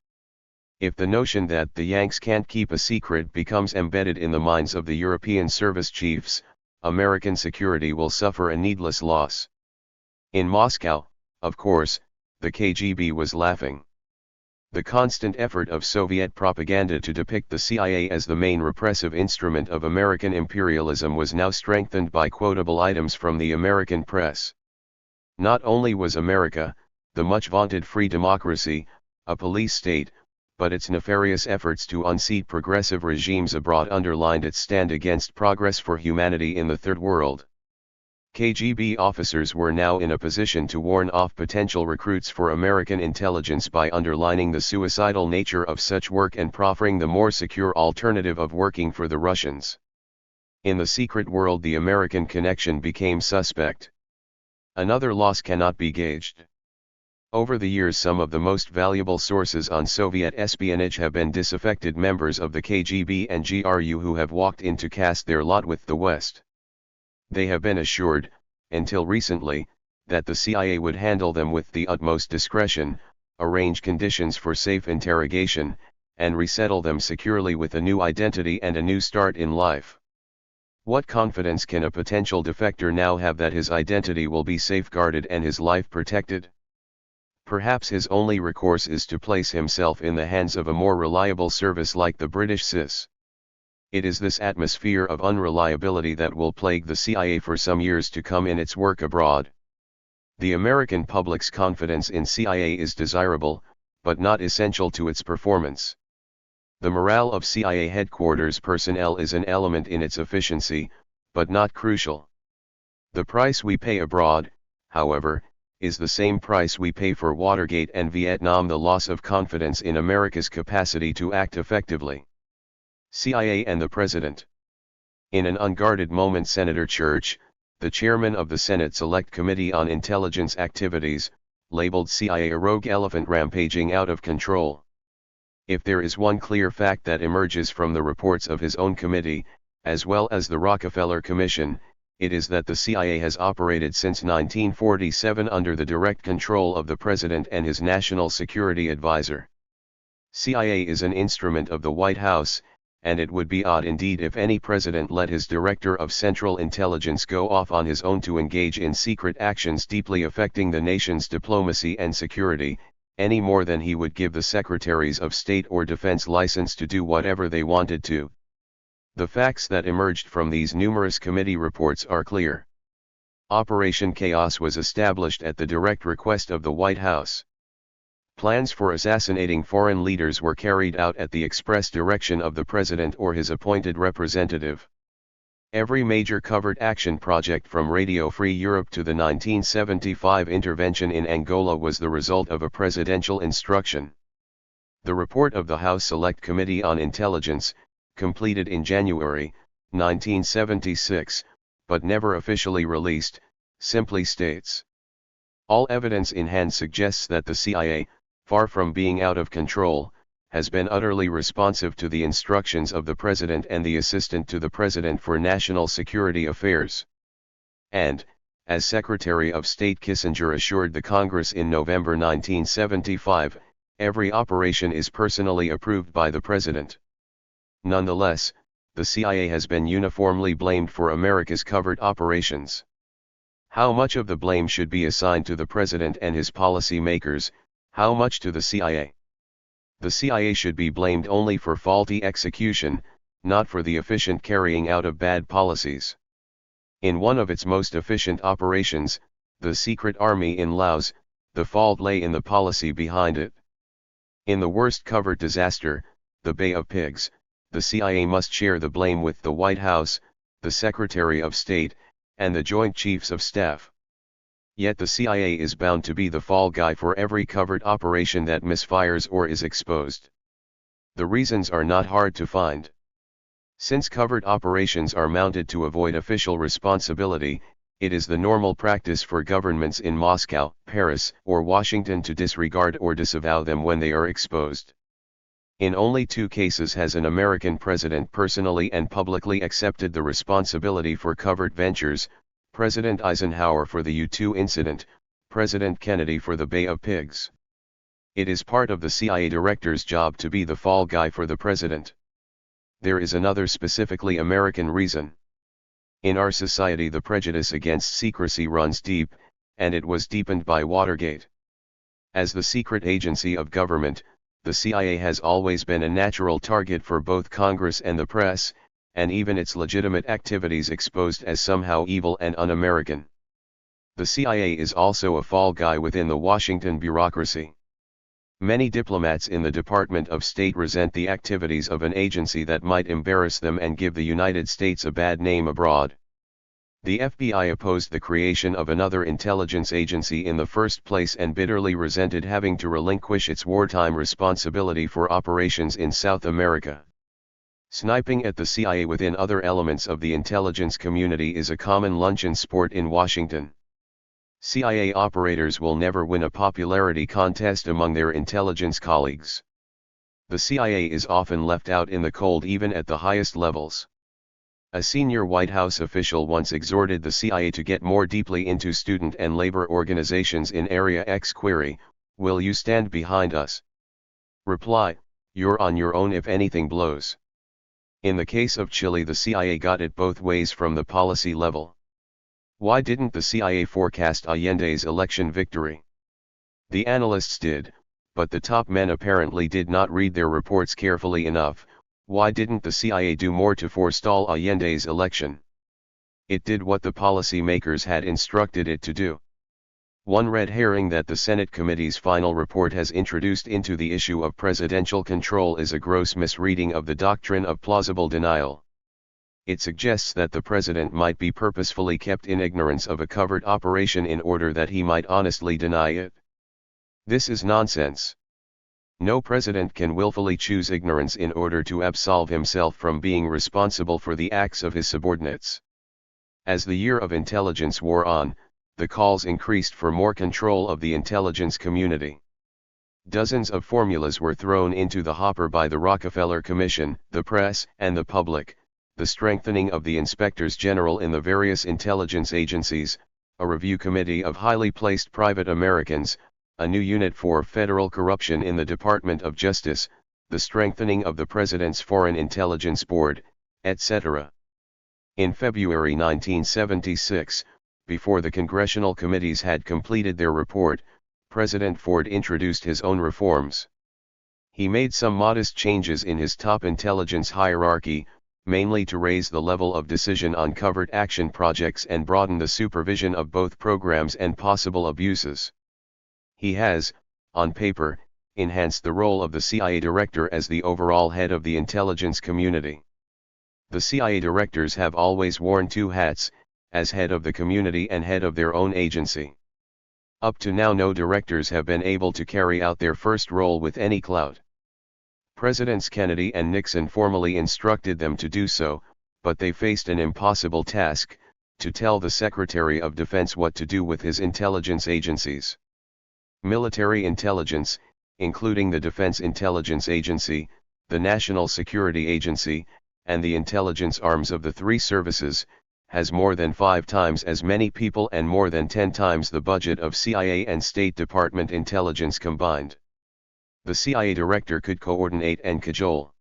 If the notion that the Yanks can't keep a secret becomes embedded in the minds of the European service chiefs, American security will suffer a needless loss. In Moscow, of course, the KGB was laughing. The constant effort of Soviet propaganda to depict the CIA as the main repressive instrument of American imperialism was now strengthened by quotable items from the American press. Not only was America, the much vaunted free democracy, a police state, but its nefarious efforts to unseat progressive regimes abroad underlined its stand against progress for humanity in the Third World. KGB officers were now in a position to warn off potential recruits for American intelligence by underlining the suicidal nature of such work and proffering the more secure alternative of working for the Russians. In the secret world, the American connection became suspect. Another loss cannot be gauged. Over the years, some of the most valuable sources on Soviet espionage have been disaffected members of the KGB and GRU who have walked in to cast their lot with the West. They have been assured, until recently, that the CIA would handle them with the utmost discretion, arrange conditions for safe interrogation, and resettle them securely with a new identity and a new start in life. What confidence can a potential defector now have that his identity will be safeguarded and his life protected? Perhaps his only recourse is to place himself in the hands of a more reliable service like the British SIS. It is this atmosphere of unreliability that will plague the CIA for some years to come in its work abroad. The American public's confidence in CIA is desirable, but not essential to its performance. The morale of CIA headquarters personnel is an element in its efficiency, but not crucial. The price we pay abroad, however, is the same price we pay for Watergate and Vietnam: the loss of confidence in America's capacity to act effectively. CIA and the President. In an unguarded moment, Senator Church, the chairman of the Senate Select Committee on Intelligence Activities, labeled CIA a rogue elephant rampaging out of control. If there is one clear fact that emerges from the reports of his own committee, as well as the Rockefeller Commission, it is that the CIA has operated since 1947 under the direct control of the President and his National Security Advisor. CIA is an instrument of the White House, and it would be odd indeed if any president let his Director of Central Intelligence go off on his own to engage in secret actions deeply affecting the nation's diplomacy and security, any more than he would give the Secretaries of State or Defense license to do whatever they wanted to. The facts that emerged from these numerous committee reports are clear. Operation Chaos was established at the direct request of the White House. Plans for assassinating foreign leaders were carried out at the express direction of the President or his appointed representative. Every major covert action project from Radio Free Europe to the 1975 intervention in Angola was the result of a presidential instruction. The report of the House Select Committee on Intelligence, completed in January 1976, but never officially released, simply states: all evidence in hand suggests that the CIA, far from being out of control, has been utterly responsive to the instructions of the President and the Assistant to the President for National Security Affairs. And, as Secretary of State Kissinger assured the Congress in November 1975, every operation is personally approved by the President. Nonetheless, the CIA has been uniformly blamed for America's covert operations. How much of the blame should be assigned to the President and his policy makers, how much to the CIA? The CIA should be blamed only for faulty execution, not for the efficient carrying out of bad policies. In one of its most efficient operations, the Secret Army in Laos, the fault lay in the policy behind it. In the worst covert disaster, the Bay of Pigs, the CIA must share the blame with the White House, the Secretary of State, and the Joint Chiefs of Staff. Yet the CIA is bound to be the fall guy for every covert operation that misfires or is exposed. The reasons are not hard to find. Since covert operations are mounted to avoid official responsibility, it is the normal practice for governments in Moscow, Paris, or Washington to disregard or disavow them when they are exposed. In only 2 cases has an American president personally and publicly accepted the responsibility for covert ventures: President Eisenhower for the U-2 incident, President Kennedy for the Bay of Pigs. It is part of the CIA director's job to be the fall guy for the president. There is another specifically American reason. In our society, the prejudice against secrecy runs deep, and it was deepened by Watergate. As the secret agency of government, the CIA has always been a natural target for both Congress and the press, and even its legitimate activities exposed as somehow evil and un-American. The CIA is also a fall guy within the Washington bureaucracy. Many diplomats in the Department of State resent the activities of an agency that might embarrass them and give the United States a bad name abroad. The FBI opposed the creation of another intelligence agency in the first place and bitterly resented having to relinquish its wartime responsibility for operations in South America. Sniping at the CIA within other elements of the intelligence community is a common luncheon sport in Washington. CIA operators will never win a popularity contest among their intelligence colleagues. The CIA is often left out in the cold even at the highest levels. A senior White House official once exhorted the CIA to get more deeply into student and labor organizations in Area X. Query, "Will you stand behind us?" Reply, "You're on your own if anything blows." In the case of Chile, the CIA got it both ways from the policy level. Why didn't the CIA forecast Allende's election victory? The analysts did, but the top men apparently did not read their reports carefully enough. Why didn't the CIA do more to forestall Allende's election? It did what the policymakers had instructed it to do. One red herring that the Senate committee's final report has introduced into the issue of presidential control is a gross misreading of the doctrine of plausible denial. It suggests that the president might be purposefully kept in ignorance of a covert operation in order that he might honestly deny it. This is nonsense. No president can willfully choose ignorance in order to absolve himself from being responsible for the acts of his subordinates. As the year of intelligence wore on, the calls increased for more control of the intelligence community. Dozens of formulas were thrown into the hopper by the Rockefeller Commission, the press, and the public: the strengthening of the inspectors general in the various intelligence agencies, a review committee of highly placed private Americans, a new unit for federal corruption in the Department of Justice, the strengthening of the President's Foreign Intelligence Board, etc. In February 1976, before the congressional committees had completed their report, President Ford introduced his own reforms. He made some modest changes in his top intelligence hierarchy, mainly to raise the level of decision on covert action projects and broaden the supervision of both programs and possible abuses. He has, on paper, enhanced the role of the CIA director as the overall head of the intelligence community. The CIA directors have always worn 2 hats, as head of the community and head of their own agency. Up to now, no directors have been able to carry out their first role with any clout. Presidents Kennedy and Nixon formally instructed them to do so, but they faced an impossible task: to tell the Secretary of Defense what to do with his intelligence agencies. Military intelligence, including the Defense Intelligence Agency, the National Security Agency, and the intelligence arms of the 3 services, has more than 5 times as many people and more than 10 times the budget of CIA and State Department intelligence combined. The CIA director could coordinate and cajole.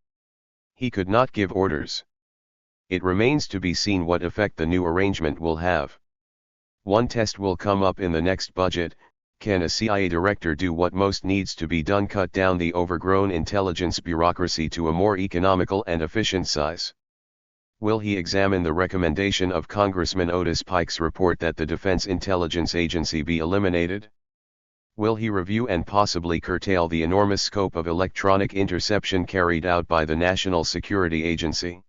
He could not give orders. It remains to be seen what effect the new arrangement will have. One test will come up in the next budget: can a CIA director do what most needs to be done: cut down the overgrown intelligence bureaucracy to a more economical and efficient size? Will he examine the recommendation of Congressman Otis Pike's report that the Defense Intelligence Agency be eliminated? Will he review and possibly curtail the enormous scope of electronic interception carried out by the National Security Agency?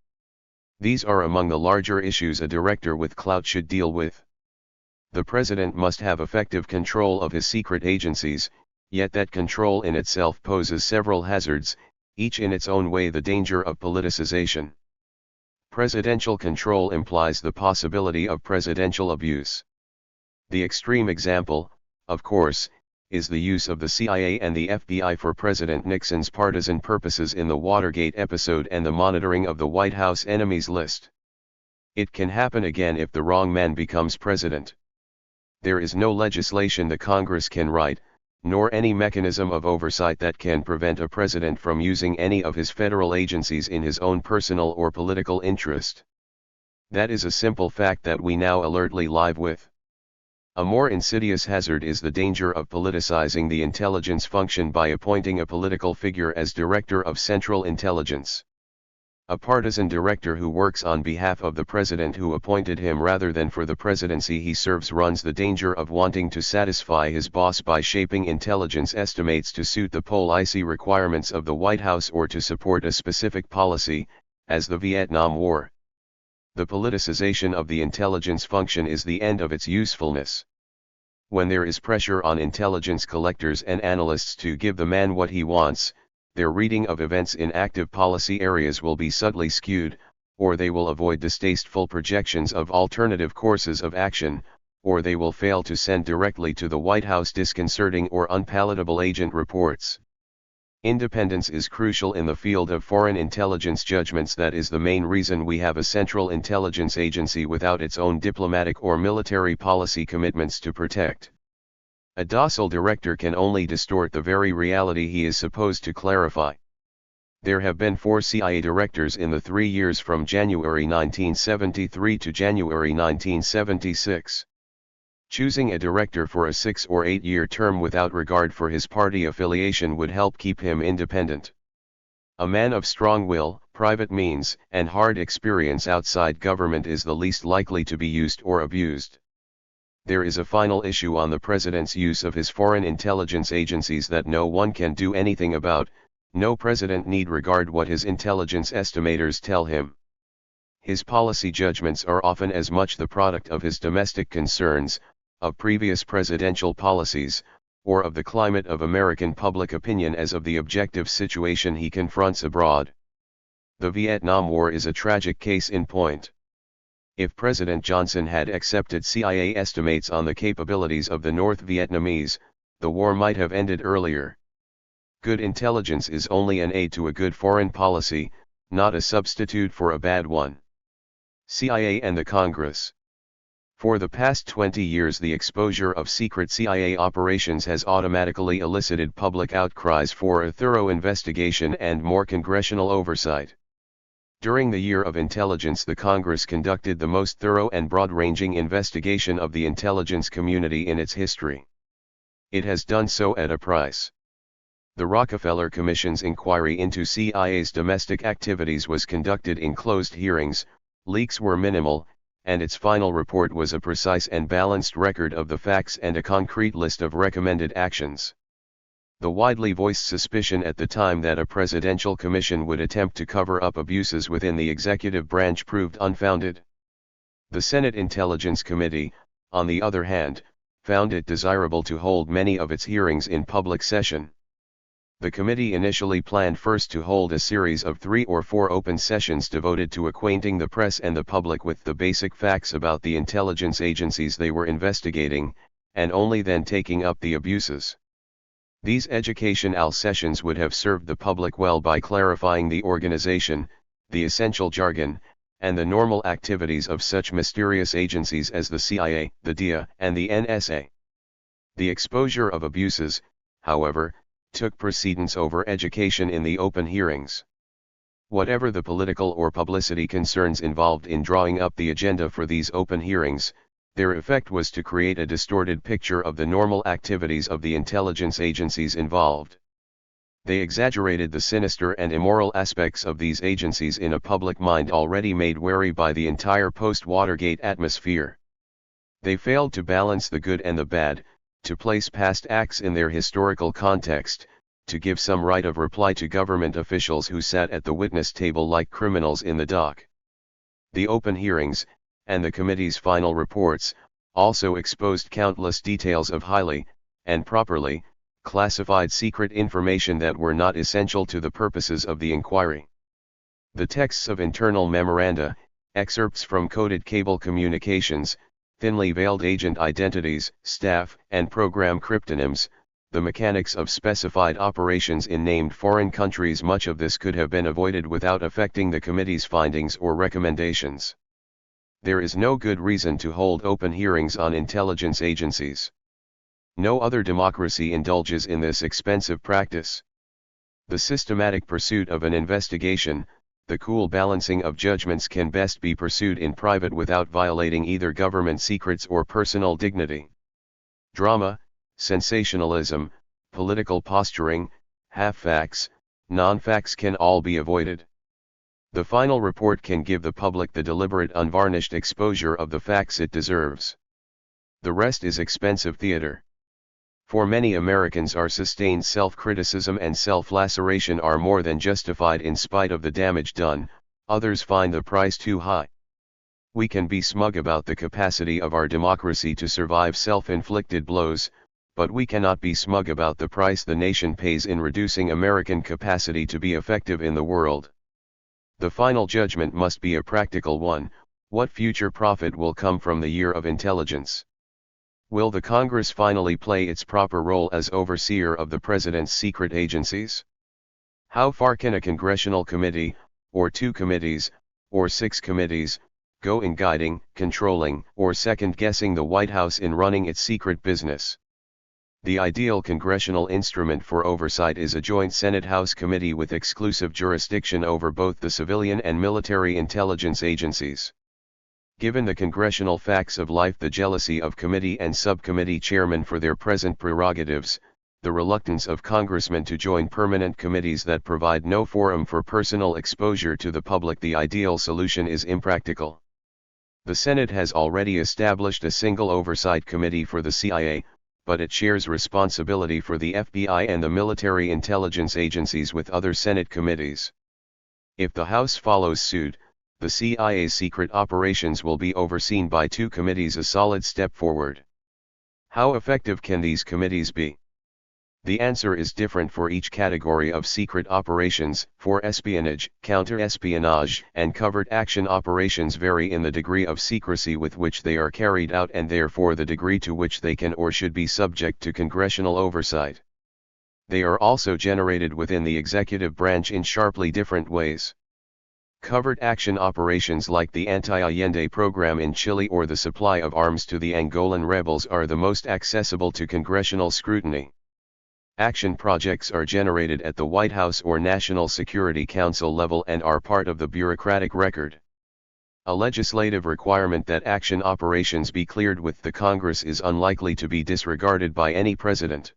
These are among the larger issues a director with clout should deal with. The president must have effective control of his secret agencies, yet that control in itself poses several hazards, each in its own way: the danger of politicization. Presidential control implies the possibility of presidential abuse. The extreme example, of course, is the use of the CIA and the FBI for President Nixon's partisan purposes in the Watergate episode and the monitoring of the White House enemies list. It can happen again if the wrong man becomes president. There is no legislation the Congress can write, nor any mechanism of oversight that can prevent a president from using any of his federal agencies in his own personal or political interest. That is a simple fact that we now alertly live with. A more insidious hazard is the danger of politicizing the intelligence function by appointing a political figure as Director of Central Intelligence. A partisan director who works on behalf of the president who appointed him rather than for the presidency he serves runs the danger of wanting to satisfy his boss by shaping intelligence estimates to suit the policy requirements of the White House or to support a specific policy, as the Vietnam War. The politicization of the intelligence function is the end of its usefulness. When there is pressure on intelligence collectors and analysts to give the man what he wants, their reading of events in active policy areas will be subtly skewed, or they will avoid distasteful projections of alternative courses of action, or they will fail to send directly to the White House disconcerting or unpalatable agent reports. Independence is crucial in the field of foreign intelligence judgments. That is the main reason we have a central intelligence agency without its own diplomatic or military policy commitments to protect. A docile director can only distort the very reality he is supposed to clarify. There have been 4 CIA directors in the 3 years from January 1973 to January 1976. Choosing a director for a 6 or 8 year term without regard for his party affiliation would help keep him independent. A man of strong will, private means, and hard experience outside government is the least likely to be used or abused. There is a final issue on the president's use of his foreign intelligence agencies that no one can do anything about. No president need regard what his intelligence estimators tell him. His policy judgments are often as much the product of his domestic concerns, of previous presidential policies, or of the climate of American public opinion as of the objective situation he confronts abroad. The Vietnam War is a tragic case in point. If President Johnson had accepted CIA estimates on the capabilities of the North Vietnamese, the war might have ended earlier. Good intelligence is only an aid to a good foreign policy, not a substitute for a bad one. CIA and the Congress. For the past 20 years the exposure of secret CIA operations has automatically elicited public outcries for a thorough investigation and more congressional oversight. During the year of intelligence the Congress conducted the most thorough and broad-ranging investigation of the intelligence community in its history. It has done so at a price. The Rockefeller Commission's inquiry into CIA's domestic activities was conducted in closed hearings, leaks were minimal, and its final report was a precise and balanced record of the facts and a concrete list of recommended actions. The widely voiced suspicion at the time that a presidential commission would attempt to cover up abuses within the executive branch proved unfounded. The Senate Intelligence Committee, on the other hand, found it desirable to hold many of its hearings in public session. The committee initially planned first to hold a series of 3 or 4 open sessions devoted to acquainting the press and the public with the basic facts about the intelligence agencies they were investigating, and only then taking up the abuses. These educational sessions would have served the public well by clarifying the organization, the essential jargon, and the normal activities of such mysterious agencies as the CIA, the DIA, and the NSA. The exposure of abuses, however, took precedence over education in the open hearings. Whatever the political or publicity concerns involved in drawing up the agenda for these open hearings, their effect was to create a distorted picture of the normal activities of the intelligence agencies involved. They exaggerated the sinister and immoral aspects of these agencies in a public mind already made wary by the entire post-Watergate atmosphere. They failed to balance the good and the bad, to place past acts in their historical context, to give some right of reply to government officials who sat at the witness table like criminals in the dock. The open hearings, and the committee's final reports, also exposed countless details of highly, and properly, classified secret information that were not essential to the purposes of the inquiry. The texts of internal memoranda, excerpts from coded cable communications, thinly veiled agent identities, staff and program cryptonyms, the mechanics of specified operations in named foreign countries. Much of this could have been avoided without affecting the committee's findings or recommendations. There is no good reason to hold open hearings on intelligence agencies. No other democracy indulges in this expensive practice. The systematic pursuit of an investigation, the cool balancing of judgments, can best be pursued in private without violating either government secrets or personal dignity. Drama, sensationalism, political posturing, half-facts, non-facts can all be avoided. The final report can give the public the deliberate, unvarnished exposure of the facts it deserves. The rest is expensive theater. For many Americans, our sustained self-criticism and self-laceration are more than justified in spite of the damage done. Others find the price too high. We can be smug about the capacity of our democracy to survive self-inflicted blows, but we cannot be smug about the price the nation pays in reducing American capacity to be effective in the world. The final judgment must be a practical one. What future profit will come from the year of intelligence? Will the Congress finally play its proper role as overseer of the President's secret agencies? How far can a congressional committee, or 2 committees, or 6 committees, go in guiding, controlling, or second-guessing the White House in running its secret business? The ideal congressional instrument for oversight is a joint Senate-House committee with exclusive jurisdiction over both the civilian and military intelligence agencies. Given the congressional facts of life, the jealousy of committee and subcommittee chairmen for their present prerogatives, the reluctance of congressmen to join permanent committees that provide no forum for personal exposure to the public, the ideal solution is impractical. The Senate has already established a single oversight committee for the CIA, but it shares responsibility for the FBI and the military intelligence agencies with other Senate committees. If the House follows suit, the CIA's secret operations will be overseen by 2 committees, a solid step forward. How effective can these committees be? The answer is different for each category of secret operations. For espionage, counterespionage, and covert action operations vary in the degree of secrecy with which they are carried out, and therefore the degree to which they can or should be subject to congressional oversight. They are also generated within the executive branch in sharply different ways. Covert action operations like the anti-Allende program in Chile or the supply of arms to the Angolan rebels are the most accessible to congressional scrutiny. Action projects are generated at the White House or National Security Council level and are part of the bureaucratic record. A legislative requirement that action operations be cleared with the Congress is unlikely to be disregarded by any president.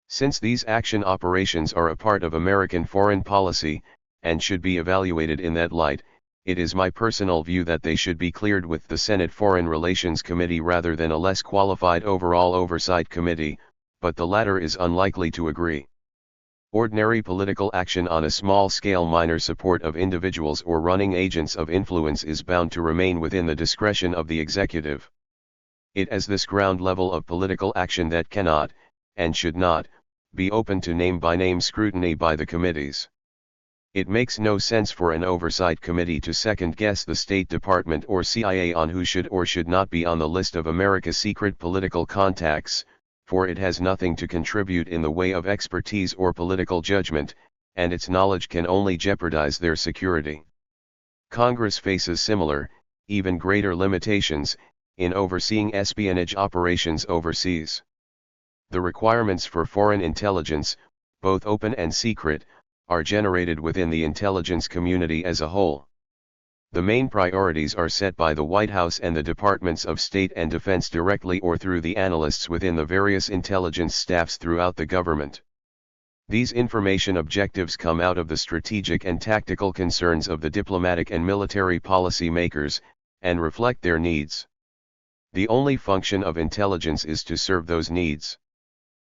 Since these action operations are a part of American foreign policy, and should be evaluated in that light, it is my personal view that they should be cleared with the Senate Foreign Relations Committee rather than a less qualified overall oversight committee, but the latter is unlikely to agree. Ordinary political action on a small scale, minor support of individuals or running agents of influence, is bound to remain within the discretion of the executive. It is this ground level of political action that cannot, and should not, be open to name-by-name scrutiny by the committees. It makes no sense for an oversight committee to second-guess the State Department or CIA on who should or should not be on the list of America's secret political contacts, for it has nothing to contribute in the way of expertise or political judgment, and its knowledge can only jeopardize their security. Congress faces similar, even greater limitations, in overseeing espionage operations overseas. The requirements for foreign intelligence, both open and secret, are generated within the intelligence community as a whole. The main priorities are set by the White House and the Departments of State and Defense directly or through the analysts within the various intelligence staffs throughout the government. These information objectives come out of the strategic and tactical concerns of the diplomatic and military policy makers, and reflect their needs. The only function of intelligence is to serve those needs.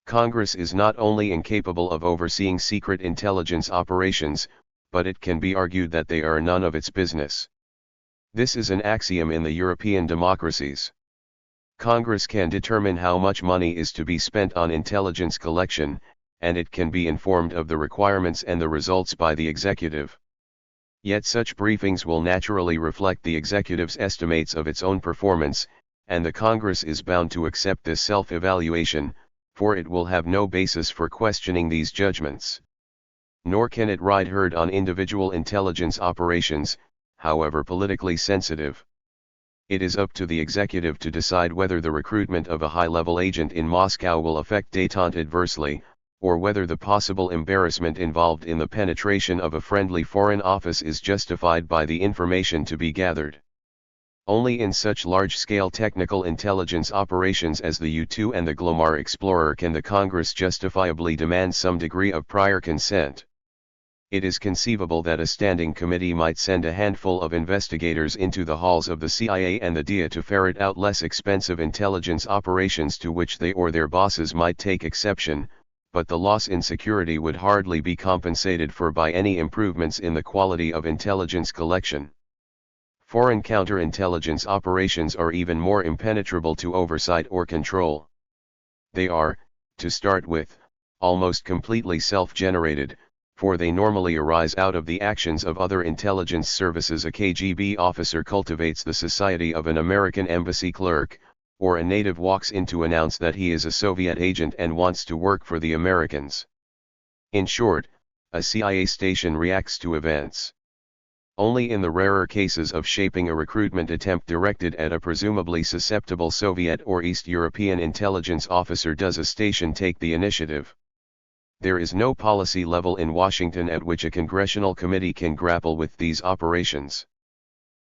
Congress is not only incapable of overseeing secret intelligence operations, but it can be argued that they are none of its business. This is an axiom in the European democracies. Congress can determine how much money is to be spent on intelligence collection, and it can be informed of the requirements and the results by the executive. Yet such briefings will naturally reflect the executive's estimates of its own performance, and the Congress is bound to accept this self-evaluation, for it will have no basis for questioning these judgments. Nor can it ride herd on individual intelligence operations, however politically sensitive. It is up to the executive to decide whether the recruitment of a high-level agent in Moscow will affect détente adversely, or whether the possible embarrassment involved in the penetration of a friendly foreign office is justified by the information to be gathered. Only in such large-scale technical intelligence operations as the U-2 and the Glomar Explorer can the Congress justifiably demand some degree of prior consent. It is conceivable that a standing committee might send a handful of investigators into the halls of the CIA and the DIA to ferret out less expensive intelligence operations to which they or their bosses might take exception, but the loss in security would hardly be compensated for by any improvements in the quality of intelligence collection. Foreign counterintelligence operations are even more impenetrable to oversight or control. They are, to start with, almost completely self-generated, for they normally arise out of the actions of other intelligence services. A KGB officer cultivates the society of an American embassy clerk, or a native walks in to announce that he is a Soviet agent and wants to work for the Americans. In short, a CIA station reacts to events. Only in the rarer cases of shaping a recruitment attempt directed at a presumably susceptible Soviet or East European intelligence officer does a station take the initiative. There is no policy level in Washington at which a congressional committee can grapple with these operations.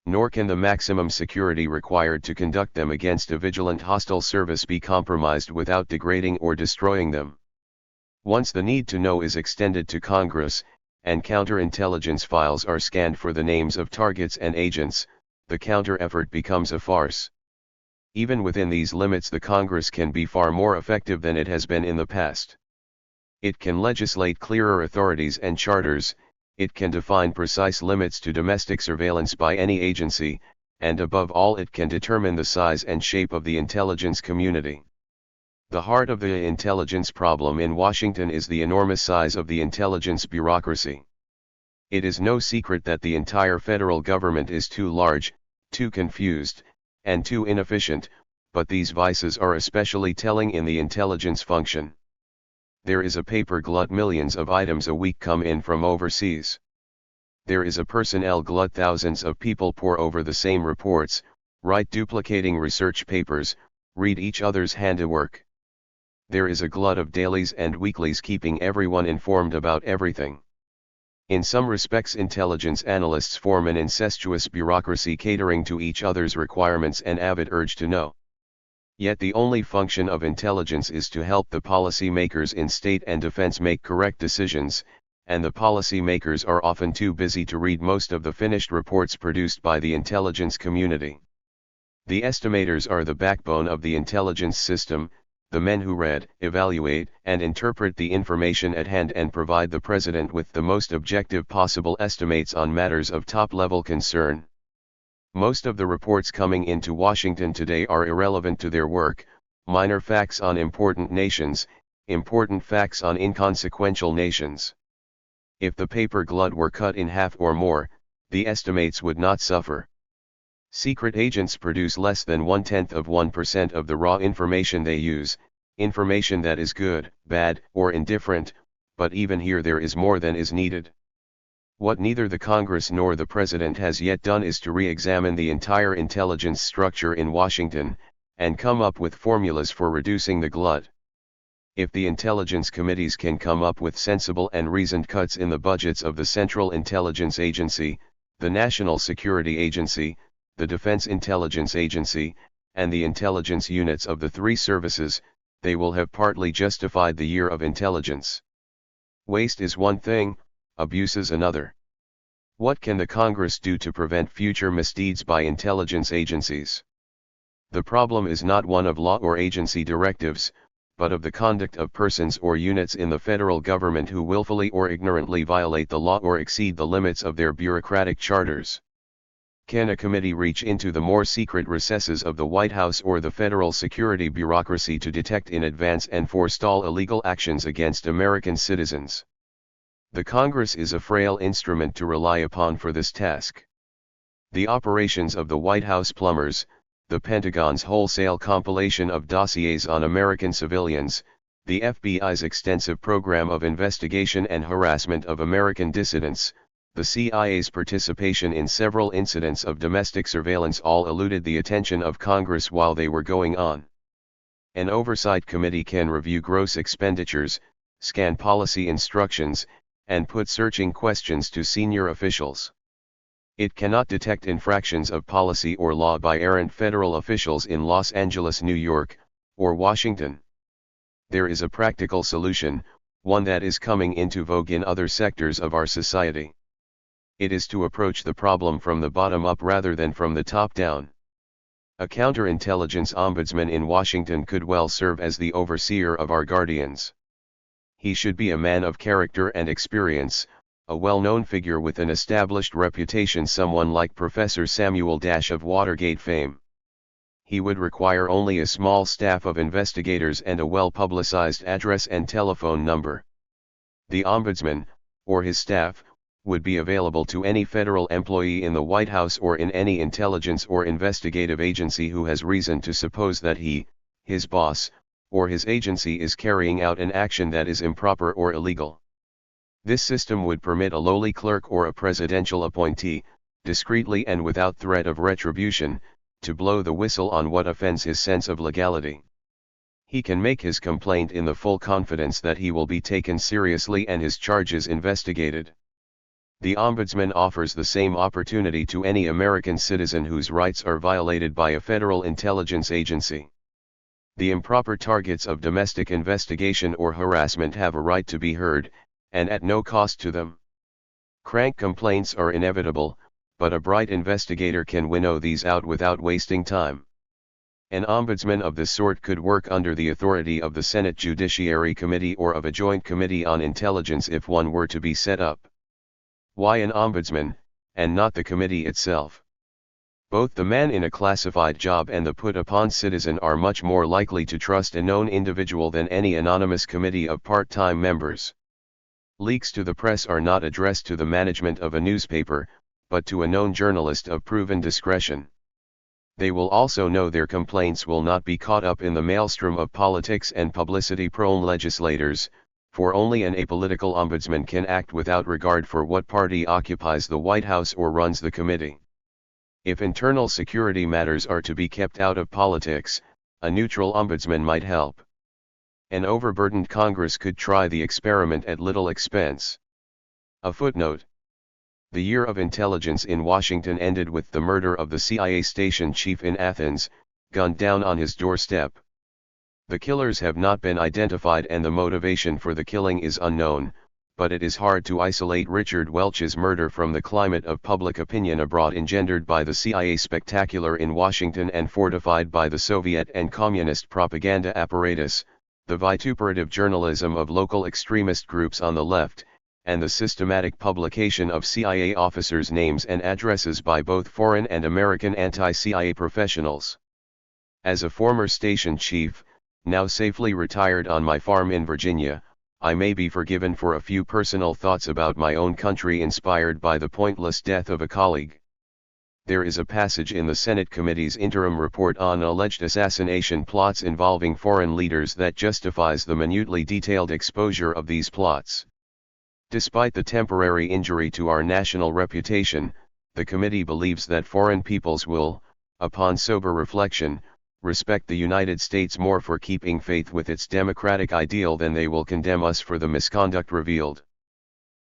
Nor can the maximum security required to conduct them against a vigilant hostile service be compromised without degrading or destroying them. Once the need to know is extended to Congress, and counterintelligence files are scanned for the names of targets and agents, the counter-effort becomes a farce. Even within these limits, the Congress can be far more effective than it has been in the past. It can legislate clearer authorities and charters, it can define precise limits to domestic surveillance by any agency, and above all it can determine the size and shape of the intelligence community. The heart of the intelligence problem in Washington is the enormous size of the intelligence bureaucracy. It is no secret that the entire federal government is too large, too confused, and too inefficient, but these vices are especially telling in the intelligence function. There is a paper glut. Millions of items a week come in from overseas. There is a personnel glut. Thousands of people pore over the same reports, write duplicating research papers, read each other's handiwork. There is a glut of dailies and weeklies keeping everyone informed about everything. In some respects, intelligence analysts form an incestuous bureaucracy catering to each other's requirements and avid urge to know. Yet the only function of intelligence is to help the policy makers in state and defense make correct decisions, and the policy makers are often too busy to read most of the finished reports produced by the intelligence community. The estimators are the backbone of the intelligence system, the men who read, evaluate, and interpret the information at hand and provide the president with the most objective possible estimates on matters of top-level concern. Most of the reports coming into Washington today are irrelevant to their work, minor facts on important nations, important facts on inconsequential nations. If the paper glut were cut in half or more, the estimates would not suffer. Secret agents produce less than 0.1% of the raw information they use, information that is good, bad, or indifferent, but even here there is more than is needed. What neither the Congress nor the President has yet done is to re-examine the entire intelligence structure in Washington, and come up with formulas for reducing the glut. If the intelligence committees can come up with sensible and reasoned cuts in the budgets of the Central Intelligence Agency, the National Security Agency, the Defense Intelligence Agency, and the intelligence units of the three services, they will have partly justified the year of intelligence. Waste is one thing, abuse is another. What can the Congress do to prevent future misdeeds by intelligence agencies? The problem is not one of law or agency directives, but of the conduct of persons or units in the federal government who willfully or ignorantly violate the law or exceed the limits of their bureaucratic charters. Can a committee reach into the more secret recesses of the White House or the federal security bureaucracy to detect in advance and forestall illegal actions against American citizens? The Congress is a frail instrument to rely upon for this task. The operations of the White House plumbers, the Pentagon's wholesale compilation of dossiers on American civilians, the FBI's extensive program of investigation and harassment of American dissidents, the CIA's participation in several incidents of domestic surveillance all eluded the attention of Congress while they were going on. An oversight committee can review gross expenditures, scan policy instructions, and put searching questions to senior officials. It cannot detect infractions of policy or law by errant federal officials in Los Angeles, New York, or Washington. There is a practical solution, one that is coming into vogue in other sectors of our society. It is to approach the problem from the bottom up rather than from the top down. A counterintelligence ombudsman in Washington could well serve as the overseer of our guardians. He should be a man of character and experience, a well-known figure with an established reputation, someone like Professor Samuel Dash of Watergate fame. He would require only a small staff of investigators and a well-publicized address and telephone number. The ombudsman, or his staff, would be available to any federal employee in the White House or in any intelligence or investigative agency who has reason to suppose that he, his boss, or his agency is carrying out an action that is improper or illegal. This system would permit a lowly clerk or a presidential appointee, discreetly and without threat of retribution, to blow the whistle on what offends his sense of legality. He can make his complaint in the full confidence that he will be taken seriously and his charges investigated. The Ombudsman offers the same opportunity to any American citizen whose rights are violated by a federal intelligence agency. The improper targets of domestic investigation or harassment have a right to be heard, and at no cost to them. Crank complaints are inevitable, but a bright investigator can winnow these out without wasting time. An ombudsman of this sort could work under the authority of the Senate Judiciary Committee or of a Joint Committee on Intelligence if one were to be set up. Why an ombudsman, and not the committee itself? Both the man in a classified job and the put-upon citizen are much more likely to trust a known individual than any anonymous committee of part-time members. Leaks to the press are not addressed to the management of a newspaper, but to a known journalist of proven discretion. They will also know their complaints will not be caught up in the maelstrom of politics and publicity-prone legislators, for only an apolitical ombudsman can act without regard for what party occupies the White House or runs the committee. If internal security matters are to be kept out of politics, a neutral ombudsman might help. An overburdened Congress could try the experiment at little expense. A footnote. The year of intelligence in Washington ended with the murder of the CIA station chief in Athens, gunned down on his doorstep. The killers have not been identified and the motivation for the killing is unknown, but it is hard to isolate Richard Welch's murder from the climate of public opinion abroad engendered by the CIA spectacular in Washington and fortified by the Soviet and communist propaganda apparatus, the vituperative journalism of local extremist groups on the left, and the systematic publication of CIA officers' names and addresses by both foreign and American anti-CIA professionals. As a former station chief, now safely retired on my farm in Virginia, I may be forgiven for a few personal thoughts about my own country inspired by the pointless death of a colleague. There is a passage in the Senate Committee's interim report on alleged assassination plots involving foreign leaders that justifies the minutely detailed exposure of these plots. Despite the temporary injury to our national reputation, the committee believes that foreign peoples will, upon sober reflection, respect the United States more for keeping faith with its democratic ideal than they will condemn us for the misconduct revealed.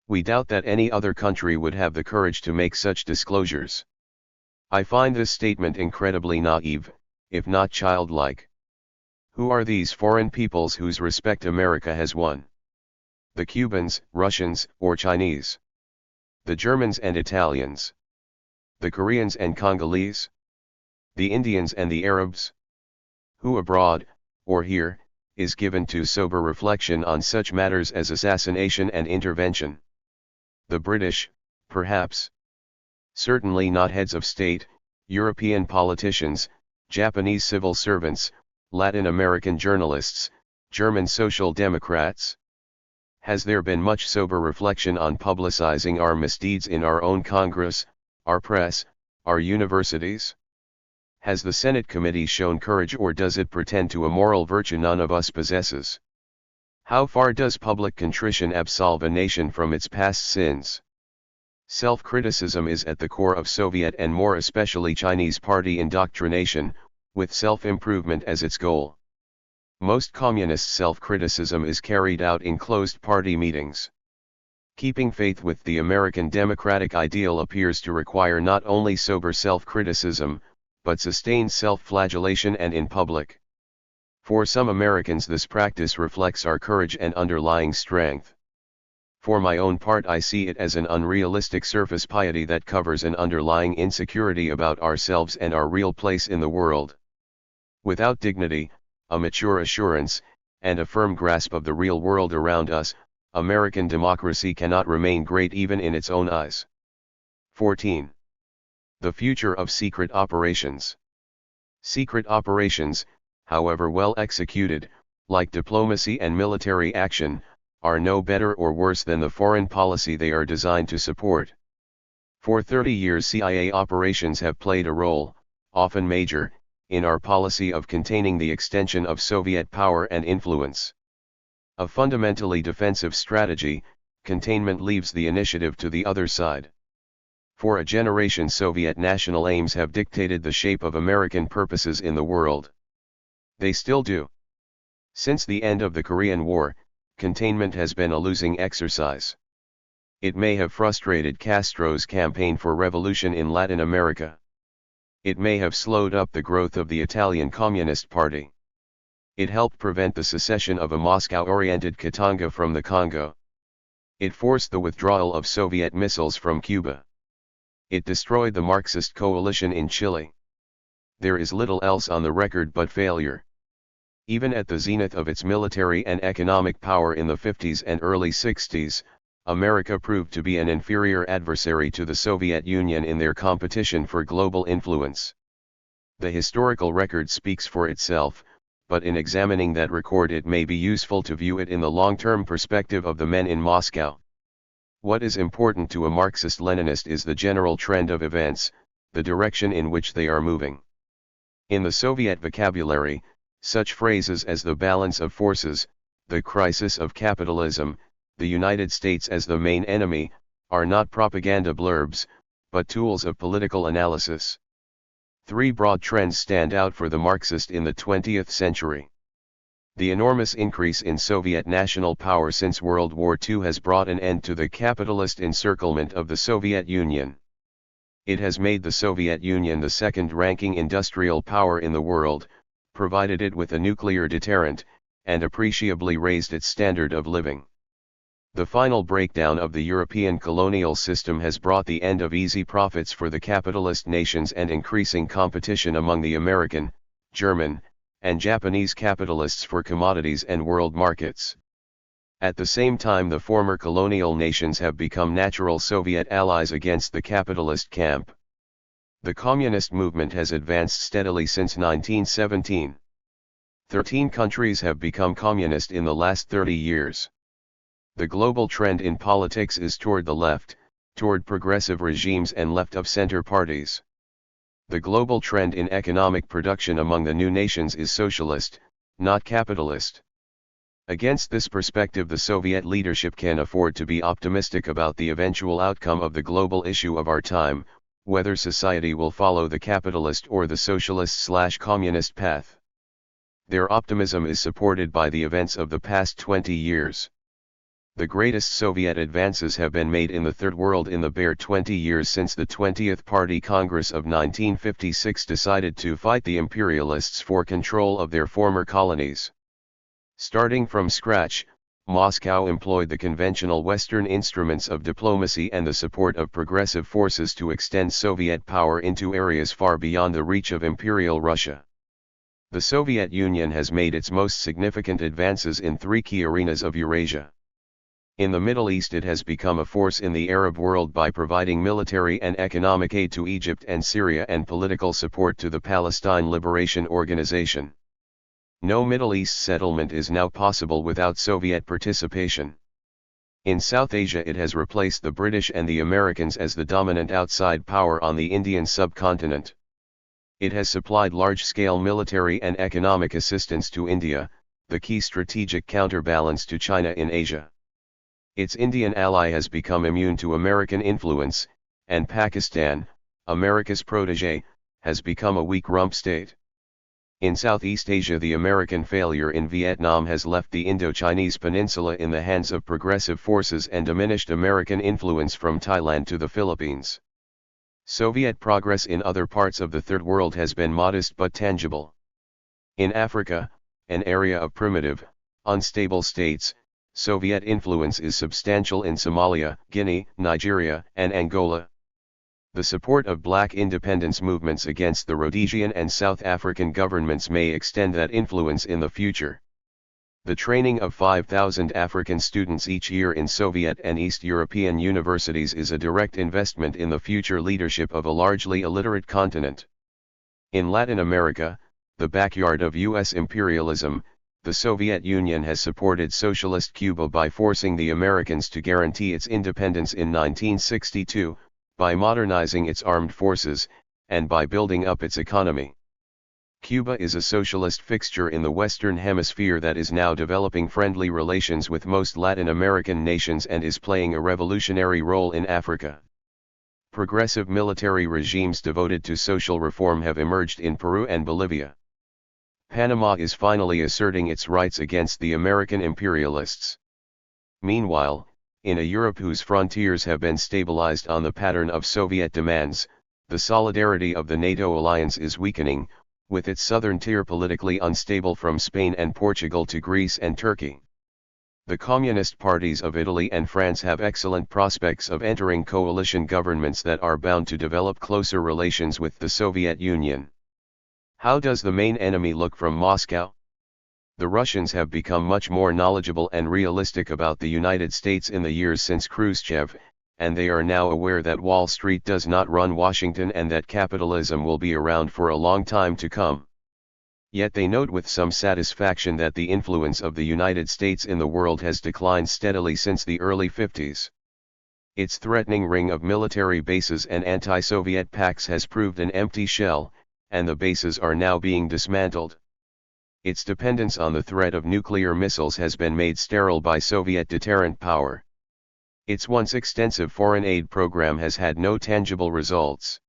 We doubt that any other country would have the courage to make such disclosures. I find this statement incredibly naive, if not childlike. Who are these foreign peoples whose respect America has won? The Cubans, Russians, or Chinese? The Germans and Italians? The Koreans and Congolese? The Indians and the Arabs? Who abroad, or here, is given to sober reflection on such matters as assassination and intervention? The British, perhaps? Certainly not heads of state, European politicians, Japanese civil servants, Latin American journalists, German social democrats. Has there been much sober reflection on publicizing our misdeeds in our own Congress, our press, our universities? Has the Senate committee shown courage, or does it pretend to a moral virtue none of us possesses? How far does public contrition absolve a nation from its past sins? Self-criticism is at the core of Soviet and more especially Chinese party indoctrination, with self-improvement as its goal. Most communist self-criticism is carried out in closed party meetings. Keeping faith with the American democratic ideal appears to require not only sober self-criticism, but sustained self-flagellation and in public. For some Americans this practice reflects our courage and underlying strength. For my own part I see it as an unrealistic surface piety that covers an underlying insecurity about ourselves and our real place in the world. Without dignity, a mature assurance, and a firm grasp of the real world around us, American democracy cannot remain great even in its own eyes. 14. The future of secret operations. Secret operations, however well executed, like diplomacy and military action, are no better or worse than the foreign policy they are designed to support. For 30 years CIA operations have played a role, often major, in our policy of containing the extension of Soviet power and influence. A fundamentally defensive strategy, containment leaves the initiative to the other side. For a generation Soviet national aims have dictated the shape of American purposes in the world. They still do. Since the end of the Korean War, containment has been a losing exercise. It may have frustrated Castro's campaign for revolution in Latin America. It may have slowed up the growth of the Italian Communist Party. It helped prevent the secession of a Moscow-oriented Katanga from the Congo. It forced the withdrawal of Soviet missiles from Cuba. It destroyed the Marxist coalition in Chile. There is little else on the record but failure. Even at the zenith of its military and economic power in the 50s and early 60s, America proved to be an inferior adversary to the Soviet Union in their competition for global influence. The historical record speaks for itself, but in examining that record it may be useful to view it in the long-term perspective of the men in Moscow. What is important to a Marxist-Leninist is the general trend of events, the direction in which they are moving. In the Soviet vocabulary, such phrases as the balance of forces, the crisis of capitalism, the United States as the main enemy, are not propaganda blurbs, but tools of political analysis. Three broad trends stand out for the Marxist in the 20th century. The enormous increase in Soviet national power since World War II has brought an end to the capitalist encirclement of the Soviet Union. It has made the Soviet Union the second-ranking industrial power in the world, provided it with a nuclear deterrent, and appreciably raised its standard of living. The final breakdown of the European colonial system has brought the end of easy profits for the capitalist nations and increasing competition among the American, German, and Japanese capitalists for commodities and world markets. At the same time, the former colonial nations have become natural Soviet allies against the capitalist camp. The communist movement has advanced steadily since 1917. 13 countries have become communist in the last 30 years. The global trend in politics is toward the left, toward progressive regimes and left-of-center parties. The global trend in economic production among the new nations is socialist, not capitalist. Against this perspective, the Soviet leadership can afford to be optimistic about the eventual outcome of the global issue of our time, whether society will follow the capitalist or the socialist/communist path. Their optimism is supported by the events of the past 20 years. The greatest Soviet advances have been made in the Third World in the bare 20 years since the 20th Party Congress of 1956 decided to fight the imperialists for control of their former colonies. Starting from scratch, Moscow employed the conventional Western instruments of diplomacy and the support of progressive forces to extend Soviet power into areas far beyond the reach of Imperial Russia. The Soviet Union has made its most significant advances in three key arenas of Eurasia. In the Middle East, it has become a force in the Arab world by providing military and economic aid to Egypt and Syria and political support to the Palestine Liberation Organization. No Middle East settlement is now possible without Soviet participation. In South Asia it has replaced the British and the Americans as the dominant outside power on the Indian subcontinent. It has supplied large-scale military and economic assistance to India, the key strategic counterbalance to China in Asia. Its Indian ally has become immune to American influence, and Pakistan, America's protege, has become a weak rump state. In Southeast Asia the American failure in Vietnam has left the Indo-Chinese peninsula in the hands of progressive forces and diminished American influence from Thailand to the Philippines. Soviet progress in other parts of the Third World has been modest but tangible. In Africa, an area of primitive, unstable states, Soviet influence is substantial in Somalia, Guinea, Nigeria, and Angola. The support of black independence movements against the Rhodesian and South African governments may extend that influence in the future. The training of 5,000 African students each year in Soviet and East European universities is a direct investment in the future leadership of a largely illiterate continent. In Latin America, the backyard of U.S. imperialism, the Soviet Union has supported socialist Cuba by forcing the Americans to guarantee its independence in 1962, by modernizing its armed forces, and by building up its economy. Cuba is a socialist fixture in the Western Hemisphere that is now developing friendly relations with most Latin American nations and is playing a revolutionary role in Africa. Progressive military regimes devoted to social reform have emerged in Peru and Bolivia. Panama is finally asserting its rights against the American imperialists. Meanwhile, in a Europe whose frontiers have been stabilized on the pattern of Soviet demands, the solidarity of the NATO alliance is weakening, with its southern tier politically unstable from Spain and Portugal to Greece and Turkey. The communist parties of Italy and France have excellent prospects of entering coalition governments that are bound to develop closer relations with the Soviet Union. How does the main enemy look from Moscow? The Russians have become much more knowledgeable and realistic about the United States in the years since Khrushchev, and they are now aware that Wall Street does not run Washington and that capitalism will be around for a long time to come. Yet they note with some satisfaction that the influence of the United States in the world has declined steadily since the early 50s. Its threatening ring of military bases and anti-Soviet pacts has proved an empty shell, and the bases are now being dismantled. Its dependence on the threat of nuclear missiles has been made sterile by Soviet deterrent power. Its once extensive foreign aid program has had no tangible results.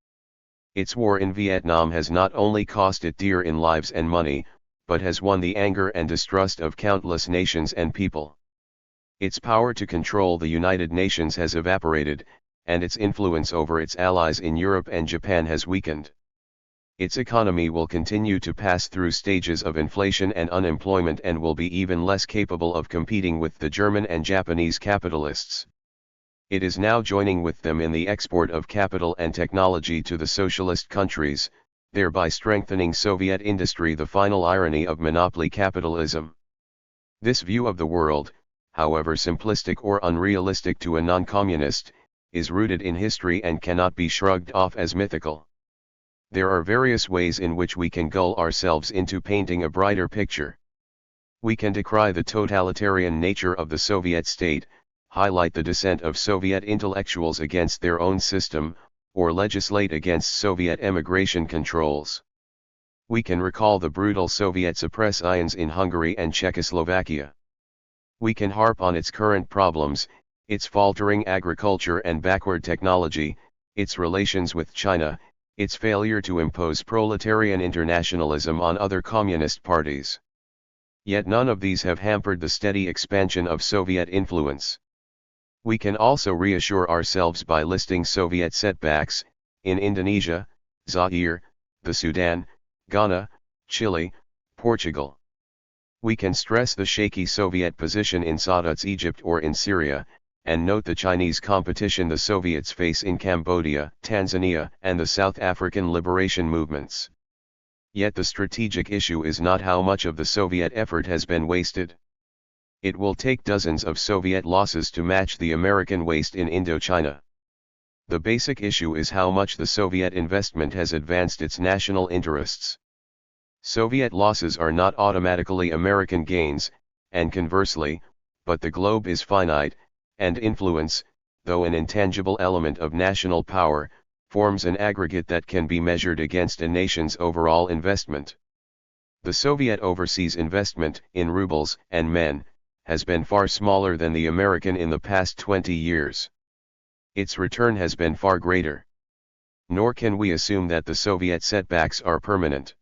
Its war in Vietnam has not only cost it dear in lives and money, but has won the anger and distrust of countless nations and people. Its power to control the United Nations has evaporated, and its influence over its allies in Europe and Japan has weakened. Its economy will continue to pass through stages of inflation and unemployment and will be even less capable of competing with the German and Japanese capitalists. It is now joining with them in the export of capital and technology to the socialist countries, thereby strengthening Soviet industry, the final irony of monopoly capitalism. This view of the world, however simplistic or unrealistic to a non-communist, is rooted in history and cannot be shrugged off as mythical. There are various ways in which we can gull ourselves into painting a brighter picture. We can decry the totalitarian nature of the Soviet state, highlight the dissent of Soviet intellectuals against their own system, or legislate against Soviet emigration controls. We can recall the brutal Soviet suppressions in Hungary and Czechoslovakia. We can harp on its current problems, its faltering agriculture and backward technology, its relations with China, its failure to impose proletarian internationalism on other communist parties. Yet none of these have hampered the steady expansion of Soviet influence. We can also reassure ourselves by listing Soviet setbacks, in Indonesia, Zaire, the Sudan, Ghana, Chile, Portugal. We can stress the shaky Soviet position in Saudit's Egypt or in Syria, and note the Chinese competition the Soviets face in Cambodia, Tanzania, and the South African liberation movements. Yet the strategic issue is not how much of the Soviet effort has been wasted. It will take dozens of Soviet losses to match the American waste in Indochina. The basic issue is how much the Soviet investment has advanced its national interests. Soviet losses are not automatically American gains, and conversely, but the globe is finite, and influence, though an intangible element of national power, forms an aggregate that can be measured against a nation's overall investment. The Soviet overseas investment, in rubles and men, has been far smaller than the American in the past 20 years. Its return has been far greater. Nor can we assume that the Soviet setbacks are permanent.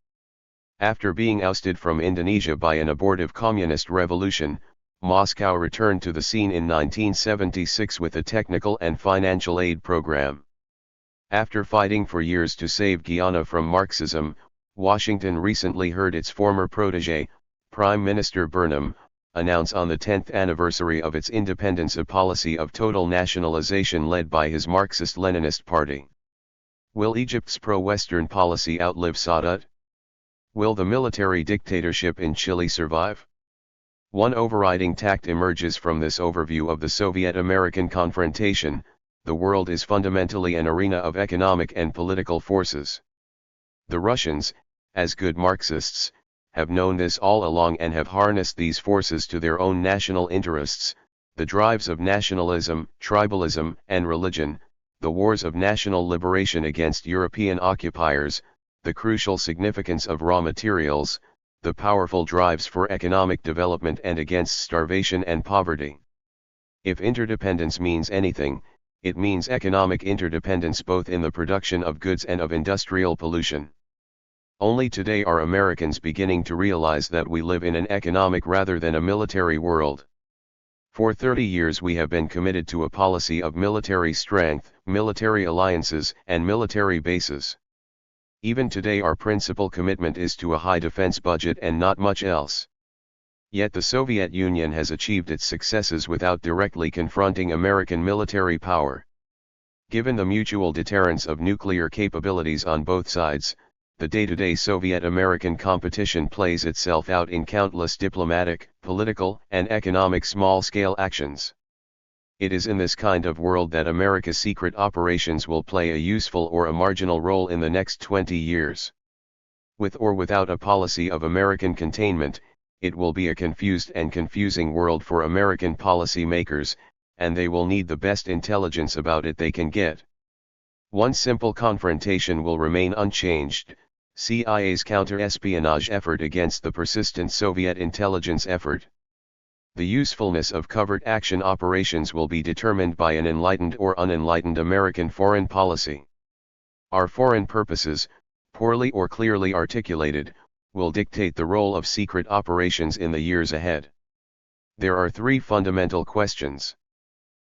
After being ousted from Indonesia by an abortive communist revolution, Moscow returned to the scene in 1976 with a technical and financial aid program. After fighting for years to save Guyana from Marxism, Washington recently heard its former protege, Prime Minister Burnham, announce on the 10th anniversary of its independence a policy of total nationalization led by his Marxist-Leninist party. Will Egypt's pro-Western policy outlive Sadat? Will the military dictatorship in Chile survive? One overriding tact emerges from this overview of the Soviet-American confrontation: the world is fundamentally an arena of economic and political forces. The Russians, as good Marxists, have known this all along and have harnessed these forces to their own national interests, the drives of nationalism, tribalism, and religion, the wars of national liberation against European occupiers, the crucial significance of raw materials, the powerful drives for economic development and against starvation and poverty. If interdependence means anything, it means economic interdependence both in the production of goods and of industrial pollution. Only today are Americans beginning to realize that we live in an economic rather than a military world. For 30 years we have been committed to a policy of military strength, military alliances, and military bases. Even today our principal commitment is to a high defense budget and not much else. Yet the Soviet Union has achieved its successes without directly confronting American military power. Given the mutual deterrence of nuclear capabilities on both sides, the day-to-day Soviet-American competition plays itself out in countless diplomatic, political, and economic small-scale actions. It is in this kind of world that America's secret operations will play a useful or a marginal role in the next 20 years. With or without a policy of American containment, it will be a confused and confusing world for American policy makers, and they will need the best intelligence about it they can get. One simple confrontation will remain unchanged: CIA's counterespionage effort against the persistent Soviet intelligence effort. The usefulness of covert action operations will be determined by an enlightened or unenlightened American foreign policy. Our foreign purposes, poorly or clearly articulated, will dictate the role of secret operations in the years ahead. There are three fundamental questions.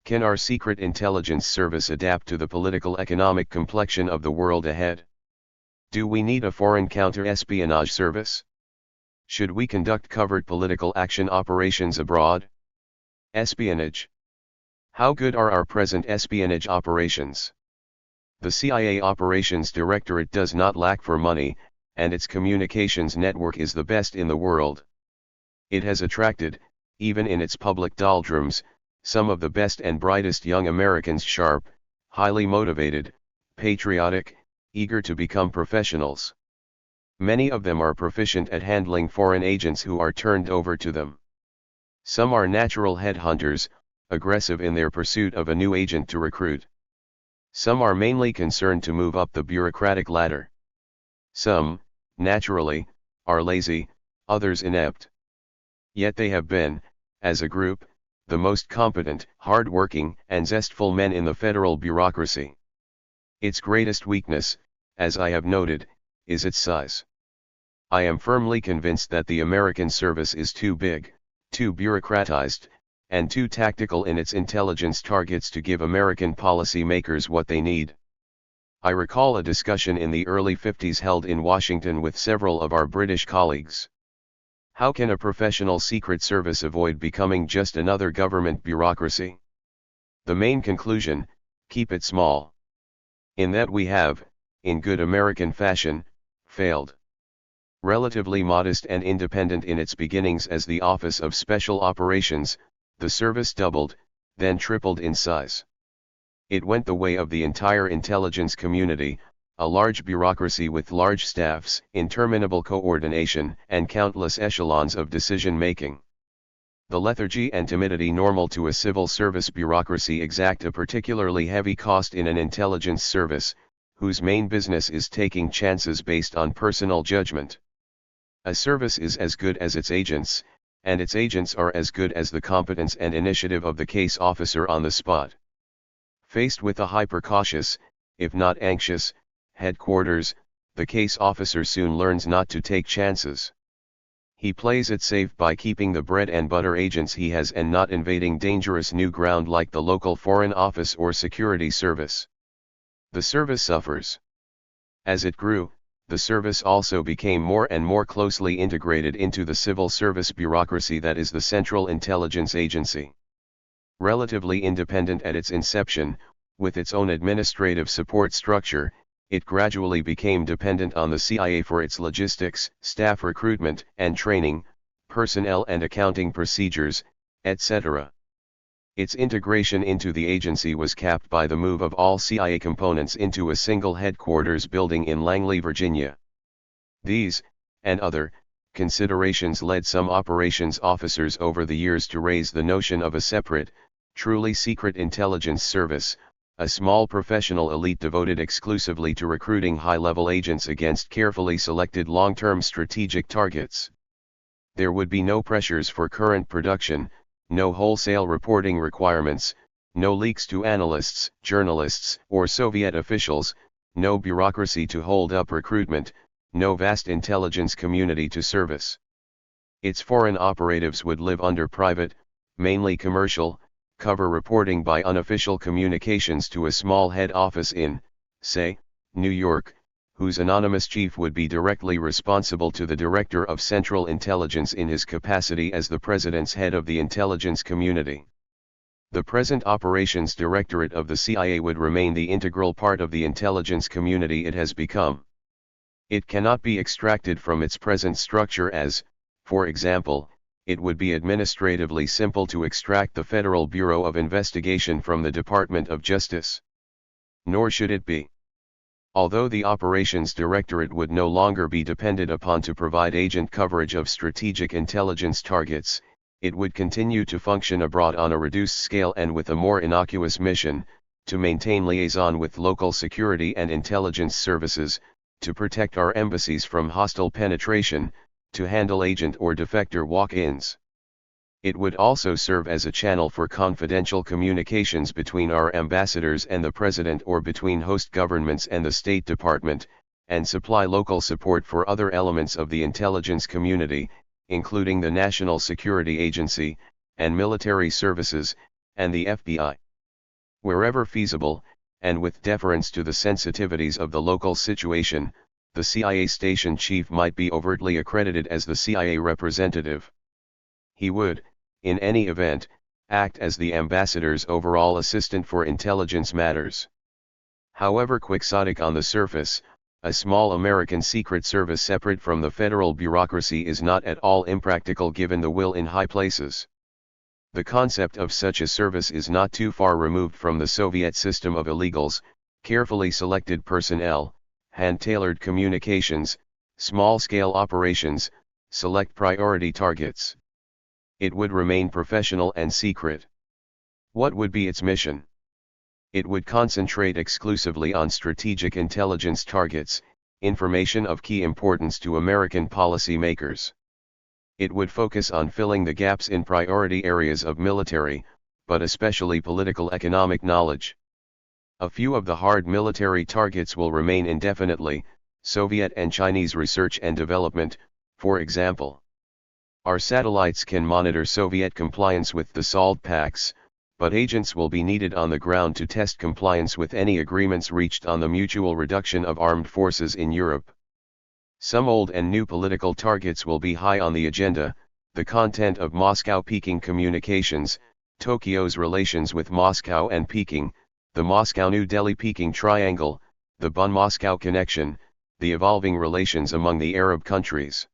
Can our secret intelligence service adapt to the political-economic complexion of the world ahead? Do we need a foreign counter-espionage service? Should we conduct covert political action operations abroad? Espionage. How good are our present espionage operations? The CIA Operations Directorate does not lack for money, and its communications network is the best in the world. It has attracted, even in its public doldrums, some of the best and brightest young Americans, sharp, highly motivated, patriotic, eager to become professionals. Many of them are proficient at handling foreign agents who are turned over to them. Some are natural headhunters, aggressive in their pursuit of a new agent to recruit. Some are mainly concerned to move up the bureaucratic ladder. Some, naturally, are lazy, others inept. Yet they have been, as a group, the most competent, hard-working, and zestful men in the federal bureaucracy. Its greatest weakness, as I have noted, is its size. I am firmly convinced that the American service is too big, too bureaucratized, and too tactical in its intelligence targets to give American policy makers what they need. I recall a discussion in the early 50s held in Washington with several of our British colleagues. How can a professional secret service avoid becoming just another government bureaucracy? The main conclusion: keep it small. In that we have, in good American fashion, failed. Relatively modest and independent in its beginnings as the Office of Special Operations, the service doubled, then tripled in size. It went the way of the entire intelligence community, a large bureaucracy with large staffs, interminable coordination, and countless echelons of decision-making. The lethargy and timidity normal to a civil service bureaucracy exact a particularly heavy cost in an intelligence service, whose main business is taking chances based on personal judgment. A service is as good as its agents, and its agents are as good as the competence and initiative of the case officer on the spot. Faced with a hyper-cautious, if not anxious, headquarters, the case officer soon learns not to take chances. He plays it safe by keeping the bread and butter agents he has and not invading dangerous new ground like the local foreign office or security service. The service suffers. As it grew, the service also became more and more closely integrated into the civil service bureaucracy that is the Central Intelligence Agency. Relatively independent at its inception, with its own administrative support structure, it gradually became dependent on the CIA for its logistics, staff recruitment and training, personnel and accounting procedures, etc. Its integration into the agency was capped by the move of all CIA components into a single headquarters building in Langley, Virginia. These, and other, considerations led some operations officers over the years to raise the notion of a separate, truly secret intelligence service, a small professional elite devoted exclusively to recruiting high-level agents against carefully selected long-term strategic targets. There would be no pressures for current production, no wholesale reporting requirements, no leaks to analysts, journalists, or Soviet officials, no bureaucracy to hold up recruitment, no vast intelligence community to service. Its foreign operatives would live under private, mainly commercial, cover reporting by unofficial communications to a small head office in, say, New York, whose anonymous chief would be directly responsible to the Director of Central Intelligence in his capacity as the President's head of the intelligence community. The present Operations Directorate of the CIA would remain the integral part of the intelligence community it has become. It cannot be extracted from its present structure as, for example, it would be administratively simple to extract the Federal Bureau of Investigation from the Department of Justice. Nor should it be. Although the Operations Directorate would no longer be depended upon to provide agent coverage of strategic intelligence targets, it would continue to function abroad on a reduced scale and with a more innocuous mission, to maintain liaison with local security and intelligence services, to protect our embassies from hostile penetration, to handle agent or defector walk-ins. It would also serve as a channel for confidential communications between our ambassadors and the President or between host governments and the State Department, and supply local support for other elements of the intelligence community, including the National Security Agency, and military services, and the FBI. Wherever feasible, and with deference to the sensitivities of the local situation, the CIA station chief might be overtly accredited as the CIA representative. He would, in any event, act as the ambassador's overall assistant for intelligence matters. However quixotic on the surface, a small American Secret Service separate from the federal bureaucracy is not at all impractical given the will in high places. The concept of such a service is not too far removed from the Soviet system of illegals, carefully selected personnel, hand-tailored communications, small-scale operations, select priority targets. It would remain professional and secret. What would be its mission? It would concentrate exclusively on strategic intelligence targets, information of key importance to American policymakers. It would focus on filling the gaps in priority areas of military, but especially political economic knowledge. A few of the hard military targets will remain indefinitely, Soviet and Chinese research and development, for example. Our satellites can monitor Soviet compliance with the SALT pacts, but agents will be needed on the ground to test compliance with any agreements reached on the mutual reduction of armed forces in Europe. Some old and new political targets will be high on the agenda, the content of Moscow-Peking communications, Tokyo's relations with Moscow and Peking, the Moscow-New Delhi-Peking triangle, the Bonn-Moscow connection, the evolving relations among the Arab countries.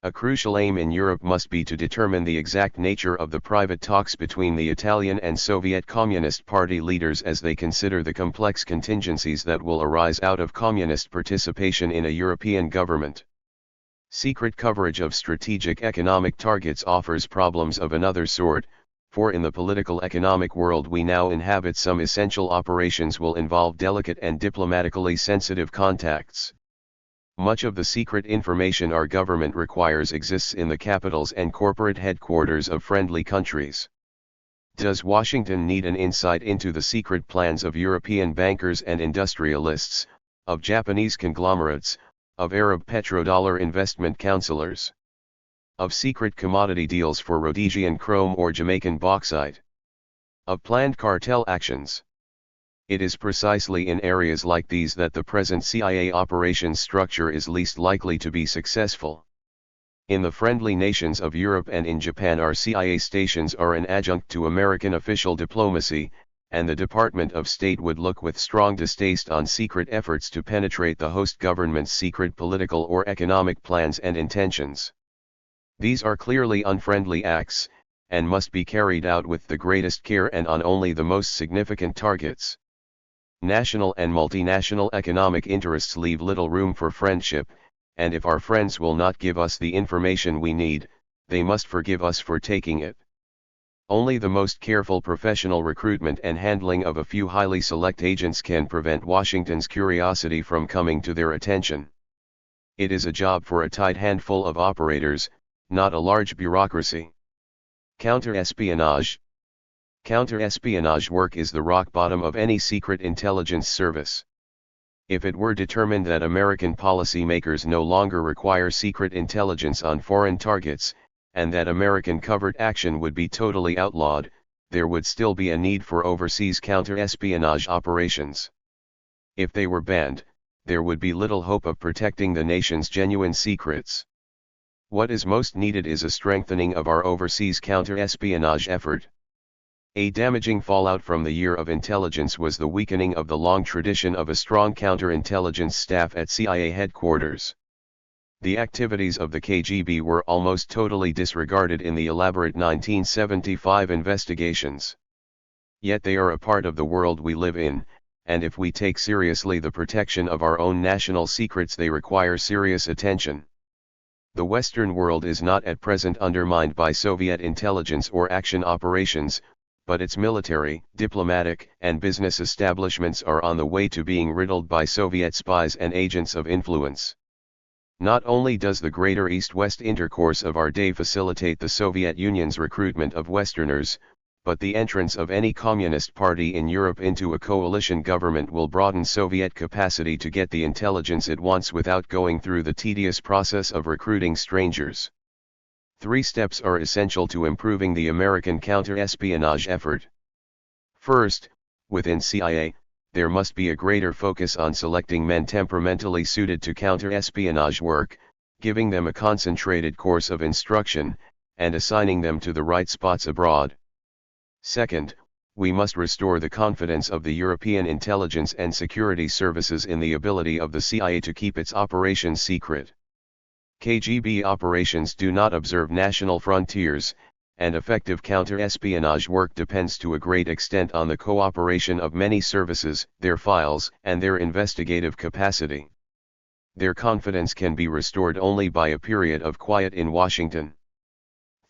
A crucial aim in Europe must be to determine the exact nature of the private talks between the Italian and Soviet Communist Party leaders as they consider the complex contingencies that will arise out of communist participation in a European government. Secret coverage of strategic economic targets offers problems of another sort, for in the political economic world we now inhabit, some essential operations will involve delicate and diplomatically sensitive contacts. Much of the secret information our government requires exists in the capitals and corporate headquarters of friendly countries. Does Washington need an insight into the secret plans of European bankers and industrialists, of Japanese conglomerates, of Arab petrodollar investment counselors, of secret commodity deals for Rhodesian chrome or Jamaican bauxite, of planned cartel actions? It is precisely in areas like these that the present CIA operations structure is least likely to be successful. In the friendly nations of Europe and in Japan, our CIA stations are an adjunct to American official diplomacy, and the Department of State would look with strong distaste on secret efforts to penetrate the host government's secret political or economic plans and intentions. These are clearly unfriendly acts, and must be carried out with the greatest care and on only the most significant targets. National and multinational economic interests leave little room for friendship, and if our friends will not give us the information we need, they must forgive us for taking it. Only the most careful professional recruitment and handling of a few highly select agents can prevent Washington's curiosity from coming to their attention. It is a job for a tight handful of operators, not a large bureaucracy. Counterespionage. Counterespionage work is the rock bottom of any secret intelligence service. If it were determined that American policymakers no longer require secret intelligence on foreign targets, and that American covert action would be totally outlawed, there would still be a need for overseas counterespionage operations. If they were banned, there would be little hope of protecting the nation's genuine secrets. What is most needed is a strengthening of our overseas counterespionage effort. A damaging fallout from the year of intelligence was the weakening of the long tradition of a strong counterintelligence staff at CIA headquarters. The activities of the KGB were almost totally disregarded in the elaborate 1975 investigations. Yet they are a part of the world we live in, and if we take seriously the protection of our own national secrets, they require serious attention. The Western world is not at present undermined by Soviet intelligence or action operations, but its military, diplomatic, and business establishments are on the way to being riddled by Soviet spies and agents of influence. Not only does the greater East-West intercourse of our day facilitate the Soviet Union's recruitment of Westerners, but the entrance of any communist party in Europe into a coalition government will broaden Soviet capacity to get the intelligence it wants without going through the tedious process of recruiting strangers. 3 steps are essential to improving the American counterespionage effort. First, within CIA, there must be a greater focus on selecting men temperamentally suited to counterespionage work, giving them a concentrated course of instruction, and assigning them to the right spots abroad. Second, we must restore the confidence of the European intelligence and security services in the ability of the CIA to keep its operations secret. KGB operations do not observe national frontiers, and effective counterespionage work depends to a great extent on the cooperation of many services, their files, and their investigative capacity. Their confidence can be restored only by a period of quiet in Washington.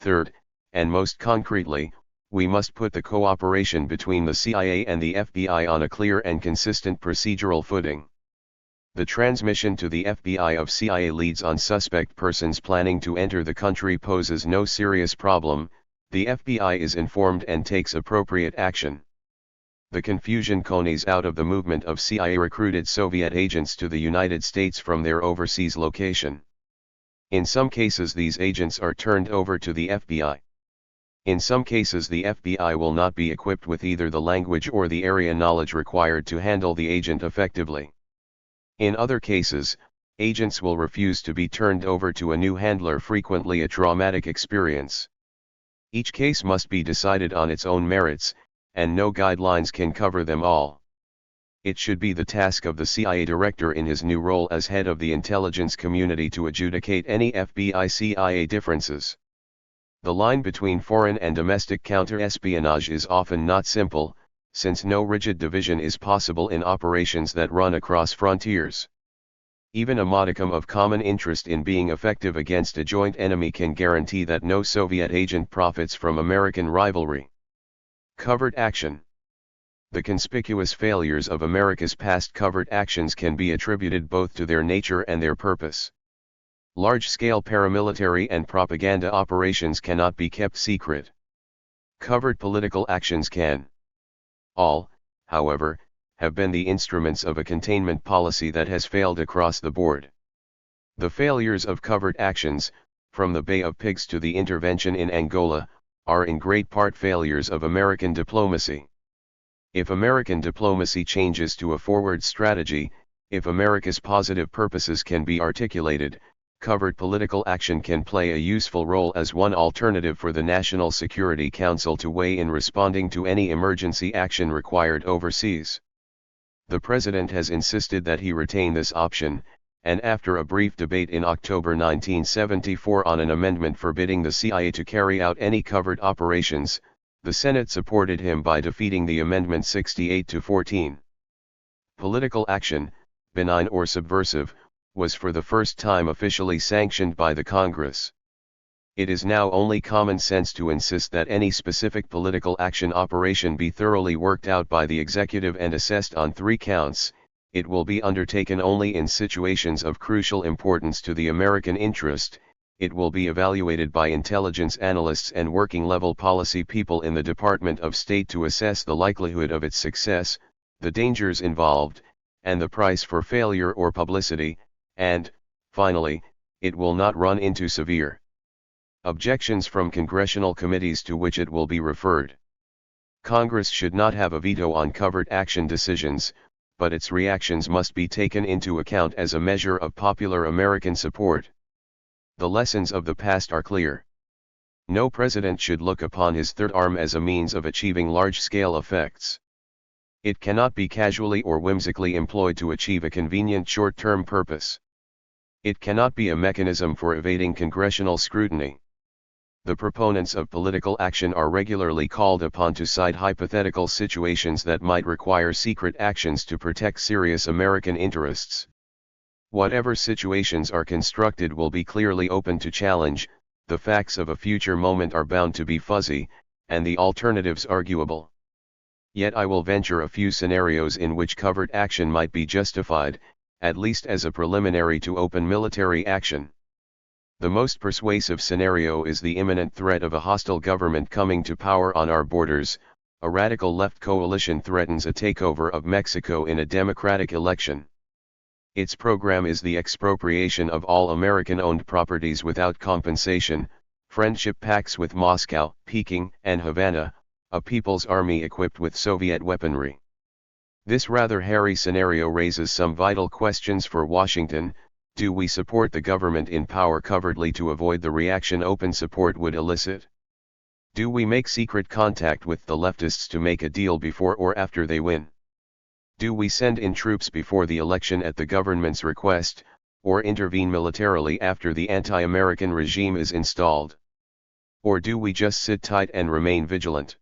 Third, and most concretely, we must put the cooperation between the CIA and the FBI on a clear and consistent procedural footing. The transmission to the FBI of CIA leads on suspect persons planning to enter the country poses no serious problem. The FBI is informed and takes appropriate action. The confusion conies out of the movement of CIA recruited Soviet agents to the United States from their overseas location. In some cases these agents are turned over to the FBI. In some cases the FBI will not be equipped with either the language or the area knowledge required to handle the agent effectively. In other cases, agents will refuse to be turned over to a new handler, frequently a traumatic experience. Each case must be decided on its own merits, and no guidelines can cover them all. It should be the task of the CIA director in his new role as head of the intelligence community to adjudicate any FBI-CIA differences. The line between foreign and domestic counterespionage is often not simple, since no rigid division is possible in operations that run across frontiers. Even a modicum of common interest in being effective against a joint enemy can guarantee that no Soviet agent profits from American rivalry. Covert action. The conspicuous failures of America's past covert actions can be attributed both to their nature and their purpose. Large-scale paramilitary and propaganda operations cannot be kept secret. Covert political actions can. All, however, have been the instruments of a containment policy that has failed across the board. The failures of covert actions, from the Bay of Pigs to the intervention in Angola, are in great part failures of American diplomacy. If American diplomacy changes to a forward strategy, if America's positive purposes can be articulated, covert political action can play a useful role as one alternative for the National Security Council to weigh in responding to any emergency action required overseas. The President has insisted that he retain this option, and after a brief debate in October 1974 on an amendment forbidding the CIA to carry out any covert operations, the Senate supported him by defeating the amendment 68-14. Political action, benign or subversive, was for the first time officially sanctioned by the Congress. It is now only common sense to insist that any specific political action operation be thoroughly worked out by the executive and assessed on 3 counts. It will be undertaken only in situations of crucial importance to the American interest. It will be evaluated by intelligence analysts and working-level policy people in the Department of State to assess the likelihood of its success, the dangers involved, and the price for failure or publicity, and, finally, it will not run into severe objections from congressional committees to which it will be referred. Congress should not have a veto on covert action decisions, but its reactions must be taken into account as a measure of popular American support. The lessons of the past are clear. No president should look upon his third arm as a means of achieving large-scale effects. It cannot be casually or whimsically employed to achieve a convenient short-term purpose. It cannot be a mechanism for evading congressional scrutiny. The proponents of political action are regularly called upon to cite hypothetical situations that might require secret actions to protect serious American interests. Whatever situations are constructed will be clearly open to challenge, the facts of a future moment are bound to be fuzzy, and the alternatives arguable. Yet I will venture a few scenarios in which covert action might be justified, at least as a preliminary to open military action. The most persuasive scenario is the imminent threat of a hostile government coming to power on our borders. A radical left coalition threatens a takeover of Mexico in a democratic election. Its program is the expropriation of all American-owned properties without compensation, friendship pacts with Moscow, Peking, and Havana, a people's army equipped with Soviet weaponry. This rather hairy scenario raises some vital questions for Washington. Do we support the government in power covertly to avoid the reaction open support would elicit? Do we make secret contact with the leftists to make a deal before or after they win? Do we send in troops before the election at the government's request, or intervene militarily after the anti-American regime is installed? Or do we just sit tight and remain vigilant?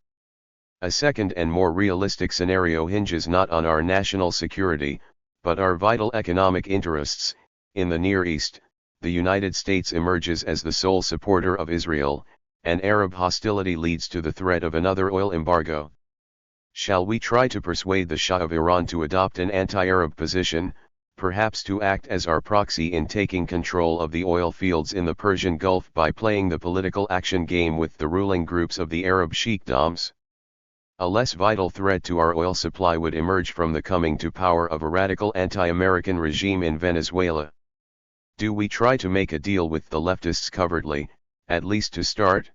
A second and more realistic scenario hinges not on our national security, but our vital economic interests. In the Near East, the United States emerges as the sole supporter of Israel, and Arab hostility leads to the threat of another oil embargo. Shall we try to persuade the Shah of Iran to adopt an anti-Arab position, perhaps to act as our proxy in taking control of the oil fields in the Persian Gulf by playing the political action game with the ruling groups of the Arab sheikdoms? A less vital threat to our oil supply would emerge from the coming to power of a radical anti-American regime in Venezuela. Do we try to make a deal with the leftists covertly, at least to start?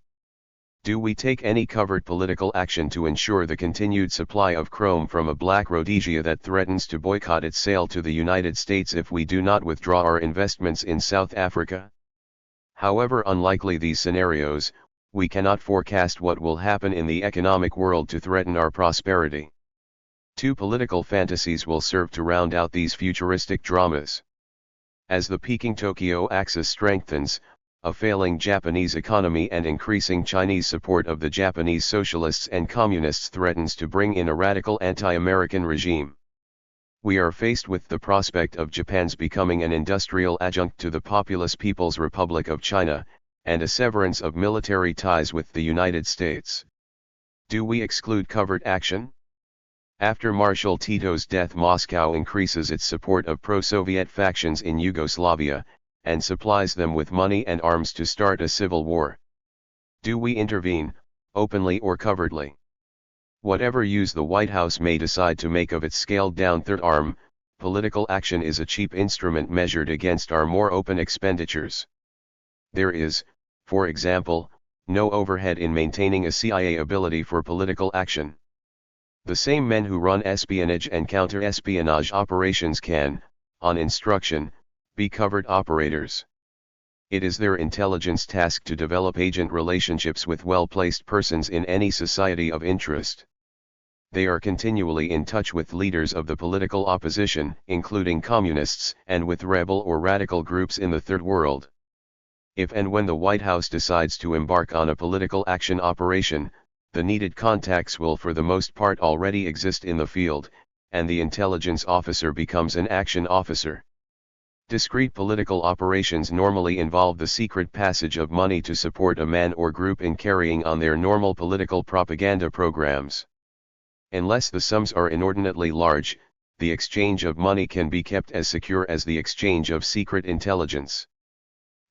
Do we take any covert political action to ensure the continued supply of chrome from a black Rhodesia that threatens to boycott its sale to the United States if we do not withdraw our investments in South Africa? However unlikely these scenarios, we cannot forecast what will happen in the economic world to threaten our prosperity. 2 political fantasies will serve to round out these futuristic dramas. As the Peking-Tokyo axis strengthens, a failing Japanese economy and increasing Chinese support of the Japanese socialists and communists threatens to bring in a radical anti-American regime. We are faced with the prospect of Japan's becoming an industrial adjunct to the Populous People's Republic of China, and a severance of military ties with the United States. Do we exclude covert action? After Marshal Tito's death, Moscow increases its support of pro-Soviet factions in Yugoslavia, and supplies them with money and arms to start a civil war. Do we intervene, openly or covertly? Whatever use the White House may decide to make of its scaled-down third arm, political action is a cheap instrument measured against our more open expenditures. There is, for example, no overhead in maintaining a CIA ability for political action. The same men who run espionage and counter-espionage operations can, on instruction, be covert operators. It is their intelligence task to develop agent relationships with well-placed persons in any society of interest. They are continually in touch with leaders of the political opposition, including communists, and with rebel or radical groups in the Third World. If and when the White House decides to embark on a political action operation, the needed contacts will for the most part already exist in the field, and the intelligence officer becomes an action officer. Discrete political operations normally involve the secret passage of money to support a man or group in carrying on their normal political propaganda programs. Unless the sums are inordinately large, the exchange of money can be kept as secure as the exchange of secret intelligence.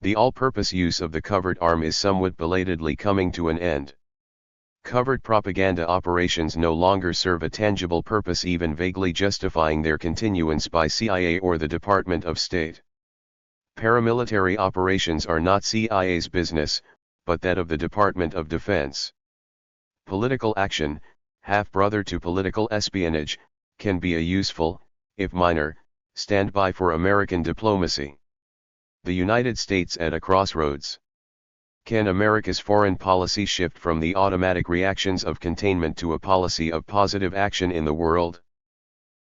The all-purpose use of the covert arm is somewhat belatedly coming to an end. Covert propaganda operations no longer serve a tangible purpose, even vaguely justifying their continuance by CIA or the Department of State. Paramilitary operations are not CIA's business, but that of the Department of Defense. Political action, half-brother to political espionage, can be a useful, if minor, standby for American diplomacy. The United States at a crossroads. Can America's foreign policy shift from the automatic reactions of containment to a policy of positive action in the world?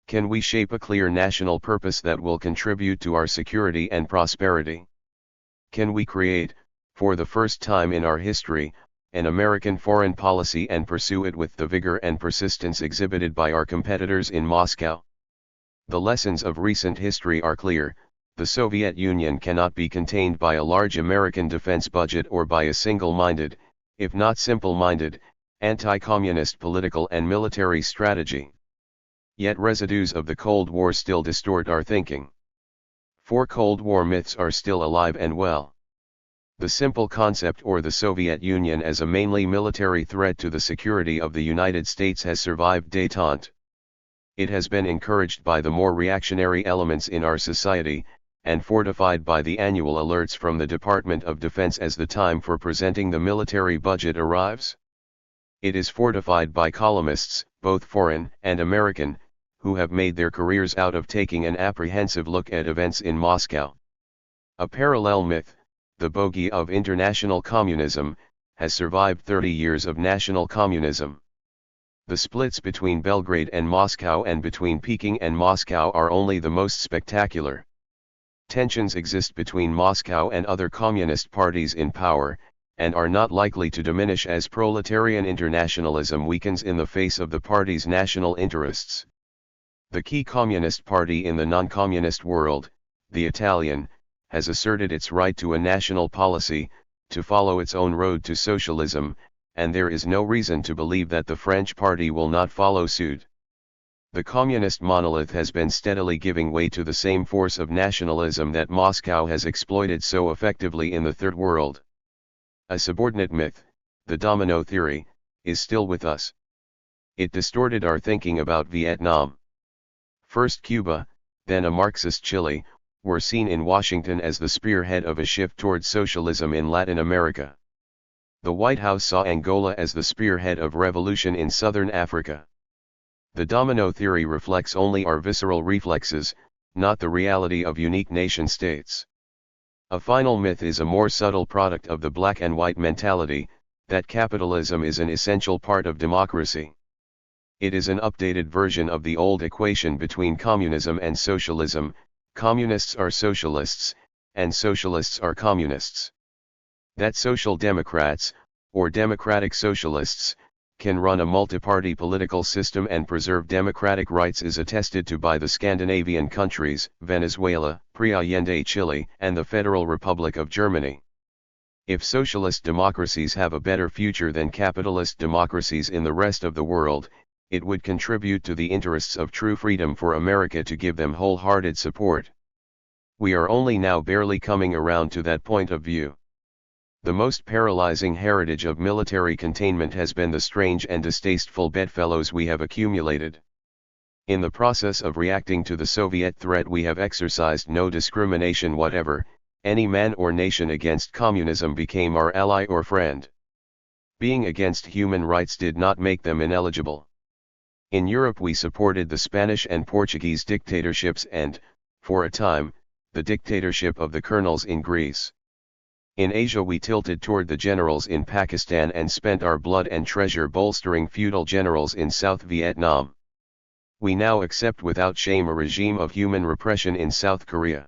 Can we shape a clear national purpose that will contribute to our security and prosperity? Can we create, for the first time in our history, an American foreign policy and pursue it with the vigor and persistence exhibited by our competitors in Moscow? The lessons of recent history are clear. The Soviet Union cannot be contained by a large American defense budget or by a single-minded, if not simple-minded, anti-communist political and military strategy. Yet residues of the Cold War still distort our thinking. 4 Cold War myths are still alive and well. The simple concept or the Soviet Union as a mainly military threat to the security of the United States has survived détente. It has been encouraged by the more reactionary elements in our society, and fortified by the annual alerts from the Department of Defense as the time for presenting the military budget arrives. It is fortified by columnists, both foreign and American, who have made their careers out of taking an apprehensive look at events in Moscow. A parallel myth, the bogey of international communism, has survived 30 years of national communism. The splits between Belgrade and Moscow and between Peking and Moscow are only the most spectacular. Tensions exist between Moscow and other communist parties in power, and are not likely to diminish as proletarian internationalism weakens in the face of the party's national interests. The key communist party in the non-communist world, the Italian, has asserted its right to a national policy, to follow its own road to socialism, and there is no reason to believe that the French party will not follow suit. The communist monolith has been steadily giving way to the same force of nationalism that Moscow has exploited so effectively in the Third World. A subordinate myth, the domino theory, is still with us. It distorted our thinking about Vietnam. First Cuba, then a Marxist Chile, were seen in Washington as the spearhead of a shift towards socialism in Latin America. The White House saw Angola as the spearhead of revolution in southern Africa. The domino theory reflects only our visceral reflexes, not the reality of unique nation-states. A final myth is a more subtle product of the black and white mentality, that capitalism is an essential part of democracy. It is an updated version of the old equation between communism and socialism: communists are socialists, and socialists are communists. That social democrats, or democratic socialists, can run a multi-party political system and preserve democratic rights is attested to by the Scandinavian countries, Venezuela, pre-Allende Chile, and the Federal Republic of Germany. If socialist democracies have a better future than capitalist democracies in the rest of the world, it would contribute to the interests of true freedom for America to give them wholehearted support. We are only now barely coming around to that point of view. The most paralyzing heritage of military containment has been the strange and distasteful bedfellows we have accumulated. In the process of reacting to the Soviet threat, we have exercised no discrimination whatever. Any man or nation against communism became our ally or friend. Being against human rights did not make them ineligible. In Europe we supported the Spanish and Portuguese dictatorships and, for a time, the dictatorship of the colonels in Greece. In Asia we tilted toward the generals in Pakistan and spent our blood and treasure bolstering feudal generals in South Vietnam. We now accept without shame a regime of human repression in South Korea.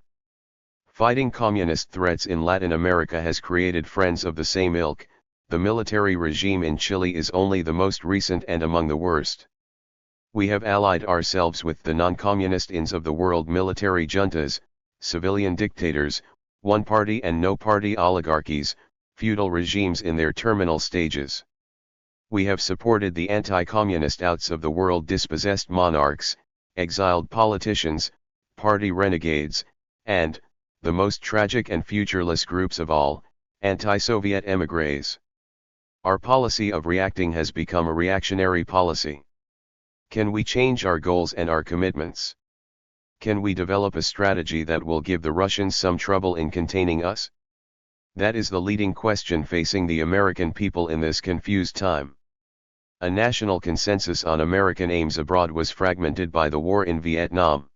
Fighting communist threats in Latin America has created friends of the same ilk. The military regime in Chile is only the most recent and among the worst. We have allied ourselves with the non-communist ins of the world, military juntas, civilian dictators, one-party and no-party oligarchies, feudal regimes in their terminal stages. We have supported the anti-communist outs of the world, dispossessed monarchs, exiled politicians, party renegades, and, the most tragic and futureless groups of all, anti-Soviet émigrés. Our policy of reacting has become a reactionary policy. Can we change our goals and our commitments? Can we develop a strategy that will give the Russians some trouble in containing us? That is the leading question facing the American people in this confused time. A national consensus on American aims abroad was fragmented by the war in Vietnam.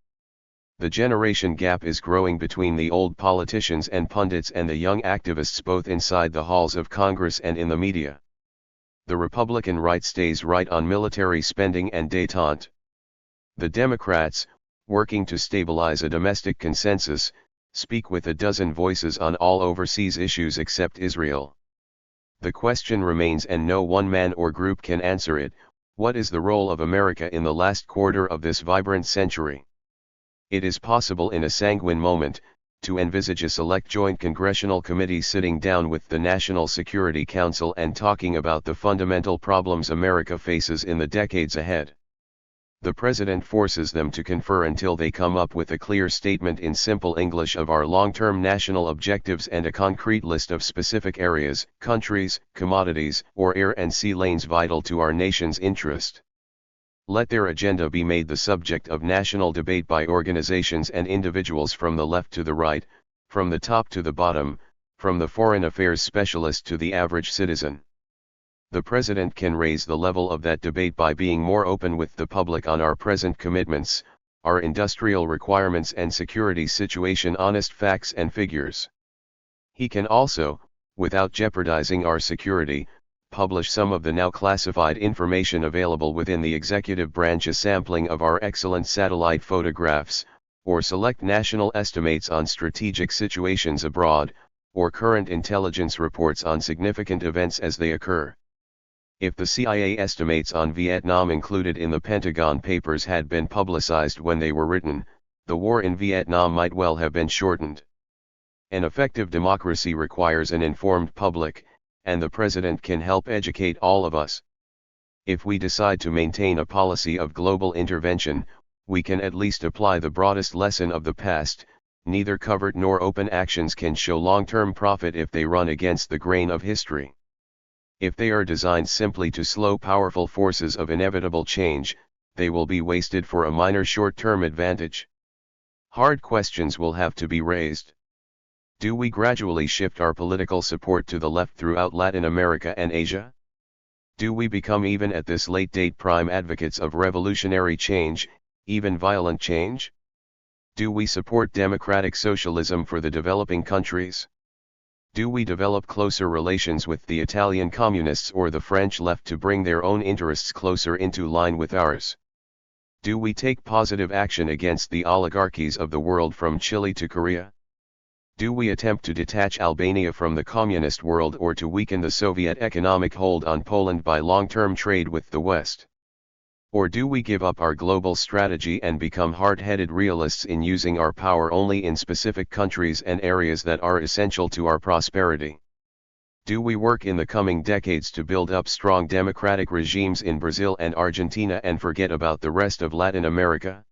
The generation gap is growing between the old politicians and pundits and the young activists, both inside the halls of Congress and in the media. The Republican right stays right on military spending and détente. The Democrats, working to stabilize a domestic consensus, speak with a dozen voices on all overseas issues except Israel. The question remains, and no one man or group can answer it: what is the role of America in the last quarter of this vibrant century? It is possible in a sanguine moment, to envisage a select joint congressional committee sitting down with the National Security Council and talking about the fundamental problems America faces in the decades ahead. The President forces them to confer until they come up with a clear statement in simple English of our long-term national objectives and a concrete list of specific areas, countries, commodities, or air and sea lanes vital to our nation's interest. Let their agenda be made the subject of national debate by organizations and individuals from the left to the right, from the top to the bottom, from the foreign affairs specialist to the average citizen. The President can raise the level of that debate by being more open with the public on our present commitments, our industrial requirements and security situation, honest facts and figures. He can also, without jeopardizing our security, publish some of the now classified information available within the executive branch, a sampling of our excellent satellite photographs, or select national estimates on strategic situations abroad, or current intelligence reports on significant events as they occur. If the CIA estimates on Vietnam included in the Pentagon Papers had been publicized when they were written, the war in Vietnam might well have been shortened. An effective democracy requires an informed public, and the President can help educate all of us. If we decide to maintain a policy of global intervention, we can at least apply the broadest lesson of the past: neither covert nor open actions can show long-term profit if they run against the grain of history. If they are designed simply to slow powerful forces of inevitable change, they will be wasted for a minor short-term advantage. Hard questions will have to be raised. Do we gradually shift our political support to the left throughout Latin America and Asia? Do we become, even at this late date, prime advocates of revolutionary change, even violent change? Do we support democratic socialism for the developing countries? Do we develop closer relations with the Italian communists or the French left to bring their own interests closer into line with ours? Do we take positive action against the oligarchies of the world from Chile to Korea? Do we attempt to detach Albania from the communist world or to weaken the Soviet economic hold on Poland by long-term trade with the West? Or do we give up our global strategy and become hard-headed realists in using our power only in specific countries and areas that are essential to our prosperity? Do we work in the coming decades to build up strong democratic regimes in Brazil and Argentina and forget about the rest of Latin America?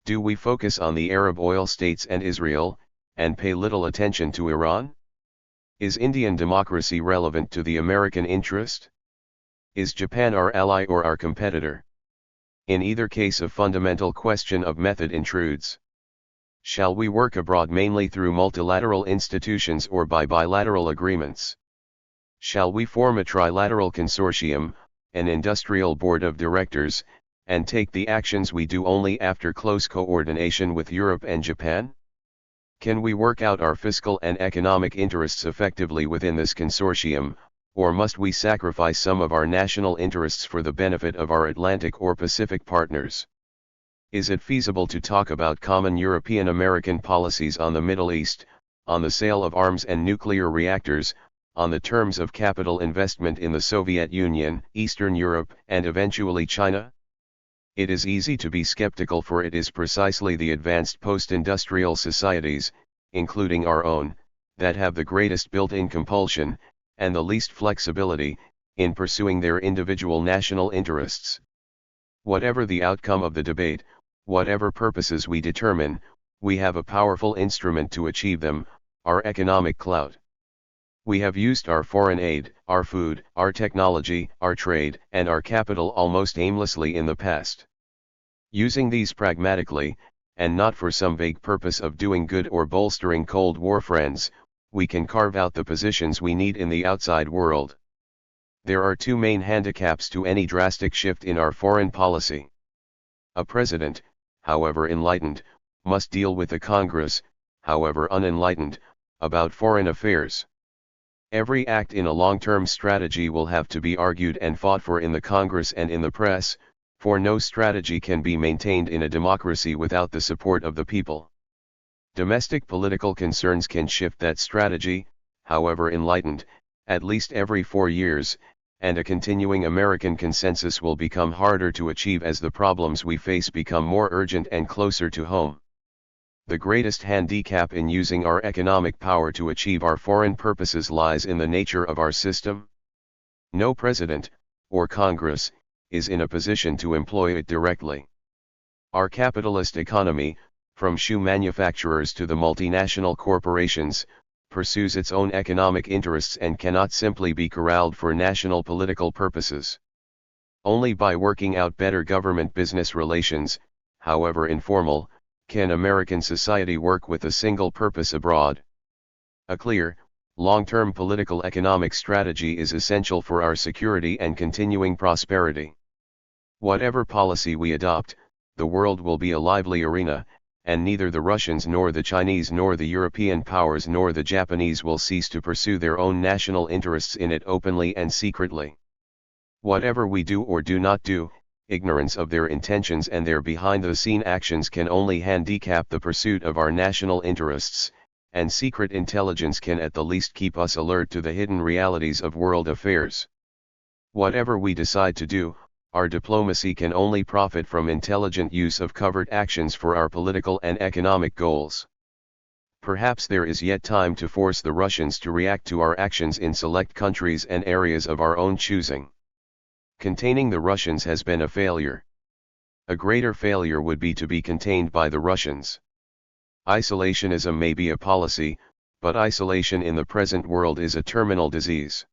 Do we focus on the Arab oil states and Israel, and pay little attention to Iran? Is Indian democracy relevant to the American interest? Is Japan our ally or our competitor? In either case, a fundamental question of method intrudes. Shall we work abroad mainly through multilateral institutions or by bilateral agreements? Shall we form a trilateral consortium, an industrial board of directors, and take the actions we do only after close coordination with Europe and Japan? Can we work out our fiscal and economic interests effectively within this consortium, or must we sacrifice some of our national interests for the benefit of our Atlantic or Pacific partners? Is it feasible to talk about common European-American policies on the Middle East, on the sale of arms and nuclear reactors, on the terms of capital investment in the Soviet Union, Eastern Europe, and eventually China? It is easy to be skeptical, for it is precisely the advanced post-industrial societies, including our own, that have the greatest built-in compulsion, and the least flexibility, in pursuing their individual national interests. Whatever the outcome of the debate, whatever purposes we determine, we have a powerful instrument to achieve them, our economic clout. We have used our foreign aid, our food, our technology, our trade, and our capital almost aimlessly in the past. Using these pragmatically, and not for some vague purpose of doing good or bolstering Cold War friends, we can carve out the positions we need in the outside world. There are two main handicaps to any drastic shift in our foreign policy. A president, however enlightened, must deal with the Congress, however unenlightened, about foreign affairs. Every act in a long-term strategy will have to be argued and fought for in the Congress and in the press, for no strategy can be maintained in a democracy without the support of the people. Domestic political concerns can shift that strategy, however enlightened, at least every 4 years, and a continuing American consensus will become harder to achieve as the problems we face become more urgent and closer to home. The greatest handicap in using our economic power to achieve our foreign purposes lies in the nature of our system. No president, or Congress, is in a position to employ it directly. Our capitalist economy, from shoe manufacturers to the multinational corporations, pursues its own economic interests and cannot simply be corralled for national political purposes. Only by working out better government-business relations, however informal, can American society work with a single purpose abroad. A clear, long-term political economic strategy is essential for our security and continuing prosperity. Whatever policy we adopt, the world will be a lively arena, and neither the Russians nor the Chinese nor the European powers nor the Japanese will cease to pursue their own national interests in it openly and secretly. Whatever we do or do not do, ignorance of their intentions and their behind-the-scene actions can only handicap the pursuit of our national interests, and secret intelligence can at the least keep us alert to the hidden realities of world affairs. Whatever we decide to do, our diplomacy can only profit from intelligent use of covert actions for our political and economic goals. Perhaps there is yet time to force the Russians to react to our actions in select countries and areas of our own choosing. Containing the Russians has been a failure. A greater failure would be to be contained by the Russians. Isolationism may be a policy, but isolation in the present world is a terminal disease.